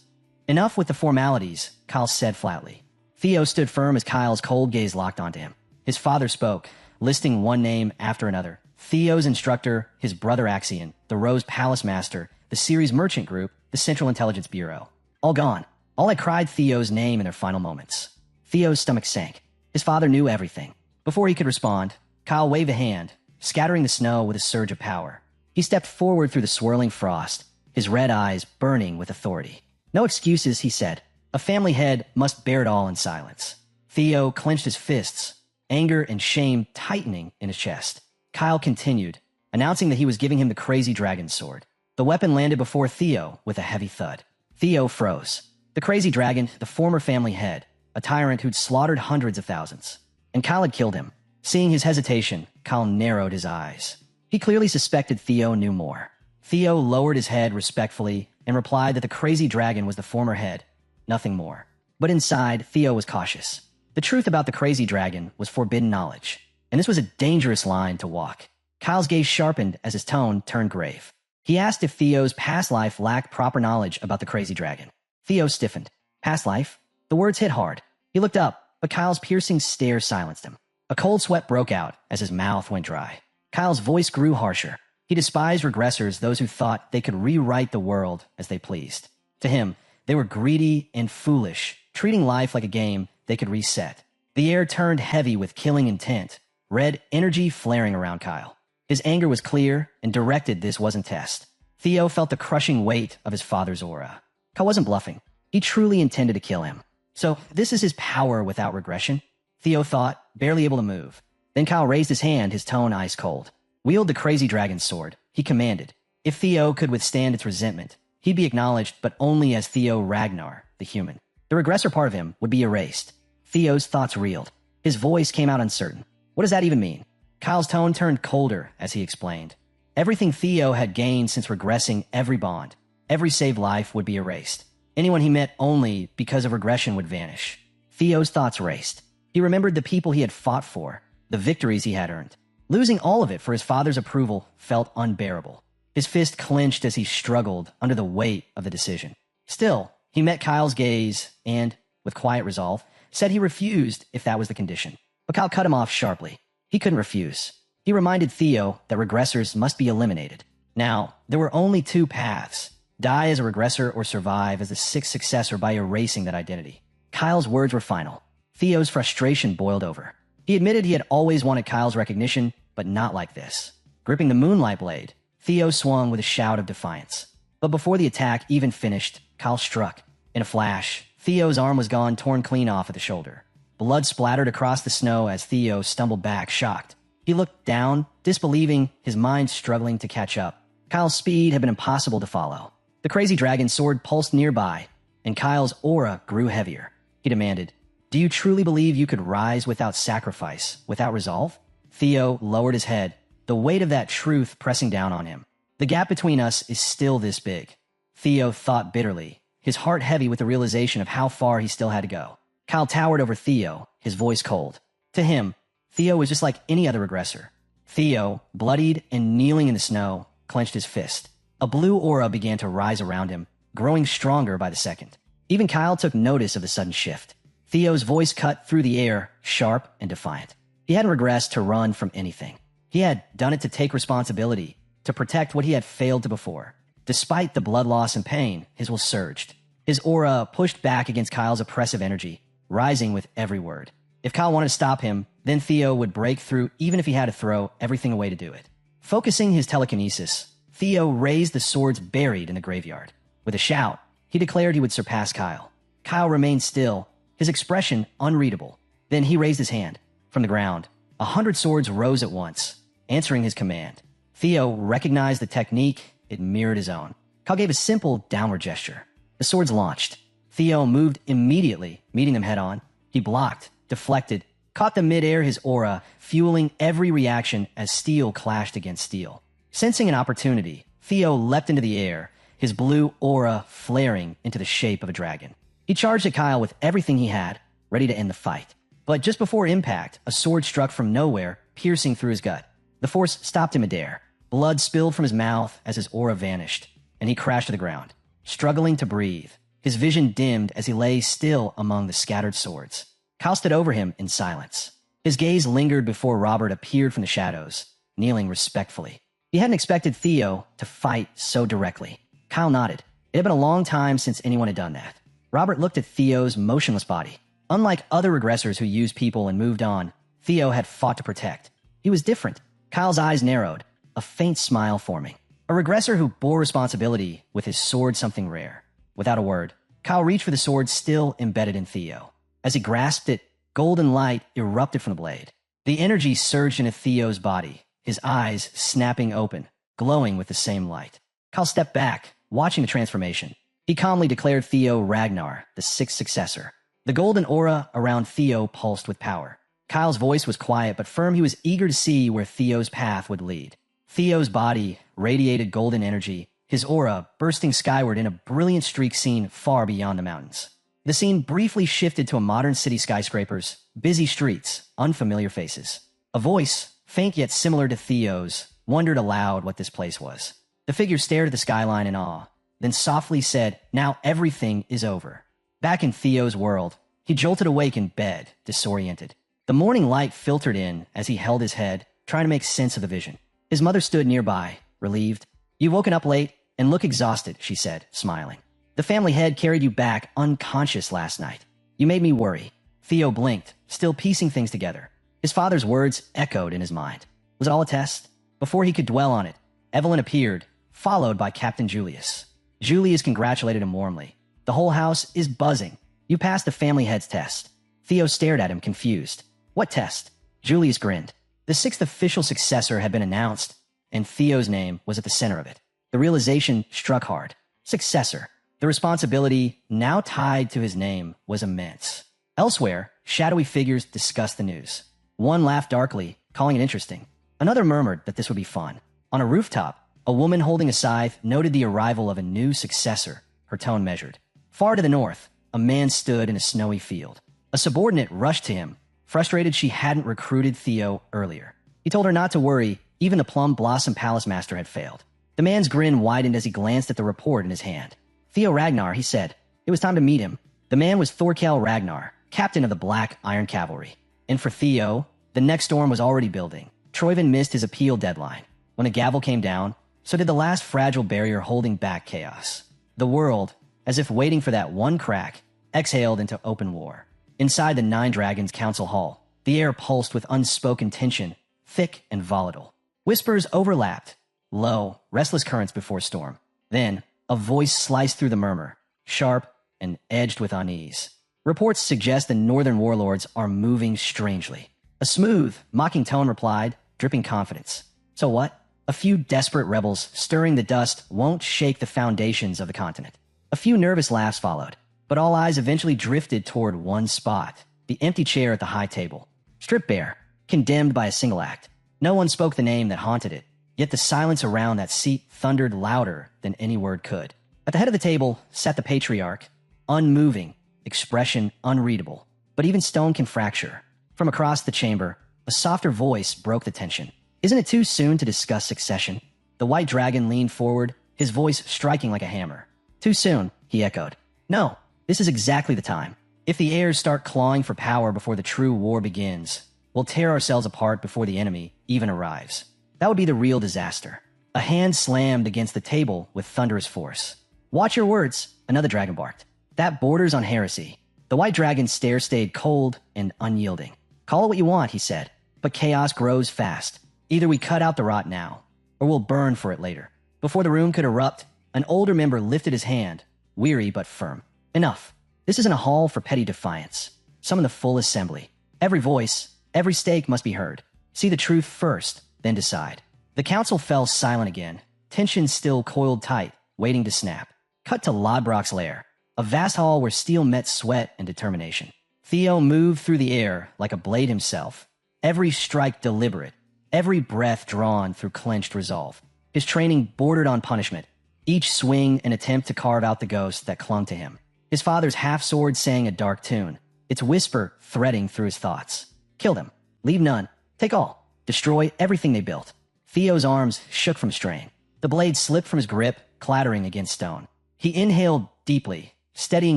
Enough with the formalities, Kyle said flatly. Theo stood firm as Kyle's cold gaze locked onto him. His father spoke, listing one name after another. Theo's instructor, his brother Axion, the Rose Palace Master, the Ceres Merchant Group, the Central Intelligence Bureau. All gone. All had cried Theo's name in their final moments. Theo's stomach sank. His father knew everything. Before he could respond, Kyle waved a hand, scattering the snow with a surge of power. He stepped forward through the swirling frost, his red eyes burning with authority. No excuses, he said. A family head must bear it all in silence. Theo clenched his fists, anger and shame tightening in his chest. Kyle continued, announcing that he was giving him the crazy dragon sword. The weapon landed before Theo with a heavy thud. Theo froze. The crazy dragon, the former family head, a tyrant who'd slaughtered hundreds of thousands. And Kyle had killed him. Seeing his hesitation, Kyle narrowed his eyes. He clearly suspected Theo knew more. Theo lowered his head respectfully and replied that the crazy dragon was the former head, nothing more. But inside, Theo was cautious. The truth about the crazy dragon was forbidden knowledge, and this was a dangerous line to walk. Kyle's gaze sharpened as his tone turned grave. He asked if Theo's past life lacked proper knowledge about the crazy dragon. Theo stiffened. Past life? The words hit hard. He looked up, but Kyle's piercing stare silenced him. A cold sweat broke out as his mouth went dry. Kyle's voice grew harsher. He despised regressors, those who thought they could rewrite the world as they pleased. To him, they were greedy and foolish, treating life like a game they could reset. The air turned heavy with killing intent, red energy flaring around Kyle. His anger was clear and directed. This wasn't test. Theo felt the crushing weight of his father's aura. Kyle wasn't bluffing. He truly intended to kill him. So this is his power without regression? Theo thought, barely able to move. Then Kyle raised his hand, his tone ice cold. Wield the crazy dragon's sword, he commanded. If Theo could withstand its resentment, he'd be acknowledged, but only as Theo Ragnar, the human. The regressor part of him would be erased. Theo's thoughts reeled. His voice came out uncertain. What does that even mean? Kyle's tone turned colder as he explained. Everything Theo had gained since regressing every bond, every saved life would be erased. Anyone he met only because of regression would vanish. Theo's thoughts raced. He remembered the people he had fought for, the victories he had earned. Losing all of it for his father's approval felt unbearable. His fist clenched as he struggled under the weight of the decision. Still, he met Kyle's gaze and, with quiet resolve, said he refused if that was the condition. But Kyle cut him off sharply. He couldn't refuse. He reminded Theo that regressors must be eliminated. Now, there were only two paths. Die as a regressor or survive as the sixth successor by erasing that identity. Kyle's words were final. Theo's frustration boiled over. He admitted he had always wanted Kyle's recognition, but not like this. Gripping the moonlight blade, Theo swung with a shout of defiance. But before the attack even finished, Kyle struck. In a flash, Theo's arm was gone, torn clean off at the shoulder. Blood splattered across the snow as Theo stumbled back, shocked. He looked down, disbelieving, his mind struggling to catch up. Kyle's speed had been impossible to follow. The crazy dragon's sword pulsed nearby, and Kyle's aura grew heavier. He demanded, "Do you truly believe you could rise without sacrifice, without resolve?" Theo lowered his head, the weight of that truth pressing down on him. The gap between us is still this big. Theo thought bitterly, his heart heavy with the realization of how far he still had to go. Kyle towered over Theo, his voice cold. To him, Theo was just like any other regressor. Theo, bloodied and kneeling in the snow, clenched his fist. A blue aura began to rise around him, growing stronger by the second. Even Kyle took notice of the sudden shift. Theo's voice cut through the air, sharp and defiant. He hadn't regressed to run from anything. He had done it to take responsibility, to protect what he had failed to before. Despite the blood loss and pain, his will surged. His aura pushed back against Kyle's oppressive energy, rising with every word. If Kyle wanted to stop him, then Theo would break through even if he had to throw everything away to do it. Focusing his telekinesis, Theo raised the swords buried in the graveyard. With a shout, he declared he would surpass Kyle. Kyle remained still, his expression unreadable. Then he raised his hand. From the ground, 100 swords rose at once, answering his command. Theo recognized the technique. It mirrored his own. Kyle gave a simple downward gesture. The swords launched. Theo moved immediately, meeting them head-on. He blocked, deflected, caught the midair his aura, fueling every reaction as steel clashed against steel. Sensing an opportunity, Theo leapt into the air, his blue aura flaring into the shape of a dragon. He charged at Kyle with everything he had, ready to end the fight. But just before impact, a sword struck from nowhere, piercing through his gut. The force stopped him midair. Blood spilled from his mouth as his aura vanished, and he crashed to the ground, struggling to breathe. His vision dimmed as he lay still among the scattered swords. Kyle stood over him in silence. His gaze lingered before Robert appeared from the shadows, kneeling respectfully. He hadn't expected Theo to fight so directly. Kyle nodded. It had been a long time since anyone had done that. Robert looked at Theo's motionless body. Unlike other regressors who used people and moved on, Theo had fought to protect. He was different. Kyle's eyes narrowed, a faint smile forming. A regressor who bore responsibility with his sword something rare. Without a word, Kyle reached for the sword still embedded in Theo. As he grasped it, golden light erupted from the blade. The energy surged into Theo's body, his eyes snapping open, glowing with the same light. Kyle stepped back, watching the transformation. He calmly declared Theo Ragnar, the sixth successor. The golden aura around Theo pulsed with power. Kyle's voice was quiet but firm. He was eager to see where Theo's path would lead. Theo's body radiated golden energy, his aura bursting skyward in a brilliant streak seen far beyond the mountains. The scene briefly shifted to a modern city skyscrapers, busy streets, unfamiliar faces. A voice, faint yet similar to Theo's, wondered aloud what this place was. The figure stared at the skyline in awe, then softly said, "Now everything is over." Back in Theo's world, he jolted awake in bed, disoriented. The morning light filtered in as he held his head, trying to make sense of the vision. His mother stood nearby, relieved. "You've woken up late and look exhausted," she said, smiling. "The family head carried you back unconscious last night. You made me worry." Theo blinked, still piecing things together. His father's words echoed in his mind. Was it all a test? Before he could dwell on it, Evelyn appeared, followed by Captain Julius. Julius congratulated him warmly. "The whole house is buzzing. You passed the family head's test." Theo stared at him, confused. "What test?" Julius grinned. The sixth official successor had been announced, and Theo's name was at the center of it. The realization struck hard. Successor. The responsibility, now tied to his name, was immense. Elsewhere, shadowy figures discussed the news. One laughed darkly, calling it interesting. Another murmured that this would be fun. On a rooftop, a woman holding a scythe noted the arrival of a new successor, her tone measured. Far to the north, a man stood in a snowy field. A subordinate rushed to him, frustrated she hadn't recruited Theo earlier. He told her not to worry, even the Plum Blossom Palace Master had failed. The man's grin widened as he glanced at the report in his hand. "Theo Ragnar," he said. It was time to meet him. The man was Thorkel Ragnar, captain of the Black Iron Cavalry. And for Theo, the next storm was already building. Troyvin missed his appeal deadline. When the gavel came down, so did the last fragile barrier holding back chaos. The world, as if waiting for that one crack, exhaled into open war. Inside the Nine Dragons Council Hall, the air pulsed with unspoken tension, thick and volatile. Whispers overlapped, low, restless currents before storm. Then, a voice sliced through the murmur, sharp and edged with unease. "Reports suggest the northern warlords are moving strangely." A smooth, mocking tone replied, dripping confidence. "So what? A few desperate rebels stirring the dust won't shake the foundations of the continent." A few nervous laughs followed, but all eyes eventually drifted toward one spot, the empty chair at the high table. Stripped bare, condemned by a single act. No one spoke the name that haunted it, yet the silence around that seat thundered louder than any word could. At the head of the table sat the patriarch, unmoving, expression unreadable. But even stone can fracture. From across the chamber, a softer voice broke the tension. "Isn't it too soon to discuss succession?" The white dragon leaned forward, his voice striking like a hammer. "Too soon," he echoed. "No, this is exactly the time. If the heirs start clawing for power before the true war begins, we'll tear ourselves apart before the enemy even arrives. That would be the real disaster." A hand slammed against the table with thunderous force. "Watch your words," another dragon barked. "That borders on heresy." The white dragon's stare stayed cold and unyielding. "Call it what you want," he said, "but chaos grows fast. Either we cut out the rot now, or we'll burn for it later." Before the room could erupt, an older member lifted his hand, weary but firm. "Enough. This isn't a hall for petty defiance. Summon the full assembly. Every voice, every stake must be heard. See the truth first, then decide." The council fell silent again, tension still coiled tight, waiting to snap. Cut to Lodbrok's lair, a vast hall where steel met sweat and determination. Theo moved through the air like a blade himself, every strike deliberate, every breath drawn through clenched resolve. His training bordered on punishment, each swing an attempt to carve out the ghost that clung to him. His father's half-sword sang a dark tune, its whisper threading through his thoughts. Kill them. Leave none. Take all. Destroy everything they built. Theo's arms shook from strain. The blade slipped from his grip, clattering against stone. He inhaled deeply, steadying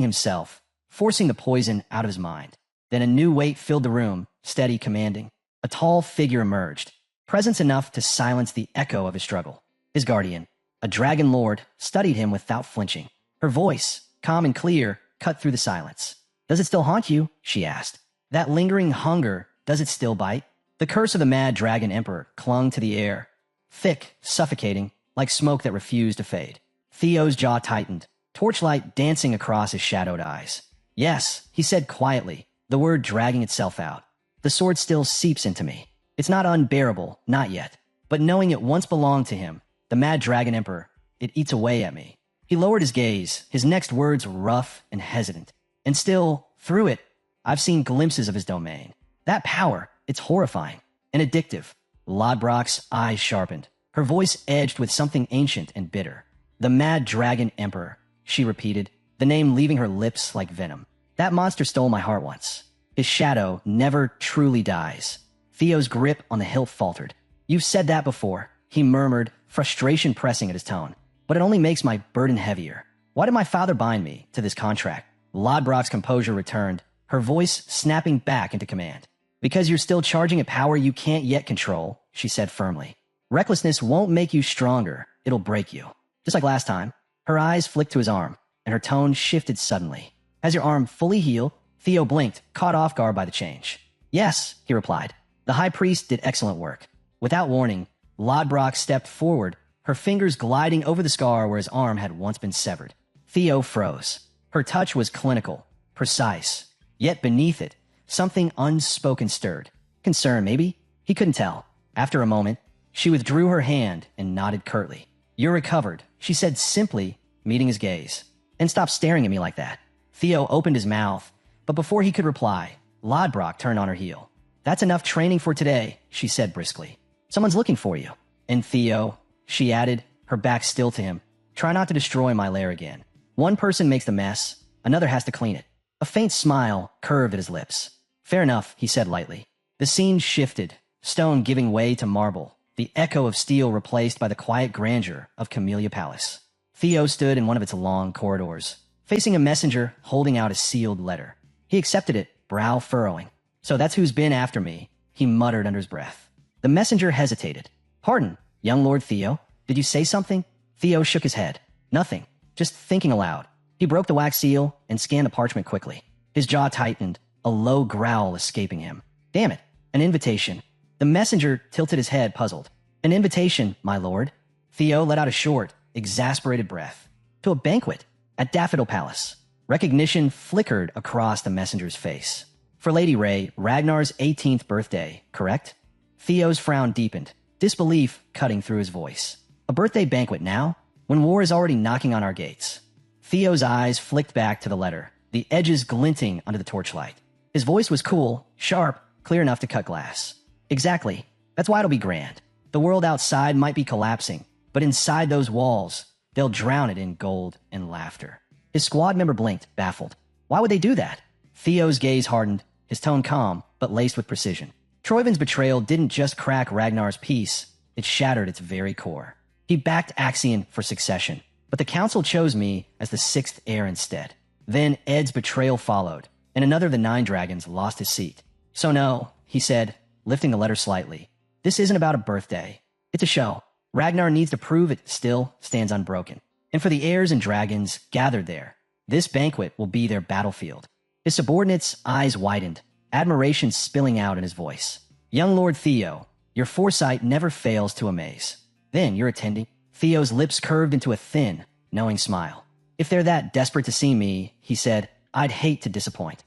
himself, forcing the poison out of his mind. Then a new weight filled the room, steady, commanding. A tall figure emerged, presence enough to silence the echo of his struggle. His guardian, a dragon lord, studied him without flinching. Her voice, calm and clear, cut through the silence. "Does it still haunt you?" she asked. "That lingering hunger, does it still bite?" The curse of the mad dragon emperor clung to the air, thick, suffocating, like smoke that refused to fade. Theo's jaw tightened, torchlight dancing across his shadowed eyes. "Yes," he said quietly, the word dragging itself out. "The sword still seeps into me. It's not unbearable, not yet. But knowing it once belonged to him, the mad dragon emperor, it eats away at me." He lowered his gaze, his next words rough and hesitant. "And still, through it, I've seen glimpses of his domain. That power, it's horrifying and addictive." Lodbrok's eyes sharpened. Her voice edged with something ancient and bitter. "The mad dragon emperor," she repeated, the name leaving her lips like venom. "That monster stole my heart once. His shadow never truly dies." Theo's grip on the hilt faltered. "You've said that before," he murmured, frustration pressing at his tone. "But it only makes my burden heavier. Why did my father bind me to this contract?" Lodbrok's composure returned, her voice snapping back into command. "Because you're still charging a power you can't yet control," she said firmly. "Recklessness won't make you stronger, it'll break you. Just like last time." Her eyes flicked to his arm, and her tone shifted suddenly. "Has your arm fully healed?" Theo blinked, caught off guard by the change. "Yes," he replied. "The high priest did excellent work." Without warning, Lodbrok stepped forward, her fingers gliding over the scar where his arm had once been severed. Theo froze. Her touch was clinical, precise. Yet beneath it, something unspoken stirred. Concern, maybe? He couldn't tell. After a moment, she withdrew her hand and nodded curtly. "You're recovered," she said simply, meeting his gaze. "And stop staring at me like that." Theo opened his mouth, but before he could reply, Lodbrok turned on her heel. "That's enough training for today," she said briskly. "Someone's looking for you." "And Theo," she added, her back still to him, "try not to destroy my lair again. One person makes the mess, another has to clean it." A faint smile curved at his lips. "Fair enough," he said lightly. The scene shifted, stone giving way to marble, the echo of steel replaced by the quiet grandeur of Camellia Palace. Theo stood in one of its long corridors, facing a messenger holding out a sealed letter. He accepted it, brow furrowing. "So that's who's been after me," he muttered under his breath. The messenger hesitated. "Pardon, young Lord Theo, did you say something?" Theo shook his head. "Nothing, just thinking aloud." He broke the wax seal and scanned the parchment quickly. His jaw tightened, a low growl escaping him. "Damn it, an invitation." The messenger tilted his head, puzzled. "An invitation, my lord." Theo let out a short, exasperated breath. "To a banquet at Daffodil Palace." Recognition flickered across the messenger's face. "For Lady Ray, Ragnar's 18th birthday, correct?" Theo's frown deepened, disbelief cutting through his voice. "A birthday banquet now? When war is already knocking on our gates?" Theo's eyes flicked back to the letter, the edges glinting under the torchlight. His voice was cool, sharp, clear enough to cut glass. "Exactly. That's why it'll be grand. The world outside might be collapsing, but inside those walls, they'll drown it in gold and laughter." His squad member blinked, baffled. Why would they do that? Theo's gaze hardened, his tone calm, but laced with precision. Troivin's betrayal didn't just crack Ragnar's peace, it shattered its very core. He backed Axion for succession, but the council chose me as the sixth heir instead. Then Ed's betrayal followed, and another of the 9 dragons lost his seat. "So no," he said, lifting the letter slightly. "This isn't about a birthday. It's a show. Ragnar needs to prove it still stands unbroken. And for the heirs and dragons gathered there, this banquet will be their battlefield." His subordinates' eyes widened, admiration spilling out in his voice. "Young Lord Theo, your foresight never fails to amaze." "Then you're attending?" Theo's lips curved into a thin, knowing smile. "If they're that desperate to see me," he said, "I'd hate to disappoint."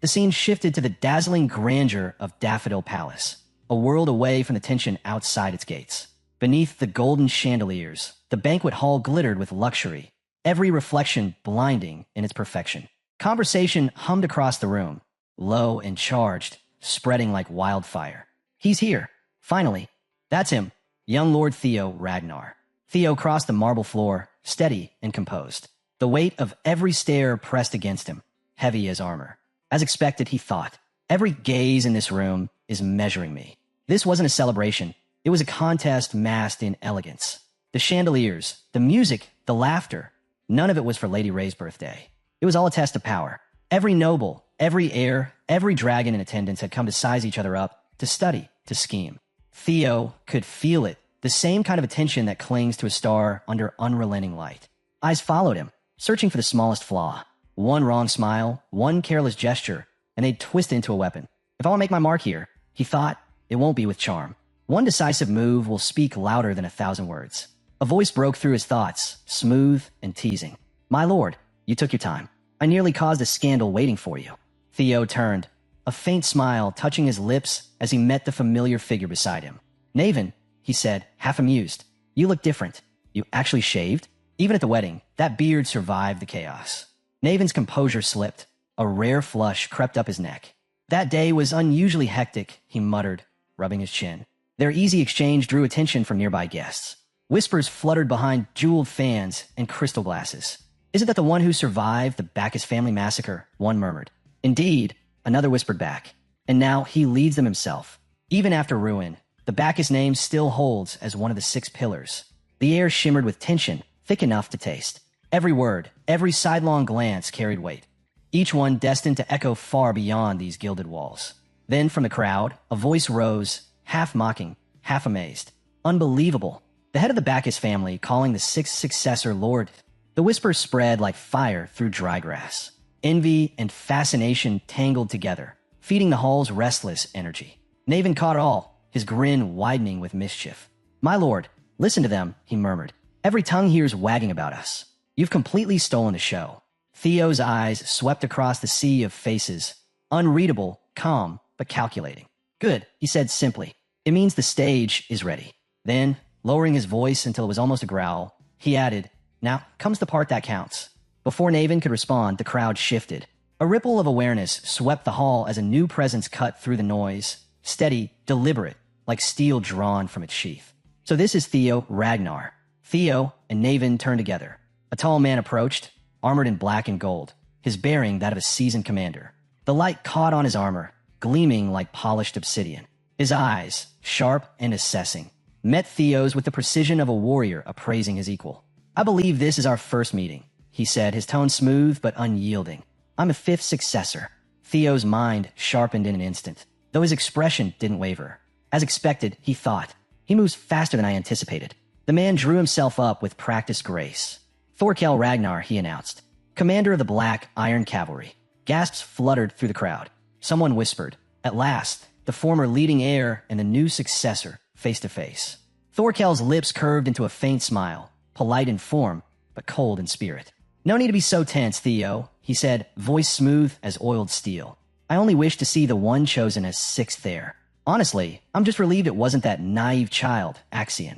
The scene shifted to the dazzling grandeur of Daffodil Palace, a world away from the tension outside its gates. Beneath the golden chandeliers, the banquet hall glittered with luxury, every reflection blinding in its perfection. Conversation hummed across the room, low and charged, spreading like wildfire. He's here. Finally. That's him. Young Lord Theo Ragnar. Theo crossed the marble floor, steady and composed. The weight of every stair pressed against him, heavy as armor. As expected, he thought, every gaze in this room is measuring me. This wasn't a celebration. It was a contest masked in elegance. The chandeliers, the music, the laughter, none of it was for Lady Ray's birthday. It was all a test of power. Every noble, every heir, every dragon in attendance had come to size each other up, to study, to scheme. Theo could feel it, the same kind of attention that clings to a star under unrelenting light. Eyes followed him, searching for the smallest flaw. One wrong smile, one careless gesture, and they'd twist it into a weapon. If I want to make my mark here, he thought, it won't be with charm. One decisive move will speak louder than 1,000 words. A voice broke through his thoughts, smooth and teasing. My lord, you took your time. I nearly caused a scandal waiting for you. Theo turned, a faint smile touching his lips as he met the familiar figure beside him. Naven, he said, half amused. You look different. You actually shaved? Even at the wedding, that beard survived the chaos. Naven's composure slipped. A rare flush crept up his neck. That day was unusually hectic, he muttered, rubbing his chin. Their easy exchange drew attention from nearby guests. Whispers fluttered behind jeweled fans and crystal glasses. Is it that the one who survived the Bacchus family massacre? One murmured. Indeed, another whispered back. And now he leads them himself. Even after ruin, the Bacchus name still holds as one of the 6 pillars. The air shimmered with tension, thick enough to taste. Every word, every sidelong glance carried weight. Each one destined to echo far beyond these gilded walls. Then from the crowd, a voice rose, half mocking, half amazed. Unbelievable. The head of the Bacchus family calling the 6th successor Lord. The whispers spread like fire through dry grass. Envy and fascination tangled together, feeding the hall's restless energy. Naven caught it all, his grin widening with mischief. My lord, listen to them, he murmured. Every tongue here's wagging about us. You've completely stolen the show. Theo's eyes swept across the sea of faces, unreadable, calm, but calculating. Good, he said simply. It means the stage is ready. Then, lowering his voice until it was almost a growl, he added, now comes the part that counts. Before Naven could respond, the crowd shifted. A ripple of awareness swept the hall as a new presence cut through the noise, steady, deliberate, like steel drawn from its sheath. So this is Theo Ragnar. Theo and Naven turned together. A tall man approached, armored in black and gold, his bearing that of a seasoned commander. The light caught on his armor, gleaming like polished obsidian. His eyes, sharp and assessing, met Theo's with the precision of a warrior appraising his equal. I believe this is our first meeting, he said, his tone smooth but unyielding. I'm a 5th successor. Theo's mind sharpened in an instant, though his expression didn't waver. As expected, he thought. He moves faster than I anticipated. The man drew himself up with practiced grace. Thorkel Ragnar, he announced, commander of the Black Iron Cavalry. Gasps fluttered through the crowd. Someone whispered, at last, the former leading heir and the new successor, face to face. Thorkel's lips curved into a faint smile, polite in form, but cold in spirit. No need to be so tense, Theo, he said, voice smooth as oiled steel. I only wish to see the one chosen as 6th heir. Honestly, I'm just relieved it wasn't that naive child, Axion.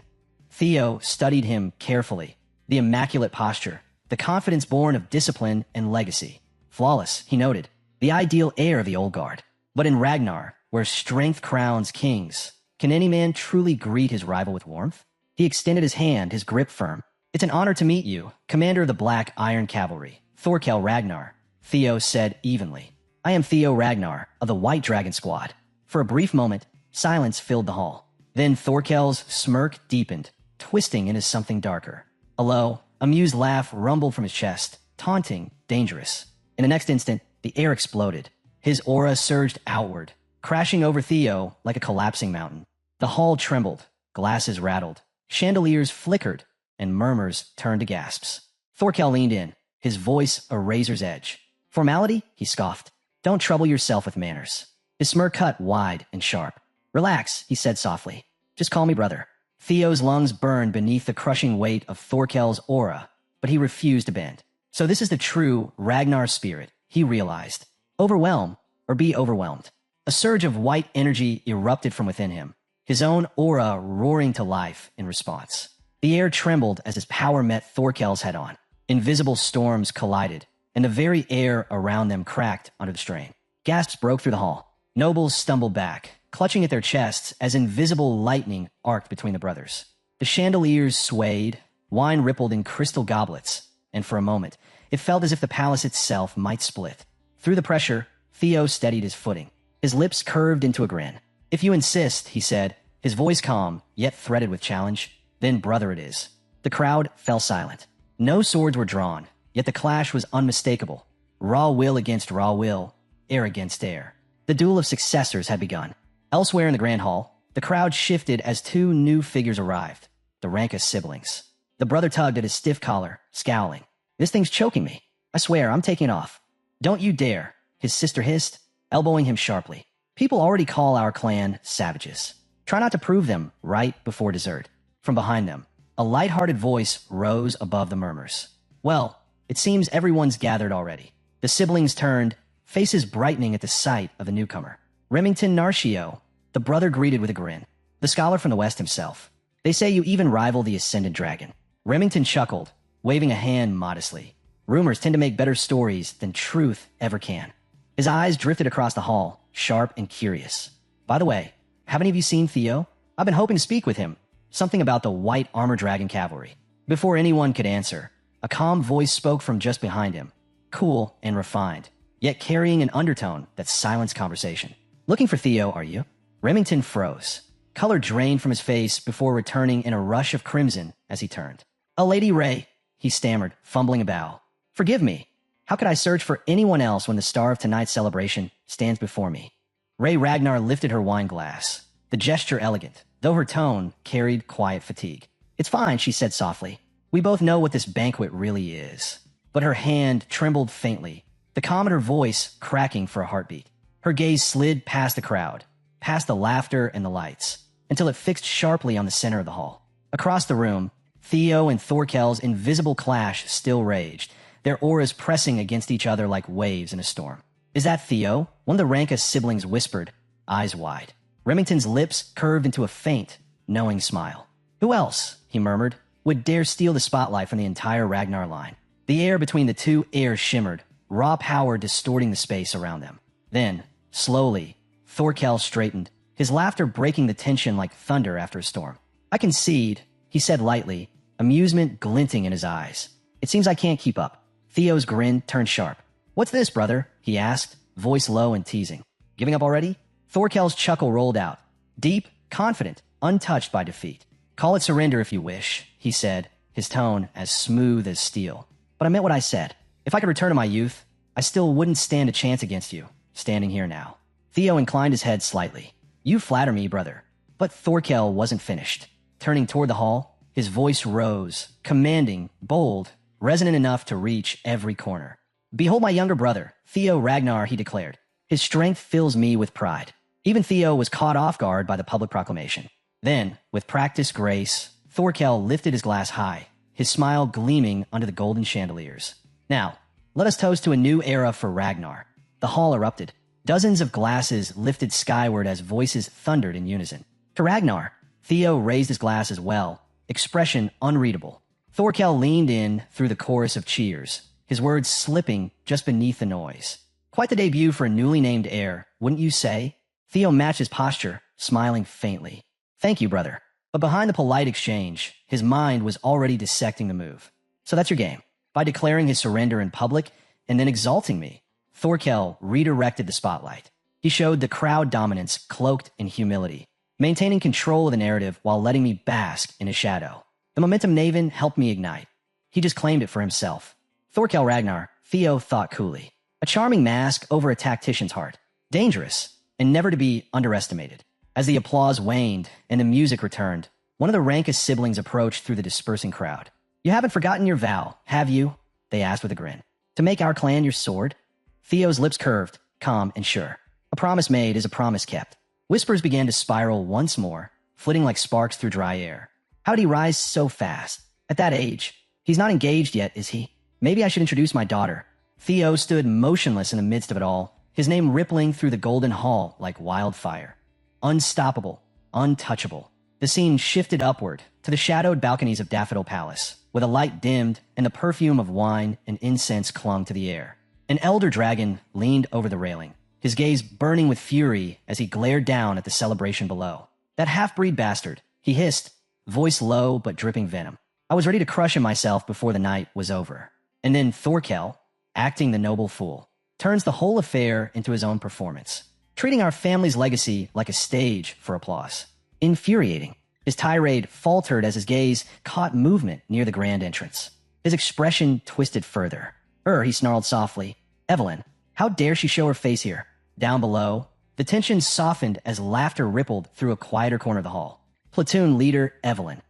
Theo studied him carefully. The immaculate posture, the confidence born of discipline and legacy. Flawless, he noted, the ideal heir of the old guard. But in Ragnar, where strength crowns kings, can any man truly greet his rival with warmth? He extended his hand, his grip firm. It's an honor to meet you, commander of the Black Iron Cavalry, Thorkel Ragnar, Theo said evenly. I am Theo Ragnar, of the White Dragon Squad. For a brief moment, silence filled the hall. Then Thorkel's smirk deepened, twisting into something darker. A low, amused laugh rumbled from his chest, taunting, dangerous. In the next instant, the air exploded. His aura surged outward, crashing over Theo like a collapsing mountain. The hall trembled, glasses rattled, chandeliers flickered, and murmurs turned to gasps. Thorkel leaned in, his voice a razor's edge. Formality? He scoffed. Don't trouble yourself with manners. His smirk cut wide and sharp. Relax, he said softly. Just call me brother. Theo's lungs burned beneath the crushing weight of Thorkel's aura, but he refused to bend. So this is the true Ragnar spirit, he realized. Overwhelm, or be overwhelmed. A surge of white energy erupted from within him, his own aura roaring to life in response. The air trembled as his power met Thorkel's head-on. Invisible storms collided, and the very air around them cracked under the strain. Gasps broke through the hall. Nobles stumbled back, clutching at their chests as invisible lightning arced between the brothers. The chandeliers swayed, wine rippled in crystal goblets, and for a moment, it felt as if the palace itself might split. Through the pressure, Theo steadied his footing. His lips curved into a grin. "If you insist," he said, his voice calm, yet threaded with challenge. "Then brother it is." The crowd fell silent. No swords were drawn, yet the clash was unmistakable. Raw will against raw will, heir against heir. The duel of successors had begun. Elsewhere in the Grand Hall, the crowd shifted as two new figures arrived, the Ranka siblings. The brother tugged at his stiff collar, scowling. "This thing's choking me. I swear, I'm taking it off." "Don't you dare," his sister hissed, elbowing him sharply. "People already call our clan savages. Try not to prove them right before dessert." From behind them, a light-hearted voice rose above the murmurs. "Well, it seems everyone's gathered already." The siblings turned, faces brightening at the sight of the newcomer. "Remington Narcio," the brother greeted with a grin. "The scholar from the West himself. They say you even rival the Ascended Dragon." Remington chuckled, waving a hand modestly. "Rumors tend to make better stories than truth ever can." His eyes drifted across the hall, sharp and curious. "By the way, have any of you seen Theo? I've been hoping to speak with him." Something about the white armor dragon cavalry. Before anyone could answer, a calm voice spoke from just behind him, cool and refined, yet carrying an undertone that silenced conversation. "Looking for Theo, are you?" Remington froze. Color drained from his face before returning in a rush of crimson as he turned. "A Lady Ray," he stammered, fumbling a bow. "Forgive me. How could I search for anyone else when the star of tonight's celebration stands before me?" Ray Ragnar lifted her wine glass, the gesture elegant, though her tone carried quiet fatigue. "It's fine," she said softly. "We both know what this banquet really is." But her hand trembled faintly, the calm in her voice cracking for a heartbeat. Her gaze slid past the crowd, past the laughter and the lights, until it fixed sharply on the center of the hall. Across the room, Theo and Thorkel's invisible clash still raged, their auras pressing against each other like waves in a storm. "Is that Theo?" One of the Ranka siblings whispered, eyes wide. Remington's lips curved into a faint, knowing smile. "Who else," he murmured, "would dare steal the spotlight from the entire Ragnar line?" The air between the two heirs shimmered, raw power distorting the space around them. Then, slowly, Thorkel straightened, his laughter breaking the tension like thunder after a storm. "I concede," he said lightly, amusement glinting in his eyes. "It seems I can't keep up." Theo's grin turned sharp. "What's this, brother?" he asked, voice low and teasing. "Giving up already?" Thorkel's chuckle rolled out, deep, confident, untouched by defeat. "Call it surrender if you wish," he said, his tone as smooth as steel. "But I meant what I said. If I could return to my youth, I still wouldn't stand a chance against you, standing here now." Theo inclined his head slightly. "You flatter me, brother." But Thorkel wasn't finished. Turning toward the hall, his voice rose, commanding, bold, resonant enough to reach every corner. "Behold my younger brother, Theo Ragnar," he declared. "His strength fills me with pride." Even Theo was caught off guard by the public proclamation. Then, with practiced grace, Thorkel lifted his glass high, his smile gleaming under the golden chandeliers. "Now, let us toast to a new era for Ragnar." The hall erupted. Dozens of glasses lifted skyward as voices thundered in unison. "To Ragnar!" Theo raised his glass as well, expression unreadable. Thorkel leaned in through the chorus of cheers, his words slipping just beneath the noise. "Quite the debut for a newly named heir, wouldn't you say?" Theo matched his posture, smiling faintly. "Thank you, brother." But behind the polite exchange, his mind was already dissecting the move. "So that's your game. By declaring his surrender in public and then exalting me." Thorkel redirected the spotlight. He showed the crowd dominance cloaked in humility, maintaining control of the narrative while letting me bask in his shadow. The momentum Naven helped me ignite. He just claimed it for himself. Thorkel Ragnar, Theo thought coolly. A charming mask over a tactician's heart. Dangerous, and never to be underestimated. As the applause waned and the music returned, one of the Ranka siblings approached through the dispersing crowd. "You haven't forgotten your vow, have you?" they asked with a grin. "To make our clan your sword?" Theo's lips curved, calm and sure. "A promise made is a promise kept." Whispers began to spiral once more, flitting like sparks through dry air. How did he rise so fast? At that age? He's not engaged yet, is he? Maybe I should introduce my daughter. Theo stood motionless in the midst of it all, his name rippling through the golden hall like wildfire. Unstoppable, untouchable. The scene shifted upward to the shadowed balconies of Daffodil Palace, where the light dimmed and the perfume of wine and incense clung to the air. An elder dragon leaned over the railing, his gaze burning with fury as he glared down at the celebration below. "That half-breed bastard," he hissed, voice low but dripping venom. I was ready to crush him myself before the night was over. And then Thorkel, acting the noble fool, turns the whole affair into his own performance, treating our family's legacy like a stage for applause. Infuriating. His tirade faltered as his gaze caught movement near the grand entrance. His expression twisted further. He snarled softly. "Evelyn, how dare she show her face here?" Down below, the tension softened as laughter rippled through a quieter corner of the hall. "Platoon leader Evelyn,"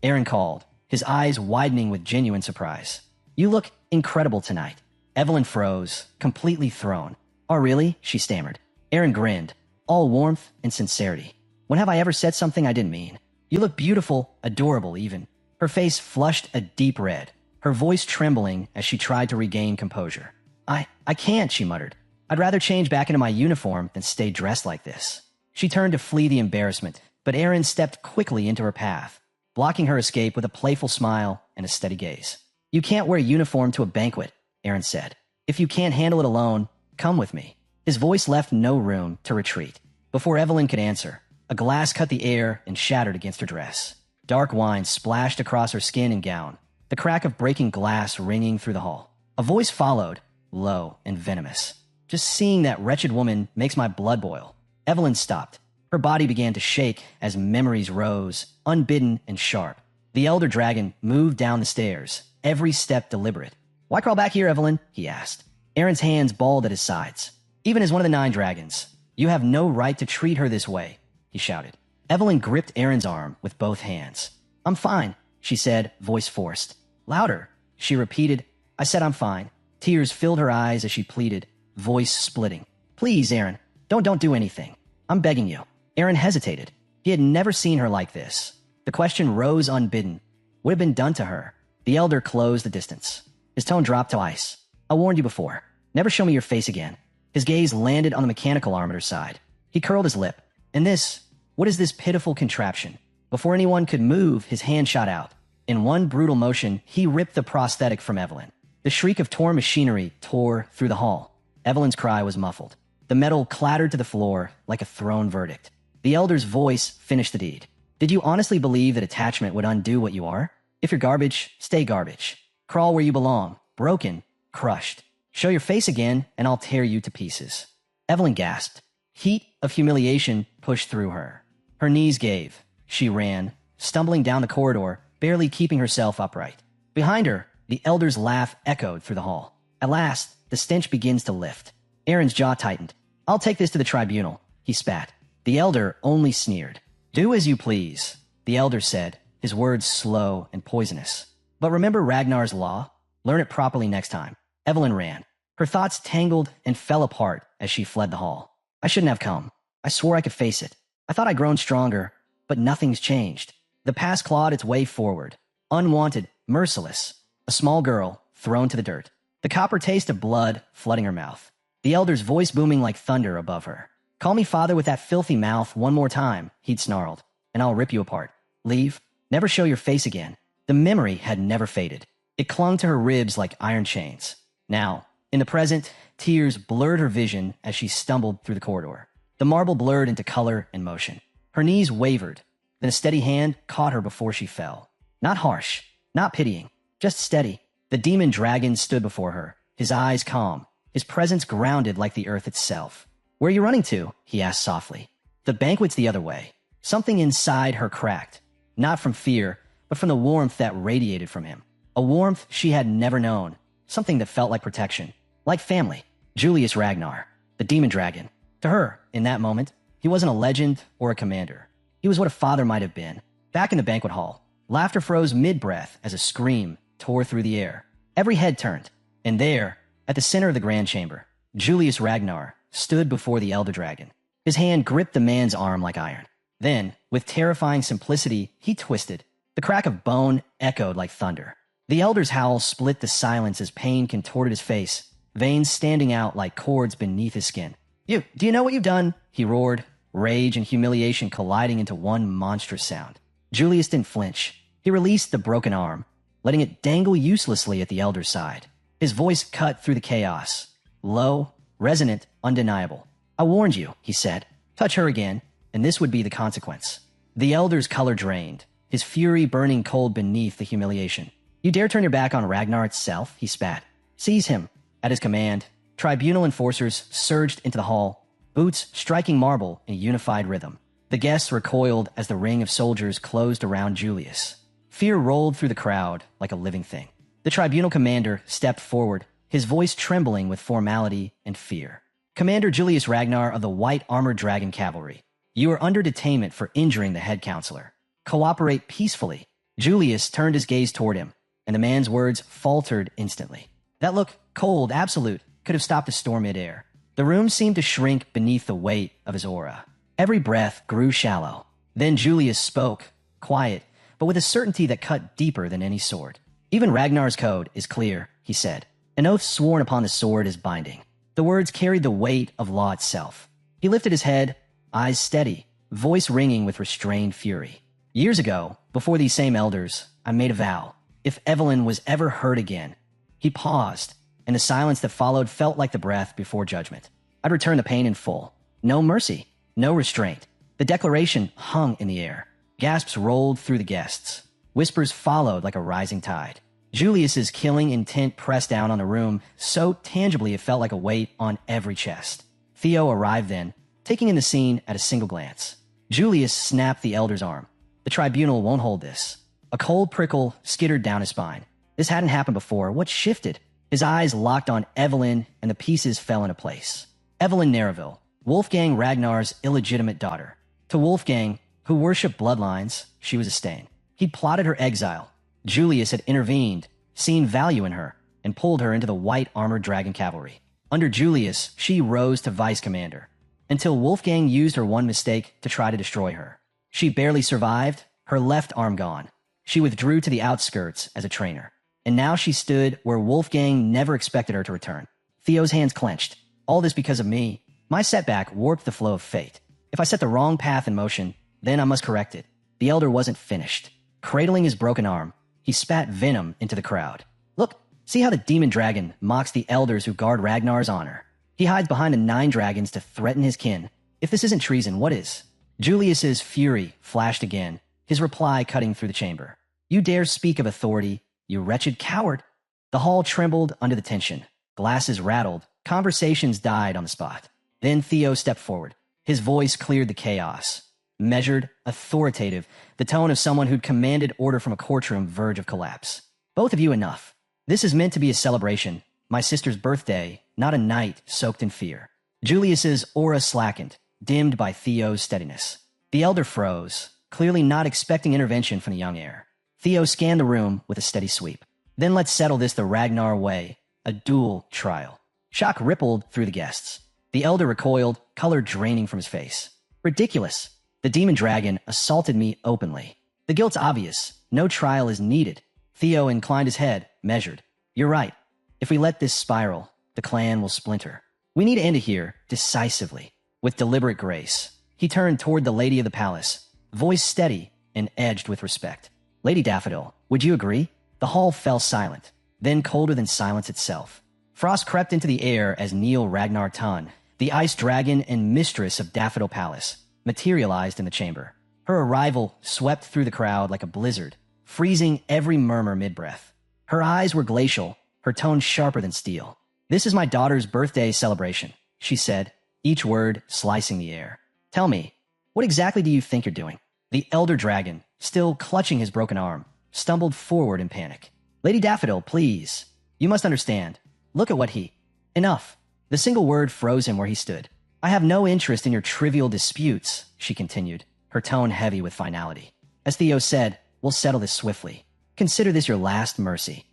Aaron called, his eyes widening with genuine surprise. "You look incredible tonight." Evelyn froze, completely thrown. "Oh, really?" she stammered. Aaron grinned, all warmth and sincerity. "When have I ever said something I didn't mean? You look beautiful, adorable even." Her face flushed a deep red, her voice trembling as she tried to regain composure. I can't," she muttered. "I'd rather change back into my uniform than stay dressed like this." She turned to flee the embarrassment, but Aaron stepped quickly into her path, blocking her escape with a playful smile and a steady gaze. "You can't wear a uniform to a banquet," Aaron said. "If you can't handle it alone, come with me." His voice left no room to retreat. Before Evelyn could answer, a glass cut the air and shattered against her dress. Dark wine splashed across her skin and gown, the crack of breaking glass ringing through the hall. A voice followed, low and venomous. "Just seeing that wretched woman makes my blood boil." Evelyn stopped. Her body began to shake as memories rose, unbidden and sharp. The elder dragon moved down the stairs, every step deliberate. "Why crawl back here, Evelyn?" he asked. Aaron's hands balled at his sides. "Even as one of the 9 dragons, you have no right to treat her this way," he shouted. Evelyn gripped Aaron's arm with both hands. "I'm fine," she said, voice forced. "Louder," she repeated. "I said I'm fine." Tears filled her eyes as she pleaded, voice splitting. "Please, Aaron, don't do anything. I'm begging you." Aaron hesitated. He had never seen her like this. The question rose unbidden. What had been done to her? The elder closed the distance. His tone dropped to ice. "I warned you before. Never show me your face again." His gaze landed on the mechanical arm at her side. He curled his lip. "And this? What is this pitiful contraption?" Before anyone could move, his hand shot out. In one brutal motion, he ripped the prosthetic from Evelyn. The shriek of torn machinery tore through the hall. Evelyn's cry was muffled. The metal clattered to the floor like a thrown verdict. The elder's voice finished the deed. "Did you honestly believe that attachment would undo what you are? If you're garbage, stay garbage. Crawl where you belong. Broken, crushed. Show your face again, and I'll tear you to pieces." Evelyn gasped. Heat of humiliation pushed through her. Her knees gave. She ran, stumbling down the corridor, barely keeping herself upright. Behind her, the elder's laugh echoed through the hall. At last, the stench begins to lift. Aaron's jaw tightened. "I'll take this to the tribunal," he spat. The elder only sneered. "Do as you please," the elder said, his words slow and poisonous. "But remember Ragnar's law? Learn it properly next time." Evelyn ran. Her thoughts tangled and fell apart as she fled the hall. "I shouldn't have come. I swore I could face it. I thought I'd grown stronger, but nothing's changed." The past clawed its way forward. Unwanted, merciless. A small girl thrown to the dirt. The copper taste of blood flooding her mouth. The elder's voice booming like thunder above her. "Call me father with that filthy mouth one more time," he'd snarled, "and I'll rip you apart. Leave. Never show your face again." The memory had never faded. It clung to her ribs like iron chains. Now, in the present, tears blurred her vision as she stumbled through the corridor. The marble blurred into color and motion. Her knees wavered. Then a steady hand caught her before she fell. Not harsh, not pitying, just steady. The demon dragon stood before her, his eyes calm, his presence grounded like the earth itself. "Where are you running to?" he asked softly. "The banquet's the other way." Something inside her cracked, not from fear, but from the warmth that radiated from him. A warmth she had never known, something that felt like protection, like family. Julius Ragnar, the demon dragon. To her, in that moment, he wasn't a legend or a commander. He was what a father might have been. Back in the banquet hall, laughter froze mid-breath as a scream tore through the air. Every head turned, and there, at the center of the grand chamber, Julius Ragnar stood before the elder dragon. His hand gripped the man's arm like iron. Then, with terrifying simplicity, he twisted. The crack of bone echoed like thunder. The elder's howl split the silence as pain contorted his face, veins standing out like cords beneath his skin. Do you know what you've done?" he roared, rage and humiliation colliding into one monstrous sound. Julius didn't flinch. He released the broken arm, letting it dangle uselessly at the elder's side. His voice cut through the chaos. Low, resonant, undeniable. I warned you, he said. Touch her again, and this would be the consequence. The elder's color drained, his fury burning cold beneath the humiliation. You dare turn your back on Ragnar itself? He spat. Seize him. At his command, tribunal enforcers surged into the hall, boots striking marble in a unified rhythm. The guests recoiled as the ring of soldiers closed around Julius. Fear rolled through the crowd like a living thing. The tribunal commander stepped forward, his voice trembling with formality and fear. Commander Julius Ragnar of the White Armored Dragon Cavalry, you are under detainment for injuring the head counselor. Cooperate peacefully. Julius turned his gaze toward him, and the man's words faltered instantly. That look, cold, absolute, could have stopped a storm midair. The room seemed to shrink beneath the weight of his aura. Every breath grew shallow. Then Julius spoke, quiet, but with a certainty that cut deeper than any sword. Even Ragnar's code is clear, he said. An oath sworn upon the sword is binding. The words carried the weight of law itself. He lifted his head, eyes steady, voice ringing with restrained fury. Years ago, before these same elders, I made a vow. If Evelyn was ever hurt again. He paused, and the silence that followed felt like the breath before judgment. I'd return the pain in full. No mercy, no restraint. The declaration hung in the air. Gasps rolled through the guests. Whispers followed like a rising tide. Julius's killing intent pressed down on the room so tangibly it felt like a weight on every chest. Theo arrived then, taking in the scene at a single glance. Julius snapped the elder's arm. The tribunal won't hold this. A cold prickle skittered down his spine. This hadn't happened before. What shifted? His eyes locked on Evelyn, and the pieces fell into place. Evelyn Nereville, Wolfgang Ragnar's illegitimate daughter. To Wolfgang, who worshipped bloodlines, she was a stain. He'd plotted her exile. Julius had intervened, seen value in her, and pulled her into the White Armored Dragon Cavalry. Under Julius, she rose to vice commander, until Wolfgang used her one mistake to try to destroy her. She barely survived, her left arm gone. She withdrew to the outskirts as a trainer. And now she stood where Wolfgang never expected her to return. Theo's hands clenched. All this because of me. My setback warped the flow of fate. If I set the wrong path in motion, then I must correct it. The elder wasn't finished. Cradling his broken arm, he spat venom into the crowd. Look, see how the demon dragon mocks the elders who guard Ragnar's honor. He hides behind the 9 dragons to threaten his kin. If this isn't treason, what is? Julius's fury flashed again, his reply cutting through the chamber. You dare speak of authority, you wretched coward. The hall trembled under the tension. Glasses rattled. Conversations died on the spot. Then Theo stepped forward. His voice cleared the chaos. Measured, authoritative, the tone of someone who'd commanded order from a courtroom verge of collapse. Both of you enough. This is meant to be a celebration. My sister's birthday, not a night soaked in fear. Julius's aura slackened, dimmed by Theo's steadiness. The elder froze, clearly not expecting intervention from the young heir. Theo scanned the room with a steady sweep. Then let's settle this the Ragnar way, a dual trial. Shock rippled through the guests. The elder recoiled, color draining from his face. Ridiculous. The demon dragon assaulted me openly. The guilt's obvious. No trial is needed. Theo inclined his head, measured. You're right. If we let this spiral, the clan will splinter. We need to end it here, decisively, with deliberate grace. He turned toward the lady of the palace, voice steady and edged with respect. Lady Daffodil, would you agree? The hall fell silent, then colder than silence itself. Frost crept into the air as Neil Ragnar Tun, the ice dragon and mistress of Daffodil Palace, materialized in the chamber. Her arrival swept through the crowd like a blizzard, freezing every murmur mid-breath. Her eyes were glacial, her tone sharper than steel. This is my daughter's birthday celebration, she said, each word slicing the air. Tell me, what exactly do you think you're doing? The elder dragon, still clutching his broken arm, stumbled forward in panic. Lady Daffodil, please. You must understand. Look at what he... Enough. The single word froze him where he stood. I have no interest in your trivial disputes, she continued, her tone heavy with finality. As Theo said, we'll settle this swiftly. Consider this your last mercy.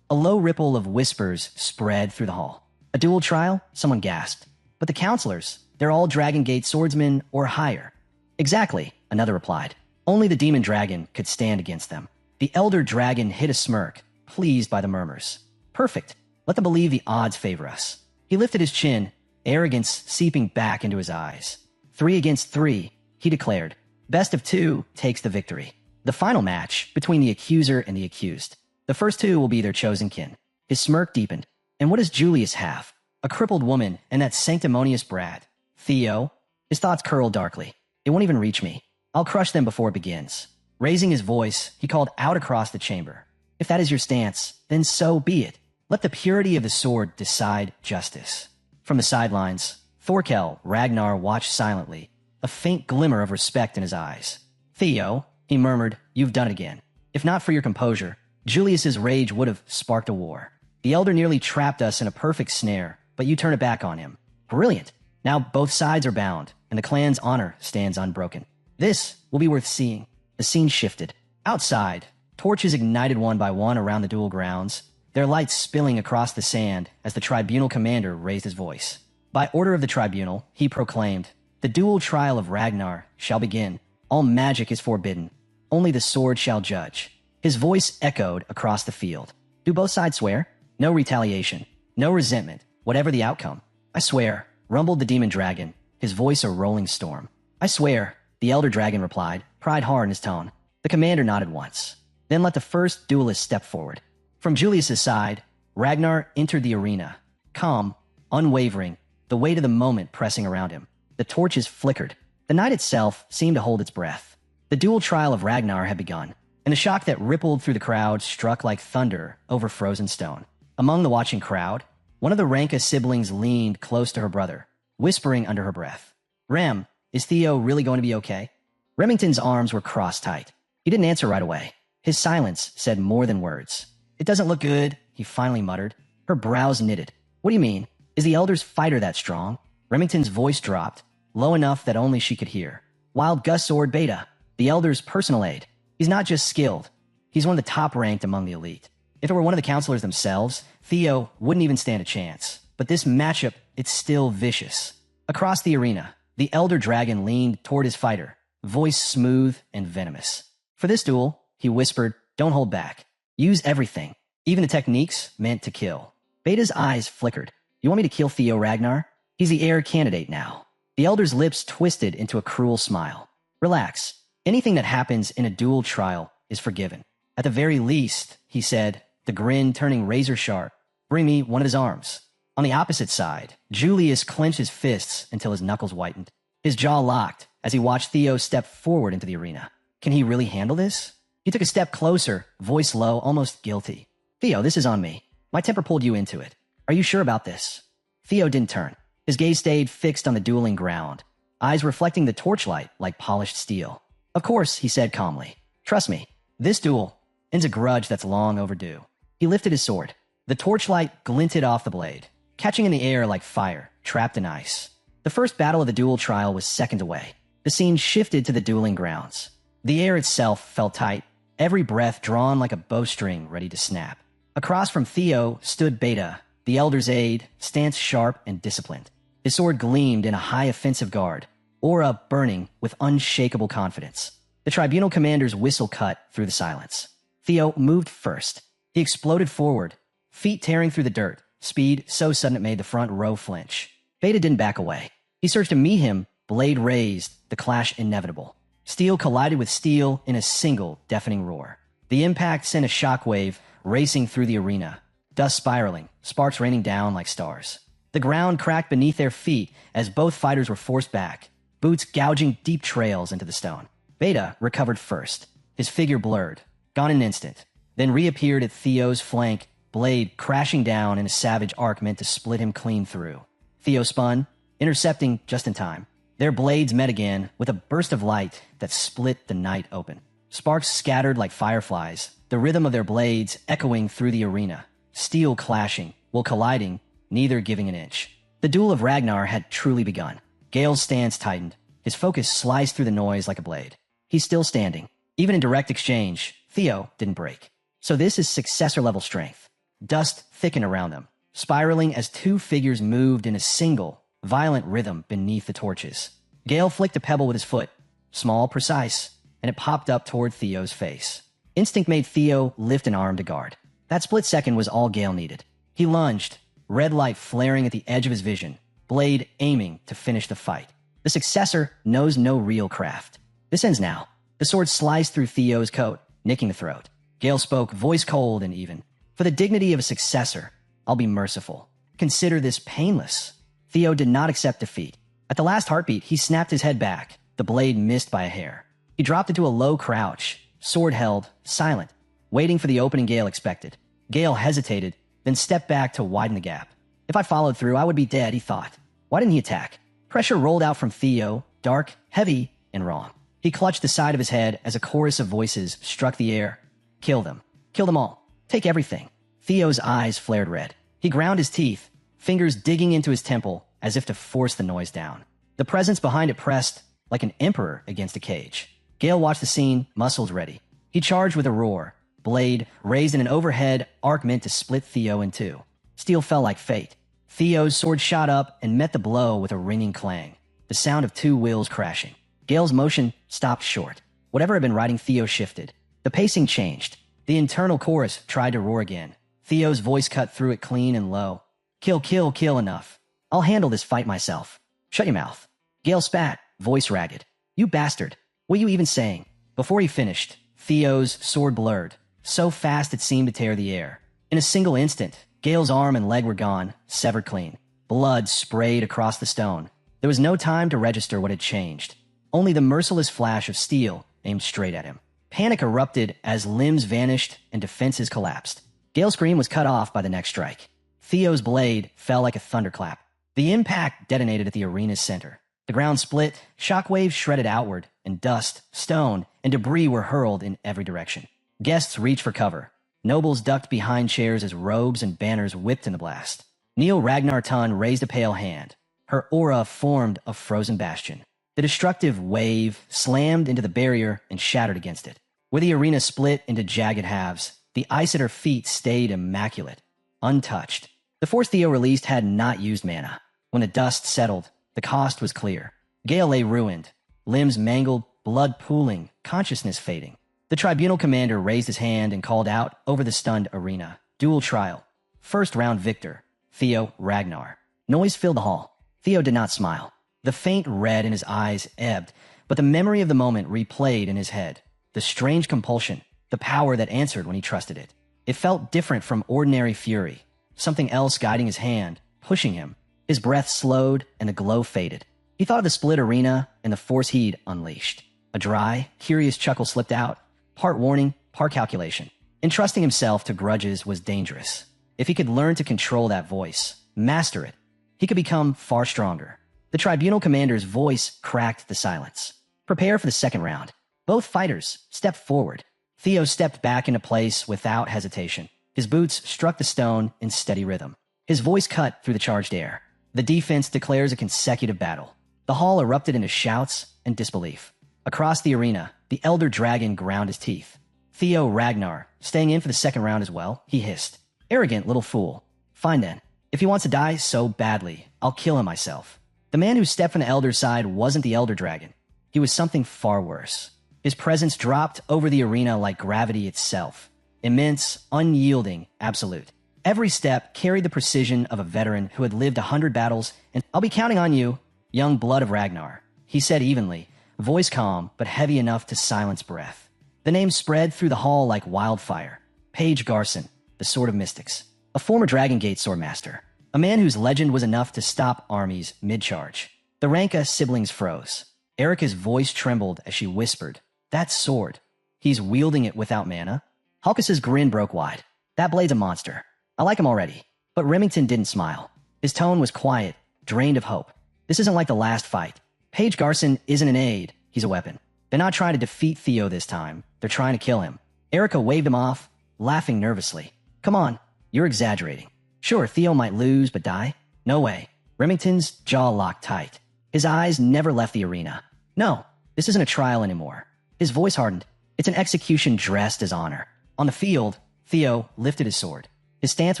A low ripple of whispers spread through the hall. A dual trial? Someone gasped. But the counselors, they're all Dragon Gate swordsmen or higher. Exactly, another replied. Only the demon dragon could stand against them. The elder dragon hid a smirk, pleased by the murmurs. Perfect. Let them believe the odds favor us. He lifted his chin, arrogance seeping back into his eyes. 3 against 3, he declared. Best of 2 takes the victory. The final match between the accuser and the accused. The first 2 will be their chosen kin. His smirk deepened. And what does Julius have? A crippled woman and that sanctimonious brat. Theo. His thoughts curled darkly. It won't even reach me. I'll crush them before it begins. Raising his voice, he called out across the chamber. If that is your stance, then so be it. Let the purity of the sword decide justice. From the sidelines, Thorkel Ragnar watched silently, a faint glimmer of respect in his eyes. Theo, he murmured, you've done it again. If not for your composure, Julius's rage would have sparked a war. The elder nearly trapped us in a perfect snare, but you turn it back on him. Brilliant. Now both sides are bound, and the clan's honor stands unbroken. This will be worth seeing. The scene shifted. Outside, torches ignited one by one around the duel grounds, their lights spilling across the sand as the tribunal commander raised his voice. By order of the tribunal, he proclaimed, the duel trial of Ragnar shall begin. All magic is forbidden. Only the sword shall judge. His voice echoed across the field. Do both sides swear? No retaliation. No resentment, whatever the outcome. I swear, rumbled the demon dragon, his voice a rolling storm. I swear, the elder dragon replied, pride hard in his tone. The commander nodded once. Then let the first duelist step forward. From Julius's side, Ragnar entered the arena, calm, unwavering, the weight of the moment pressing around him. The torches flickered. The night itself seemed to hold its breath. The duel trial of Ragnar had begun, and the shock that rippled through the crowd struck like thunder over frozen stone. Among the watching crowd, one of the Ranka siblings leaned close to her brother, whispering under her breath, Rem, is Theo really going to be okay? Remington's arms were crossed tight. He didn't answer right away. His silence said more than words. It doesn't look good, he finally muttered. Her brows knitted. What do you mean? Is the elder's fighter that strong? Remington's voice dropped, low enough that only she could hear. Wild Gus Sword Beta, the elder's personal aide. He's not just skilled. He's one of the top ranked among the elite. If it were one of the counselors themselves, Theo wouldn't even stand a chance. But this matchup, it's still vicious. Across the arena, the elder dragon leaned toward his fighter, voice smooth and venomous. For this duel, he whispered, don't hold back. Use everything, even the techniques meant to kill. Beta's eyes flickered. You want me to kill Theo Ragnar? He's the heir candidate now. The elder's lips twisted into a cruel smile. Relax. Anything that happens in a duel trial is forgiven. At the very least, he said, the grin turning razor sharp. Bring me one of his arms. On the opposite side, Julius clenched his fists until his knuckles whitened. His jaw locked as he watched Theo step forward into the arena. Can he really handle this? He took a step closer, voice low, almost guilty. Theo, this is on me. My temper pulled you into it. Are you sure about this? Theo didn't turn. His gaze stayed fixed on the dueling ground, eyes reflecting the torchlight like polished steel. Of course, he said calmly. Trust me, this duel ends a grudge that's long overdue. He lifted his sword. The torchlight glinted off the blade, catching in the air like fire, trapped in ice. The first battle of the duel trial was seconds away. The scene shifted to the dueling grounds. The air itself felt tight, every breath drawn like a bowstring ready to snap. Across from Theo stood Beta, the elder's aide, stance sharp and disciplined. His sword gleamed in a high offensive guard, aura burning with unshakable confidence. The tribunal commander's whistle cut through the silence. Theo moved first. He exploded forward, feet tearing through the dirt, speed so sudden it made the front row flinch. Beta didn't back away. He surged to meet him, blade raised, the clash inevitable. Steel collided with steel in a single deafening roar. The impact sent a shockwave racing through the arena, dust spiraling, sparks raining down like stars. The ground cracked beneath their feet as both fighters were forced back, boots gouging deep trails into the stone. Beta recovered first, his figure blurred, gone in an instant, then reappeared at Theo's flank, blade crashing down in a savage arc meant to split him clean through. Theo spun, intercepting just in time. Their blades met again with a burst of light that split the night open. Sparks scattered like fireflies, the rhythm of their blades echoing through the arena, steel clashing, while colliding, neither giving an inch. The duel of Ragnar had truly begun. Gale's stance tightened, his focus sliced through the noise like a blade. He's still standing. Even in direct exchange, Theo didn't break. So this is successor-level strength. Dust thickened around them, spiraling as two figures moved in a single, violent rhythm beneath the torches. Gale flicked a pebble with his foot, small, precise, and it popped up toward Theo's face. Instinct made Theo lift an arm to guard. That split second was all Gale needed. He lunged, red light flaring at the edge of his vision, blade aiming to finish the fight. The successor knows no real craft. This ends now. The sword sliced through Theo's coat, nicking the throat. Gale spoke, voice cold and even. For the dignity of a successor, I'll be merciful. Consider this painless. Theo did not accept defeat. At the last heartbeat, he snapped his head back. The blade missed by a hair. He dropped into a low crouch, sword held, silent, waiting for the opening Gale expected. Gale hesitated, then stepped back to widen the gap. If I followed through, I would be dead, he thought. Why didn't he attack? Pressure rolled out from Theo, dark, heavy, and wrong. He clutched the side of his head as a chorus of voices struck the air. Kill them. Kill them all. Take everything. Theo's eyes flared red. He ground his teeth, fingers digging into his temple as if to force the noise down. The presence behind it pressed like an emperor against a cage. Gale watched the scene, muscles ready. He charged with a roar, blade raised in an overhead arc meant to split Theo in two. Steel fell like fate. Theo's sword shot up and met the blow with a ringing clang, the sound of two wheels crashing. Gale's motion stopped short. Whatever had been riding Theo shifted. The pacing changed. The internal chorus tried to roar again. Theo's voice cut through it clean and low. Kill, kill, kill enough. I'll handle this fight myself. Shut your mouth. Gale spat, voice ragged. You bastard. What are you even saying? Before he finished, Theo's sword blurred, so fast it seemed to tear the air. In a single instant, Gale's arm and leg were gone, severed clean. Blood sprayed across the stone. There was no time to register what had changed. Only the merciless flash of steel aimed straight at him. Panic erupted as limbs vanished and defenses collapsed. Gale's scream was cut off by the next strike. Theo's blade fell like a thunderclap. The impact detonated at the arena's center. The ground split, shockwaves shredded outward, and dust, stone, and debris were hurled in every direction. Guests reached for cover. Nobles ducked behind chairs as robes and banners whipped in the blast. Neil Ragnar Tun raised a pale hand. Her aura formed a frozen bastion. The destructive wave slammed into the barrier and shattered against it. Where the arena split into jagged halves, the ice at her feet stayed immaculate, untouched. The force Theo released had not used mana. When the dust settled, the cost was clear. Gale lay ruined, limbs mangled, blood pooling, consciousness fading. The tribunal commander raised his hand and called out over the stunned arena. Dual trial. First round victor. Theo Ragnar. Noise filled the hall. Theo did not smile. The faint red in his eyes ebbed, but the memory of the moment replayed in his head. The strange compulsion, the power that answered when he trusted it. It felt different from ordinary fury. Something else guiding his hand, pushing him. His breath slowed and the glow faded. He thought of the split arena and the force he'd unleashed. A dry, curious chuckle slipped out. Part warning, part calculation. Entrusting himself to grudges was dangerous. If he could learn to control that voice, master it, he could become far stronger. The tribunal commander's voice cracked the silence. Prepare for the second round. Both fighters stepped forward. Theo stepped back into place without hesitation. His boots struck the stone in steady rhythm. His voice cut through the charged air. The defense declares a consecutive battle. The hall erupted into shouts and disbelief. Across the arena, the elder dragon ground his teeth. Theo Ragnar, staying in for the second round as well, he hissed. Arrogant little fool. Fine then. If he wants to die so badly, I'll kill him myself. The man who stepped from the elder's side wasn't the elder dragon. He was something far worse. His presence dropped over the arena like gravity itself. Immense, unyielding, absolute. Every step carried the precision of a veteran who had lived 100 battles, and I'll be counting on you, young blood of Ragnar, he said evenly, voice calm but heavy enough to silence breath. The name spread through the hall like wildfire. Paige Garson, the Sword of Mystics, a former Dragon Gate swordmaster, a man whose legend was enough to stop armies mid-charge. The Ranka siblings froze. Erica's voice trembled as she whispered, that sword. He's wielding it without mana? Halkus's grin broke wide. That blade's a monster. I like him already. But Remington didn't smile. His tone was quiet, drained of hope. This isn't like the last fight. Paige Garson isn't an aide, he's a weapon. They're not trying to defeat Theo this time. They're trying to kill him. Erica waved him off, laughing nervously. Come on, you're exaggerating. Sure, Theo might lose, but die? No way. Remington's jaw locked tight. His eyes never left the arena. No, this isn't a trial anymore. His voice hardened. It's an execution dressed as honor. On the field, Theo lifted his sword. His stance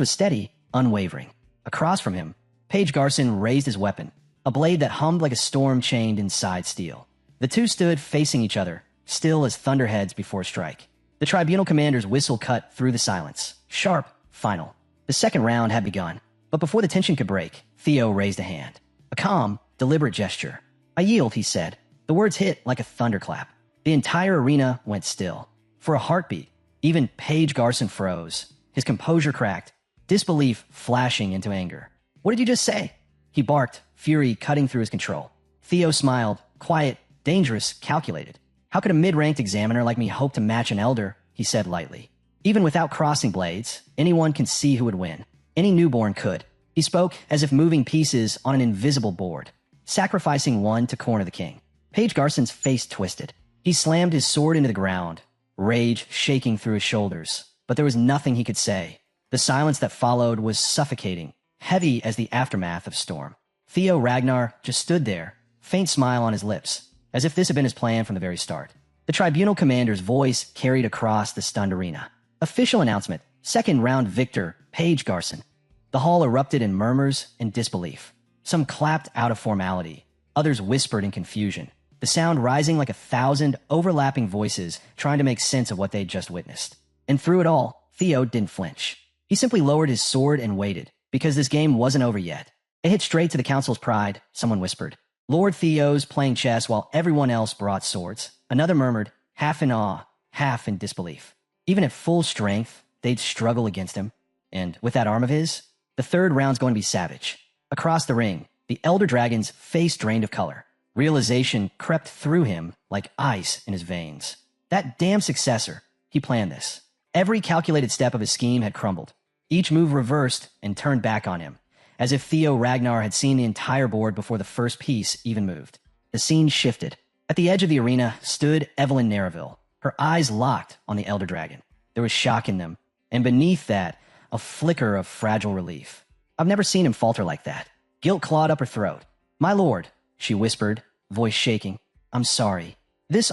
was steady, unwavering. Across from him, Paige Garson raised his weapon, a blade that hummed like a storm chained inside steel. The two stood facing each other, still as thunderheads before strike. The tribunal commander's whistle cut through the silence. Sharp, final. The second round had begun, but before the tension could break, Theo raised a hand. A calm, deliberate gesture. I yield, he said. The words hit like a thunderclap. The entire arena went still. For a heartbeat, even Paige Garson froze. His composure cracked, disbelief flashing into anger. What did you just say? He barked, fury cutting through his control. Theo smiled, quiet, dangerous, calculated. How could a mid-ranked examiner like me hope to match an elder? He said lightly. Even without crossing blades, anyone can see who would win. Any newborn could. He spoke as if moving pieces on an invisible board, sacrificing one to corner the king. Page Garson's face twisted. He slammed his sword into the ground, rage shaking through his shoulders, but there was nothing he could say. The silence that followed was suffocating, heavy as the aftermath of storm. Theo Ragnar just stood there, faint smile on his lips, as if this had been his plan from the very start. The tribunal commander's voice carried across the stunned arena. Official announcement, second round victor, Page Garson. The hall erupted in murmurs and disbelief. Some clapped out of formality. Others whispered in confusion, the sound rising like 1,000 overlapping voices trying to make sense of what they'd just witnessed. And through it all, Theo didn't flinch. He simply lowered his sword and waited, because this game wasn't over yet. It hit straight to the council's pride, someone whispered. Lord Theo's playing chess while everyone else brought swords. Another murmured, half in awe, half in disbelief. Even at full strength, they'd struggle against him. And with that arm of his, the third round's going to be savage. Across the ring, the Elder Dragon's face drained of color. Realization crept through him like ice in his veins. That damn successor, he planned this. Every calculated step of his scheme had crumbled. Each move reversed and turned back on him, as if Theo Ragnar had seen the entire board before the first piece even moved. The scene shifted. At the edge of the arena stood Evelyn Nereville, her eyes locked on the Elder Dragon. There was shock in them, and beneath that, a flicker of fragile relief. I've never seen him falter like that. Guilt clawed up her throat. My lord, she whispered, voice shaking. I'm sorry.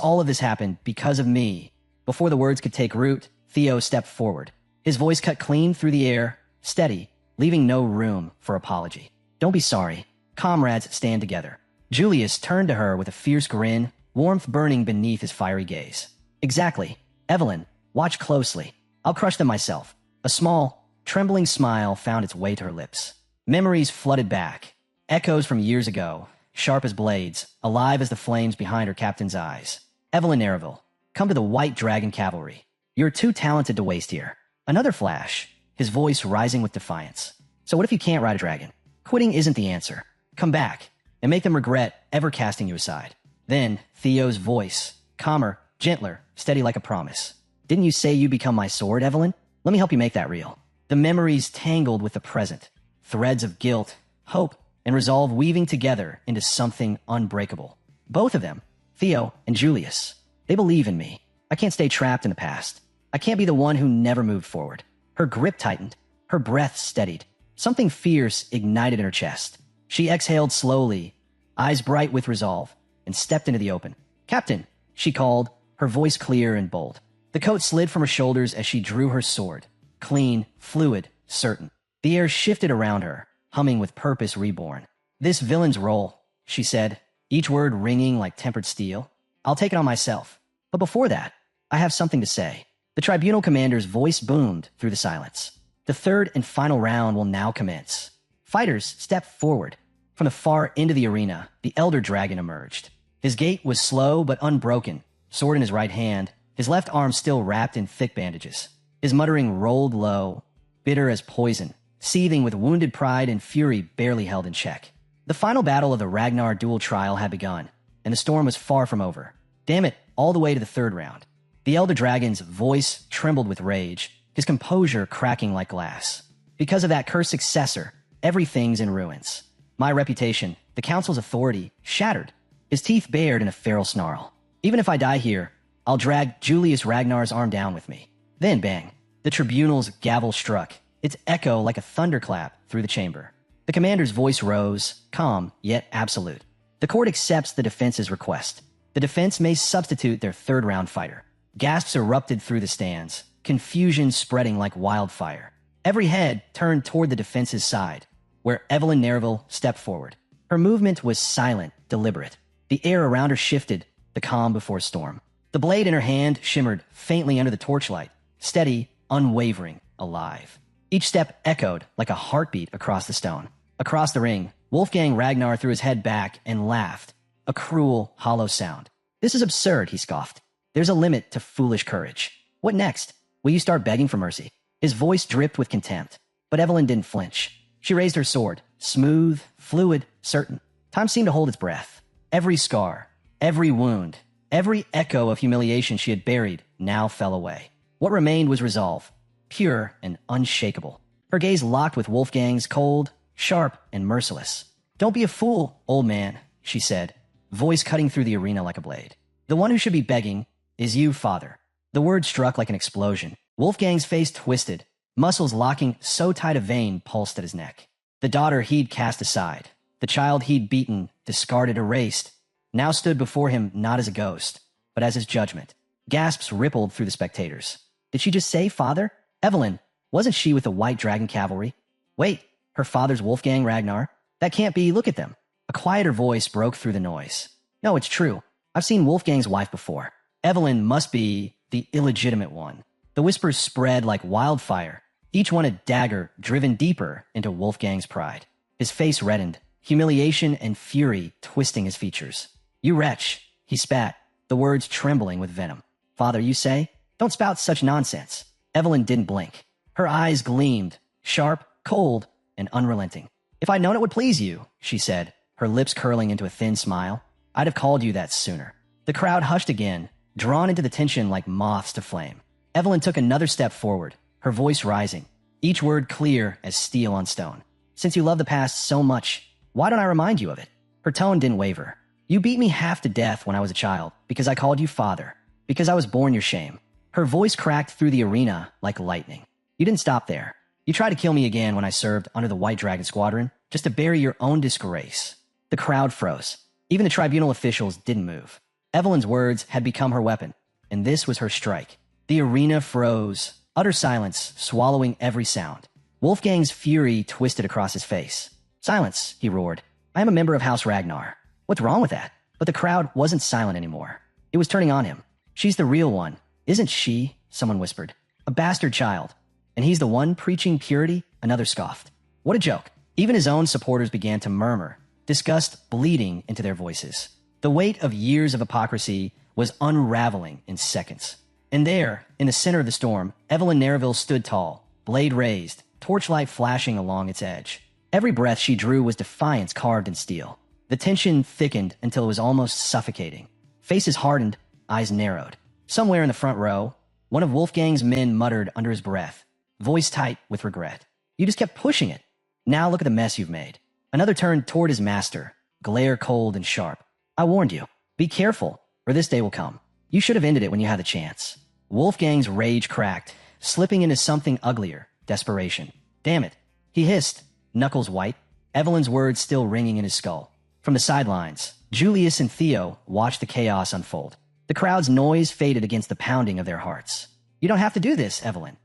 All of this happened because of me. Before the words could take root, Theo stepped forward. His voice cut clean through the air, steady, leaving no room for apology. Don't be sorry. Comrades stand together. Julius turned to her with a fierce grin, warmth burning beneath his fiery gaze. Exactly. Evelyn, watch closely. I'll crush them myself. A small, trembling smile found its way to her lips. Memories flooded back. Echoes from years ago, sharp as blades, alive as the flames behind her captain's eyes. Evelyn Nereville, come to the White Dragon Cavalry. You're too talented to waste here. Another flash, his voice rising with defiance. So what if you can't ride a dragon? Quitting isn't the answer. Come back, and make them regret ever casting you aside. Then, Theo's voice, calmer, gentler, steady like a promise. Didn't you say you become my sword, Evelyn? Let me help you make that real. The memories tangled with the present. Threads of guilt, hope, and resolve weaving together into something unbreakable. Both of them, Theo and Julius, they believe in me. I can't stay trapped in the past. I can't be the one who never moved forward. Her grip tightened. Her breath steadied. Something fierce ignited in her chest. She exhaled slowly, eyes bright with resolve, and stepped into the open. Captain, she called, her voice clear and bold. The coat slid from her shoulders as she drew her sword. Clean, fluid, certain. The air shifted around her, humming with purpose reborn. This villain's role, she said, each word ringing like tempered steel. I'll take it on myself. But before that, I have something to say. The tribunal commander's voice boomed through the silence. The third and final round will now commence. Fighters stepped forward. From the far end of the arena, the Elder Dragon emerged. His gait was slow but unbroken, sword in his right hand, his left arm still wrapped in thick bandages. His muttering rolled low, bitter as poison, seething with wounded pride and fury barely held in check. The final battle of the Ragnar duel trial had begun, and the storm was far from over. Damn it, all the way to the third round. The Elder Dragon's voice trembled with rage, his composure cracking like glass. Because of that cursed successor, everything's in ruins. My reputation, the council's authority, shattered. His teeth bared in a feral snarl. Even if I die here, I'll drag Julius Ragnar's arm down with me. Then bang, the tribunal's gavel struck, its echo like a thunderclap through the chamber. The commander's voice rose, calm yet absolute. The court accepts the defense's request. The defense may substitute their third-round fighter. Gasps erupted through the stands, confusion spreading like wildfire. Every head turned toward the defense's side, where Evelyn Nereville stepped forward. Her movement was silent, deliberate. The air around her shifted, the calm before storm. The blade in her hand shimmered faintly under the torchlight, steady, unwavering, alive. Each step echoed like a heartbeat across the stone. Across the ring, Wolfgang Ragnar threw his head back and laughed, a cruel, hollow sound. This is absurd, he scoffed. There's a limit to foolish courage. What next? Will you start begging for mercy? His voice dripped with contempt, but Evelyn didn't flinch. She raised her sword, smooth, fluid, certain. Time seemed to hold its breath. Every scar, every wound, every echo of humiliation she had buried now fell away. What remained was resolve, pure and unshakable. Her gaze locked with Wolfgang's, cold, sharp, and merciless. "Don't be a fool, old man," she said, voice cutting through the arena like a blade. "The one who should be begging is you, father." The word struck like an explosion. Wolfgang's face twisted, muscles locking so tight a vein pulsed at his neck. The daughter he'd cast aside, the child he'd beaten, discarded, erased, now stood before him not as a ghost, but as his judgment. Gasps rippled through the spectators. Did she just say father? Evelyn, wasn't she with the White Dragon Cavalry? Wait, her father's Wolfgang Ragnar? That can't be, look at them. A quieter voice broke through the noise. No, it's true. I've seen Wolfgang's wife before. Evelyn must be the illegitimate one. The whispers spread like wildfire, each one a dagger driven deeper into Wolfgang's pride. His face reddened, humiliation and fury twisting his features. "You wretch," he spat, the words trembling with venom. "Father, you say? Don't spout such nonsense." Evelyn didn't blink. Her eyes gleamed, sharp, cold, and unrelenting. "If I'd known it would please you," she said, her lips curling into a thin smile, "I'd have called you that sooner." The crowd hushed again, drawn into the tension like moths to flame. Evelyn took another step forward, her voice rising, each word clear as steel on stone. "Since you love the past so much, why don't I remind you of it?" Her tone didn't waver. "You beat me half to death when I was a child because I called you father, because I was born your shame." Her voice cracked through the arena like lightning. "You didn't stop there. You tried to kill me again when I served under the White Dragon Squadron, just to bury your own disgrace." The crowd froze. Even the tribunal officials didn't move. Evelyn's words had become her weapon, and this was her strike. The arena froze, utter silence swallowing every sound. Wolfgang's fury twisted across his face. "Silence," he roared. "I am a member of House Ragnar. What's wrong with that?" But the crowd wasn't silent anymore. It was turning on him. "She's the real one. Isn't she?" someone whispered. "A bastard child. And he's the one preaching purity?" Another scoffed. What a joke. Even his own supporters began to murmur, disgust bleeding into their voices. The weight of years of hypocrisy was unraveling in seconds. And there, in the center of the storm, Evelyn Nereville stood tall, blade raised, torchlight flashing along its edge. Every breath she drew was defiance carved in steel. The tension thickened until it was almost suffocating. Faces hardened, eyes narrowed. Somewhere in the front row, one of Wolfgang's men muttered under his breath, voice tight with regret. "You just kept pushing it. Now look at the mess you've made." Another turned toward his master, glare cold and sharp. "I warned you. Be careful, or this day will come. You should have ended it when you had the chance." Wolfgang's rage cracked, slipping into something uglier, desperation. "Damn it," he hissed, knuckles white, Evelyn's words still ringing in his skull. From the sidelines, Julius and Theo watched the chaos unfold. The crowd's noise faded against the pounding of their hearts. "You don't have to do this, Evelyn."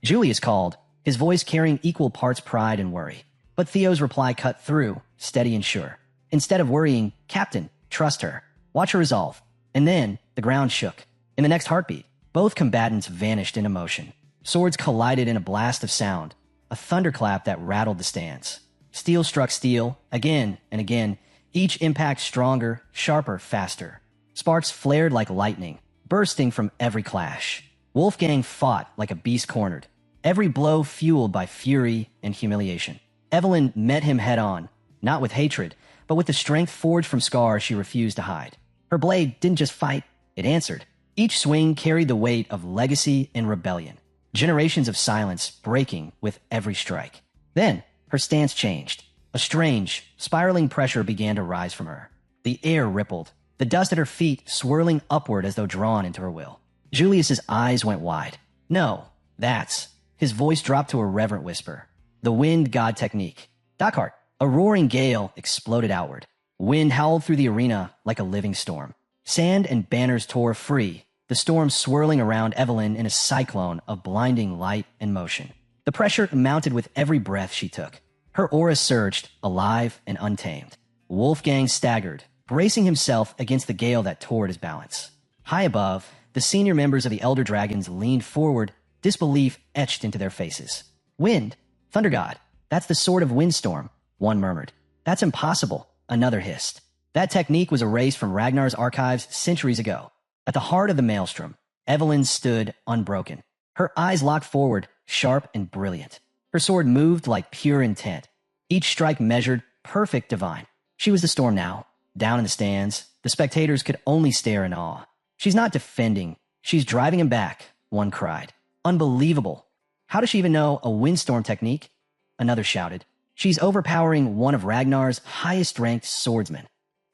Julius called, his voice carrying equal parts pride and worry. But Theo's reply cut through, steady and sure. Instead of worrying, "Captain, trust her. Watch her resolve." And then the ground shook. In the next heartbeat, both combatants vanished into motion. Swords collided in a blast of sound, a thunderclap that rattled the stands. Steel struck steel, again and again, each impact stronger, sharper, faster. Sparks flared like lightning, bursting from every clash. Wolfgang fought like a beast cornered, every blow fueled by fury and humiliation. Evelyn met him head on, not with hatred, but with the strength forged from scars she refused to hide. Her blade didn't just fight, it answered. Each swing carried the weight of legacy and rebellion, generations of silence breaking with every strike. Then, her stance changed. A strange, spiraling pressure began to rise from her. The air rippled, the dust at her feet swirling upward as though drawn into her will. Julius's eyes went wide. "No, that's..." His voice dropped to a reverent whisper. "The wind god technique. Dakart." A roaring gale exploded outward. Wind howled through the arena like a living storm. Sand and banners tore free, the storm swirling around Evelyn in a cyclone of blinding light and motion. The pressure mounted with every breath she took. Her aura surged, alive and untamed. Wolfgang staggered, bracing himself against the gale that tore at his balance. High above, the senior members of the Elder Dragons leaned forward, disbelief etched into their faces. "Wind? Thunder God. That's the sword of windstorm," one murmured. "That's impossible," another hissed. That technique was erased from Ragnar's archives centuries ago. At the heart of the maelstrom, Evelyn stood unbroken. Her eyes locked forward, sharp and brilliant. Her sword moved like pure intent. Each strike measured, perfect, divine. She was the storm now, Down in the stands, the spectators could only stare in awe. She's not defending. She's driving him back, one cried. Unbelievable. How does she even know a windstorm technique? Another shouted. She's overpowering one of Ragnar's highest-ranked swordsmen.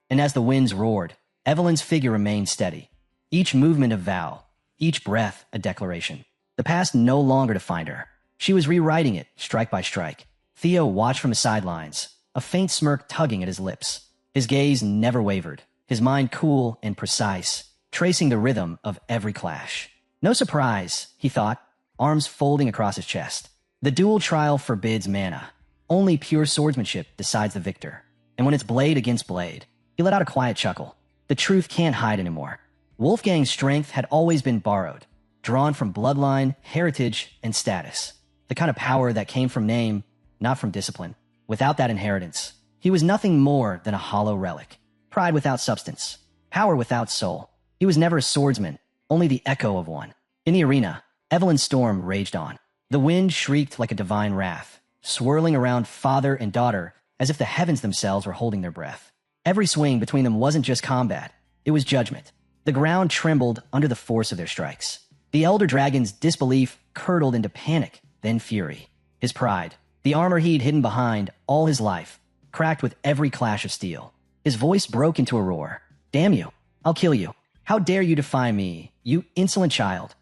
And as the winds roared, Evelyn's figure remained steady. Each movement a vow, each breath a declaration. The past no longer defined her. She was rewriting it, strike by strike. Theo watched from the sidelines, a faint smirk tugging at his lips. His gaze never wavered, his mind cool and precise, tracing the rhythm of every clash. No surprise, he thought, arms folding across his chest. The duel trial forbids mana. Only pure swordsmanship decides the victor. And when it's blade against blade, he let out a quiet chuckle. The truth can't hide anymore. Wolfgang's strength had always been borrowed, drawn from bloodline, heritage, and status. The kind of power that came from name, not from discipline. Without that inheritance, he was nothing more than a hollow relic. Pride without substance. Power without soul. He was never a swordsman, only the echo of one. In the arena, Evelyn's storm raged on. The wind shrieked like a divine wrath, swirling around father and daughter as if the heavens themselves were holding their breath. Every swing between them wasn't just combat, it was judgment. The ground trembled under the force of their strikes. The elder dragon's disbelief curdled into panic, then fury. His pride, the armor he'd hidden behind all his life, cracked with every clash of steel. His voice broke into a roar. Damn you, I'll kill you. How dare you defy me, you insolent child.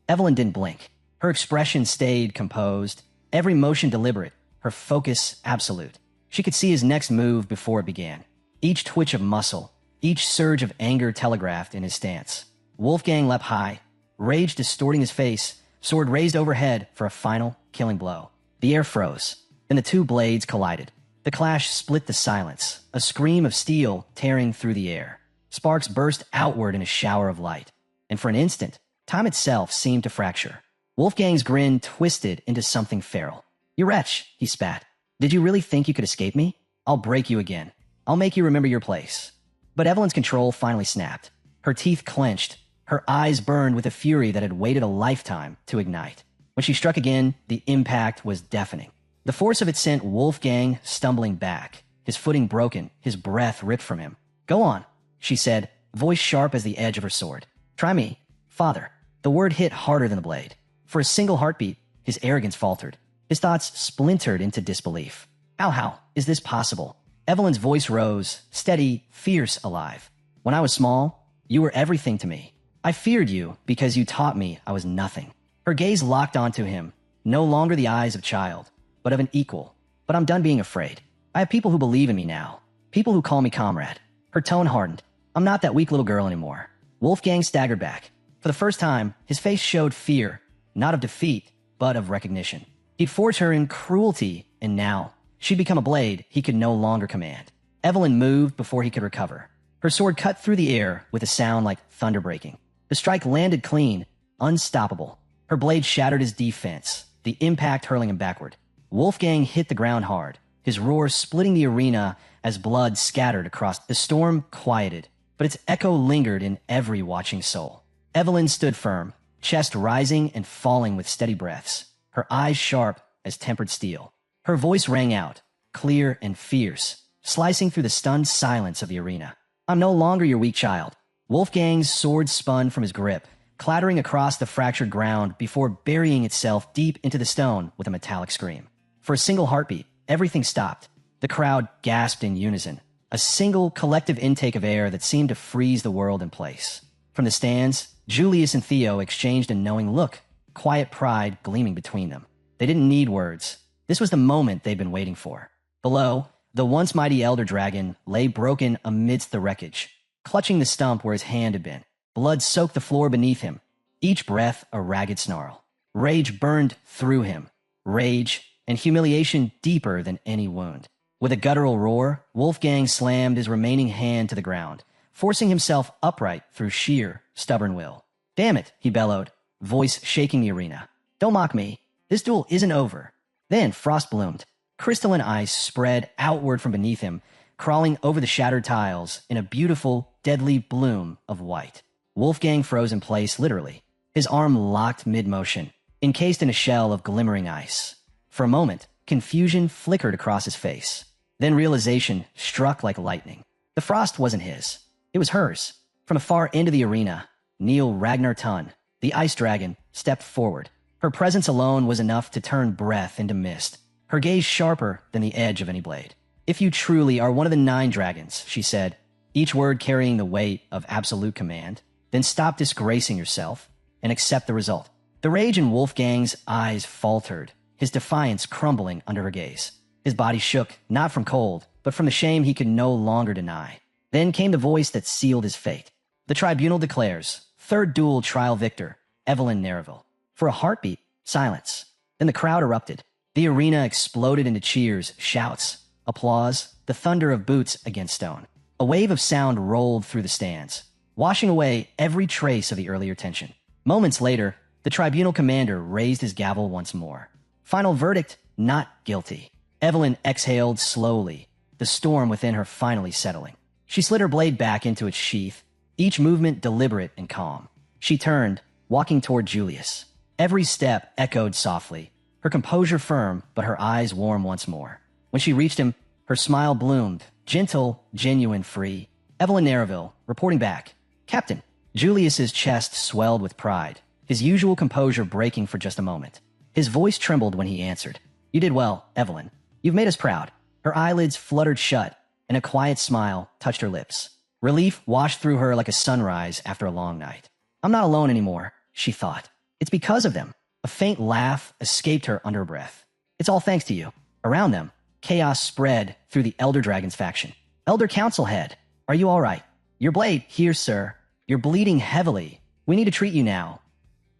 Evelyn didn't blink. Her expression stayed composed, every motion deliberate, her focus absolute. She could see his next move before it began. Each twitch of muscle, each surge of anger telegraphed in his stance. Wolfgang leapt high, rage distorting his face, sword raised overhead for a final, killing blow. The air froze. Then the two blades collided. The clash split the silence, a scream of steel tearing through the air. Sparks burst outward in a shower of light. And for an instant, time itself seemed to fracture. Wolfgang's grin twisted into something feral. You wretch, he spat. Did you really think you could escape me? I'll break you again. I'll make you remember your place. But Evelyn's control finally snapped. Her teeth clenched. Her eyes burned with a fury that had waited a lifetime to ignite. When she struck again, the impact was deafening. The force of it sent Wolfgang stumbling back, his footing broken, his breath ripped from him. Go on, she said, voice sharp as the edge of her sword. Try me, father. The word hit harder than the blade. For a single heartbeat, his arrogance faltered. His thoughts splintered into disbelief. How is this possible? Evelyn's voice rose, steady, fierce, alive. When I was small, you were everything to me. I feared you because you taught me I was nothing. Her gaze locked onto him, no longer the eyes of a child, but of an equal. But I'm done being afraid. I have people who believe in me now. People who call me comrade. Her tone hardened. I'm not that weak little girl anymore. Wolfgang staggered back. For the first time, his face showed fear, not of defeat, but of recognition. He'd forged her in cruelty, and now she'd become a blade he could no longer command. Evelyn moved before he could recover. Her sword cut through the air with a sound like thunder breaking. The strike landed clean, unstoppable. Her blade shattered his defense, the impact hurling him backward. Wolfgang hit the ground hard, his roar splitting the arena as blood scattered across. The storm quieted, but its echo lingered in every watching soul. Evelyn stood firm, chest rising and falling with steady breaths, her eyes sharp as tempered steel. Her voice rang out, clear and fierce, slicing through the stunned silence of the arena. I'm no longer your weak child. Wolfgang's sword spun from his grip, clattering across the fractured ground before burying itself deep into the stone with a metallic scream. For a single heartbeat, everything stopped. The crowd gasped in unison, a single collective intake of air that seemed to freeze the world in place. From the stands, Julius and Theo exchanged a knowing look, quiet pride gleaming between them. They didn't need words. This was the moment they'd been waiting for. Below, the once mighty elder dragon lay broken amidst the wreckage, clutching the stump where his hand had been. Blood soaked the floor beneath him, each breath a ragged snarl. Rage burned through him, rage and humiliation deeper than any wound. With a guttural roar, Wolfgang slammed his remaining hand to the ground, forcing himself upright through sheer, stubborn will. Damn it, he bellowed, voice shaking the arena. Don't mock me. This duel isn't over. Then frost bloomed. Crystalline ice spread outward from beneath him, crawling over the shattered tiles in a beautiful, deadly bloom of white. Wolfgang froze in place, literally. His arm locked mid-motion, encased in a shell of glimmering ice. For a moment, confusion flickered across his face. Then realization struck like lightning. The frost wasn't his. It was hers. From the far end of the arena, Neil Ragnar Tun, the ice dragon, stepped forward. Her presence alone was enough to turn breath into mist, her gaze sharper than the edge of any blade. "If you truly are one of the 9 dragons," she said, each word carrying the weight of absolute command, "then stop disgracing yourself and accept the result." The rage in Wolfgang's eyes faltered, his defiance crumbling under her gaze. His body shook, not from cold, but from the shame he could no longer deny. Then came the voice that sealed his fate. "The tribunal declares, third duel trial victor, Evelyn Nereville." For a heartbeat, silence. Then the crowd erupted. The arena exploded into cheers, shouts, applause, the thunder of boots against stone. A wave of sound rolled through the stands, washing away every trace of the earlier tension. Moments later, the tribunal commander raised his gavel once more. Final verdict, not guilty. Evelyn exhaled slowly, the storm within her finally settling. She slid her blade back into its sheath, each movement deliberate and calm. She turned, walking toward Julius. Every step echoed softly, her composure firm, but her eyes warm once more. When she reached him, her smile bloomed, gentle, genuine, free. "Evelyn Nereville, reporting back." "Captain." Julius's chest swelled with pride, his usual composure breaking for just a moment. His voice trembled when he answered. "You did well, Evelyn. You've made us proud." Her eyelids fluttered shut, and a quiet smile touched her lips. Relief washed through her like a sunrise after a long night. "I'm not alone anymore," she thought. "It's because of them." A faint laugh escaped her under her breath. "It's all thanks to you." Around them, chaos spread through the Elder Dragon's faction. "Elder Council Head, are you all right? Your blade, here, sir. You're bleeding heavily. We need to treat you now."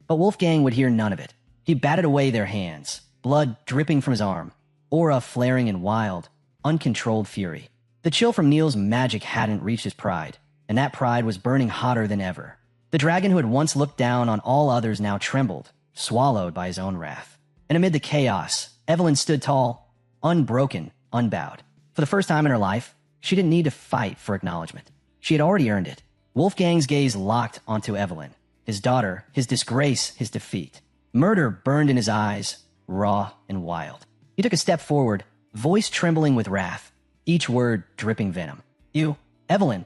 But Wolfgang would hear none of it. He batted away their hands, blood dripping from his arm, aura flaring in wild, uncontrolled fury. The chill from Neil's magic hadn't reached his pride, and that pride was burning hotter than ever. The dragon who had once looked down on all others now trembled, swallowed by his own wrath. And amid the chaos, Evelyn stood tall, unbroken, unbowed. For the first time in her life, she didn't need to fight for acknowledgement. She had already earned it. Wolfgang's gaze locked onto Evelyn, his daughter, his disgrace, his defeat. Murder burned in his eyes, raw and wild. He took a step forward, voice trembling with wrath, each word dripping venom. "You, Evelyn,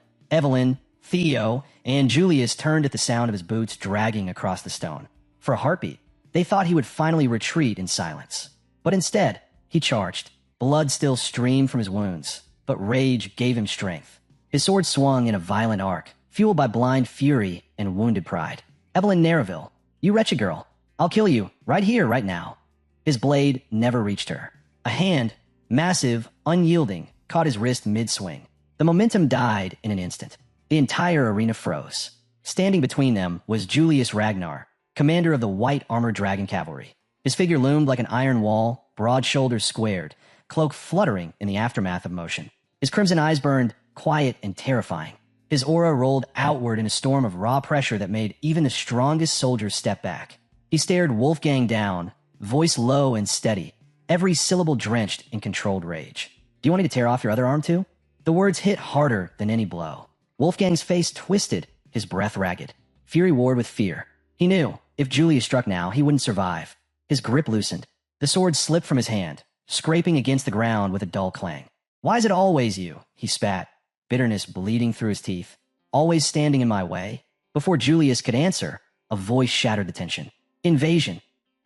Theo," and Julius turned at the sound of his boots dragging across the stone. For a heartbeat, they thought he would finally retreat in silence. But instead, he charged. Blood still streamed from his wounds, but rage gave him strength. His sword swung in a violent arc, fueled by blind fury and wounded pride. "Evelyn Nereville, you wretched girl, I'll kill you, right here, right now." His blade never reached her. A hand, massive, unyielding, caught his wrist mid-swing. The momentum died in an instant. The entire arena froze. Standing between them was Julius Ragnar, commander of the White Armored Dragon Cavalry. His figure loomed like an iron wall, broad shoulders squared, cloak fluttering in the aftermath of motion. His crimson eyes burned, quiet and terrifying. His aura rolled outward in a storm of raw pressure that made even the strongest soldiers step back. He stared Wolfgang down, voice low and steady, every syllable drenched in controlled rage. "Do you want me to tear off your other arm too?" The words hit harder than any blow. Wolfgang's face twisted, his breath ragged. Fury warred with fear. He knew, if Julius struck now, he wouldn't survive. His grip loosened. The sword slipped from his hand, scraping against the ground with a dull clang. "Why is it always you?" he spat, bitterness bleeding through his teeth. "Always standing in my way?" Before Julius could answer, a voice shattered the tension. "Invasion."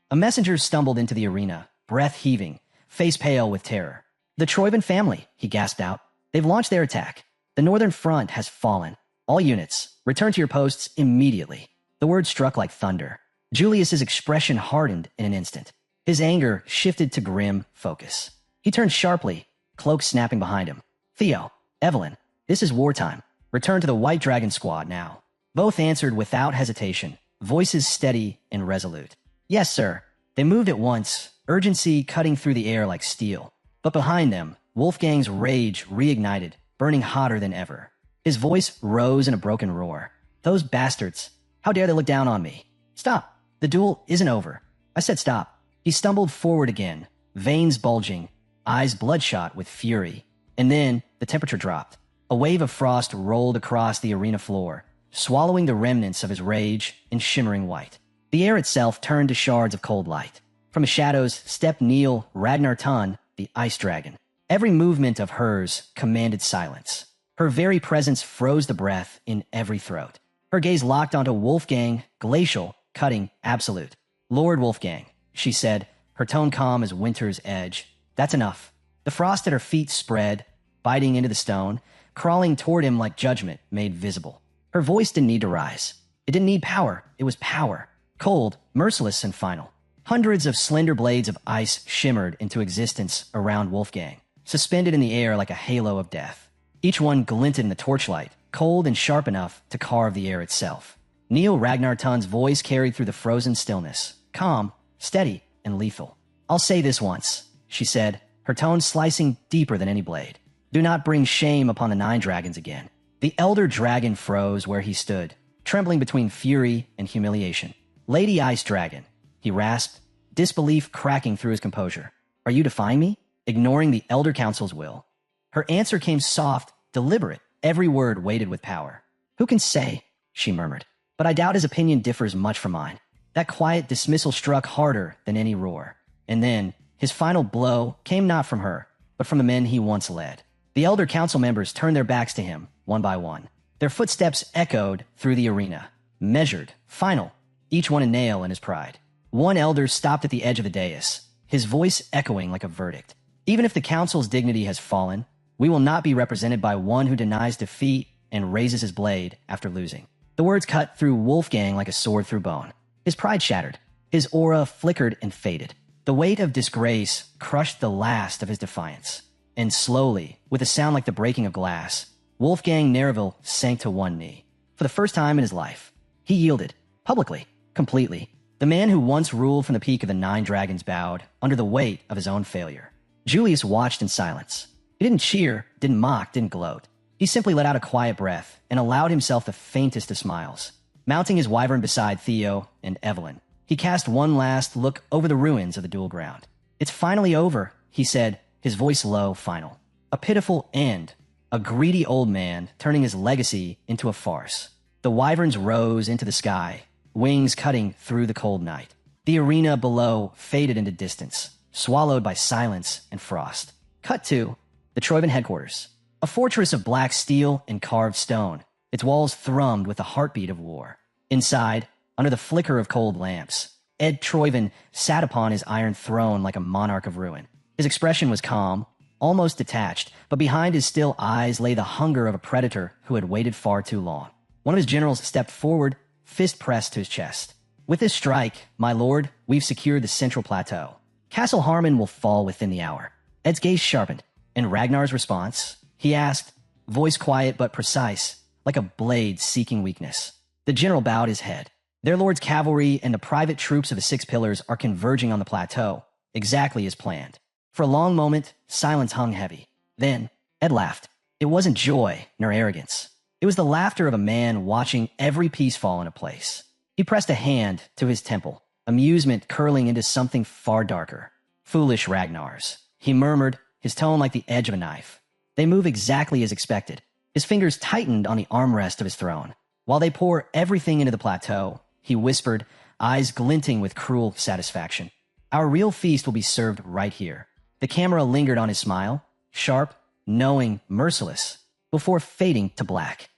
A messenger stumbled into the arena, breath heaving, face pale with terror. "The Troiban family," he gasped out. "They've launched their attack. The northern front has fallen. All units, return to your posts immediately." The word struck like thunder. Julius's expression hardened in an instant. His anger shifted to grim focus. He turned sharply, cloak snapping behind him. "Theo, Evelyn, this is wartime. Return to the White Dragon Squad now." Both answered without hesitation, voices steady and resolute. "Yes, sir." They moved at once, urgency cutting through the air like steel. But behind them, Wolfgang's rage reignited, burning hotter than ever. His voice rose in a broken roar. "Those bastards! How dare they look down on me? Stop! The duel isn't over. I said stop." He stumbled forward again, veins bulging, eyes bloodshot with fury. And then the temperature dropped. A wave of frost rolled across the arena floor, swallowing the remnants of his rage in shimmering white. The air itself turned to shards of cold light. From the shadows stepped Neil Ragnar Tun, the ice dragon. Every movement of hers commanded silence. Her very presence froze the breath in every throat. Her gaze locked onto Wolfgang, glacial, cutting, absolute. "Lord Wolfgang," she said, her tone calm as winter's edge. "That's enough." The frost at her feet spread, biting into the stone, crawling toward him like judgment made visible. Her voice didn't need to rise. It didn't need power. It was power. Cold, merciless, and final. Hundreds of slender blades of ice shimmered into existence around Wolfgang, suspended in the air like a halo of death. Each one glinted in the torchlight, cold and sharp enough to carve the air itself. Neil Ragnarton's voice carried through the frozen stillness, calm, steady, and lethal. "I'll say this once," she said, her tone slicing deeper than any blade. "Do not bring shame upon the 9 dragons again." The elder dragon froze where he stood, trembling between fury and humiliation. "Lady Ice Dragon," he rasped, disbelief cracking through his composure. "Are you defying me? Ignoring the Elder Council's will?" Her answer came soft, deliberate, every word weighted with power. "Who can say?" she murmured. "But I doubt his opinion differs much from mine." That quiet dismissal struck harder than any roar. And then, his final blow came not from her, but from the men he once led. The Elder Council members turned their backs to him, one by one. Their footsteps echoed through the arena, measured, final, each one a nail in his pride. One elder stopped at the edge of the dais, his voice echoing like a verdict. "Even if the council's dignity has fallen, we will not be represented by one who denies defeat and raises his blade after losing." The words cut through Wolfgang like a sword through bone. His pride shattered. His aura flickered and faded. The weight of disgrace crushed the last of his defiance. And slowly, with a sound like the breaking of glass, Wolfgang Nereville sank to one knee. For the first time in his life, he yielded, publicly, completely. The man who once ruled from the peak of the 9 dragons bowed under the weight of his own failure. Julius watched in silence. He didn't cheer, didn't mock, didn't gloat. He simply let out a quiet breath and allowed himself the faintest of smiles. Mounting his wyvern beside Theo and Evelyn, he cast one last look over the ruins of the duel ground. "It's finally over," he said, his voice low, final. A pitiful end. A greedy old man turning his legacy into a farce. The wyverns rose into the sky, wings cutting through the cold night. The arena below faded into distance, swallowed by silence and frost. Cut to the Troivan headquarters, a fortress of black steel and carved stone. Its walls thrummed with the heartbeat of war. Inside, under the flicker of cold lamps, Ed Troivan sat upon his iron throne like a monarch of ruin. His expression was calm, almost detached, but behind his still eyes lay the hunger of a predator who had waited far too long. One of his generals stepped forward, fist pressed to his chest. "With this strike, my lord, we've secured the central plateau. Castle Harmon will fall within the hour." Ed's gaze sharpened. "And Ragnar's response?" he asked, voice quiet but precise, like a blade seeking weakness. The general bowed his head. "Their lord's cavalry and the private troops of the 6 pillars are converging on the plateau, exactly as planned." For a long moment, silence hung heavy. Then, Ed laughed. It wasn't joy nor arrogance. It was the laughter of a man watching every piece fall into place. He pressed a hand to his temple, amusement curling into something far darker. "Foolish Ragnars," he murmured, his tone like the edge of a knife. "They move exactly as expected." His fingers tightened on the armrest of his throne. "While they pour everything into the plateau," he whispered, eyes glinting with cruel satisfaction, "our real feast will be served right here." The camera lingered on his smile, sharp, knowing, merciless, before fading to black.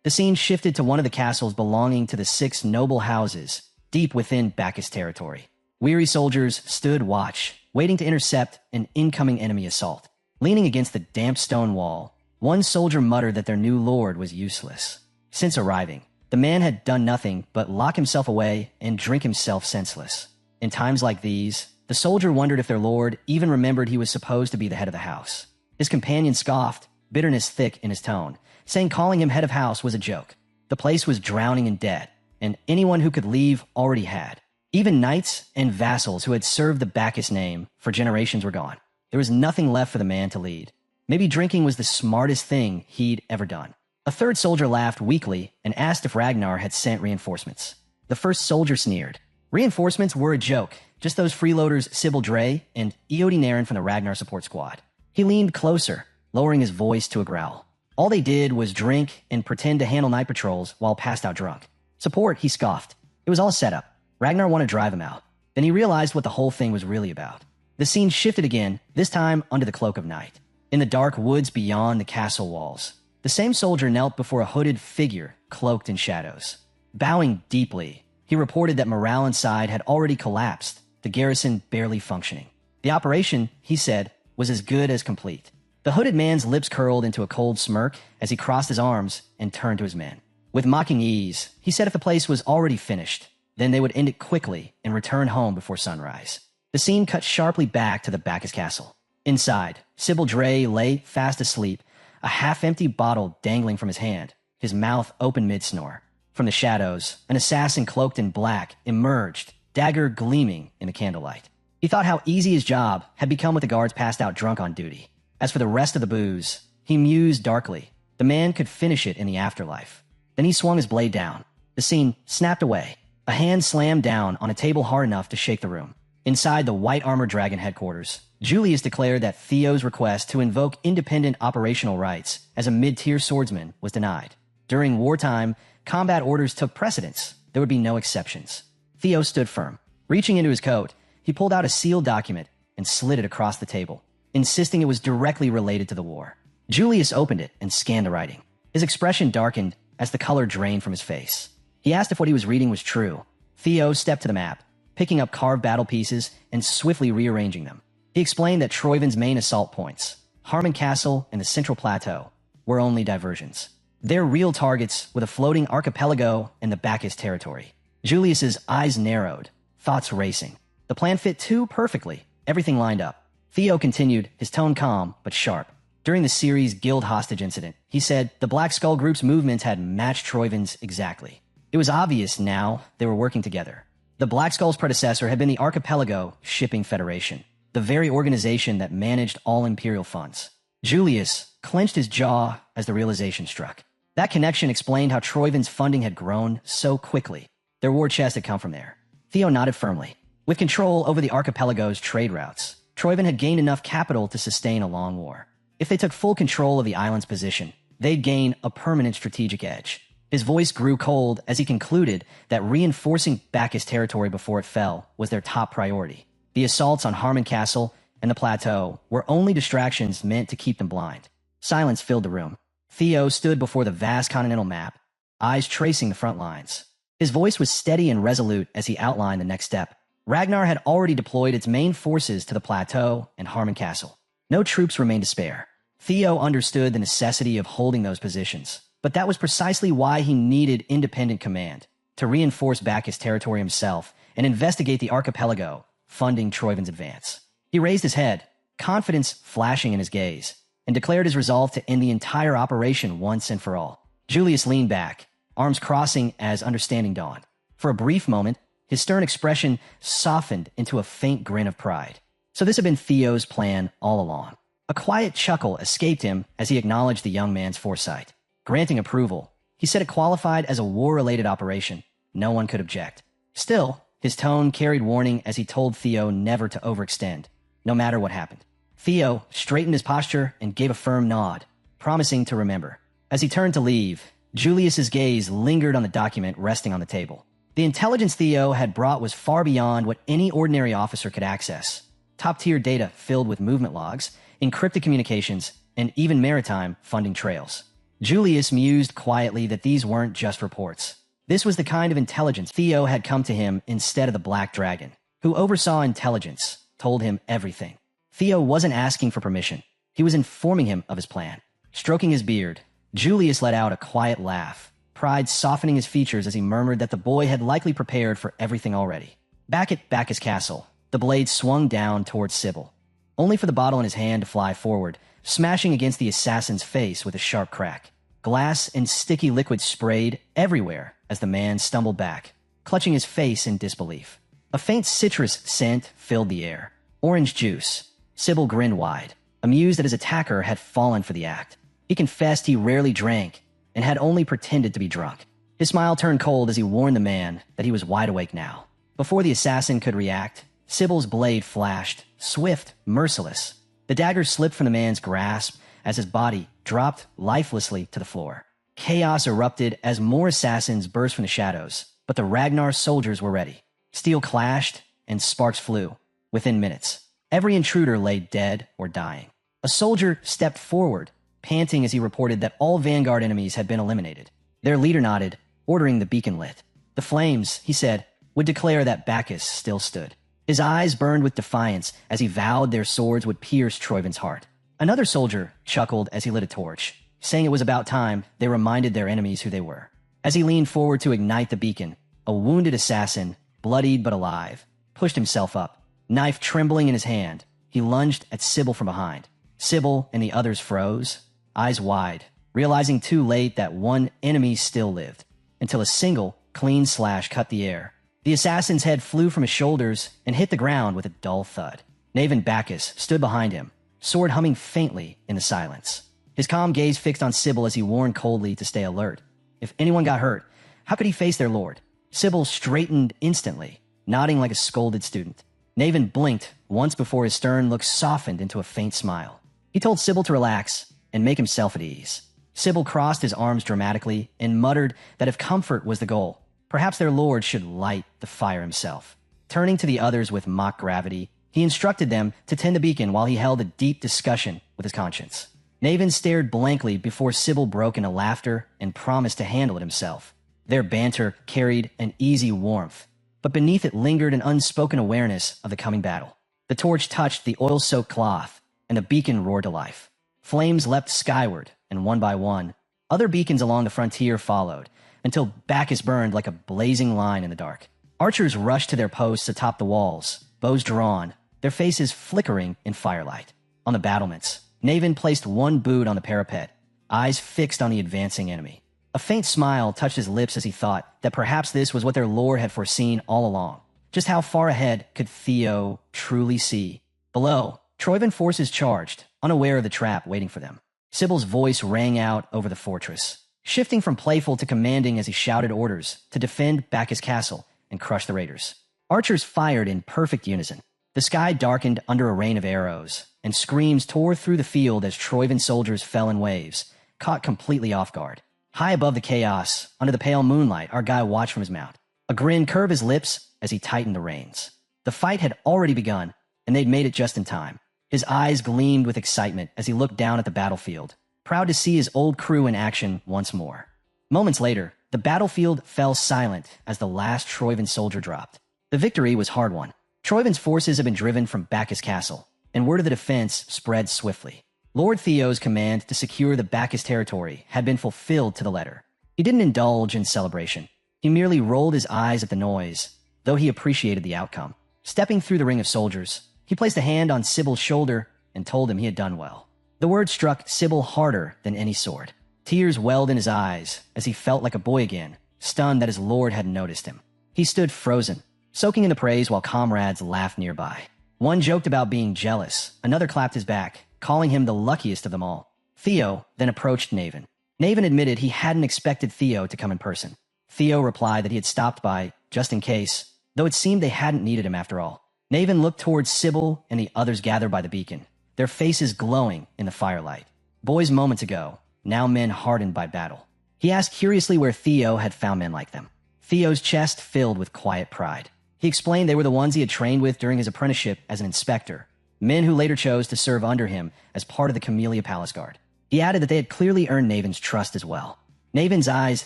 The scene shifted to one of the castles belonging to the 6 noble houses, deep within Bacchus territory. Weary soldiers stood watch, waiting to intercept an incoming enemy assault. Leaning against the damp stone wall, one soldier muttered that their new lord was useless. Since arriving, the man had done nothing but lock himself away and drink himself senseless. In times like these, the soldier wondered if their lord even remembered he was supposed to be the head of the house. His companion scoffed, bitterness thick in his tone, saying calling him head of house was a joke. The place was drowning in debt, and anyone who could leave already had. Even knights and vassals who had served the Bacchus name for generations were gone. There was nothing left for the man to lead. Maybe drinking was the smartest thing he'd ever done. A third soldier laughed weakly and asked if Ragnar had sent reinforcements. The first soldier sneered. Reinforcements were a joke, just those freeloaders Sybil Dre and Eody Naren from the Ragnar support squad. He leaned closer, lowering his voice to a growl. All they did was drink and pretend to handle night patrols while passed out drunk. Support, he scoffed. It was all set up. Ragnar wanted to drive him out. Then he realized what the whole thing was really about. The scene shifted again, this time under the cloak of night. In the dark woods beyond the castle walls, the The same soldier knelt before a hooded figure cloaked in shadows. Bowing deeply, he reported that morale inside had already collapsed, the garrison barely functioning. The operation, he said, was as good as complete. The hooded man's lips curled into a cold smirk as he crossed his arms and turned to his men. With mocking ease, he said if the place was already finished, then they would end it quickly and return home before sunrise. The scene cut sharply back to the Bacchus castle. Inside, Sybil Dre lay fast asleep, a half-empty bottle dangling from his hand, his mouth open mid-snore. From the shadows, an assassin cloaked in black emerged, dagger gleaming in the candlelight. He thought how easy his job had become with the guards passed out drunk on duty. As for the rest of the booze, he mused darkly. The man could finish it in the afterlife. Then he swung his blade down. The scene snapped away. A hand slammed down on a table hard enough to shake the room. Inside the White Armor Dragon headquarters, Julius declared that Theo's request to invoke independent operational rights as a mid-tier swordsman was denied. During wartime, combat orders took precedence. There would be no exceptions. Theo stood firm. Reaching into his coat, he pulled out a sealed document and slid it across the table, insisting it was directly related to the war. Julius opened it and scanned the writing. His expression darkened as the color drained from his face. He asked if what he was reading was true. Theo stepped to the map, picking up carved battle pieces and swiftly rearranging them. He explained that Troyvin's main assault points, Harmon Castle and the Central Plateau, were only diversions. Their real targets were the floating archipelago and the Bacchus territory. Julius's eyes narrowed, thoughts racing. The plan fit too perfectly. Everything lined up. Theo continued, his tone calm but sharp. During the series' guild hostage incident, he said the Black Skull Group's movements had matched Troyvin's exactly. It was obvious now they were working together. The Black Skull's predecessor had been the Archipelago Shipping Federation, the very organization that managed all Imperial funds. Julius clenched his jaw as the realization struck. That connection explained how Troyvin's funding had grown so quickly. Their war chest had come from there. Theo nodded firmly. With control over the Archipelago's trade routes, Troyvin had gained enough capital to sustain a long war. If they took full control of the island's position, they'd gain a permanent strategic edge. His voice grew cold as he concluded that reinforcing Bacchus territory before it fell was their top priority. The assaults on Harmon Castle and the plateau were only distractions meant to keep them blind. Silence filled the room. Theo stood before the vast continental map, eyes tracing the front lines. His voice was steady and resolute as he outlined the next step. Ragnar had already deployed its main forces to the plateau and Harmon Castle. No troops remained to spare. Theo understood the necessity of holding those positions, but that was precisely why he needed independent command, to reinforce Bacchus territory himself and investigate the archipelago, funding Troyvin's advance. He raised his head, confidence flashing in his gaze, and declared his resolve to end the entire operation once and for all. Julius leaned back, arms crossing as understanding dawned. For a brief moment, his stern expression softened into a faint grin of pride. So this had been Theo's plan all along. A quiet chuckle escaped him as he acknowledged the young man's foresight. Granting approval, he said it qualified as a war-related operation. No one could object. Still, his tone carried warning as he told Theo never to overextend, no matter what happened. Theo straightened his posture and gave a firm nod, promising to remember. As he turned to leave, Julius's gaze lingered on the document resting on the table. The intelligence Theo had brought was far beyond what any ordinary officer could access. Top-tier data filled with movement logs, encrypted communications, and even maritime funding trails. Julius mused quietly that these weren't just reports. This was the kind of intelligence Theo had come to him instead of the Black Dragon, who oversaw intelligence, told him everything. Theo wasn't asking for permission. He was informing him of his plan. Stroking his beard, Julius let out a quiet laugh, pride softening his features as he murmured that the boy had likely prepared for everything already. Back at Bacchus Castle, the blade swung down towards Sybil, only for the bottle in his hand to fly forward, smashing against the assassin's face with a sharp crack. Glass and sticky liquid sprayed everywhere as the man stumbled back, clutching his face in disbelief. A faint citrus scent filled the air. Orange juice. Sybil grinned wide, amused that his attacker had fallen for the act. He confessed he rarely drank and had only pretended to be drunk. His smile turned cold as he warned the man that he was wide awake now. Before the assassin could react, Sybil's blade flashed, swift, merciless. The dagger slipped from the man's grasp as his body dropped lifelessly to the floor. Chaos erupted as more assassins burst from the shadows, but the Ragnar soldiers were ready. Steel clashed and sparks flew. Within minutes, every intruder lay dead or dying. A soldier stepped forward, panting as he reported that all Vanguard enemies had been eliminated. Their leader nodded, ordering the beacon lit. The flames, he said, would declare that Bacchus still stood. His eyes burned with defiance as he vowed their swords would pierce Troiven's heart. Another soldier chuckled as he lit a torch, saying it was about time they reminded their enemies who they were. As he leaned forward to ignite the beacon, a wounded assassin, bloodied but alive, pushed himself up. Knife trembling in his hand, he lunged at Sybil from behind. Sybil and the others froze, eyes wide, realizing too late that one enemy still lived, until a single, clean slash cut the air. The assassin's head flew from his shoulders and hit the ground with a dull thud. Knave Bacchus stood behind him, sword humming faintly in the silence. His calm gaze fixed on Sybil as he warned coldly to stay alert. If anyone got hurt, how could he face their lord? Sybil straightened instantly, nodding like a scolded student. Knave blinked once before his stern look softened into a faint smile. He told Sybil to relax and make himself at ease. Sybil crossed his arms dramatically and muttered that if comfort was the goal, perhaps their lord should light the fire himself. Turning to the others with mock gravity, he instructed them to tend the beacon while he held a deep discussion with his conscience. Knave stared blankly before Sybil broke into laughter and promised to handle it himself. Their banter carried an easy warmth, but beneath it lingered an unspoken awareness of the coming battle. The torch touched the oil-soaked cloth, and the beacon roared to life. Flames leapt skyward, and one by one, other beacons along the frontier followed, until Bacchus burned like a blazing line in the dark. Archers rushed to their posts atop the walls, bows drawn, their faces flickering in firelight. On the battlements, Knave placed one boot on the parapet, eyes fixed on the advancing enemy. A faint smile touched his lips as he thought that perhaps this was what their lord had foreseen all along. Just how far ahead could Theo truly see? Below, Troiven forces charged, unaware of the trap waiting for them. Sybil's voice rang out over the fortress, shifting from playful to commanding as he shouted orders to defend Bacchus Castle and crush the raiders. Archers fired in perfect unison. The sky darkened under a rain of arrows, and screams tore through the field as Troiven soldiers fell in waves, caught completely off guard. High above the chaos, under the pale moonlight, our guy watched from his mount. A grin curved his lips as he tightened the reins. The fight had already begun, and they'd made it just in time. His eyes gleamed with excitement as he looked down at the battlefield, proud to see his old crew in action once more. Moments later, the battlefield fell silent as the last Troiven soldier dropped. The victory was hard-won. Troiven's forces had been driven from Bacchus Castle, and word of the defense spread swiftly. Lord Theo's command to secure the Bacchus territory had been fulfilled to the letter. He didn't indulge in celebration. He merely rolled his eyes at the noise, though he appreciated the outcome. Stepping through the ring of soldiers, he placed a hand on Sybil's shoulder and told him he had done well. The word struck Sybil harder than any sword. Tears welled in his eyes as he felt like a boy again, stunned that his lord hadn't noticed him. He stood frozen, soaking in the praise while comrades laughed nearby. One joked about being jealous, another clapped his back, calling him the luckiest of them all. Theo then approached Knave. Knave admitted he hadn't expected Theo to come in person. Theo replied that he had stopped by, just in case, though it seemed they hadn't needed him after all. Knave looked towards Sybil and the others gathered by the beacon, their faces glowing in the firelight. Boys moments ago, now men hardened by battle. He asked curiously where Theo had found men like them. Theo's chest filled with quiet pride. He explained they were the ones he had trained with during his apprenticeship as an inspector, men who later chose to serve under him as part of the Camellia Palace Guard. He added that they had clearly earned Knaven's trust as well. Knaven's eyes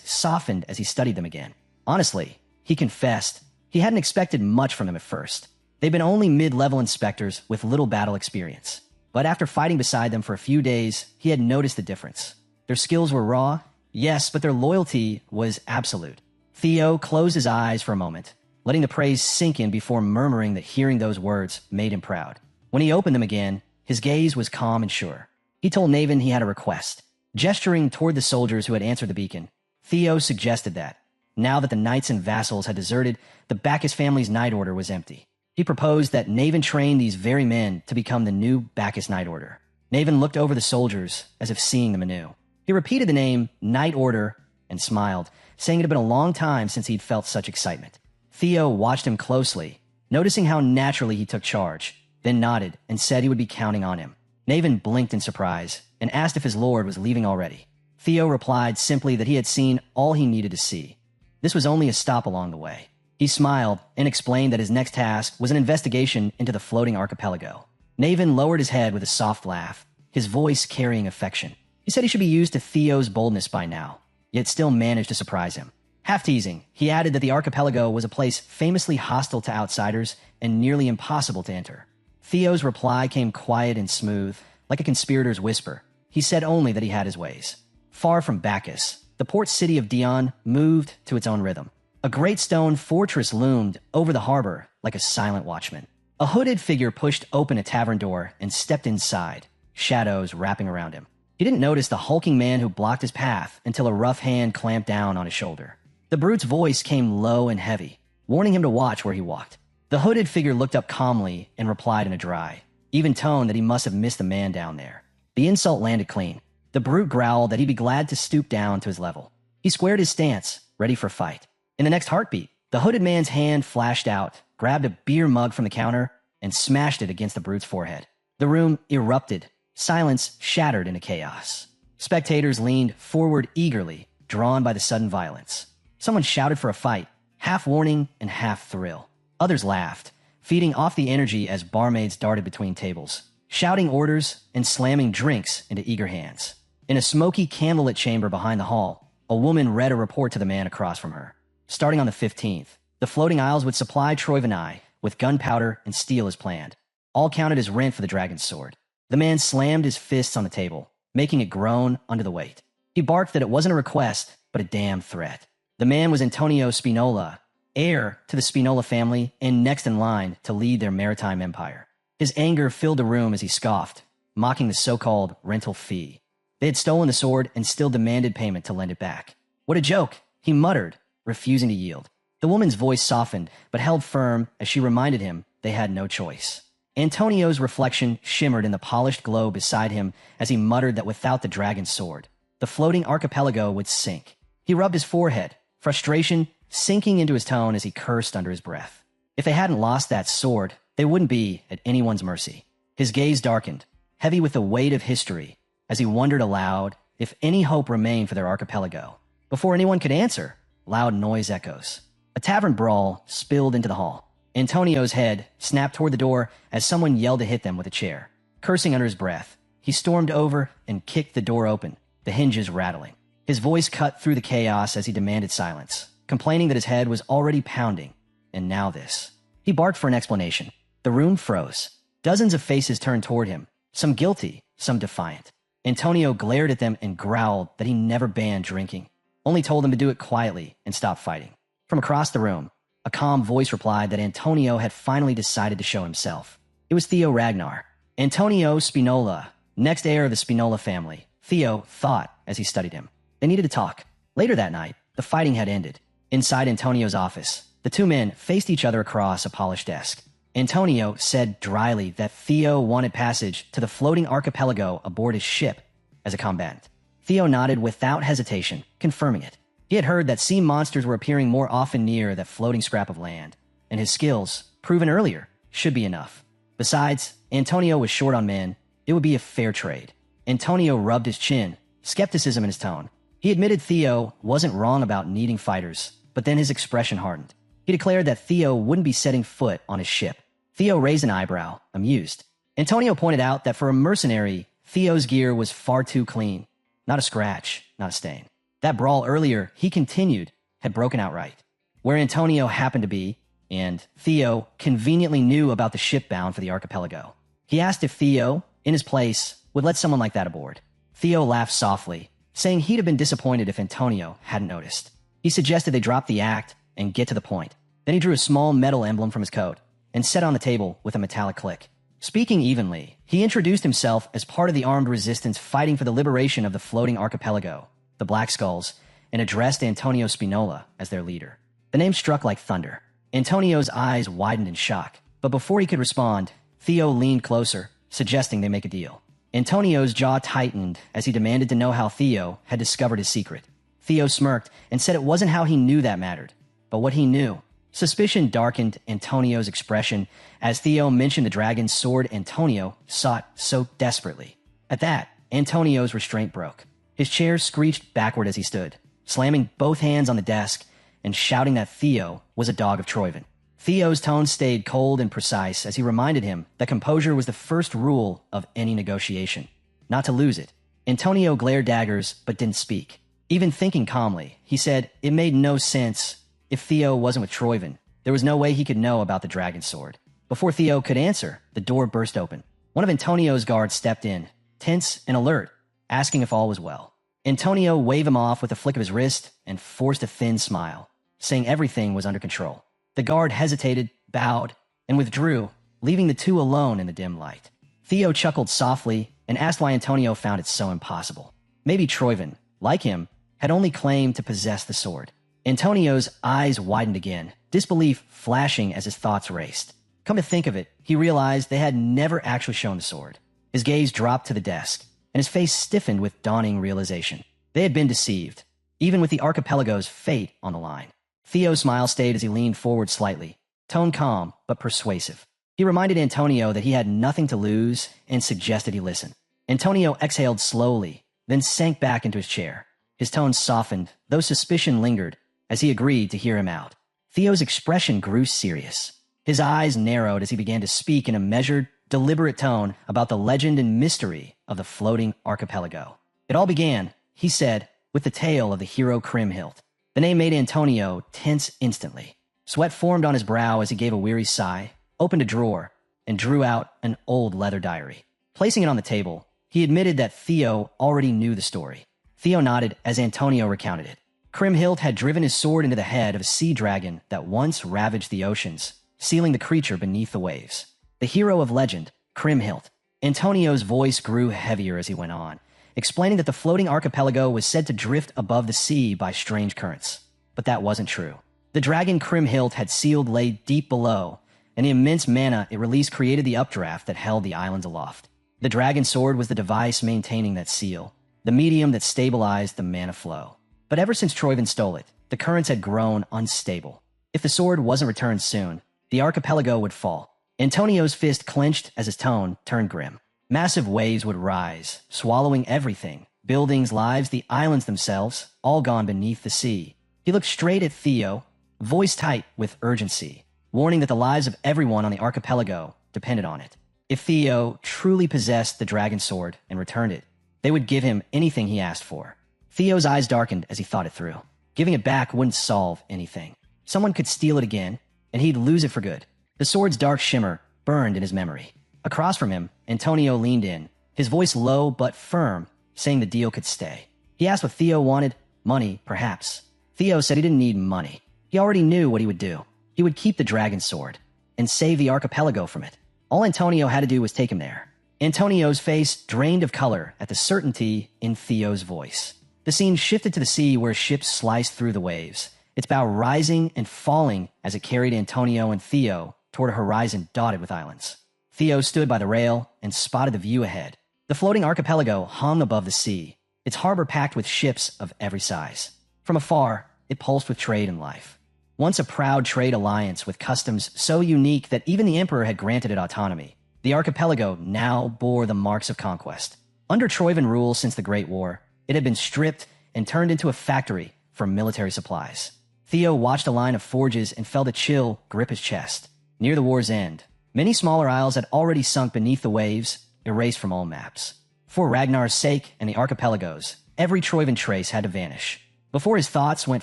softened as he studied them again. Honestly, he confessed, he hadn't expected much from them at first. They'd been only mid-level inspectors with little battle experience. But after fighting beside them for a few days, he had noticed the difference. Their skills were raw, yes, but their loyalty was absolute. Theo closed his eyes for a moment, letting the praise sink in before murmuring that hearing those words made him proud. When he opened them again, his gaze was calm and sure. He told Knave he had a request. Gesturing toward the soldiers who had answered the beacon, Theo suggested that, now that the knights and vassals had deserted, the Bacchus family's knight order was empty. He proposed that Knave train these very men to become the new Bacchus Knight Order. Knave looked over the soldiers as if seeing them anew. He repeated the name Knight Order and smiled, saying it had been a long time since he'd felt such excitement. Theo watched him closely, noticing how naturally he took charge, then nodded and said he would be counting on him. Knave blinked in surprise and asked if his lord was leaving already. Theo replied simply that he had seen all he needed to see. This was only a stop along the way. He smiled and explained that his next task was an investigation into the floating archipelago. Knave lowered his head with a soft laugh, his voice carrying affection. He He said he should be used to Theo's boldness by now, yet still managed to surprise him. Half teasing, he added that the archipelago was a place famously hostile to outsiders and nearly impossible to enter. Theo's reply came quiet and smooth, like a conspirator's whisper. He said only that he had his ways. Far from Bacchus, the port city of Dion moved to its own rhythm. A great stone fortress loomed over the harbor like a silent watchman. A hooded figure pushed open a tavern door and stepped inside, shadows wrapping around him. He didn't notice the hulking man who blocked his path until a rough hand clamped down on his shoulder. The brute's voice came low and heavy, warning him to watch where he walked. The hooded figure looked up calmly and replied in a dry, even tone that he must have missed the man down there. The insult landed clean. The brute growled that he'd be glad to stoop down to his level. He squared his stance, ready for fight. In the next heartbeat, the hooded man's hand flashed out, grabbed a beer mug from the counter, and smashed it against the brute's forehead. The room erupted. Silence shattered into chaos. Spectators leaned forward eagerly, drawn by the sudden violence. Someone shouted for a fight, half warning and half thrill. Others laughed, feeding off the energy as barmaids darted between tables, shouting orders and slamming drinks into eager hands. In a smoky candlelit chamber behind the hall, a woman read a report to the man across from her. Starting on the 15th, the floating isles would supply Troivanai with gunpowder and steel as planned. All counted as rent for the dragon's sword. The man slammed his fists on the table, making it groan under the weight. He barked that it wasn't a request, but a damn threat. The man was Antonio Spinola, heir to the Spinola family and next in line to lead their maritime empire. His anger filled the room as he scoffed, mocking the so-called rental fee. They had stolen the sword and still demanded payment to lend it back. What a joke, he muttered, refusing to yield. The woman's voice softened, but held firm as she reminded him they had no choice. Antonio's reflection shimmered in the polished glow beside him as he muttered that without the dragon's sword, the floating archipelago would sink. He rubbed his forehead, frustration sinking into his tone as he cursed under his breath. If they hadn't lost that sword, they wouldn't be at anyone's mercy. His gaze darkened, heavy with the weight of history, as he wondered aloud if any hope remained for their archipelago. Before anyone could answer, loud noise echoes. A tavern brawl spilled into the hall. Antonio's head snapped toward the door as someone yelled to hit them with a chair. Cursing under his breath, he stormed over and kicked the door open, the hinges rattling. His voice cut through the chaos as he demanded silence, complaining that his head was already pounding. And now this. He barked for an explanation. The room froze. Dozens of faces turned toward him, some guilty, some defiant. Antonio glared at them and growled that he never banned drinking, only told them to do it quietly and stop fighting. From across the room, a calm voice replied that Antonio had finally decided to show himself. It was Theo Ragnar. Antonio Spinola, next heir of the Spinola family, Theo thought as he studied him. They needed to talk. Later that night, the fighting had ended. Inside Antonio's office, the two men faced each other across a polished desk. Antonio said dryly that Theo wanted passage to the floating archipelago aboard his ship as a combatant. Theo nodded without hesitation, confirming it. He had heard that sea monsters were appearing more often near that floating scrap of land, and his skills, proven earlier, should be enough. Besides, Antonio was short on men. It would be a fair trade. Antonio rubbed his chin, skepticism in his tone. He admitted Theo wasn't wrong about needing fighters, but then his expression hardened. He declared that Theo wouldn't be setting foot on his ship. Theo raised an eyebrow, amused. Antonio pointed out that for a mercenary, Theo's gear was far too clean. Not a scratch, not a stain. That brawl earlier, he continued, had broken outright. Where Antonio happened to be, and Theo conveniently knew about the ship bound for the archipelago. He asked if Theo, in his place, would let someone like that aboard. Theo laughed softly, saying he'd have been disappointed if Antonio hadn't noticed. He suggested they drop the act and get to the point. Then he drew a small metal emblem from his coat and set on the table with a metallic click. Speaking evenly, he introduced himself as part of the armed resistance fighting for the liberation of the floating archipelago, the Black Skulls, and addressed Antonio Spinola as their leader. The name struck like thunder. Antonio's eyes widened in shock, but before he could respond, Theo leaned closer, suggesting they make a deal. Antonio's jaw tightened as he demanded to know how Theo had discovered his secret. Theo smirked and said it wasn't how he knew that mattered, but what he knew. Suspicion darkened Antonio's expression as Theo mentioned the dragon's sword Antonio sought so desperately. At that, Antonio's restraint broke. His chair screeched backward as he stood, slamming both hands on the desk and shouting that Theo was a dog of Troivan. Theo's tone stayed cold and precise as he reminded him that composure was the first rule of any negotiation, not to lose it. Antonio glared daggers but didn't speak. Even thinking calmly, he said it made no sense. If Theo wasn't with Troyven, there was no way he could know about the dragon sword. Before Theo could answer, the door burst open. One of Antonio's guards stepped in, tense and alert, asking if all was well. Antonio waved him off with a flick of his wrist and forced a thin smile, saying everything was under control. The guard hesitated, bowed, and withdrew, leaving the two alone in the dim light. Theo chuckled softly and asked why Antonio found it so impossible. Maybe Troyven, like him, had only claimed to possess the sword. Antonio's eyes widened again, disbelief flashing as his thoughts raced. Come to think of it, he realized they had never actually shown the sword. His gaze dropped to the desk, and his face stiffened with dawning realization. They had been deceived, even with the archipelago's fate on the line. Theo's smile stayed as he leaned forward slightly, tone calm but persuasive. He reminded Antonio that he had nothing to lose and suggested he listen. Antonio exhaled slowly, then sank back into his chair. His tone softened, though suspicion lingered, as he agreed to hear him out. Theo's expression grew serious. His eyes narrowed as he began to speak in a measured, deliberate tone about the legend and mystery of the floating archipelago. It all began, he said, with the tale of the hero Kriemhild. The name made Antonio tense instantly. Sweat formed on his brow as he gave a weary sigh, opened a drawer, and drew out an old leather diary. Placing it on the table, he admitted that Theo already knew the story. Theo nodded as Antonio recounted it. Kriemhild had driven his sword into the head of a sea dragon that once ravaged the oceans, sealing the creature beneath the waves. The hero of legend, Kriemhild. Antonio's voice grew heavier as he went on, explaining that the floating archipelago was said to drift above the sea by strange currents. But that wasn't true. The dragon Kriemhild had sealed lay deep below, and the immense mana it released created the updraft that held the islands aloft. The dragon sword was the device maintaining that seal, the medium that stabilized the mana flow. But ever since Troyven stole it, the currents had grown unstable. If the sword wasn't returned soon, the archipelago would fall. Antonio's fist clenched as his tone turned grim. Massive waves would rise, swallowing everything. Buildings, lives, the islands themselves, all gone beneath the sea. He looked straight at Theo, voice tight with urgency, warning that the lives of everyone on the archipelago depended on it. If Theo truly possessed the dragon sword and returned it, they would give him anything he asked for. Theo's eyes darkened as he thought it through. Giving it back wouldn't solve anything. Someone could steal it again, and he'd lose it for good. The sword's dark shimmer burned in his memory. Across from him, Antonio leaned in, his voice low but firm, saying the deal could stay. He asked what Theo wanted. Money, perhaps. Theo said he didn't need money. He already knew what he would do. He would keep the dragon sword and save the archipelago from it. All Antonio had to do was take him there. Antonio's face drained of color at the certainty in Theo's voice. The scene shifted to the sea where ships sliced through the waves, its bow rising and falling as it carried Antonio and Theo toward a horizon dotted with islands. Theo stood by the rail and spotted the view ahead. The floating archipelago hung above the sea, its harbor packed with ships of every size. From afar, it pulsed with trade and life. Once a proud trade alliance with customs so unique that even the emperor had granted it autonomy, the archipelago now bore the marks of conquest. Under Troyven rule since the Great War, it had been stripped and turned into a factory for military supplies. Theo watched a line of forges and felt a chill grip his chest. Near the war's end, many smaller isles had already sunk beneath the waves, erased from all maps. For Ragnar's sake and the archipelago's, every Troyven trace had to vanish. Before his thoughts went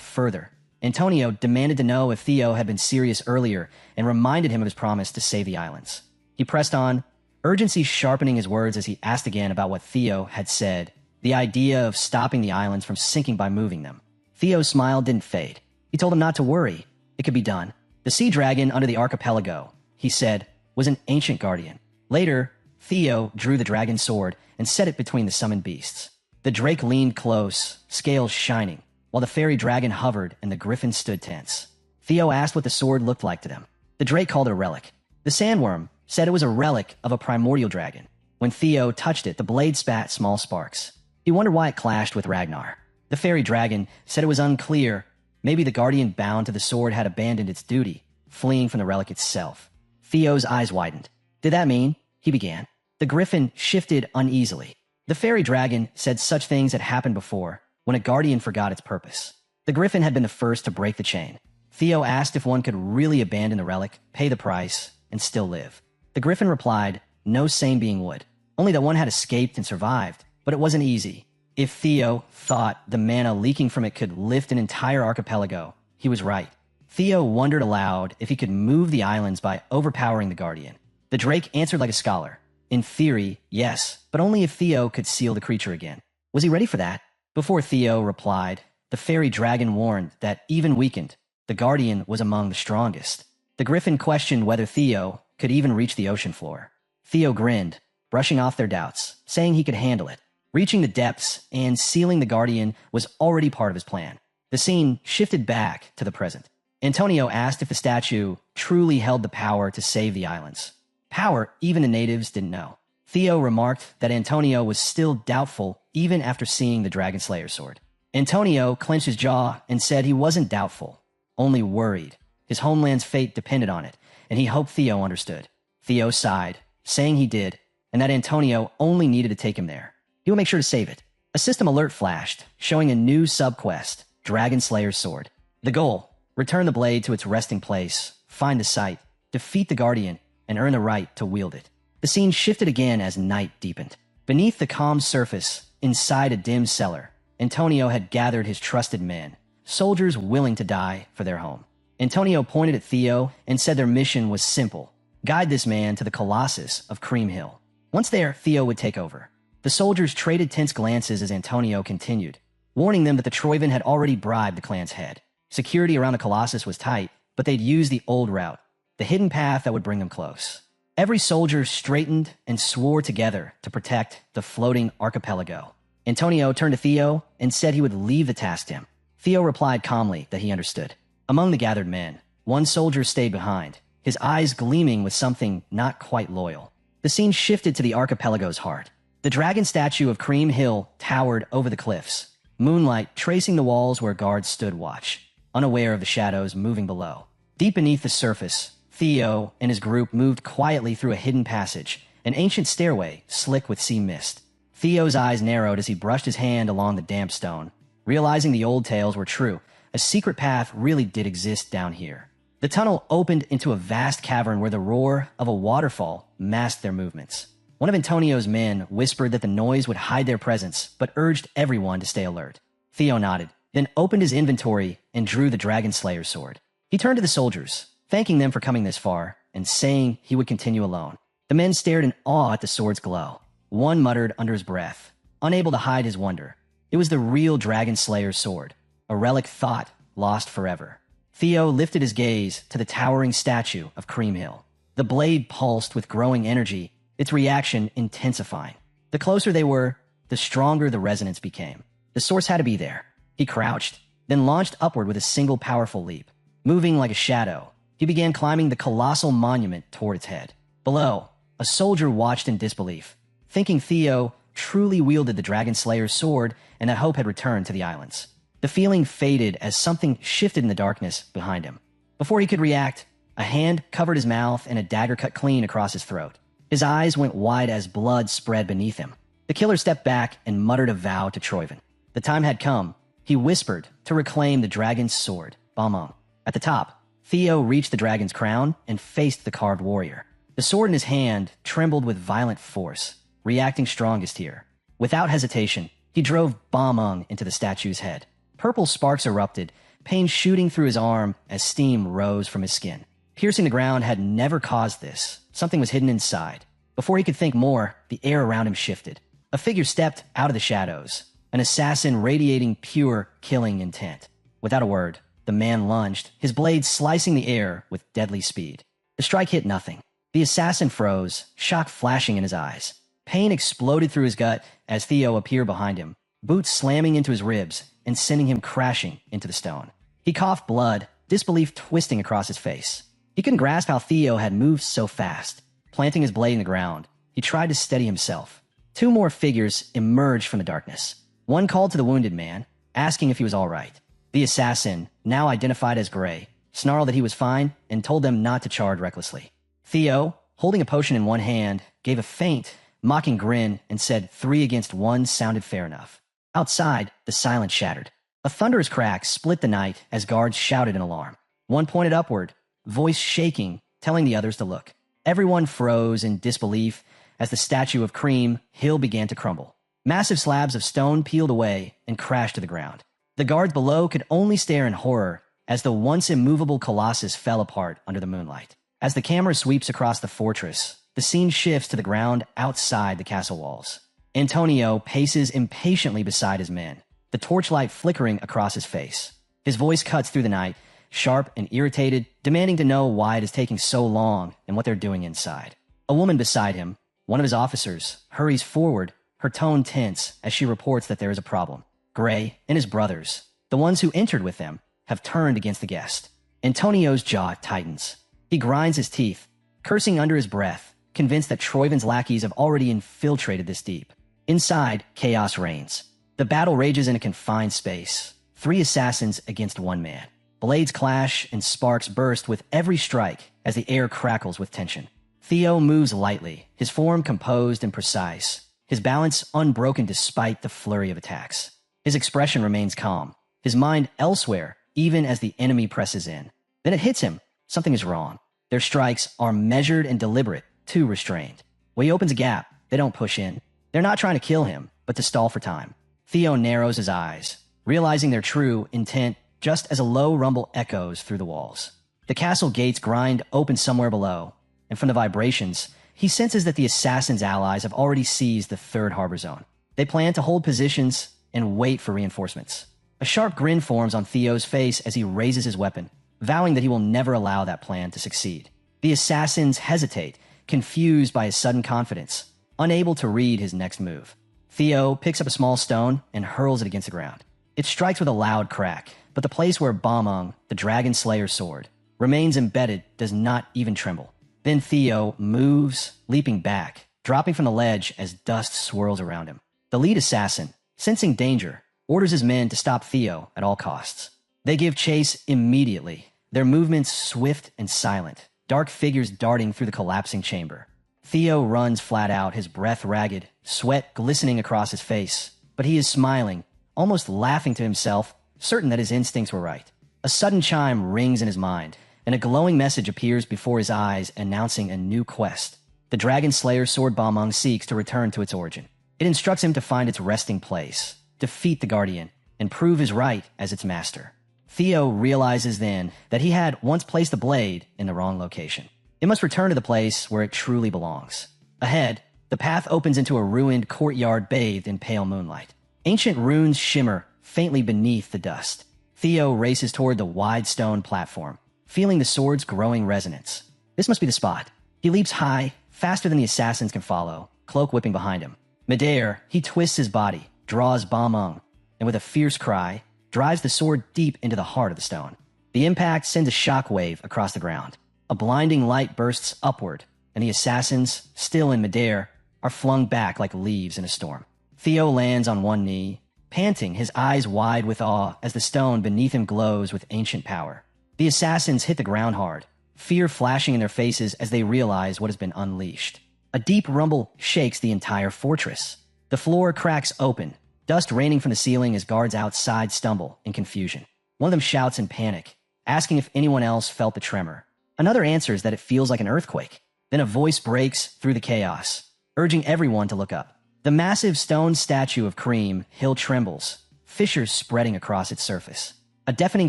further, Antonio demanded to know if Theo had been serious earlier and reminded him of his promise to save the islands. He pressed on, urgency sharpening his words as he asked again about what Theo had said, the idea of stopping the islands from sinking by moving them. Theo's smile didn't fade. He told him not to worry. It could be done. The sea dragon under the archipelago, he said, was an ancient guardian. Later, Theo drew the dragon sword and set it between the summoned beasts. The drake leaned close, scales shining, while the fairy dragon hovered and the griffin stood tense. Theo asked what the sword looked like to them. The drake called it a relic. The sandworm said it was a relic of a primordial dragon. When Theo touched it, the blade spat small sparks. He wondered why it clashed with Ragnar. The fairy dragon said it was unclear. Maybe the guardian bound to the sword had abandoned its duty, fleeing from the relic itself. Theo's eyes widened. Did that mean? He began. The griffin shifted uneasily. The fairy dragon said such things had happened before, when a guardian forgot its purpose. The griffin had been the first to break the chain. Theo asked if one could really abandon the relic, pay the price, and still live. The griffin replied, no sane being would. Only that one had escaped and survived, But it wasn't easy. If Theo thought the mana leaking from it could lift an entire archipelago, he was right. Theo wondered aloud if he could move the islands by overpowering the Guardian. The Drake answered like a scholar. In theory, yes, but only if Theo could seal the creature again. Was he ready for that? Before Theo replied, the fairy dragon warned that, even weakened, the Guardian was among the strongest. The Griffin questioned whether Theo could even reach the ocean floor. Theo grinned, brushing off their doubts, saying he could handle it. Reaching the depths and sealing the Guardian was already part of his plan. The scene shifted back to the present. Antonio asked if the statue truly held the power to save the islands. Power even the natives didn't know. Theo remarked that Antonio was still doubtful even after seeing the Dragon Slayer sword. Antonio clenched his jaw and said he wasn't doubtful, only worried. His homeland's fate depended on it, and he hoped Theo understood. Theo sighed, saying he did, and that Antonio only needed to take him there. He would make sure to save it. A system alert flashed, showing a new subquest, Dragon Slayer's Sword. The goal: return the blade to its resting place, find the site, defeat the Guardian, and earn the right to wield it. The scene shifted again as night deepened. Beneath the calm surface, inside a dim cellar, Antonio had gathered his trusted men, soldiers willing to die for their home. Antonio pointed at Theo and said their mission was simple: guide this man to the Colossus of Cream Hill. Once there, Theo would take over. The soldiers traded tense glances as Antonio continued, warning them that the Troivan had already bribed the clan's head. Security around the Colossus was tight, but they'd use the old route, the hidden path that would bring them close. Every soldier straightened and swore together to protect the floating archipelago. Antonio turned to Theo and said he would leave the task to him. Theo replied calmly that he understood. Among the gathered men, one soldier stayed behind, his eyes gleaming with something not quite loyal. The scene shifted to the archipelago's heart. The dragon statue of Cream Hill towered over the cliffs, moonlight tracing the walls where guards stood watch, unaware of the shadows moving below. Deep beneath the surface, Theo and his group moved quietly through a hidden passage, an ancient stairway slick with sea mist. Theo's eyes narrowed as he brushed his hand along the damp stone. Realizing the old tales were true, a secret path really did exist down here. The tunnel opened into a vast cavern where the roar of a waterfall masked their movements. One of Antonio's men whispered that the noise would hide their presence, but urged everyone to stay alert. Theo nodded, then opened his inventory and drew the Dragon Slayer's sword. He turned to the soldiers, thanking them for coming this far, and saying he would continue alone. The men stared in awe at the sword's glow. One muttered under his breath, unable to hide his wonder. It was the real Dragon Slayer's sword, a relic thought lost forever. Theo lifted his gaze to the towering statue of Cream Hill. The blade pulsed with growing energy, its reaction intensifying. The closer they were, the stronger the resonance became. The source had to be there. He crouched, then launched upward with a single powerful leap. Moving like a shadow, he began climbing the colossal monument toward its head. Below, a soldier watched in disbelief, thinking Theo truly wielded the Dragon Slayer's sword and that hope had returned to the islands. The feeling faded as something shifted in the darkness behind him. Before he could react, a hand covered his mouth and a dagger cut clean across his throat. His eyes went wide as blood spread beneath him. The killer stepped back and muttered a vow to Troivan. The time had come. He whispered to reclaim the dragon's sword, Balmung. At the top, Theo reached the dragon's crown and faced the carved warrior. The sword in his hand trembled with violent force, reacting strongest here. Without hesitation, he drove Balmung into the statue's head. Purple sparks erupted, pain shooting through his arm as steam rose from his skin. Piercing the ground had never caused this. Something was hidden inside. Before he could think more, the air around him shifted. A figure stepped out of the shadows, an assassin radiating pure killing intent. Without a word, the man lunged, his blade slicing the air with deadly speed. The strike hit nothing. The assassin froze, shock flashing in his eyes. Pain exploded through his gut as Theo appeared behind him, boots slamming into his ribs and sending him crashing into the stone. He coughed blood, disbelief twisting across his face. He couldn't grasp how Theo had moved so fast. Planting his blade in the ground, he tried to steady himself. Two more figures emerged from the darkness. One called to the wounded man, asking if he was all right. The assassin, now identified as Gray, snarled that he was fine and told them not to charge recklessly. Theo, holding a potion in one hand, gave a faint, mocking grin and said 3 against 1 sounded fair enough. Outside, the silence shattered. A thunderous crack split the night as guards shouted in alarm. One pointed upward, voice shaking, telling the others to look. Everyone froze in disbelief as the statue of Cream Hill began to crumble. Massive slabs of stone peeled away and crashed to the ground. The guards below could only stare in horror as the once immovable colossus fell apart under the moonlight. As the camera sweeps across the fortress, the scene shifts to the ground outside the castle walls. Antonio paces impatiently beside his men, the torchlight flickering across his face. His voice cuts through the night, sharp and irritated, demanding to know why it is taking so long and what they're doing inside. A woman beside him, one of his officers, hurries forward, her tone tense as she reports that there is a problem. Gray and his brothers, the ones who entered with them, have turned against the guest. Antonio's jaw tightens. He grinds his teeth, cursing under his breath, convinced that Troyvin's lackeys have already infiltrated this deep. Inside, chaos reigns. The battle rages in a confined space. 3 assassins against 1 man. Blades clash and sparks burst with every strike as the air crackles with tension. Theo moves lightly, his form composed and precise, his balance unbroken despite the flurry of attacks. His expression remains calm, his mind elsewhere even as the enemy presses in. Then it hits him. Something is wrong. Their strikes are measured and deliberate, too restrained. When he opens a gap, they don't push in. They're not trying to kill him, but to stall for time. Theo narrows his eyes, realizing their true intent just as a low rumble echoes through the walls. The castle gates grind open somewhere below, and from the vibrations, he senses that the assassins' allies have already seized the 3rd harbor zone. They plan to hold positions and wait for reinforcements. A sharp grin forms on Theo's face as he raises his weapon, vowing that he will never allow that plan to succeed. The assassins hesitate, confused by his sudden confidence, unable to read his next move. Theo picks up a small stone and hurls it against the ground. It strikes with a loud crack, but the place where Bamung, the dragon slayer's sword, remains embedded does not even tremble. Then Theo moves, leaping back, dropping from the ledge as dust swirls around him. The lead assassin, sensing danger, orders his men to stop Theo at all costs. They give chase immediately, their movements swift and silent, dark figures darting through the collapsing chamber. Theo runs flat out, his breath ragged, sweat glistening across his face, but he is smiling, almost laughing to himself, certain that his instincts were right. A sudden chime rings in his mind, and a glowing message appears before his eyes announcing a new quest. The Dragon Slayer's sword Bamung seeks to return to its origin. It instructs him to find its resting place, defeat the Guardian, and prove his right as its master. Theo realizes then that he had once placed the blade in the wrong location. It must return to the place where it truly belongs. Ahead, the path opens into a ruined courtyard bathed in pale moonlight. Ancient runes shimmer faintly beneath the dust. Theo races toward the wide stone platform, feeling the sword's growing resonance. This must be the spot. He leaps high, faster than the assassins can follow, cloak whipping behind him. Midair, he twists his body, draws Bamung, and with a fierce cry, drives the sword deep into the heart of the stone. The impact sends a shockwave across the ground. A blinding light bursts upward, and the assassins, still in midair, are flung back like leaves in a storm. Theo lands on one knee, panting, his eyes wide with awe as the stone beneath him glows with ancient power. The assassins hit the ground hard, fear flashing in their faces as they realize what has been unleashed. A deep rumble shakes the entire fortress. The floor cracks open, dust raining from the ceiling as guards outside stumble in confusion. One of them shouts in panic, asking if anyone else felt the tremor. Another answers that it feels like an earthquake. Then a voice breaks through the chaos, urging everyone to look up. The massive stone statue of Cream Hill trembles, fissures spreading across its surface. A deafening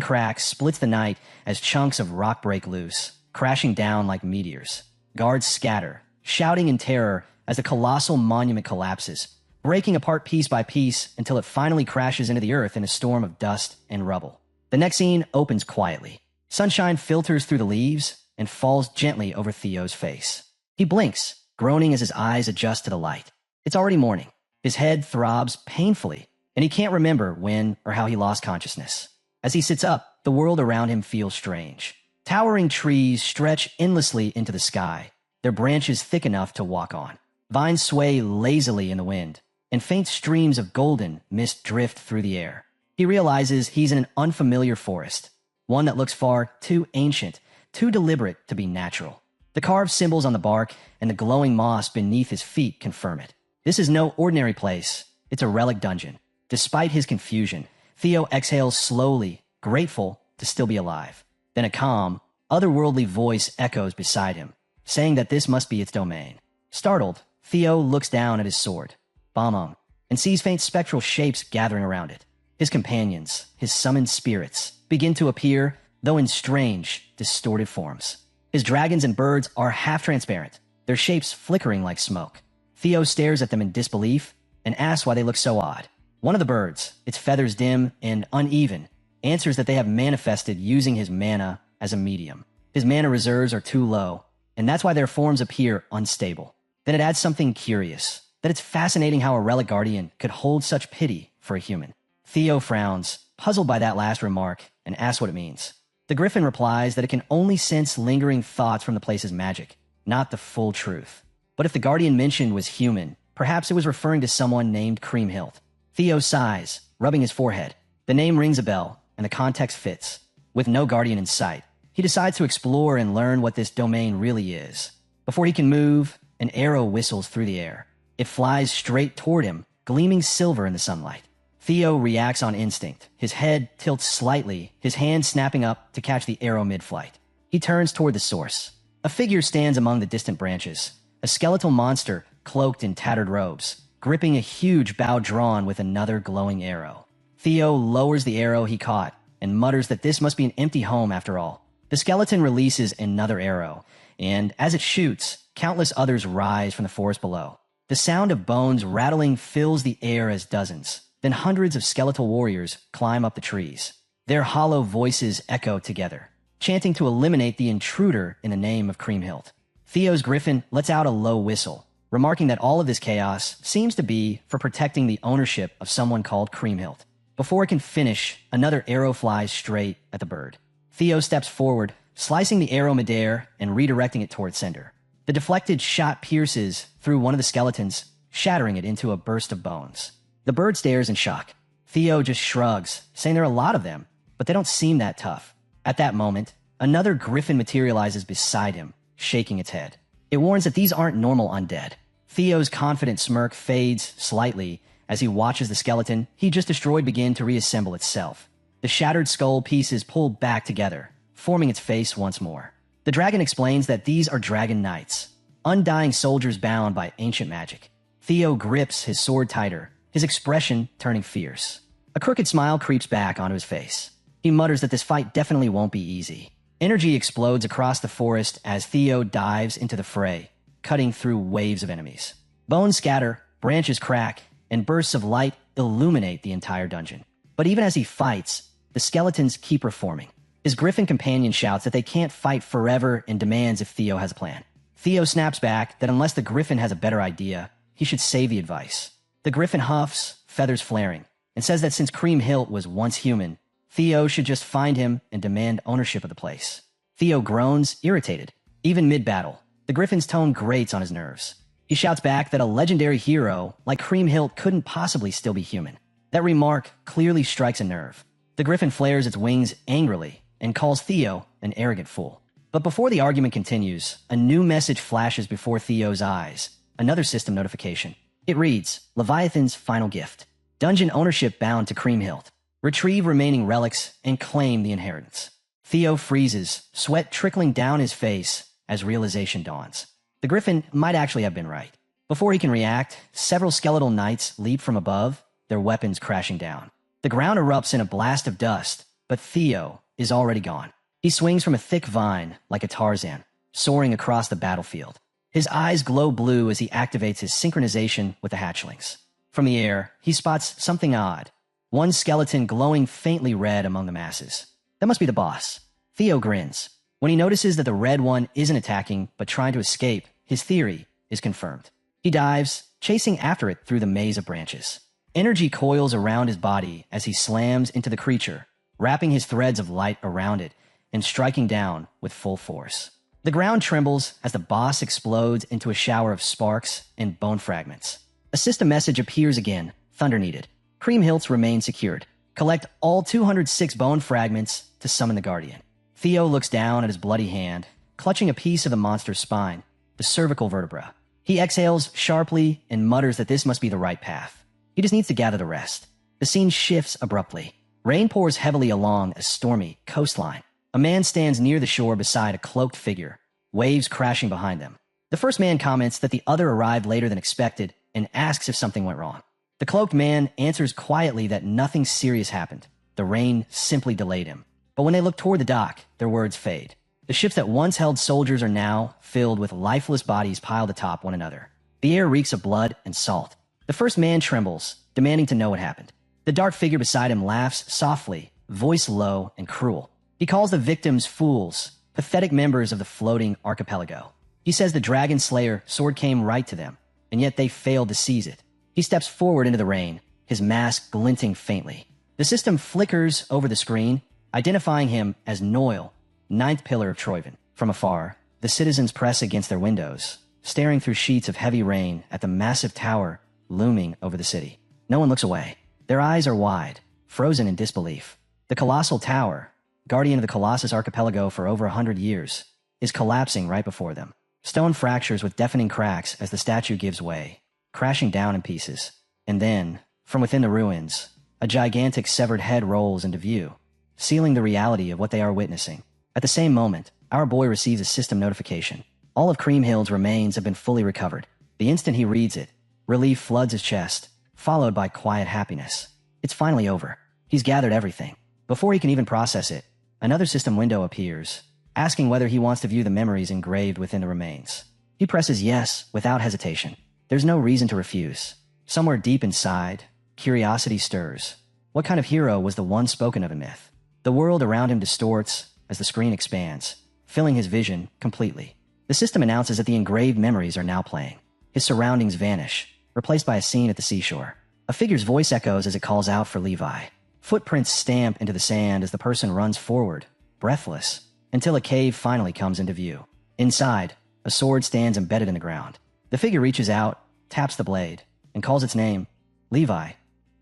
crack splits the night as chunks of rock break loose, crashing down like meteors. Guards scatter, shouting in terror as the colossal monument collapses, breaking apart piece by piece until it finally crashes into the earth in a storm of dust and rubble. The next scene opens quietly. Sunshine filters through the leaves and falls gently over Theo's face. He blinks, groaning as his eyes adjust to the light. It's already morning. His head throbs painfully, and he can't remember when or how he lost consciousness. As he sits up, the world around him feels strange. Towering trees stretch endlessly into the sky, their branches thick enough to walk on. Vines sway lazily in the wind, and faint streams of golden mist drift through the air. He realizes he's in an unfamiliar forest, one that looks far too ancient, too deliberate to be natural. The carved symbols on the bark and the glowing moss beneath his feet confirm it. This is no ordinary place. It's a relic dungeon. Despite his confusion, Theo exhales slowly, grateful to still be alive. Then a calm, otherworldly voice echoes beside him, saying that this must be its domain. Startled, Theo looks down at his sword. Bamung, and sees faint spectral shapes gathering around it. His companions, his summoned spirits, begin to appear, though in strange, distorted forms. His dragons and birds are half transparent, their shapes flickering like smoke. Theo stares at them in disbelief and asks why they look so odd. One of the birds, its feathers dim and uneven, answers that they have manifested using his mana as a medium. His mana reserves are too low, and that's why their forms appear unstable. Then it adds something curious, that it's fascinating how a relic guardian could hold such pity for a human. Theo frowns, puzzled by that last remark, and asks what it means. The griffin replies that it can only sense lingering thoughts from the place's magic, not the full truth. But if the guardian mentioned was human, perhaps it was referring to someone named Creamhilt. Theo sighs, rubbing his forehead. The name rings a bell, and the context fits. With no guardian in sight, he decides to explore and learn what this domain really is. Before he can move, an arrow whistles through the air. It flies straight toward him, gleaming silver in the sunlight. Theo reacts on instinct. His head tilts slightly, his hand snapping up to catch the arrow mid-flight. He turns toward the source. A figure stands among the distant branches, a skeletal monster cloaked in tattered robes, gripping a huge bow drawn with another glowing arrow. Theo lowers the arrow he caught and mutters that this must be an empty home after all. The skeleton releases another arrow, and as it shoots, countless others rise from the forest below. The sound of bones rattling fills the air as dozens, then hundreds of skeletal warriors climb up the trees. Their hollow voices echo together, chanting to eliminate the intruder in the name of Creamhilt. Theo's griffin lets out a low whistle, remarking that all of this chaos seems to be for protecting the ownership of someone called Creamhilt. Before it can finish, another arrow flies straight at the bird. Theo steps forward, slicing the arrow midair and redirecting it toward sender. The deflected shot pierces through one of the skeletons, shattering it into a burst of bones. The bird stares in shock. Theo just shrugs, saying there are a lot of them, but they don't seem that tough. At that moment, another griffin materializes beside him, shaking its head. It warns that these aren't normal undead. Theo's confident smirk fades slightly as he watches the skeleton he just destroyed begin to reassemble itself. The shattered skull pieces pull back together, forming its face once more. The dragon explains that these are dragon knights, undying soldiers bound by ancient magic. Theo grips his sword tighter, his expression turning fierce. A crooked smile creeps back onto his face. He mutters that this fight definitely won't be easy. Energy explodes across the forest as Theo dives into the fray, cutting through waves of enemies. Bones scatter, branches crack, and bursts of light illuminate the entire dungeon. But even as he fights, the skeletons keep reforming. His griffin companion shouts that they can't fight forever and demands if Theo has a plan. Theo snaps back that unless the griffin has a better idea, he should save the advice. The griffin huffs, feathers flaring, and says that since Creamhilt was once human, Theo should just find him and demand ownership of the place. Theo groans, irritated. Even mid-battle, the griffin's tone grates on his nerves. He shouts back that a legendary hero like Creamhilt couldn't possibly still be human. That remark clearly strikes a nerve. The griffin flares its wings angrily and calls Theo an arrogant fool. But before the argument continues, a new message flashes before Theo's eyes, another system notification. It reads, Leviathan's final gift. Dungeon ownership bound to Creamhilt. Retrieve remaining relics and claim the inheritance. Theo freezes, sweat trickling down his face as realization dawns. The griffin might actually have been right. Before he can react, several skeletal knights leap from above, their weapons crashing down. The ground erupts in a blast of dust, but Theo is already gone. He swings from a thick vine like a Tarzan, soaring across the battlefield. His eyes glow blue as he activates his synchronization with the hatchlings. From the air, he spots something odd. One skeleton glowing faintly red among the masses. That must be the boss. Theo grins. When he notices that the red one isn't attacking but trying to escape, his theory is confirmed. He dives, chasing after it through the maze of branches. Energy coils around his body as he slams into the creature, wrapping his threads of light around it and striking down with full force. The ground trembles as the boss explodes into a shower of sparks and bone fragments. A system message appears again, thunder needed. Creamhilts remain secured. Collect all 206 bone fragments to summon the Guardian. Theo looks down at his bloody hand, clutching a piece of the monster's spine, the cervical vertebra. He exhales sharply and mutters that this must be the right path. He just needs to gather the rest. The scene shifts abruptly. Rain pours heavily along a stormy coastline. A man stands near the shore beside a cloaked figure, waves crashing behind them. The first man comments that the other arrived later than expected and asks if something went wrong. The cloaked man answers quietly that nothing serious happened. The rain simply delayed him. But when they look toward the dock, their words fade. The ships that once held soldiers are now filled with lifeless bodies piled atop one another. The air reeks of blood and salt. The first man trembles, demanding to know what happened. The dark figure beside him laughs softly, voice low and cruel. He calls the victims fools, pathetic members of the floating archipelago. He says the dragon slayer sword came right to them, and yet they failed to seize it. He steps forward into the rain, his mask glinting faintly. The system flickers over the screen, identifying him as Noil, ninth pillar of Troyven. From afar, the citizens press against their windows, staring through sheets of heavy rain at the massive tower looming over the city. No one looks away. Their eyes are wide, frozen in disbelief. The colossal tower, guardian of the Colossus archipelago for over 100 years, is collapsing right before them. Stone fractures with deafening cracks as the statue gives way, crashing down in pieces. And then, from within the ruins, a gigantic severed head rolls into view, sealing the reality of what they are witnessing. At the same moment, our boy receives a system notification. All of Creamhill's remains have been fully recovered. The instant he reads it, relief floods his chest, followed by quiet happiness. It's finally over. He's gathered everything. Before he can even process it, another system window appears, asking whether he wants to view the memories engraved within the remains. He presses yes without hesitation. There's no reason to refuse. Somewhere deep inside, curiosity stirs. What kind of hero was the one spoken of in myth? The world around him distorts as the screen expands, filling his vision completely. The system announces that the engraved memories are now playing. His surroundings vanish, replaced by a scene at the seashore. A figure's voice echoes as it calls out for Levi. Footprints stamp into the sand as the person runs forward, breathless, until a cave finally comes into view. Inside, a sword stands embedded in the ground. The figure reaches out, taps the blade, and calls its name, Levi,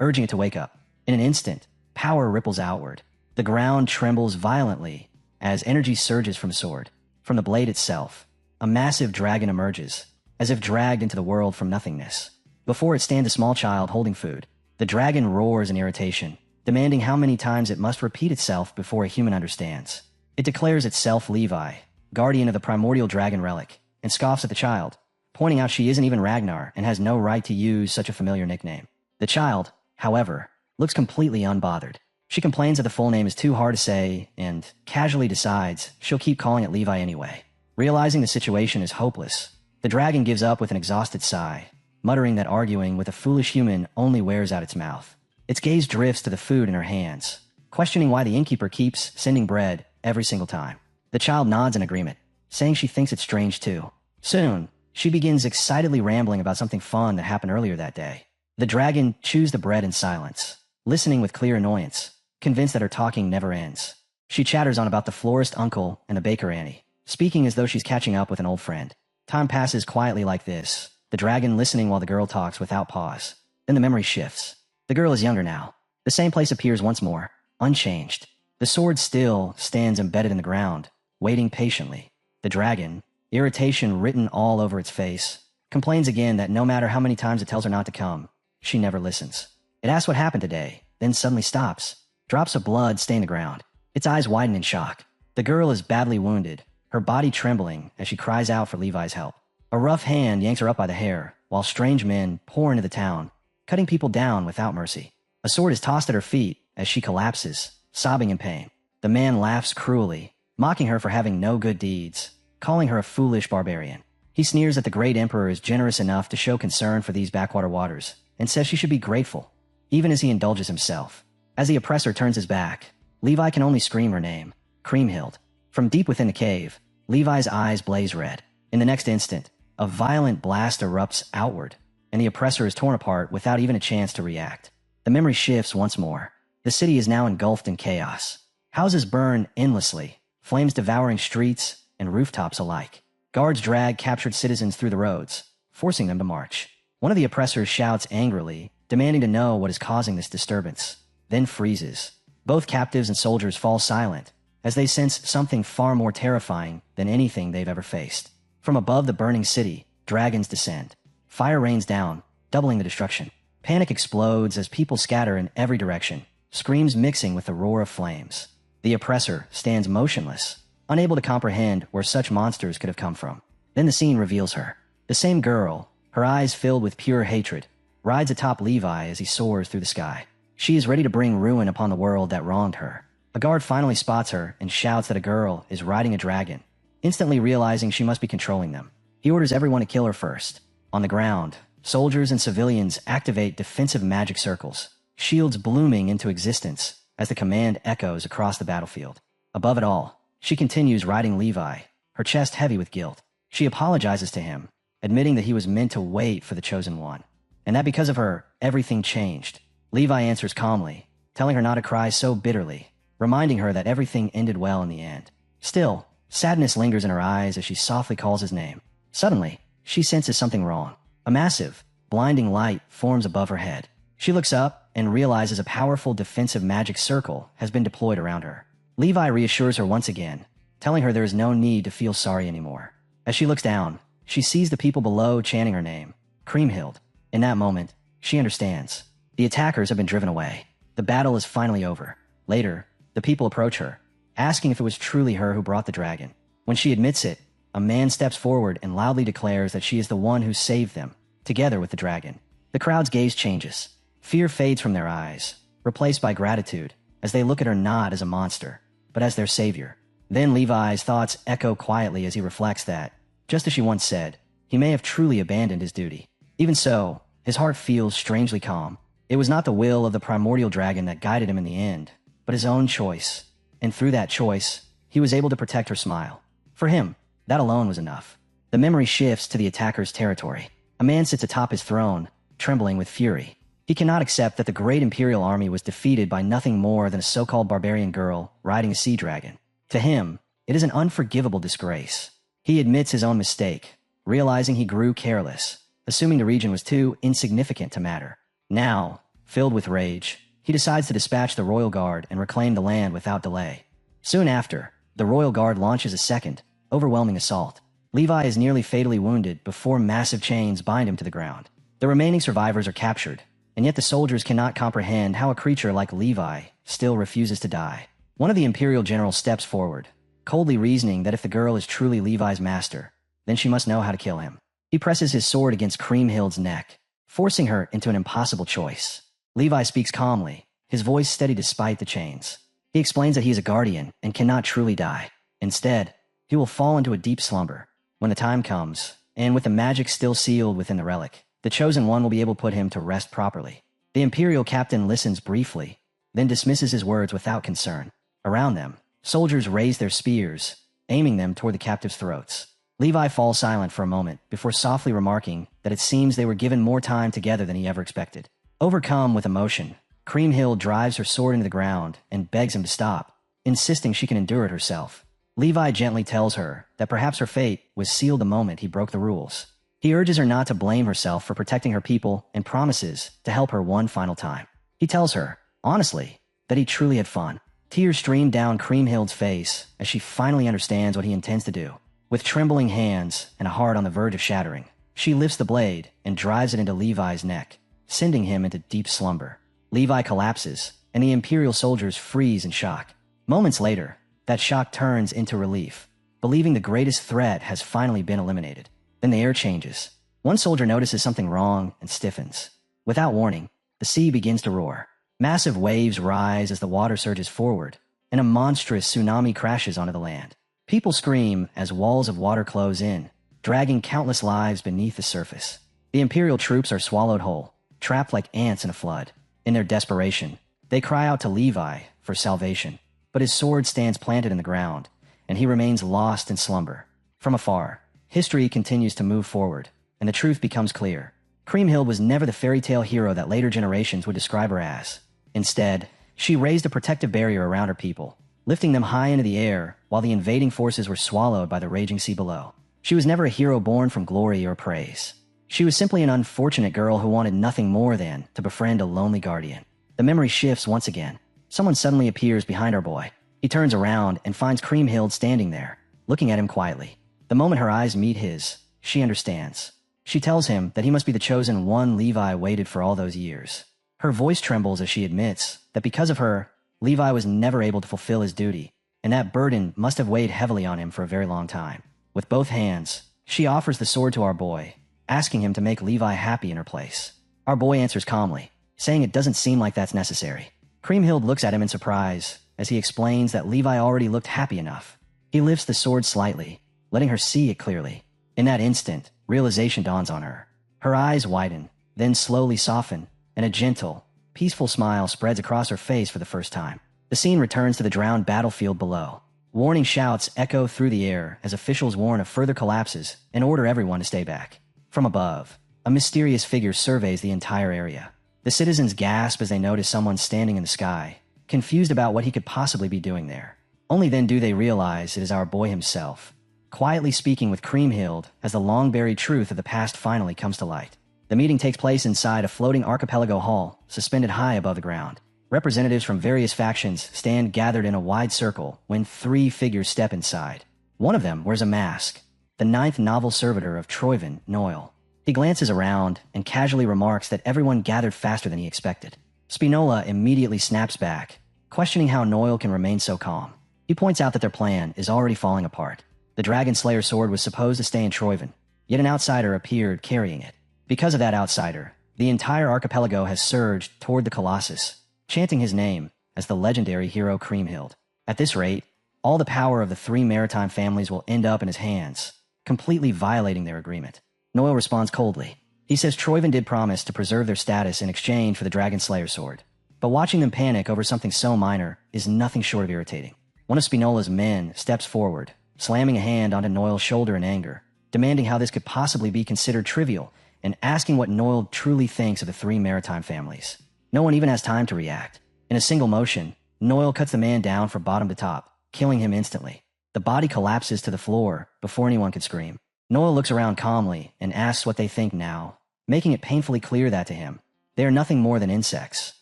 urging it to wake up. In an instant, power ripples outward. The ground trembles violently as energy surges from the sword. From the blade itself, a massive dragon emerges, as if dragged into the world from nothingness. Before it stands a small child holding food. The dragon roars in irritation, demanding how many times it must repeat itself before a human understands. It declares itself Levi, guardian of the primordial dragon relic, and scoffs at the child, pointing out she isn't even Ragnar and has no right to use such a familiar nickname. The child, however, looks completely unbothered. She complains that the full name is too hard to say and casually decides she'll keep calling it Levi anyway. Realizing the situation is hopeless, the dragon gives up with an exhausted sigh, muttering that arguing with a foolish human only wears out its mouth. Its gaze drifts to the food in her hands, questioning why the innkeeper keeps sending bread every single time. The child nods in agreement, saying she thinks it's strange too. Soon, she begins excitedly rambling about something fun that happened earlier that day. The dragon chews the bread in silence, listening with clear annoyance, convinced that her talking never ends. She chatters on about the florist uncle and the baker Annie, speaking as though she's catching up with an old friend. Time passes quietly like this, the dragon listening while the girl talks without pause. Then the memory shifts. The girl is younger now. The same place appears once more, unchanged. The sword still stands embedded in the ground, waiting patiently. The dragon, irritation written all over its face, complains again that no matter how many times it tells her not to come, she never listens. It asks what happened today, then suddenly stops. Drops of blood stain the ground. Its eyes widen in shock. The girl is badly wounded, her body trembling as she cries out for Levi's help. A rough hand yanks her up by the hair, while strange men pour into the town, cutting people down without mercy. A sword is tossed at her feet as she collapses, sobbing in pain. The man laughs cruelly, mocking her for having no good deeds, calling her a foolish barbarian. He sneers that the great emperor is generous enough to show concern for these backwater waters, and says she should be grateful, even as he indulges himself. As the oppressor turns his back, Levi can only scream her name, Creamhild. From deep within the cave, Levi's eyes blaze red. In the next instant, a violent blast erupts outward, and the oppressor is torn apart without even a chance to react. The memory shifts once more. The city is now engulfed in chaos. Houses burn endlessly, flames devouring streets and rooftops alike. Guards drag captured citizens through the roads, forcing them to march. One of the oppressors shouts angrily, demanding to know what is causing this disturbance, then freezes. Both captives and soldiers fall silent, as they sense something far more terrifying than anything they've ever faced. From above the burning city, dragons descend. Fire rains down, doubling the destruction. Panic explodes as people scatter in every direction, screams mixing with the roar of flames. The oppressor stands motionless, unable to comprehend where such monsters could have come from. Then the scene reveals her. The same girl, her eyes filled with pure hatred, rides atop Levi as he soars through the sky. She is ready to bring ruin upon the world that wronged her. A guard finally spots her and shouts that a girl is riding a dragon, instantly realizing she must be controlling them. He orders everyone to kill her first. On the ground, soldiers and civilians activate defensive magic circles, shields blooming into existence as the command echoes across the battlefield. Above it all, she continues riding Levi, her chest heavy with guilt. She apologizes to him, admitting that he was meant to wait for the chosen one, and that because of her, everything changed. Levi answers calmly, telling her not to cry so bitterly, reminding her that everything ended well in the end. Still, sadness lingers in her eyes as she softly calls his name. Suddenly, she senses something wrong. A massive, blinding light forms above her head. She looks up and realizes a powerful defensive magic circle has been deployed around her. Levi reassures her once again, telling her there is no need to feel sorry anymore. As she looks down, she sees the people below chanting her name, Kriemhild. In that moment, she understands. The attackers have been driven away. The battle is finally over. Later, the people approach her, asking if it was truly her who brought the dragon. When she admits it, a man steps forward and loudly declares that she is the one who saved them, together with the dragon. The crowd's gaze changes. Fear fades from their eyes, replaced by gratitude, as they look at her not as a monster, but as their savior. Then Levi's thoughts echo quietly as he reflects that, just as she once said, he may have truly abandoned his duty. Even so, his heart feels strangely calm. It was not the will of the primordial dragon that guided him in the end, but his own choice. And through that choice, he was able to protect her smile. For him, that alone was enough. The memory shifts to the attacker's territory. A man sits atop his throne, trembling with fury. He cannot accept that the great imperial army was defeated by nothing more than a so-called barbarian girl riding a sea dragon. To him, it is an unforgivable disgrace. He admits his own mistake, realizing he grew careless, assuming the region was too insignificant to matter. Now, filled with rage, he decides to dispatch the royal guard and reclaim the land without delay. Soon after, the royal guard launches a second, overwhelming assault. Levi is nearly fatally wounded before massive chains bind him to the ground. The remaining survivors are captured, and yet the soldiers cannot comprehend how a creature like Levi still refuses to die. One of the imperial generals steps forward, coldly reasoning that if the girl is truly Levi's master, then she must know how to kill him. He presses his sword against Kriemhild's neck, forcing her into an impossible choice. Levi speaks calmly, his voice steady despite the chains. He explains that he is a guardian and cannot truly die. Instead, he will fall into a deep slumber. When the time comes, and with the magic still sealed within the relic, the chosen one will be able to put him to rest properly. The imperial captain listens briefly, then dismisses his words without concern. Around them, soldiers raise their spears, aiming them toward the captives' throats. Levi falls silent for a moment before softly remarking that it seems they were given more time together than he ever expected. Overcome with emotion, Kriemhild drives her sword into the ground and begs him to stop, insisting she can endure it herself. Levi gently tells her that perhaps her fate was sealed the moment he broke the rules. He urges her not to blame herself for protecting her people and promises to help her one final time. He tells her, honestly, that he truly had fun. Tears stream down Kriemhild's face as she finally understands what he intends to do. With trembling hands and a heart on the verge of shattering, she lifts the blade and drives it into Levi's neck, sending him into deep slumber. Levi collapses, and the imperial soldiers freeze in shock. Moments later, that shock turns into relief, believing the greatest threat has finally been eliminated. Then the air changes. One soldier notices something wrong and stiffens. Without warning, the sea begins to roar. Massive waves rise as the water surges forward, and a monstrous tsunami crashes onto the land. People scream as walls of water close in, dragging countless lives beneath the surface. The imperial troops are swallowed whole, trapped like ants in a flood. In their desperation, they cry out to Levi for salvation, but his sword stands planted in the ground, and he remains lost in slumber. From afar, history continues to move forward, and the truth becomes clear. Kriemhild was never the fairy tale hero that later generations would describe her as. Instead, she raised a protective barrier around her people, lifting them high into the air while the invading forces were swallowed by the raging sea below. She was never a hero born from glory or praise. She was simply an unfortunate girl who wanted nothing more than to befriend a lonely guardian. The memory shifts once again. Someone suddenly appears behind our boy. He turns around and finds Kriemhild standing there, looking at him quietly. The moment her eyes meet his, she understands. She tells him that he must be the chosen one Levi waited for all those years. Her voice trembles as she admits that because of her, Levi was never able to fulfill his duty, and that burden must have weighed heavily on him for a very long time. With both hands, she offers the sword to our boy, asking him to make Levi happy in her place. Our boy answers calmly, saying it doesn't seem like that's necessary. Kriemhild looks at him in surprise as he explains that Levi already looked happy enough. He lifts the sword slightly, letting her see it clearly. In that instant, realization dawns on her. Her eyes widen, then slowly soften, and a gentle, peaceful smile spreads across her face for the first time. The scene returns to the drowned battlefield below. Warning shouts echo through the air as officials warn of further collapses and order everyone to stay back. From above, a mysterious figure surveys the entire area. The citizens gasp as they notice someone standing in the sky, confused about what he could possibly be doing there. Only then do they realize it is our boy himself, quietly speaking with Kriemhild as the long-buried truth of the past finally comes to light. The meeting takes place inside a floating archipelago hall, suspended high above the ground. Representatives from various factions stand gathered in a wide circle when 3 figures step inside. One of them wears a mask, the 9th novel servitor of Troyven, Noel. He glances around and casually remarks that everyone gathered faster than he expected. Spinola immediately snaps back, questioning how Noel can remain so calm. He points out that their plan is already falling apart. The Dragon Slayer sword was supposed to stay in Troyven, yet an outsider appeared carrying it. Because of that outsider, the entire archipelago has surged toward the Colossus, chanting his name as the legendary hero Kriemhild. At this rate, all the power of the 3 maritime families will end up in his hands, completely violating their agreement. Noel responds coldly. He says Troyven did promise to preserve their status in exchange for the Dragon Slayer sword, but watching them panic over something so minor is nothing short of irritating. One of Spinola's men steps forward, slamming a hand onto Noel's shoulder in anger, demanding how this could possibly be considered trivial, and asking what Noel truly thinks of the 3 maritime families. No one even has time to react. In a single motion, Noel cuts the man down from bottom to top, killing him instantly. The body collapses to the floor before anyone could scream. Noel looks around calmly and asks what they think now, making it painfully clear that to him, they are nothing more than insects,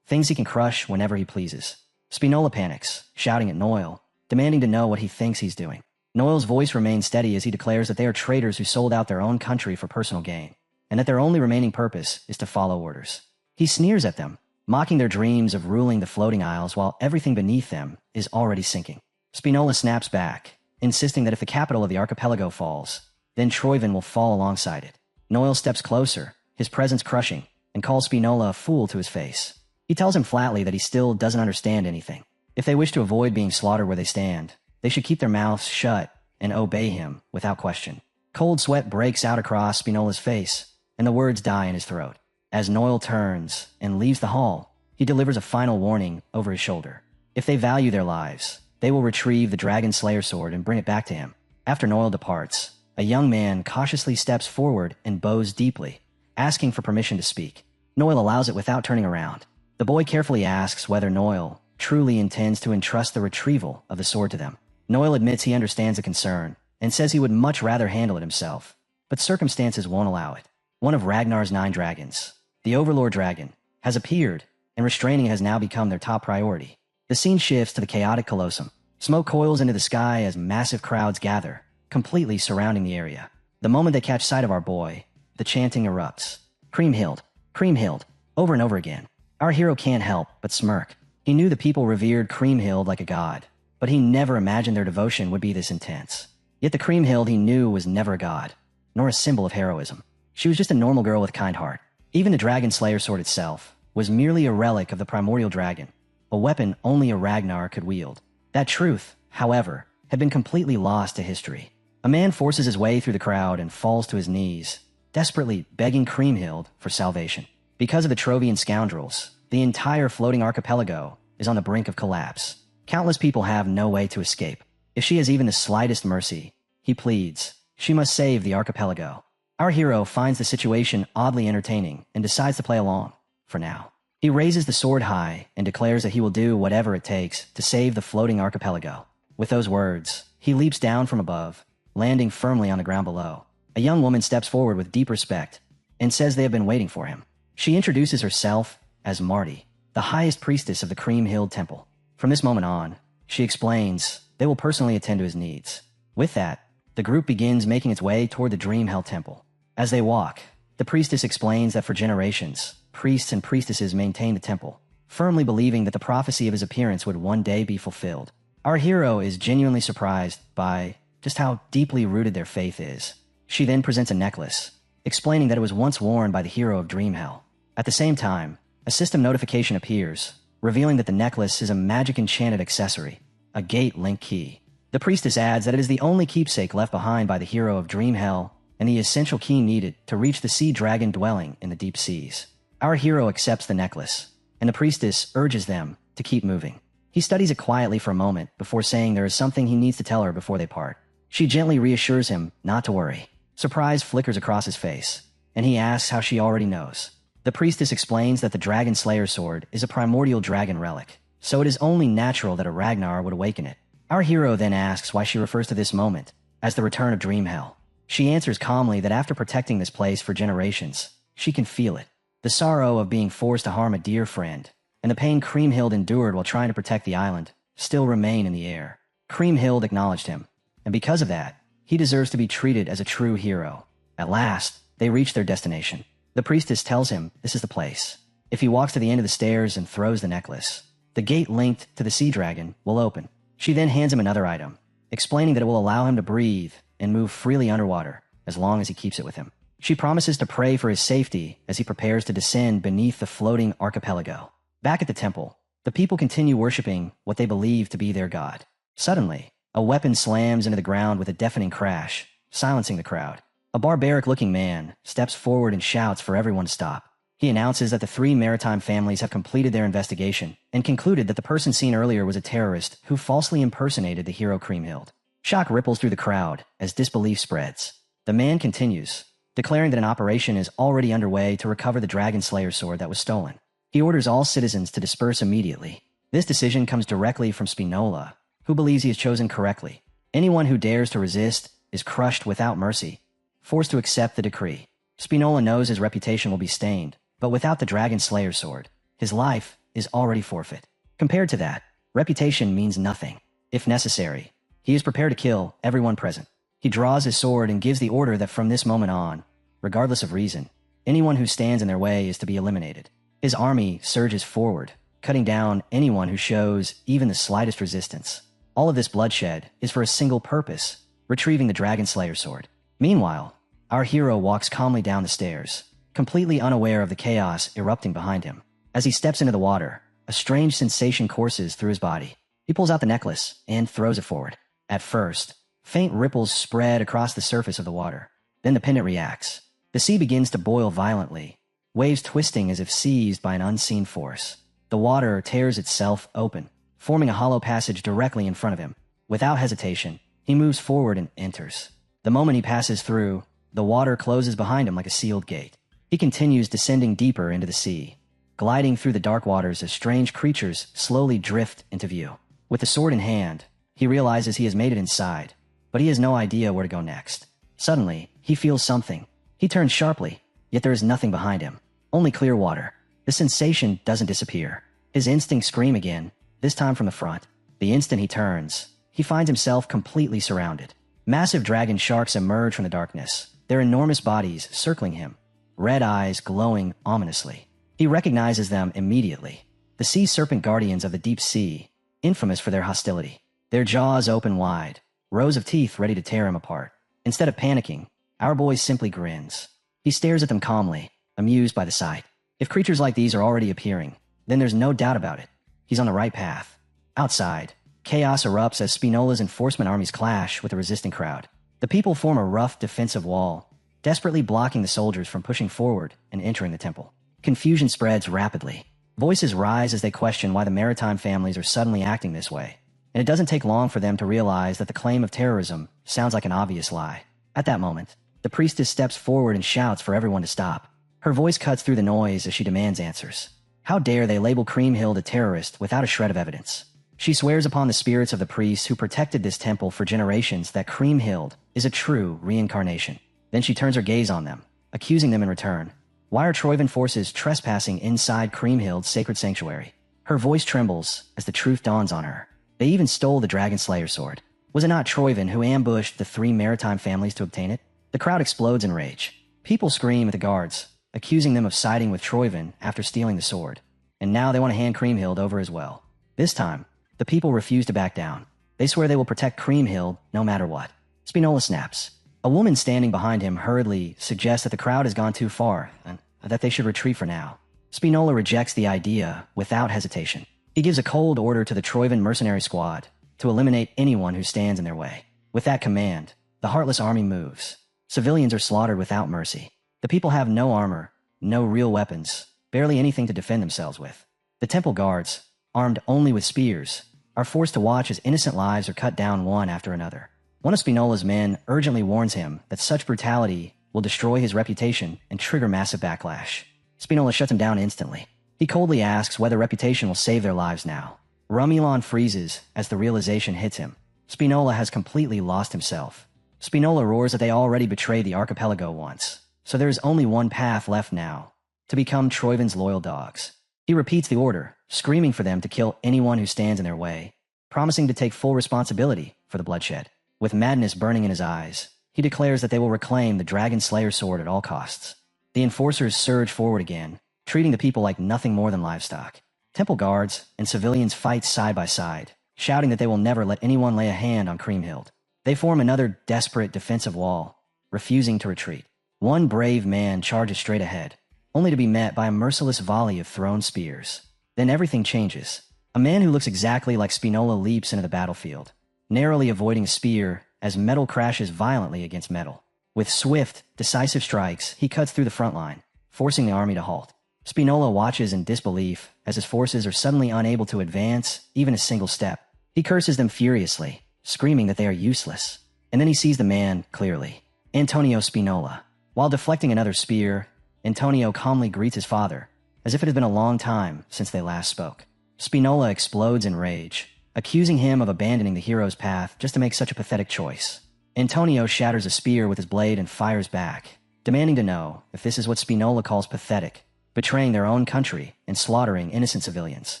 things he can crush whenever he pleases. Spinola panics, shouting at Noel, demanding to know what he thinks he's doing. Noel's voice remains steady as he declares that they are traitors who sold out their own country for personal gain, and that their only remaining purpose is to follow orders. He sneers at them, mocking their dreams of ruling the floating isles while everything beneath them is already sinking. Spinola snaps back, insisting that if the capital of the archipelago falls, then Troyven will fall alongside it. Noel steps closer, his presence crushing, and calls Spinola a fool to his face. He tells him flatly that he still doesn't understand anything. If they wish to avoid being slaughtered where they stand, they should keep their mouths shut and obey him without question. Cold sweat breaks out across Spinola's face, and the words die in his throat. As Noel turns and leaves the hall, he delivers a final warning over his shoulder. If they value their lives, they will retrieve the Dragon Slayer sword and bring it back to him. After Noel departs, a young man cautiously steps forward and bows deeply, asking for permission to speak. Noel allows it without turning around. The boy carefully asks whether Noel truly intends to entrust the retrieval of the sword to them. Noel admits he understands the concern and says he would much rather handle it himself, but circumstances won't allow it. One of Ragnar's 9 dragons, the Overlord Dragon, has appeared, and restraining has now become their top priority. The scene shifts to the chaotic Colosseum. Smoke coils into the sky as massive crowds gather, completely surrounding the area. The moment they catch sight of our boy, the chanting erupts. Kriemhild, Kriemhild, over and over again. Our hero can't help but smirk. He knew the people revered Kriemhild like a god, but he never imagined their devotion would be this intense. Yet the Kriemhild he knew was never a god, nor a symbol of heroism. She was just a normal girl with a kind heart. Even the Dragon Slayer sword itself was merely a relic of the primordial dragon, a weapon only a Ragnar could wield. That truth, however, had been completely lost to history. A man forces his way through the crowd and falls to his knees, desperately begging Kriemhild for salvation. Because of the Trovian scoundrels, the entire floating archipelago is on the brink of collapse. Countless people have no way to escape. If she has even the slightest mercy, he pleads, she must save the archipelago. Our hero finds the situation oddly entertaining and decides to play along, for now. He raises the sword high and declares that he will do whatever it takes to save the floating archipelago. With those words, he leaps down from above, landing firmly on the ground below. A young woman steps forward with deep respect and says they have been waiting for him. She introduces herself as Marty, the highest priestess of the Kriemhild Temple. From this moment on, she explains they will personally attend to his needs. With that, the group begins making its way toward the Dreamhell Temple. As they walk, the priestess explains that for generations, priests and priestesses maintain the temple, firmly believing that the prophecy of his appearance would one day be fulfilled. Our hero is genuinely surprised by just how deeply rooted their faith is. She then presents a necklace, explaining that it was once worn by the hero of Dreamhell. At the same time, a system notification appears, revealing that the necklace is a magic enchanted accessory, a gate link key. The priestess adds that it is the only keepsake left behind by the hero of Dream Hell and the essential key needed to reach the sea dragon dwelling in the deep seas. Our hero accepts the necklace, and the priestess urges them to keep moving. He studies it quietly for a moment before saying there is something he needs to tell her before they part. She gently reassures him not to worry. Surprise flickers across his face, and he asks how she already knows. The priestess explains that the Dragon Slayer sword is a primordial dragon relic, so it is only natural that a Ragnar would awaken it. Our hero then asks why she refers to this moment as the return of Dream Hell. She answers calmly that after protecting this place for generations, she can feel it. The sorrow of being forced to harm a dear friend, and the pain Kriemhild endured while trying to protect the island, still remain in the air. Kriemhild acknowledged him, and because of that, he deserves to be treated as a true hero. At last, they reach their destination. The priestess tells him this is the place. If he walks to the end of the stairs and throws the necklace, the gate linked to the sea dragon will open. She then hands him another item, explaining that it will allow him to breathe and move freely underwater as long as he keeps it with him. She promises to pray for his safety as he prepares to descend beneath the floating archipelago. Back at the temple, the people continue worshipping what they believe to be their god. Suddenly, a weapon slams into the ground with a deafening crash, silencing the crowd. A barbaric-looking man steps forward and shouts for everyone to stop. He announces that the three maritime families have completed their investigation and concluded that the person seen earlier was a terrorist who falsely impersonated the hero Kriemhild. Shock ripples through the crowd as disbelief spreads. The man continues, declaring that an operation is already underway to recover the Dragon Slayer sword that was stolen. He orders all citizens to disperse immediately. This decision comes directly from Spinola, who believes he has chosen correctly. Anyone who dares to resist is crushed without mercy, forced to accept the decree. Spinola knows his reputation will be stained, but without the Dragon Slayer sword, his life is already forfeit. Compared to that, reputation means nothing. If necessary, he is prepared to kill everyone present. He draws his sword and gives the order that from this moment on, regardless of reason, anyone who stands in their way is to be eliminated. His army surges forward, cutting down anyone who shows even the slightest resistance. All of this bloodshed is for a single purpose, retrieving the Dragon Slayer sword. Meanwhile, our hero walks calmly down the stairs, completely unaware of the chaos erupting behind him. As he steps into the water, a strange sensation courses through his body. He pulls out the necklace and throws it forward. At first, faint ripples spread across the surface of the water. Then the pendant reacts. The sea begins to boil violently, waves twisting as if seized by an unseen force. The water tears itself open, forming a hollow passage directly in front of him. Without hesitation, he moves forward and enters. The moment he passes through, the water closes behind him like a sealed gate. He continues descending deeper into the sea, gliding through the dark waters as strange creatures slowly drift into view. With the sword in hand, he realizes he has made it inside, but he has no idea where to go next. Suddenly, he feels something. He turns sharply, yet there is nothing behind him, only clear water. The sensation doesn't disappear. His instincts scream again, this time from the front. The instant he turns, he finds himself completely surrounded. Massive dragon sharks emerge from the darkness, their enormous bodies circling him, red eyes glowing ominously. He recognizes them immediately. The sea serpent guardians of the deep sea, infamous for their hostility. Their jaws open wide, rows of teeth ready to tear him apart. Instead of panicking, our boy simply grins. He stares at them calmly, amused by the sight. If creatures like these are already appearing, then there's no doubt about it. He's on the right path. Outside, chaos erupts as Spinola's enforcement armies clash with the resisting crowd. The people form a rough defensive wall, desperately blocking the soldiers from pushing forward and entering the temple. Confusion spreads rapidly. Voices rise as they question why the maritime families are suddenly acting this way, and it doesn't take long for them to realize that the claim of terrorism sounds like an obvious lie. At that moment, the priestess steps forward and shouts for everyone to stop. Her voice cuts through the noise as she demands answers. How dare they label Kriemhild a terrorist without a shred of evidence? She swears upon the spirits of the priests who protected this temple for generations that Kriemhild is a true reincarnation. Then she turns her gaze on them, accusing them in return. Why are Troivan forces trespassing inside Kriemhild's sacred sanctuary? Her voice trembles as the truth dawns on her. They even stole the Dragon Slayer sword. Was it not Troivan who ambushed the three maritime families to obtain it? The crowd explodes in rage. People scream at the guards, accusing them of siding with Troivan after stealing the sword. And now they want to hand Kriemhild over as well. This time, the people refuse to back down. They swear they will protect Kriemhild no matter what. Spinola snaps. A woman standing behind him hurriedly suggests that the crowd has gone too far and that they should retreat for now. Spinola rejects the idea without hesitation. He gives a cold order to the Troivan mercenary squad to eliminate anyone who stands in their way. With that command, the heartless army moves. Civilians are slaughtered without mercy. The people have no armor, no real weapons, barely anything to defend themselves with. The temple guards, armed only with spears, are forced to watch as innocent lives are cut down one after another. One of Spinola's men urgently warns him that such brutality will destroy his reputation and trigger massive backlash. Spinola shuts him down instantly. He coldly asks whether reputation will save their lives now. Rumilon freezes as the realization hits him. Spinola has completely lost himself. Spinola roars that they already betrayed the archipelago once, so there is only one path left now, to become Troivan's loyal dogs. He repeats the order, screaming for them to kill anyone who stands in their way, promising to take full responsibility for the bloodshed. With madness burning in his eyes, he declares that they will reclaim the Dragon Slayer sword at all costs. The enforcers surge forward again, treating the people like nothing more than livestock. Temple guards and civilians fight side by side, shouting that they will never let anyone lay a hand on Kriemhild. They form another desperate defensive wall, refusing to retreat. One brave man charges straight ahead, only to be met by a merciless volley of thrown spears. Then everything changes. A man who looks exactly like Spinola leaps into the battlefield, narrowly avoiding a spear as metal crashes violently against metal. With swift, decisive strikes, he cuts through the front line, forcing the army to halt. Spinola watches in disbelief as his forces are suddenly unable to advance even a single step. He curses them furiously, screaming that they are useless. And then he sees the man clearly. Antonio Spinola. While deflecting another spear, Antonio calmly greets his father, as if it had been a long time since they last spoke. Spinola explodes in rage, accusing him of abandoning the hero's path just to make such a pathetic choice. Antonio shatters a spear with his blade and fires back, demanding to know if this is what Spinola calls pathetic, betraying their own country and slaughtering innocent civilians.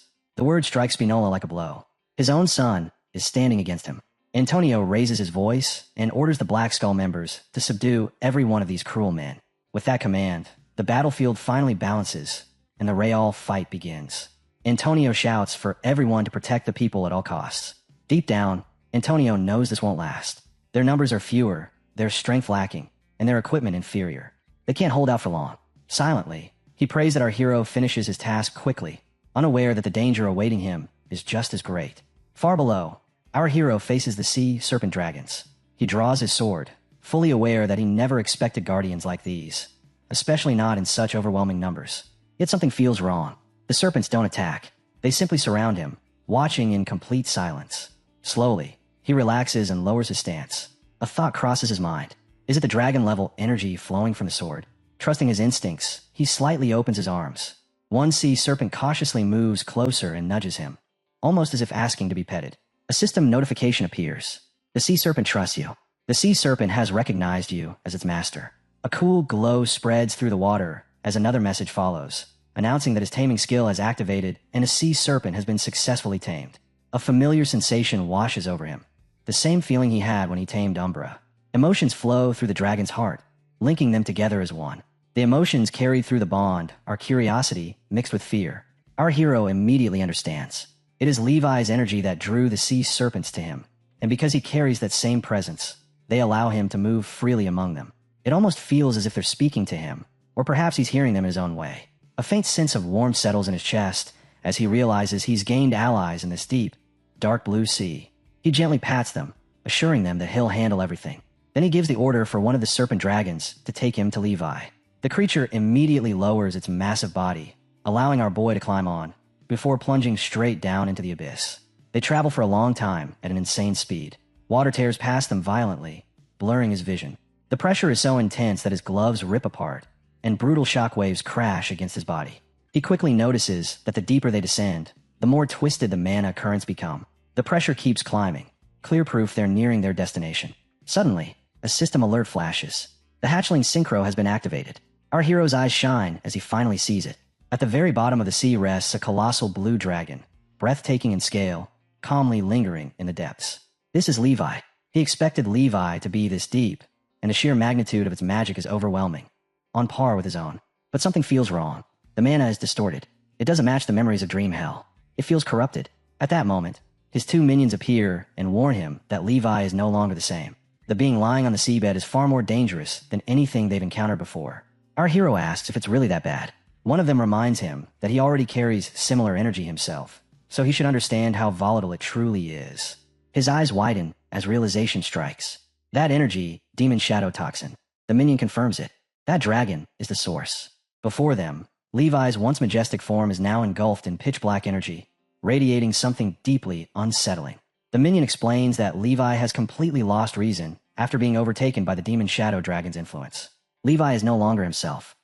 The word strikes Spinola like a blow. His own son is standing against him. Antonio raises his voice and orders the Black Skull members to subdue every one of these cruel men. With that command, the battlefield finally balances, and the real fight begins. Antonio shouts for everyone to protect the people at all costs. Deep down, Antonio knows this won't last. Their numbers are fewer, their strength lacking, and their equipment inferior. They can't hold out for long. Silently, he prays that our hero finishes his task quickly, unaware that the danger awaiting him is just as great. Far below, our hero faces the sea serpent dragons. He draws his sword, fully aware that he never expected guardians like these, especially not in such overwhelming numbers. Yet something feels wrong. The serpents don't attack. They simply surround him, watching in complete silence. Slowly, he relaxes and lowers his stance. A thought crosses his mind. Is it the dragon-level energy flowing from the sword? Trusting his instincts, he slightly opens his arms. One sea serpent cautiously moves closer and nudges him, almost as if asking to be petted. A system notification appears. The sea serpent trusts you. The sea serpent has recognized you as its master. A cool glow spreads through the water as another message follows, announcing that his taming skill has activated and a sea serpent has been successfully tamed. A familiar sensation washes over him, the same feeling he had when he tamed Umbra. Emotions flow through the dragon's heart, linking them together as one. The emotions carried through the bond are curiosity mixed with fear. Our hero immediately understands. It is Levi's energy that drew the sea serpents to him, and because he carries that same presence, they allow him to move freely among them. It almost feels as if they're speaking to him, or perhaps he's hearing them in his own way. A faint sense of warmth settles in his chest as he realizes he's gained allies in this deep, dark blue sea. He gently pats them, assuring them that he'll handle everything. Then he gives the order for one of the serpent dragons to take him to Levi. The creature immediately lowers its massive body, allowing our boy to climb on, before plunging straight down into the abyss. They travel for a long time at an insane speed. Water tears past them violently, blurring his vision. The pressure is so intense that his gloves rip apart, and brutal shockwaves crash against his body. He quickly notices that the deeper they descend, the more twisted the mana currents become. The pressure keeps climbing, clear proof they're nearing their destination. Suddenly, a system alert flashes. The hatchling synchro has been activated. Our hero's eyes shine as he finally sees it. At the very bottom of the sea rests a colossal blue dragon, breathtaking in scale, calmly lingering in the depths. This is Levi. He expected Levi to be this deep, and the sheer magnitude of its magic is overwhelming, on par with his own. But something feels wrong. The mana is distorted. It doesn't match the memories of Dream Hell. It feels corrupted. At that moment, his two minions appear and warn him that Levi is no longer the same. The being lying on the seabed is far more dangerous than anything they've encountered before. Our hero asks if it's really that bad. One of them reminds him that he already carries similar energy himself, so he should understand how volatile it truly is. His eyes widen as realization strikes. That energy, demon shadow toxin. The minion confirms it. That dragon is the source. Before them, Levi's once majestic form is now engulfed in pitch-black energy, radiating something deeply unsettling. The minion explains that Levi has completely lost reason after being overtaken by the demon shadow dragon's influence. Levi is no longer himself.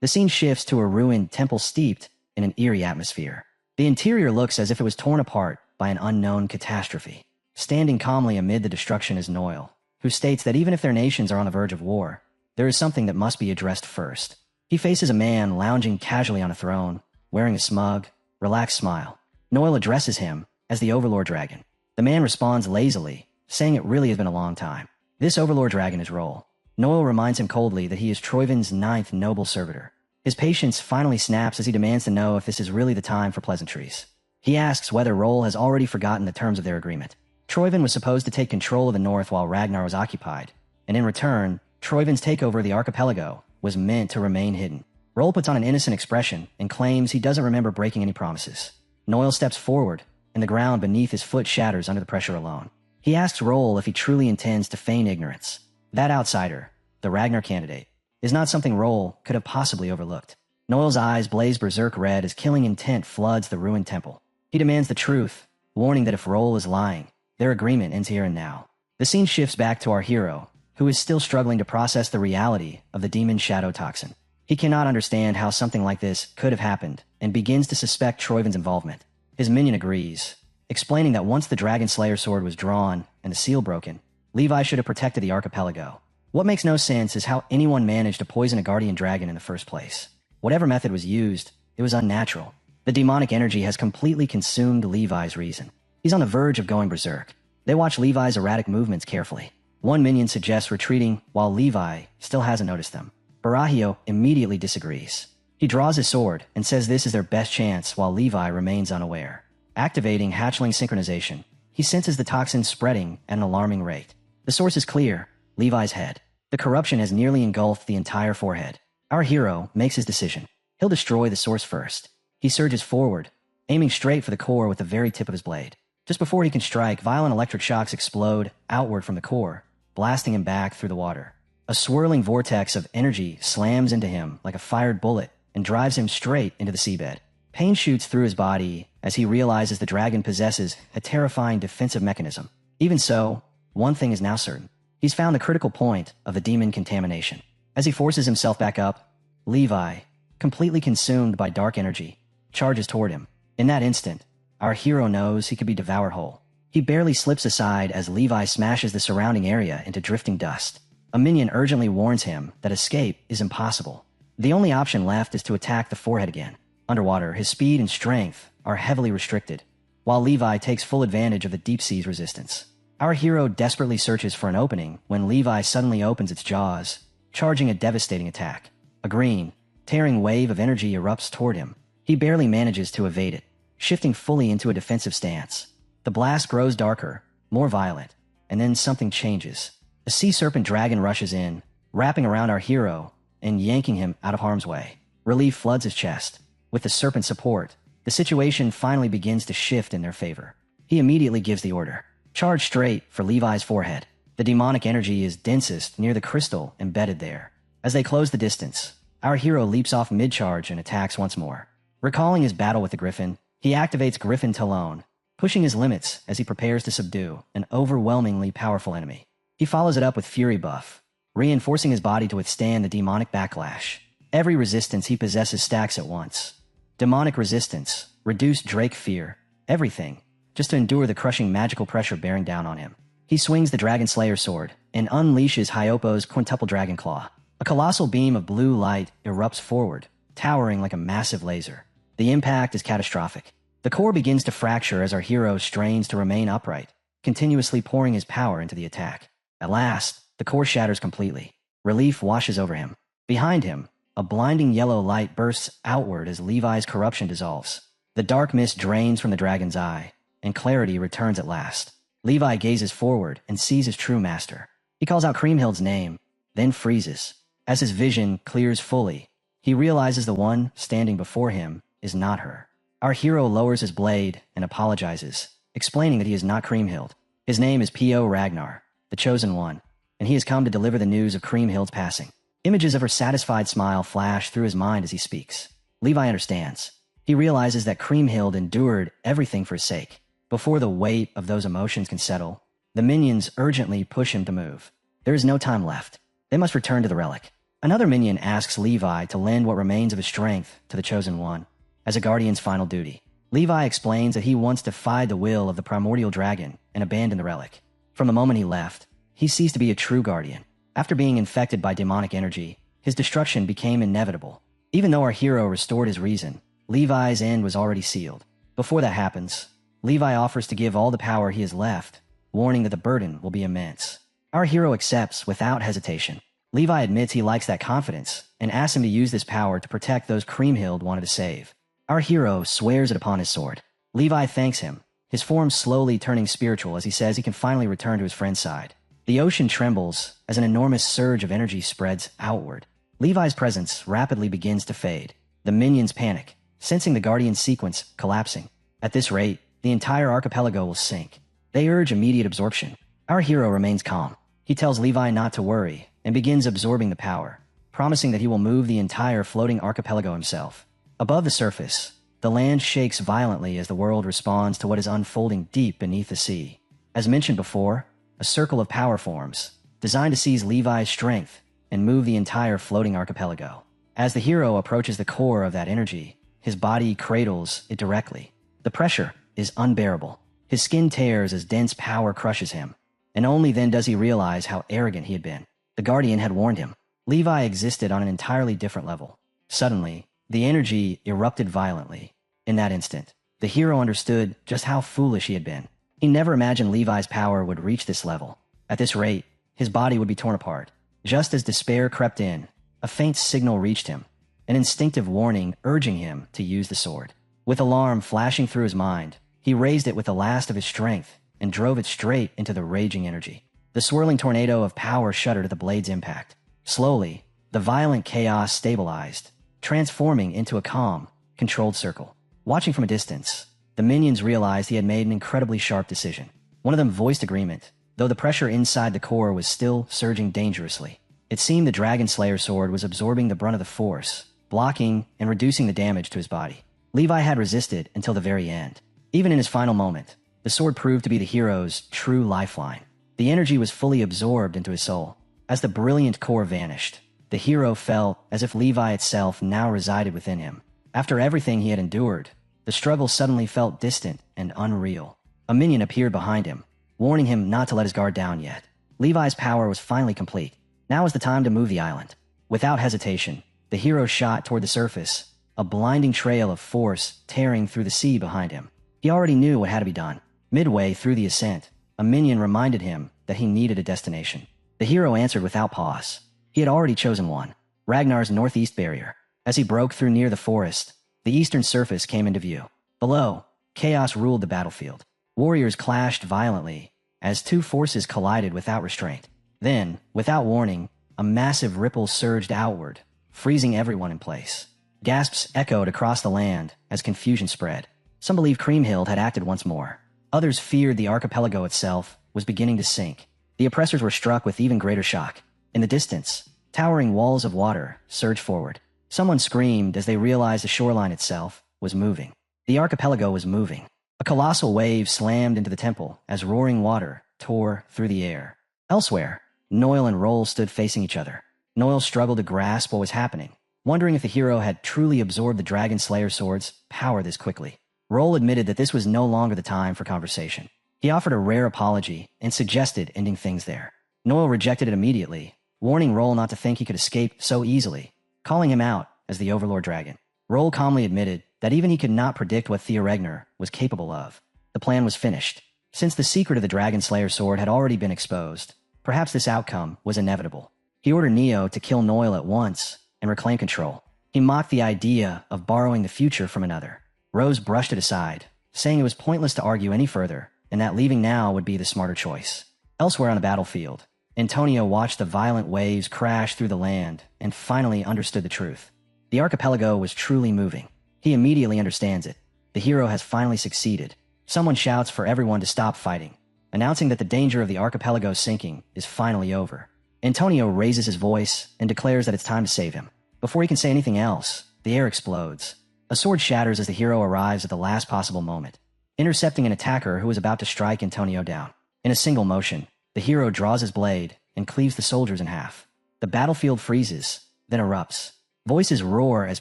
The scene shifts to a ruined temple steeped in an eerie atmosphere. The interior looks as if it was torn apart by an unknown catastrophe. Standing calmly amid the destruction is Noel, who states that even if their nations are on the verge of war, there is something that must be addressed first. He faces a man lounging casually on a throne, wearing a smug, relaxed smile. Noel addresses him as the Overlord Dragon. The man responds lazily, saying it really has been a long time. This Overlord Dragon is Roll. Noel reminds him coldly that he is Troiven's 9th noble servitor. His patience finally snaps as he demands to know if this is really the time for pleasantries. He asks whether Roll has already forgotten the terms of their agreement. Troiven was supposed to take control of the north while Ragnar was occupied, and in return, Troiven's takeover of the archipelago was meant to remain hidden. Roll puts on an innocent expression and claims he doesn't remember breaking any promises. Noel steps forward, and the ground beneath his foot shatters under the pressure alone. He asks Roll if he truly intends to feign ignorance. That outsider, the Ragnar candidate, is not something Roll could have possibly overlooked. Noel's eyes blaze berserk red as killing intent floods the ruined temple. He demands the truth, warning that if Roll is lying, their agreement ends here and now. The scene shifts back to our hero, who is still struggling to process the reality of the demon shadow toxin. He cannot understand how something like this could have happened and begins to suspect Troiven's involvement. His minion agrees, explaining that once the Dragon Slayer sword was drawn and the seal broken, Levi should have protected the archipelago. What makes no sense is how anyone managed to poison a guardian dragon in the first place. Whatever method was used, it was unnatural. The demonic energy has completely consumed Levi's reason. He's on the verge of going berserk. They watch Levi's erratic movements carefully. One minion suggests retreating while Levi still hasn't noticed them. Barahio immediately disagrees. He draws his sword and says this is their best chance while Levi remains unaware. Activating hatchling synchronization, he senses the toxin spreading at an alarming rate. The source is clear, Levi's head. The corruption has nearly engulfed the entire forehead. Our hero makes his decision. He'll destroy the source first. He surges forward, aiming straight for the core with the very tip of his blade. Just before he can strike, violent electric shocks explode outward from the core, blasting him back through the water. A swirling vortex of energy slams into him like a fired bullet and drives him straight into the seabed. Pain shoots through his body as he realizes the dragon possesses a terrifying defensive mechanism. Even so, one thing is now certain. He's found the critical point of the demon contamination. As he forces himself back up, Levi, completely consumed by dark energy, charges toward him. In that instant, our hero knows he could be devoured whole. He barely slips aside as Levi smashes the surrounding area into drifting dust. A minion urgently warns him that escape is impossible. The only option left is to attack the forehead again. Underwater, his speed and strength are heavily restricted, while Levi takes full advantage of the deep sea's resistance. Our hero desperately searches for an opening when Levi suddenly opens its jaws, charging a devastating attack. A green, tearing wave of energy erupts toward him. He barely manages to evade it, shifting fully into a defensive stance. The blast grows darker, more violent, and then something changes. A sea serpent dragon rushes in, wrapping around our hero and yanking him out of harm's way. Relief floods his chest. With the serpent's support, the situation finally begins to shift in their favor. He immediately gives the order. Charge straight for Levi's forehead. The demonic energy is densest near the crystal embedded there. As they close the distance, our hero leaps off mid-charge and attacks once more. Recalling his battle with the Griffin, he activates Griffin Talon, pushing his limits as he prepares to subdue an overwhelmingly powerful enemy. He follows it up with Fury Buff, reinforcing his body to withstand the demonic backlash. Every resistance he possesses stacks at once. Demonic resistance, reduced Drake fear, everything, just to endure the crushing magical pressure bearing down on him. He swings the Dragon Slayer sword and unleashes Hyopo's quintuple dragon claw. A colossal beam of blue light erupts forward, towering like a massive laser. The impact is catastrophic. The core begins to fracture as our hero strains to remain upright, continuously pouring his power into the attack. At last, the core shatters completely. Relief washes over him. Behind him, a blinding yellow light bursts outward as Levi's corruption dissolves. The dark mist drains from the dragon's eye, and clarity returns at last. Levi gazes forward and sees his true master. He calls out Kriemhild's name, then freezes. As his vision clears fully, he realizes the one standing before him is not her. Our hero lowers his blade and apologizes, explaining that he is not Kriemhild. His name is P.O. Ragnar, the Chosen One, and he has come to deliver the news of Kriemhild's passing. Images of her satisfied smile flash through his mind as he speaks. Levi understands. He realizes that Kriemhild endured everything for his sake. Before the weight of those emotions can settle, the minions urgently push him to move. There is no time left. They must return to the relic. Another minion asks Levi to lend what remains of his strength to the Chosen One as a guardian's final duty. Levi explains that he once defied the will of the primordial dragon and abandoned the relic. From the moment he left, he ceased to be a true guardian. After being infected by demonic energy, his destruction became inevitable. Even though our hero restored his reason, Levi's end was already sealed. Before that happens, Levi offers to give all the power he has left, warning that the burden will be immense. Our hero accepts without hesitation. Levi admits he likes that confidence and asks him to use this power to protect those Kriemhild wanted to save. Our hero swears it upon his sword. Levi thanks him, his form slowly turning spiritual as he says he can finally return to his friend's side. The ocean trembles as an enormous surge of energy spreads outward. Levi's presence rapidly begins to fade. The minions panic, sensing the Guardian sequence collapsing. At this rate, the entire archipelago will sink. They urge immediate absorption. Our hero remains calm. He tells Levi not to worry and begins absorbing the power, promising that he will move the entire floating archipelago himself. Above the surface, the land shakes violently as the world responds to what is unfolding deep beneath the sea. As mentioned before, a circle of power forms, designed to seize Levi's strength and move the entire floating archipelago. As the hero approaches the core of that energy, his body cradles it directly. The pressure is unbearable. His skin tears as dense power crushes him, and only then does he realize how arrogant he had been. The Guardian had warned him. Levi existed on an entirely different level. Suddenly, the energy erupted violently. In that instant, the hero understood just how foolish he had been. He never imagined Levi's power would reach this level. At this rate, his body would be torn apart. Just as despair crept in, a faint signal reached him, an instinctive warning urging him to use the sword. With alarm flashing through his mind, he raised it with the last of his strength and drove it straight into the raging energy. The swirling tornado of power shuddered at the blade's impact. Slowly, the violent chaos stabilized, transforming into a calm, controlled circle. Watching from a distance, the minions realized he had made an incredibly sharp decision. One of them voiced agreement, though the pressure inside the core was still surging dangerously. It seemed the Dragon Slayer sword was absorbing the brunt of the force, blocking and reducing the damage to his body. Levi had resisted until the very end. Even in his final moment, the sword proved to be the hero's true lifeline. The energy was fully absorbed into his soul. As the brilliant core vanished, the hero felt as if Levi itself now resided within him. After everything he had endured, the struggle suddenly felt distant and unreal. A minion appeared behind him, warning him not to let his guard down yet. Levi's power was finally complete. Now was the time to move the island. Without hesitation, the hero shot toward the surface, a blinding trail of force tearing through the sea behind him. He already knew what had to be done. Midway through the ascent, a minion reminded him that he needed a destination. The hero answered without pause. He had already chosen one, Ragnar's northeast barrier. As he broke through near the forest, the eastern surface came into view. Below, chaos ruled the battlefield. Warriors clashed violently as two forces collided without restraint. Then, without warning, a massive ripple surged outward, freezing everyone in place. Gasps echoed across the land as confusion spread. Some believed Kriemhild had acted once more. Others feared the archipelago itself was beginning to sink. The oppressors were struck with even greater shock. In the distance, towering walls of water surged forward. Someone screamed as they realized the shoreline itself was moving. The archipelago was moving. A colossal wave slammed into the temple as roaring water tore through the air. Elsewhere, Noel and Roll stood facing each other. Noel struggled to grasp what was happening, wondering if the hero had truly absorbed the Dragon Slayer sword's power this quickly. Roll admitted that this was no longer the time for conversation. He offered a rare apology and suggested ending things there. Noel rejected it immediately, warning Roll not to think he could escape so easily, calling him out as the Overlord Dragon. Roll calmly admitted that even he could not predict what Theoregnar was capable of. The plan was finished. Since the secret of the Dragon Slayer sword had already been exposed, perhaps this outcome was inevitable. He ordered Neo to kill Noel at once and reclaim control. He mocked the idea of borrowing the future from another. Rose brushed it aside, saying it was pointless to argue any further and that leaving now would be the smarter choice. Elsewhere on the battlefield, Antonio watched the violent waves crash through the land and finally understood the truth. The archipelago was truly moving. He immediately understands it. The hero has finally succeeded. Someone shouts for everyone to stop fighting, announcing that the danger of the archipelago sinking is finally over. Antonio raises his voice and declares that it's time to save him. Before he can say anything else, the air explodes. A sword shatters as the hero arrives at the last possible moment, intercepting an attacker who is about to strike Antonio down. In a single motion, the hero draws his blade and cleaves the soldiers in half. The battlefield freezes, then erupts. Voices roar as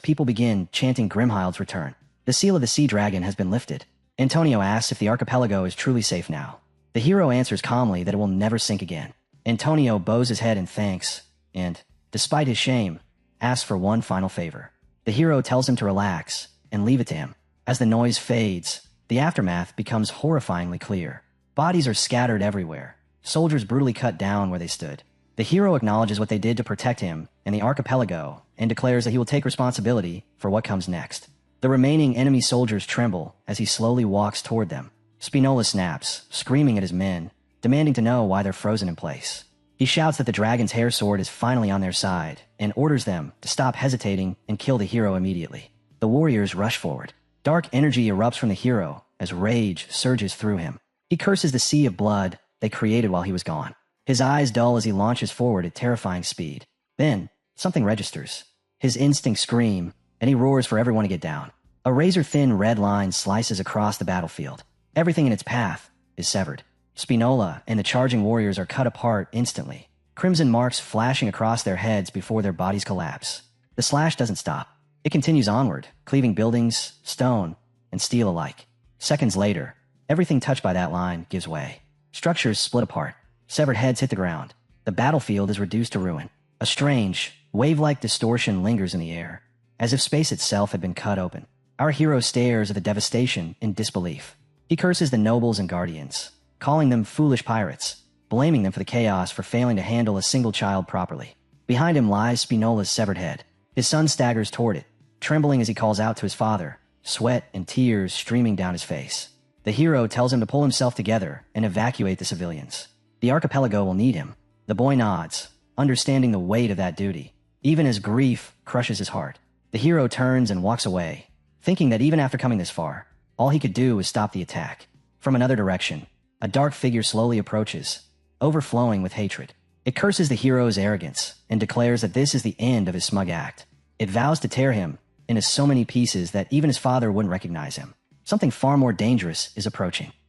people begin chanting Grimhild's return. The seal of the sea dragon has been lifted. Antonio asks if the archipelago is truly safe now. The hero answers calmly that it will never sink again. Antonio bows his head in thanks and, despite his shame, asks for one final favor. The hero tells him to relax and leave it to him. As the noise fades, the aftermath becomes horrifyingly clear. Bodies are scattered everywhere. Soldiers brutally cut down where they stood. The hero acknowledges what they did to protect him and the archipelago and declares that he will take responsibility for what comes next. The remaining enemy soldiers tremble as he slowly walks toward them. Spinola snaps, screaming at his men, demanding to know why they're frozen in place. He shouts that the dragon's hair sword is finally on their side and orders them to stop hesitating and kill the hero immediately. The warriors rush forward. Dark energy erupts from the hero as rage surges through him. He curses the sea of blood they created while he was gone. His eyes dull as he launches forward at terrifying speed. Then, something registers. His instincts scream, and he roars for everyone to get down. A razor-thin red line slices across the battlefield. Everything in its path is severed. Spinola and the charging warriors are cut apart instantly, crimson marks flashing across their heads before their bodies collapse. The slash doesn't stop. It continues onward, cleaving buildings, stone, and steel alike. Seconds later, everything touched by that line gives way. Structures split apart. Severed heads hit the ground. The battlefield is reduced to ruin. A strange, wave-like distortion lingers in the air, as if space itself had been cut open. Our hero stares at the devastation in disbelief. He curses the nobles and guardians, calling them foolish pirates, blaming them for the chaos for failing to handle a single child properly. Behind him lies Spinola's severed head. His son staggers toward it, trembling as he calls out to his father, sweat and tears streaming down his face. The hero tells him to pull himself together and evacuate the civilians. The archipelago will need him. The boy nods, understanding the weight of that duty, even as grief crushes his heart. The hero turns and walks away, thinking that even after coming this far, all he could do was stop the attack. From another direction, a dark figure slowly approaches, overflowing with hatred. It curses the hero's arrogance and declares that this is the end of his smug act. It vows to tear him into so many pieces that even his father wouldn't recognize him. Something far more dangerous is approaching.